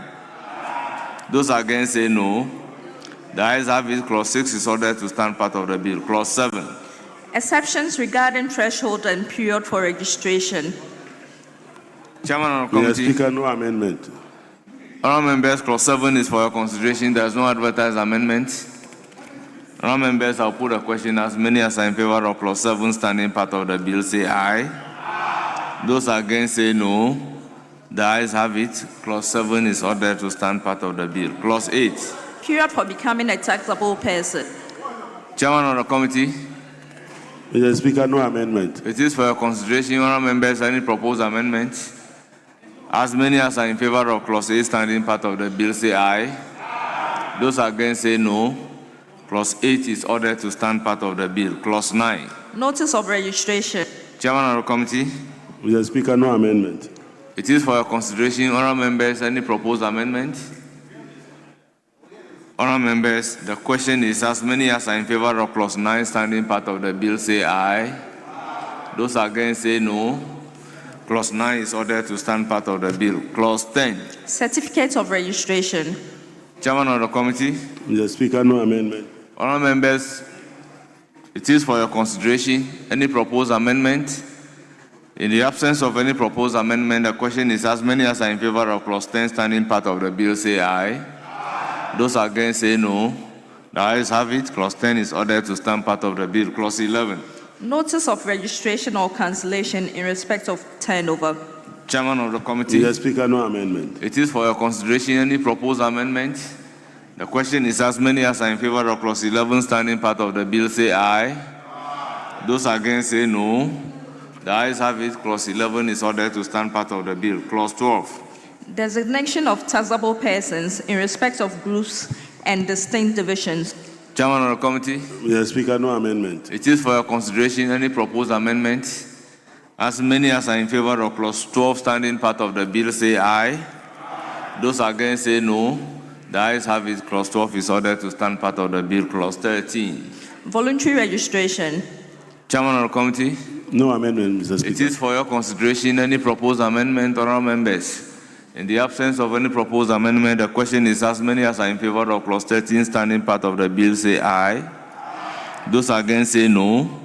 Those against say no. The ayes have it. Clause 6 is ordered to stand part of the bill. Clause 7. Exceptions regarding threshold and period for registration. Chairman of the Mr. committee. Speaker, no amendment. Honourable members, clause 7 is for your consideration. There is no advertised amendment. Honourable members, I'll put a question as many as are in favor of clause 7 standing part of the bill say aye. Those against say no. The ayes have it. Clause 7 is ordered to stand part of the bill. Clause 8. Period for becoming a taxable person. Chairman of the committee. Mr. Speaker, no amendment. It is for your consideration. Honourable members, any proposed amendments? As many as are in favor of clause 8 standing part of the bill say aye. Those against say no. Clause 8 is ordered to stand part of the bill. Clause 9. Notice of registration. Chairman of the committee. Mr. Speaker, no amendment. It is for your consideration. Honourable members, any proposed amendment? Honourable members, the question is as many as are in favor of clause 9 standing part of the bill say aye. Those against say no. Clause 9 is ordered to stand part of the bill. Clause 10. Certificate of registration. Chairman of the committee. Mr. Speaker, no amendment. Honourable members, it is for your consideration. Any proposed amendment? In the absence of any proposed amendment, the question is as many as are in favor of clause 10 standing part of the bill say aye. Those against say no. The ayes have it. Clause 10 is ordered to stand part of the bill. Clause 11. Notice of registration or cancellation in respect of turnover. Chairman of the committee. Mr. Speaker, no amendment. It is for your consideration. Any proposed amendment? The question is as many as are in favor of clause 11 standing part of the bill say aye. Those against say no. The ayes have it. Clause 11 is ordered to stand part of the bill. Clause 12. Designation of taxable persons in respect of groups and distinct divisions. Chairman of the committee. Mr. Speaker, no amendment. It is for your consideration any proposed amendment. As many as are in favor of clause 12 standing part of the bill say aye. Those against say no. The ayes have it. Clause 12 is ordered to stand part of the bill. Clause 13. Voluntary registration. Chairman of the committee. No amendment, Mr. Speaker. It is for your consideration any proposed amendment, honourable members. In the absence of any proposed amendment, the question is as many as are in favor of clause 13 standing part of the bill say aye. Those against say no.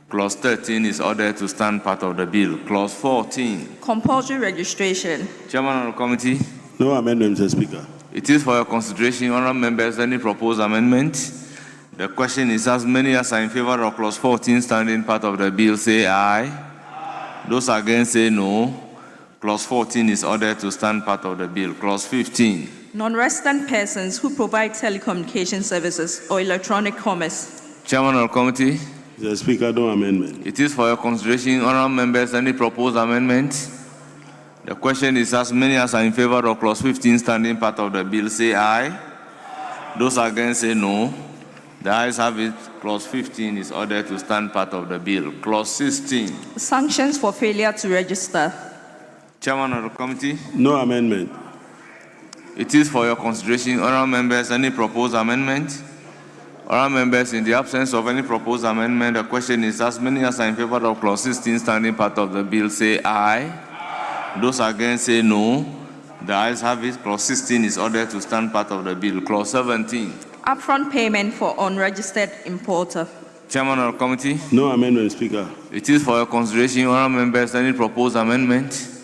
Clause 13 is ordered to stand part of the bill. Clause 14. Compulsory registration. Chairman of the committee. No amendment, Mr. Speaker. It is for your consideration, honourable members, any proposed amendment. The question is as many as are in favor of clause 14 standing part of the bill say aye. Those against say no. Clause 14 is ordered to stand part of the bill. Clause 15. Non-resident persons who provide telecommunication services or electronic commerce. Chairman of the committee. Mr. Speaker, no amendment. It is for your consideration, honourable members, any proposed amendment. The question is as many as are in favor of clause 15 standing part of the bill say aye. Those against say no. The ayes have it. Clause 15 is ordered to stand part of the bill. Clause 16. Sanctions for failure to register. Chairman of the committee. No amendment. It is for your consideration, honourable members, any proposed amendment. Honourable members, in the absence of any proposed amendment, the question is as many as are in favor of clause 16 standing part of the bill say aye. Those against say no. The ayes have it. Clause 16 is ordered to stand part of the bill. Clause 17. Upfront payment for unregistered importer. Chairman of the committee. No amendment, Speaker. It is for your consideration, honourable members, any proposed amendment.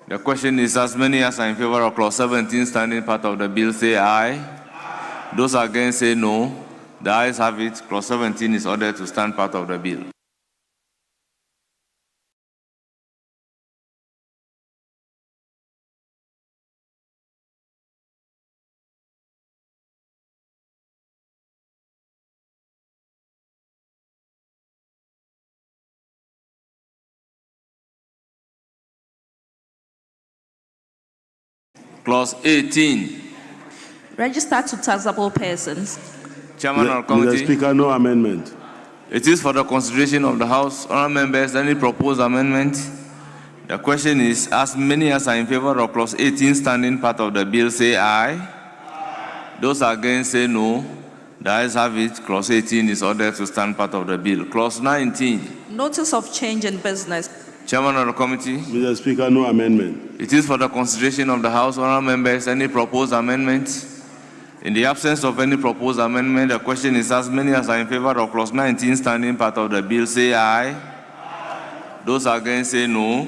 The question is as many as are in favor of clause 17 standing part of the bill say aye. Those against say no. The ayes have it. Clause 17 is ordered to stand part of the bill. Clause 18. Register to taxable persons. Chairman of the committee. Mr. Speaker, no amendment. It is for the consideration of the House. Honourable members, any proposed amendment? The question is, as many as are in favor of clause 18 standing part of the bill say aye. Those against say no. The ayes have it. Clause 18 is ordered to stand part of the bill. Clause 19. Notice of change in business. Chairman of the committee. Mr. Speaker, no amendment. It is for the consideration of the House. Honourable members, any proposed amendment? In the absence of any proposed amendment, the question is as many as are in favor of clause 19 standing part of the bill say aye. Those against say no.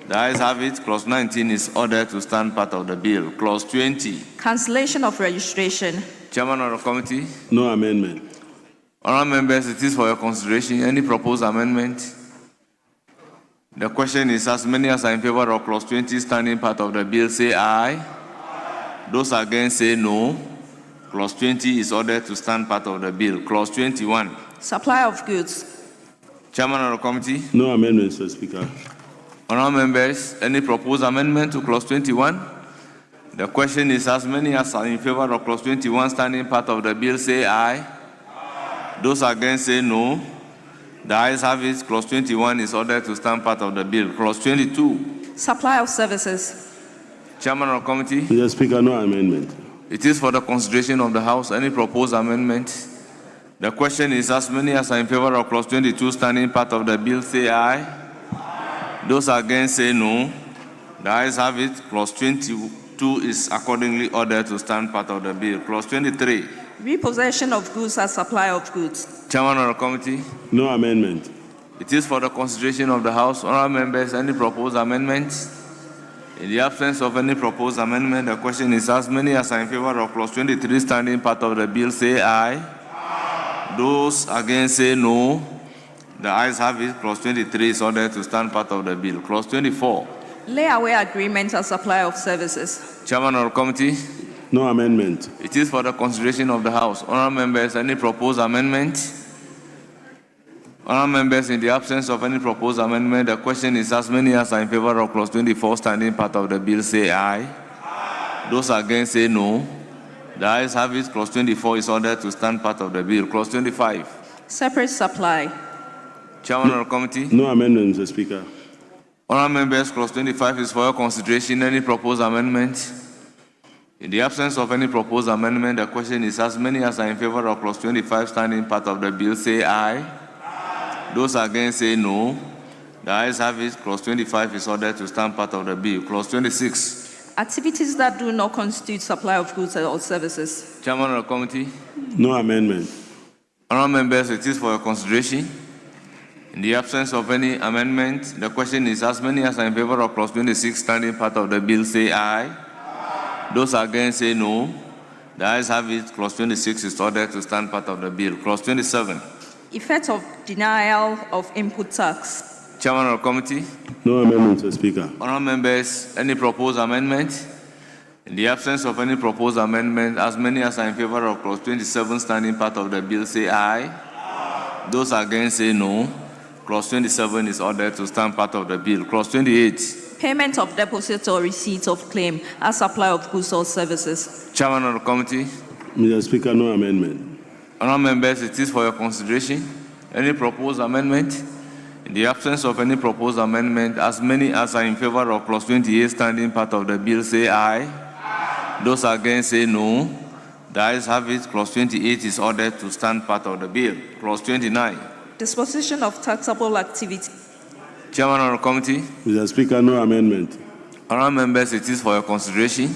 The ayes have it. Clause 19 is ordered to stand part of the bill. Clause 20. Cancellation of registration. Chairman of the committee. No amendment. Honourable members, it is for your consideration. Any proposed amendment? The question is as many as are in favor of clause 20 standing part of the bill say aye. Those against say no. Clause 20 is ordered to stand part of the bill. Clause 21. Supply of goods. Chairman of the committee. No amendment, Mr. Speaker. Honourable members, any proposed amendment to clause 21? The question is as many as are in favor of clause 21 standing part of the bill say aye. Those against say no. The ayes have it. Clause 21 is ordered to stand part of the bill. Clause 22. Supply of services. Chairman of the committee. Mr. Speaker, no amendment. It is for the consideration of the House. Any proposed amendment? The question is as many as are in favor of clause 22 standing part of the bill say aye. Those against say no. The ayes have it. Clause 22 is accordingly ordered to stand part of the bill. Clause 23. Repossession of goods and supply of goods. Chairman of the committee. No amendment. It is for the consideration of the House. Honourable members, any proposed amendments? In the absence of any proposed amendment, the question is as many as are in favor of clause 23 standing part of the bill say aye. Those against say no. The ayes have it. Clause 23 is ordered to stand part of the bill. Clause 24. Layaway agreement and supply of services. Chairman of the committee. No amendment. It is for the consideration of the House. Honourable members, any proposed amendment? Honourable members, in the absence of any proposed amendment, the question is as many as are in favour of clause 24 standing part of the bill say aye. Those against say no. The ayes have it. Clause 24 is ordered to stand part of the bill. Clause 25. Separate supply. Chairman of the committee. No amendment, Mr. Speaker. Honourable members, clause 25 is for your consideration. Any proposed amendment? In the absence of any proposed amendment, the question is as many as are in favour of clause 25 standing part of the bill say aye. Those against say no. The ayes have it. Clause 25 is ordered to stand part of the bill. Clause 26. Activities that do not constitute supply of goods or services. Chairman of the committee. No amendment. Honourable members, it is for your consideration. In the absence of any amendment, the question is as many as are in favour of clause 26 standing part of the bill say aye. Those against say no. The ayes have it. Clause 26 is ordered to stand part of the bill. Clause 27. Effect of denial of input tax. Chairman of the committee. No amendment, Mr. Speaker. Honourable members, any proposed amendment? In the absence of any proposed amendment, as many as are in favour of clause 27 standing part of the bill say aye. Those against say no. Clause 27 is ordered to stand part of the bill. Clause 28. Payment of deposit or receipt of claim as supply of goods or services. Chairman of the committee. Mr. Speaker, no amendment. Honourable members, it is for your consideration. Any proposed amendment? In the absence of any proposed amendment, as many as are in favour of clause 28 standing part of the bill say aye. Those against say no. The ayes have it. Clause 28 is ordered to stand part of the bill. Clause 29. Disposition of taxable activity. Chairman of the committee. Mr. Speaker, no amendment. Honourable members, it is for your consideration.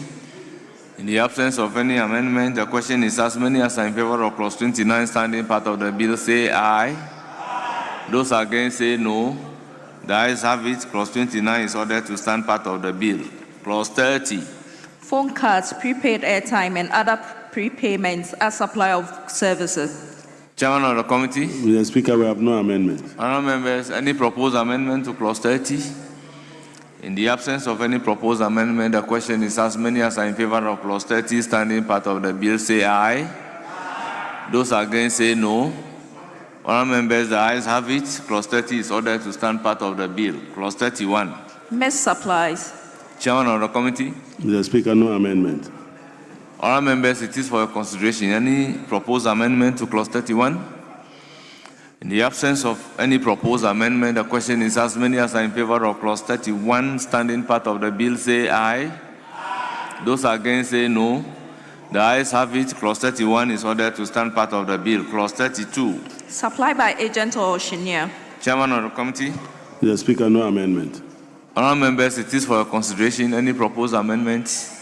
In the absence of any amendment, the question is as many as are in favour of clause 29 standing part of the bill say aye. Those against say no. The ayes have it. Clause 29 is ordered to stand part of the bill. Clause 30. Phone cards, prepaid airtime, and other prepayments as supply of services. Chairman of the committee. Mr. Speaker, we have no amendment. Honourable members, any proposed amendment to clause 30? In the absence of any proposed amendment, the question is as many as are in favour of clause 30 standing part of the bill say aye. Those against say no. Honourable members, the ayes have it. Clause 30 is ordered to stand part of the bill. Clause 31. Mess supplies. Chairman of the committee. Mr. Speaker, no amendment. Honourable members, it is for your consideration. Any proposed amendment to clause 31? In the absence of any proposed amendment, the question is as many as are in favour of clause 31 standing part of the bill say aye. Those against say no. The ayes have it. Clause 31 is ordered to stand part of the bill. Clause 32. Supply by agent or auctioneer. Chairman of the committee. Mr. Speaker, no amendment. Honourable members, it is for your consideration. Any proposed amendment?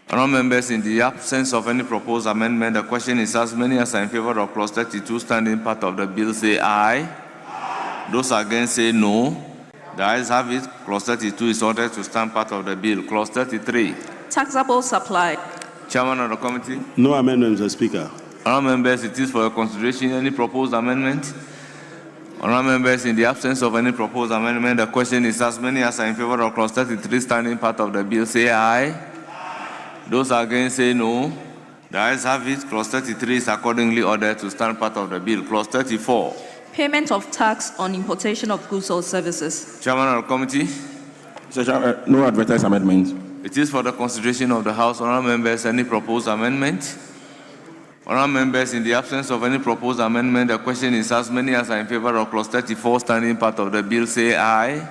Honourable members, in the absence of any proposed amendment, the question is as many as are in favour of clause 32 standing part of the bill say aye. Those against say no. The ayes have it. Clause 32 is ordered to stand part of the bill. Clause 33. Taxable supply. Chairman of the committee. No amendment, Mr. Speaker. Honourable members, it is for your consideration. Any proposed amendment? Honourable members, in the absence of any proposed amendment, the question is as many as are in favour of clause 33 standing part of the bill say aye. Those against say no. The ayes have it. Clause 33 is accordingly ordered to stand part of the bill. Clause 34. Payment of tax on importation of goods or services. Chairman of the committee. Mr. Chairman, no advertised amendment. It is for the consideration of the House. Honourable members, any proposed amendment? Honourable members, in the absence of any proposed amendment, the question is as many as are in favour of clause 34 standing part of the bill say aye.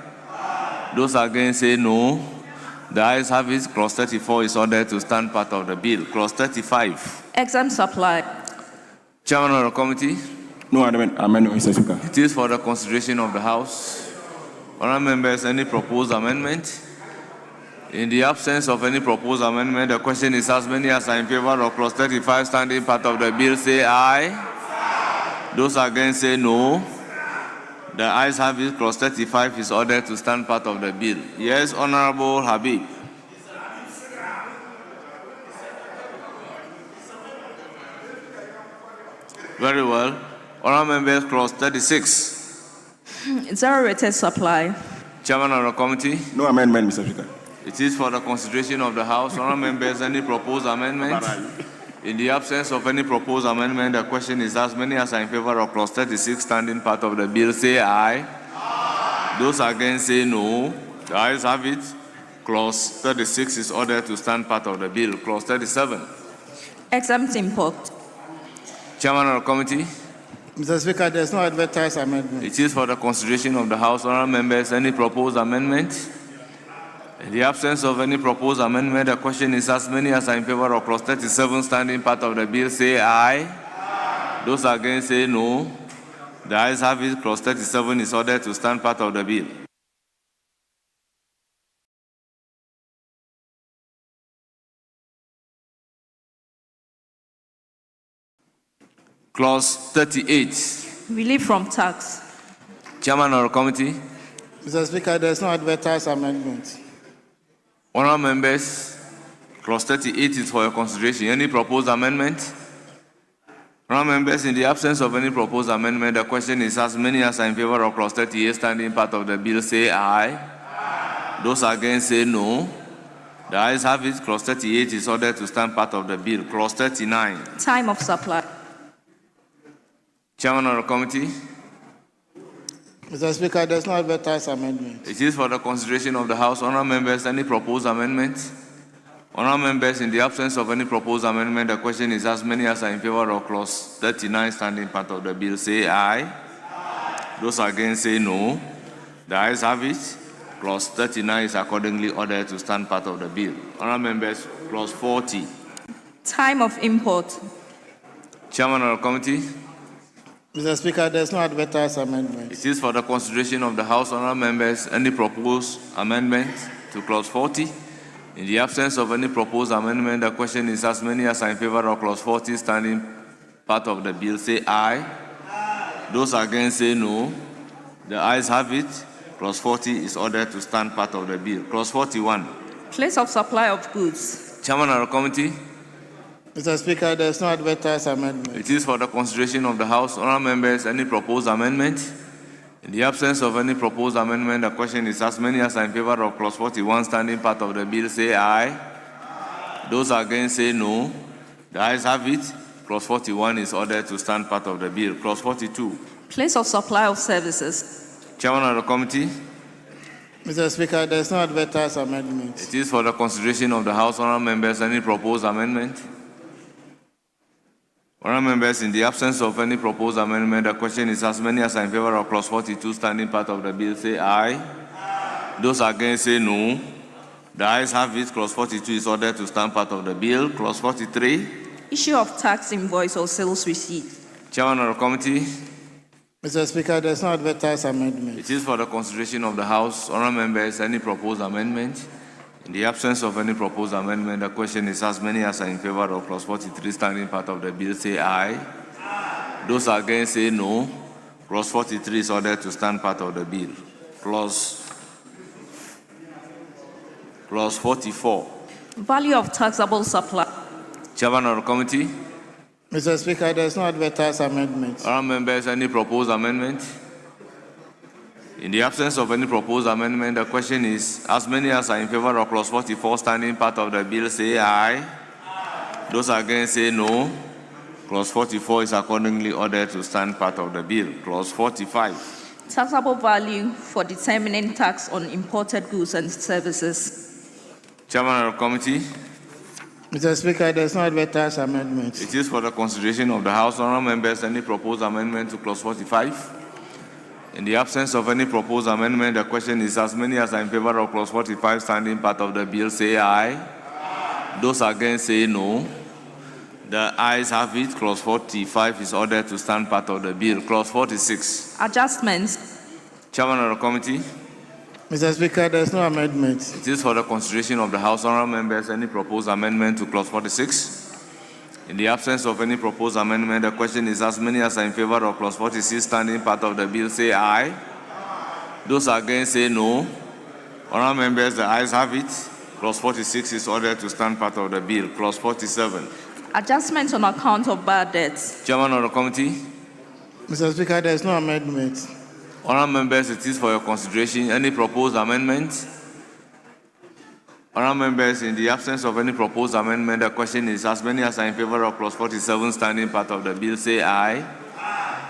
Those against say no. The ayes have it. Clause 34 is ordered to stand part of the bill. Clause 35. Exam supply. Chairman of the committee. No amendment, Mr. Speaker. It is for the consideration of the House. Honourable members, any proposed amendment? In the absence of any proposed amendment, the question is as many as are in favour of clause 35 standing part of the bill say aye. Those against say no. The ayes have it. Clause 35 is ordered to stand part of the bill. Yes, Honourable Habib. Very well. Honourable members, clause 36. Zero rated supply. Chairman of the committee. No amendment, Mr. Speaker. It is for the consideration of the House. Honourable members, any proposed amendment? In the absence of any proposed amendment, the question is as many as are in favor of clause 36 standing part of the bill say aye. Those against say no. The ayes have it. Clause 36 is ordered to stand part of the bill. Clause 37. Exempt import. Chairman of the committee. Mr. Speaker, there is no advertised amendment. It is for the consideration of the House. Honourable members, any proposed amendment? In the absence of any proposed amendment, the question is as many as are in favor of clause 37 standing part of the bill say aye. Those against say no. The ayes have it. Clause 37 is ordered to stand part of the bill. Clause 38. Relief from tax. Chairman of the committee. Mr. Speaker, there is no advertised amendment. Honourable members, clause 38 is for your consideration. Any proposed amendment? Honourable members, in the absence of any proposed amendment, the question is as many as are in favor of clause 38 standing part of the bill say aye. Those against say no. The ayes have it. Clause 38 is ordered to stand part of the bill. Clause 39. Time of supply. Chairman of the committee. Mr. Speaker, there is no advertised amendment. It is for the consideration of the House. Honourable members, any proposed amendment? Honourable members, in the absence of any proposed amendment, the question is as many as are in favor of clause 39 standing part of the bill say aye. Those against say no. The ayes have it. Clause 39 is accordingly ordered to stand part of the bill. Honourable members, clause 40. Time of import. Chairman of the committee. Mr. Speaker, there is no advertised amendment. It is for the consideration of the House. Honourable members, any proposed amendment to clause 40? In the absence of any proposed amendment, the question is as many as are in favor of clause 40 standing part of the bill say aye. Those against say no. The ayes have it. Clause 40 is ordered to stand part of the bill. Clause 41. Place of supply of goods. Chairman of the committee. Mr. Speaker, there is no advertised amendment. It is for the consideration of the House. Honourable members, any proposed amendment? In the absence of any proposed amendment, the question is as many as are in favor of clause 41 standing part of the bill say aye. Those against say no. The ayes have it. Clause 41 is ordered to stand part of the bill. Clause 42. Place of supply of services. Chairman of the committee. Mr. Speaker, there is no advertised amendment. It is for the consideration of the House. Honourable members, any proposed amendment? Honourable members, in the absence of any proposed amendment, the question is as many as are in favor of clause 42 standing part of the bill say aye. Those against say no. The ayes have it. Clause 42 is ordered to stand part of the bill. Clause 43. Issue of tax invoice or sales receipt. Chairman of the committee. Mr. Speaker, there is no advertised amendment. It is for the consideration of the House. Honourable members, any proposed amendment? In the absence of any proposed amendment, the question is as many as are in favor of clause 43 standing part of the bill say aye. Those against say no. Clause 43 is ordered to stand part of the bill. Clause 44. Value of taxable supply. Chairman of the committee. Mr. Speaker, there is no advertised amendment. Honourable members, any proposed amendment? In the absence of any proposed amendment, the question is as many as are in favor of clause 44 standing part of the bill say aye. Those against say no. Clause 44 is accordingly ordered to stand part of the bill. Clause 45. Taxable value for determining tax on imported goods and services. Chairman of the committee. Mr. Speaker, there is no advertised amendment. It is for the consideration of the House. Honourable members, any proposed amendment to clause 45? In the absence of any proposed amendment, the question is as many as are in favor of clause 45 standing part of the bill say aye. Those against say no. The ayes have it. Clause 45 is ordered to stand part of the bill. Clause 46. Adjustments. Chairman of the committee. Mr. Speaker, there is no amendment. It is for the consideration of the House. Honourable members, any proposed amendment to clause 46? In the absence of any proposed amendment, the question is as many as are in favor of clause 46 standing part of the bill say aye. Those against say no. Honourable members, the ayes have it. Clause 46 is ordered to stand part of the bill. Clause 47. Adjustments on account of bad debts. Chairman of the committee. Mr. Speaker, there is no amendment. Honourable members, it is for your consideration. Any proposed amendment? Honourable members, in the absence of any proposed amendment, the question is as many as are in favour of clause 47 standing part of the bill say aye.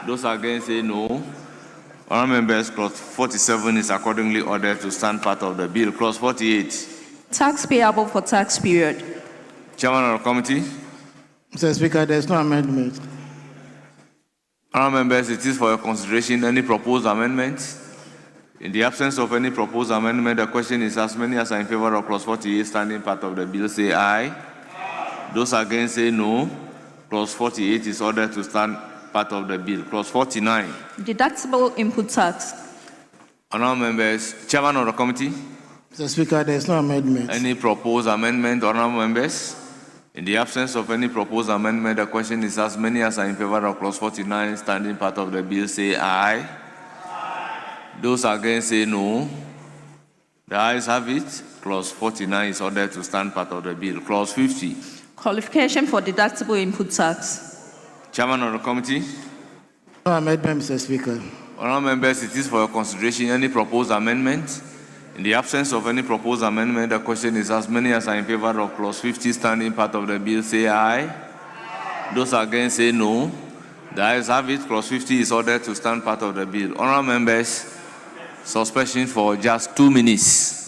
Those against say no. Honourable members, clause 47 is accordingly ordered to stand part of the bill. Clause 48. Tax payable for tax period. Chairman of the committee. Mr. Speaker, there is no amendment. Honourable members, it is for your consideration any proposed amendments. In the absence of any proposed amendment, the question is as many as are in favour of clause 48 standing part of the bill say aye. Those against say no. Clause 48 is ordered to stand part of the bill. Clause 49. Deductible input tax. Honourable members, Chairman of the committee. Mr. Speaker, there is no amendment. Any proposed amendment, honourable members? In the absence of any proposed amendment, the question is as many as are in favour of clause 49 standing part of the bill say aye. Those against say no. The ayes have it. Clause 49 is ordered to stand part of the bill. Clause 50. Qualification for deductible input tax. Chairman of the committee. No amendment, Mr. Speaker. Honourable members, it is for your consideration any proposed amendment. In the absence of any proposed amendment, the question is as many as are in favour of clause 50 standing part of the bill say aye. Those against say no. The ayes have it. Clause 50 is ordered to stand part of the bill. Honourable members, suspension for just 2 minutes.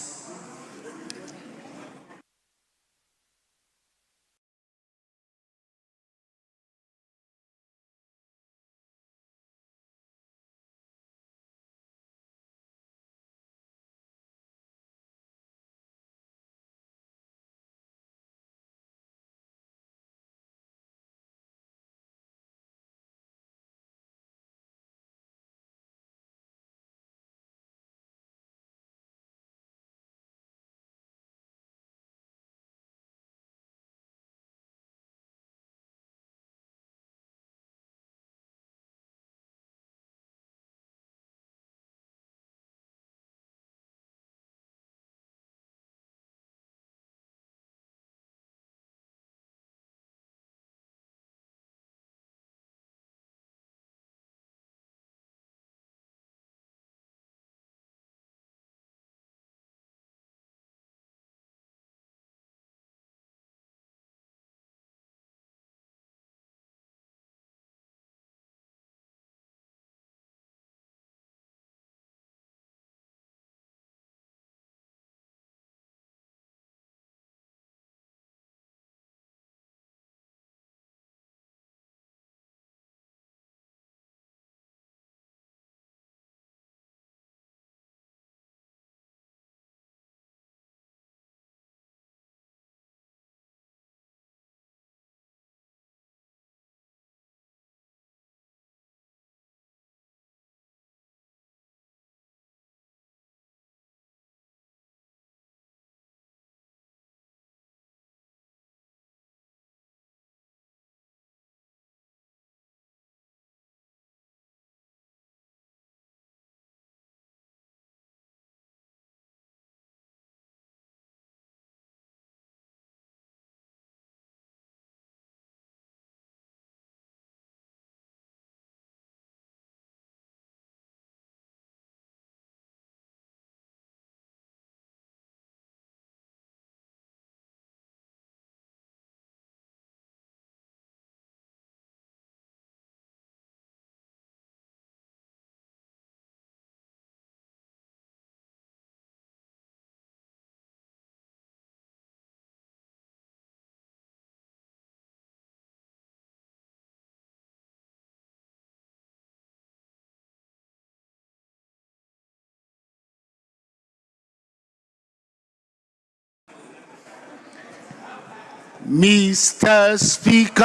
Mr. Speaker.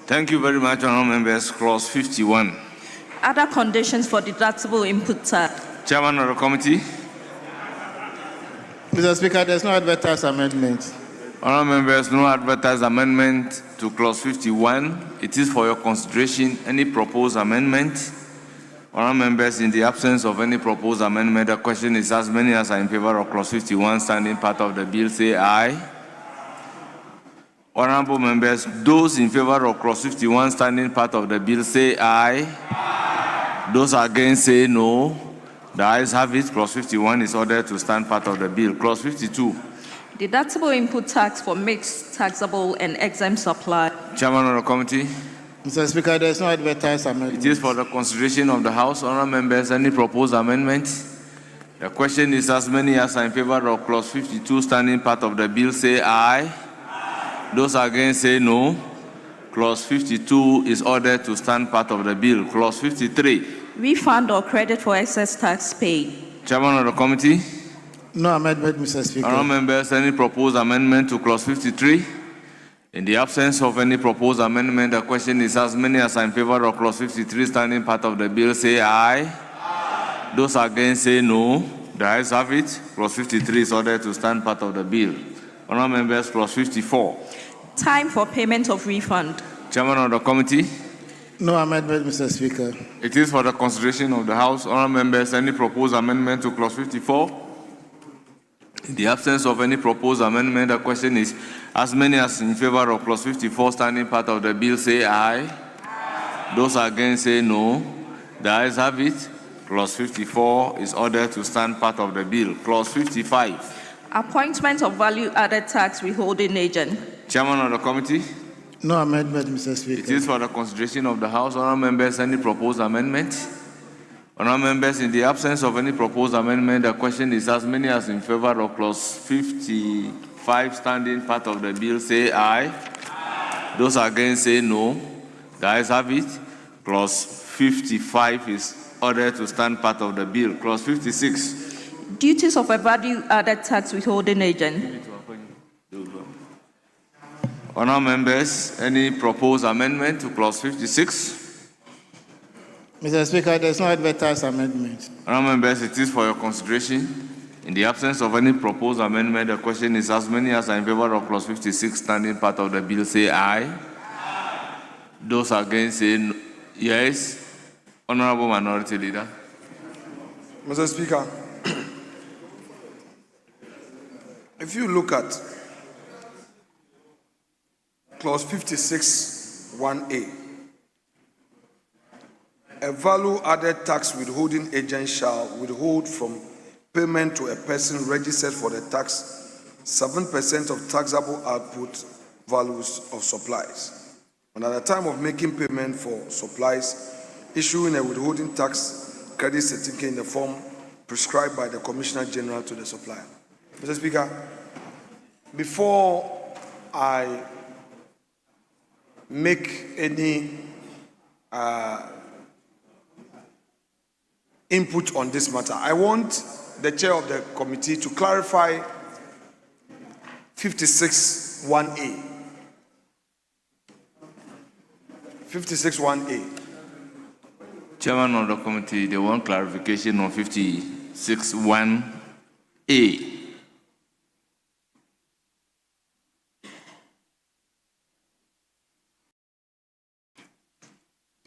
Thank you very much, honourable members. Clause 51. Other conditions for deductible input tax. Chairman of the committee. Mr. Speaker, there's no advertised amendment. Honourable members, no advertised amendment to clause 51. It is for your consideration. Any proposed amendment? Honourable members, in the absence of any proposed amendment, the question is as many as are in favour of clause 51 standing part of the bill, say aye. Honourable members, those in favour of clause 51 standing part of the bill, say aye. Aye. Those against, say no. The ayes have it. Clause 51 is ordered to stand part of the bill. Clause 52. Deductible input tax for mixed, taxable, and exempt supply. Chairman of the committee. Mr. Speaker, there is no advertised amendment. It is for the consideration of the House. Honourable members, any proposed amendment? The question is as many as are in favour of clause 52 standing part of the bill, say aye. Aye. Those against, say no. Clause 52 is ordered to stand part of the bill. Clause 53. Refund or credit for excess tax paid. Chairman of the committee. No amendment, Mr. Speaker. Honourable members, any proposed amendment to clause 53? In the absence of any proposed amendment, the question is as many as are in favour of clause 53 standing part of the bill, say aye. Aye. Those against, say no. The ayes have it. Clause 53 is ordered to stand part of the bill. Honourable members, clause 54. Time for payment of refund. Chairman of the committee. No amendment, Mr. Speaker. It is for the consideration of the House. Honourable members, any proposed amendment to clause 54? In the absence of any proposed amendment, the question is as many as in favour of clause 54 standing part of the bill, say aye. Aye. Those against, say no. The ayes have it. Clause 54 is ordered to stand part of the bill. Clause 55. Appointment of value-added tax withholding agent. Chairman of the committee. No amendment, Mr. Speaker. It is for the consideration of the House. Honourable members, any proposed amendment? Honourable members, in the absence of any proposed amendment, the question is as many as in favour of clause 55 standing part of the bill, say aye. Aye. Those against, say no. The ayes have it. Clause 55 is ordered to stand part of the bill. Clause 56. Duties of a value-added tax withholding agent. Honourable members, any proposed amendment to clause 56? Mr. Speaker, there is no advertised amendment. Honourable members, it is for your consideration. In the absence of any proposed amendment, the question is as many as are in favour of clause 56 standing part of the bill, say aye. Aye. Those against, say no. Yes. Honourable Minority Leader. Mr. Speaker, if you look at clause 56, 1A, a value-added tax withholding agent shall withhold from payment to a person registered for the tax 7% of taxable output values of supplies. And at the time of making payment for supplies, issuing a withholding tax credit certificate in the form prescribed by the Commissioner General to the supplier. Mr. Speaker, before I make any input on this matter, I want the chair of the committee to clarify 56(1)(a). 56(1)(a). Chairman of the committee, they want clarification on 56(1)(a).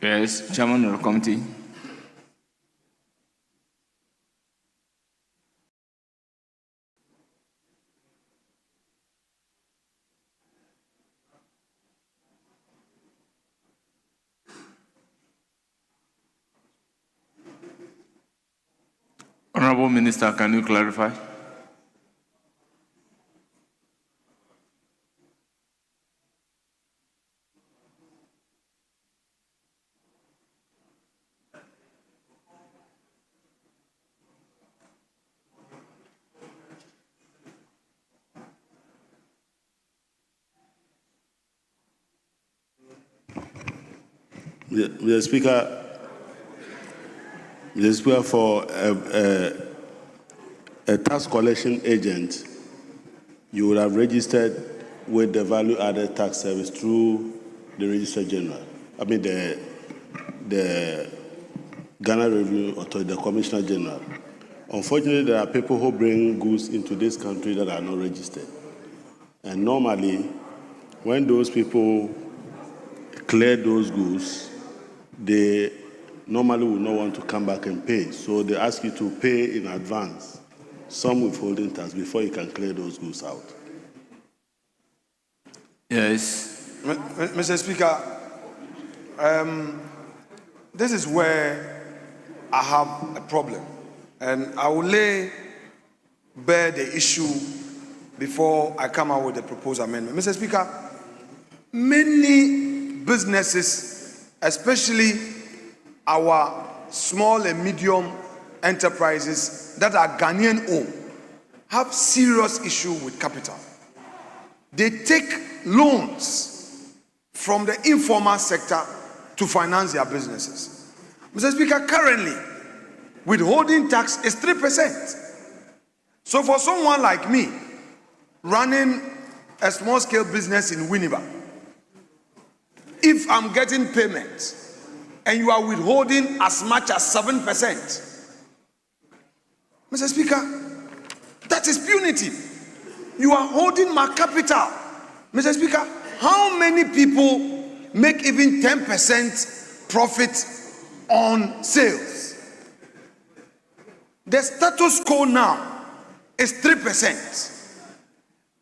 Yes, Chairman of the committee. Honourable Minister, can you clarify? Mr. Speaker, for a tax collection agent, you would have registered with the value-added tax service through the Registrar General. I mean the Ghana Revenue Authority, the Commissioner General. Unfortunately, there are people who bring goods into this country that are not registered. And normally, when those people clear those goods, they normally will not want to come back and pay. So they ask you to pay in advance some withholding tax before you can clear those goods out. Yes. Mr. Speaker, this is where I have a problem. And I will lay bare the issue before I come out with the proposed amendment. Mr. Speaker, many businesses, especially our small and medium enterprises that are Ghanaian owned, have serious issue with capital. They take loans from the informal sector to finance their businesses. Mr. Speaker, currently, withholding tax is 3%. So for someone like me, running a small-scale business in Winneba, if I'm getting payment and you are withholding as much as 7%, Mr. Speaker, that is punitive. You are holding my capital. Mr. Speaker, how many people make even 10% profit on sales? The status quo now is 3%.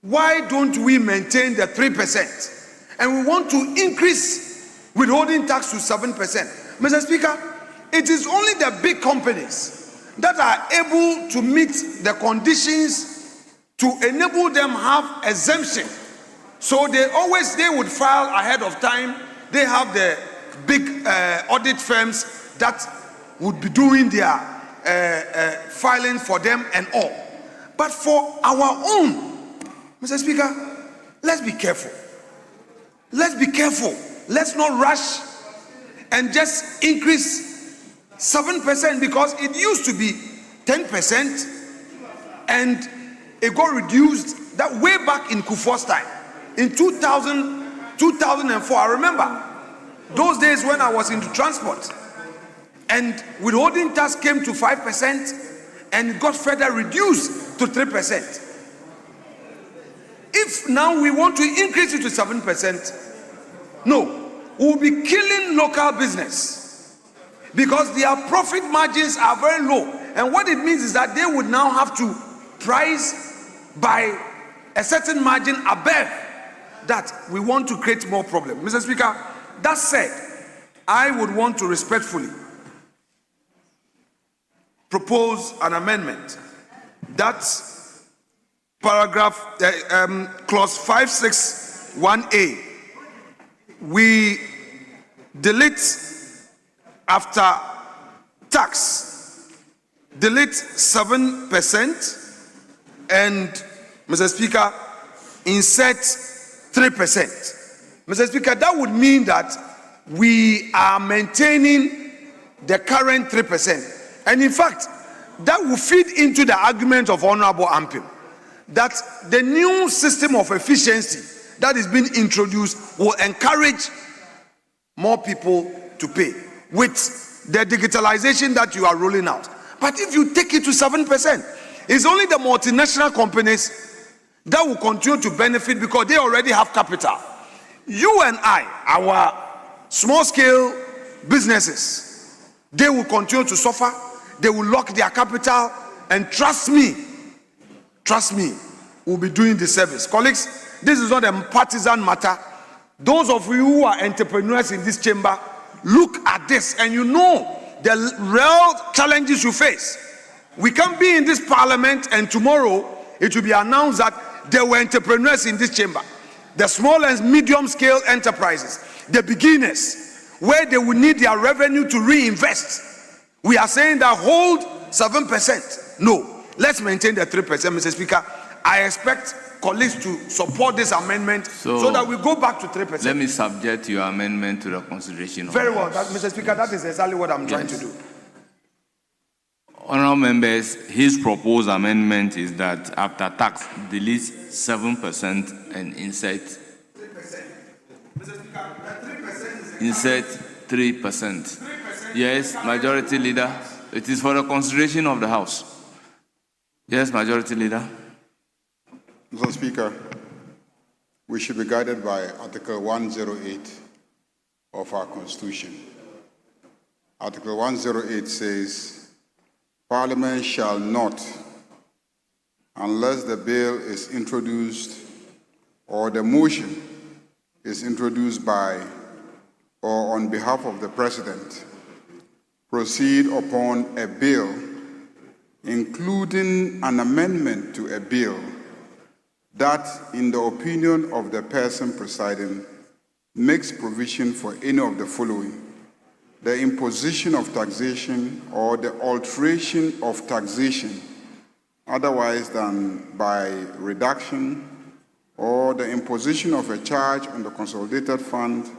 Why don't we maintain the 3%? And we want to increase withholding tax to 7%. Mr. Speaker, it is only the big companies that are able to meet the conditions to enable them have exemption. So they would file ahead of time. They have the big audit firms that would be doing their filing for them and all. But for our own, Mr. Speaker, let's be careful. Let's be careful. Let's not rush and just increase 7% because it used to be 10% and it got reduced that way back in Kufuor's time. In 2004, I remember those days when I was into transport and withholding tax came to 5% and it got further reduced to 3%. If now we want to increase it to 7%, no, we'll be killing local business because their profit margins are very low. And what it means is that they would now have to price by a certain margin above that. We want to create more problem. Mr. Speaker, that said, I would want to respectfully propose an amendment that paragraph clause 561A, we delete after tax, delete 7%, and Mr. Speaker, insert 3%. Mr. Speaker, that would mean that we are maintaining the current 3%. And in fact, that will feed into the argument of Honorable Ampim that the new system of efficiency that is being introduced will encourage more people to pay with the digitalization that you are rolling out. But if you take it to 7%, it's only the multinational companies that will continue to benefit because they already have capital. You and I, our small-scale businesses, they will continue to suffer. They will lock their capital, and trust me, we'll be doing the service. Colleagues, this is not a partisan matter. Those of you who are entrepreneurs in this chamber, look at this and you know the real challenges you face. We can be in this parliament and tomorrow it will be announced that there were entrepreneurs in this chamber. The small and medium scale enterprises, the beginners, where they will need their revenue to reinvest. We are saying that hold 7%. No, let's maintain the 3%, Mr. Speaker. I expect colleagues to support this amendment so that we go back to 3%. Let me subject your amendment to the consideration of Very well, Mr. Speaker, that is exactly what I'm trying to do. Honourable members, his proposed amendment is that after tax, delete 7% and insert Insert 3%. Yes, Majority Leader. It is for the consideration of the House. Yes, Majority Leader. Mr. Speaker, we should be guided by Article 108 of our Constitution. Article 108 says, Parliament shall not, unless the bill is introduced or the motion is introduced by or on behalf of the President, proceed upon a bill, including an amendment to a bill that, in the opinion of the person presiding, makes provision for any of the following: the imposition of taxation or the alteration of taxation otherwise than by reduction, or the imposition of a charge on the consolidated fund,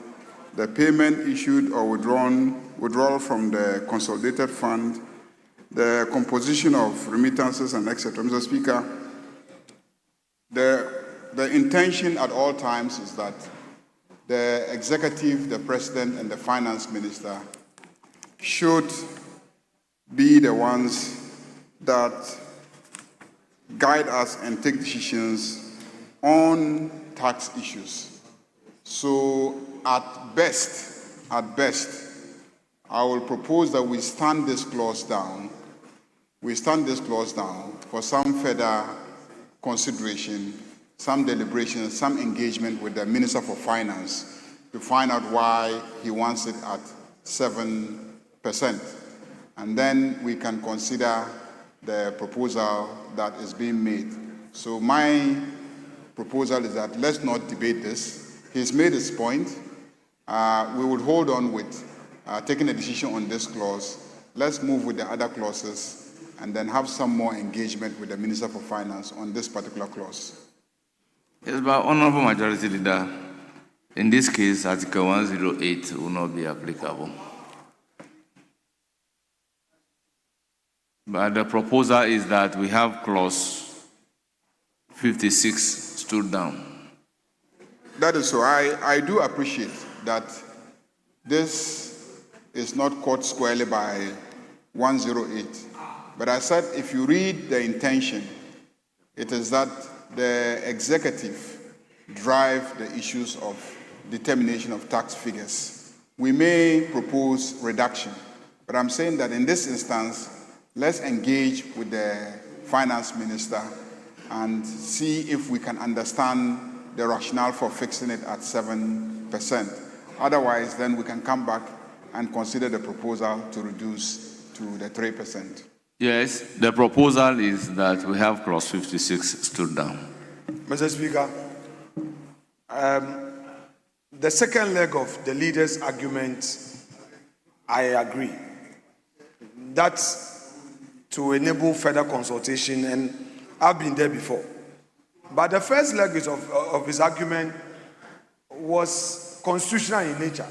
the payment issued or withdrawal from the consolidated fund, the composition of remittances, and etc. Mr. Speaker, the intention at all times is that the executive, the president, and the finance minister should be the ones that guide us and take decisions on tax issues. So at best, I will propose that we stand this clause down. We stand this clause down for some further consideration, some deliberation, some engagement with the Minister for Finance to find out why he wants it at 7%. And then we can consider the proposal that is being made. So my proposal is that let's not debate this. He's made his point. We would hold on with taking a decision on this clause. Let's move with the other clauses and then have some more engagement with the Minister for Finance on this particular clause. Yes, but Honorable Majority Leader, in this case, Article 108 will not be applicable. But the proposal is that we have clause 56 stood down. That is so. I do appreciate that this is not caught squarely by 108. But I said if you read the intention, it is that the executive drive the issues of determination of tax figures. We may propose reduction, but I'm saying that in this instance, let's engage with the finance minister and see if we can understand the rationale for fixing it at 7%. Otherwise, then we can come back and consider the proposal to reduce to the 3%. Yes, the proposal is that we have clause 56 stood down. Mr. Speaker, the second leg of the leader's argument, I agree. That's to enable further consultation, and I've been there before. But the first leg of his argument was constitutional in nature,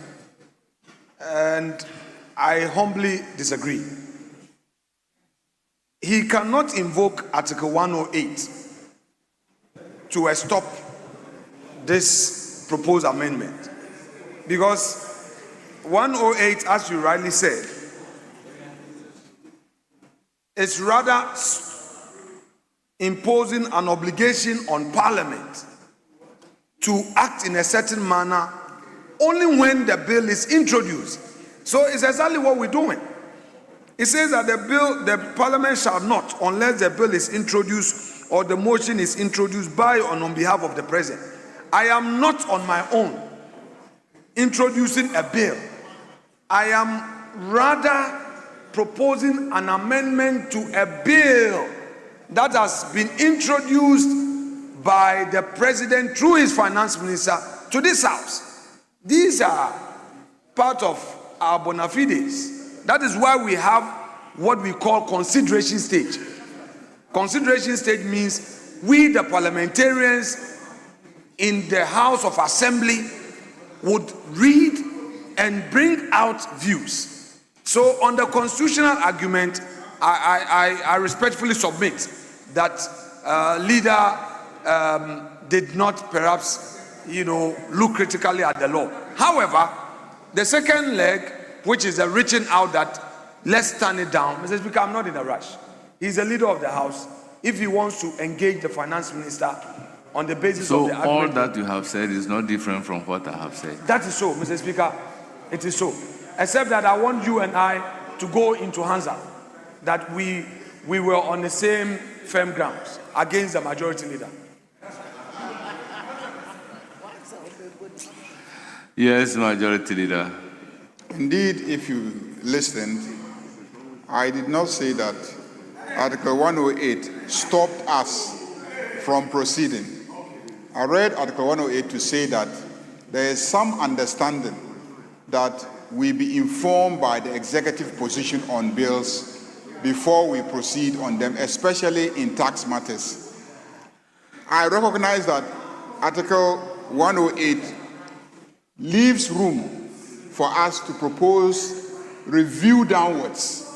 and I humbly disagree. He cannot invoke Article 108 to stop this proposed amendment, because 108, as you rightly said, is rather imposing an obligation on Parliament to act in a certain manner only when the bill is introduced. So it's exactly what we're doing. It says that the Parliament shall not, unless the bill is introduced or the motion is introduced by or on behalf of the President. I am not on my own introducing a bill. I am rather proposing an amendment to a bill that has been introduced by the President through his finance minister to this House. These are part of our bona fides. That is why we have what we call consideration stage. Consideration stage means we, the parliamentarians in the House of Assembly, would read and bring out views. So on the constitutional argument, I respectfully submit that leader did not perhaps look critically at the law. However, the second leg, which is the reaching out that let's turn it down, Mr. Speaker, I'm not in a rush. He's the leader of the House. If he wants to engage the finance minister on the basis of the So all agreement, that you have said is not different from what I have said. that is so, Mr. Speaker. It is so. Except that I want you and I to go into Hansa, that we were on the same firm grounds against the majority leader. Yes, Majority Leader. Indeed, if you listened, I did not say that Article 108 stopped us from proceeding. I read Article 108 to say that there is some understanding that we be informed by the executive position on bills before we proceed on them, especially in tax matters. I recognize that Article 108 leaves room for us to propose review downwards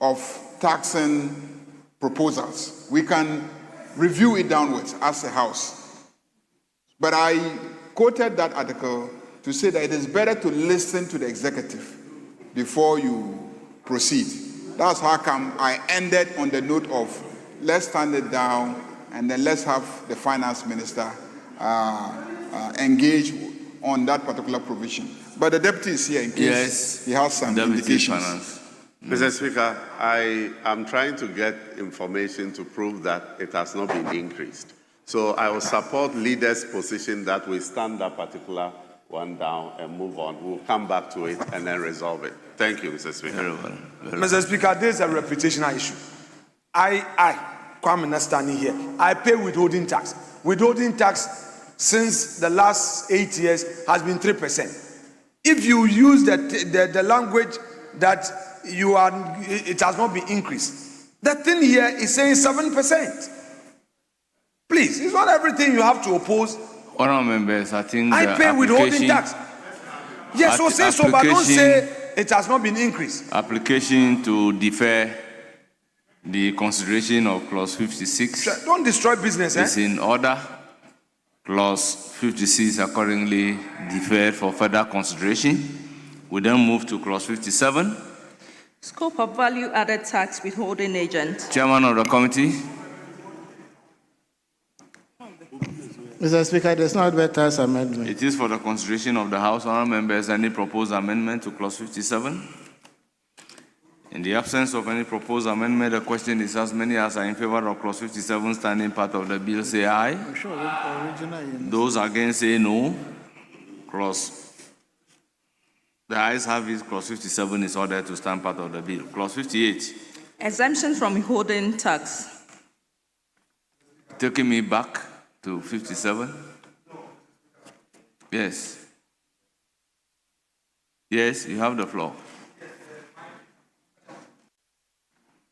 of taxing proposals. We can review it downwards as a House. But I quoted that article to say that it is better to listen to the executive before you proceed. That's how come I ended on the note of let's stand it down and then let's have the finance minister engage on that particular provision. But the deputy is here in case he has some indications. Finance. Mr. Speaker, I am trying to get information to prove that it has not been increased. So I will support leader's position that we stand that particular one down and move on. We'll come back to it and then resolve it. Thank you, Mr. Speaker. Very well. Mr. Speaker, this is a reputational issue. I, Kwame, standing here, I pay withholding tax. Withholding tax since the last 8 years has been 3%. If you use the language that it has not been increased, the thing here is saying 7%. Please, it's not everything you have to oppose. Honourable members, I think I pay withholding tax. Yes, so say so, but don't say it has not been increased. Application to defer the consideration of clause 56. Don't destroy business, is in order. Clause 56 accordingly deferred for further consideration. We then move to clause 57. Scope of value added tax withholding agent. Chairman of the committee. Mr. Speaker, there's no advertised amendment. It is for the consideration of the House. Honourable members, any proposed amendment to clause 57? In the absence of any proposed amendment, the question is as many as are in favor of clause 57 standing part of the bill say aye. I'm sure Those against say no. The ayes have it. Clause 57 is ordered to stand part of the bill. Clause 58. Exemption from withholding tax. Taking me back to 57. Yes. Yes, you have the floor.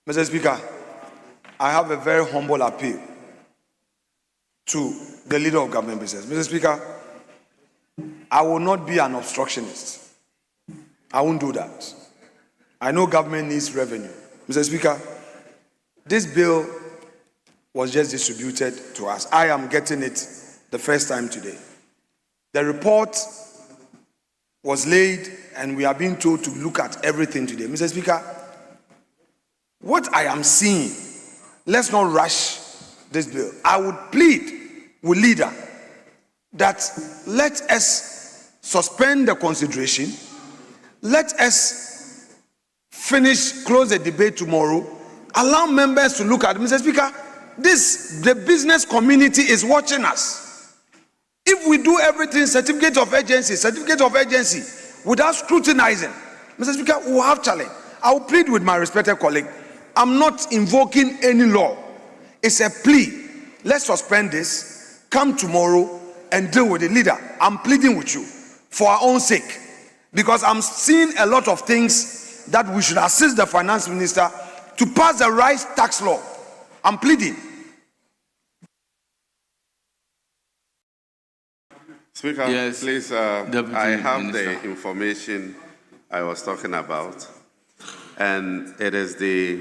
Mr. Speaker, I have a very humble appeal to the leader of government business. Mr. Speaker, I will not be an obstructionist. I won't do that. I know government needs revenue. Mr. Speaker, this bill was just distributed to us. I am getting it the first time today. The report was laid and we are being told to look at everything today. Mr. Speaker, what I am seeing, let's not rush this bill. I would plead with leader that let us suspend the consideration. Let us close the debate tomorrow. Allow members to look at it. Mr. Speaker, the business community is watching us. If we do everything, certificate of urgency, without scrutinizing, Mr. Speaker, we will have challenge. I will plead with my respected colleague. I'm not invoking any law. It's a plea. Let's suspend this, come tomorrow and deal with it. Leader, I'm pleading with you for our own sake, because I'm seeing a lot of things that we should assist the finance minister to pass the right tax law. I'm pleading. Speaker, yes, please, I have the information I was talking about, and it is the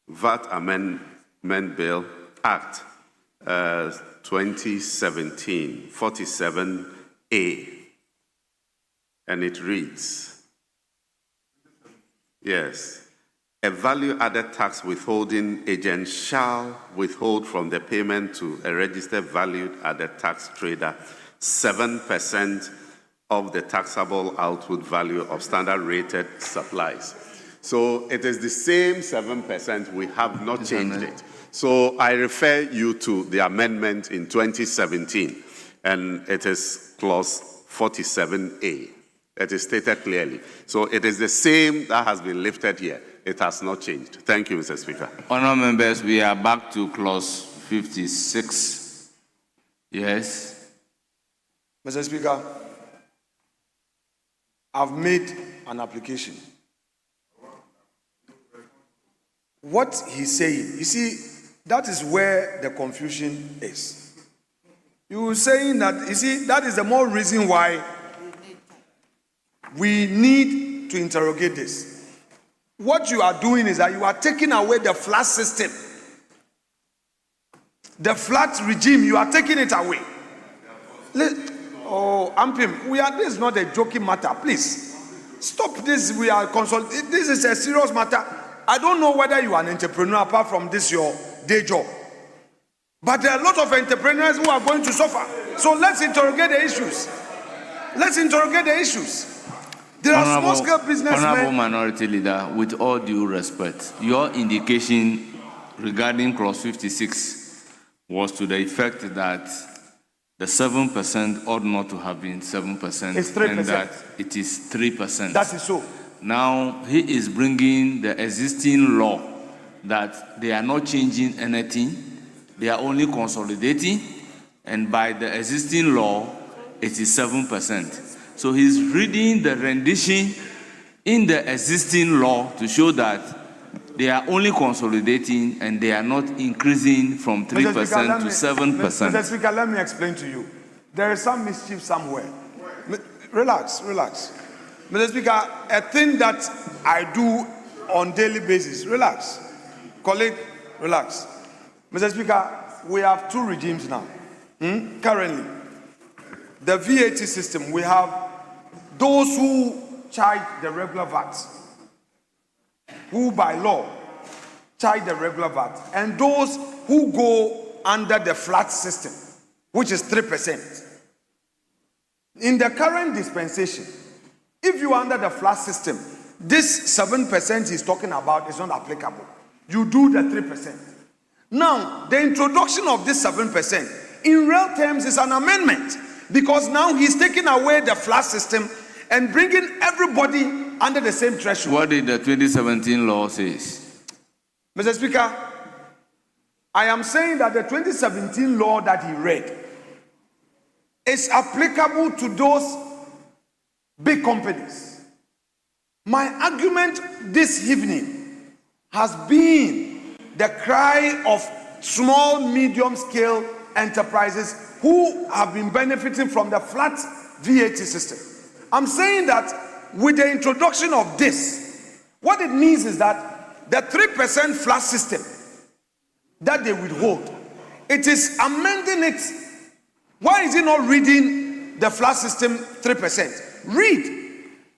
VAT Amendment Bill Act 2017, 47A. And it reads, yes, a value-added tax withholding agent shall withhold from the payment to a registered value-added tax trader 7% of the taxable output value of standard-rated supplies. So it is the same 7%. We have not changed it. So I refer you to the amendment in 2017, and it is clause 47A. It is stated clearly. So it is the same that has been lifted here. It has not changed. Thank you, Mr. Speaker. Honourable members, we are back to clause 56. Yes. Mr. Speaker, I've made an application. What he's saying, you see, that is where the confusion is. You were saying that, you see, that is the more reason why we need to interrogate this. What you are doing is that you are taking away the flat system. The flat regime, you are taking it away. Oh, Ampim, this is not a joking matter. Please, stop this. We are consulting. This is a serious matter. I don't know whether you are an entrepreneur apart from this, your day job. But there are a lot of entrepreneurs who are going to suffer. So let's interrogate the issues. Let's interrogate the issues. There are small-scale businessmen. Honourable Minority Leader, with all due respect, your indication regarding clause 56 was to the effect that the 7% ought not to have been 7%. It's 3%. And that it is 3%. That is so. Now, he is bringing the existing law that they are not changing anything, they are only consolidating, and by the existing law, it is 7%. So he's reading the rendition in the existing law to show that they are only consolidating and they are not increasing from 3% to 7%. Mr. Speaker, let me explain to you. There is some mischief somewhere. Relax, relax. Mr. Speaker, a thing that I do on daily basis. Relax. Colleague, relax. Mr. Speaker, we have two regimes now. Currently, the VAT system, we have those who charge the regular VAT, who by law charge the regular VAT, and those who go under the flat system, which is 3%. In the current dispensation, if you are under the flat system, this 7% he's talking about is not applicable. You do the 3%. Now, the introduction of this 7%, in real terms, is an amendment, because now he's taking away the flat system and bringing everybody under the same threshold. What did the 2017 law say? Mr. Speaker, I am saying that the 2017 law that he read is applicable to those big companies. My argument this evening has been the cry of small, medium-scale enterprises who have been benefiting from the flat VAT system. I'm saying that with the introduction of this, what it means is that the 3% flat system that they withhold, it is amending it. Why is it not reading the flat system 3%? Read.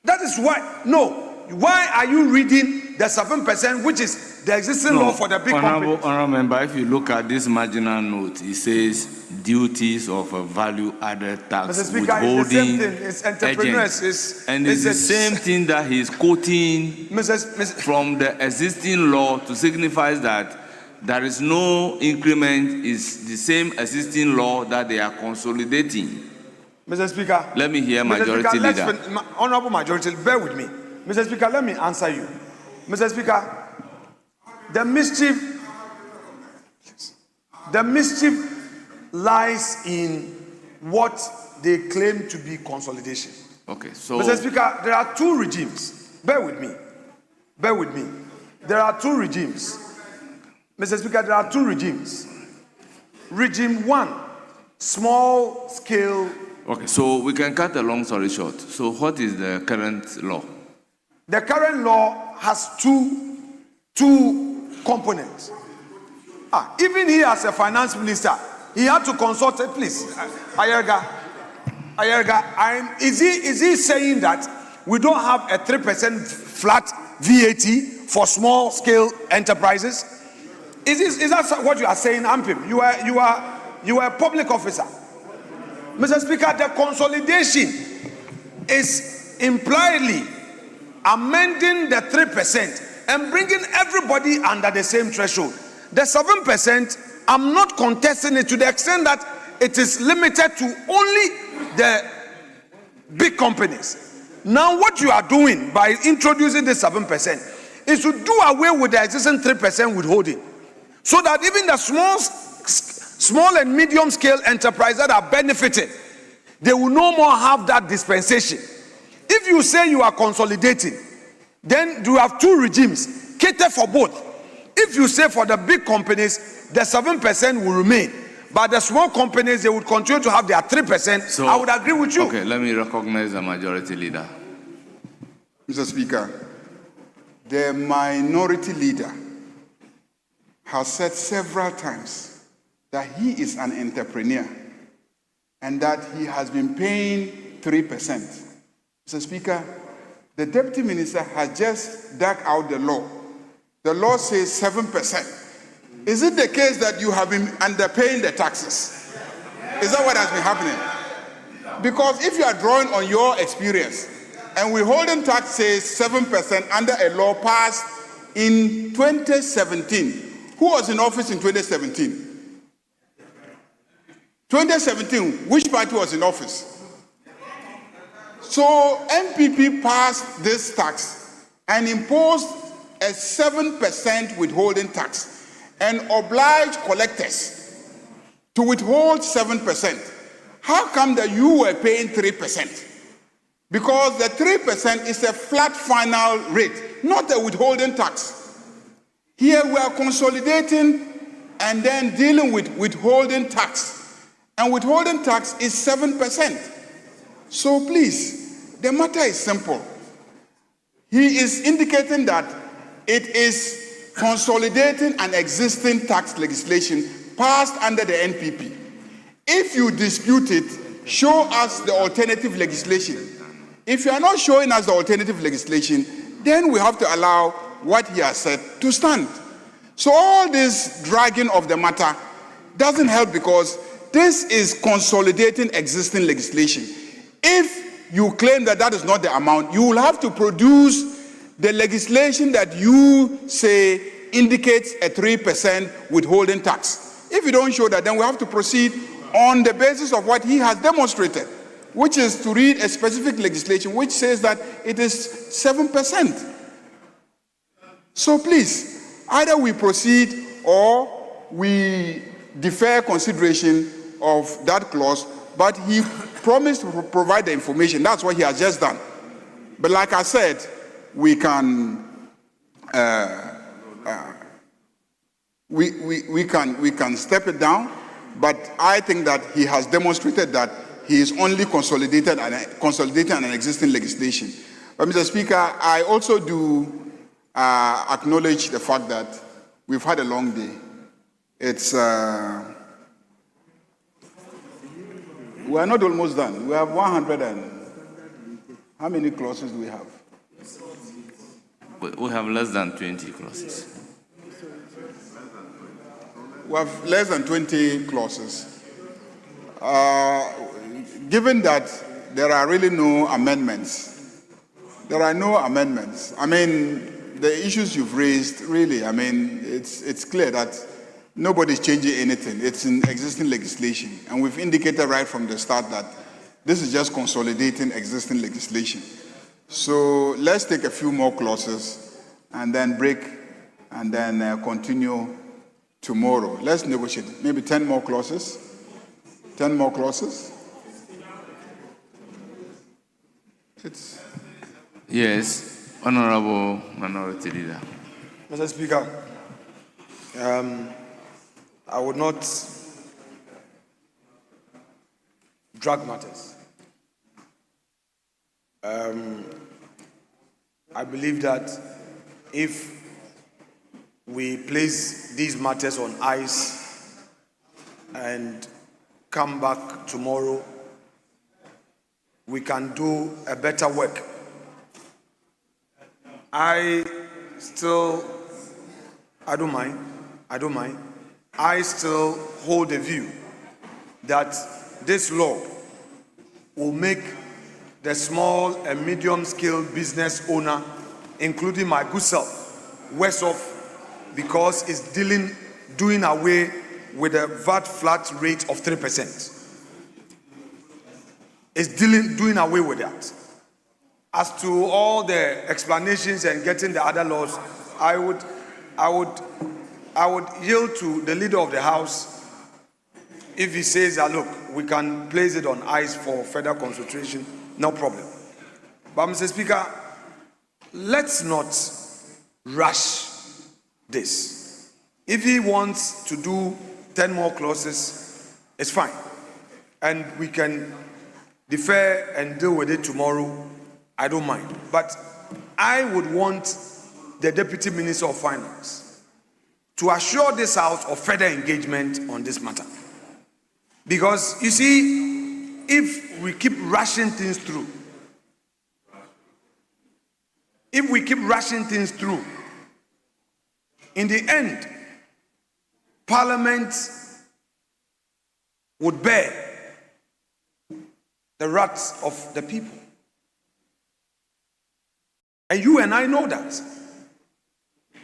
That is why. No. Why are you reading the 7%, which is the existing law for the big companies? Honourable member, if you look at this marginal note, it says duties of a value-added tax Mr. Speaker, withholding it's the same thing. It's entrepreneurs. It's the same thing that he's quoting from the existing law to signify that there is no increment. Is the same existing law that they are consolidating. Mr. Speaker, let me hear Majority Leader. Honourable Majority, bear with me. Mr. Speaker, let me answer you. Mr. Speaker, the mischief lies in what they claim to be consolidation. Okay, so Mr. Speaker, there are two regimes. Bear with me. Bear with me. There are two regimes. Mr. Speaker, there are two regimes. Regime one, small scale. Okay, so we can cut a long story short. So what is the current law? The current law has two components. Even he as a finance minister, he had to consult. Please, Ayerga, is he saying that we don't have a 3% flat VAT for small scale enterprises? Is that what you are saying, Ampim? You are a public officer. Mr. Speaker, the consolidation is impliedly amending the 3% and bringing everybody under the same threshold. The 7%, I'm not contesting it to the extent that it is limited to only the big companies. Now, what you are doing by introducing the 7% is to do away with the existing 3% withholding, so that even the small and medium scale enterprises that are benefited, they will no more have that dispensation. If you say you are consolidating, then you have two regimes, cater for both. If you say for the big companies, the 7% will remain, but the small companies, they would continue to have their 3%. So, I would agree with you. Okay, let me recognize the majority leader. Mr. Speaker, the minority leader has said several times that he is an entrepreneur and that he has been paying 3%. Mr. Speaker, the Deputy Minister has just dug out the law. The law says 7%. Is it the case that you have been underpaying the taxes? Is that what has been happening? Because if you are drawing on your experience, and withholding tax says 7% under a law passed in 2017. Who was in office in 2017? 2017, which party was in office? So MPP passed this tax and imposed a 7% withholding tax and obliged collectors to withhold 7%. How come that you were paying 3%? Because the 3% is a flat final rate, not a withholding tax. Here we are consolidating and then dealing with withholding tax. And withholding tax is 7%. So please, the matter is simple. He is indicating that it is consolidating an existing tax legislation passed under the NPP. If you dispute it, show us the alternative legislation. If you are not showing us the alternative legislation, then we have to allow what he has said to stand. So all this dragging of the matter doesn't help, because this is consolidating existing legislation. If you claim that that is not the amount, you will have to produce the legislation that you say indicates a 3% withholding tax. If you don't show that, then we have to proceed on the basis of what he has demonstrated, which is to read a specific legislation which says that it is 7%. So please, either we proceed or we defer consideration of that clause, but he promised to provide the information. That's what he has just done. But like I said, we can we can step it down, but I think that he has demonstrated that he is only consolidating an existing legislation. But Mr. Speaker, I also do acknowledge the fact that we've had a long day. It's we are not almost done. We have 100 and how many clauses do we have? We have less than 20 clauses. We have less than 20 clauses. Given that there are really no amendments, I mean, the issues you've raised, really, I mean, it's clear that nobody's changing anything. It's in existing legislation. And we've indicated right from the start that this is just consolidating existing legislation. So let's take a few more clauses and then break and then continue tomorrow. Let's negotiate. Maybe 10 more clauses. 10 more clauses. Yes, Honorable Minority Leader. Mr. Speaker, I would not drag matters. I believe that if we place these matters on ice and come back tomorrow, we can do a better work. I don't mind. I still hold the view that this law will make the small and medium scale business owner, including my good self, worse off because it's doing away with a VAT flat rate of 3%. It's doing away with that. As to all the explanations and getting the other laws, I would yield to the leader of the House if he says that, look, we can place it on ice for further consultation, no problem. But Mr. Speaker, let's not rush this. If he wants to do 10 more clauses, it's fine. And we can defer and deal with it tomorrow. I don't mind. But I would want the Deputy Minister of Finance to assure this House of further engagement on this matter. Because, you see, if we keep rushing things through, in the end, Parliament would bear the wrath of the people. And you and I know that.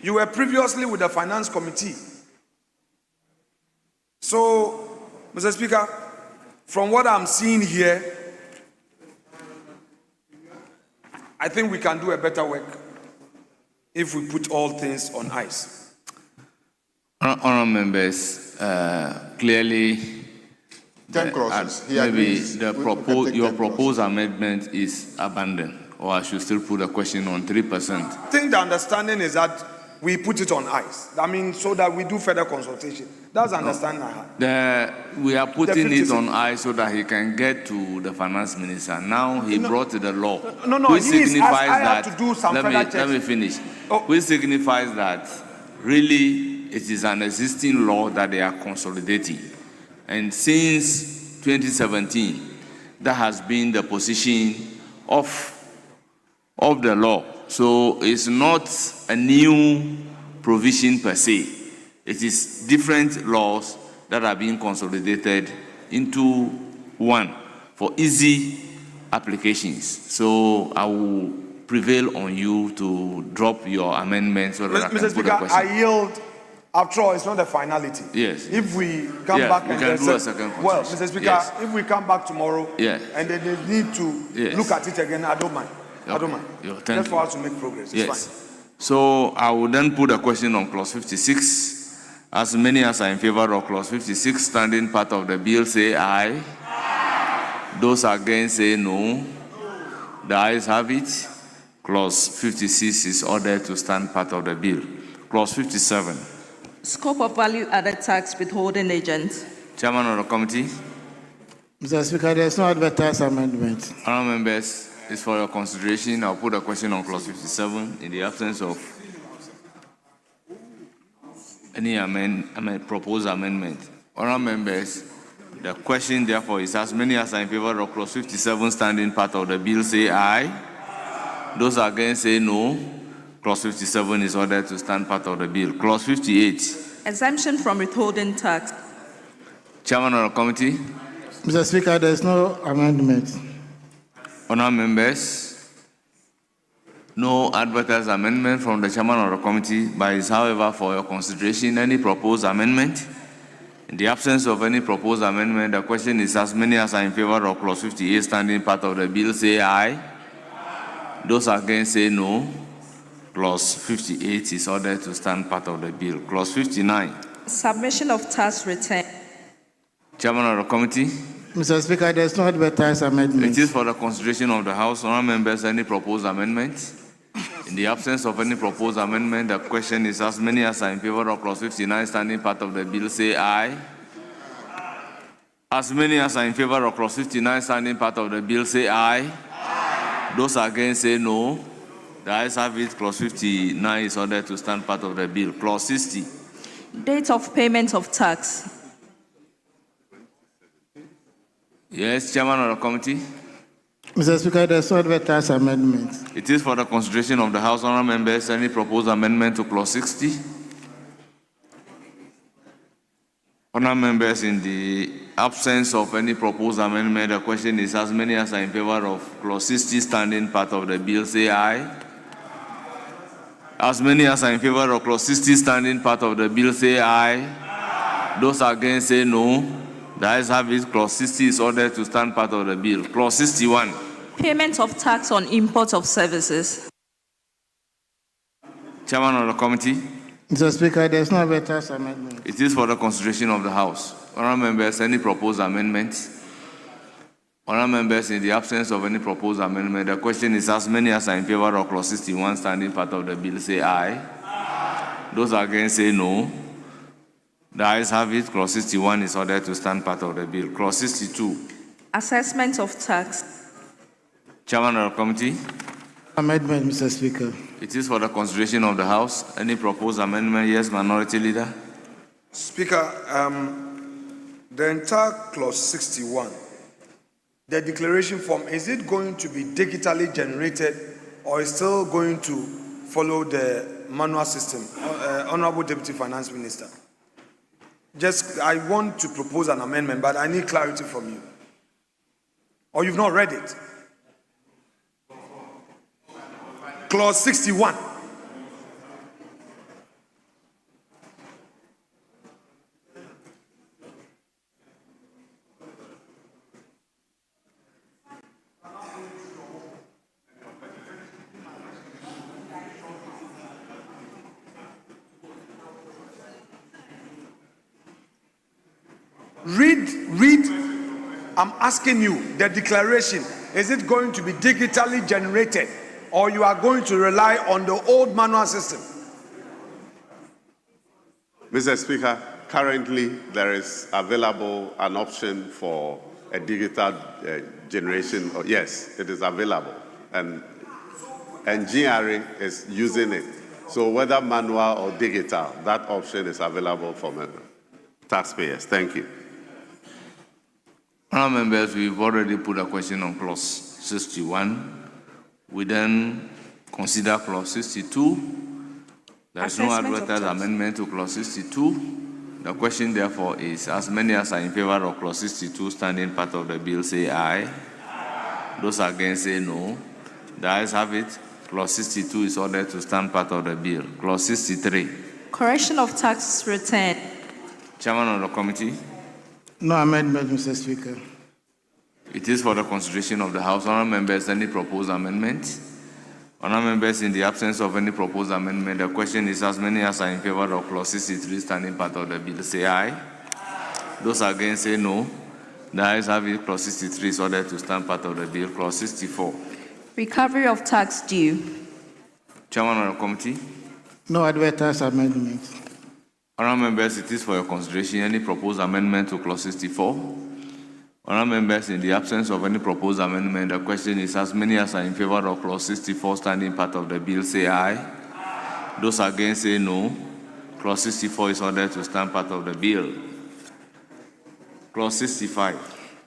You were previously with the Finance Committee. So, Mr. Speaker, from what I'm seeing here, I think we can do a better work if we put all things on ice. Honourable members, clearly, 10 clauses. maybe your proposed amendment is abandoned, or I should still put a question on 3%. I think the understanding is that we put it on ice. I mean, so that we do further consultation. That's the understanding I had. We are putting it on ice so that he can get to the finance minister. Now he brought the law. Which signifies that, to do some let me finish. Which signifies that really it is an existing law that they are consolidating. And since 2017, that has been the position of the law. So it's not a new provision per se. It is different laws that are being consolidated into one for easy applications. So I will prevail on you to drop your amendment so that I can Mr. Speaker, I yield. After all, it's not a finality. Yes. If we come back and can do a second well, Mr. Speaker, yes. If we come back tomorrow and then they need to look at it again, I don't mind. Okay. I don't mind. Just for us to make progress. It's fine. So I will then put a question on clause 56. As many as are in favor of clause 56, standing part of the bill, say aye. Those against say no. The ayes have it. Clause 56 is ordered to stand part of the bill. Clause 57. Scope of value-added tax withholding agent. Chairman of the committee. Mr. Speaker, there is no advertised amendment. Honourable members, it's for your consideration. I'll put a question on clause 57 in the absence of any proposed amendment. Honourable members, the question therefore is as many as are in favor of clause 57 standing part of the bill say aye. Those against say no. Clause 57 is ordered to stand part of the bill. Clause 58. Exemption from withholding tax. Chairman of the committee. Mr. Speaker, there is no amendment. Honourable members, no advertised amendment from the chairman of the committee, but is, however, for your consideration any proposed amendment. In the absence of any proposed amendment, the question is as many as are in favor of clause 58 standing part of the bill say aye. Those against say no. Clause 58 is ordered to stand part of the bill. Clause 59. Submission of tax return. Chairman of the committee. Mr. Speaker, there is no advertised amendment. It is for the consideration of the House. Honourable members, any proposed amendment? In the absence of any proposed amendment, the question is as many as are in favor of clause 59 standing part of the bill say aye. As many as are in favor of clause 59 standing part of the bill say aye. Those against say no. The ayes have it. Clause 59 is ordered to stand part of the bill. Clause 60. Date of payment of tax. Yes, Chairman of the committee. Mr. Speaker, there's no advertised amendment. It is for the consideration of the House. Honourable members, any proposed amendment to clause 60? Honourable members, in the absence of any proposed amendment, the question is as many as are in favor of clause 60 standing part of the bill, say aye. As many as are in favor of clause 60 standing part of the bill, say aye. Those against, say no. The ayes have it. Clause 60 is ordered to stand part of the bill. Clause 61. Payment of tax on import of services. Chairman of the committee. Mr. Speaker, there's no advertised amendment. It is for the consideration of the House. Honourable members, any proposed amendments? Honourable members, in the absence of any proposed amendment, the question is as many as are in favor of clause 61 standing part of the bill, say aye. Those against, say no. The ayes have it. Clause 61 is ordered to stand part of the bill. Clause 62. Assessment of tax. Chairman of the committee. Amendment, Mr. Speaker. It is for the consideration of the House. Any proposed amendment? Yes, Minority Leader. Speaker, the entire clause 61, the declaration form, is it going to be digitally generated or is still going to follow the manual system? Honorable Deputy Finance Minister. I want to propose an amendment, but I need clarity from you. Or you've not read it. Clause 61. Read. I'm asking you, the declaration, is it going to be digitally generated or you are going to rely on the old manual system? Mr. Speaker, currently there is available an option for a digital generation. Yes, it is available. And GRA is using it. So whether manual or digital, that option is available for taxpayers. Thank you. Honourable members, we've already put a question on clause 61. We then consider clause 62. There is no advertised amendment to clause 62. The question, therefore, is as many as are in favor of clause 62 standing part of the bill, say aye. Those against, say no. The ayes have it. Clause 62 is ordered to stand part of the bill. Clause 63. Correction of tax return. Chairman of the committee. No amendment, Mr. Speaker. It is for the consideration of the House. Honourable members, any proposed amendment? Honourable members, in the absence of any proposed amendment, the question is as many as are in favor of clause 63 standing part of the bill, say aye. Those against, say no. The ayes have it. Clause 63 is ordered to stand part of the bill. Clause 64. Recovery of tax due. Chairman of the committee. No advertised amendment. Honourable members, it is for your consideration any proposed amendment to clause 64. Honourable members, in the absence of any proposed amendment, the question is as many as are in favor of clause 64 standing part of the bill, say aye. Those against, say no. Clause 64 is ordered to stand part of the bill. Clause 65.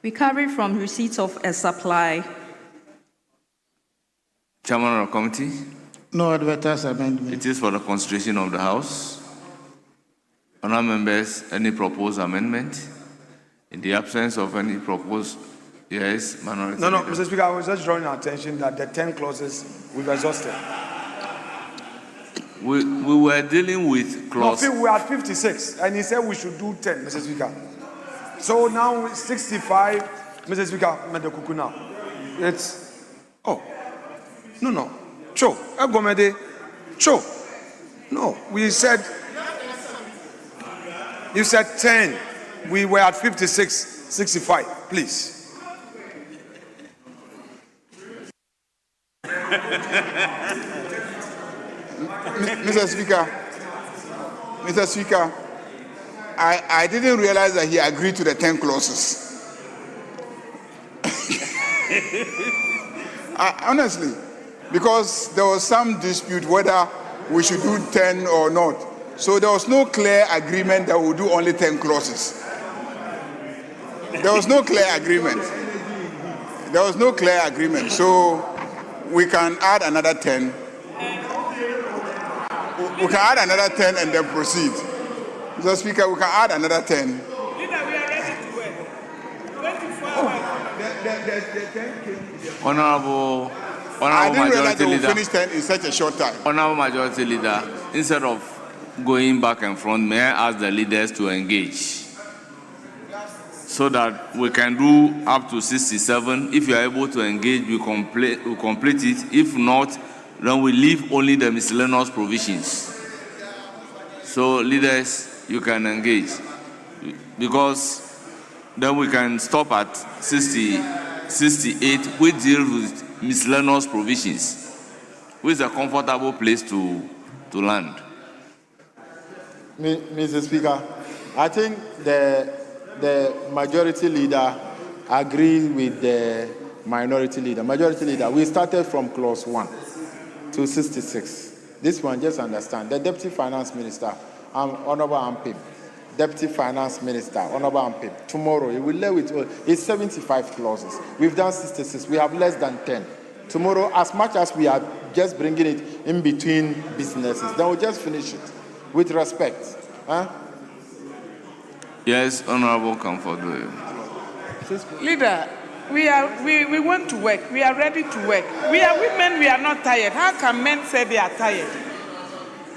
Recovery from receipt of a supply. Chairman of the committee. No advertised amendment. It is for the consideration of the House. Honourable members, any proposed amendment? In the absence of any proposed, yes, Minority No, Leader. Mr. Speaker, I was just drawing our attention that the 10 clauses we've exhausted. We were dealing with clause. No, we are at 56, and he said we should do 10, Mr. Speaker. So now 65, Mr. Speaker, Medekuku now. It's, no. Cho, Egomede, Cho. No, we said, you said 10. We were at 56, 65, please. Mr. Speaker, I didn't realize that he agreed to the 10 clauses. Honestly, because there was some dispute whether we should do 10 or not. So there was no clear agreement that we'll do only 10 clauses. There was no clear agreement. There was no clear agreement. So we can add another 10. We can add another 10 and then proceed. Mr. Speaker, we can add another 10. Leader, we are ready to work. 24 hours. Honorable I didn't realize Majority they would Leader. finish 10 in such a short time. Honorable Majority Leader, instead of going back and front, may I ask the leaders to engage so that we can do up to 67. If you are able to engage, we complete it. If not, then we leave only the miscellaneous provisions. So, leaders, you can engage, because then we can stop at 68, which deals with miscellaneous provisions, which is a comfortable place to land. Mr. Speaker, I think the majority leader agrees with the minority leader. Majority leader, we started from clause 1 to 66. This one, just understand. The Deputy Finance Minister, Honorable Ampim, Deputy Finance Minister, Honorable Ampim, tomorrow, he will lay with it's 75 clauses. We've done 66. We have less than 10. Tomorrow, as much as we are just bringing it in between businesses, then we'll just finish it with respect. Huh? Yes, Honorable Comfort. Leader, we want to work. We are ready to work. We are women, we are not tired. How can men say they are tired?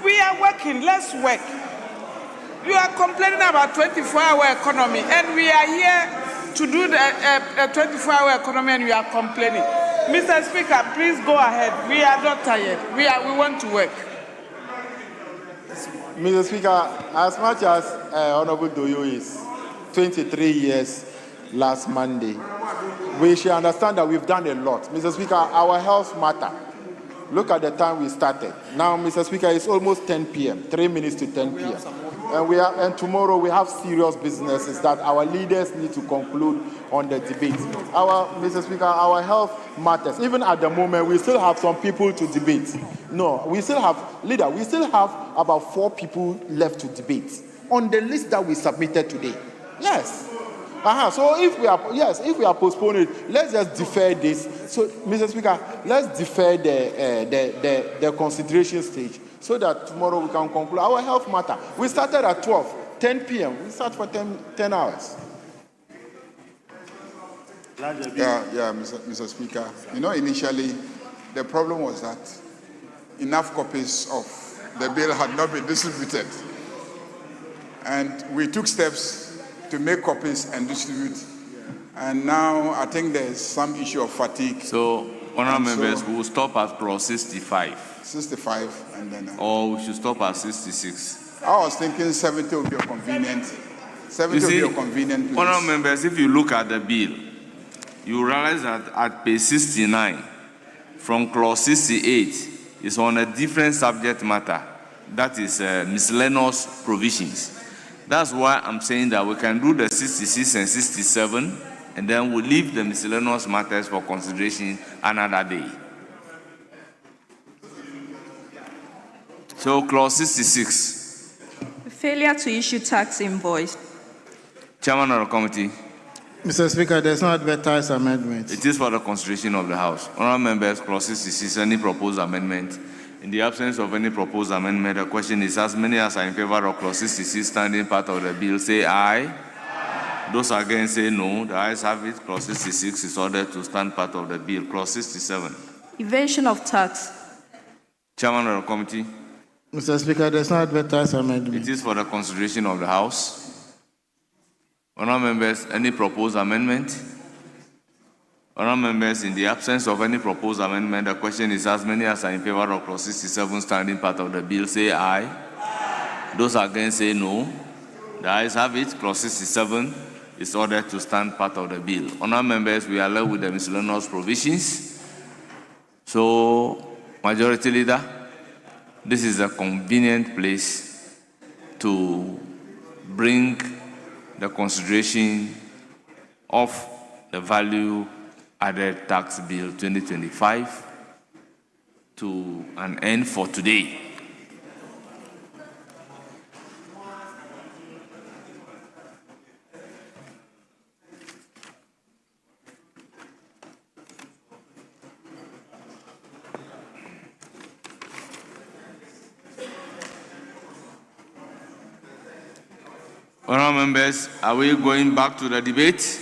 We are working, let's work. You are complaining about 24-hour economy, and we are here to do the 24-hour economy, and you are complaining. Mr. Speaker, please go ahead. We are not tired. We want to work. Mr. Speaker, as much as Honorable Doyo is 23 years last Monday, we should understand that we've done a lot. Mr. Speaker, our health matter. Look at the time we started. Now, Mr. Speaker, it's almost 10 p.m., 3 minutes to 10 p.m. And tomorrow we have serious businesses that our leaders need to conclude on the debate. Mr. Speaker, our health matters. Even at the moment, we still have some people to debate. No, we still have about 4 people left to debate on the list that we submitted today. Yes. So if we are postponing it, let's just defer this. So, Mr. Speaker, let's defer the consideration stage so that tomorrow we can conclude. Our health matter. We started at 10 p.m. We start for 10 hours. Mr. Speaker. You know, initially, the problem was that enough copies of the bill had not been distributed. And we took steps to make copies and distribute. And now I think there's some issue of fatigue. So, honorable members, we will stop at clause 65. 65 and then... Or we should stop at 66. I was thinking 70 would be a convenient. 70 would be a convenient place. Honorable members, if you look at the bill, you realize that at page 69, from clause 68, is on a different subject matter. That is miscellaneous provisions. That's why I'm saying that we can do the 66 and 67, and then we'll leave the miscellaneous matters for consideration another day. So, clause 66. Failure to issue tax invoice. Chairman of the committee. Mr. Speaker, there's no advertised amendment. It is for the consideration of the House. Honourable members, clause 66, any proposed amendment? In the absence of any proposed amendment, the question is, as many as are in favor of clause 66 standing part of the bill, say aye. Aye. Those against say no. The ayes have it. Clause 66 is ordered to stand part of the bill. Clause 67. Evasion of tax. Chairman of the committee. Mr. Speaker, there's no advertised amendment. It is for the consideration of the House. Honourable members, any proposed amendment? Honourable members, in the absence of any proposed amendment, the question is, as many as are in favor of clause 67 standing part of the bill, say aye. Aye. Those against say no. The ayes have it. Clause 67 is ordered to stand part of the bill. Honourable members, we are left with the miscellaneous provisions. So, Majority Leader, this is a convenient place to bring the consideration of the value added tax bill 2025 to an end for today. Honourable members, are we going back to the debate?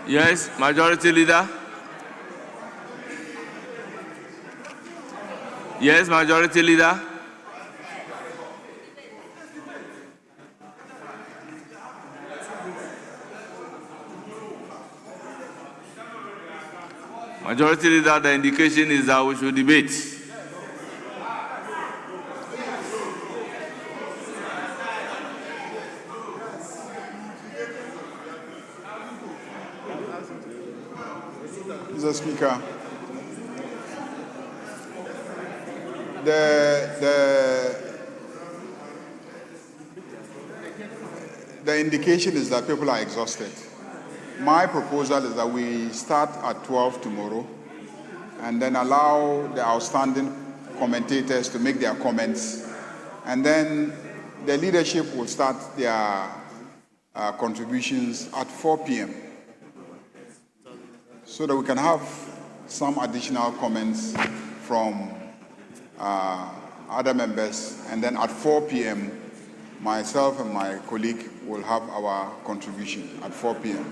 Yes, Majority Leader. Yes, Majority Leader. Majority Leader, the indication is that we should debate. Mr. Speaker, the indication is that people are exhausted. My proposal is that we start at 12 tomorrow and then allow the outstanding commentators to make their comments, and then the leadership will start their contributions at 4 p.m. so that we can have some additional comments from other members, and then at 4 p.m. myself and my colleague will have our contribution at 4 p.m.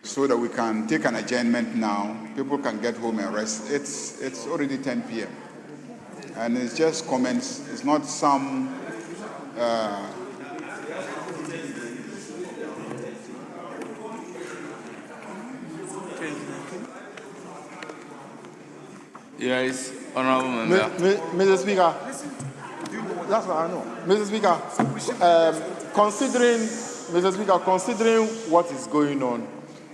so that we can take an adjournment now. People can get home and rest. It's already 10 p.m. and it's just comments. It's not some Yes, Honourable Member. Mr. Speaker, that's what I know. Mr. Speaker, considering what is going on,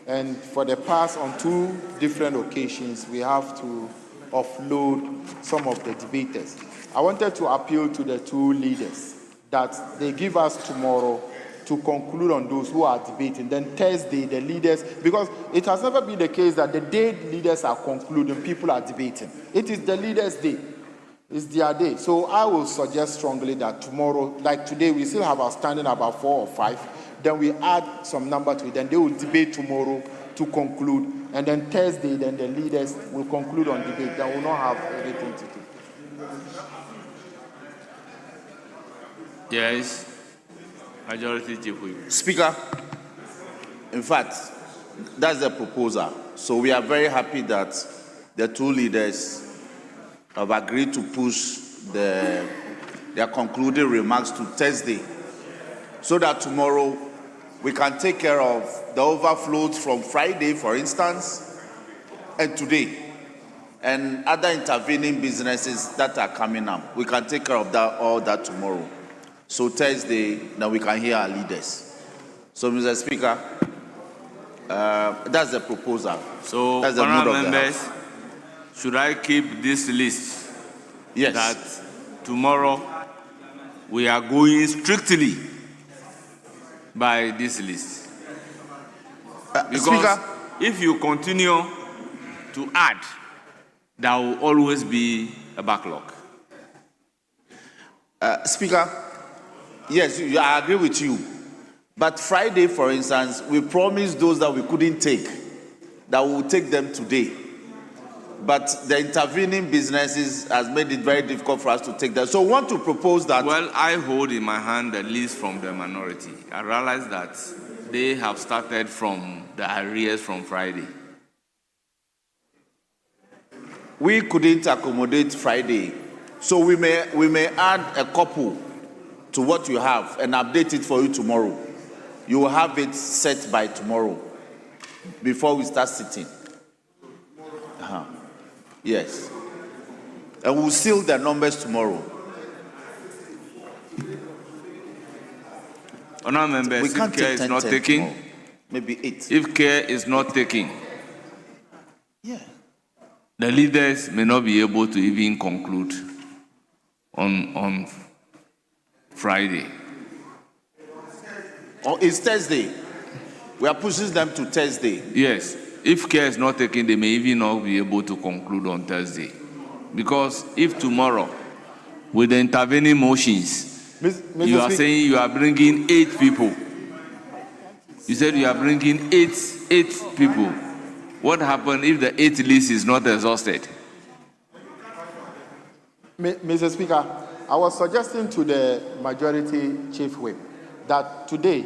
and for the past on 2 different occasions, we have to offload some of the debaters. I wanted to appeal to the 2 leaders that they give us tomorrow to conclude on those who are debating. Then Thursday, the leaders, because it has never been the case that the day leaders are concluding, people are debating. It is the leaders' day. It's their day. So I will suggest strongly that tomorrow, like today, we still have outstanding about 4 or 5. Then we add some number to it. Then they will debate tomorrow to conclude. And then Thursday, then the leaders will conclude on debate. They will not have anything to do. Yes. Majority Chief Whip. Speaker, in fact, that's the proposal. So we are very happy that the 2 leaders have agreed to push their concluding remarks to Thursday, so that tomorrow we can take care of the overflows from Friday, for instance, and today, and other intervening businesses that are coming up. We can take care of all that tomorrow. So Thursday, now we can hear our leaders. So, Mr. Speaker, that's the proposal. So, that's the mood of the members, House. should I keep this list? Yes. That tomorrow we are going strictly by this list. Because Speaker, if you continue to add, there will always be a backlog. Speaker, yes, I agree with you. But Friday, for instance, we promised those that we couldn't take, that we will take them today. But the intervening businesses has made it very difficult for us to take them. So I want to propose that... Well, I hold in my hand the list from the minority. I realize that they have started from the arrears from Friday. We couldn't accommodate Friday. So we may add a couple to what you have and update it for you tomorrow. You will have it set by tomorrow before we start sitting. Yes. And we'll seal the numbers tomorrow. Honourable members, We can't if care take is not 10 taken, tomorrow. Maybe 8. if care is not taken, Yeah. the leaders may not be able to even conclude on Friday. Or it's Thursday. We are pushing them to Thursday. Yes, if care is not taken, they may even not be able to conclude on Thursday. Because if tomorrow, with the intervening motions, You are saying you are bringing 8 people. You said you are bringing eight people. What happens if the 8th list is not exhausted? Mr. Speaker, I was suggesting to the majority chief whip that today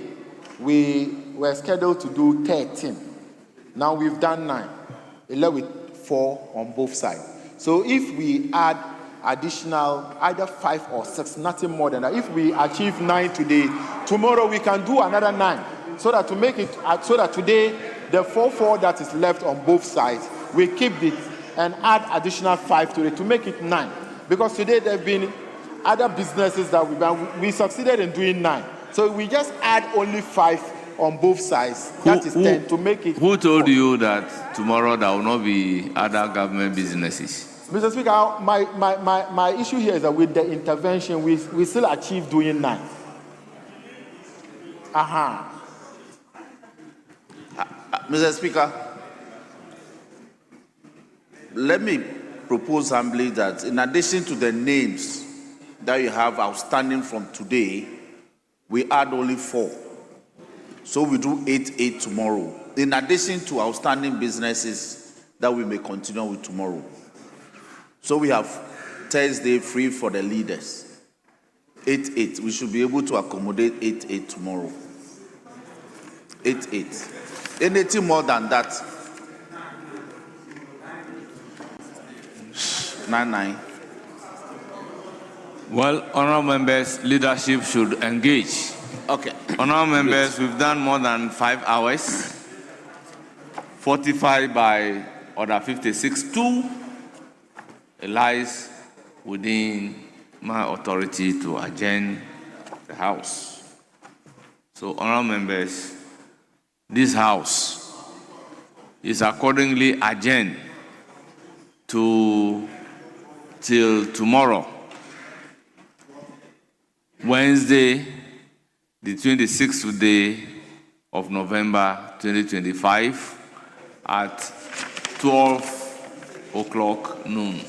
we were scheduled to do 13. Now we've done 9, 11 with 4 on both sides. So if we add additional either 5 or 6, nothing more than that. If we achieve 9 today, tomorrow we can do another 9. So that to make it, so that today the 4 that is left on both sides, we keep it and add additional 5 to it to make it 9. Because today there have been other businesses that we succeeded in doing 9. So we just add only 5 on both sides. That is 10 to make it. Who told you that tomorrow there will not be other government businesses? Mr. Speaker, my issue here is that with the intervention, we still achieve doing 9. Mr. Speaker, let me propose humbly that in addition to the names that you have outstanding from today, we add only 4. So we do 8 tomorrow, in addition to outstanding businesses that we may continue with tomorrow. So we have Thursday free for the leaders. 8. We should be able to accommodate 8 tomorrow. 8. Anything more than that, 9. Well, honorable members, leadership should engage. Okay. Honorable members, we've done more than 5 hours, 45 by Order 56-2. It lies within my authority to adjourn the House. So, honorable members, this House is accordingly adjourned till tomorrow, Wednesday, the 26th day of November 2025 at 12 o'clock noon.